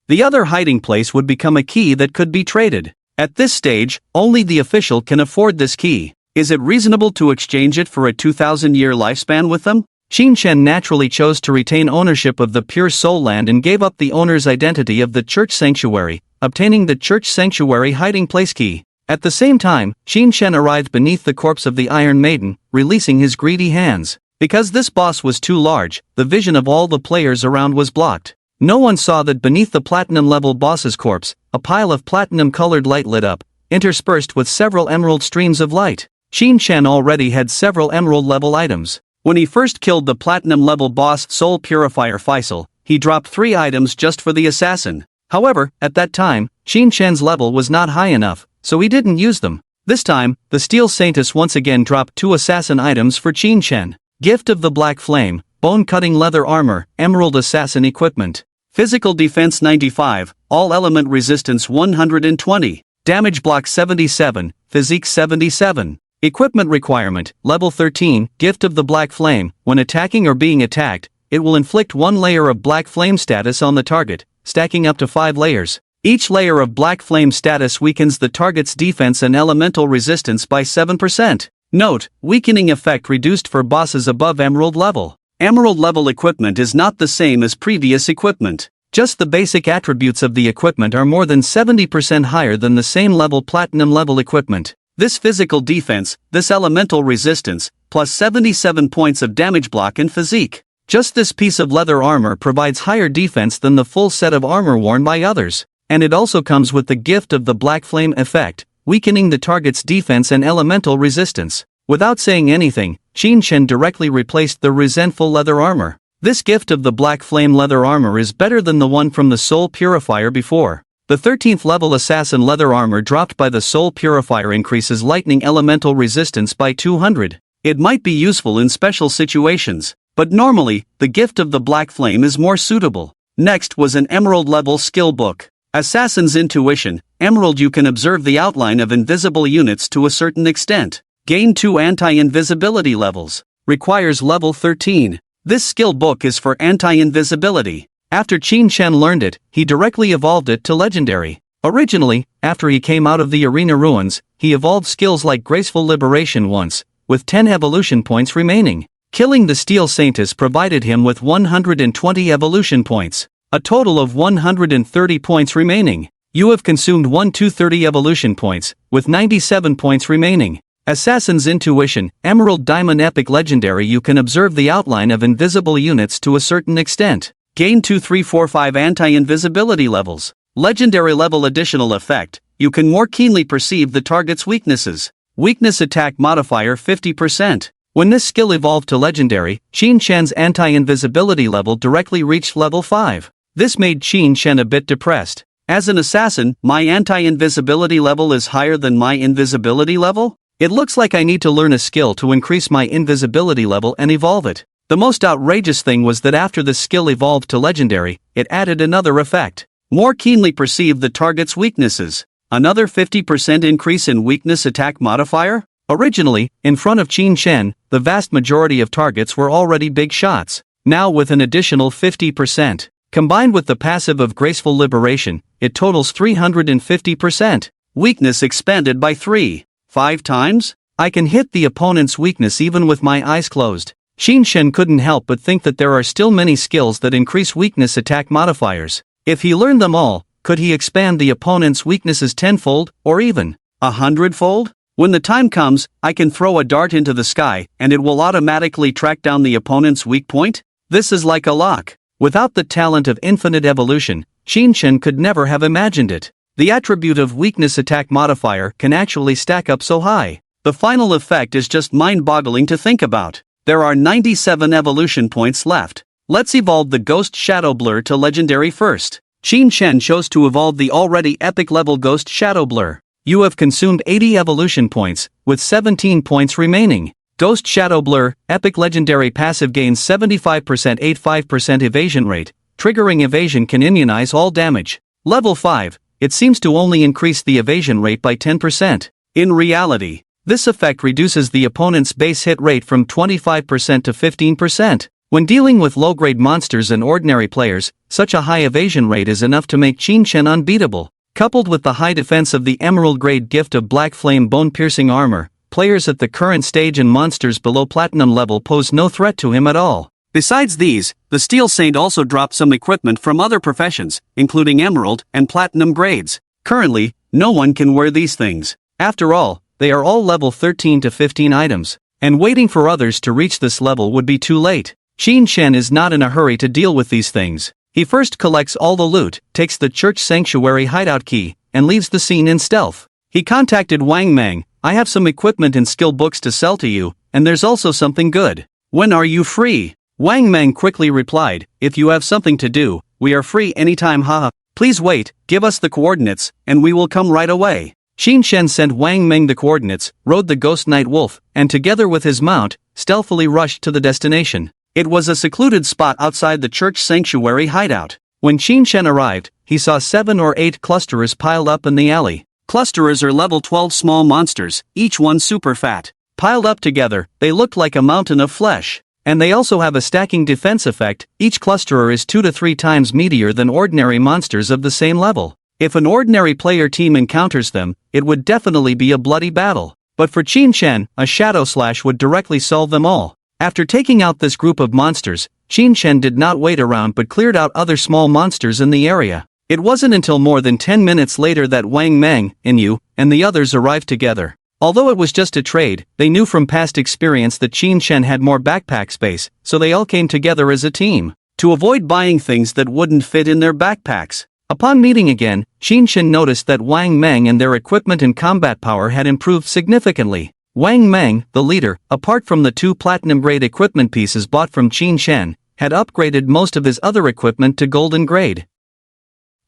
The other hiding place would become a key that could be traded. At this stage, only the official can afford this key. Is it reasonable to exchange it for a 2,000-year lifespan with them? Qin Shen naturally chose to retain ownership of the Pure Soul Land and gave up the owner's identity of the Church Sanctuary, obtaining the Church Sanctuary hiding place key. At the same time, Qin Shen arrived beneath the corpse of the Iron Maiden, releasing his greedy hands. Because this boss was too large, the vision of all the players around was blocked. No one saw that beneath the platinum-level boss's corpse, a pile of platinum-colored light lit up, interspersed with several emerald streams of light. Qin Shen already had several emerald-level items. When he first killed the platinum-level boss Soul Purifier Faisal, he dropped 3 items just for the assassin. However, at that time, Qin Shen's level was not high enough, so he didn't use them. This time, the Steel Saintess once again dropped 2 assassin items for Qin Shen. Gift of the Black Flame, Bone-Cutting Leather Armor, Emerald Assassin Equipment. Physical Defense 95, All Element Resistance 120, Damage Block 77, Physique 77. Equipment Requirement, Level 13, Gift of the Black Flame. When attacking or being attacked, it will inflict 1 layer of Black Flame status on the target, stacking up to 5 layers. Each layer of Black Flame status weakens the target's defense and elemental resistance by 7%. Note, weakening effect reduced for bosses above Emerald level. Emerald level equipment is not the same as previous equipment. Just the basic attributes of the equipment are more than 70% higher than the same level Platinum level equipment. This physical defense, this elemental resistance, plus 77 points of damage block and physique. Just this piece of leather armor provides higher defense than the full set of armor worn by others. And it also comes with the gift of the Black Flame effect, weakening the target's defense and elemental resistance. Without saying anything, Qin Shen directly replaced the resentful leather armor. This gift of the Black Flame leather armor is better than the one from the Soul Purifier before. The 13th level assassin leather armor dropped by the Soul Purifier increases lightning elemental resistance by 200. It might be useful in special situations, but normally, the gift of the Black Flame is more suitable. Next was an Emerald level skill book. Assassin's Intuition, Emerald. You can observe the outline of invisible units to a certain extent. Gain 2 anti-invisibility levels. Requires level 13. This skill book is for anti-invisibility. After Qin Shen learned it, he directly evolved it to legendary. Originally, after he came out of the arena ruins, he evolved skills like Graceful Liberation once, with 10 evolution points remaining. Killing the Steel Saintess provided him with 120 evolution points. A total of 130 points remaining. You have consumed 230 evolution points, with 97 points remaining. Assassin's Intuition, Emerald Diamond Epic Legendary. You can observe the outline of invisible units to a certain extent. Gain 2, 3, 4, 5 anti-invisibility levels. Legendary level additional effect, you can more keenly perceive the target's weaknesses. Weakness attack modifier 50%. When this skill evolved to legendary, Qin Shen's anti-invisibility level directly reached level 5. This made Qin Shen a bit depressed. As an assassin, my anti-invisibility level is higher than my invisibility level? It looks like I need to learn a skill to increase my invisibility level and evolve it. The most outrageous thing was that after this skill evolved to legendary, it added another effect. More keenly perceive the target's weaknesses. Another 50% increase in weakness attack modifier? Originally, in front of Qin Shen, the vast majority of targets were already big shots. Now with an additional 50%. Combined with the passive of Graceful Liberation, it totals 350%. Weakness expanded by 5 times? I can hit the opponent's weakness even with my eyes closed. Qin Shen couldn't help but think that there are still many skills that increase weakness attack modifiers. If he learned them all, could he expand the opponent's weaknesses tenfold, or even 100-fold? When the time comes, I can throw a dart into the sky, and it will automatically track down the opponent's weak point? This is like a lock. Without the talent of infinite evolution, Qin Shen could never have imagined it. The attribute of weakness attack modifier can actually stack up so high. The final effect is just mind-boggling to think about. There are 97 evolution points left. Let's evolve the Ghost Shadow Blur to legendary first. Qin Shen chose to evolve the already epic level Ghost Shadow Blur. You have consumed 80 evolution points, with 17 points remaining. Ghost Shadow Blur, epic legendary passive gains 75% 85% evasion rate, triggering evasion can immunize all damage. Level 5, it seems to only increase the evasion rate by 10%. In reality, this effect reduces the opponent's base hit rate from 25% to 15%. When dealing with low-grade monsters and ordinary players, such a high evasion rate is enough to make Qin Shen unbeatable. Coupled with the high defense of the emerald-grade gift of Black Flame bone-piercing armor, players at the current stage and monsters below platinum level pose no threat to him at all. Besides these, the Steel Saint also dropped some equipment from other professions, including emerald and platinum grades. Currently, no one can wear these things. After all, they are all level 13 to 15 items, and waiting for others to reach this level would be too late. Qin Shen is not in a hurry to deal with these things. He first collects all the loot, takes the church sanctuary hideout key, and leaves the scene in stealth. He contacted Wang Meng. I have some equipment and skill books to sell to you, and there's also something good. When are you free? Wang Meng quickly replied, if you have something to do, we are free anytime haha. Please wait, give us the coordinates, and we will come right away. Qin Shen sent Wang Meng the coordinates, rode the Ghost Knight Wolf, and together with his mount, stealthily rushed to the destination. It was a secluded spot outside the church sanctuary hideout. When Qin Shen arrived, he saw 7 or 8 clusterers piled up in the alley. Clusterers are level 12 small monsters, each one super fat. Piled up together, they looked like a mountain of flesh. And they also have a stacking defense effect. Each clusterer is 2 to 3 times meatier than ordinary monsters of the same level. If an ordinary player team encounters them, it would definitely be a bloody battle. But for Qin Shen, a shadow slash would directly solve them all. After taking out this group of monsters, Qin Shen did not wait around but cleared out other small monsters in the area. It wasn't until more than 10 minutes later that Wang Meng, Inu, and the others arrived together. Although it was just a trade, they knew from past experience that Qin Shen had more backpack space, so they all came together as a team, to avoid buying things that wouldn't fit in their backpacks. Upon meeting again, Qin Shen noticed that Wang Meng and their equipment and combat power had improved significantly. Wang Meng, the leader, apart from the 2 platinum-grade equipment pieces bought from Qin Shen, had upgraded most of his other equipment to golden grade.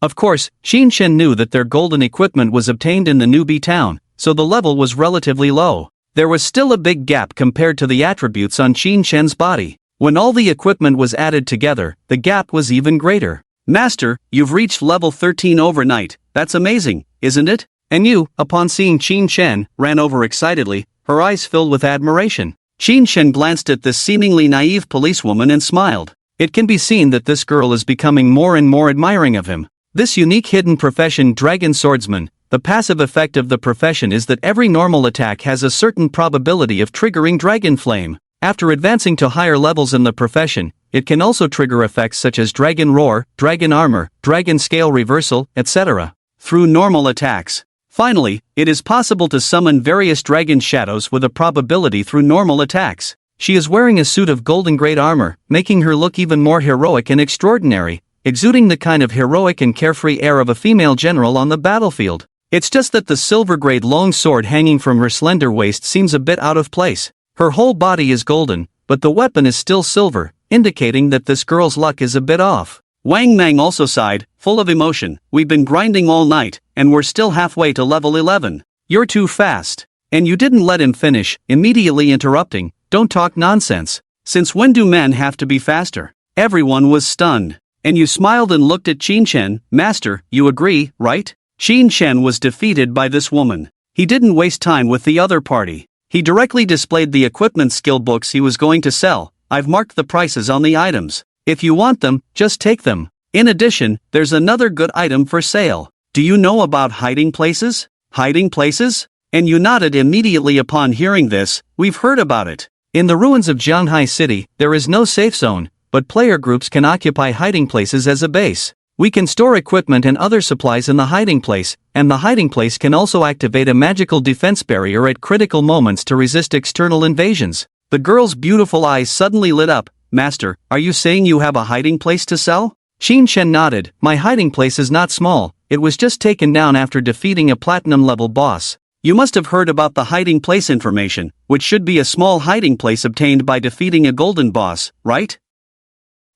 Of course, Qin Shen knew that their golden equipment was obtained in the newbie town, so the level was relatively low. There was still a big gap compared to the attributes on Qin Shen's body. When all the equipment was added together, the gap was even greater. Master, you've reached level 13 overnight. That's amazing, isn't it? And you, upon seeing Qin Shen, ran over excitedly, her eyes filled with admiration. Qin Shen glanced at this seemingly naive policewoman and smiled. It can be seen that this girl is becoming more and more admiring of him. This unique hidden profession, Dragon Swordsman, the passive effect of the profession is that every normal attack has a certain probability of triggering Dragon Flame. After advancing to higher levels in the profession, it can also trigger effects such as Dragon Roar, Dragon Armor, Dragon Scale Reversal, etc. through normal attacks. Finally, it is possible to summon various dragon shadows with a probability through normal attacks. She is wearing a suit of golden grade armor, making her look even more heroic and extraordinary, exuding the kind of heroic and carefree air of a female general on the battlefield. It's just that the silver grade long sword hanging from her slender waist seems a bit out of place. Her whole body is golden, but the weapon is still silver, indicating that this girl's luck is a bit off. Wang Mang also sighed, full of emotion. We've been grinding all night, and we're still halfway to level 11. You're too fast. And you didn't let him finish, immediately interrupting. Don't talk nonsense. Since when do men have to be faster? Everyone was stunned. And you smiled and looked at Qin Shen. Master, you agree, right? Qin Shen was defeated by this woman. He didn't waste time with the other party. He directly displayed the equipment skill books he was going to sell. I've marked the prices on the items. If you want them, just take them. In addition, there's another good item for sale. Do you know about hiding places? Hiding places? And you nodded immediately upon hearing this. We've heard about it. In the ruins of Jianghai City, there is no safe zone, but player groups can occupy hiding places as a base. We can store equipment and other supplies in the hiding place, and the hiding place can also activate a magical defense barrier at critical moments to resist external invasions. The girl's beautiful eyes suddenly lit up. Master, are you saying you have a hiding place to sell? Qin Shen nodded. My hiding place is not small, it was just taken down after defeating a platinum-level boss. You must have heard about the hiding place information, which should be a small hiding place obtained by defeating a golden boss, right?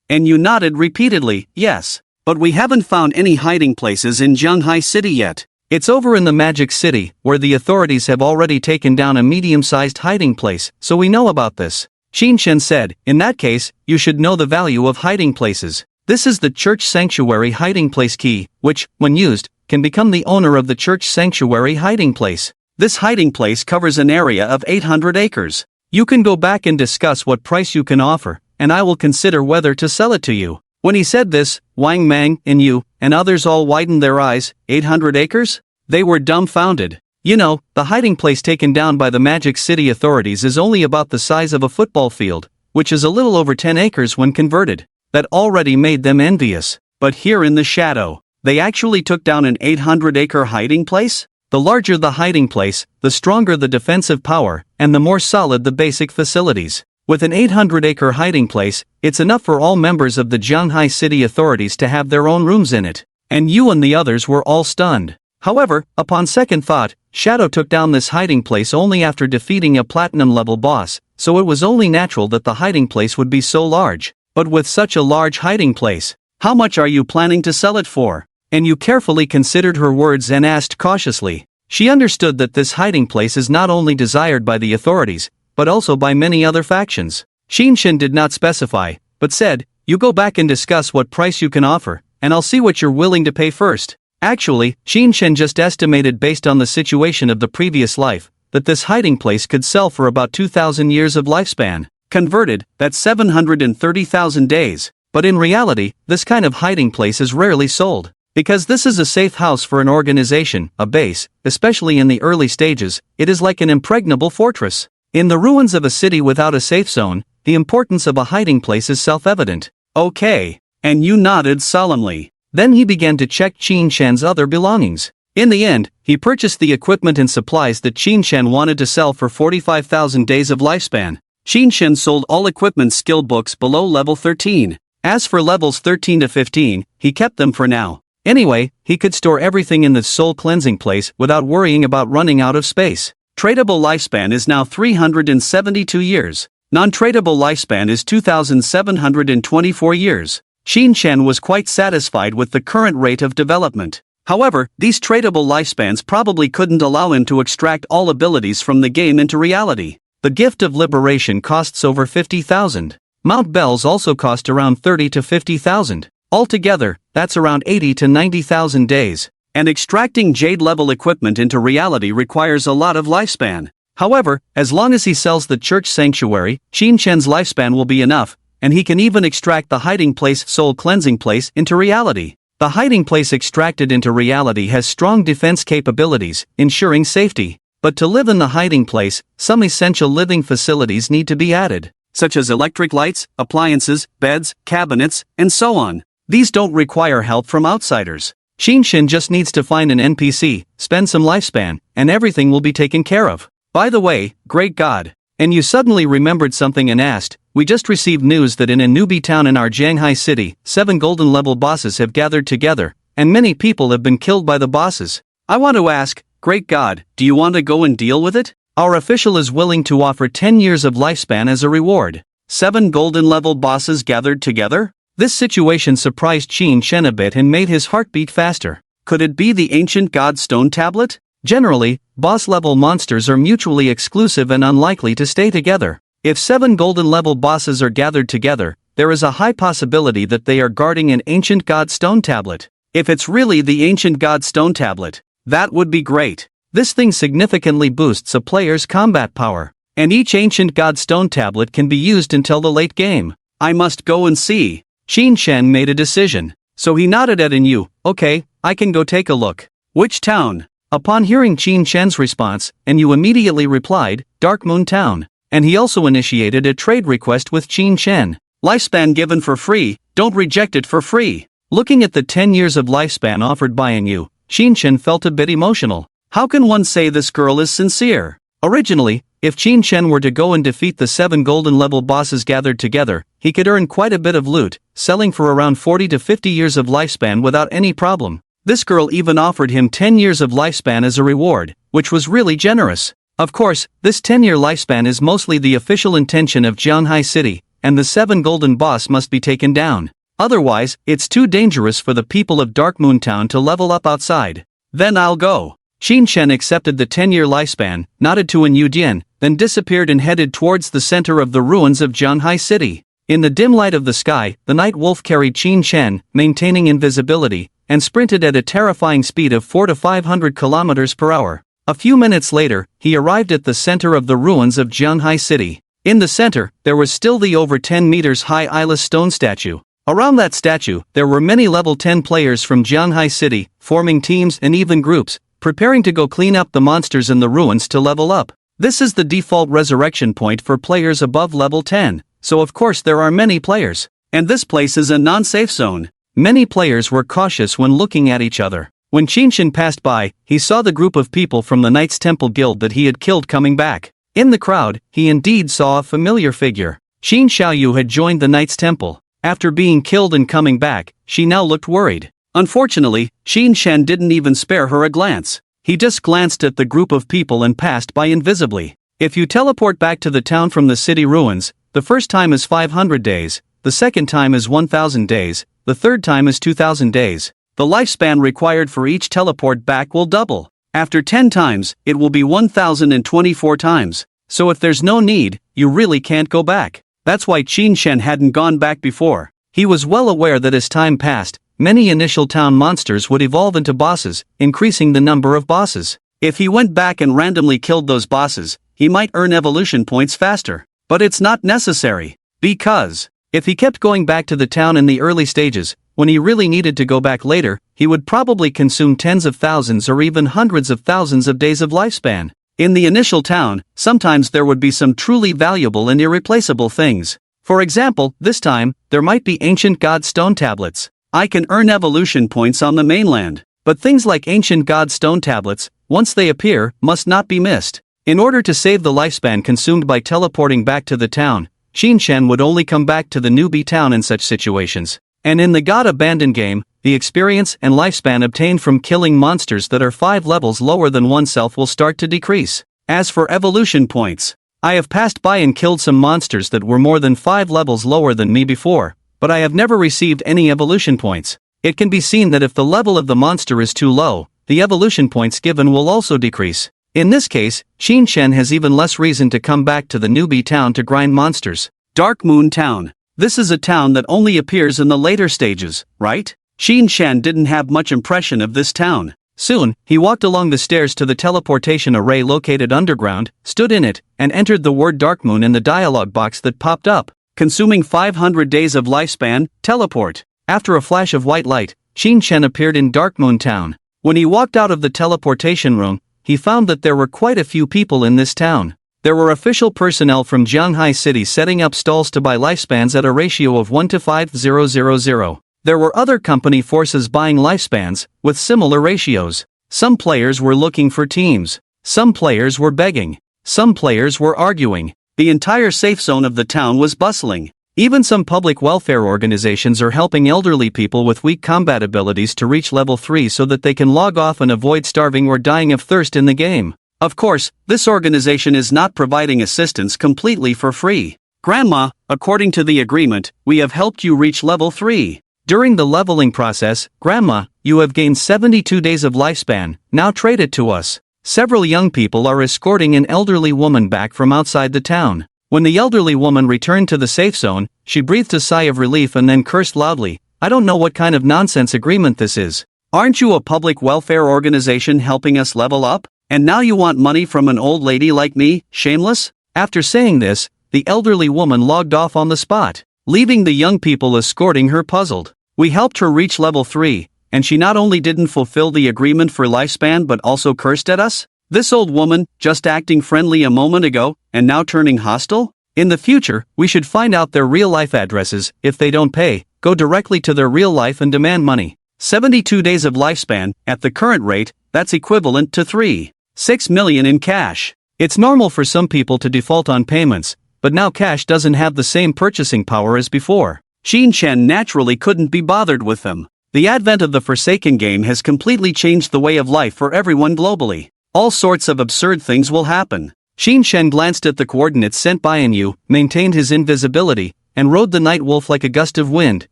And you nodded repeatedly. Yes. But we haven't found any hiding places in Jianghai City yet. It's over in the Magic City, where the authorities have already taken down a medium-sized hiding place, so we know about this. Qin Shen said, in that case, you should know the value of hiding places. This is the Church Sanctuary hiding place key, which, when used, can become the owner of the Church Sanctuary hiding place. This hiding place covers an area of 800 acres. You can go back and discuss what price you can offer, and I will consider whether to sell it to you. When he said this, Wang Mang, and you, and others all widened their eyes. 800 acres? They were dumbfounded. You know, the hiding place taken down by the Magic City authorities is only about the size of a football field, which is a little over 10 acres when converted. That already made them envious. But here in the shadow, they actually took down an 800-acre hiding place? The larger the hiding place, the stronger the defensive power, and the more solid the basic facilities. With an 800-acre hiding place, it's enough for all members of the Jianghai City authorities to have their own rooms in it. And you and the others were all stunned. However, upon second thought, Shadow took down this hiding place only after defeating a platinum-level boss, so it was only natural that the hiding place would be so large. But with such a large hiding place, how much are you planning to sell it for? And you carefully considered her words and asked cautiously. She understood that this hiding place is not only desired by the authorities, but also by many other factions. Qin Shen did not specify, but said, you go back and discuss what price you can offer, and I'll see what you're willing to pay first. Actually, Qin Shen just estimated based on the situation of the previous life, that this hiding place could sell for about 2,000 years of lifespan. Converted, that's 730,000 days. But in reality, this kind of hiding place is rarely sold. Because this is a safe house for an organization, a base, especially in the early stages, it is like an impregnable fortress. In the ruins of a city without a safe zone, the importance of a hiding place is self-evident. Okay. And you nodded solemnly. Then he began to check Qin Shen's other belongings. In the end, he purchased the equipment and supplies that Qin Shen wanted to sell for 45,000 days of lifespan. Qin Shen sold all equipment skill books below level 13. As for levels 13 to 15, he kept them for now. Anyway, he could store everything in the soul cleansing place without worrying about running out of space. Tradable lifespan is now 372 years. Non-tradable lifespan is 2,724 years. Qin Shen was quite satisfied with the current rate of development. However, these tradable lifespans probably couldn't allow him to extract all abilities from the game into reality. The gift of liberation costs over 50,000. Mount Bells also cost around 30 to 50,000. Altogether, that's around 80 to 90,000 days. And extracting Jade-level equipment into reality requires a lot of lifespan. However, as long as he sells the Church Sanctuary, Qin Shen's lifespan will be enough, and he can even extract the hiding place soul cleansing place into reality. The hiding place extracted into reality has strong defense capabilities, ensuring safety. But to live in the hiding place, some essential living facilities need to be added, such as electric lights, appliances, beds, cabinets, and so on. These don't require help from outsiders. Qin Shen just needs to find an NPC, spend some lifespan, and everything will be taken care of. By the way, great God. And you suddenly remembered something and asked, we just received news that in a newbie town in our Jianghai City, 7 golden level bosses have gathered together, and many people have been killed by the bosses. I want to ask, great God, do you want to go and deal with it? Our official is willing to offer 10 years of lifespan as a reward. 7 golden level bosses gathered together? This situation surprised Qin Shen a bit and made his heart beat faster. Could it be the ancient god stone tablet? Generally, boss-level monsters are mutually exclusive and unlikely to stay together. If 7 golden-level bosses are gathered together, there is a high possibility that they are guarding an ancient god stone tablet. If it's really the ancient god stone tablet, that would be great. This thing significantly boosts a player's combat power, and each ancient god stone tablet can be used until the late game. I must go and see. Qin Shen made a decision, so he nodded at Yu. Okay, I can go take a look. Which town? Upon hearing Qin Shen's response, Yu immediately replied, Dark Moon Town, and he also initiated a trade request with Qin Shen. Lifespan given for free, don't reject it for free. Looking at the 10 years of lifespan offered by Yu, Qin Shen felt a bit emotional. How can one say this girl is sincere? Originally, if Qin Shen were to go and defeat the 7 golden level bosses gathered together, he could earn quite a bit of loot, selling for around 40 to 50 years of lifespan without any problem. This girl even offered him 10 years of lifespan as a reward, which was really generous. Of course, this 10-year lifespan is mostly the official intention of Jianghai City, and the 7 golden boss must be taken down. Otherwise, it's too dangerous for the people of Dark Moon Town to level up outside. Then I'll go. Qin Shen accepted the 10-year lifespan, nodded to Yu Dian, then disappeared and headed towards the center of the ruins of Jianghai City. In the dim light of the sky, the night wolf carried Qin Shen, maintaining invisibility, and sprinted at a terrifying speed of 400 to 500 kilometers per hour. A few minutes later, he arrived at the center of the ruins of Jianghai City. In the center, there was still the over 10 meters high eyeless stone statue. Around that statue, there were many level 10 players from Jianghai City, forming teams and even groups, preparing to go clean up the monsters in the ruins to level up. This is the default resurrection point for players above level 10, so of course there are many players. And this place is a non-safe zone. Many players were cautious when looking at each other. When Qin Shen passed by, he saw the group of people from the Knights Temple Guild that he had killed coming back. In the crowd, he indeed saw a familiar figure. Qin Xiaoyu had joined the Knights Temple. After being killed and coming back, she now looked worried. Unfortunately, Qin Shen didn't even spare her a glance. He just glanced at the group of people and passed by invisibly. If you teleport back to the town from the city ruins, the first time is 500 days, the second time is 1000 days, the third time is 2000 days. The lifespan required for each teleport back will double. After 10 times, it will be 1024 times. So if there's no need, you really can't go back. That's why Qin Shen hadn't gone back before. He was well aware that as time passed, many initial town monsters would evolve into bosses, increasing the number of bosses. If he went back and randomly killed those bosses, he might earn evolution points faster. But it's not necessary. Because, if he kept going back to the town in the early stages, when he really needed to go back later, he would probably consume tens of thousands or even hundreds of thousands of days of lifespan. In the initial town, sometimes there would be some truly valuable and irreplaceable things. For example, this time, there might be ancient god stone tablets. I can earn evolution points on the mainland. But things like ancient god stone tablets, once they appear, must not be missed. In order to save the lifespan consumed by teleporting back to the town, Qin Shen would only come back to the newbie town in such situations. And in the God Abandoned game, the experience and lifespan obtained from killing monsters that are 5 levels lower than oneself will start to decrease. As for evolution points, I have passed by and killed some monsters that were more than 5 levels lower than me before, but I have never received any evolution points. It can be seen that if the level of the monster is too low, the evolution points given will also decrease. In this case, Qin Shen has even less reason to come back to the newbie town to grind monsters. Dark Moon Town. This is a town that only appears in the later stages, right? Qin Shen didn't have much impression of this town. Soon, he walked along the stairs to the teleportation array located underground, stood in it, and entered the word Dark Moon in the dialog box that popped up. Consuming 500 days of lifespan, teleport. After a flash of white light, Qin Shen appeared in Dark Moon Town. When he walked out of the teleportation room, he found that there were quite a few people in this town. There were official personnel from Jianghai City setting up stalls to buy lifespans at a ratio of 1 to 5000. There were other company forces buying lifespans, with similar ratios. Some players were looking for teams. Some players were begging. Some players were arguing. The entire safe zone of the town was bustling. Even some public welfare organizations are helping elderly people with weak combat abilities to reach level 3 so that they can log off and avoid starving or dying of thirst in the game. Of course, this organization is not providing assistance completely for free. Grandma, according to the agreement, we have helped you reach level 3. During the leveling process, Grandma, you have gained 72 days of lifespan, now trade it to us. Several young people are escorting an elderly woman back from outside the town. When the elderly woman returned to the safe zone, she breathed a sigh of relief and then cursed loudly. I don't know what kind of nonsense agreement this is. Aren't you a public welfare organization helping us level up? And now you want money from an old lady like me, shameless? After saying this, the elderly woman logged off on the spot, leaving the young people escorting her puzzled. We helped her reach level 3, and she not only didn't fulfill the agreement for lifespan but also cursed at us? This old woman, just acting friendly a moment ago, and now turning hostile? In the future, we should find out their real-life addresses. If they don't pay, go directly to their real life and demand money. 72 days of lifespan, at the current rate, that's equivalent to 3.6 million in cash. It's normal for some people to default on payments, but now cash doesn't have the same purchasing power as before. Xin Chen naturally couldn't be bothered with them. The advent of the Forsaken game has completely changed the way of life for everyone globally. All sorts of absurd things will happen. Xin Chen glanced at the coordinates sent by Yu, maintained his invisibility, and rode the night wolf like a gust of wind,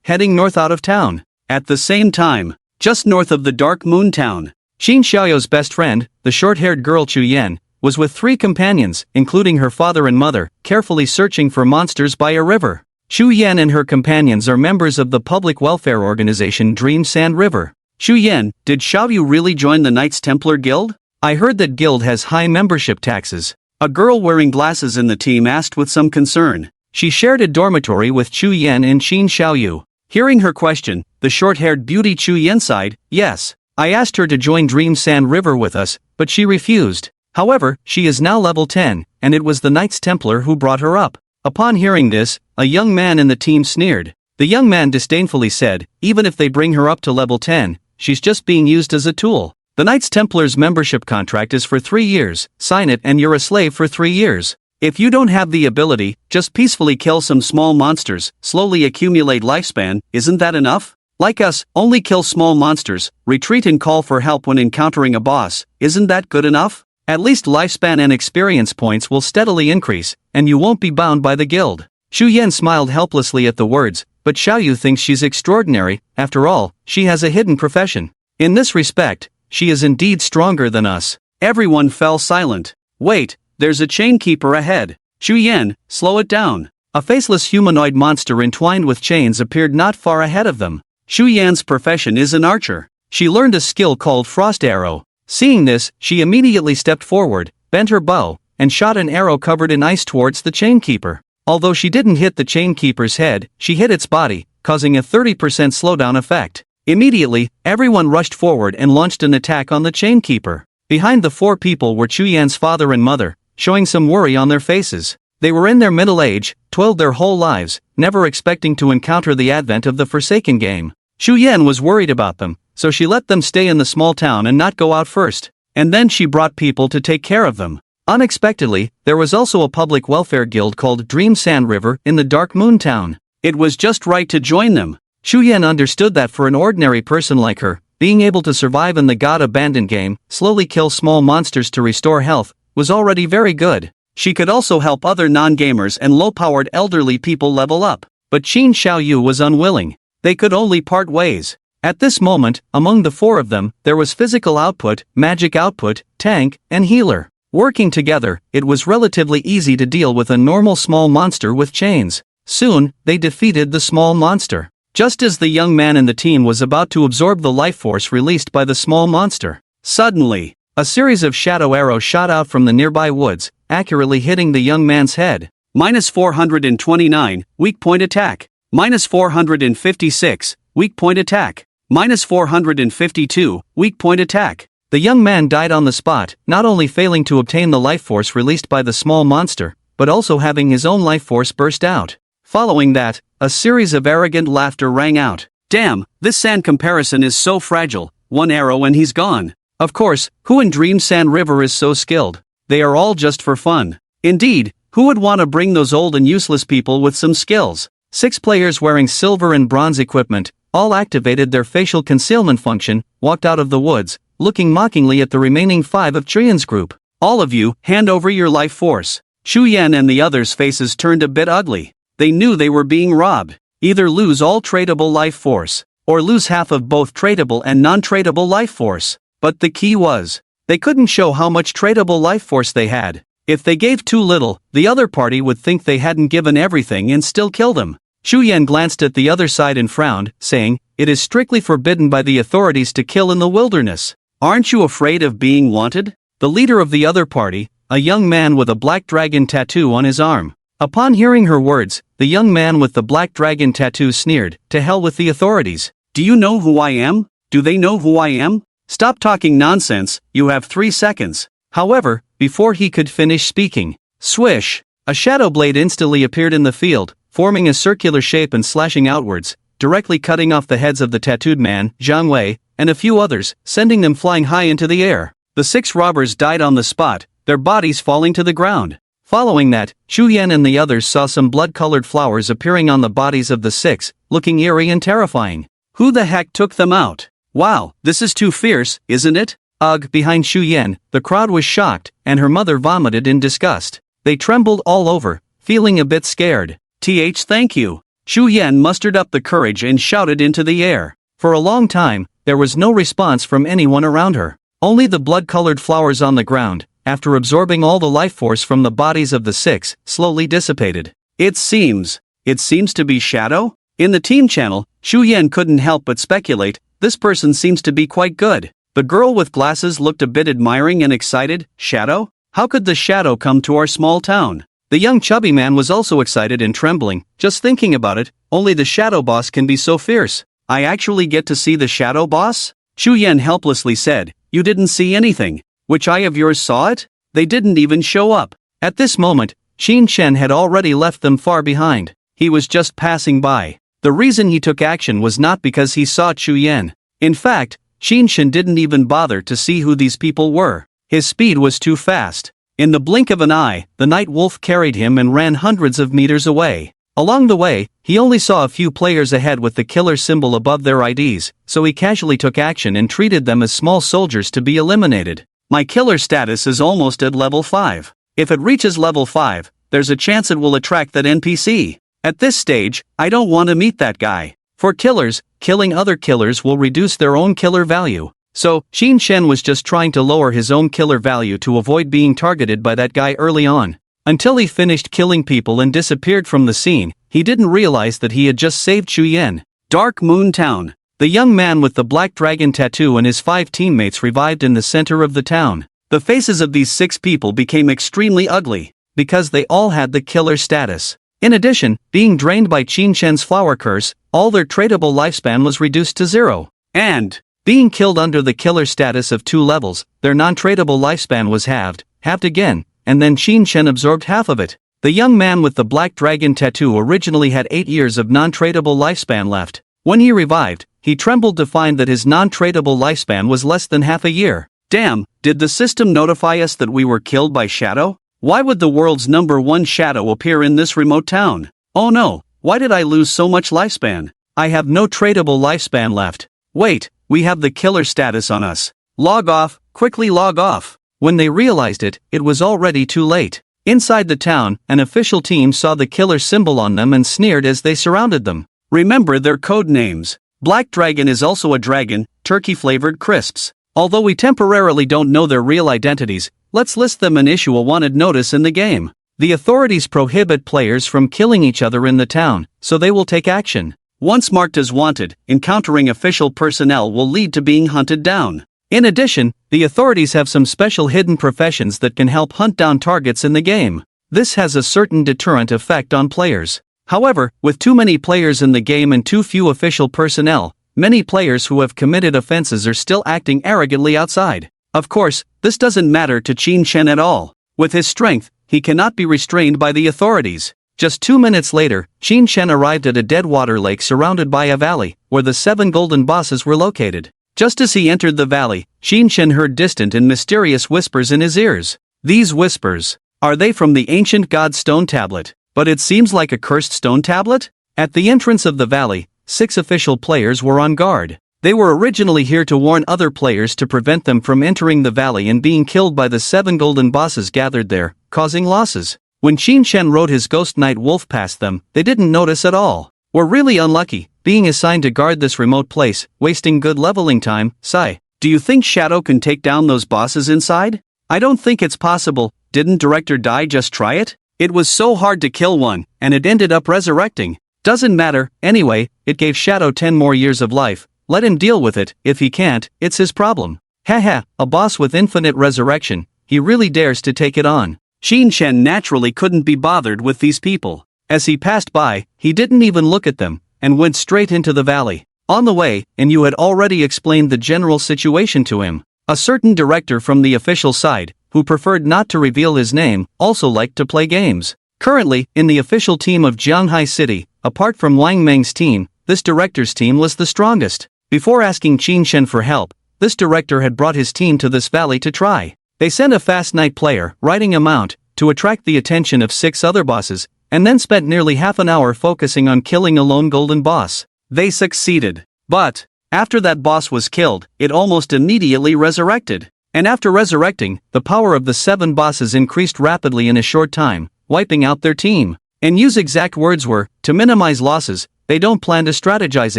heading north out of town. At the same time, just north of the Dark Moon town, Xin Xiaoyou's best friend, the short-haired girl Chu Yan, was with 3 companions, including her father and mother, carefully searching for monsters by a river. Chu Yan and her companions are members of the public welfare organization Dream Sand River. Chu Yan, did Xiaoyu really join the Knights Templar Guild? I heard that guild has high membership taxes. A girl wearing glasses in the team asked with some concern. She shared a dormitory with Chu Yan and Xin Xiaoyu. Hearing her question, the short-haired beauty Chu Yan sighed. Yes, I asked her to join Dream Sand River with us, but she refused. However, she is now level 10, and it was the Knights Templar who brought her up. Upon hearing this, a young man in the team sneered. The young man disdainfully said, even if they bring her up to level 10, she's just being used as a tool. The Knights Templar's membership contract is for 3 years, sign it and you're a slave for 3 years. If you don't have the ability, just peacefully kill some small monsters, slowly accumulate lifespan, isn't that enough? Like us, only kill small monsters, retreat and call for help when encountering a boss, isn't that good enough? At least lifespan and experience points will steadily increase, and you won't be bound by the guild. Xu Yan smiled helplessly at the words, but Xiaoyu thinks she's extraordinary. After all, she has a hidden profession. In this respect, she is indeed stronger than us. Everyone fell silent. Wait, there's a chainkeeper ahead. Xu Yan, slow it down. A faceless humanoid monster entwined with chains appeared not far ahead of them. Xu Yan's profession is an archer. She learned a skill called Frost Arrow. Seeing this, she immediately stepped forward, bent her bow, and shot an arrow covered in ice towards the chainkeeper. Although she didn't hit the chainkeeper's head, she hit its body, causing a 30% slowdown effect. Immediately, everyone rushed forward and launched an attack on the chainkeeper. Behind the 4 people were Chu Yan's father and mother, showing some worry on their faces. They were in their middle age, toiled their whole lives, never expecting to encounter the advent of the Forsaken game. Chu Yan was worried about them, so she let them stay in the small town and not go out first. And then she brought people to take care of them. Unexpectedly, there was also a public welfare guild called Dream Sand River in the Dark Moon town. It was just right to join them. Chu Yan understood that for an ordinary person like her, being able to survive in the God-abandoned game, slowly kill small monsters to restore health, was already very good. She could also help other non-gamers and low-powered elderly people level up. But Qin Xiaoyu was unwilling. They could only part ways. At this moment, among the 4 of them, there was physical output, magic output, tank, and healer. Working together, it was relatively easy to deal with a normal small monster with chains. Soon, they defeated the small monster. Just as the young man in the team was about to absorb the life force released by the small monster, suddenly, a series of shadow arrows shot out from the nearby woods, accurately hitting the young man's head. -429, weak point attack. -456, weak point attack. -452, weak point attack. The young man died on the spot, not only failing to obtain the life force released by the small monster, but also having his own life force burst out. Following that, a series of arrogant laughter rang out. Damn, this sand comparison is so fragile, 1 arrow and he's gone. Of course, who in Dream Sand River is so skilled? They are all just for fun. Indeed, who would want to bring those old and useless people with some skills? 6 players wearing silver and bronze equipment, all activated their facial concealment function, walked out of the woods, looking mockingly at the remaining 5 of Trian's group. All of you, hand over your life force. Shu Yan and the others' faces turned a bit ugly. They knew they were being robbed. Either lose all tradable life force, or lose half of both tradable and non-tradable life force. But the key was, they couldn't show how much tradable life force they had. If they gave too little, the other party would think they hadn't given everything and still kill them. Shu Yan glanced at the other side and frowned, saying, "It is strictly forbidden by the authorities to kill in the wilderness. Aren't you afraid of being wanted?" The leader of the other party, a young man with a black dragon tattoo on his arm. Upon hearing her words, the young man with the black dragon tattoo sneered, "To hell with the authorities. Do you know who I am? Do they know who I am? Stop talking nonsense, you have 3 seconds. However, before he could finish speaking, swish, a shadow blade instantly appeared in the field, forming a circular shape and slashing outwards, directly cutting off the heads of the tattooed man, Zhang Wei, and a few others, sending them flying high into the air. The 6 robbers died on the spot, their bodies falling to the ground. Following that, Shu Yan and the others saw some blood-colored flowers appearing on the bodies of the 6, looking eerie and terrifying. Who the heck took them out? Wow, this is too fierce, isn't it? Ugh. Behind Shu Yan, the crowd was shocked, and her mother vomited in disgust. They trembled all over, feeling a bit scared. Thank you. Shu Yan mustered up the courage and shouted into the air. For a long time, there was no response from anyone around her. Only the blood-colored flowers on the ground, after absorbing all the life force from the bodies of the 6, slowly dissipated. It seems to be Shadow? In the team channel, Shu Yan couldn't help but speculate, this person seems to be quite good. The girl with glasses looked a bit admiring and excited. Shadow? How could the Shadow come to our small town? The young chubby man was also excited and trembling, just thinking about it, only the Shadow boss can be so fierce. I actually get to see the Shadow boss? Shu Yan helplessly said, you didn't see anything. Which eye of yours saw it? They didn't even show up. At this moment, Qin Shen had already left them far behind. He was just passing by. The reason he took action was not because he saw Shu Yan. In fact, Qin Shen didn't even bother to see who these people were. His speed was too fast. In the blink of an eye, the night wolf carried him and ran hundreds of meters away. Along the way, he only saw a few players ahead with the killer symbol above their IDs, so he casually took action and treated them as small soldiers to be eliminated. My killer status is almost at level 5. If it reaches level 5, there's a chance it will attract that NPC. At this stage, I don't want to meet that guy. For killers, killing other killers will reduce their own killer value. So, Qin Shen was just trying to lower his own killer value to avoid being targeted by that guy early on. Until he finished killing people and disappeared from the scene, he didn't realize that he had just saved Shu Yan. Dark Moon Town. The young man with the black dragon tattoo and his 5 teammates revived in the center of the town. The faces of these 6 people became extremely ugly, because they all had the killer status. In addition, being drained by Qin Shen's flower curse, all their tradable lifespan was reduced to 0. And, being killed under the killer status of 2 levels, their non-tradable lifespan was halved again, and then Qin Shen absorbed half of it. The young man with the black dragon tattoo originally had 8 years of non-tradable lifespan left. When he revived, he trembled to find that his non-tradable lifespan was less than half a year. Damn, did the system notify us that we were killed by Shadow? Why would the world's #1 Shadow appear in this remote town? Oh no, why did I lose so much lifespan? I have no tradable lifespan left. Wait, we have the killer status on us. Log off, quickly log off. When they realized it, it was already too late. Inside the town, an official team saw the killer symbol on them and sneered as they surrounded them. Remember their code names. Black Dragon is also a dragon, turkey-flavored crisps. Although we temporarily don't know their real identities, let's list them and issue a wanted notice in the game. The authorities prohibit players from killing each other in the town, so they will take action. Once marked as wanted, encountering official personnel will lead to being hunted down. In addition, the authorities have some special hidden professions that can help hunt down targets in the game. This has a certain deterrent effect on players. However, with too many players in the game and too few official personnel, many players who have committed offenses are still acting arrogantly outside. Of course, this doesn't matter to Qin Shen at all. With his strength, he cannot be restrained by the authorities. Just 2 minutes later, Qin Shen arrived at a dead water lake surrounded by a valley, where the 7 golden bosses were located. Just as he entered the valley, Qin Shen heard distant and mysterious whispers in his ears. These whispers, are they from the ancient god stone tablet? But it seems like a cursed stone tablet? At the entrance of the valley, 6 official players were on guard. They were originally here to warn other players to prevent them from entering the valley and being killed by the 7 golden bosses gathered there, causing losses. When Qin Shen rode his ghost night wolf past them, they didn't notice at all. We're really unlucky, being assigned to guard this remote place, wasting good leveling time. Sigh. Do you think Shadow can take down those bosses inside? I don't think it's possible. Didn't Director Dai just try it? It was so hard to kill one, and it ended up resurrecting. Doesn't matter, anyway, it gave Shadow 10 more years of life. Let him deal with it. If he can't, it's his problem. Haha, a boss with infinite resurrection. He really dares to take it on. Qin Shen naturally couldn't be bothered with these people. As he passed by, he didn't even look at them, and went straight into the valley. On the way, and you had already explained the general situation to him. A certain director from the official side, who preferred not to reveal his name, also liked to play games. Currently, in the official team of Jianghai City, apart from Wang Meng's team, this director's team was the strongest. Before asking Qin Shen for help, this director had brought his team to this valley to try. They sent a fast night player, riding a mount, to attract the attention of 6 other bosses, and then spent nearly half an hour focusing on killing a lone golden boss. They succeeded. But, after that boss was killed, it almost immediately resurrected. And after resurrecting, the power of the 7 bosses increased rapidly in a short time, wiping out their team. And Yu's exact words were, to minimize losses, they don't plan to strategize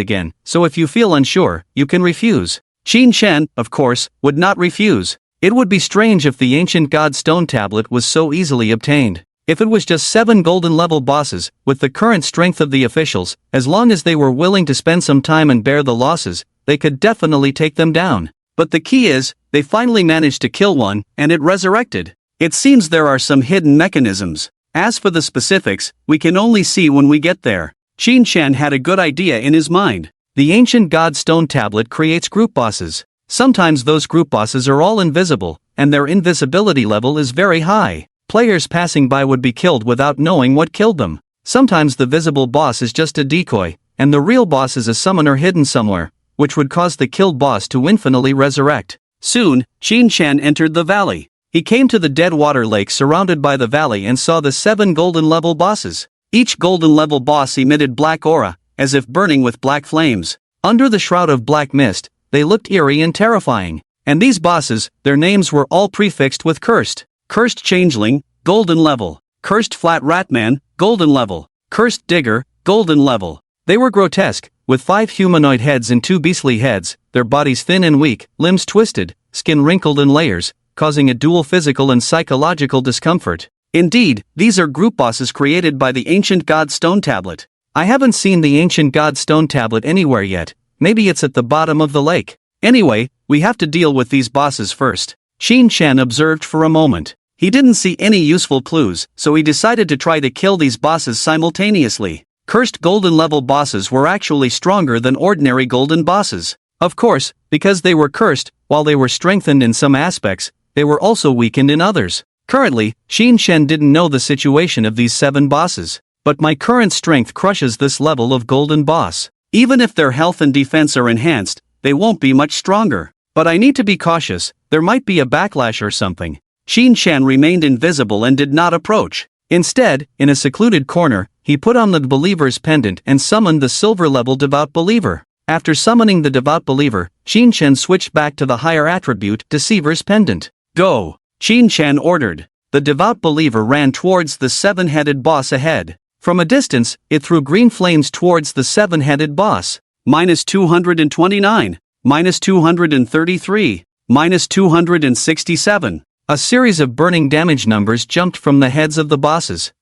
again, so if you feel unsure, you can refuse. Qin Shen, of course, would not refuse. It would be strange if the ancient god stone tablet was so easily obtained. If it was just 7 golden level bosses, with the current strength of the officials, as long as they were willing to spend some time and bear the losses, they could definitely take them down. But the key is, they finally managed to kill one, and it resurrected. It seems there are some hidden mechanisms. As for the specifics, we can only see when we get there. Qin Shen had a good idea in his mind. The ancient god stone tablet creates group bosses. Sometimes those group bosses are all invisible, and their invisibility level is very high. Players passing by would be killed without knowing what killed them. Sometimes the visible boss is just a decoy, and the real boss is a summoner hidden somewhere, which would cause the killed boss to infinitely resurrect. Soon, Qin Shen entered the valley. He came to the dead water lake surrounded by the valley and saw the 7 golden level bosses. Each golden level boss emitted black aura, as if burning with black flames. Under the shroud of black mist, they looked eerie and terrifying. And these bosses, their names were all prefixed with cursed. Cursed Changeling, golden level. Cursed Flat Ratman, golden level. Cursed Digger, golden level. They were grotesque, with 5 humanoid heads and 2 beastly heads, their bodies thin and weak, limbs twisted, skin wrinkled in layers, causing a dual physical and psychological discomfort. Indeed, these are group bosses created by the ancient god stone tablet. I haven't seen the ancient god stone tablet anywhere yet. Maybe it's at the bottom of the lake. Anyway, we have to deal with these bosses first. Qin Shen observed for a moment. He didn't see any useful clues, so he decided to try to kill these bosses simultaneously. Cursed golden level bosses were actually stronger than ordinary golden bosses. Of course, because they were cursed, while they were strengthened in some aspects, they were also weakened in others. Currently, Qin Shen didn't know the situation of these 7 bosses. But my current strength crushes this level of golden boss. Even if their health and defense are enhanced, they won't be much stronger. But I need to be cautious, there might be a backlash or something. Qin Shen remained invisible and did not approach. Instead, in a secluded corner, he put on the believer's pendant and summoned the silver-level devout believer. After summoning the devout believer, Qin Shen switched back to the higher attribute, deceiver's pendant. Go! Qin Shen ordered. The devout believer ran towards the 7-headed boss ahead. From a distance, it threw green flames towards the 7-headed boss. -229, -233, -267. A series of burning damage numbers jumped from the heads of the bosses.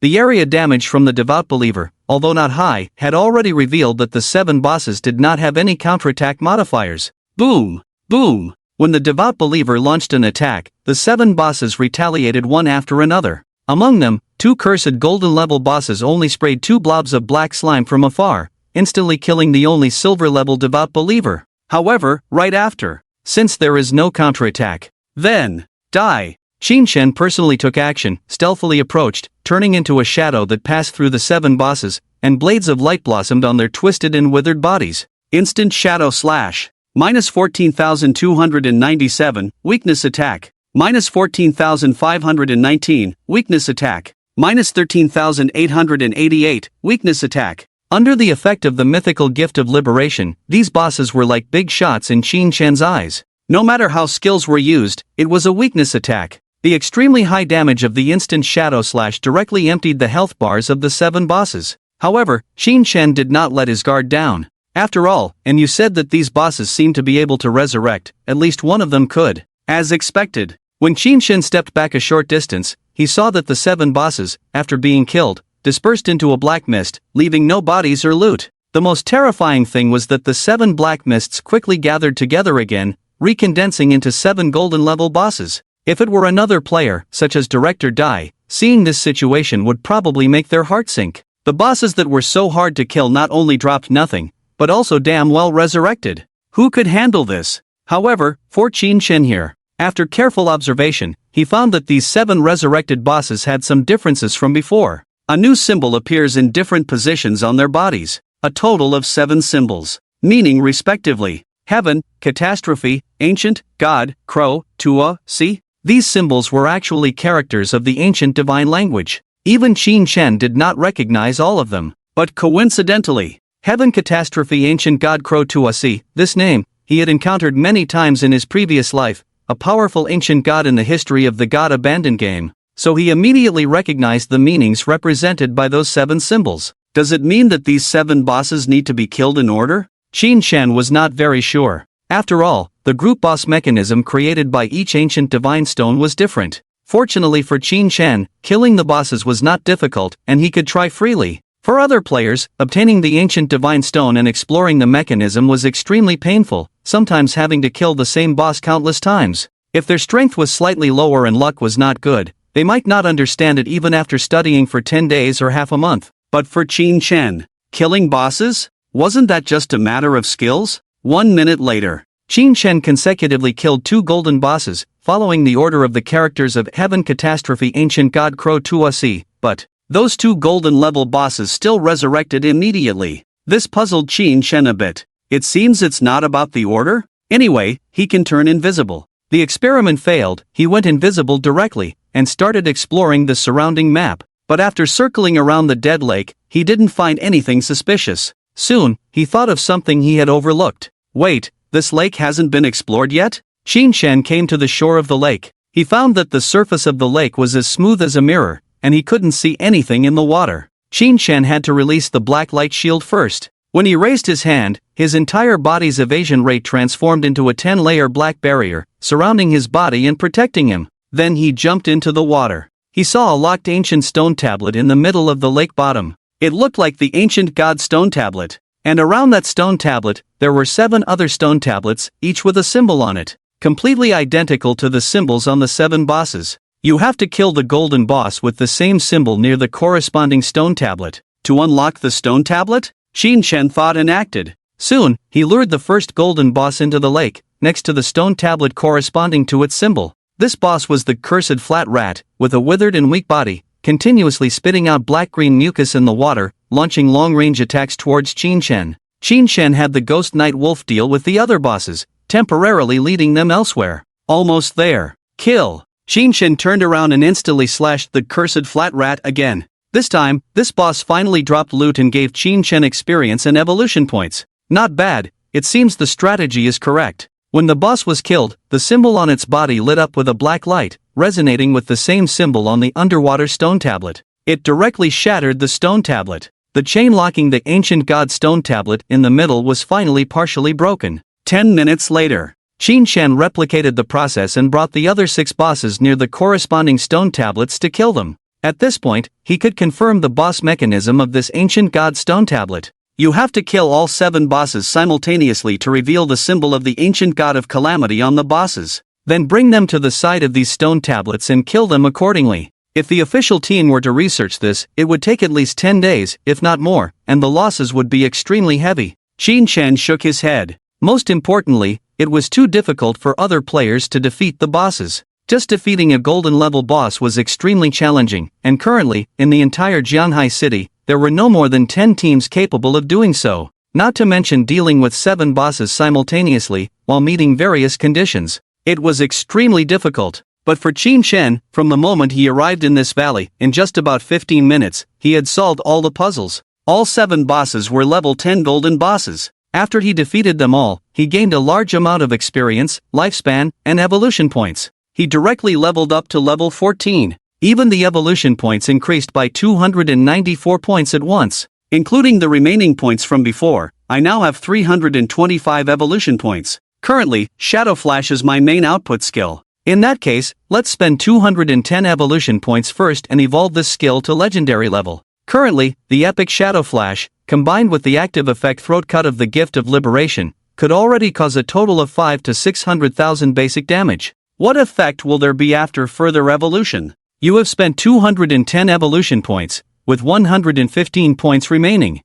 The area damage from the devout believer, although not high, had already revealed that the 7 bosses did not have any counterattack modifiers. Boom! Boom! When the devout believer launched an attack, the 7 bosses retaliated one after another. Among them, 2 cursed golden level bosses only sprayed 2 blobs of black slime from afar, instantly killing the only silver level devout believer. However, right after, since there is no counterattack, then, die. Qin Shen personally took action, stealthily approached, turning into a shadow that passed through the 7 bosses, and blades of light blossomed on their twisted and withered bodies. Instant shadow slash. -14,297, weakness attack. -14,519, weakness attack. -13,888, weakness attack. Under the effect of the mythical gift of liberation, these bosses were like big shots in Qin Shen's eyes. No matter how skills were used, it was a weakness attack. The extremely high damage of the instant shadow slash directly emptied the health bars of the 7 bosses. However, Qin Shen did not let his guard down. After all, and you said that these bosses seem to be able to resurrect, at least one of them could. As expected, when Qin Shen stepped back a short distance, he saw that the 7 bosses, after being killed, dispersed into a black mist, leaving no bodies or loot. The most terrifying thing was that the 7 black mists quickly gathered together again, recondensing into 7 golden level bosses. If it were another player, such as Director Dai, seeing this situation would probably make their heart sink. The bosses that were so hard to kill not only dropped nothing, but also damn well resurrected. Who could handle this? However, for Qin Shen here, after careful observation, he found that these 7 resurrected bosses had some differences from before. A new symbol appears in different positions on their bodies. A total of 7 symbols, meaning respectively, heaven, catastrophe, ancient, god, crow, tua, si. These symbols were actually characters of the ancient divine language. Even Qin Shen did not recognize all of them. But coincidentally, heaven, catastrophe, ancient god, crow, tua, si, this name, he had encountered many times in his previous life, a powerful ancient god in the history of the God Abandoned game, so he immediately recognized the meanings represented by those 7 symbols. Does it mean that these 7 bosses need to be killed in order? Qin Shen was not very sure. After all, the group boss mechanism created by each ancient divine stone was different. Fortunately for Qin Shen, killing the bosses was not difficult and he could try freely. For other players, obtaining the ancient divine stone and exploring the mechanism was extremely painful, sometimes having to kill the same boss countless times. If their strength was slightly lower and luck was not good, they might not understand it even after studying for 10 days or half a month. But for Qin Shen, killing bosses? Wasn't that just a matter of skills? 1 minute later, Qin Shen consecutively killed 2 golden bosses, following the order of the characters of Heaven, Catastrophe, Ancient God, Crow, Tua, Si, but those 2 golden level bosses still resurrected immediately. This puzzled Qin Shen a bit. It seems it's not about the order? Anyway, he can turn invisible. The experiment failed, he went invisible directly, and started exploring the surrounding map. But after circling around the dead lake, he didn't find anything suspicious. Soon, he thought of something he had overlooked. Wait, this lake hasn't been explored yet? Qin Shen came to the shore of the lake. He found that the surface of the lake was as smooth as a mirror, and he couldn't see anything in the water. Qin Shen had to release the black light shield first. When he raised his hand, his entire body's evasion rate transformed into a 10-layer black barrier, surrounding his body and protecting him. Then he jumped into the water. He saw a locked ancient stone tablet in the middle of the lake bottom. It looked like the ancient god stone tablet. And around that stone tablet, there were 7 other stone tablets, each with a symbol on it, completely identical to the symbols on the 7 bosses. You have to kill the golden boss with the same symbol near the corresponding stone tablet. To unlock the stone tablet? Qin Shen thought and acted. Soon, he lured the first golden boss into the lake, next to the stone tablet corresponding to its symbol. This boss was the cursed flat rat, with a withered and weak body, continuously spitting out black-green mucus in the water, launching long-range attacks towards Qin Shen. Qin Shen had the ghost night wolf deal with the other bosses, temporarily leading them elsewhere. Almost there. Kill. Qin Shen turned around and instantly slashed the cursed flat rat again. This time, this boss finally dropped loot and gave Qin Shen experience and evolution points. Not bad, it seems the strategy is correct. When the boss was killed, the symbol on its body lit up with a black light, resonating with the same symbol on the underwater stone tablet. It directly shattered the stone tablet. The chain locking the ancient god stone tablet in the middle was finally partially broken. 10 minutes later, Qin Shen replicated the process and brought the other 6 bosses near the corresponding stone tablets to kill them. At this point, he could confirm the boss mechanism of this ancient god stone tablet. You have to kill all 7 bosses simultaneously to reveal the symbol of the ancient god of calamity on the bosses. Then bring them to the side of these stone tablets and kill them accordingly. If the official team were to research this, it would take at least 10 days, if not more, and the losses would be extremely heavy. Qin Shen shook his head. Most importantly, it was too difficult for other players to defeat the bosses. Just defeating a golden level boss was extremely challenging, and currently, in the entire Jianghai city, there were no more than 10 teams capable of doing so. Not to mention dealing with 7 bosses simultaneously, while meeting various conditions. It was extremely difficult. But for Qin Shen, from the moment he arrived in this valley, in just about 15 minutes, he had solved all the puzzles. All 7 bosses were level 10 golden bosses. After he defeated them all, he gained a large amount of experience, lifespan, and evolution points. he directly leveled up to level 14. Even the evolution points increased by 294 points at once. Including the remaining points from before, I now have 325 evolution points. Currently, Shadow Flash is my main output skill. In that case, let's spend 210 evolution points first and evolve this skill to legendary level. Currently, the epic Shadow Flash, combined with the active effect Throat Cut of the Gift of Liberation, could already cause a total of 5 to 600,000 basic damage. What effect will there be after further evolution? You have spent 210 evolution points, with 115 points remaining.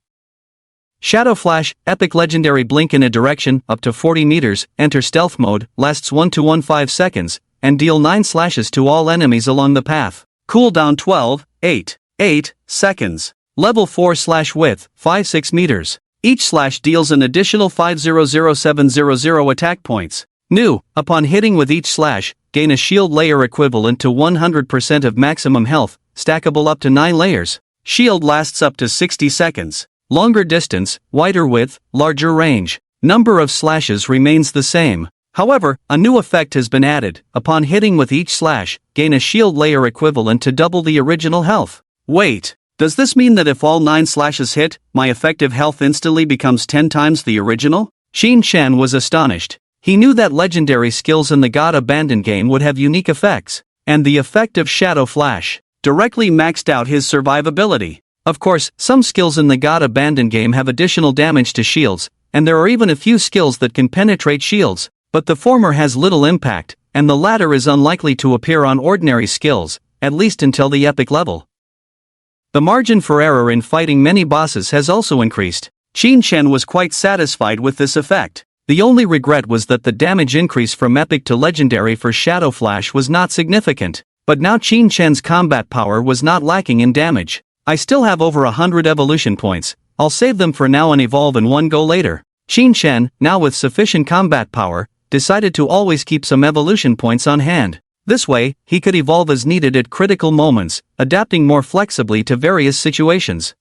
Shadow Flash, Epic Legendary Blink in a direction, up to 40 meters, enter stealth mode, lasts 1 to 15 seconds, and deal 9 slashes to all enemies along the path. Cooldown 8 seconds. Level 4/width, 5-6 meters. Each slash deals an additional 500700 attack points. New, upon hitting with each slash, gain a shield layer equivalent to 100% of maximum health, stackable up to 9 layers. Shield lasts up to 60 seconds. Longer distance, wider width, larger range. Number of slashes remains the same. However, a new effect has been added. Upon hitting with each slash, gain a shield layer equivalent to double the original health. Wait, does this mean that if all 9 slashes hit, my effective health instantly becomes 10 times the original? Shin Chan was astonished. He knew that legendary skills in the God Abandoned game would have unique effects, and the effect of Shadow Flash directly maxed out his survivability. Of course, some skills in the God Abandoned game have additional damage to shields, and there are even a few skills that can penetrate shields, but the former has little impact, and the latter is unlikely to appear on ordinary skills, at least until the epic level. The margin for error in fighting many bosses has also increased. Shin Chan was quite satisfied with this effect. The only regret was that the damage increase from epic to legendary for Shadow Flash was not significant. But now Shin Chan's combat power was not lacking in damage. I still have over 100 evolution points. I'll save them for now and evolve in one go later. Shin Chan, now with sufficient combat power, decided to always keep some evolution points on hand. This way, he could evolve as needed at critical moments, adapting more flexibly to various situations.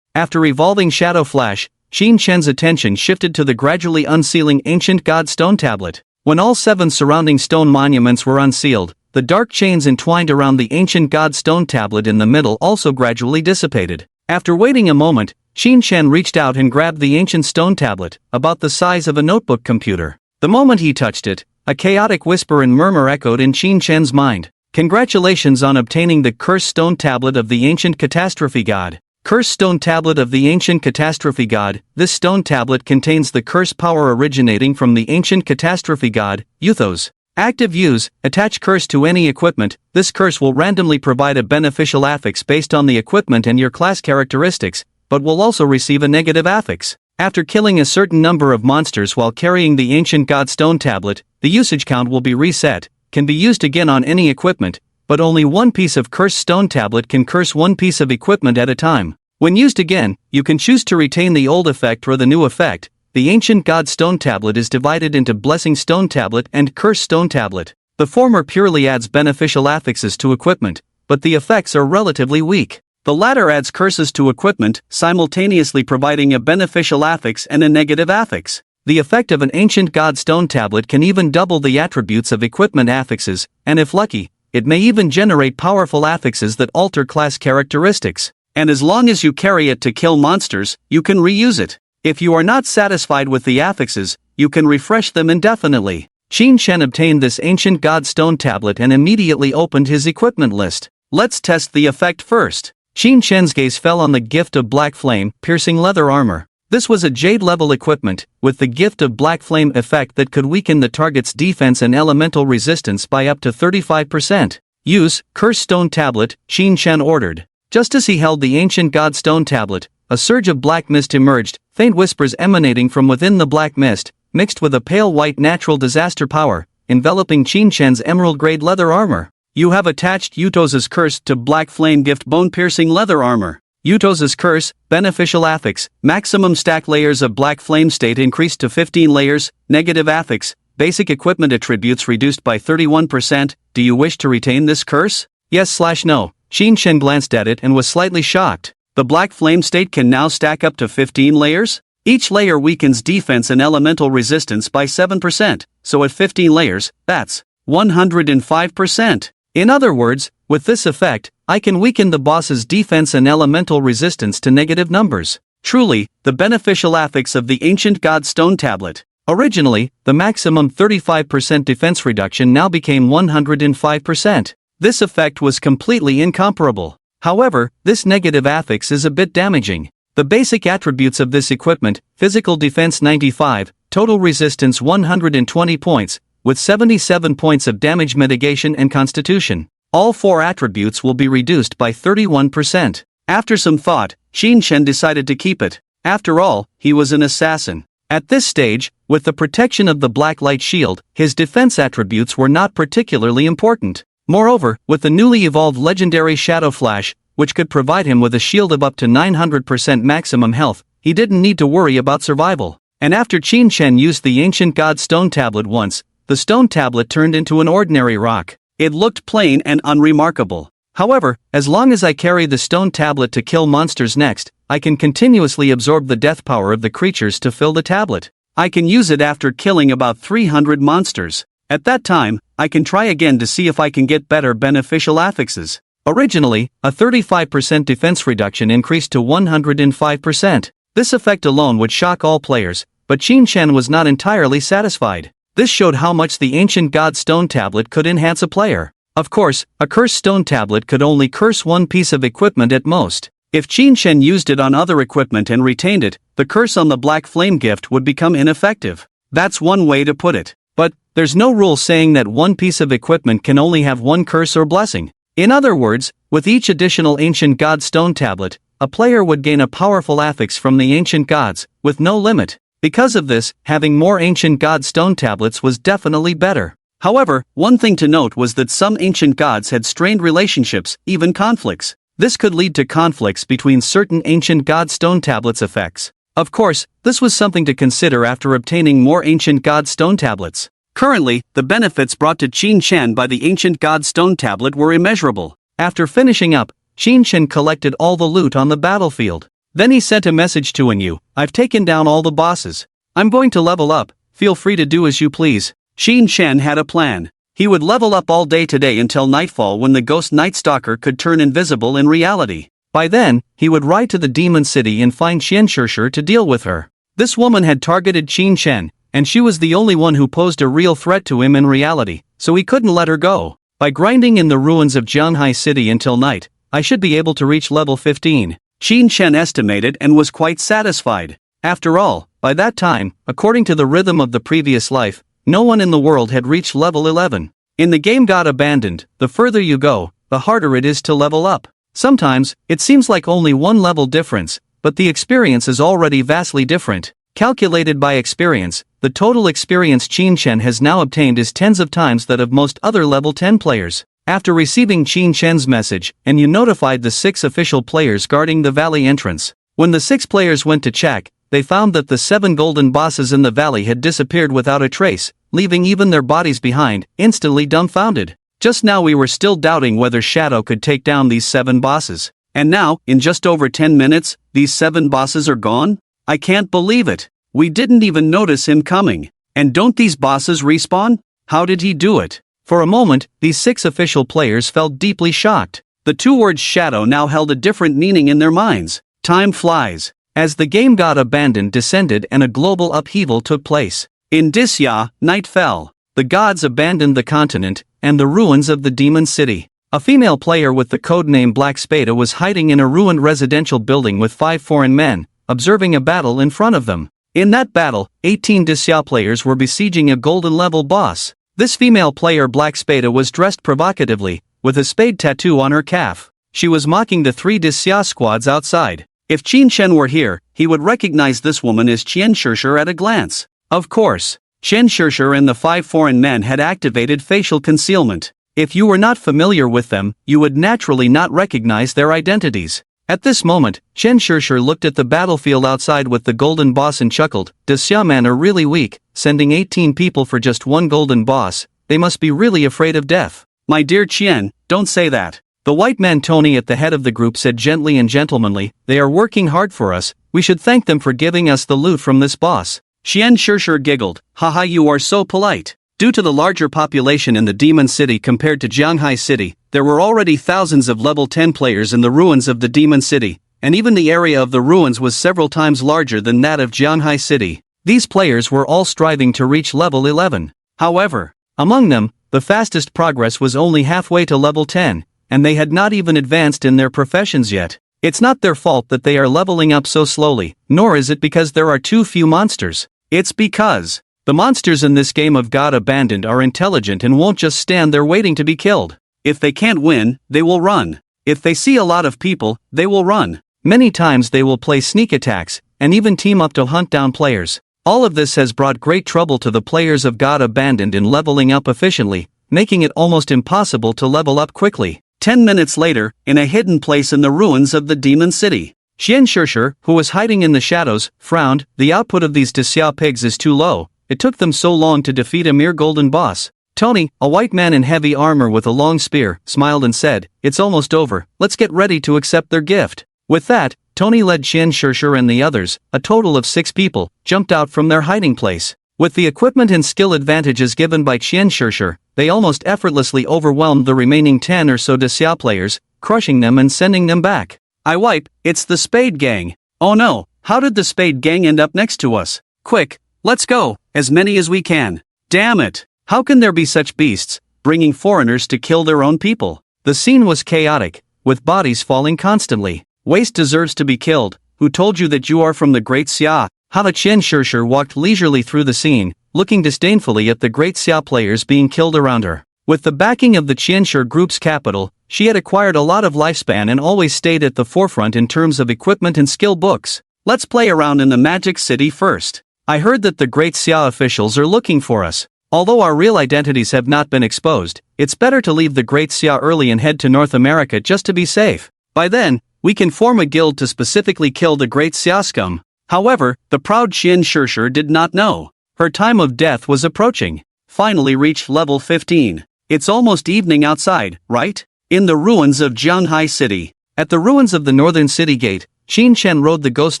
After evolving Shadow Flash, Shin Chan's attention shifted to the gradually unsealing Ancient God Stone Tablet. When all 7 surrounding stone monuments were unsealed, the dark chains entwined around the Ancient God Stone Tablet in the middle also gradually dissipated. After waiting a moment, Shin Chan reached out and grabbed the Ancient Stone Tablet, about the size of a notebook computer. The moment he touched it, a chaotic whisper and murmur echoed in Shin Chan's mind. Congratulations on obtaining the Cursed Stone Tablet of the Ancient Catastrophe God. Cursed Stone Tablet of the Ancient Catastrophe God. This stone tablet contains the curse power originating from the Ancient Catastrophe God, Euthos. Active use, attach curse to any equipment. This curse will randomly provide a beneficial affix based on the equipment and your class characteristics, but will also receive a negative affix. After killing a certain number of monsters while carrying the Ancient God Stone Tablet, the usage count will be reset, can be used again on any equipment, but only one piece of Cursed Stone Tablet can curse one piece of equipment at a time. When used again, you can choose to retain the old effect or the new effect. The Ancient God Stone Tablet is divided into Blessing Stone Tablet and Cursed Stone Tablet. The former purely adds beneficial affixes to equipment, but the effects are relatively weak. The latter adds curses to equipment, simultaneously providing a beneficial affix and a negative affix. The effect of an Ancient God Stone Tablet can even double the attributes of equipment affixes, and if lucky, it may even generate powerful affixes that alter class characteristics. And as long as you carry it to kill monsters, you can reuse it. If you are not satisfied with the affixes, you can refresh them indefinitely. Shin Chan obtained this Ancient God Stone Tablet and immediately opened his equipment list. Let's test the effect first. Shin Chan's gaze fell on the Gift of Black Flame, piercing leather armor. This was a Jade-level equipment, with the Gift of Black Flame effect that could weaken the target's defense and elemental resistance by up to 35%. Use, Cursed Stone Tablet, Shin Chan ordered. Just as he held the Ancient God Stone Tablet, a surge of black mist emerged, faint whispers emanating from within the black mist, mixed with a pale white natural disaster power, enveloping Shin Chan's emerald-grade leather armor. You have attached Eutos's Curse to Black Flame Gift Bone-Piercing Leather Armor. Eutos's Curse, Beneficial Affix, Maximum Stack Layers of Black Flame State increased to 15 layers, Negative Affix, Basic Equipment Attributes reduced by 31%. Do you wish to retain this curse? Yes/no. Shin Chan glanced at it and was slightly shocked. The Black Flame State can now stack up to 15 layers? Each layer weakens defense and elemental resistance by 7%, so at 15 layers, that's 105%. In other words, with this effect, I can weaken the boss's defense and elemental resistance to negative numbers. Truly, the beneficial affix of the Ancient God Stone Tablet. Originally, the maximum 35% defense reduction now became 105%. This effect was completely incomparable. However, this negative affix is a bit damaging. The basic attributes of this equipment: physical defense 95, total resistance 120 points, with 77 points of damage mitigation and constitution. All four attributes will be reduced by 31%. After some thought, Qin Shen decided to keep it. After all, he was an assassin. At this stage, with the protection of the Black Light Shield, his defense attributes were not particularly important. Moreover, with the newly evolved legendary Shadow Flash, which could provide him with a shield of up to 900% maximum health, he didn't need to worry about survival. And after Qin Shen used the Ancient God Stone Tablet once, the stone tablet turned into an ordinary rock. It looked plain and unremarkable. However, as long as I carry the stone tablet to kill monsters next, I can continuously absorb the death power of the creatures to fill the tablet. I can use it after killing about 300 monsters. At that time, I can try again to see if I can get better beneficial affixes. Originally, a 35% defense reduction increased to 105%. This effect alone would shock all players, but Qin Shen was not entirely satisfied. This showed how much the Ancient God Stone Tablet could enhance a player. Of course, a cursed stone tablet could only curse one piece of equipment at most. If Qin Shen used it on other equipment and retained it, the curse on the Black Flame gift would become ineffective. That's one way to put it. But there's no rule saying that one piece of equipment can only have one curse or blessing. In other words, with each additional Ancient God Stone Tablet, a player would gain a powerful affix from the Ancient Gods, with no limit. Because of this, having more Ancient God Stone Tablets was definitely better. However, one thing to note was that some ancient gods had strained relationships, even conflicts. This could lead to conflicts between certain Ancient God Stone Tablets effects. Of course, this was something to consider after obtaining more Ancient God Stone Tablets. Currently, the benefits brought to Qin Shen by the Ancient God Stone Tablet were immeasurable. After finishing up, Qin Shen collected all the loot on the battlefield. Then he sent a message to Yu. I've taken down all the bosses. I'm going to level up, feel free to do as you please. Qin Shen had a plan. He would level up all day today until nightfall, when the ghost Night Stalker could turn invisible in reality. By then, he would ride to the Demon City and find Xianshishir to deal with her. This woman had targeted Qin Shen, and she was the only one who posed a real threat to him in reality, so he couldn't let her go. By grinding in the ruins of Jianhai City until night, I should be able to reach level 15. Qin Shen estimated and was quite satisfied. After all, by that time, according to the rhythm of the previous life, no one in the world had reached level 11. In the game God Abandoned, the further you go, the harder it is to level up. Sometimes, it seems like only one level difference, but the experience is already vastly different. Calculated by experience, the total experience Qin Shen has now obtained is tens of times that of most other level 10 players. After receiving Qin Shen's message, Yu notified the 6 official players guarding the valley entrance. When the 6 players went to check, they found that the 7 golden bosses in the valley had disappeared without a trace, leaving even their bodies behind, instantly dumbfounded. Just now we were still doubting whether Shadow could take down these 7 bosses. And now, in just over 10 minutes, these 7 bosses are gone? I can't believe it. We didn't even notice him coming. And don't these bosses respawn? How did he do it? For a moment, these 6 official players felt deeply shocked. The 2 words Shadow now held a different meaning in their minds. Time flies. As the game God Abandoned descended and a global upheaval took place. In Disya, night fell. The gods abandoned the continent and the ruins of the Demon City. A female player with the codename Black Spada was hiding in a ruined residential building with 5 foreign men, observing a battle in front of them. In that battle, 18 Disya players were besieging a golden level boss. This female player Black Spada was dressed provocatively, with a spade tattoo on her calf. She was mocking the 3 Disya squads outside. If Qin Shen were here, he would recognize this woman as Xianshishir at a glance. Of course, Xianshishir and the 5 foreign men had activated facial concealment. If you were not familiar with them, you would naturally not recognize their identities. At this moment, Xianshishir looked at the battlefield outside with the golden boss and chuckled. Disya men are really weak, sending 18 people for just one golden boss. They must be really afraid of death. My dear Qian, don't say that. The white man Tony at the head of the group said gently and gentlemanly, they are working hard for us, we should thank them for giving us the loot from this boss. Xianshishir giggled, haha, you are so polite. Due to the larger population in the Demon City compared to Jianghai City, there were already thousands of level 10 players in the ruins of the Demon City, and even the area of the ruins was several times larger than that of Jianghai City. These players were all striving to reach level 11. However, among them, the fastest progress was only halfway to level 10, and they had not even advanced in their professions yet. It's not their fault that they are leveling up so slowly, nor is it because there are too few monsters. It's because the monsters in this game of God Abandoned are intelligent and won't just stand there waiting to be killed. If they can't win, they will run. If they see a lot of people, they will run. Many times they will play sneak attacks, and even team up to hunt down players. All of this has brought great trouble to the players of God Abandoned in leveling up efficiently, making it almost impossible to level up quickly. 10 minutes later, in a hidden place in the ruins of the Demon City, Xian Shishir, who was hiding in the shadows, frowned. The output of these Xia pigs is too low. It took them so long to defeat a mere golden boss. Tony, a white man in heavy armor with a long spear, smiled and said, "It's almost over, let's get ready to accept their gift." With that, Tony led Xian Shishir and the others, a total of 6 people, jumped out from their hiding place. With the equipment and skill advantages given by Xian Shishir, they almost effortlessly overwhelmed the remaining 10 or so Xia players, crushing them and sending them back. I wipe, it's the Spade Gang. Oh no, how did the Spade Gang end up next to us? Quick, let's go, as many as we can. Damn it, how can there be such beasts, bringing foreigners to kill their own people? The scene was chaotic, with bodies falling constantly. Waste deserves to be killed. Who told you that you are from the Great Xia? Hava Qian Shishir walked leisurely through the scene, looking disdainfully at the Great Xia players being killed around her. With the backing of the Qianshi group's capital, she had acquired a lot of lifespan and always stayed at the forefront in terms of equipment and skill books. Let's play around in the Magic City first. I heard that the Great Xia officials are looking for us. Although our real identities have not been exposed, it's better to leave the Great Xia early and head to North America just to be safe. By then, we can form a guild to specifically kill the Great Xia scum. However, the proud Xian Shishir did not know. Her time of death was approaching. Finally reached level 15. It's almost evening outside, right? In the ruins of Jianghai City. At the ruins of the northern city gate, Qin Chen rode the ghost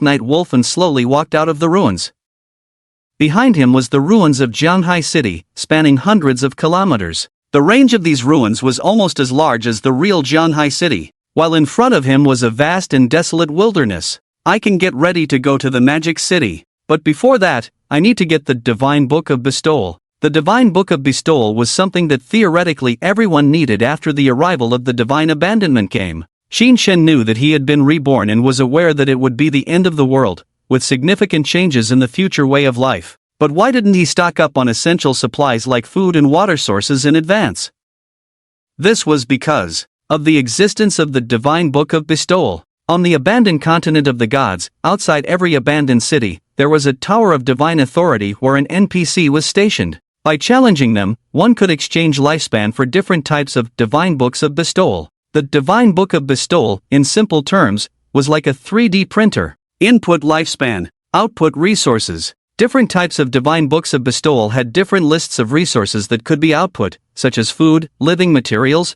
knight wolf and slowly walked out of the ruins. Behind him was the ruins of Jianghai City, spanning hundreds of kilometers. The range of these ruins was almost as large as the real Jianghai City, while in front of him was a vast and desolate wilderness. I can get ready to go to the Magic City, but before that, I need to get the Divine Book of Bestowal. The Divine Book of Bestowal was something that theoretically everyone needed after the arrival of the Divine Abandonment game. Qin Shen knew that he had been reborn and was aware that it would be the end of the world, with significant changes in the future way of life. But why didn't he stock up on essential supplies like food and water sources in advance? This was because of the existence of the Divine Book of Bestowal. On the abandoned continent of the gods, outside every abandoned city, there was a tower of divine authority where an NPC was stationed. By challenging them, one could exchange lifespan for different types of divine books of bestowal. The Divine Book of Bestowal, in simple terms, was like a 3D printer. Input lifespan, output resources. Different types of divine books of bestowal had different lists of resources that could be output, such as food, living materials,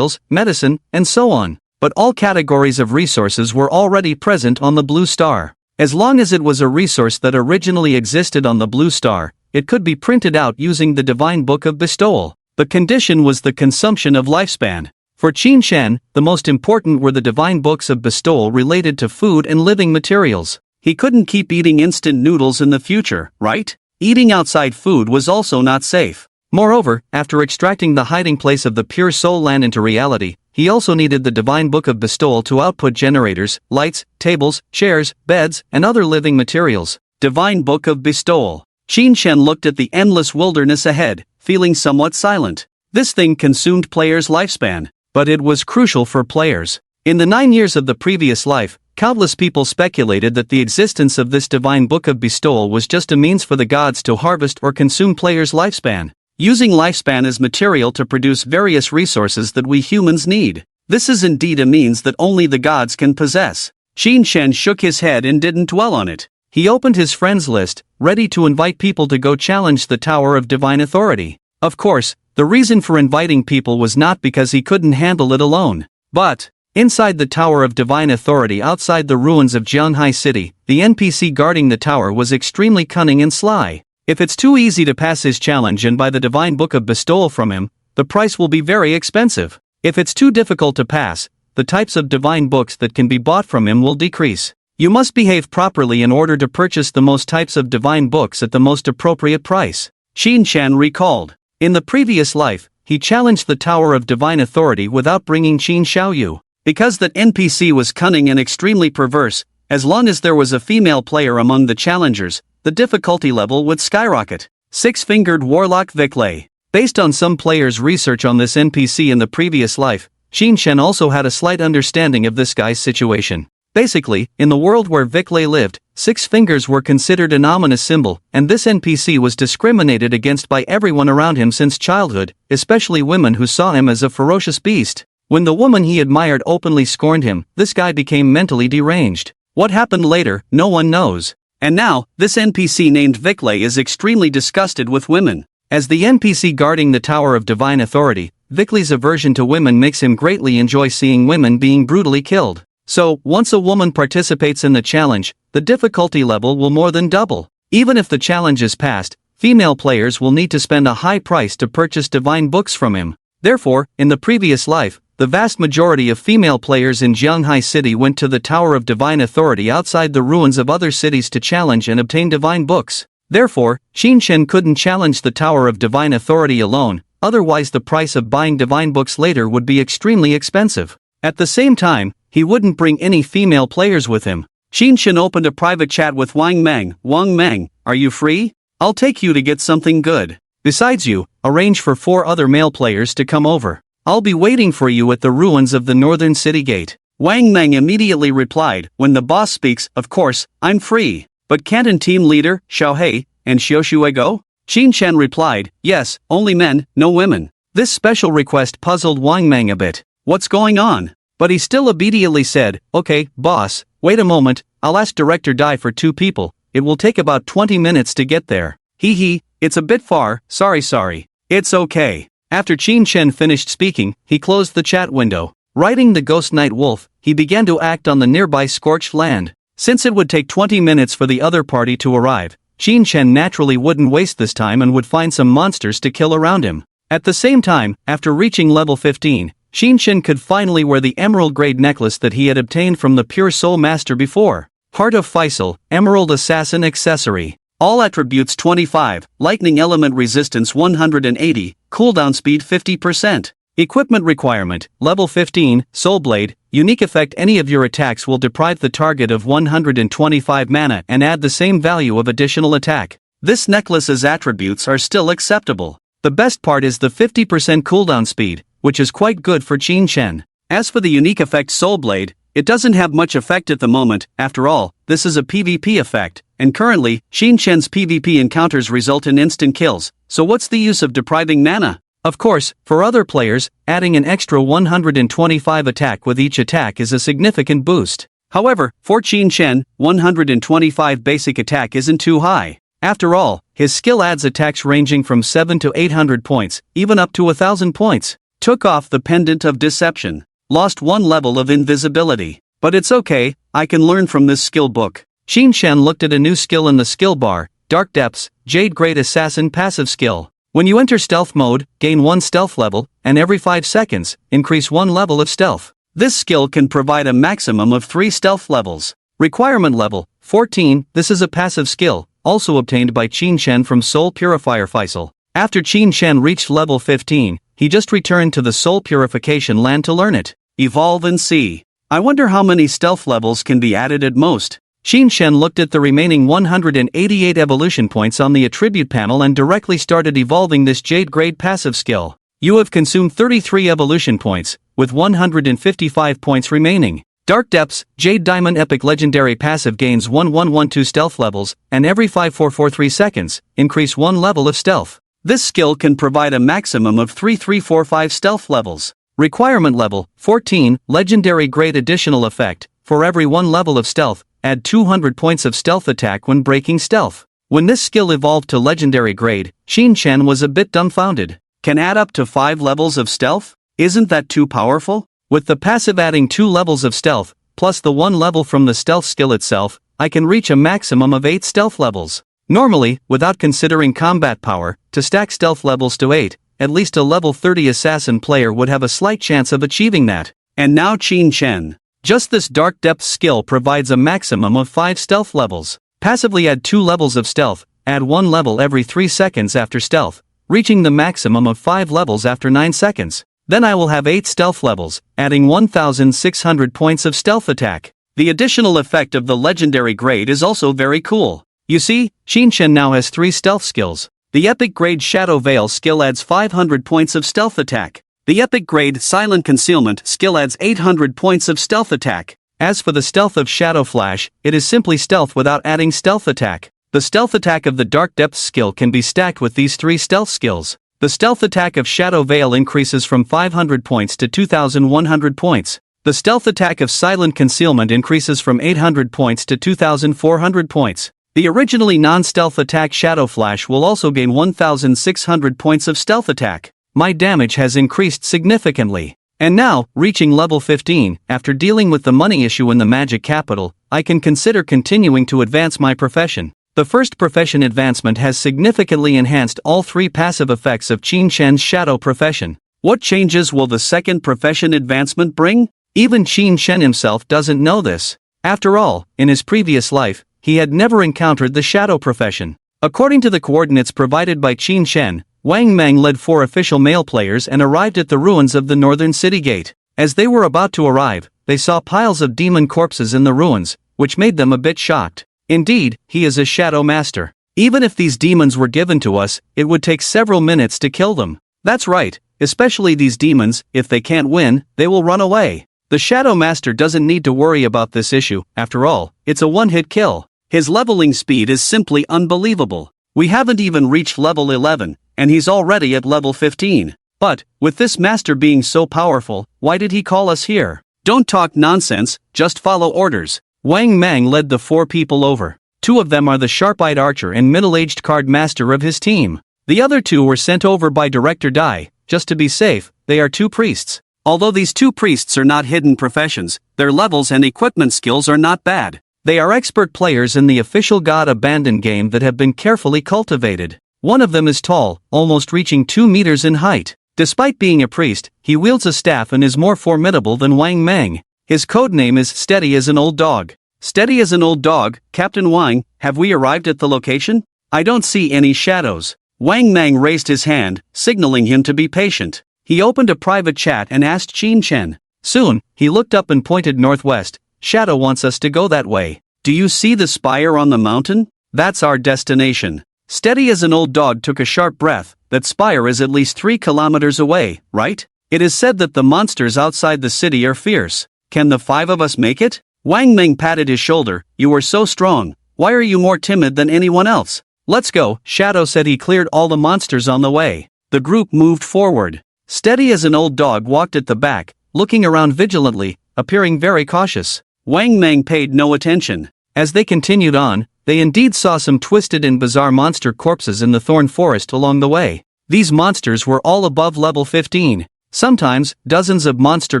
medicine, and so on. But all categories of resources were already present on the blue star. As long as it was a resource that originally existed on the blue star, it could be printed out using the Divine Book of Bestowal. The condition was the consumption of lifespan. For Qin Shen, the most important were the divine books of bestowal related to food and living materials. He couldn't keep eating instant noodles in the future, right? Eating outside food was also not safe. Moreover, after extracting the hiding place of the pure soul land into reality, he also needed the Divine Book of Bestowal to output generators, lights, tables, chairs, beds, and other living materials. Divine Book of Bestowal. Qin Shen looked at the endless wilderness ahead, feeling somewhat silent. This thing consumed players' lifespan, but it was crucial for players. In the 9 years of the previous life, countless people speculated that the existence of this Divine Book of Bestowal was just a means for the gods to harvest or consume players' lifespan, using lifespan as material to produce various resources that we humans need. This is indeed a means that only the gods can possess. Qin Shen shook his head and didn't dwell on it. He opened his friends list, ready to invite people to go challenge the Tower of Divine Authority. Of course, the reason for inviting people was not because he couldn't handle it alone. But inside the Tower of Divine Authority outside the ruins of Jianghai City, the NPC guarding the tower was extremely cunning and sly. If it's too easy to pass his challenge and buy the divine book of bestowal from him, the price will be very expensive. If it's too difficult to pass, the types of divine books that can be bought from him will decrease. You must behave properly in order to purchase the most types of divine books at the most appropriate price. Xin Shan recalled. In the previous life, he challenged the Tower of Divine Authority without bringing Qin Xiaoyu. Because that NPC was cunning and extremely perverse, as long as there was a female player among the challengers, the difficulty level would skyrocket. Six-fingered Warlock Viclay. Based on some players' research on this NPC in the previous life, Xin Shen also had a slight understanding of this guy's situation. Basically, in the world where Viclay lived, 6 fingers were considered an ominous symbol, and this NPC was discriminated against by everyone around him since childhood, especially women who saw him as a ferocious beast. When the woman he admired openly scorned him, this guy became mentally deranged. What happened later, no one knows. And now, this NPC named Viclay is extremely disgusted with women. As the NPC guarding the Tower of Divine Authority, Viclay's aversion to women makes him greatly enjoy seeing women being brutally killed. So, once a woman participates in the challenge, the difficulty level will more than double. Even if the challenge is passed, female players will need to spend a high price to purchase divine books from him. Therefore, in the previous life, the vast majority of female players in Jianghai City went to the Tower of Divine Authority outside the ruins of other cities to challenge and obtain divine books. Therefore, Xin Shen couldn't challenge the Tower of Divine Authority alone, otherwise the price of buying divine books later would be extremely expensive. At the same time, he wouldn't bring any female players with him. Xin Shen opened a private chat with Wang Meng. Wang Meng, are you free? I'll take you to get something good. Besides you, arrange for 4 other male players to come over. I'll be waiting for you at the ruins of the northern city gate. Wang Meng immediately replied, when the boss speaks, of course, I'm free. But can't a team leader, Xiaohei, and Xiaoxue go? Xin Shen replied, yes, only men, no women. This special request puzzled Wang Meng a bit. What's going on? But he still obediently said, okay, boss, wait a moment, I'll ask Director Dai for 2 people, it will take about 20 minutes to get there. Hee, it's a bit far, sorry. It's okay. After Qin Shen finished speaking, he closed the chat window. Riding the Ghost Night Wolf, he began to act on the nearby scorched land. Since it would take 20 minutes for the other party to arrive, Qin Shen naturally wouldn't waste this time and would find some monsters to kill around him. At the same time, after reaching level 15, Qin Shen could finally wear the emerald grade necklace that he had obtained from the Pure Soul Master before. Heart of Faisal, Emerald Assassin Accessory. All attributes 25, Lightning Element Resistance 180, Cooldown Speed 50%. Equipment requirement, Level 15, Soul Blade, unique effect any of your attacks will deprive the target of 125 mana and add the same value of additional attack. This necklace's attributes are still acceptable. The best part is the 50% cooldown speed, which is quite good for Qin Shen. As for the unique effect Soul Blade, it doesn't have much effect at the moment, after all, this is a PvP effect, and currently, Qin Shen's PvP encounters result in instant kills, so what's the use of depriving mana? Of course, for other players, adding an extra 125 attack with each attack is a significant boost. However, for Qin Shen, 125 basic attack isn't too high. After all, his skill adds attacks ranging from 7 to 800 points, even up to 1000 points. Took off the Pendant of Deception. Lost 1 level of invisibility. But it's okay, I can learn from this skill book. Qin Shen looked at a new skill in the skill bar, Dark Depths, Jade Grade Assassin passive skill. When you enter stealth mode, gain 1 stealth level, and every 5 seconds, increase 1 level of stealth. This skill can provide a maximum of 3 stealth levels. Requirement level, 14, this is a passive skill, also obtained by Qin Shen from Soul Purifier Faisal. After Qin Shen reached level 15, he just returned to the Soul Purification land to learn it. Evolve and see. I wonder how many stealth levels can be added at most. Qin Shen looked at the remaining 188 evolution points on the attribute panel and directly started evolving this Jade Grade passive skill. You have consumed 33 evolution points, with 155 points remaining. Dark Depths, Jade Diamond Epic Legendary Passive gains 1112 stealth levels, and every 5443 seconds, increase 1 level of stealth. This skill can provide a maximum of 3345 stealth levels. Requirement level, 14, Legendary Grade Additional Effect, for every 1 level of stealth, add 200 points of stealth attack when breaking stealth. When this skill evolved to Legendary Grade, Qin Shen was a bit dumbfounded. Can add up to 5 levels of stealth? Isn't that too powerful? With the passive adding 2 levels of stealth, plus the 1 level from the stealth skill itself, I can reach a maximum of 8 stealth levels. Normally, without considering combat power, to stack stealth levels to 8, at least a level 30 assassin player would have a slight chance of achieving that. And now Qin Shen. Just this Dark Depth skill provides a maximum of 5 stealth levels. Passively add 2 levels of stealth, add 1 level every 3 seconds after stealth, reaching the maximum of 5 levels after 9 seconds. Then I will have 8 stealth levels, adding 1,600 points of stealth attack. The additional effect of the legendary grade is also very cool. You see, Qin Shen now has 3 stealth skills. The epic grade Shadow Veil skill adds 500 points of stealth attack. The epic grade Silent Concealment skill adds 800 points of stealth attack. As for the stealth of Shadow Flash, it is simply stealth without adding stealth attack. The stealth attack of the Dark Depth skill can be stacked with these 3 stealth skills. The stealth attack of Shadow Veil increases from 500 points to 2,100 points. The stealth attack of Silent Concealment increases from 800 points to 2,400 points. The originally non-stealth attack Shadow Flash will also gain 1,600 points of stealth attack. My damage has increased significantly. And now, reaching level 15, after dealing with the money issue in the magic capital, I can consider continuing to advance my profession. The first profession advancement has significantly enhanced all 3 passive effects of Qin Shen's shadow profession. What changes will the second profession advancement bring? Even Qin Shen himself doesn't know this. After all, in his previous life, he had never encountered the shadow profession. According to the coordinates provided by Qin Shen, Wang Meng led 4 official male players and arrived at the ruins of the northern city gate. As they were about to arrive, they saw piles of demon corpses in the ruins, which made them a bit shocked. Indeed, he is a shadow master. Even if these demons were given to us, it would take several minutes to kill them. That's right, especially these demons, if they can't win, they will run away. The shadow master doesn't need to worry about this issue, after all, it's a one-hit kill. His leveling speed is simply unbelievable. We haven't even reached level 11, and he's already at level 15. But, with this master being so powerful, why did he call us here? Don't talk nonsense, just follow orders. Wang Mang led the 4 people over. 2 of them are the sharp-eyed archer and middle-aged card master of his team. The other 2 were sent over by Director Dai. Just to be safe, they are 2 priests. Although these 2 priests are not hidden professions, their levels and equipment skills are not bad. They are expert players in the official God Abandoned game that have been carefully cultivated. One of them is tall, almost reaching 2 meters in height. Despite being a priest, he wields a staff and is more formidable than Wang Meng. His codename is Steady as an Old Dog. Steady as an Old Dog, Captain Wang, have we arrived at the location? I don't see any shadows. Wang Meng raised his hand, signaling him to be patient. He opened a private chat and asked Qin Shen. Soon, he looked up and pointed northwest. Shadow wants us to go that way. Do you see the spire on the mountain? That's our destination. Steady as an Old Dog took a sharp breath. That spire is at least 3 kilometers away, right? It is said that the monsters outside the city are fierce. Can the 5 of us make it? Wang Meng patted his shoulder. You are so strong. Why are you more timid than anyone else? Let's go. Shadow said he cleared all the monsters on the way. The group moved forward. Steady as an Old Dog walked at the back, looking around vigilantly, appearing very cautious. Wang Meng paid no attention. As they continued on, they indeed saw some twisted and bizarre monster corpses in the thorn forest along the way. These monsters were all above level 15. Sometimes, dozens of monster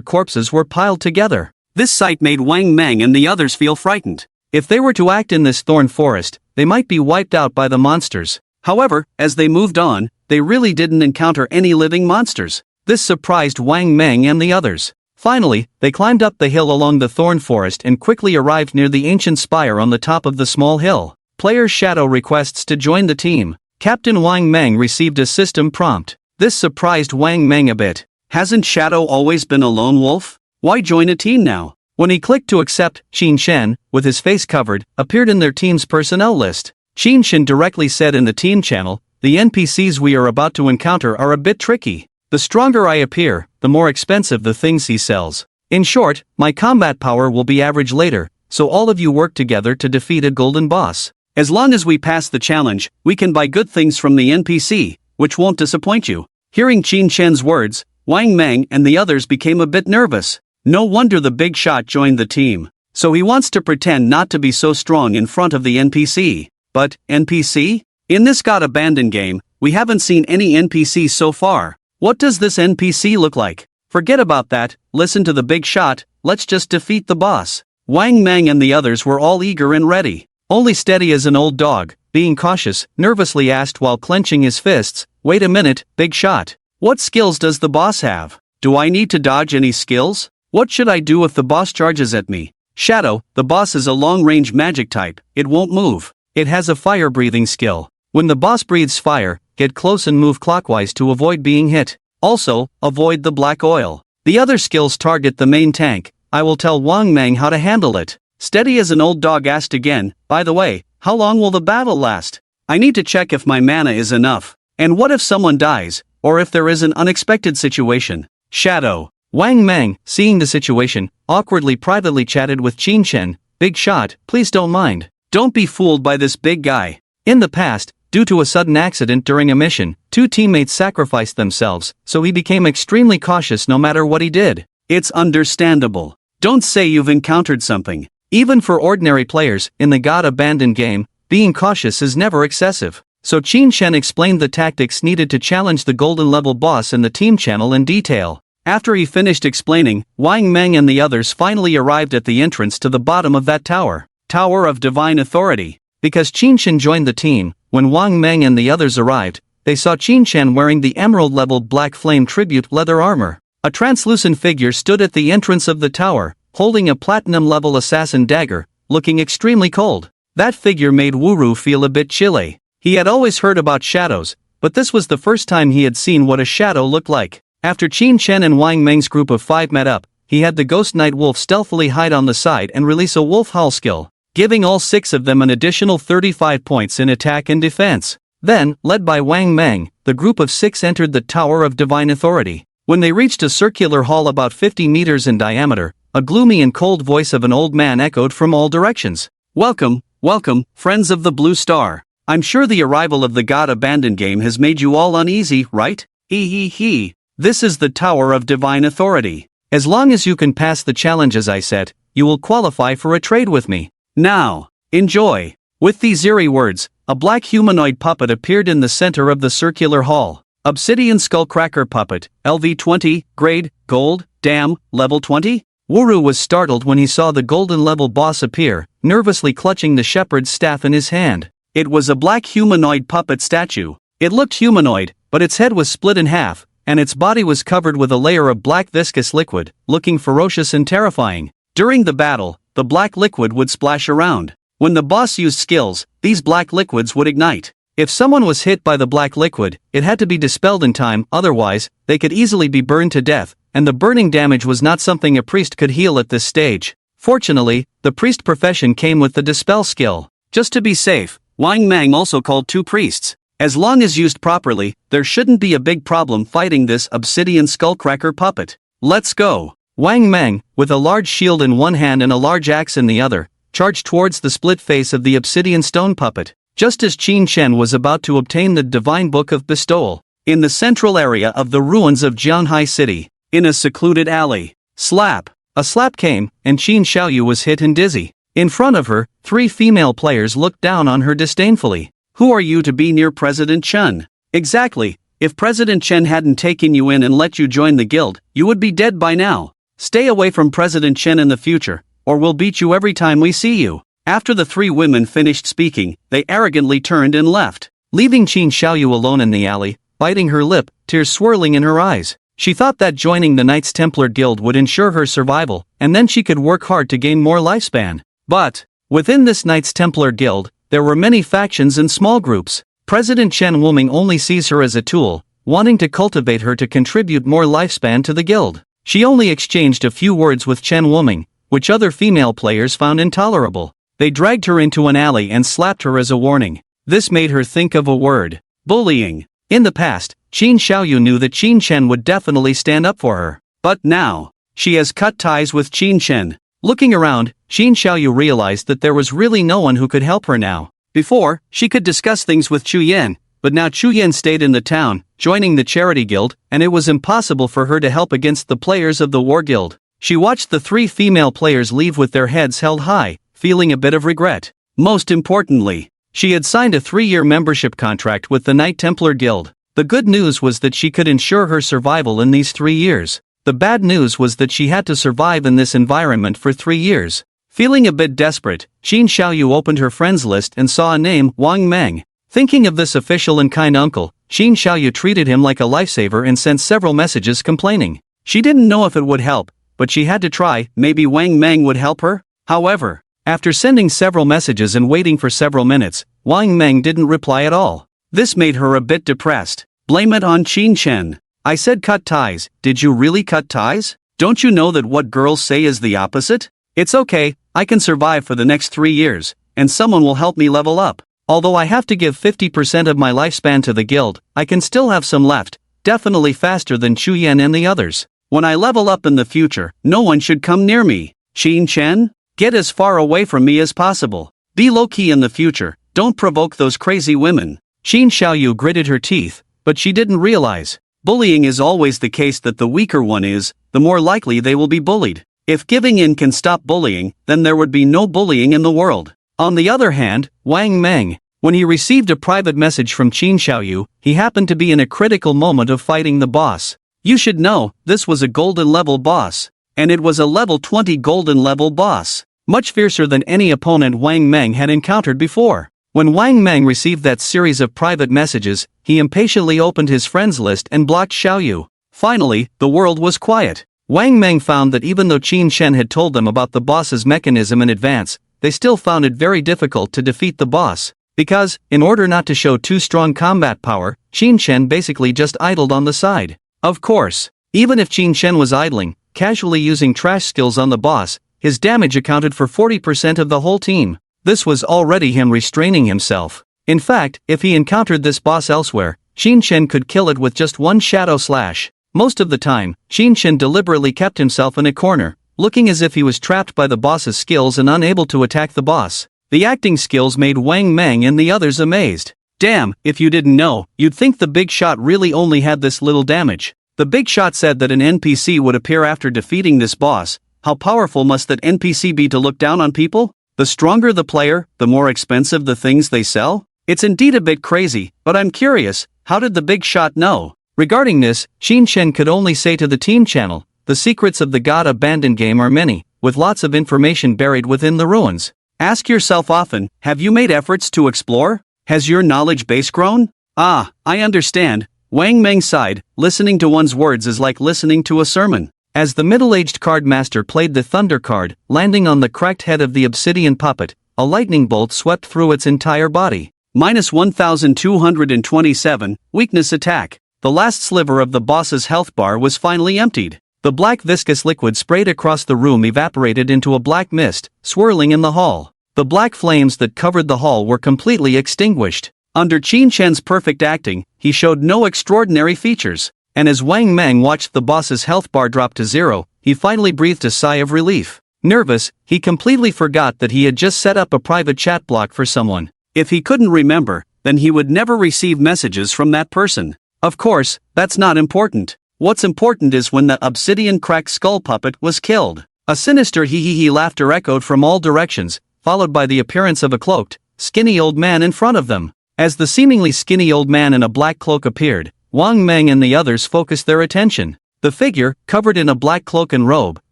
corpses were piled together. This sight made Wang Meng and the others feel frightened. If they were to act in this thorn forest, they might be wiped out by the monsters. However, as they moved on, they really didn't encounter any living monsters. This surprised Wang Meng and the others. Finally, they climbed up the hill along the thorn forest and quickly arrived near the ancient spire on the top of the small hill. Player Shadow requests to join the team. Captain Wang Meng received a system prompt. This surprised Wang Meng a bit. Hasn't Shadow always been a lone wolf? Why join a team now? When he clicked to accept, Qin Shen, with his face covered, appeared in their team's personnel list. Qin Shen directly said in the team channel, the NPCs we are about to encounter are a bit tricky. The stronger I appear, the more expensive the things he sells. In short, my combat power will be average later, so all of you work together to defeat a golden boss. As long as we pass the challenge, we can buy good things from the NPC, which won't disappoint you. Hearing Qin Shen's words, Wang Meng and the others became a bit nervous. No wonder the big shot joined the team. So he wants to pretend not to be so strong in front of the NPC. But, NPC? In this God Abandoned game, we haven't seen any NPCs so far. What does this NPC look like? Forget about that, listen to the big shot, let's just defeat the boss. Wang Meng and the others were all eager and ready. Only Steady as an Old Dog, being cautious, nervously asked while clenching his fists, "Wait a minute, big shot. What skills does the boss have? Do I need to dodge any skills? What should I do if the boss charges at me?" "Shadow, the boss is a long-range magic type, it won't move. It has a fire-breathing skill. When the boss breathes fire, get close and move clockwise to avoid being hit. Also, avoid the black oil. The other skills target the main tank. I will tell Wang Mang how to handle it." Steady as an old dog asked again, "By the way, how long will the battle last? I need to check if my mana is enough. And what if someone dies, or if there is an unexpected situation?" "Shadow." Wang Mang, seeing the situation, awkwardly privately chatted with Qin Shen, "Big shot, please don't mind. Don't be fooled by this big guy." In the past, due to a sudden accident during a mission, two teammates sacrificed themselves, so he became extremely cautious no matter what he did. It's understandable. Don't say you've encountered something. Even for ordinary players, in the God Abandoned game, being cautious is never excessive. So Qin Shen explained the tactics needed to challenge the golden level boss in the team channel in detail. After he finished explaining, Wang Meng and the others finally arrived at the entrance to the bottom of that tower. Tower of Divine Authority. Because Qin Shen joined the team, when Wang Meng and the others arrived, they saw Qin Shen wearing the emerald-level Black Flame tribute leather armor. A translucent figure stood at the entrance of the tower, holding a platinum-level assassin dagger, looking extremely cold. That figure made Wuru feel a bit chilly. He had always heard about shadows, but this was the first time he had seen what a shadow looked like. After Qin Shen and Wang Meng's group of 5 met up, he had the Ghost Knight Wolf stealthily hide on the side and release a wolf howl skill, giving all 6 of them an additional 35 points in attack and defense. Then, led by Wang Meng, the group of 6 entered the Tower of Divine Authority. When they reached a circular hall about 50 meters in diameter, a gloomy and cold voice of an old man echoed from all directions. "Welcome, welcome, friends of the Blue Star. I'm sure the arrival of the God Abandoned game has made you all uneasy, right? He. This is the Tower of Divine Authority. As long as you can pass the challenges I set, you will qualify for a trade with me. Now, enjoy." With these eerie words, a black humanoid puppet appeared in the center of the circular hall. Obsidian Skullcracker Puppet, LV20, grade, gold, damn, level 20? Wuru was startled when he saw the golden level boss appear, nervously clutching the shepherd's staff in his hand. It was a black humanoid puppet statue. It looked humanoid, but its head was split in half, and its body was covered with a layer of black viscous liquid, looking ferocious and terrifying. During the battle, the black liquid would splash around. When the boss used skills, these black liquids would ignite. If someone was hit by the black liquid, it had to be dispelled in time, otherwise, they could easily be burned to death, and the burning damage was not something a priest could heal at this stage. Fortunately, the priest profession came with the dispel skill. Just to be safe, Wang Mang also called 2 priests. As long as used properly, there shouldn't be a big problem fighting this obsidian skullcracker puppet. Let's go. Wang Mang, with a large shield in one hand and a large axe in the other, charged towards the split face of the obsidian stone puppet. Just as Qin Shen was about to obtain the Divine Book of Bestowal, in the central area of the ruins of Jianhai City, in a secluded alley, slap! A slap came, and Qin Xiaoyu was hit and dizzy. In front of her, 3 female players looked down on her disdainfully. "Who are you to be near President Chen?" "Exactly, if President Chen hadn't taken you in and let you join the guild, you would be dead by now. Stay away from President Chen in the future, or we'll beat you every time we see you." After the 3 women finished speaking, they arrogantly turned and left, leaving Qin Xiaoyu alone in the alley, biting her lip, tears swirling in her eyes. She thought that joining the Knights Templar Guild would ensure her survival, and then she could work hard to gain more lifespan. But, within this Knights Templar Guild, there were many factions and small groups. President Chen Wuming only sees her as a tool, wanting to cultivate her to contribute more lifespan to the guild. She only exchanged a few words with Chen Wuming, which other female players found intolerable. They dragged her into an alley and slapped her as a warning. This made her think of a word: bullying. In the past, Qin Xiaoyu knew that Qin Shen would definitely stand up for her. But now, she has cut ties with Qin Shen. Looking around, Qin Xiaoyu realized that there was really no one who could help her now. Before, she could discuss things with Chu Yan, but now Chu Yan stayed in the town, joining the charity guild, and it was impossible for her to help against the players of the war guild. She watched the 3 female players leave with their heads held high, feeling a bit of regret. Most importantly, she had signed a 3-year membership contract with the Knight Templar Guild. The good news was that she could ensure her survival in these 3 years. The bad news was that she had to survive in this environment for 3 years. Feeling a bit desperate, Xin Xiaoyu opened her friends list and saw a name, Wang Meng. Thinking of this official and kind uncle, Xin Xiaoyu treated him like a lifesaver and sent several messages complaining. She didn't know if it would help, but she had to try. Maybe Wang Meng would help her? However, after sending several messages and waiting for several minutes, Wang Meng didn't reply at all. This made her a bit depressed. Blame it on Qin Chen. I said cut ties. Did you really cut ties? Don't you know that what girls say is the opposite? It's okay, I can survive for the next 3 years, and someone will help me level up. Although I have to give 50% of my lifespan to the guild, I can still have some left, definitely faster than Chu Yan and the others. When I level up in the future, no one should come near me. Qin Chen? Get as far away from me as possible. Be low-key in the future, don't provoke those crazy women. Xin Xiaoyu gritted her teeth, but she didn't realize. Bullying is always the case that the weaker one is, the more likely they will be bullied. If giving in can stop bullying, then there would be no bullying in the world. On the other hand, Wang Meng, when he received a private message from Qin Xiaoyu, he happened to be in a critical moment of fighting the boss. You should know, this was a golden level boss. And it was a level 20 golden level boss. Much fiercer than any opponent Wang Meng had encountered before. When Wang Meng received that series of private messages, he impatiently opened his friends list and blocked Xiaoyu. Finally, the world was quiet. Wang Meng found that even though Qin Chen had told them about the boss's mechanism in advance, they still found it very difficult to defeat the boss. Because, in order not to show too strong combat power, Qin Chen basically just idled on the side. Of course, even if Qin Chen was idling, casually using trash skills on the boss, his damage accounted for 40% of the whole team. This was already him restraining himself. In fact, if he encountered this boss elsewhere, Qin Chen could kill it with just one shadow slash. Most of the time, Qin Chen deliberately kept himself in a corner, looking as if he was trapped by the boss's skills and unable to attack the boss. The acting skills made Wang Meng and the others amazed. Damn, if you didn't know, you'd think the big shot really only had this little damage. The big shot said that an NPC would appear after defeating this boss. How powerful must that NPC be to look down on people? The stronger the player, the more expensive the things they sell? It's indeed a bit crazy, but I'm curious, how did the big shot know? Regarding this, Qin Chen could only say to the team channel, the secrets of the God Abandoned game are many, with lots of information buried within the ruins. Ask yourself often, have you made efforts to explore? Has your knowledge base grown? Ah, I understand. Wang Meng sighed, listening to one's words is like listening to a sermon. As the middle-aged card master played the thunder card, landing on the cracked head of the obsidian puppet, a lightning bolt swept through its entire body. Minus 1227, weakness attack. The last sliver of the boss's health bar was finally emptied. The black viscous liquid sprayed across the room evaporated into a black mist, swirling in the hall. The black flames that covered the hall were completely extinguished. Under Qin Chen's perfect acting, he showed no extraordinary features. And as Wang Meng watched the boss's health bar drop to 0, he finally breathed a sigh of relief. Nervous, he completely forgot that he had just set up a private chat block for someone. If he couldn't remember, then he would never receive messages from that person. Of course, that's not important. What's important is when the obsidian cracked skull puppet was killed. A sinister hee-hee-hee laughter echoed from all directions, followed by the appearance of a cloaked, skinny old man in front of them. As the seemingly skinny old man in a black cloak appeared, Wang Meng and the others focused their attention. The figure, covered in a black cloak and robe,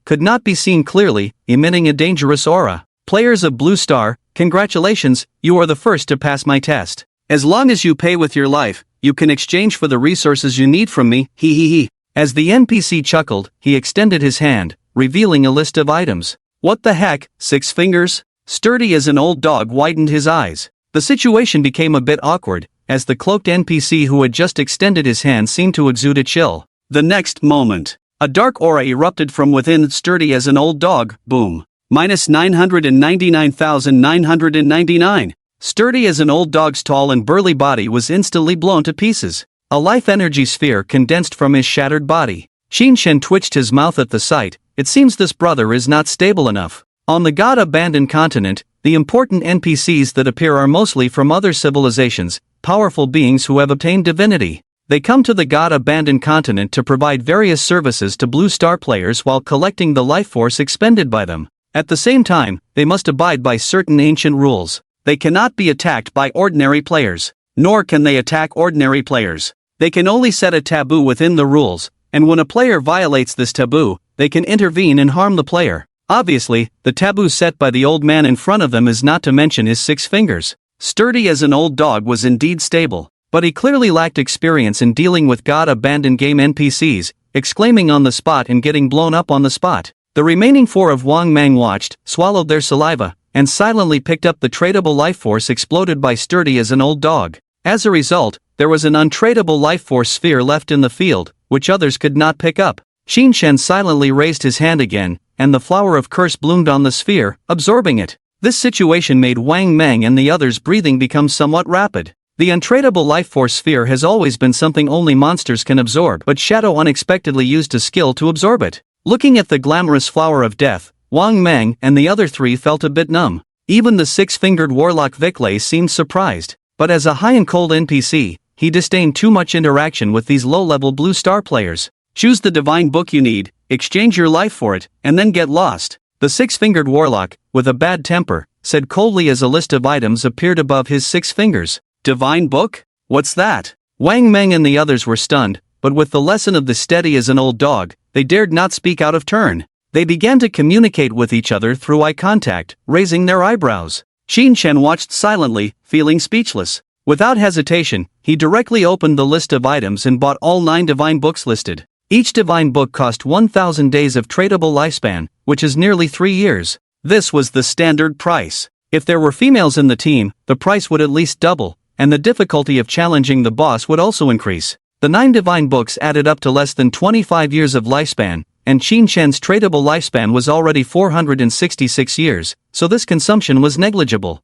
could not be seen clearly, emitting a dangerous aura. Players of Blue Star, congratulations, you are the first to pass my test. As long as you pay with your life, you can exchange for the resources you need from me, hee hee hee. As the NPC chuckled, he extended his hand, revealing a list of items. What the heck, 6 fingers? Sturdy as an old dog widened his eyes. The situation became a bit awkward, as the cloaked NPC who had just extended his hand seemed to exude a chill. The next moment, a dark aura erupted from within. Sturdy as an old dog, boom. Minus 999,999. Sturdy as an old dog's tall and burly body was instantly blown to pieces. A life energy sphere condensed from his shattered body. Qin Chen twitched his mouth at the sight. It seems this brother is not stable enough. On the God Abandoned continent, the important NPCs that appear are mostly from other civilizations, powerful beings who have obtained divinity. They come to the God Abandoned continent to provide various services to Blue Star players while collecting the life force expended by them. At the same time, they must abide by certain ancient rules. They cannot be attacked by ordinary players, nor can they attack ordinary players. They can only set a taboo within the rules, and when a player violates this taboo, they can intervene and harm the player. Obviously, the taboo set by the old man in front of them is not to mention his 6 fingers. Sturdy as an old dog was indeed stable, but he clearly lacked experience in dealing with god-abandoned game NPCs, exclaiming on the spot and getting blown up on the spot. The remaining 4 of Wang Mang watched, swallowed their saliva, and silently picked up the tradable life force exploded by Sturdy as an old dog. As a result, there was an untradeable life force sphere left in the field, which others could not pick up. Qin Shen silently raised his hand again, and the flower of curse bloomed on the sphere, absorbing it. This situation made Wang Mang and the others' breathing become somewhat rapid. The untradeable life force sphere has always been something only monsters can absorb, but Shadow unexpectedly used a skill to absorb it. Looking at the glamorous flower of death, Wang Mang and the other 3 felt a bit numb. Even the 6-fingered warlock Viclay seemed surprised, but as a high and cold NPC, he disdained too much interaction with these low-level blue star players. Choose the divine book you need, exchange your life for it, and then get lost. The 6-fingered warlock, with a bad temper, said coldly as a list of items appeared above his 6 fingers. Divine book? What's that? Wang Meng and the others were stunned, but with the lesson of the steady as an old dog, they dared not speak out of turn. They began to communicate with each other through eye contact, raising their eyebrows. Qin Shen watched silently, feeling speechless. Without hesitation, he directly opened the list of items and bought all 9 divine books listed. Each divine book cost 1,000 days of tradable lifespan, which is nearly 3 years. This was the standard price. If there were females in the team, the price would at least double, and the difficulty of challenging the boss would also increase. The 9 divine books added up to less than 25 years of lifespan, and Qin Shen's tradable lifespan was already 466 years, so this consumption was negligible.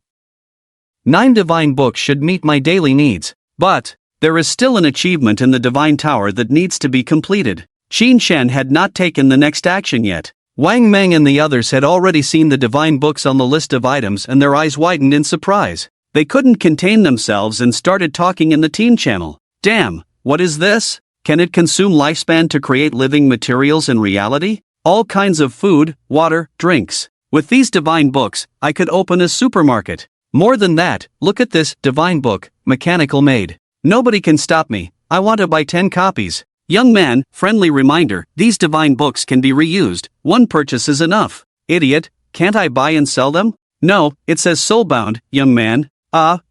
9 divine books should meet my daily needs, but there is still an achievement in the Divine Tower that needs to be completed. Qin Shen had not taken the next action yet. Wang Meng and the others had already seen the divine books on the list of items and their eyes widened in surprise. They couldn't contain themselves and started talking in the team channel. Damn, what is this? Can it consume lifespan to create living materials in reality? All kinds of food, water, drinks. With these divine books, I could open a supermarket. More than that, look at this divine book, mechanical made. Nobody can stop me, I want to buy 10 copies. Young man, friendly reminder, these divine books can be reused, one purchase is enough. Idiot, can't I buy and sell them? No, it says soulbound, young man.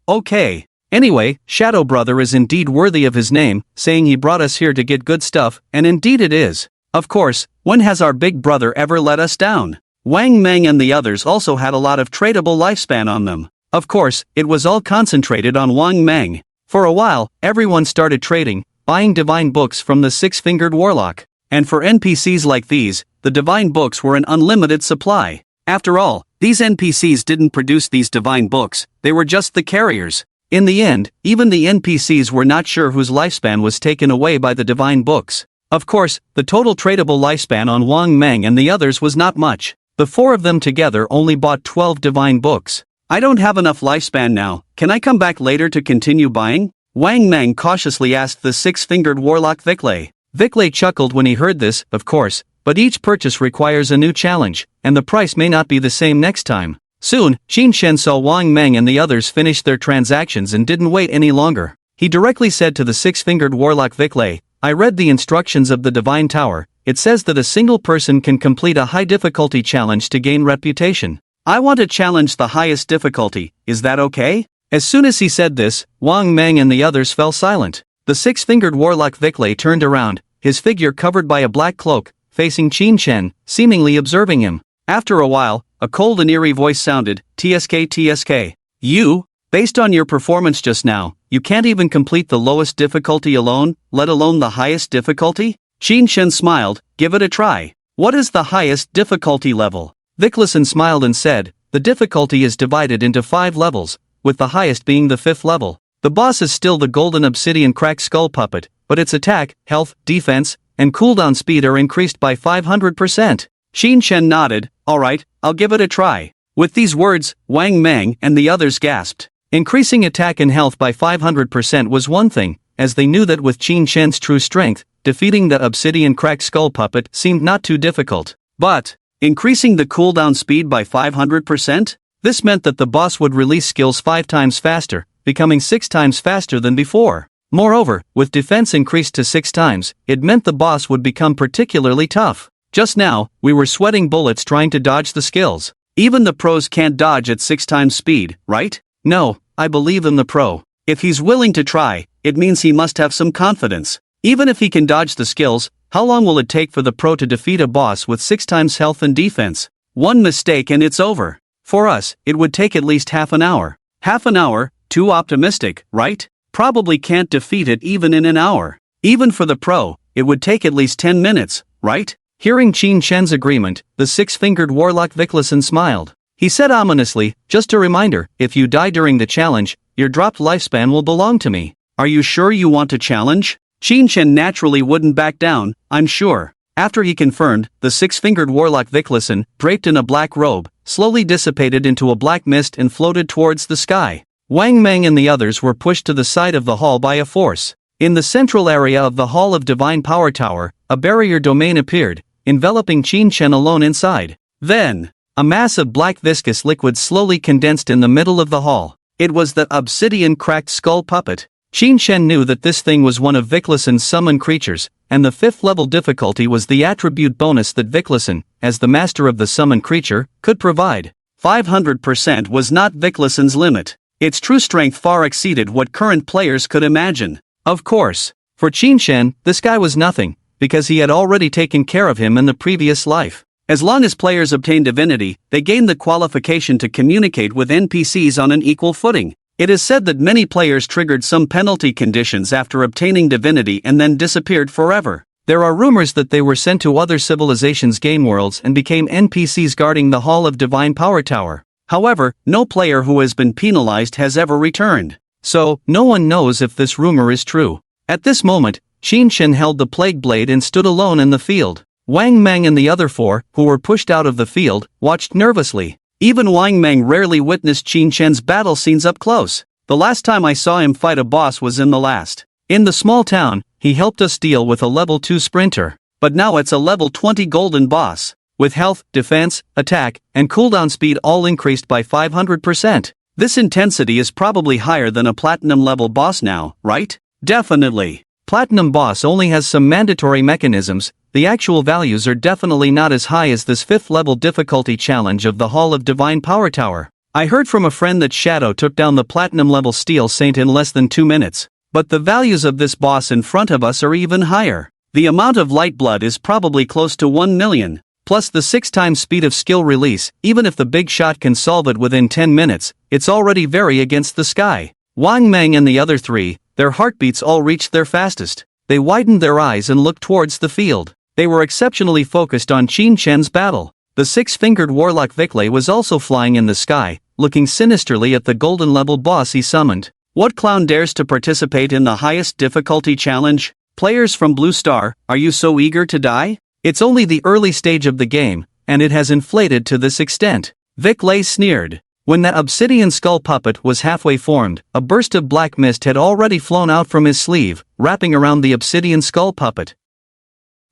Okay. Anyway, Shadow Brother is indeed worthy of his name, saying he brought us here to get good stuff, and indeed it is. Of course, when has our big brother ever let us down? Wang Meng and the others also had a lot of tradable lifespan on them. Of course, it was all concentrated on Wang Meng. For a while, everyone started trading, buying divine books from the 6-fingered warlock. And for NPCs like these, the divine books were an unlimited supply. After all, these NPCs didn't produce these divine books, they were just the carriers. In the end, even the NPCs were not sure whose lifespan was taken away by the divine books. Of course, the total tradable lifespan on Wang Meng and the others was not much. The 4 of them together only bought 12 divine books. I don't have enough lifespan now, can I come back later to continue buying? Wang Meng cautiously asked the 6-fingered warlock Viclay. Viclay chuckled when he heard this, of course, but each purchase requires a new challenge, and the price may not be the same next time. Soon, Qin Shen saw Wang Meng and the others finish their transactions and didn't wait any longer. He directly said to the 6-fingered warlock Viclay, I read the instructions of the Divine Tower, it says that a single person can complete a high difficulty challenge to gain reputation. I want to challenge the highest difficulty, is that okay? As soon as he said this, Wang Meng and the others fell silent. The 6-fingered warlock Viclay turned around, his figure covered by a black cloak, facing Qin Shen, seemingly observing him. After a while, a cold and eerie voice sounded, TSK. You? Based on your performance just now, you can't even complete the lowest difficulty alone, let alone the highest difficulty? Qin Shen smiled, give it a try. What is the highest difficulty level? Viclison smiled and said, the difficulty is divided into 5 levels, with the highest being the 5th level. The boss is still the golden obsidian cracked skull puppet, but its attack, health, defense, and cooldown speed are increased by 500%. Qin Shen nodded, alright, I'll give it a try. With these words, Wang Meng and the others gasped. Increasing attack and health by 500% was one thing, as they knew that with Qin Shen's true strength, defeating the obsidian cracked skull puppet seemed not too difficult. But increasing the cooldown speed by 500%? This meant that the boss would release skills 5 times faster, becoming 6 times faster than before. Moreover, with defense increased to 6 times, it meant the boss would become particularly tough. Just now, we were sweating bullets trying to dodge the skills. Even the pros can't dodge at 6 times speed, right? No, I believe in the pro. If he's willing to try, it means he must have some confidence. Even if he can dodge the skills, how long will it take for the pro to defeat a boss with 6 times health and defense? One mistake and it's over. For us, it would take at least half an hour. Half an hour? Too optimistic, right? Probably can't defeat it even in an hour. Even for the pro, it would take at least 10 minutes, right? Hearing Qin Shen's agreement, the six-fingered warlock Viklason smiled. He said ominously, just a reminder, if you die during the challenge, your dropped lifespan will belong to me. Are you sure you want to challenge? Qin Shen naturally wouldn't back down, I'm sure. After he confirmed, the six-fingered warlock Viklason, draped in a black robe, slowly dissipated into a black mist and floated towards the sky. Wang Meng and the others were pushed to the side of the hall by a force. In the central area of the Hall of Divine Power Tower, a barrier domain appeared, enveloping Qin Shen alone inside. Then, a mass of black viscous liquid slowly condensed in the middle of the hall. It was the obsidian cracked skull puppet. Qin Shen knew that this thing was one of Viklason's summoned creatures, and the 5th level difficulty was the attribute bonus that Viklason, as the master of the summoned creature, could provide. 500% was not Viklason's limit. Its true strength far exceeded what current players could imagine. Of course, for Qin Shen, this guy was nothing, because he had already taken care of him in the previous life. As long as players obtained divinity, they gained the qualification to communicate with NPCs on an equal footing. It is said that many players triggered some penalty conditions after obtaining divinity and then disappeared forever. There are rumors that they were sent to other civilizations' game worlds and became NPCs guarding the Hall of Divine Power Tower. However, no player who has been penalized has ever returned. So, no one knows if this rumor is true. At this moment, Qin Shen held the plague blade and stood alone in the field. Wang Meng and the other 4, who were pushed out of the field, watched nervously. Even Wang Meng rarely witnessed Qin Shen's battle scenes up close. The last time I saw him fight a boss was in the last. In the small town, he helped us deal with a level 2 sprinter. But now it's a level 20 golden boss, with health, defense, attack, and cooldown speed all increased by 500%. This intensity is probably higher than a platinum-level boss now, right? Definitely. Platinum boss only has some mandatory mechanisms, the actual values are definitely not as high as this 5th-level difficulty challenge of the Hall of Divine Power Tower. I heard from a friend that Shadow took down the platinum-level Steel Saint in less than 2 minutes. But the values of this boss in front of us are even higher. The amount of light blood is probably close to 1 million. Plus the 6 times speed of skill release, even if the big shot can solve it within 10 minutes, it's already very against the sky. Wang Meng and the other 3, their heartbeats all reached their fastest. They widened their eyes and looked towards the field. They were exceptionally focused on Qin Shen's battle. The 6-fingered warlock Vikle was also flying in the sky, looking sinisterly at the golden-level boss he summoned. What clown dares to participate in the highest difficulty challenge? Players from Blue Star, are you so eager to die? It's only the early stage of the game, and it has inflated to this extent. Vikle sneered. When that obsidian skull puppet was halfway formed, a burst of black mist had already flown out from his sleeve, wrapping around the obsidian skull puppet,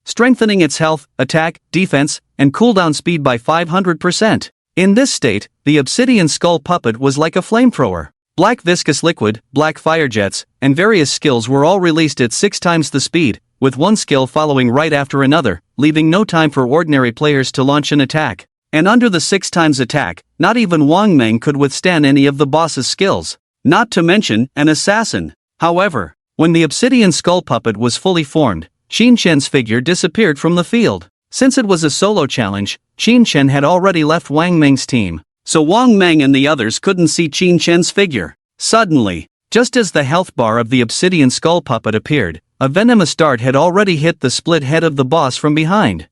strengthening its health, attack, defense, and cooldown speed by 500%. In this state, the obsidian skull puppet was like a flamethrower. Black viscous liquid, black fire jets, and various skills were all released at 6 times the speed, with one skill following right after another, leaving no time for ordinary players to launch an attack. And under the 6 times attack, not even Wang Meng could withstand any of the boss's skills. Not to mention, an assassin. However, when the obsidian skull puppet was fully formed, Qin Shen's figure disappeared from the field. Since it was a solo challenge, Qin Shen had already left Wang Meng's team. So Wang Meng and the others couldn't see Qin Shen's figure. Suddenly, just as the health bar of the obsidian skull puppet appeared, a venomous dart had already hit the split head of the boss from behind.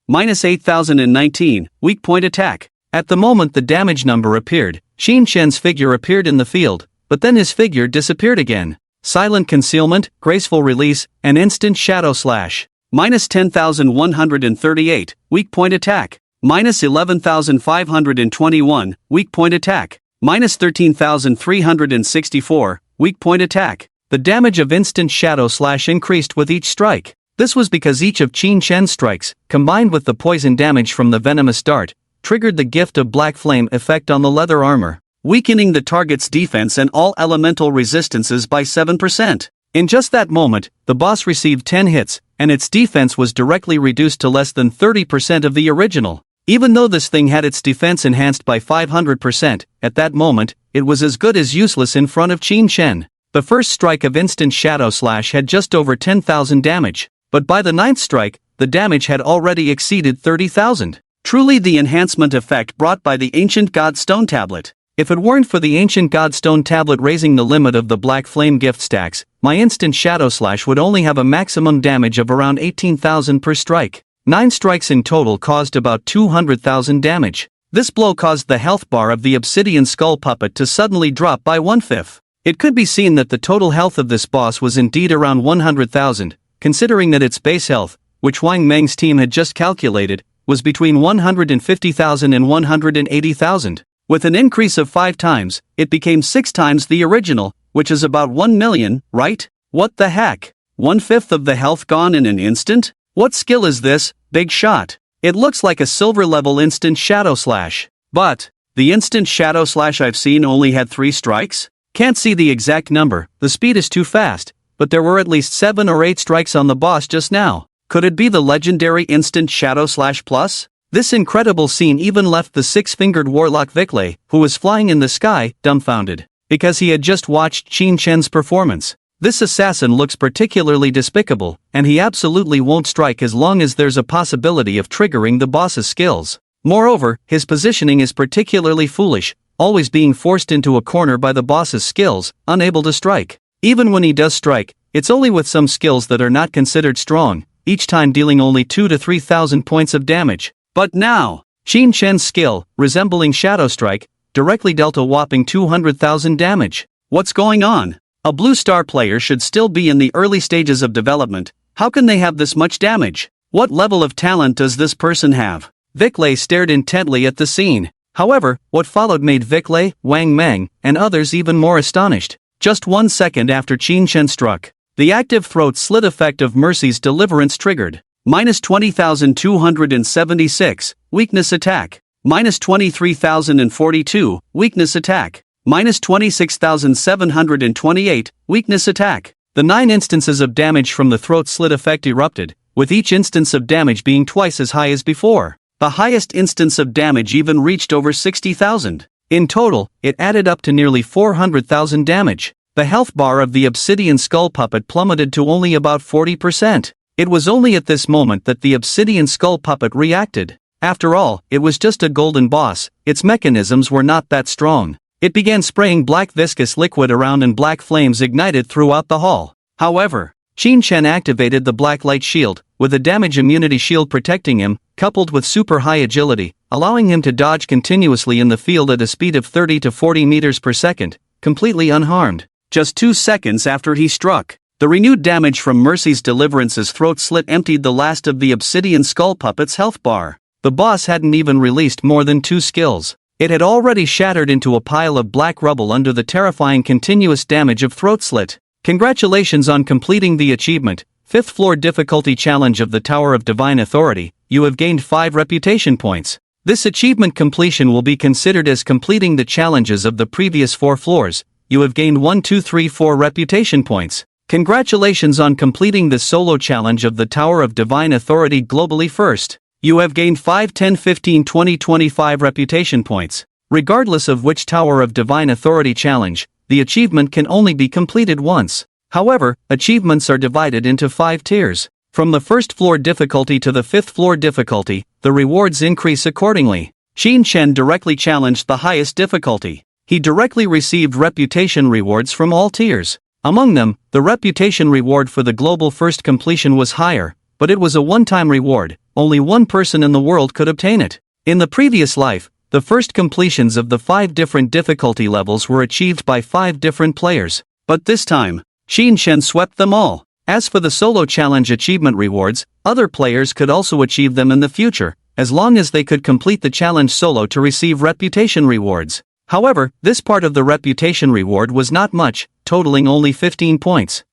Minus 8019, weak point attack. At the moment the damage number appeared, Qin Shen's figure appeared in the field, but then his figure disappeared again. Silent concealment, graceful release, and instant shadow slash. Minus 10,138, weak point attack. Minus 11,521, weak point attack. Minus 13,364, weak point attack. The damage of instant shadow slash increased with each strike. This was because each of Qin Shen's strikes, combined with the poison damage from the venomous dart, triggered the gift of black flame effect on the leather armor, weakening the target's defense and all elemental resistances by 7%. In just that moment, the boss received 10 hits, and its defense was directly reduced to less than 30% of the original. Even though this thing had its defense enhanced by 500%, at that moment, it was as good as useless in front of Qin Shen. The first strike of instant Shadow Slash had just over 10,000 damage, but by the ninth strike, the damage had already exceeded 30,000. Truly the enhancement effect brought by the Ancient God Stone Tablet. If it weren't for the Ancient God Stone Tablet raising the limit of the Black Flame gift stacks, my instant Shadow Slash would only have a maximum damage of around 18,000 per strike. 9 strikes in total caused about 200,000 damage. This blow caused the health bar of the Obsidian Skull Puppet to suddenly drop by 1/5. It could be seen that the total health of this boss was indeed around 100,000, considering that its base health, which Wang Meng's team had just calculated, was between 150,000 and 180,000. With an increase of 5 times, it became 6 times the original, which is about 1 million, right? What the heck? 1/5 of the health gone in an instant? What skill is this? Big shot. It looks like a silver level instant Shadow Slash. But the instant Shadow Slash I've seen only had 3 strikes? Can't see the exact number, the speed is too fast, but there were at least 7 or 8 strikes on the boss just now. Could it be the legendary instant Shadow Slash Plus? This incredible scene even left the 6-fingered warlock Viclay, who was flying in the sky, dumbfounded, because he had just watched Qin Shen's performance. This assassin looks particularly despicable, and he absolutely won't strike as long as there's a possibility of triggering the boss's skills. Moreover, his positioning is particularly foolish, always being forced into a corner by the boss's skills, unable to strike. Even when he does strike, it's only with some skills that are not considered strong, each time dealing only 2,000 to 3,000 points of damage. But now, Qin Shen's skill, resembling Shadow Strike, directly dealt a whopping 200,000 damage. What's going on? A Blue Star player should still be in the early stages of development. How can they have this much damage? What level of talent does this person have? Viclay stared intently at the scene. However, what followed made Viclay, Wang Meng, and others even more astonished. Just 1 second after Qin Shen struck, the active throat slit effect of Mercy's Deliverance triggered. Minus 20,276, weakness attack. Minus 23,042, weakness attack. Minus 26,728, weakness attack. The 9 instances of damage from the throat slit effect erupted, with each instance of damage being twice as high as before. The highest instance of damage even reached over 60,000. In total, it added up to nearly 400,000 damage. The health bar of the Obsidian Skull Puppet plummeted to only about 40%. It was only at this moment that the Obsidian Skull Puppet reacted. After all, it was just a golden boss, its mechanisms were not that strong. It began spraying black viscous liquid around and black flames ignited throughout the hall. However, Qin Shen activated the black light shield, with a damage immunity shield protecting him, coupled with super high agility, allowing him to dodge continuously in the field at a speed of 30 to 40 meters per second, completely unharmed. Just 2 seconds after he struck, the renewed damage from Mercy's Deliverance's throat slit emptied the last of the Obsidian Skull Puppet's health bar. The boss hadn't even released more than 2 skills. It had already shattered into a pile of black rubble under the terrifying continuous damage of throat slit. Congratulations on completing the achievement, 5th floor difficulty challenge of the Tower of Divine Authority. You have gained 5 reputation points. This achievement completion will be considered as completing the challenges of the previous 4 floors. You have gained 1, 2, 3, 4 reputation points. Congratulations on completing the solo challenge of the Tower of Divine Authority globally first. You have gained 5, 10, 15, 20, 25 reputation points. Regardless of which Tower of Divine Authority challenge, the achievement can only be completed once. However, achievements are divided into 5 tiers. From the 1st floor difficulty to the 5th floor difficulty, the rewards increase accordingly. Qin Shen directly challenged the highest difficulty. He directly received reputation rewards from all tiers. Among them, the reputation reward for the global first completion was higher, but it was a one-time reward. Only one person in the world could obtain it. In the previous life, the first completions of the 5 different difficulty levels were achieved by 5 different players. But this time, Qin Shen swept them all. As for the solo challenge achievement rewards, other players could also achieve them in the future, as long as they could complete the challenge solo to receive reputation rewards. However, this part of the reputation reward was not much, totaling only 15 points.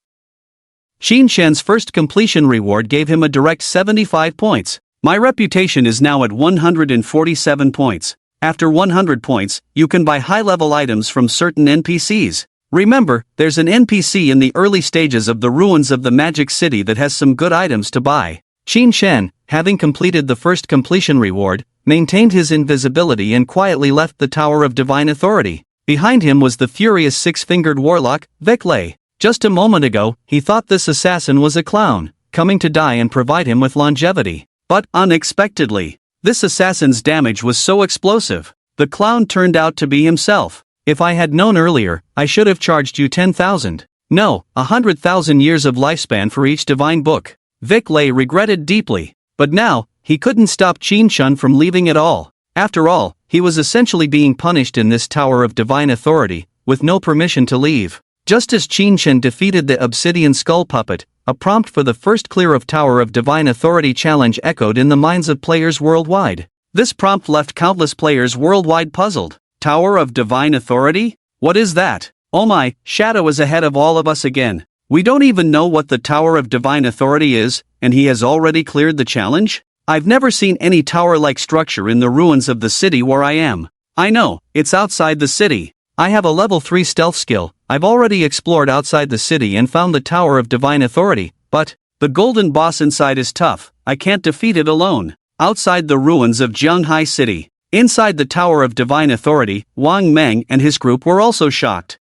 Qin Shen's first completion reward gave him a direct 75 points. My reputation is now at 147 points. After 100 points, you can buy high-level items from certain NPCs. Remember, there's an NPC in the early stages of the ruins of the magic city that has some good items to buy. Qin Shen, having completed the first completion reward, maintained his invisibility and quietly left the Tower of Divine Authority. Behind him was the furious six-fingered warlock, Vic Lei. Just a moment ago, he thought this assassin was a clown, coming to die and provide him with longevity. But, unexpectedly, this assassin's damage was so explosive. The clown turned out to be himself. If I had known earlier, I should have charged you 10,000. No, 100,000 years of lifespan for each divine book. Vic Lei regretted deeply. But now, he couldn't stop Qin Shen from leaving at all. After all, he was essentially being punished in this Tower of Divine Authority, with no permission to leave. Just as Qin Shen defeated the Obsidian Skull Puppet, a prompt for the first clear of Tower of Divine Authority challenge echoed in the minds of players worldwide. This prompt left countless players worldwide puzzled. Tower of Divine Authority? What is that? Oh my, Shadow is ahead of all of us again. We don't even know what the Tower of Divine Authority is, and he has already cleared the challenge? I've never seen any tower-like structure in the ruins of the city where I am. I know, it's outside the city. I have a level 3 stealth skill. I've already explored outside the city and found the Tower of Divine Authority, but the golden boss inside is tough. I can't defeat it alone. Outside the ruins of Jianghai City, inside the Tower of Divine Authority, Wang Meng and his group were also shocked.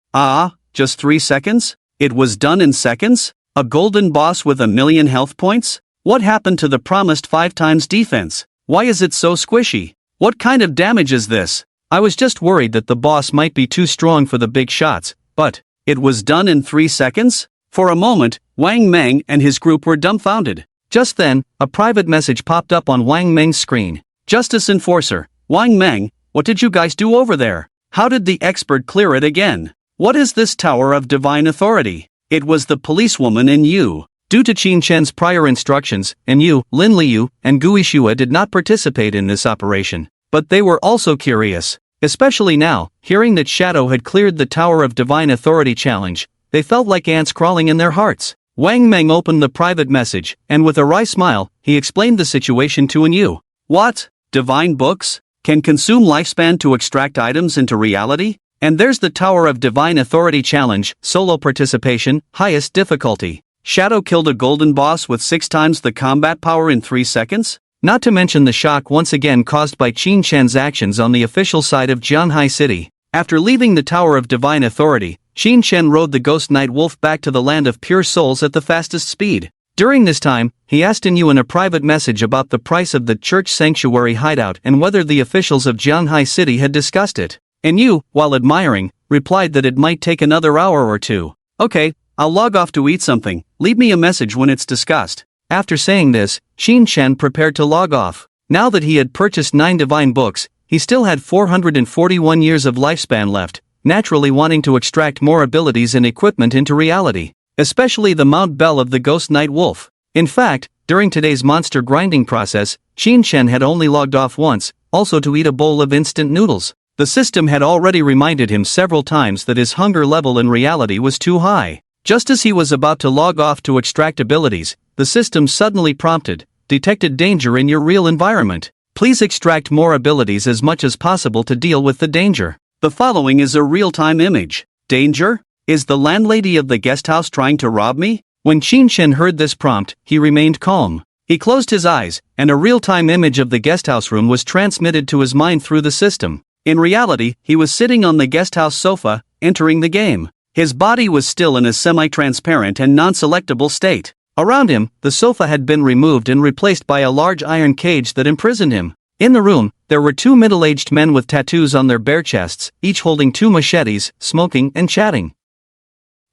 Just 3 seconds? It was done in seconds? A golden boss with 1,000,000 health points? What happened to the promised 5 times defense? Why is it so squishy? What kind of damage is this? I was just worried that the boss might be too strong for the big shots, but it was done in 3 seconds? For a moment, Wang Meng and his group were dumbfounded. Just then, a private message popped up on Wang Meng's screen. Justice Enforcer, Wang Meng, what did you guys do over there? How did the expert clear it again? What is this Tower of Divine Authority? It was the policewoman in Yu. Due to Qin Shen's prior instructions, Yu, Lin Liu, and Gui Shua did not participate in this operation. But they were also curious. Especially now, hearing that Shadow had cleared the Tower of Divine Authority challenge, they felt like ants crawling in their hearts. Wang Meng opened the private message, and with a wry smile, he explained the situation to Yu. What? Divine books? Can consume lifespan to extract items into reality? And there's the Tower of Divine Authority challenge, solo participation, highest difficulty. Shadow killed a golden boss with 6 times the combat power in 3 seconds? Not to mention the shock once again caused by Qin Shen's actions on the official side of Jianghai City. After leaving the Tower of Divine Authority, Qin Shen rode the Ghost Knight Wolf back to the land of pure souls at the fastest speed. During this time, he asked Yu in a private message about the price of the church sanctuary hideout and whether the officials of Jianghai City had discussed it. Yu, while admiring, replied that it might take another hour or two. Okay, I'll log off to eat something, leave me a message when it's discussed. After saying this, Qin Shen prepared to log off. Now that he had purchased 9 divine books, he still had 441 years of lifespan left, naturally wanting to extract more abilities and equipment into reality, especially the Mount Bell of the Ghost Knight Wolf. In fact, during today's monster grinding process, Qin Shen had only logged off once, also to eat a bowl of instant noodles. The system had already reminded him several times that his hunger level in reality was too high. Just as he was about to log off to extract abilities, the system suddenly prompted, detected danger in your real environment. Please extract more abilities as much as possible to deal with the danger. The following is a real-time image. Danger? Is the landlady of the guest house trying to rob me? When Qin Shen heard this prompt, he remained calm. He closed his eyes, and a real-time image of the guesthouse room was transmitted to his mind through the system. In reality, he was sitting on the guesthouse sofa, entering the game. His body was still in a semi-transparent and non-selectable state. Around him, the sofa had been removed and replaced by a large iron cage that imprisoned him. In the room, there were 2 middle-aged men with tattoos on their bare chests, each holding 2 machetes, smoking and chatting.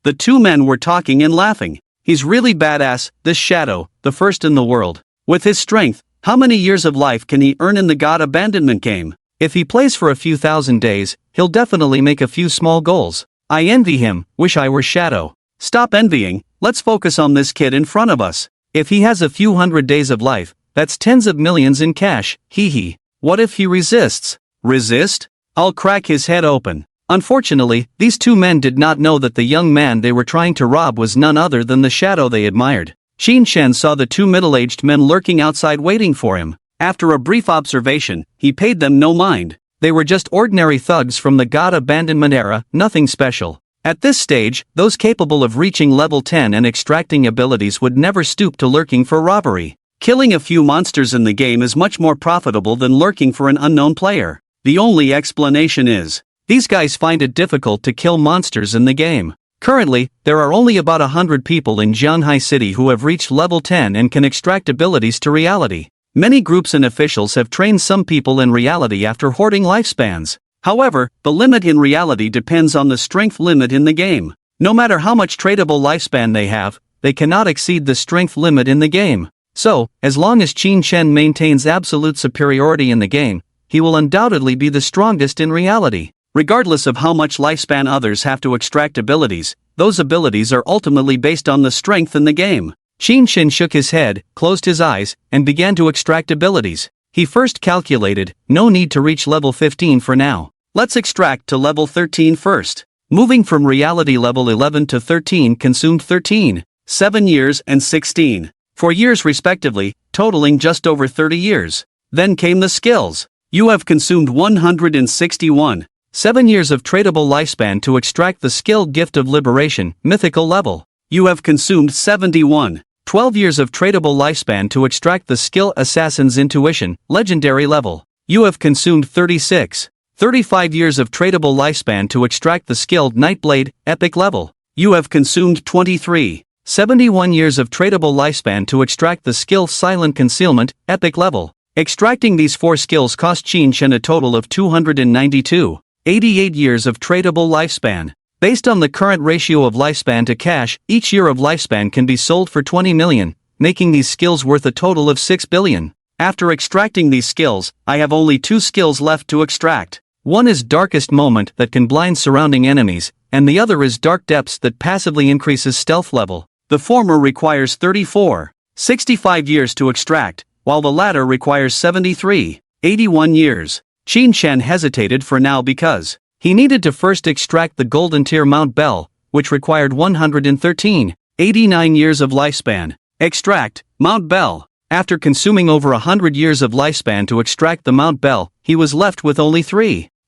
The 2 men were talking and laughing. He's really badass, this Shadow, the first in the world. With his strength, how many years of life can he earn in the God Abandonment game? If he plays for a few thousand days, he'll definitely make a few small goals. I envy him, wish I were Shadow. Stop envying, let's focus on this kid in front of us. If he has a few hundred days of life, that's tens of millions in cash, hee hee. What if he resists? Resist? I'll crack his head open. Unfortunately, these 2 men did not know that the young man they were trying to rob was none other than the Shadow they admired. Qin Shen saw the 2 middle-aged men lurking outside waiting for him. After a brief observation, he paid them no mind. They were just ordinary thugs from the God Abandonment era, nothing special. At this stage, those capable of reaching level 10 and extracting abilities would never stoop to lurking for robbery. Killing a few monsters in the game is much more profitable than lurking for an unknown player. The only explanation is, these guys find it difficult to kill monsters in the game. Currently, there are only about 100 people in Jianhai City who have reached level 10 and can extract abilities to reality. Many groups and officials have trained some people in reality after hoarding lifespans. However, the limit in reality depends on the strength limit in the game. No matter how much tradable lifespan they have, they cannot exceed the strength limit in the game. So, as long as Qin Shen maintains absolute superiority in the game, he will undoubtedly be the strongest in reality. Regardless of how much lifespan others have to extract abilities, those abilities are ultimately based on the strength in the game. Qin Shen shook his head, closed his eyes, and began to extract abilities. He first calculated, no need to reach level 15 for now. Let's extract to level 13 first. Moving from reality level 11 to 13 consumed 13, 7 years and 16, 4 years respectively, totaling just over 30 years. Then came the skills. You have consumed 161, 7 years of tradable lifespan to extract the skill Gift of Liberation, mythical level. You have consumed 71, 12 years of tradable lifespan to extract the skill Assassin's Intuition, legendary level. You have consumed 36, 35 years of tradable lifespan to extract the skilled Nightblade, epic level. You have consumed 23, 71 years of tradable lifespan to extract the skill Silent Concealment, epic level. Extracting these 4 skills cost Qin Shen a total of 292, 88 years of tradable lifespan. Based on the current ratio of lifespan to cash, each year of lifespan can be sold for 20 million, making these skills worth a total of 6 billion. After extracting these skills, I have only 2 skills left to extract. One is Darkest Moment that can blind surrounding enemies, and the other is Dark Depths that passively increases stealth level. The former requires 34, 65 years to extract, while the latter requires 73, 81 years. Qin Shen hesitated for now because he needed to first extract the Golden Tier Mount Bell, which required 113, 89 years of lifespan. Extract Mount Bell. After consuming over 100 years of lifespan to extract the Mount Bell, he was left with only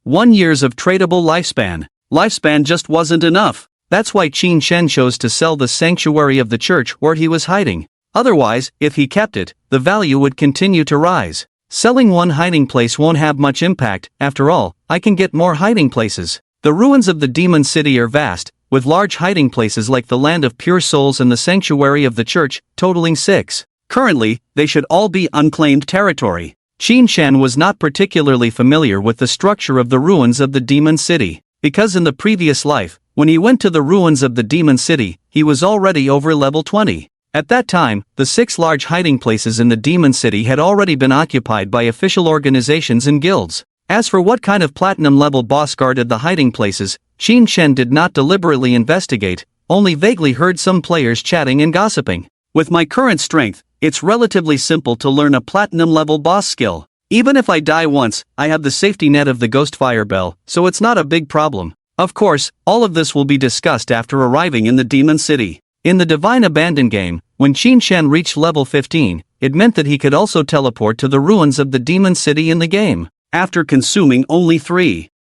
1 years of tradable lifespan. Lifespan just wasn't enough. That's why Qin Shen chose to sell the sanctuary of the church where he was hiding. Otherwise, if he kept it, the value would continue to rise. Selling one hiding place won't have much impact. After all, I can get more hiding places. The ruins of the demon city are vast, with large hiding places like the Land of Pure Souls and the sanctuary of the church, totaling 6. Currently, they should all be unclaimed territory. Qin Shen was not particularly familiar with the structure of the ruins of the demon city, because in the previous life, when he went to the ruins of the demon city, he was already over level 20. At that time, the 6 large hiding places in the demon city had already been occupied by official organizations and guilds. As for what kind of platinum-level boss guarded the hiding places, Qin Shen did not deliberately investigate, only vaguely heard some players chatting and gossiping. With my current strength, it's relatively simple to learn a platinum-level boss skill. Even if I die once, I have the safety net of the Ghost Fire Bell, so it's not a big problem. Of course, all of this will be discussed after arriving in the demon city. In the Divine Abandon game, when Qin Shen reached level 15, it meant that he could also teleport to the ruins of the demon city in the game. After consuming only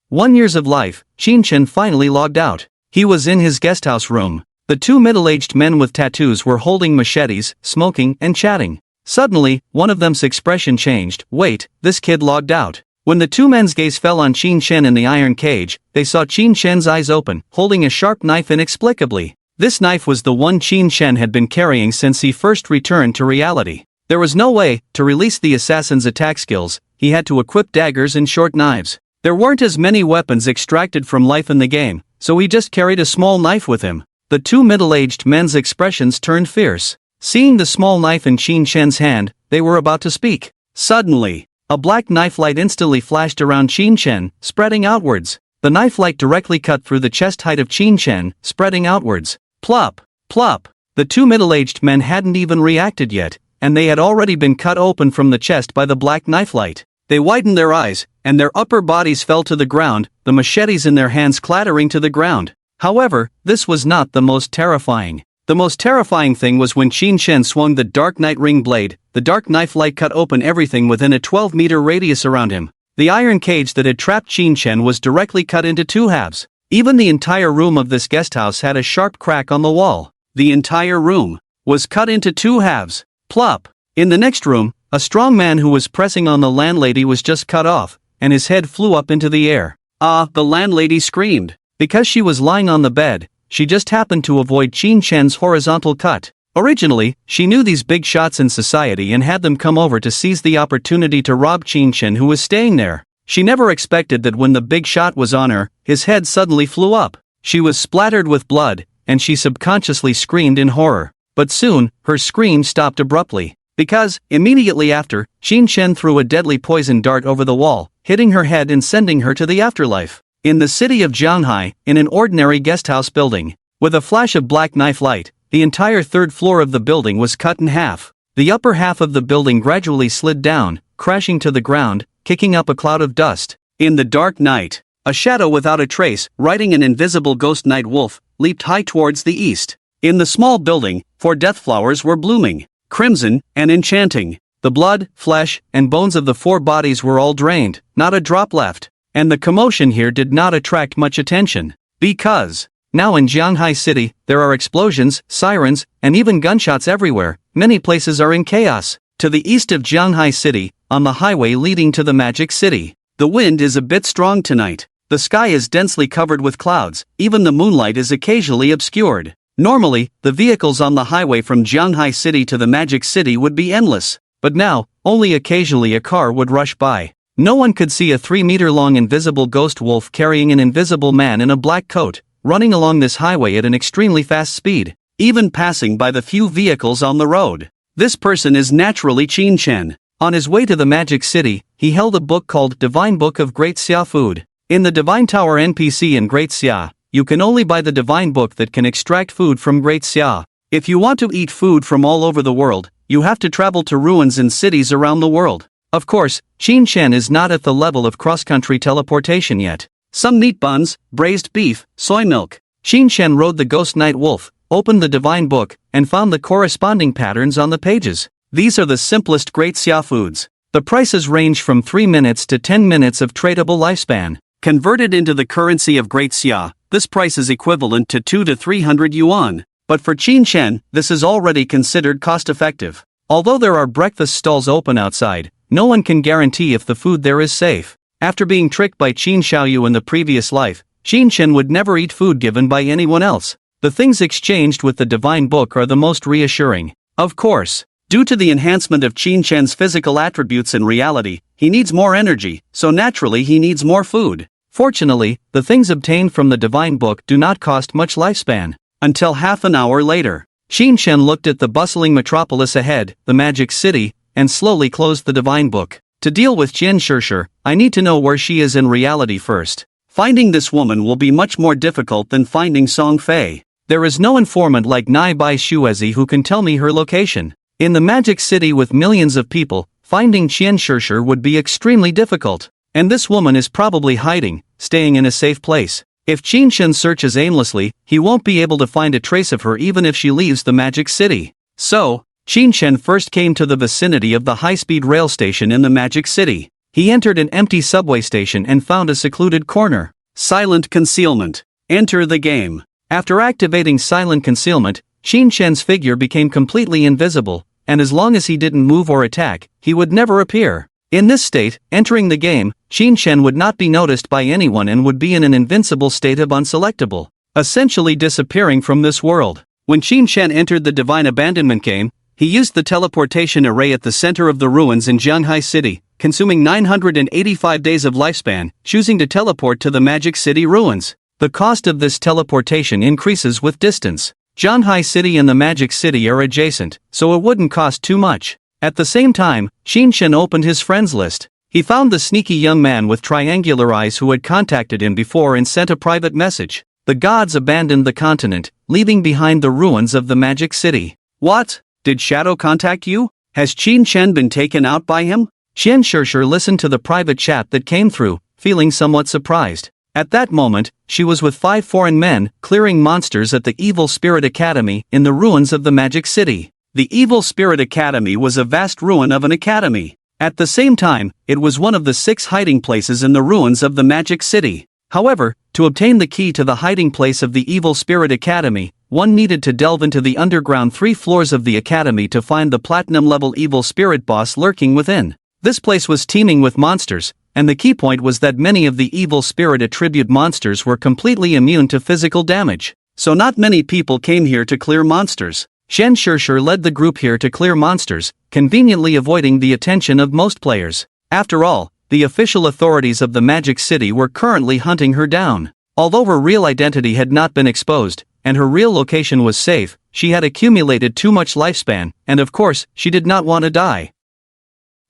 1 years of life, Qin Shen finally logged out. He was in his guesthouse room. The 2 middle-aged men with tattoos were holding machetes, smoking, and chatting. Suddenly, one of them's expression changed. Wait, this kid logged out. When the 2 men's gaze fell on Qin Shen in the iron cage, they saw Qin Shen's eyes open, holding a sharp knife inexplicably. This knife was the one Qin Shen had been carrying since he first returned to reality. There was no way to release the assassin's attack skills. He had to equip daggers and short knives. There weren't as many weapons extracted from life in the game, so he just carried a small knife with him. The 2 middle-aged men's expressions turned fierce. Seeing the small knife in Qin Shen's hand, they were about to speak. Suddenly, a black knife light instantly flashed around Qin Shen, spreading outwards. The knife light directly cut through the chest height of Qin Shen, spreading outwards. Plop! Plop! The 2 middle-aged men hadn't even reacted yet, and they had already been cut open from the chest by the black knife light. They widened their eyes, and their upper bodies fell to the ground, the machetes in their hands clattering to the ground. However, this was not the most terrifying. The most terrifying thing was when Qin Shen swung the Dark Knight Ring blade. The dark knife light cut open everything within a 12-meter radius around him. The iron cage that had trapped Qin Shen was directly cut into 2 halves. Even the entire room of this guesthouse had a sharp crack on the wall. The entire room was cut into two halves. Plop! In the next room, a strong man who was pressing on the landlady was just cut off, and his head flew up into the air. Ah! The landlady screamed. Because she was lying on the bed, she just happened to avoid Qin Chen's horizontal cut. Originally, she knew these big shots in society and had them come over to seize the opportunity to rob Qin Chen, who was staying there. She never expected that when the big shot was on her, his head suddenly flew up. She was splattered with blood, and she subconsciously screamed in horror. But soon, her scream stopped abruptly. Because, immediately after, Qin Chen threw a deadly poison dart over the wall, hitting her head and sending her to the afterlife. In the city of Jianghai, in an ordinary guesthouse building, with a flash of black knife light, the entire third floor of the building was cut in half. The upper half of the building gradually slid down, crashing to the ground, kicking up a cloud of dust. In the dark night, a shadow without a trace, riding an invisible ghost night wolf, leaped high towards the east. In the small building, 4 death flowers were blooming, crimson and enchanting. The blood, flesh, and bones of the 4 bodies were all drained, not a drop left. And the commotion here did not attract much attention. Because now in Jianghai City, there are explosions, sirens, and even gunshots everywhere. Many places are in chaos. To the east of Jianghai City, on the highway leading to the Magic City, the wind is a bit strong tonight. The sky is densely covered with clouds, even the moonlight is occasionally obscured. Normally, the vehicles on the highway from Jianghai City to the Magic City would be endless, but now, only occasionally a car would rush by. No one could see a 3-meter-long invisible ghost wolf carrying an invisible man in a black coat, running along this highway at an extremely fast speed, even passing by the few vehicles on the road. This person is naturally Qin Chen. On his way to the Magic City, he held a book called Divine Book of Great Xia Food. In the Divine Tower NPC in Great Xia, you can only buy the Divine Book that can extract food from Great Xia. If you want to eat food from all over the world, you have to travel to ruins in cities around the world. Of course, Qin Chen is not at the level of cross-country teleportation yet. Some meat buns, braised beef, soy milk. Qin Chen rode the Ghost Night Wolf, opened the Divine Book, and found the corresponding patterns on the pages. These are the simplest Great Xia foods. The prices range from 3 minutes to 10 minutes of tradable lifespan. Converted into the currency of Great Xia, this price is equivalent to 200 to 300 yuan. But for Qin Chen, this is already considered cost-effective. Although there are breakfast stalls open outside, no one can guarantee if the food there is safe. After being tricked by Qin Xiaoyu in the previous life, Qin Chen would never eat food given by anyone else. The things exchanged with the Divine Book are the most reassuring. Of course, due to the enhancement of Qin Chen's physical attributes in reality, he needs more energy, so naturally he needs more food. Fortunately, the things obtained from the Divine Book do not cost much lifespan. Until half an hour later, Qin Chen looked at the bustling metropolis ahead, the Magic City, and slowly closed the Divine Book. To deal with Jian Shishir, I need to know where she is in reality first. Finding this woman will be much more difficult than finding Song Fei. There is no informant like Nai Bai Shuezi who can tell me her location. In the Magic City with millions of people, finding Jian Shishir would be extremely difficult. And this woman is probably hiding, staying in a safe place. If Qin Chen searches aimlessly, he won't be able to find a trace of her even if she leaves the Magic City. So, Qin Chen first came to the vicinity of the high-speed rail station in the Magic City. He entered an empty subway station and found a secluded corner. Silent concealment. Enter the game. After activating silent concealment, Qin Chen's figure became completely invisible, and as long as he didn't move or attack, he would never appear. In this state, entering the game, Qin Chen would not be noticed by anyone and would be in an invincible state of unselectable, essentially disappearing from this world. When Qin Chen entered the Divine Abandonment game, he used the teleportation array at the center of the ruins in Jianghai City, consuming 985 days of lifespan, choosing to teleport to the Magic City ruins. The cost of this teleportation increases with distance. Jianghai City and the Magic City are adjacent, so it wouldn't cost too much. At the same time, Qin Chen opened his friends list. He found the sneaky young man with triangular eyes who had contacted him before and sent a private message. The gods abandoned the continent, leaving behind the ruins of the Magic City. What? Did Shadow contact you? Has Qin Chen been taken out by him? Jian Shishir listened to the private chat that came through, feeling somewhat surprised. At that moment, she was with 5 foreign men, clearing monsters at the Evil Spirit Academy in the ruins of the Magic City. The Evil Spirit Academy was a vast ruin of an academy. At the same time, it was one of the 6 hiding places in the ruins of the Magic City. However, to obtain the key to the hiding place of the Evil Spirit Academy, one needed to delve into the underground 3 floors of the academy to find the platinum-level evil spirit boss lurking within. This place was teeming with monsters, and the key point was that many of the evil spirit attribute monsters were completely immune to physical damage. So not many people came here to clear monsters. Shen Shishir led the group here to clear monsters, conveniently avoiding the attention of most players. After all, the official authorities of the Magic City were currently hunting her down. Although her real identity had not been exposed, and her real location was safe, she had accumulated too much lifespan, and of course, she did not want to die.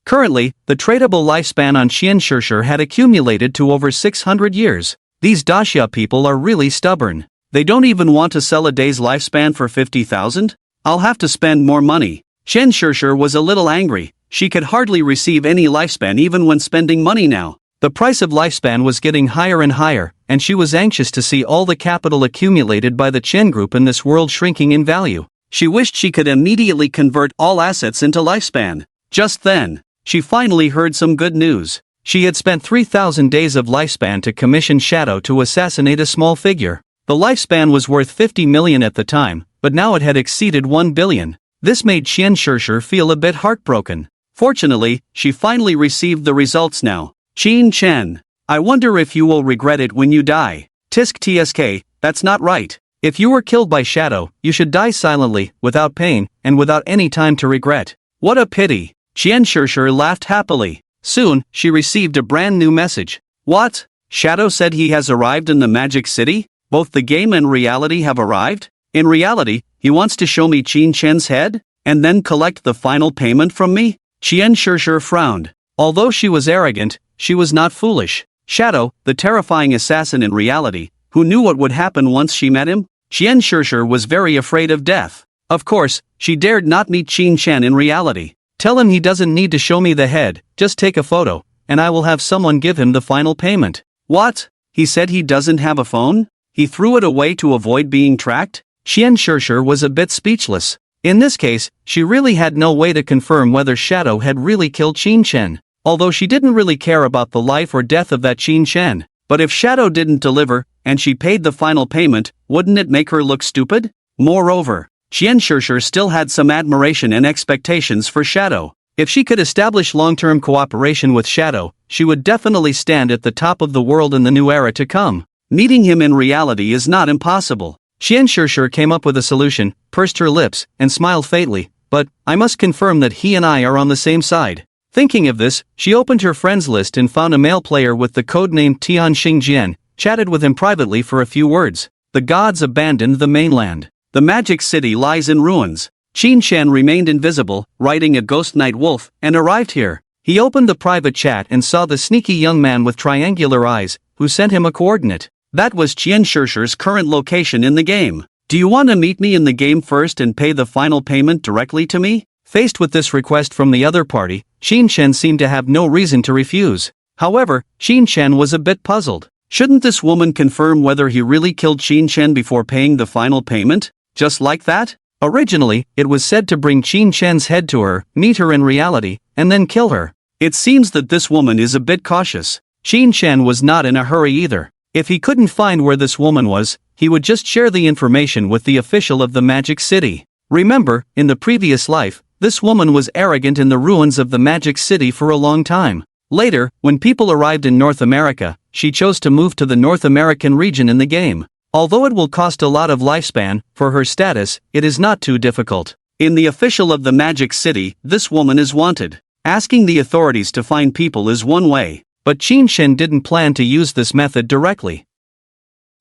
Currently, the tradable lifespan on Shen Shishir had accumulated to over 600 years. These Daxia people are really stubborn. They don't even want to sell a day's lifespan for 50,000? I'll have to spend more money. Shen Shishir was a little angry. She could hardly receive any lifespan even when spending money now. The price of lifespan was getting higher and higher, and she was anxious to see all the capital accumulated by the Chen group in this world shrinking in value. She wished she could immediately convert all assets into lifespan. Just then, she finally heard some good news. She had spent 3,000 days of lifespan to commission Shadow to assassinate a small figure. The lifespan was worth 50 million at the time, but now it had exceeded 1 billion. This made Shen Shishir feel a bit heartbroken. Fortunately, she finally received the results now. Qin Chen, I wonder if you will regret it when you die. Tisk tsk, that's not right. If you were killed by Shadow, you should die silently, without pain, and without any time to regret. What a pity. Shen Shishir laughed happily. Soon, she received a brand new message. What? Shadow said he has arrived in the Magic City? Both the game and reality have arrived? In reality, he wants to show me Qin Chen's head? And then collect the final payment from me? Shen Shishir frowned. Although she was arrogant, she was not foolish. Shadow, the terrifying assassin in reality, who knew what would happen once she met him? Shen Shishir was very afraid of death. Of course, she dared not meet Qin Chen in reality. Tell him he doesn't need to show me the head, just take a photo, and I will have someone give him the final payment. What? He said he doesn't have a phone? He threw it away to avoid being tracked? Shen Shishir was a bit speechless. In this case, she really had no way to confirm whether Shadow had really killed Qin Chen. Although she didn't really care about the life or death of that Qin Chen. But if Shadow didn't deliver, and she paid the final payment, wouldn't it make her look stupid? Moreover, Shen Shishir still had some admiration and expectations for Shadow. If she could establish long-term cooperation with Shadow, she would definitely stand at the top of the world in the new era to come. Meeting him in reality is not impossible. Shen Shishir came up with a solution, pursed her lips, and smiled faintly. But, I must confirm that he and I are on the same side. Thinking of this, she opened her friends list and found a male player with the codename Tian Xingjian, chatted with him privately for a few words. The gods abandoned the mainland. The Magic City lies in ruins. Qin Chen remained invisible, riding a ghost night wolf, and arrived here. He opened the private chat and saw the sneaky young man with triangular eyes, who sent him a coordinate. That was Shen Shishir's current location in the game. Do you want to meet me in the game first and pay the final payment directly to me? Faced with this request from the other party, Qin Chen seemed to have no reason to refuse. However, Qin Chen was a bit puzzled. Shouldn't this woman confirm whether he really killed Qin Chen before paying the final payment? Just like that? Originally, it was said to bring Qin Chen's head to her, meet her in reality, and then kill her. It seems that this woman is a bit cautious. Qin Chen was not in a hurry either. If he couldn't find where this woman was, he would just share the information with the official of the Magic City. Remember, in the previous life, this woman was arrogant in the ruins of the Magic City for a long time. Later, when people arrived in North America, she chose to move to the North American region in the game. Although it will cost a lot of lifespan, for her status, it is not too difficult. In the official of the Magic City, this woman is wanted. Asking the authorities to find people is one way, but Qin Chen didn't plan to use this method directly.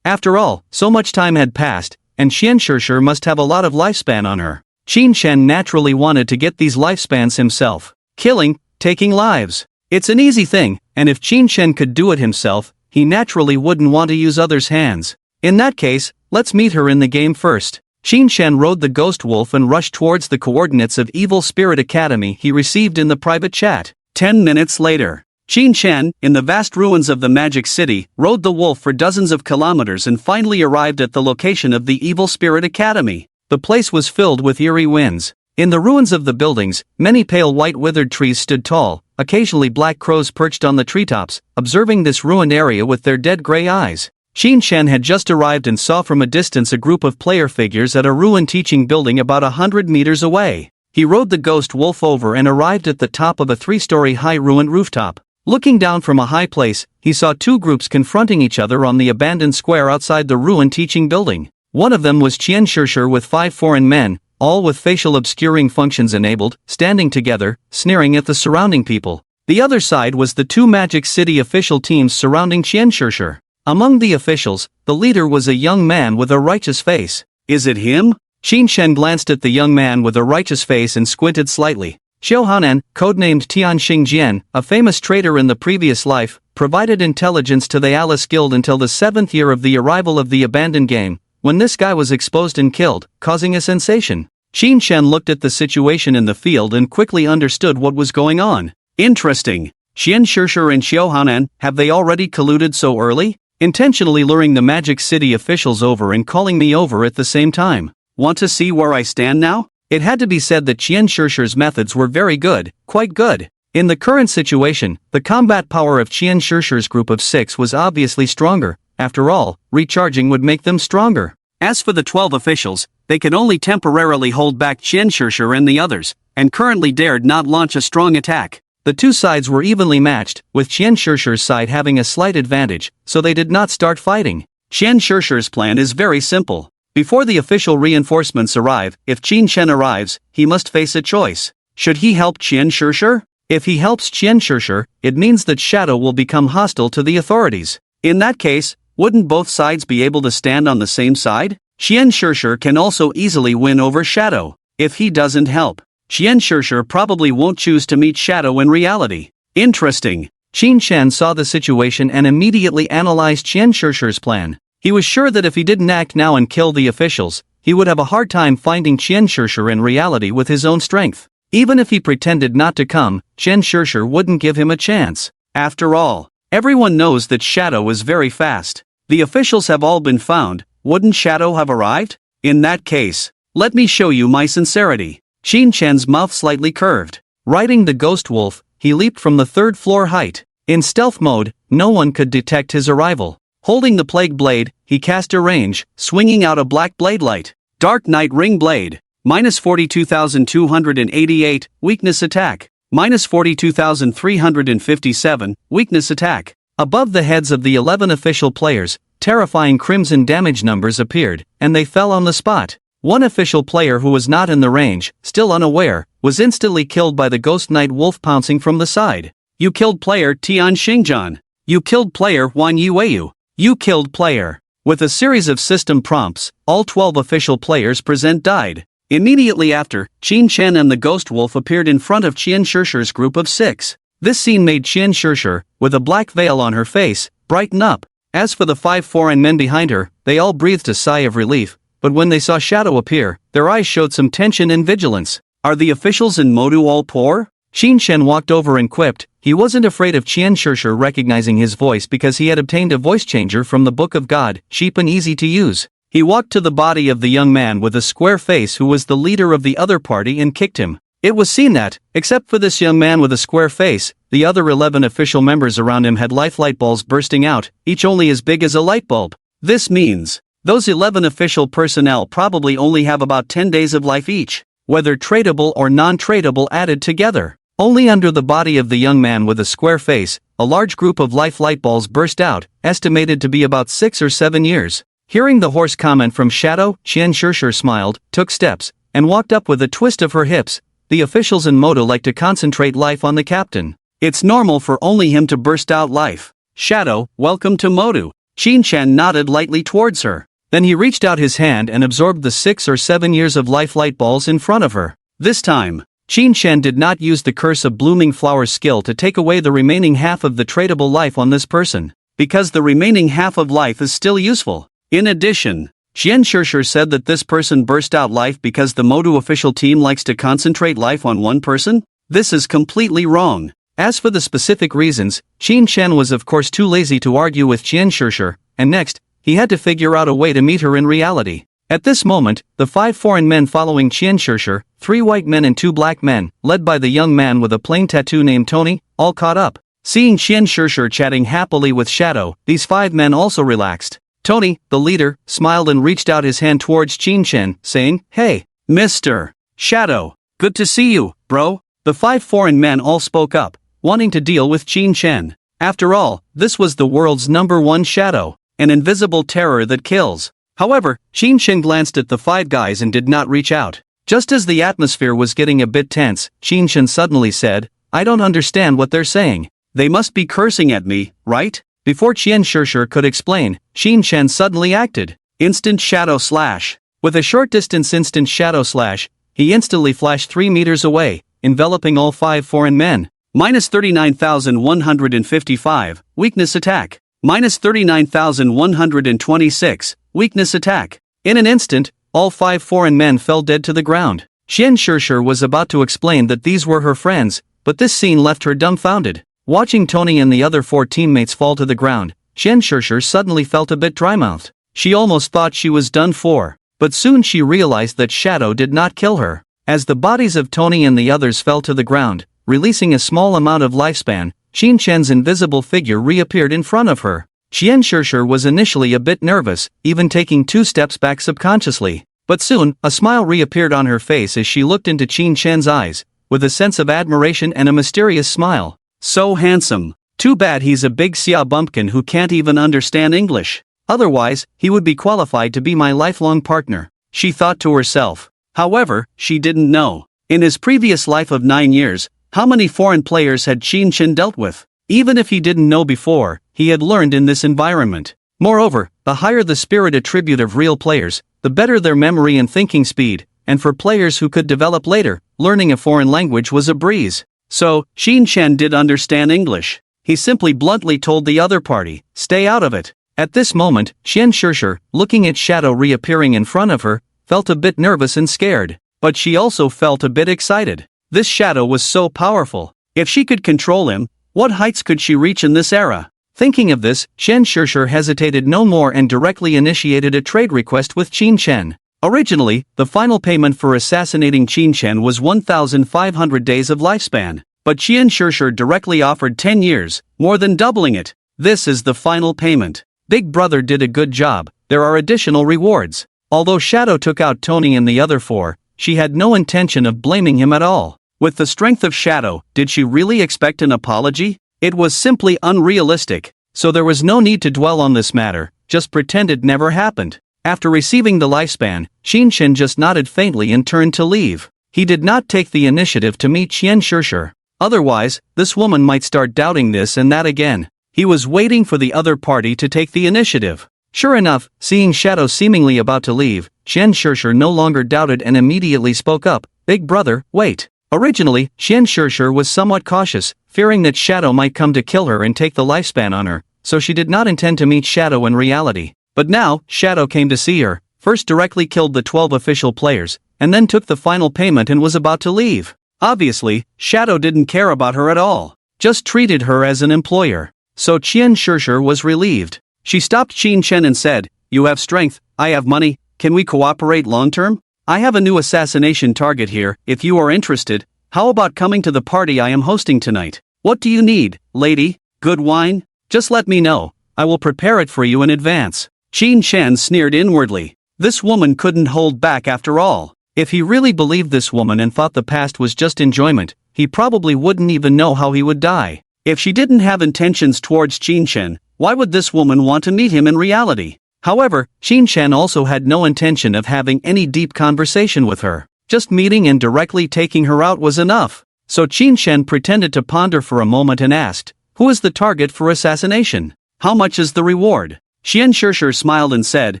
After all, so much time had passed, and Shen Shishir must have a lot of lifespan on her. Qin Chen naturally wanted to get these lifespans himself. Killing, taking lives. It's an easy thing, and if Qin Chen could do it himself, he naturally wouldn't want to use others' hands. In that case, let's meet her in the game first. Qin Chen rode the ghost wolf and rushed towards the coordinates of Evil Spirit Academy he received in the private chat. 10 minutes later, Qin Chen, in the vast ruins of the Magic City, rode the wolf for dozens of kilometers and finally arrived at the location of the Evil Spirit Academy. The place was filled with eerie winds. In the ruins of the buildings, many pale white withered trees stood tall, occasionally black crows perched on the treetops, observing this ruined area with their dead gray eyes. Qin Shen had just arrived and saw from a distance a group of player figures at a ruined teaching building about 100 meters away. He rode the ghost wolf over and arrived at the top of a 3-story high ruined rooftop. Looking down from a high place, he saw two groups confronting each other on the abandoned square outside the ruined teaching building. One of them was Qian Shishir with 5 foreign men, all with facial obscuring functions enabled, standing together, sneering at the surrounding people. The other side was the 2 Magic City official teams surrounding Qian Shishir. Among the officials, the leader was a young man with a righteous face. Is it him? Qin Shen glanced at the young man with a righteous face and squinted slightly. Xiaohanan, codenamed Tian Xingjian, a famous trader in the previous life, provided intelligence to the Alice Guild until the 7th year of the arrival of the abandoned game, when this guy was exposed and killed, causing a sensation. Qin Shen looked at the situation in the field and quickly understood what was going on. Interesting. Qian Shishir and Xiaohanan, have they already colluded so early? Intentionally luring the Magic City officials over and calling me over at the same time. Want to see where I stand now? It had to be said that Qian Shishir's methods were very good, quite good. In the current situation, the combat power of Qian Shishir's group of 6 was obviously stronger. After all, recharging would make them stronger. As for the 12 officials, they could only temporarily hold back Qian Shishir and the others, and currently dared not launch a strong attack. The two sides were evenly matched, with Qian Shishir's side having a slight advantage, so they did not start fighting. Qian Shishir's plan is very simple. Before the official reinforcements arrive, if Qin Shen arrives, he must face a choice. Should he help Qian Shishir? If he helps Qian Shishir, it means that Shadow will become hostile to the authorities. In that case, wouldn't both sides be able to stand on the same side? Qian Shishir can also easily win over Shadow. If he doesn't help, Qian Shishir probably won't choose to meet Shadow in reality. Interesting. Qin Shen saw the situation and immediately analyzed Qian Shishir's plan. He was sure that if he didn't act now and kill the officials, he would have a hard time finding Qian Shishir in reality with his own strength. Even if he pretended not to come, Qian Shishir wouldn't give him a chance. After all, everyone knows that Shadow is very fast. The officials have all been found, wouldn't Shadow have arrived? In that case, let me show you my sincerity. Qin Shen's mouth slightly curved. Riding the ghost wolf, he leaped from the 3rd floor height. In stealth mode, no one could detect his arrival. Holding the plague blade, he cast a range, swinging out a black blade light. Dark Knight Ring Blade. Minus 42,288, weakness attack. Minus 42,357, weakness attack. Above the heads of the 11 official players, terrifying crimson damage numbers appeared, and they fell on the spot. One official player who was not in the range, still unaware, was instantly killed by the Ghost Knight Wolf pouncing from the side. You killed player Tian Xingjian. You killed player Huan Yueyu. You killed player. With a series of system prompts, all 12 official players present died. Immediately after, Qin Shen and the Ghost Wolf appeared in front of Qian Shishir's group of 6. This scene made Qian Shishir, with a black veil on her face, brighten up. As for the 5 foreign men behind her, they all breathed a sigh of relief, but when they saw Shadow appear, their eyes showed some tension and vigilance. Are the officials in Modu all poor? Qin Shen walked over and quipped. He wasn't afraid of Qian Shishir recognizing his voice because he had obtained a voice changer from the Book of God, cheap and easy to use. He walked to the body of the young man with a square face who was the leader of the other party and kicked him. It was seen that, except for this young man with a square face, the other 11 official members around him had light balls bursting out, each only as big as a light bulb. This means those 11 official personnel probably only have about 10 days of life each, whether tradable or non-tradable added together. Only under the body of the young man with a square face, a large group of light balls burst out, estimated to be about 6 or 7 years. Hearing the hoarse comment from Shadow, Qian Shishir smiled, took steps, and walked up with a twist of her hips. The officials in Modo like to concentrate life on the captain. It's normal for only him to burst out life. Shadow, welcome to Modu. Qin Shen nodded lightly towards her. Then he reached out his hand and absorbed the 6 or 7 years of life light balls in front of her. This time, Qin Shen did not use the Curse of Blooming Flowers skill to take away the remaining half of the tradable life on this person, because the remaining half of life is still useful. In addition, Qian Shishir said that this person burst out life because the Modu official team likes to concentrate life on one person? This is completely wrong. As for the specific reasons, Qin Shen was of course too lazy to argue with Qian Shishir, and next, he had to figure out a way to meet her in reality. At this moment, the 5 foreign men following Qianshishir, 3 white men and 2 black men, led by the young man with a plain tattoo named Tony, all caught up. Seeing Qianshishir chatting happily with Shadow, these 5 men also relaxed. Tony, the leader, smiled and reached out his hand towards Qianchen, saying, "Hey, Mr. Shadow, good to see you, bro." The 5 foreign men all spoke up, wanting to deal with Qianchen. After all, this was the world's #1 shadow, an invisible terror that kills. However, Qianchen glanced at the 5 guys and did not reach out. Just as the atmosphere was getting a bit tense, Qianchen suddenly said, "I don't understand what they're saying. They must be cursing at me, right?" Before Qianshishir could explain, Qianchen suddenly acted. Instant shadow slash. With a short distance instant shadow slash, he instantly flashed 3 meters away, enveloping all 5 foreign men. Minus 39,155, weakness attack. Minus 39,126, weakness attack. In an instant, all 5 foreign men fell dead to the ground. Qianshishir was about to explain that these were her friends, but this scene left her dumbfounded. Watching Tony and the other 4 teammates fall to the ground, Qianshishir suddenly felt a bit dry-mouthed. She almost thought she was done for, but soon she realized that Shadow did not kill her. As the bodies of Tony and the others fell to the ground, releasing a small amount of lifespan, Qianchen's invisible figure reappeared in front of her. Qianshishir was initially a bit nervous, even taking 2 steps back subconsciously. But soon, a smile reappeared on her face as she looked into Qianchen's eyes, with a sense of admiration and a mysterious smile. "So handsome. Too bad he's a big Xia bumpkin who can't even understand English. Otherwise, he would be qualified to be my lifelong partner," she thought to herself. However, she didn't know. In his previous life of 9 years, how many foreign players had Qianchen dealt with? Even if he didn't know before, he had learned in this environment. Moreover, the higher the spirit attribute of real players, the better their memory and thinking speed, and for players who could develop later, learning a foreign language was a breeze. So, Qianchen did understand English. He simply bluntly told the other party, "Stay out of it." At this moment, Qianshishir, looking at Shadow reappearing in front of her, felt a bit nervous and scared. But she also felt a bit excited. This Shadow was so powerful. If she could control him, what heights could she reach in this era? Thinking of this, Qianshishir hesitated no more and directly initiated a trade request with Qianchen. Originally, the final payment for assassinating Qianchen was 1,500 days of lifespan, but Qianshishir directly offered 10 years, more than doubling it. This is the final payment. Big Brother did a good job, there are additional rewards. Although Shadow took out Tony and the other 4, she had no intention of blaming him at all. With the strength of Shadow, did she really expect an apology? It was simply unrealistic, so there was no need to dwell on this matter, just pretend it never happened. After receiving the lifespan, Qianchen just nodded faintly and turned to leave. He did not take the initiative to meet Qianshishir. Otherwise, this woman might start doubting this and that again. He was waiting for the other party to take the initiative. Sure enough, seeing Shadow seemingly about to leave, Qianshishir no longer doubted and immediately spoke up, "Big Brother, wait." Originally, Qianshishir was somewhat cautious, fearing that Shadow might come to kill her and take the lifespan on her, so she did not intend to meet Shadow in reality. But now, Shadow came to see her, first directly killed the 12 official players, and then took the final payment and was about to leave. Obviously, Shadow didn't care about her at all, just treated her as an employer. So Qianshishir was relieved. She stopped Qianchen and said, "You have strength, I have money, can we cooperate long-term? I have a new assassination target here, if you are interested. How about coming to the party I am hosting tonight? What do you need, lady? Good wine? Just let me know, I will prepare it for you in advance." Qianchen sneered inwardly. This woman couldn't hold back after all. If he really believed this woman and thought the past was just enjoyment, he probably wouldn't even know how he would die. If she didn't have intentions towards Qianchen, why would this woman want to meet him in reality? However, Qianchen also had no intention of having any deep conversation with her. Just meeting and directly taking her out was enough. So Qianchen pretended to ponder for a moment and asked, "Who is the target for assassination? How much is the reward?" Qianshishir smiled and said,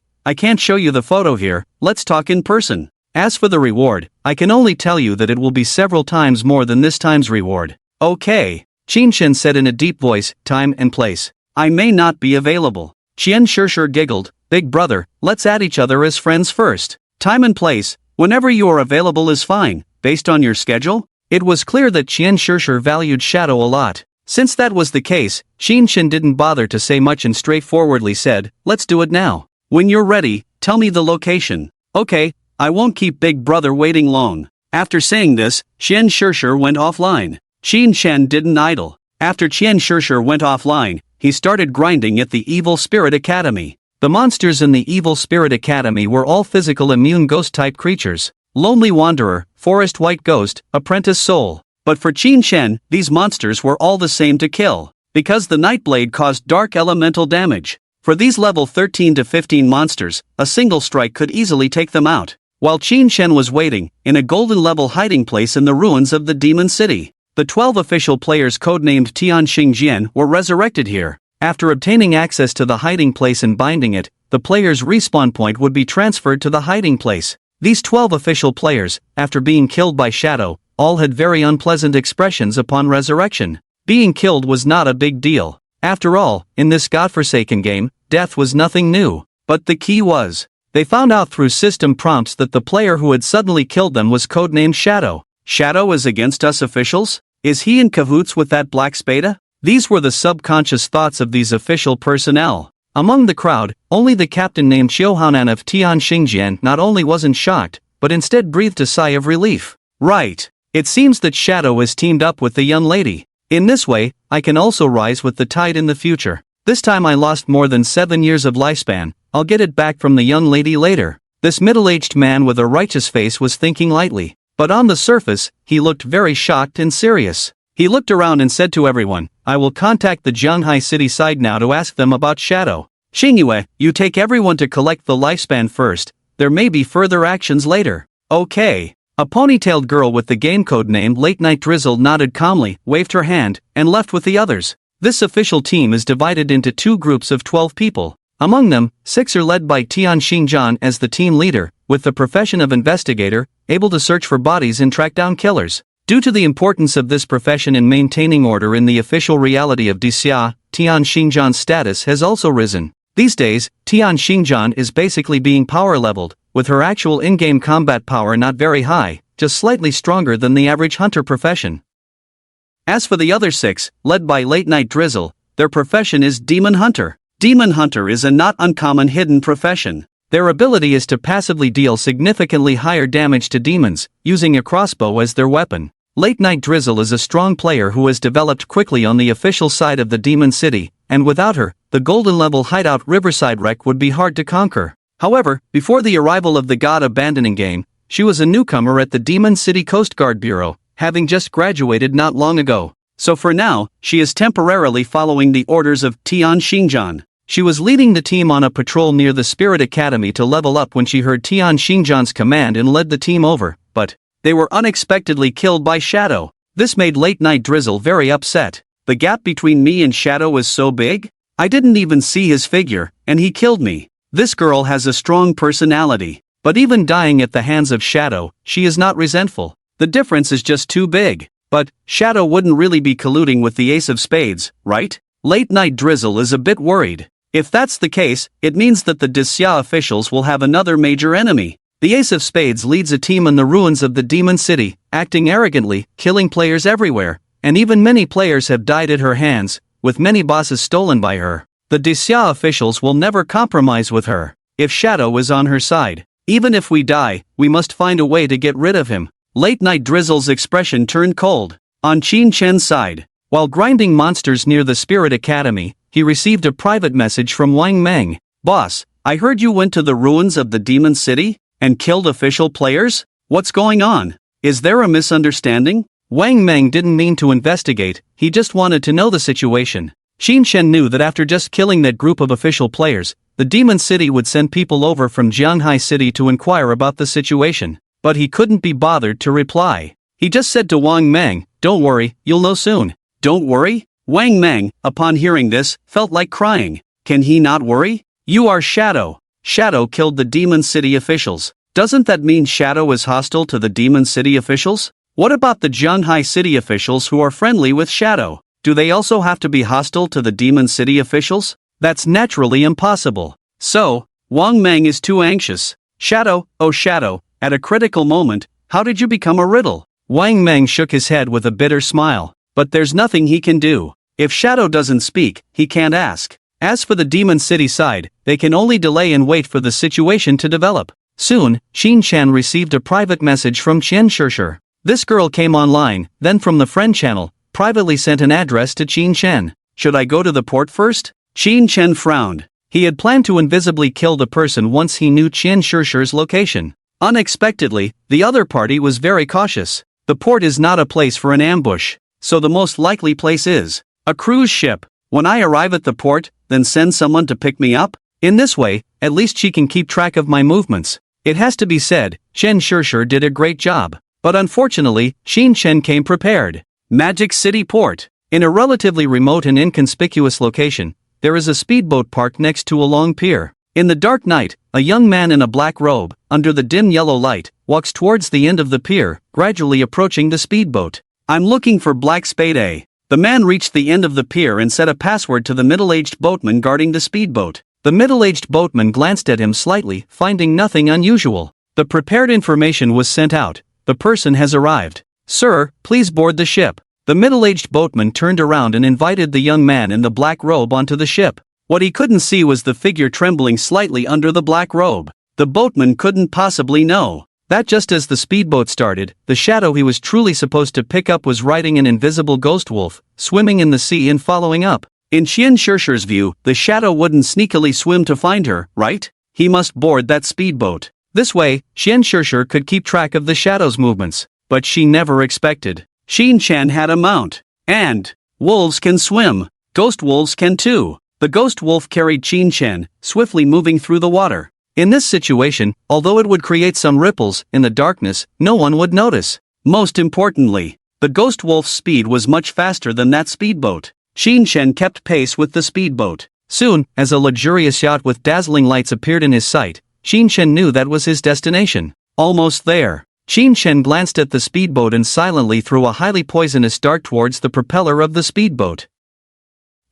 "I can't show you the photo here, let's talk in person. As for the reward, I can only tell you that it will be several times more than this time's reward." "Okay," Qianchen said in a deep voice, "Time and place. I may not be available." Qianshishir giggled, "Big Brother, let's add each other as friends first. Time and place, whenever you are available is fine, based on your schedule?" It was clear that Qianshishir valued Shadow a lot. Since that was the case, Qianchen didn't bother to say much and straightforwardly said, "Let's do it now. When you're ready, tell me the location." Okay, I won't keep Big Brother waiting long. After saying this, Qian Shishir went offline. Qin Shen didn't idle. After Qian Shishir went offline, he started grinding at the Evil Spirit Academy. The monsters in the Evil Spirit Academy were all physical immune ghost-type creatures. Lonely Wanderer, Forest White Ghost, Apprentice Soul. But for Qin Shen, these monsters were all the same to kill, because the Nightblade caused dark elemental damage. For these level 13 to 15 monsters, a single strike could easily take them out. While Qin Shen was waiting, in a golden level hiding place in the ruins of the Demon City, the 12 official players codenamed Tian Xingjian were resurrected here. After obtaining access to the hiding place and binding it, the player's respawn point would be transferred to the hiding place. These 12 official players, after being killed by Shadow, all had very unpleasant expressions upon resurrection. Being killed was not a big deal. After all, in this godforsaken game, death was nothing new. But the key was, they found out through system prompts that the player who had suddenly killed them was codenamed Shadow. Shadow is against us officials? Is he in cahoots with that Black Spada? These were the subconscious thoughts of these official personnel. Among the crowd, only the captain named Xiuhanan of Tian Xingjian not only wasn't shocked, but instead breathed a sigh of relief. Right. It seems that Shadow is teamed up with the young lady. In this way, I can also rise with the tide in the future. This time I lost more than 7 years of lifespan, I'll get it back from the young lady later. This middle-aged man with a righteous face was thinking lightly, but on the surface, he looked very shocked and serious. He looked around and said to everyone, I will contact the Zhanghai city side now to ask them about Shadow. Xingyue, you take everyone to collect the lifespan first, there may be further actions later. Okay. A ponytailed girl with the game code name Late Night Drizzle nodded calmly, waved her hand, and left with the others. This official team is divided into 2 groups of 12 people. Among them, 6 are led by Tian Xingjian as the team leader, with the profession of investigator, able to search for bodies and track down killers. Due to the importance of this profession in maintaining order in the official reality of Dixia, Tian Xingjian's status has also risen. These days, Tian Xingjian is basically being power leveled, with her actual in-game combat power not very high, just slightly stronger than the average hunter profession. As for the other 6, led by Late Night Drizzle, their profession is Demon Hunter. Demon Hunter is a not uncommon hidden profession. Their ability is to passively deal significantly higher damage to demons, using a crossbow as their weapon. Late Night Drizzle is a strong player who has developed quickly on the official side of the Demon City, and without her, the golden level hideout Riverside Wreck would be hard to conquer. However, before the arrival of the God Abandoning game, she was a newcomer at the Demon City Coast Guard Bureau, having just graduated not long ago. So for now, she is temporarily following the orders of Tian Xingjian. She was leading the team on a patrol near the Spirit Academy to level up when she heard Tian Xingjian's command and led the team over, but they were unexpectedly killed by Shadow. This made Late Night Drizzle very upset. The gap between me and Shadow is so big? I didn't even see his figure, and he killed me. This girl has a strong personality. But even dying at the hands of Shadow, she is not resentful. The difference is just too big. But Shadow wouldn't really be colluding with the Ace of Spades, right? Late Night Drizzle is a bit worried. If that's the case, it means that the Dixia officials will have another major enemy. The Ace of Spades leads a team in the ruins of the Demon City, acting arrogantly, killing players everywhere, and even many players have died at her hands, with many bosses stolen by her. The Dixia officials will never compromise with her. If Shadow is on her side, even if we die, we must find a way to get rid of him. Late Night Drizzle's expression turned cold. On Qin Chen's side, while grinding monsters near the Spirit Academy, he received a private message from Wang Meng. Boss, I heard you went to the ruins of the Demon City and killed official players? What's going on? Is there a misunderstanding? Wang Meng didn't mean to investigate, he just wanted to know the situation. Qin Shen knew that after just killing that group of official players, the Demon City would send people over from Zhanghai City to inquire about the situation. But he couldn't be bothered to reply. He just said to Wang Meng, don't worry, you'll know soon. Don't worry? Wang Meng, upon hearing this, felt like crying. Can he not worry? You are Shadow. Shadow killed the Demon City officials. Doesn't that mean Shadow is hostile to the Demon City officials? What about the Zhanghai City officials who are friendly with Shadow? Do they also have to be hostile to the Demon City officials? That's naturally impossible. So, Wang Meng is too anxious. Shadow, oh Shadow, at a critical moment, how did you become a riddle? Wang Meng shook his head with a bitter smile. But there's nothing he can do. If Shadow doesn't speak, he can't ask. As for the Demon City side, they can only delay and wait for the situation to develop. Soon, Xin Chen received a private message from Qian Shishir. This girl came online, then from the friend channel, privately sent an address to Qin Chen. Should I go to the port first? Qin Chen frowned. He had planned to invisibly kill the person once he knew Qian Shishir's location. Unexpectedly, the other party was very cautious. The port is not a place for an ambush, so the most likely place is a cruise ship. When I arrive at the port, then send someone to pick me up? In this way, at least she can keep track of my movements. It has to be said, Qian Shishir did a great job. But unfortunately, Xin Chen came prepared. Magic City Port. In a relatively remote and inconspicuous location, there is a speedboat parked next to a long pier. In the dark night, a young man in a black robe, under the dim yellow light, walks towards the end of the pier, gradually approaching the speedboat. I'm looking for Black Spade A. The man reached the end of the pier and said a password to the middle-aged boatman guarding the speedboat. The middle-aged boatman glanced at him slightly, finding nothing unusual. The prepared information was sent out. The person has arrived. Sir, please board the ship. The middle-aged boatman turned around and invited the young man in the black robe onto the ship. What he couldn't see was the figure trembling slightly under the black robe. The boatman couldn't possibly know that just as the speedboat started, the shadow he was truly supposed to pick up was riding an invisible ghost wolf, swimming in the sea and following up. In Qian Shishir's view, the shadow wouldn't sneakily swim to find her, right? He must board that speedboat. This way, Qian Shishir could keep track of the shadow's movements. But she never expected. Xin Chen had a mount. And wolves can swim. Ghost wolves can too. The ghost wolf carried Xin Chen, swiftly moving through the water. In this situation, although it would create some ripples in the darkness, no one would notice. Most importantly, the ghost wolf's speed was much faster than that speedboat. Xin Chen kept pace with the speedboat. Soon, as a luxurious yacht with dazzling lights appeared in his sight, Xin Chen knew that was his destination. Almost there. Xin Chen glanced at the speedboat and silently threw a highly poisonous dart towards the propeller of the speedboat.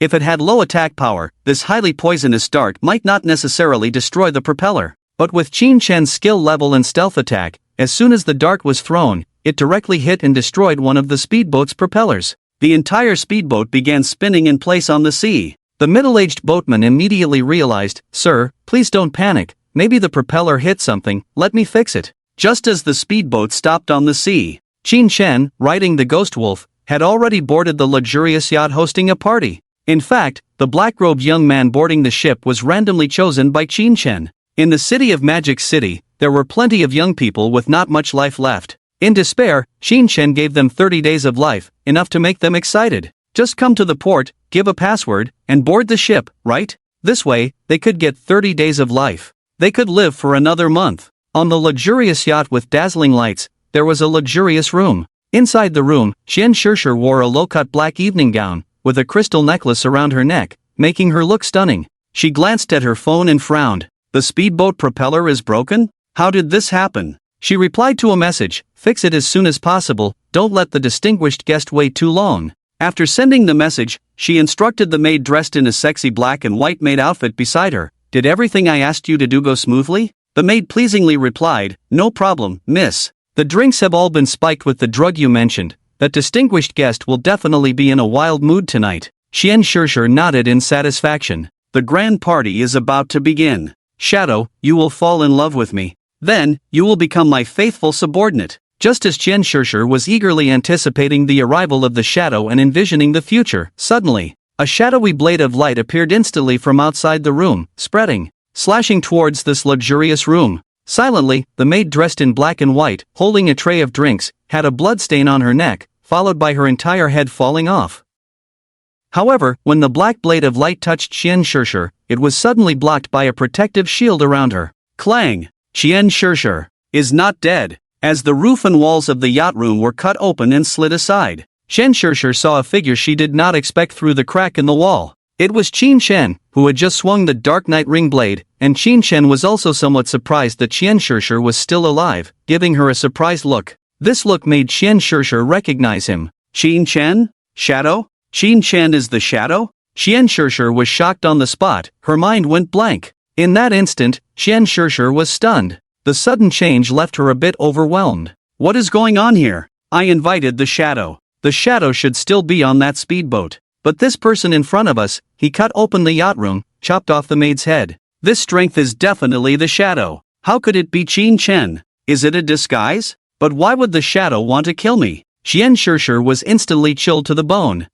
If it had low attack power, this highly poisonous dart might not necessarily destroy the propeller. But with Xin Chen's skill level and stealth attack, as soon as the dart was thrown, it directly hit and destroyed one of the speedboat's propellers. The entire speedboat began spinning in place on the sea. The middle-aged boatman immediately realized, "Sir, please don't panic, maybe the propeller hit something, let me fix it." Just as the speedboat stopped on the sea, Xin Chen, riding the ghost wolf, had already boarded the luxurious yacht hosting a party. In fact, the black-robed young man boarding the ship was randomly chosen by Xin Chen. In the city of Magic City, there were plenty of young people with not much life left. In despair, Xin Chen gave them 30 days of life, enough to make them excited. Just come to the port, give a password, and board the ship, right? This way, they could get 30 days of life. They could live for another month. On the luxurious yacht with dazzling lights, there was a luxurious room. Inside the room, Qian Shishir wore a low-cut black evening gown, with a crystal necklace around her neck, making her look stunning. She glanced at her phone and frowned. The speedboat propeller is broken? How did this happen? She replied to a message, "Fix it as soon as possible, don't let the distinguished guest wait too long." After sending the message, she instructed the maid dressed in a sexy black and white maid outfit beside her, "Did everything I asked you to do go smoothly?" The maid pleasingly replied, "No problem, miss. The drinks have all been spiked with the drug you mentioned. That distinguished guest will definitely be in a wild mood tonight." Qian Shishir nodded in satisfaction. "The grand party is about to begin. Shadow, you will fall in love with me. Then, you will become my faithful subordinate." Just as Qian Shishir was eagerly anticipating the arrival of the shadow and envisioning the future, suddenly, a shadowy blade of light appeared instantly from outside the room, spreading, slashing towards this luxurious room. Silently, the maid dressed in black and white, holding a tray of drinks, had a bloodstain on her neck, followed by her entire head falling off. However, when the black blade of light touched Qian Shishir, it was suddenly blocked by a protective shield around her. Clang! Qian Shishir is not dead. As the roof and walls of the yacht room were cut open and slid aside, Qian Shishir saw a figure she did not expect through the crack in the wall. It was Xin Chen, who had just swung the Dark Knight ring blade, and Xin Chen was also somewhat surprised that Qian Shishir was still alive, giving her a surprised look. This look made Qian Shishir recognize him. Xin Chen? Shadow? Xin Chen is the shadow? Qian Shishir was shocked on the spot, her mind went blank. In that instant, Qian Shishir was stunned. The sudden change left her a bit overwhelmed. What is going on here? I invited the shadow. The shadow should still be on that speedboat. But this person in front of us, he cut open the yacht room, chopped off the maid's head. This strength is definitely the shadow. How could it be Qin Chen? Is it a disguise? But why would the shadow want to kill me? Qian Shishir was instantly chilled to the bone.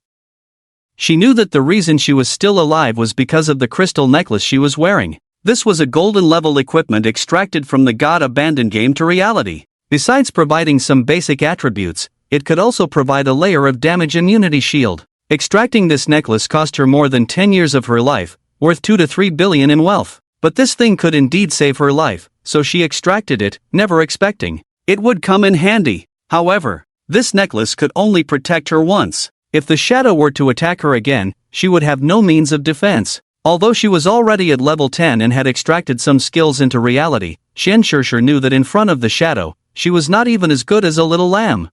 She knew that the reason she was still alive was because of the crystal necklace she was wearing. This was a golden level equipment extracted from the God-abandoned game to reality. Besides providing some basic attributes, it could also provide a layer of damage immunity shield. Extracting this necklace cost her more than 10 years of her life, worth 2 to 3 billion in wealth. But this thing could indeed save her life, so she extracted it, never expecting it would come in handy. However, this necklace could only protect her once. If the shadow were to attack her again, she would have no means of defense. Although she was already at level 10 and had extracted some skills into reality, Qian Shishir knew that in front of the shadow, she was not even as good as a little lamb.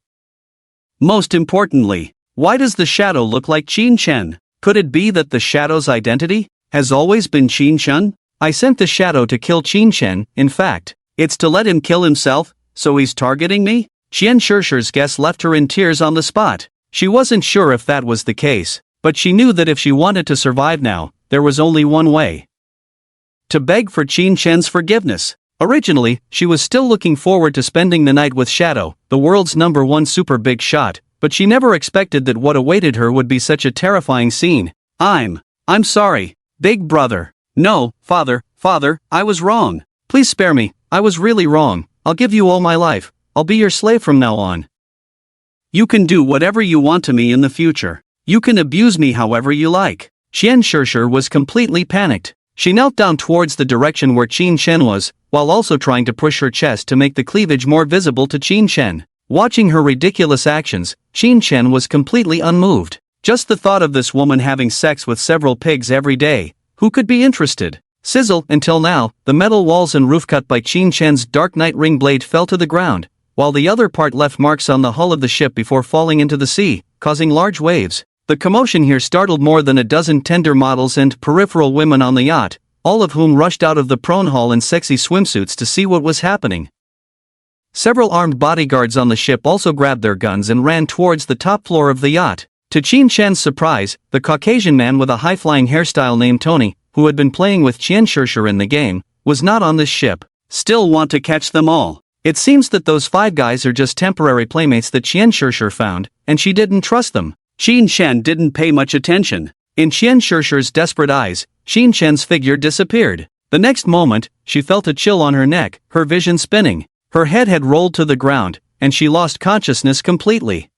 Most importantly, why does the shadow look like Qin Chen? Could it be that the shadow's identity has always been Qin Chen? I sent the shadow to kill Qin Chen. In fact, it's to let him kill himself, so he's targeting me? Qian Shishir's guess left her in tears on the spot. She wasn't sure if that was the case, but she knew that if she wanted to survive now, there was only one way: to beg for Qin Chen's forgiveness. Originally, she was still looking forward to spending the night with Shadow, the world's #1 super big shot, but she never expected that what awaited her would be such a terrifying scene. I'm sorry, big brother. No, father, I was wrong. Please spare me, I was really wrong. I'll give you all my life. I'll be your slave from now on. You can do whatever you want to me in the future. You can abuse me however you like. Qian Shishir was completely panicked. She knelt down towards the direction where Qin Chen was, while also trying to push her chest to make the cleavage more visible to Qin Chen. Watching her ridiculous actions, Qin Chen was completely unmoved. Just the thought of this woman having sex with several pigs every day, who could be interested? Sizzle. Until now, the metal walls and roof cut by Qin Chen's Dark Knight ring blade fell to the ground, while the other part left marks on the hull of the ship before falling into the sea, causing large waves. The commotion here startled more than a dozen tender models and peripheral women on the yacht, all of whom rushed out of the prone hall in sexy swimsuits to see what was happening. Several armed bodyguards on the ship also grabbed their guns and ran towards the top floor of the yacht. To Qin Chen's surprise, the Caucasian man with a high-flying hairstyle named Tony, who had been playing with Qian Shishir in the game, was not on this ship. Still want to catch them all. It seems that those 5 guys are just temporary playmates that Qian Shishir found, and she didn't trust them. Qin Chen didn't pay much attention. In Qian Shishir's desperate eyes, Qin Chen's figure disappeared. The next moment, she felt a chill on her neck, her vision spinning. Her head had rolled to the ground, and she lost consciousness completely.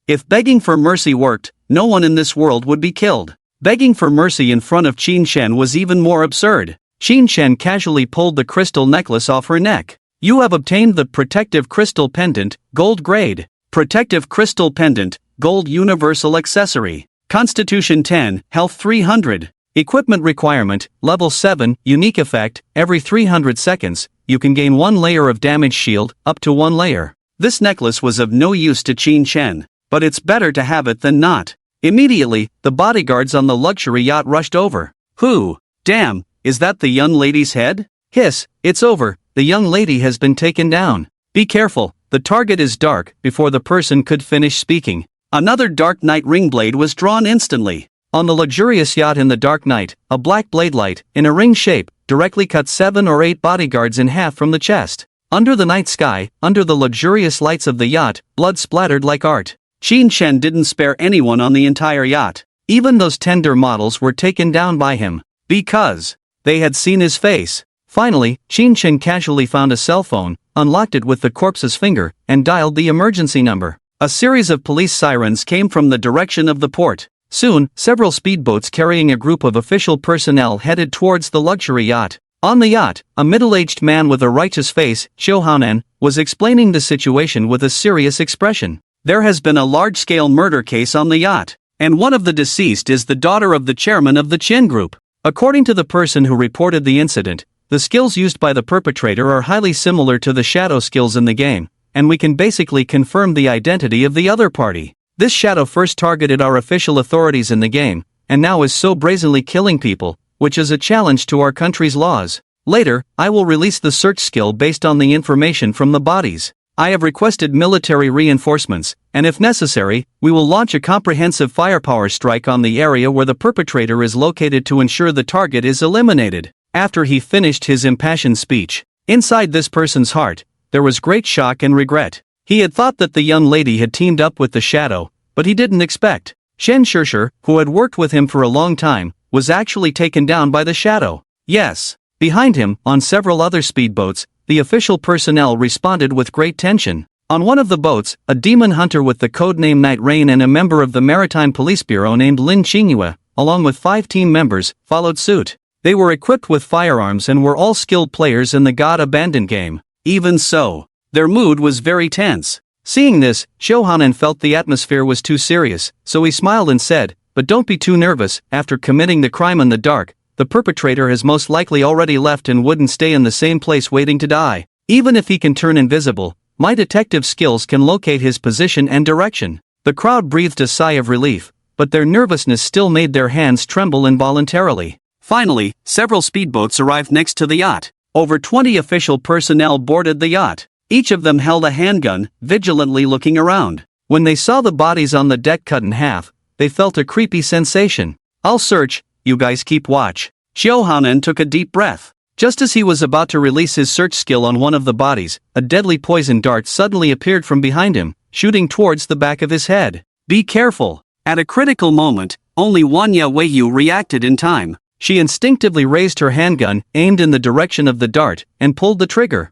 If begging for mercy worked, no one in this world would be killed. Begging for mercy in front of Qin Chen was even more absurd. Qin Chen casually pulled the crystal necklace off her neck. You have obtained the Protective Crystal Pendant, Gold Grade. Protective Crystal Pendant, Gold Universal Accessory. Constitution 10, Health 300. Equipment requirement, Level 7, Unique Effect, every 300 seconds, you can gain 1 layer of damage shield, up to 1 layer. This necklace was of no use to Qin Chen, but it's better to have it than not. Immediately, the bodyguards on the luxury yacht rushed over. Who? Damn, is that the young lady's head? Hiss, it's over, the young lady has been taken down. Be careful, the target is dark. Before the person could finish speaking, another Dark Knight ring blade was drawn instantly. On the luxurious yacht in the Dark Knight, a black blade light, in a ring shape, directly cut 7 or 8 bodyguards in half from the chest. Under the night sky, under the luxurious lights of the yacht, blood splattered like art. Qin Chen didn't spare anyone on the entire yacht. Even those tender models were taken down by him, because they had seen his face. Finally, Qin Chen casually found a cell phone, unlocked it with the corpse's finger, and dialed the emergency number. A series of police sirens came from the direction of the port. Soon, several speedboats carrying a group of official personnel headed towards the luxury yacht. On the yacht, a middle-aged man with a righteous face, Showdown, was explaining the situation with a serious expression. There has been a large-scale murder case on the yacht, and one of the deceased is the daughter of the chairman of the Chin Group. According to the person who reported the incident, the skills used by the perpetrator are highly similar to the shadow skills in the game, and we can basically confirm the identity of the other party. This shadow first targeted our official authorities in the game, and now is so brazenly killing people, which is a challenge to our country's laws. Later, I will release the search skill based on the information from the bodies. I have requested military reinforcements, and if necessary, we will launch a comprehensive firepower strike on the area where the perpetrator is located to ensure the target is eliminated. After he finished his impassioned speech, Inside this person's heart, there was great shock and regret. He had thought that the young lady had teamed up with the shadow, but he didn't expect Shen Shishir, who had worked with him for a long time, was actually taken down by the shadow. Yes. Behind him, on several other speedboats, the official personnel responded with great tension. On one of the boats, a demon hunter with the codename Night Rain and a member of the Maritime Police Bureau named Lin Qingyue, along with 5 team members, followed suit. They were equipped with firearms and were all skilled players in the God Abandoned game. Even so, their mood was very tense. Seeing this, Shohanen felt the atmosphere was too serious, so he smiled and said, "But don't be too nervous. After committing the crime in the dark, the perpetrator has most likely already left and wouldn't stay in the same place waiting to die. Even if he can turn invisible, my detective skills can locate his position and direction." The crowd breathed a sigh of relief, but their nervousness still made their hands tremble involuntarily. Finally, several speedboats arrived next to the yacht. Over 20 official personnel boarded the yacht. Each of them held a handgun, vigilantly looking around. When they saw the bodies on the deck cut in half, they felt a creepy sensation. "I'll search, you guys keep watch." Shohanen took a deep breath. Just as he was about to release his search skill on one of the bodies, a deadly poison dart suddenly appeared from behind him, shooting towards the back of his head. "Be careful." At a critical moment, only Wanya Weiyu reacted in time. She instinctively raised her handgun, aimed in the direction of the dart, and pulled the trigger.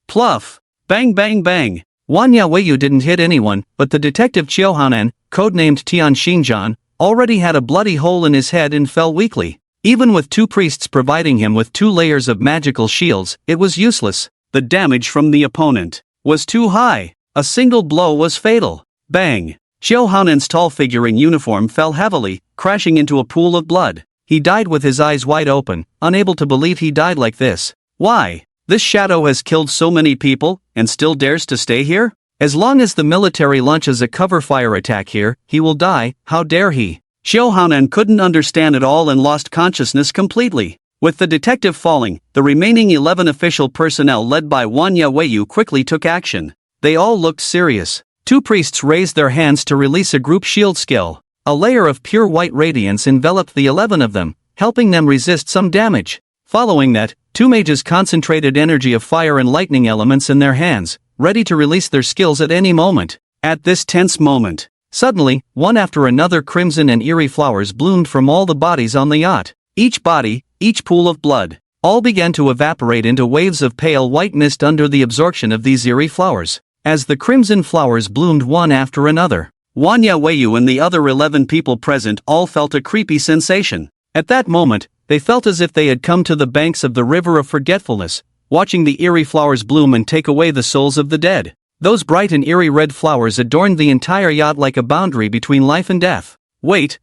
Pluff! Bang bang bang! Wanya Weiyu didn't hit anyone, but the detective Chiohanan, codenamed Tian Xinjian, already had a bloody hole in his head and fell weakly. Even with 2 priests providing him with 2 layers of magical shields, it was useless. The damage from the opponent was too high. A single blow was fatal. Bang! Chiohanan's tall figure in uniform fell heavily, crashing into a pool of blood. He died with his eyes wide open, unable to believe he died like this. Why? This shadow has killed so many people, and still dares to stay here? As long as the military launches a cover fire attack here, he will die. How dare he? Shohanan couldn't understand it all and lost consciousness completely. With the detective falling, the remaining 11 official personnel led by Wanya Weiyu quickly took action. They all looked serious. 2 priests raised their hands to release a group shield skill. A layer of pure white radiance enveloped the 11 of them, helping them resist some damage. Following that, 2 mages concentrated energy of fire and lightning elements in their hands, ready to release their skills at any moment. At this tense moment, suddenly, one after another crimson and eerie flowers bloomed from all the bodies on the yacht. Each body, each pool of blood, all began to evaporate into waves of pale white mist under the absorption of these eerie flowers. As the crimson flowers bloomed one after another, Wanya Weiyu and the other 11 people present all felt a creepy sensation. At that moment, they felt as if they had come to the banks of the river of forgetfulness, watching the eerie flowers bloom and take away the souls of the dead. Those bright and eerie red flowers adorned the entire yacht like a boundary between life and death. Wait,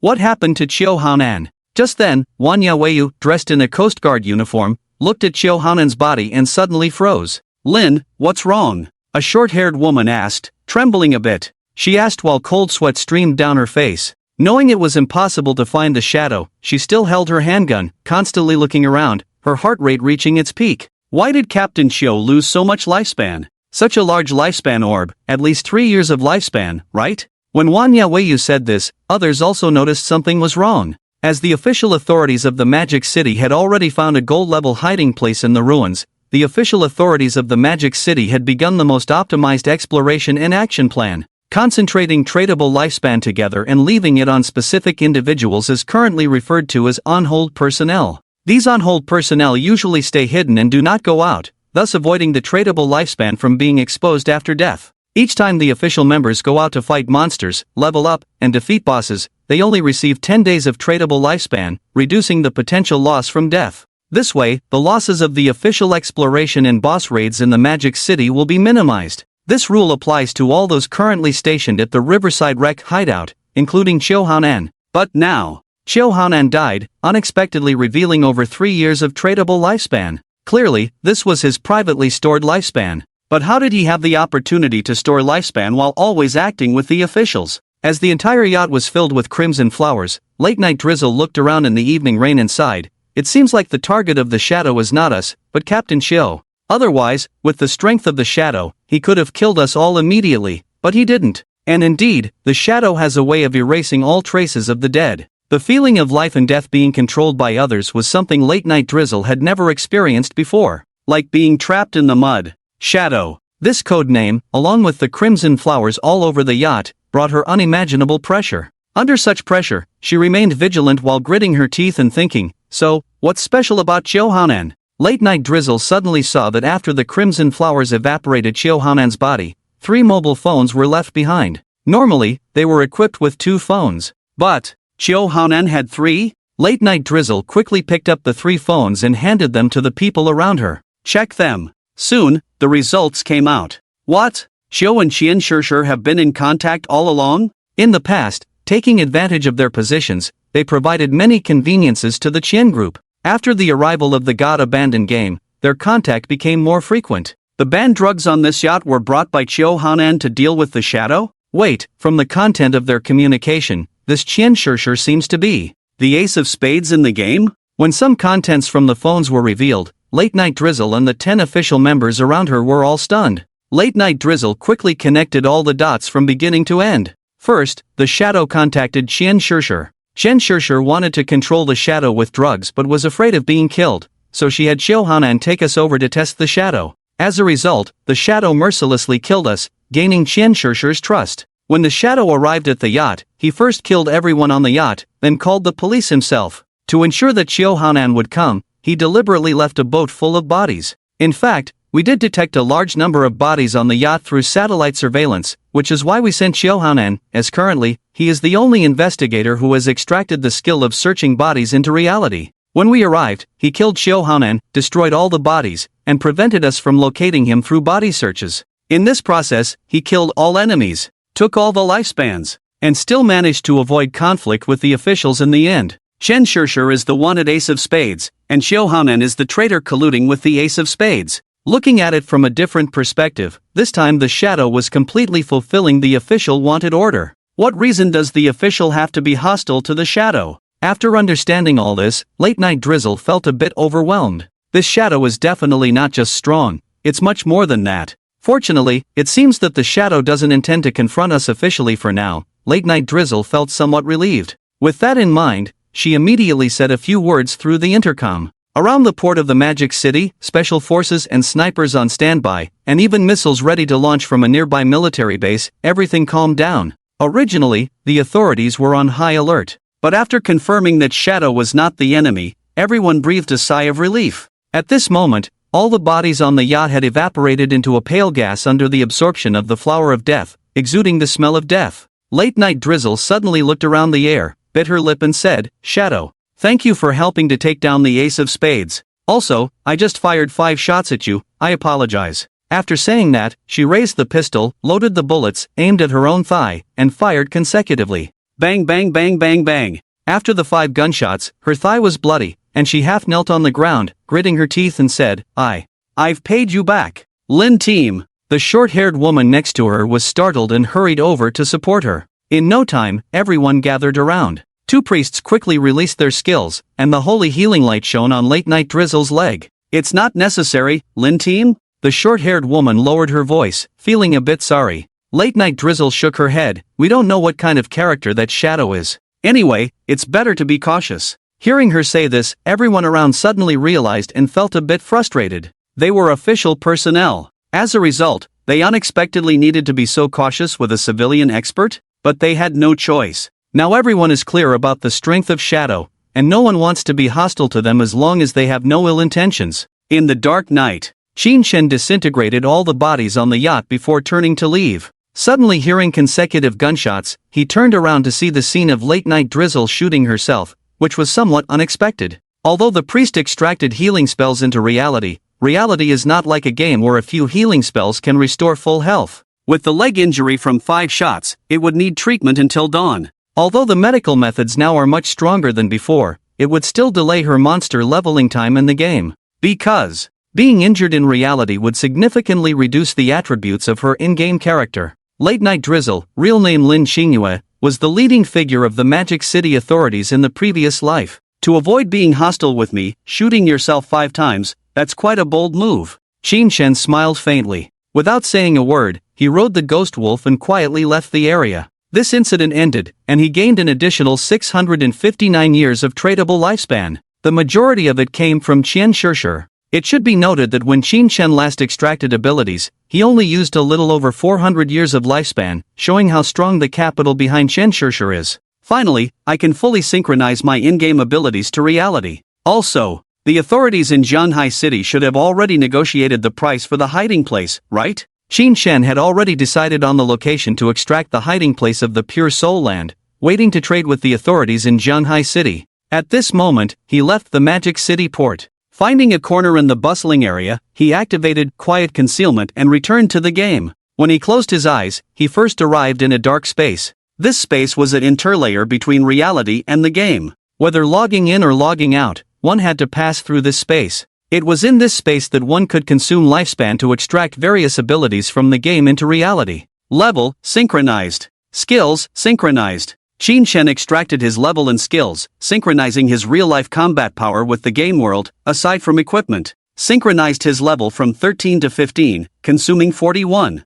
what happened to Chiohanan? Just then, Wanya Weiyu, dressed in a Coast Guard uniform, looked at Chiohanan's body and suddenly froze. "Lin, what's wrong?" a short-haired woman asked, trembling a bit. She asked while cold sweat streamed down her face. Knowing it was impossible to find the shadow, she still held her handgun, constantly looking around, her heart rate reaching its peak. Why did Captain Chiu lose so much lifespan? Such a large lifespan orb, at least 3 years of lifespan, right? When Wanya Weiyu said this, others also noticed something was wrong. As the official authorities of the Magic City had already found a gold-level hiding place in the ruins, the official authorities of the Magic City had begun the most optimized exploration and action plan. Concentrating tradable lifespan together and leaving it on specific individuals is currently referred to as on-hold personnel. These on-hold personnel usually stay hidden and do not go out, thus avoiding the tradable lifespan from being exposed after death. Each time the official members go out to fight monsters, level up, and defeat bosses, they only receive 10 days of tradable lifespan, reducing the potential loss from death. This way, the losses of the official exploration and boss raids in the Magic City will be minimized. This rule applies to all those currently stationed at the Riverside Wreck hideout, including Chiohanan. But now, Chiohanan died, unexpectedly revealing over 3 years of tradable lifespan. Clearly, this was his privately stored lifespan. But how did he have the opportunity to store lifespan while always acting with the officials? As the entire yacht was filled with crimson flowers, late-night drizzle looked around in the evening rain and sighed. It seems like the target of the shadow is not us, but Captain Chiu. Otherwise, with the strength of the shadow, he could have killed us all immediately, but he didn't. And indeed, the shadow has a way of erasing all traces of the dead. The feeling of life and death being controlled by others was something Late Night Drizzle had never experienced before. Like being trapped in the mud. Shadow. This code name, along with the crimson flowers all over the yacht, brought her unimaginable pressure. Under such pressure, she remained vigilant while gritting her teeth and thinking, so, what's special about Showdown? Late Night Drizzle suddenly saw that after the crimson flowers evaporated Showdown's body, 3 mobile phones were left behind. Normally, they were equipped with 2 phones. But, Showdown had 3? Late Night Drizzle quickly picked up the 3 phones and handed them to the people around her. Check them. Soon, the results came out. What? Xiao and Qian have been in contact all along? In the past, taking advantage of their positions, they provided many conveniences to the Qian group. After the arrival of the God-abandoned game, their contact became more frequent. The banned drugs on this yacht were brought by Showdown to deal with the shadow? Wait, from the content of their communication, this Qian seems to be the ace of spades in the game? When some contents from the phones were revealed, Late Night Drizzle and the 10 official members around her were all stunned. Late Night Drizzle quickly connected all the dots from beginning to end. First, the shadow contacted Qian Shishir. Qian Shishir wanted to control the shadow with drugs but was afraid of being killed, so she had Showdown take us over to test the shadow. As a result, the shadow mercilessly killed us, gaining Qian Shishir's trust. When the shadow arrived at the yacht, he first killed everyone on the yacht, then called the police himself. To ensure that Showdown would come, he deliberately left a boat full of bodies. In fact, we did detect a large number of bodies on the yacht through satellite surveillance, which is why we sent Showdown, as currently, he is the only investigator who has extracted the skill of searching bodies into reality. When we arrived, he killed Showdown, destroyed all the bodies, and prevented us from locating him through body searches. In this process, he killed all enemies, took all the lifespans, and still managed to avoid conflict with the officials in the end. Qian Shishir is the wanted ace of spades, and Showdown is the traitor colluding with the ace of spades. Looking at it from a different perspective, this time the shadow was completely fulfilling the official wanted order. What reason does the official have to be hostile to the shadow? After understanding all this, Late Night Drizzle felt a bit overwhelmed. This shadow is definitely not just strong, it's much more than that. Fortunately, it seems that the shadow doesn't intend to confront us officially for now. Late Night Drizzle felt somewhat relieved. With that in mind, she immediately said a few words through the intercom. Around the port of the Magic City, special forces and snipers on standby, and even missiles ready to launch from a nearby military base, everything calmed down. Originally, the authorities were on high alert. But after confirming that Shadow was not the enemy, everyone breathed a sigh of relief. At this moment, all the bodies on the yacht had evaporated into a pale gas under the absorption of the flower of death, exuding the smell of death. Late Night Drizzle suddenly looked around the air, bit her lip and said, "Shadow, thank you for helping to take down the ace of spades. Also, I just fired 5 shots at you, I apologize." After saying that, she raised the pistol, loaded the bullets, aimed at her own thigh, and fired consecutively. Bang bang bang bang bang. After the 5 gunshots, her thigh was bloody, and she half knelt on the ground, gritting her teeth and said, I've paid you back. Lin team. The short-haired woman next to her was startled and hurried over to support her. In no time, everyone gathered around. 2 priests quickly released their skills, and the holy healing light shone on Late Night Drizzle's leg. "It's not necessary, Lin team?" The short-haired woman lowered her voice, feeling a bit sorry. Late Night Drizzle shook her head. "We don't know what kind of character that Shadow is. Anyway, it's better to be cautious." Hearing her say this, everyone around suddenly realized and felt a bit frustrated. They were official personnel. As a result, they unexpectedly needed to be so cautious with a civilian expert, but they had no choice. Now everyone is clear about the strength of Shadow, and no one wants to be hostile to them as long as they have no ill intentions. In the dark night, Qin Shen disintegrated all the bodies on the yacht before turning to leave. Suddenly hearing consecutive gunshots, he turned around to see the scene of Late Night Drizzle shooting herself, which was somewhat unexpected. Although the priest extracted healing spells into reality, reality is not like a game where a few healing spells can restore full health. With the leg injury from 5 shots, it would need treatment until dawn. Although the medical methods now are much stronger than before, it would still delay her monster leveling time in the game. Because being injured in reality would significantly reduce the attributes of her in-game character. Late Night Drizzle, real name Lin Xingyue, was the leading figure of the Magic City authorities in the previous life. To avoid being hostile with me, shooting yourself 5 times, that's quite a bold move. Qin Shen smiled faintly. Without saying a word, he rode the ghost wolf and quietly left the area. This incident ended, and he gained an additional 659 years of tradable lifespan. The majority of it came from Qian Shishir. It should be noted that when Qin Shen last extracted abilities, he only used a little over 400 years of lifespan, showing how strong the capital behind Qian Shishir is. Finally, I can fully synchronize my in-game abilities to reality. Also, the authorities in Jianhai City should have already negotiated the price for the hiding place, right? Qin Shen had already decided on the location to extract the hiding place of the Pure Soul Land, waiting to trade with the authorities in Jianhai City. At this moment, he left the Magic City port. Finding a corner in the bustling area, he activated Quiet Concealment and returned to the game. When he closed his eyes, he first arrived in a dark space. This space was an interlayer between reality and the game. Whether logging in or logging out, one had to pass through this space. It was in this space that one could consume lifespan to extract various abilities from the game into reality. Level, synchronized. Skills, synchronized. Qin Shen extracted his level and skills, synchronizing his real-life combat power with the game world, aside from equipment. Synchronized his level from 13 to 15, consuming 41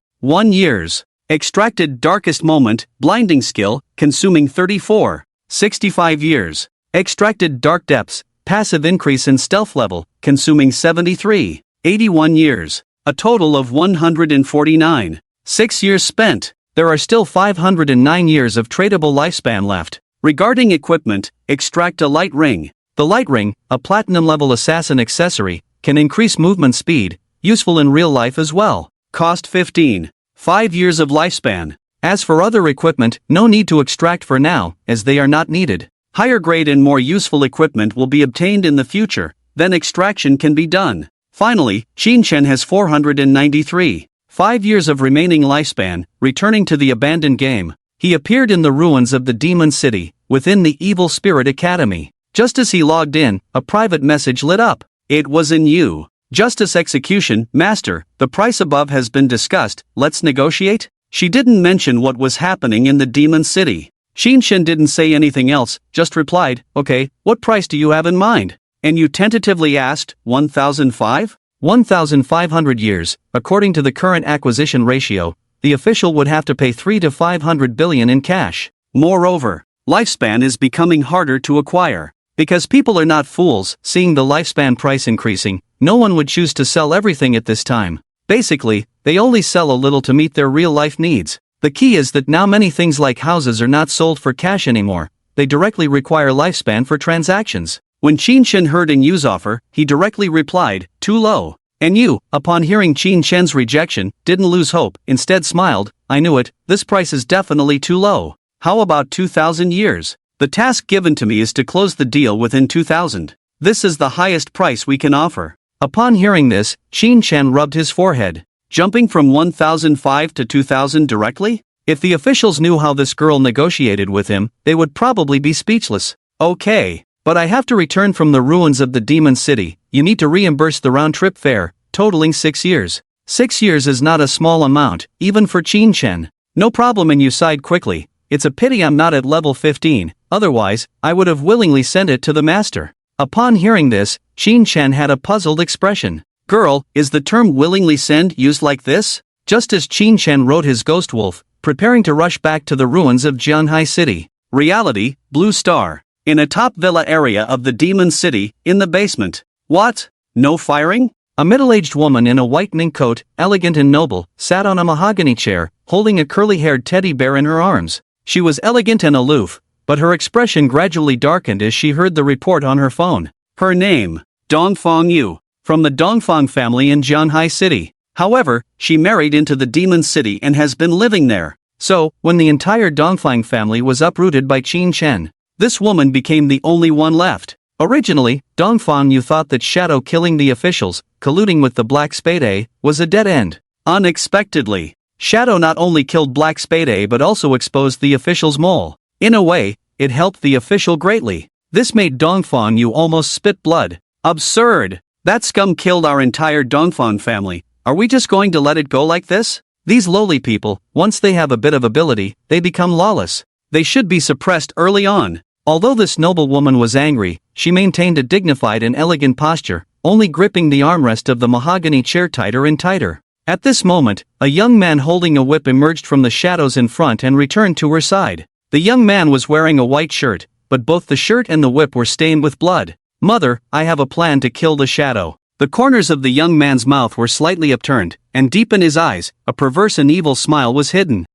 years. Extracted Darkest Moment, blinding skill, consuming 65 years. Extracted Dark Depths, passive increase in stealth level, consuming 81 years. A total of 149. 6 years spent. There are still 509 years of tradable lifespan left. Regarding equipment, extract a light ring. The light ring, a platinum-level assassin accessory, can increase movement speed, useful in real life as well. Cost 5 years of lifespan. As for other equipment, no need to extract for now, as they are not needed. Higher grade and more useful equipment will be obtained in the future, then extraction can be done. Finally, Qin Shen has 5 years of remaining lifespan. Returning to the abandoned game, he appeared in the ruins of the Demon City, within the Evil Spirit Academy. Just as he logged in, a private message lit up. It was in you. Justice Execution, Master, the price above has been discussed, let's negotiate? She didn't mention what was happening in the Demon City. Qin Shen didn't say anything else, just replied, okay, what price do you have in mind? And you tentatively asked, 1,005? 1,500 years. According to the current acquisition ratio, the official would have to pay 3 to 500 billion in cash. Moreover, lifespan is becoming harder to acquire. Because people are not fools, seeing the lifespan price increasing, no one would choose to sell everything at this time. Basically, they only sell a little to meet their real-life needs. The key is that now many things like houses are not sold for cash anymore, they directly require lifespan for transactions. When Qin Shen heard Yu's offer, he directly replied, too low. And Yu, upon hearing Qin Shen's rejection, didn't lose hope, instead smiled, I knew it, this price is definitely too low. How about 2,000 years? The task given to me is to close the deal within 2,000. This is the highest price we can offer. Upon hearing this, Qin Shen rubbed his forehead. Jumping from 1,005 to 2,000 directly? If the officials knew how this girl negotiated with him, they would probably be speechless. Okay. But I have to return from the ruins of the Demon City, you need to reimburse the round-trip fare, totaling 6 years. 6 years is not a small amount, even for Qin Shen. No problem, and you sighed quickly, it's a pity I'm not at level 15, otherwise, I would have willingly sent it to the master. Upon hearing this, Qin Shen had a puzzled expression. Girl, is the term willingly send used like this? Just as Qin Shen rode his ghost wolf, preparing to rush back to the ruins of Jianhai City. Reality, Blue Star. In a top villa area of the Demon City, in the basement. What? No firing? A middle-aged woman in a white mink coat, elegant and noble, sat on a mahogany chair, holding a curly-haired teddy bear in her arms. She was elegant and aloof, but her expression gradually darkened as she heard the report on her phone. Her name, Dongfang Yu, from the Dongfang family in Jianhai City. However, she married into the Demon City and has been living there. So, when the entire Dongfang family was uprooted by Qin Shen, this woman became the only one left. Originally, Dongfang Yu thought that Shadow killing the officials, colluding with the Black Spade, was a dead end. Unexpectedly, Shadow not only killed Black Spade but also exposed the official's mole. In a way, it helped the official greatly. This made Dongfang Yu almost spit blood. Absurd! That scum killed our entire Dongfang family. Are we just going to let it go like this? These lowly people, once they have a bit of ability, they become lawless. They should be suppressed early on. Although this noble woman was angry, she maintained a dignified and elegant posture, only gripping the armrest of the mahogany chair tighter and tighter. At this moment, a young man holding a whip emerged from the shadows in front and returned to her side. The young man was wearing a white shirt, but both the shirt and the whip were stained with blood. "Mother, I have a plan to kill the shadow." The corners of the young man's mouth were slightly upturned, and deep in his eyes, a perverse and evil smile was hidden.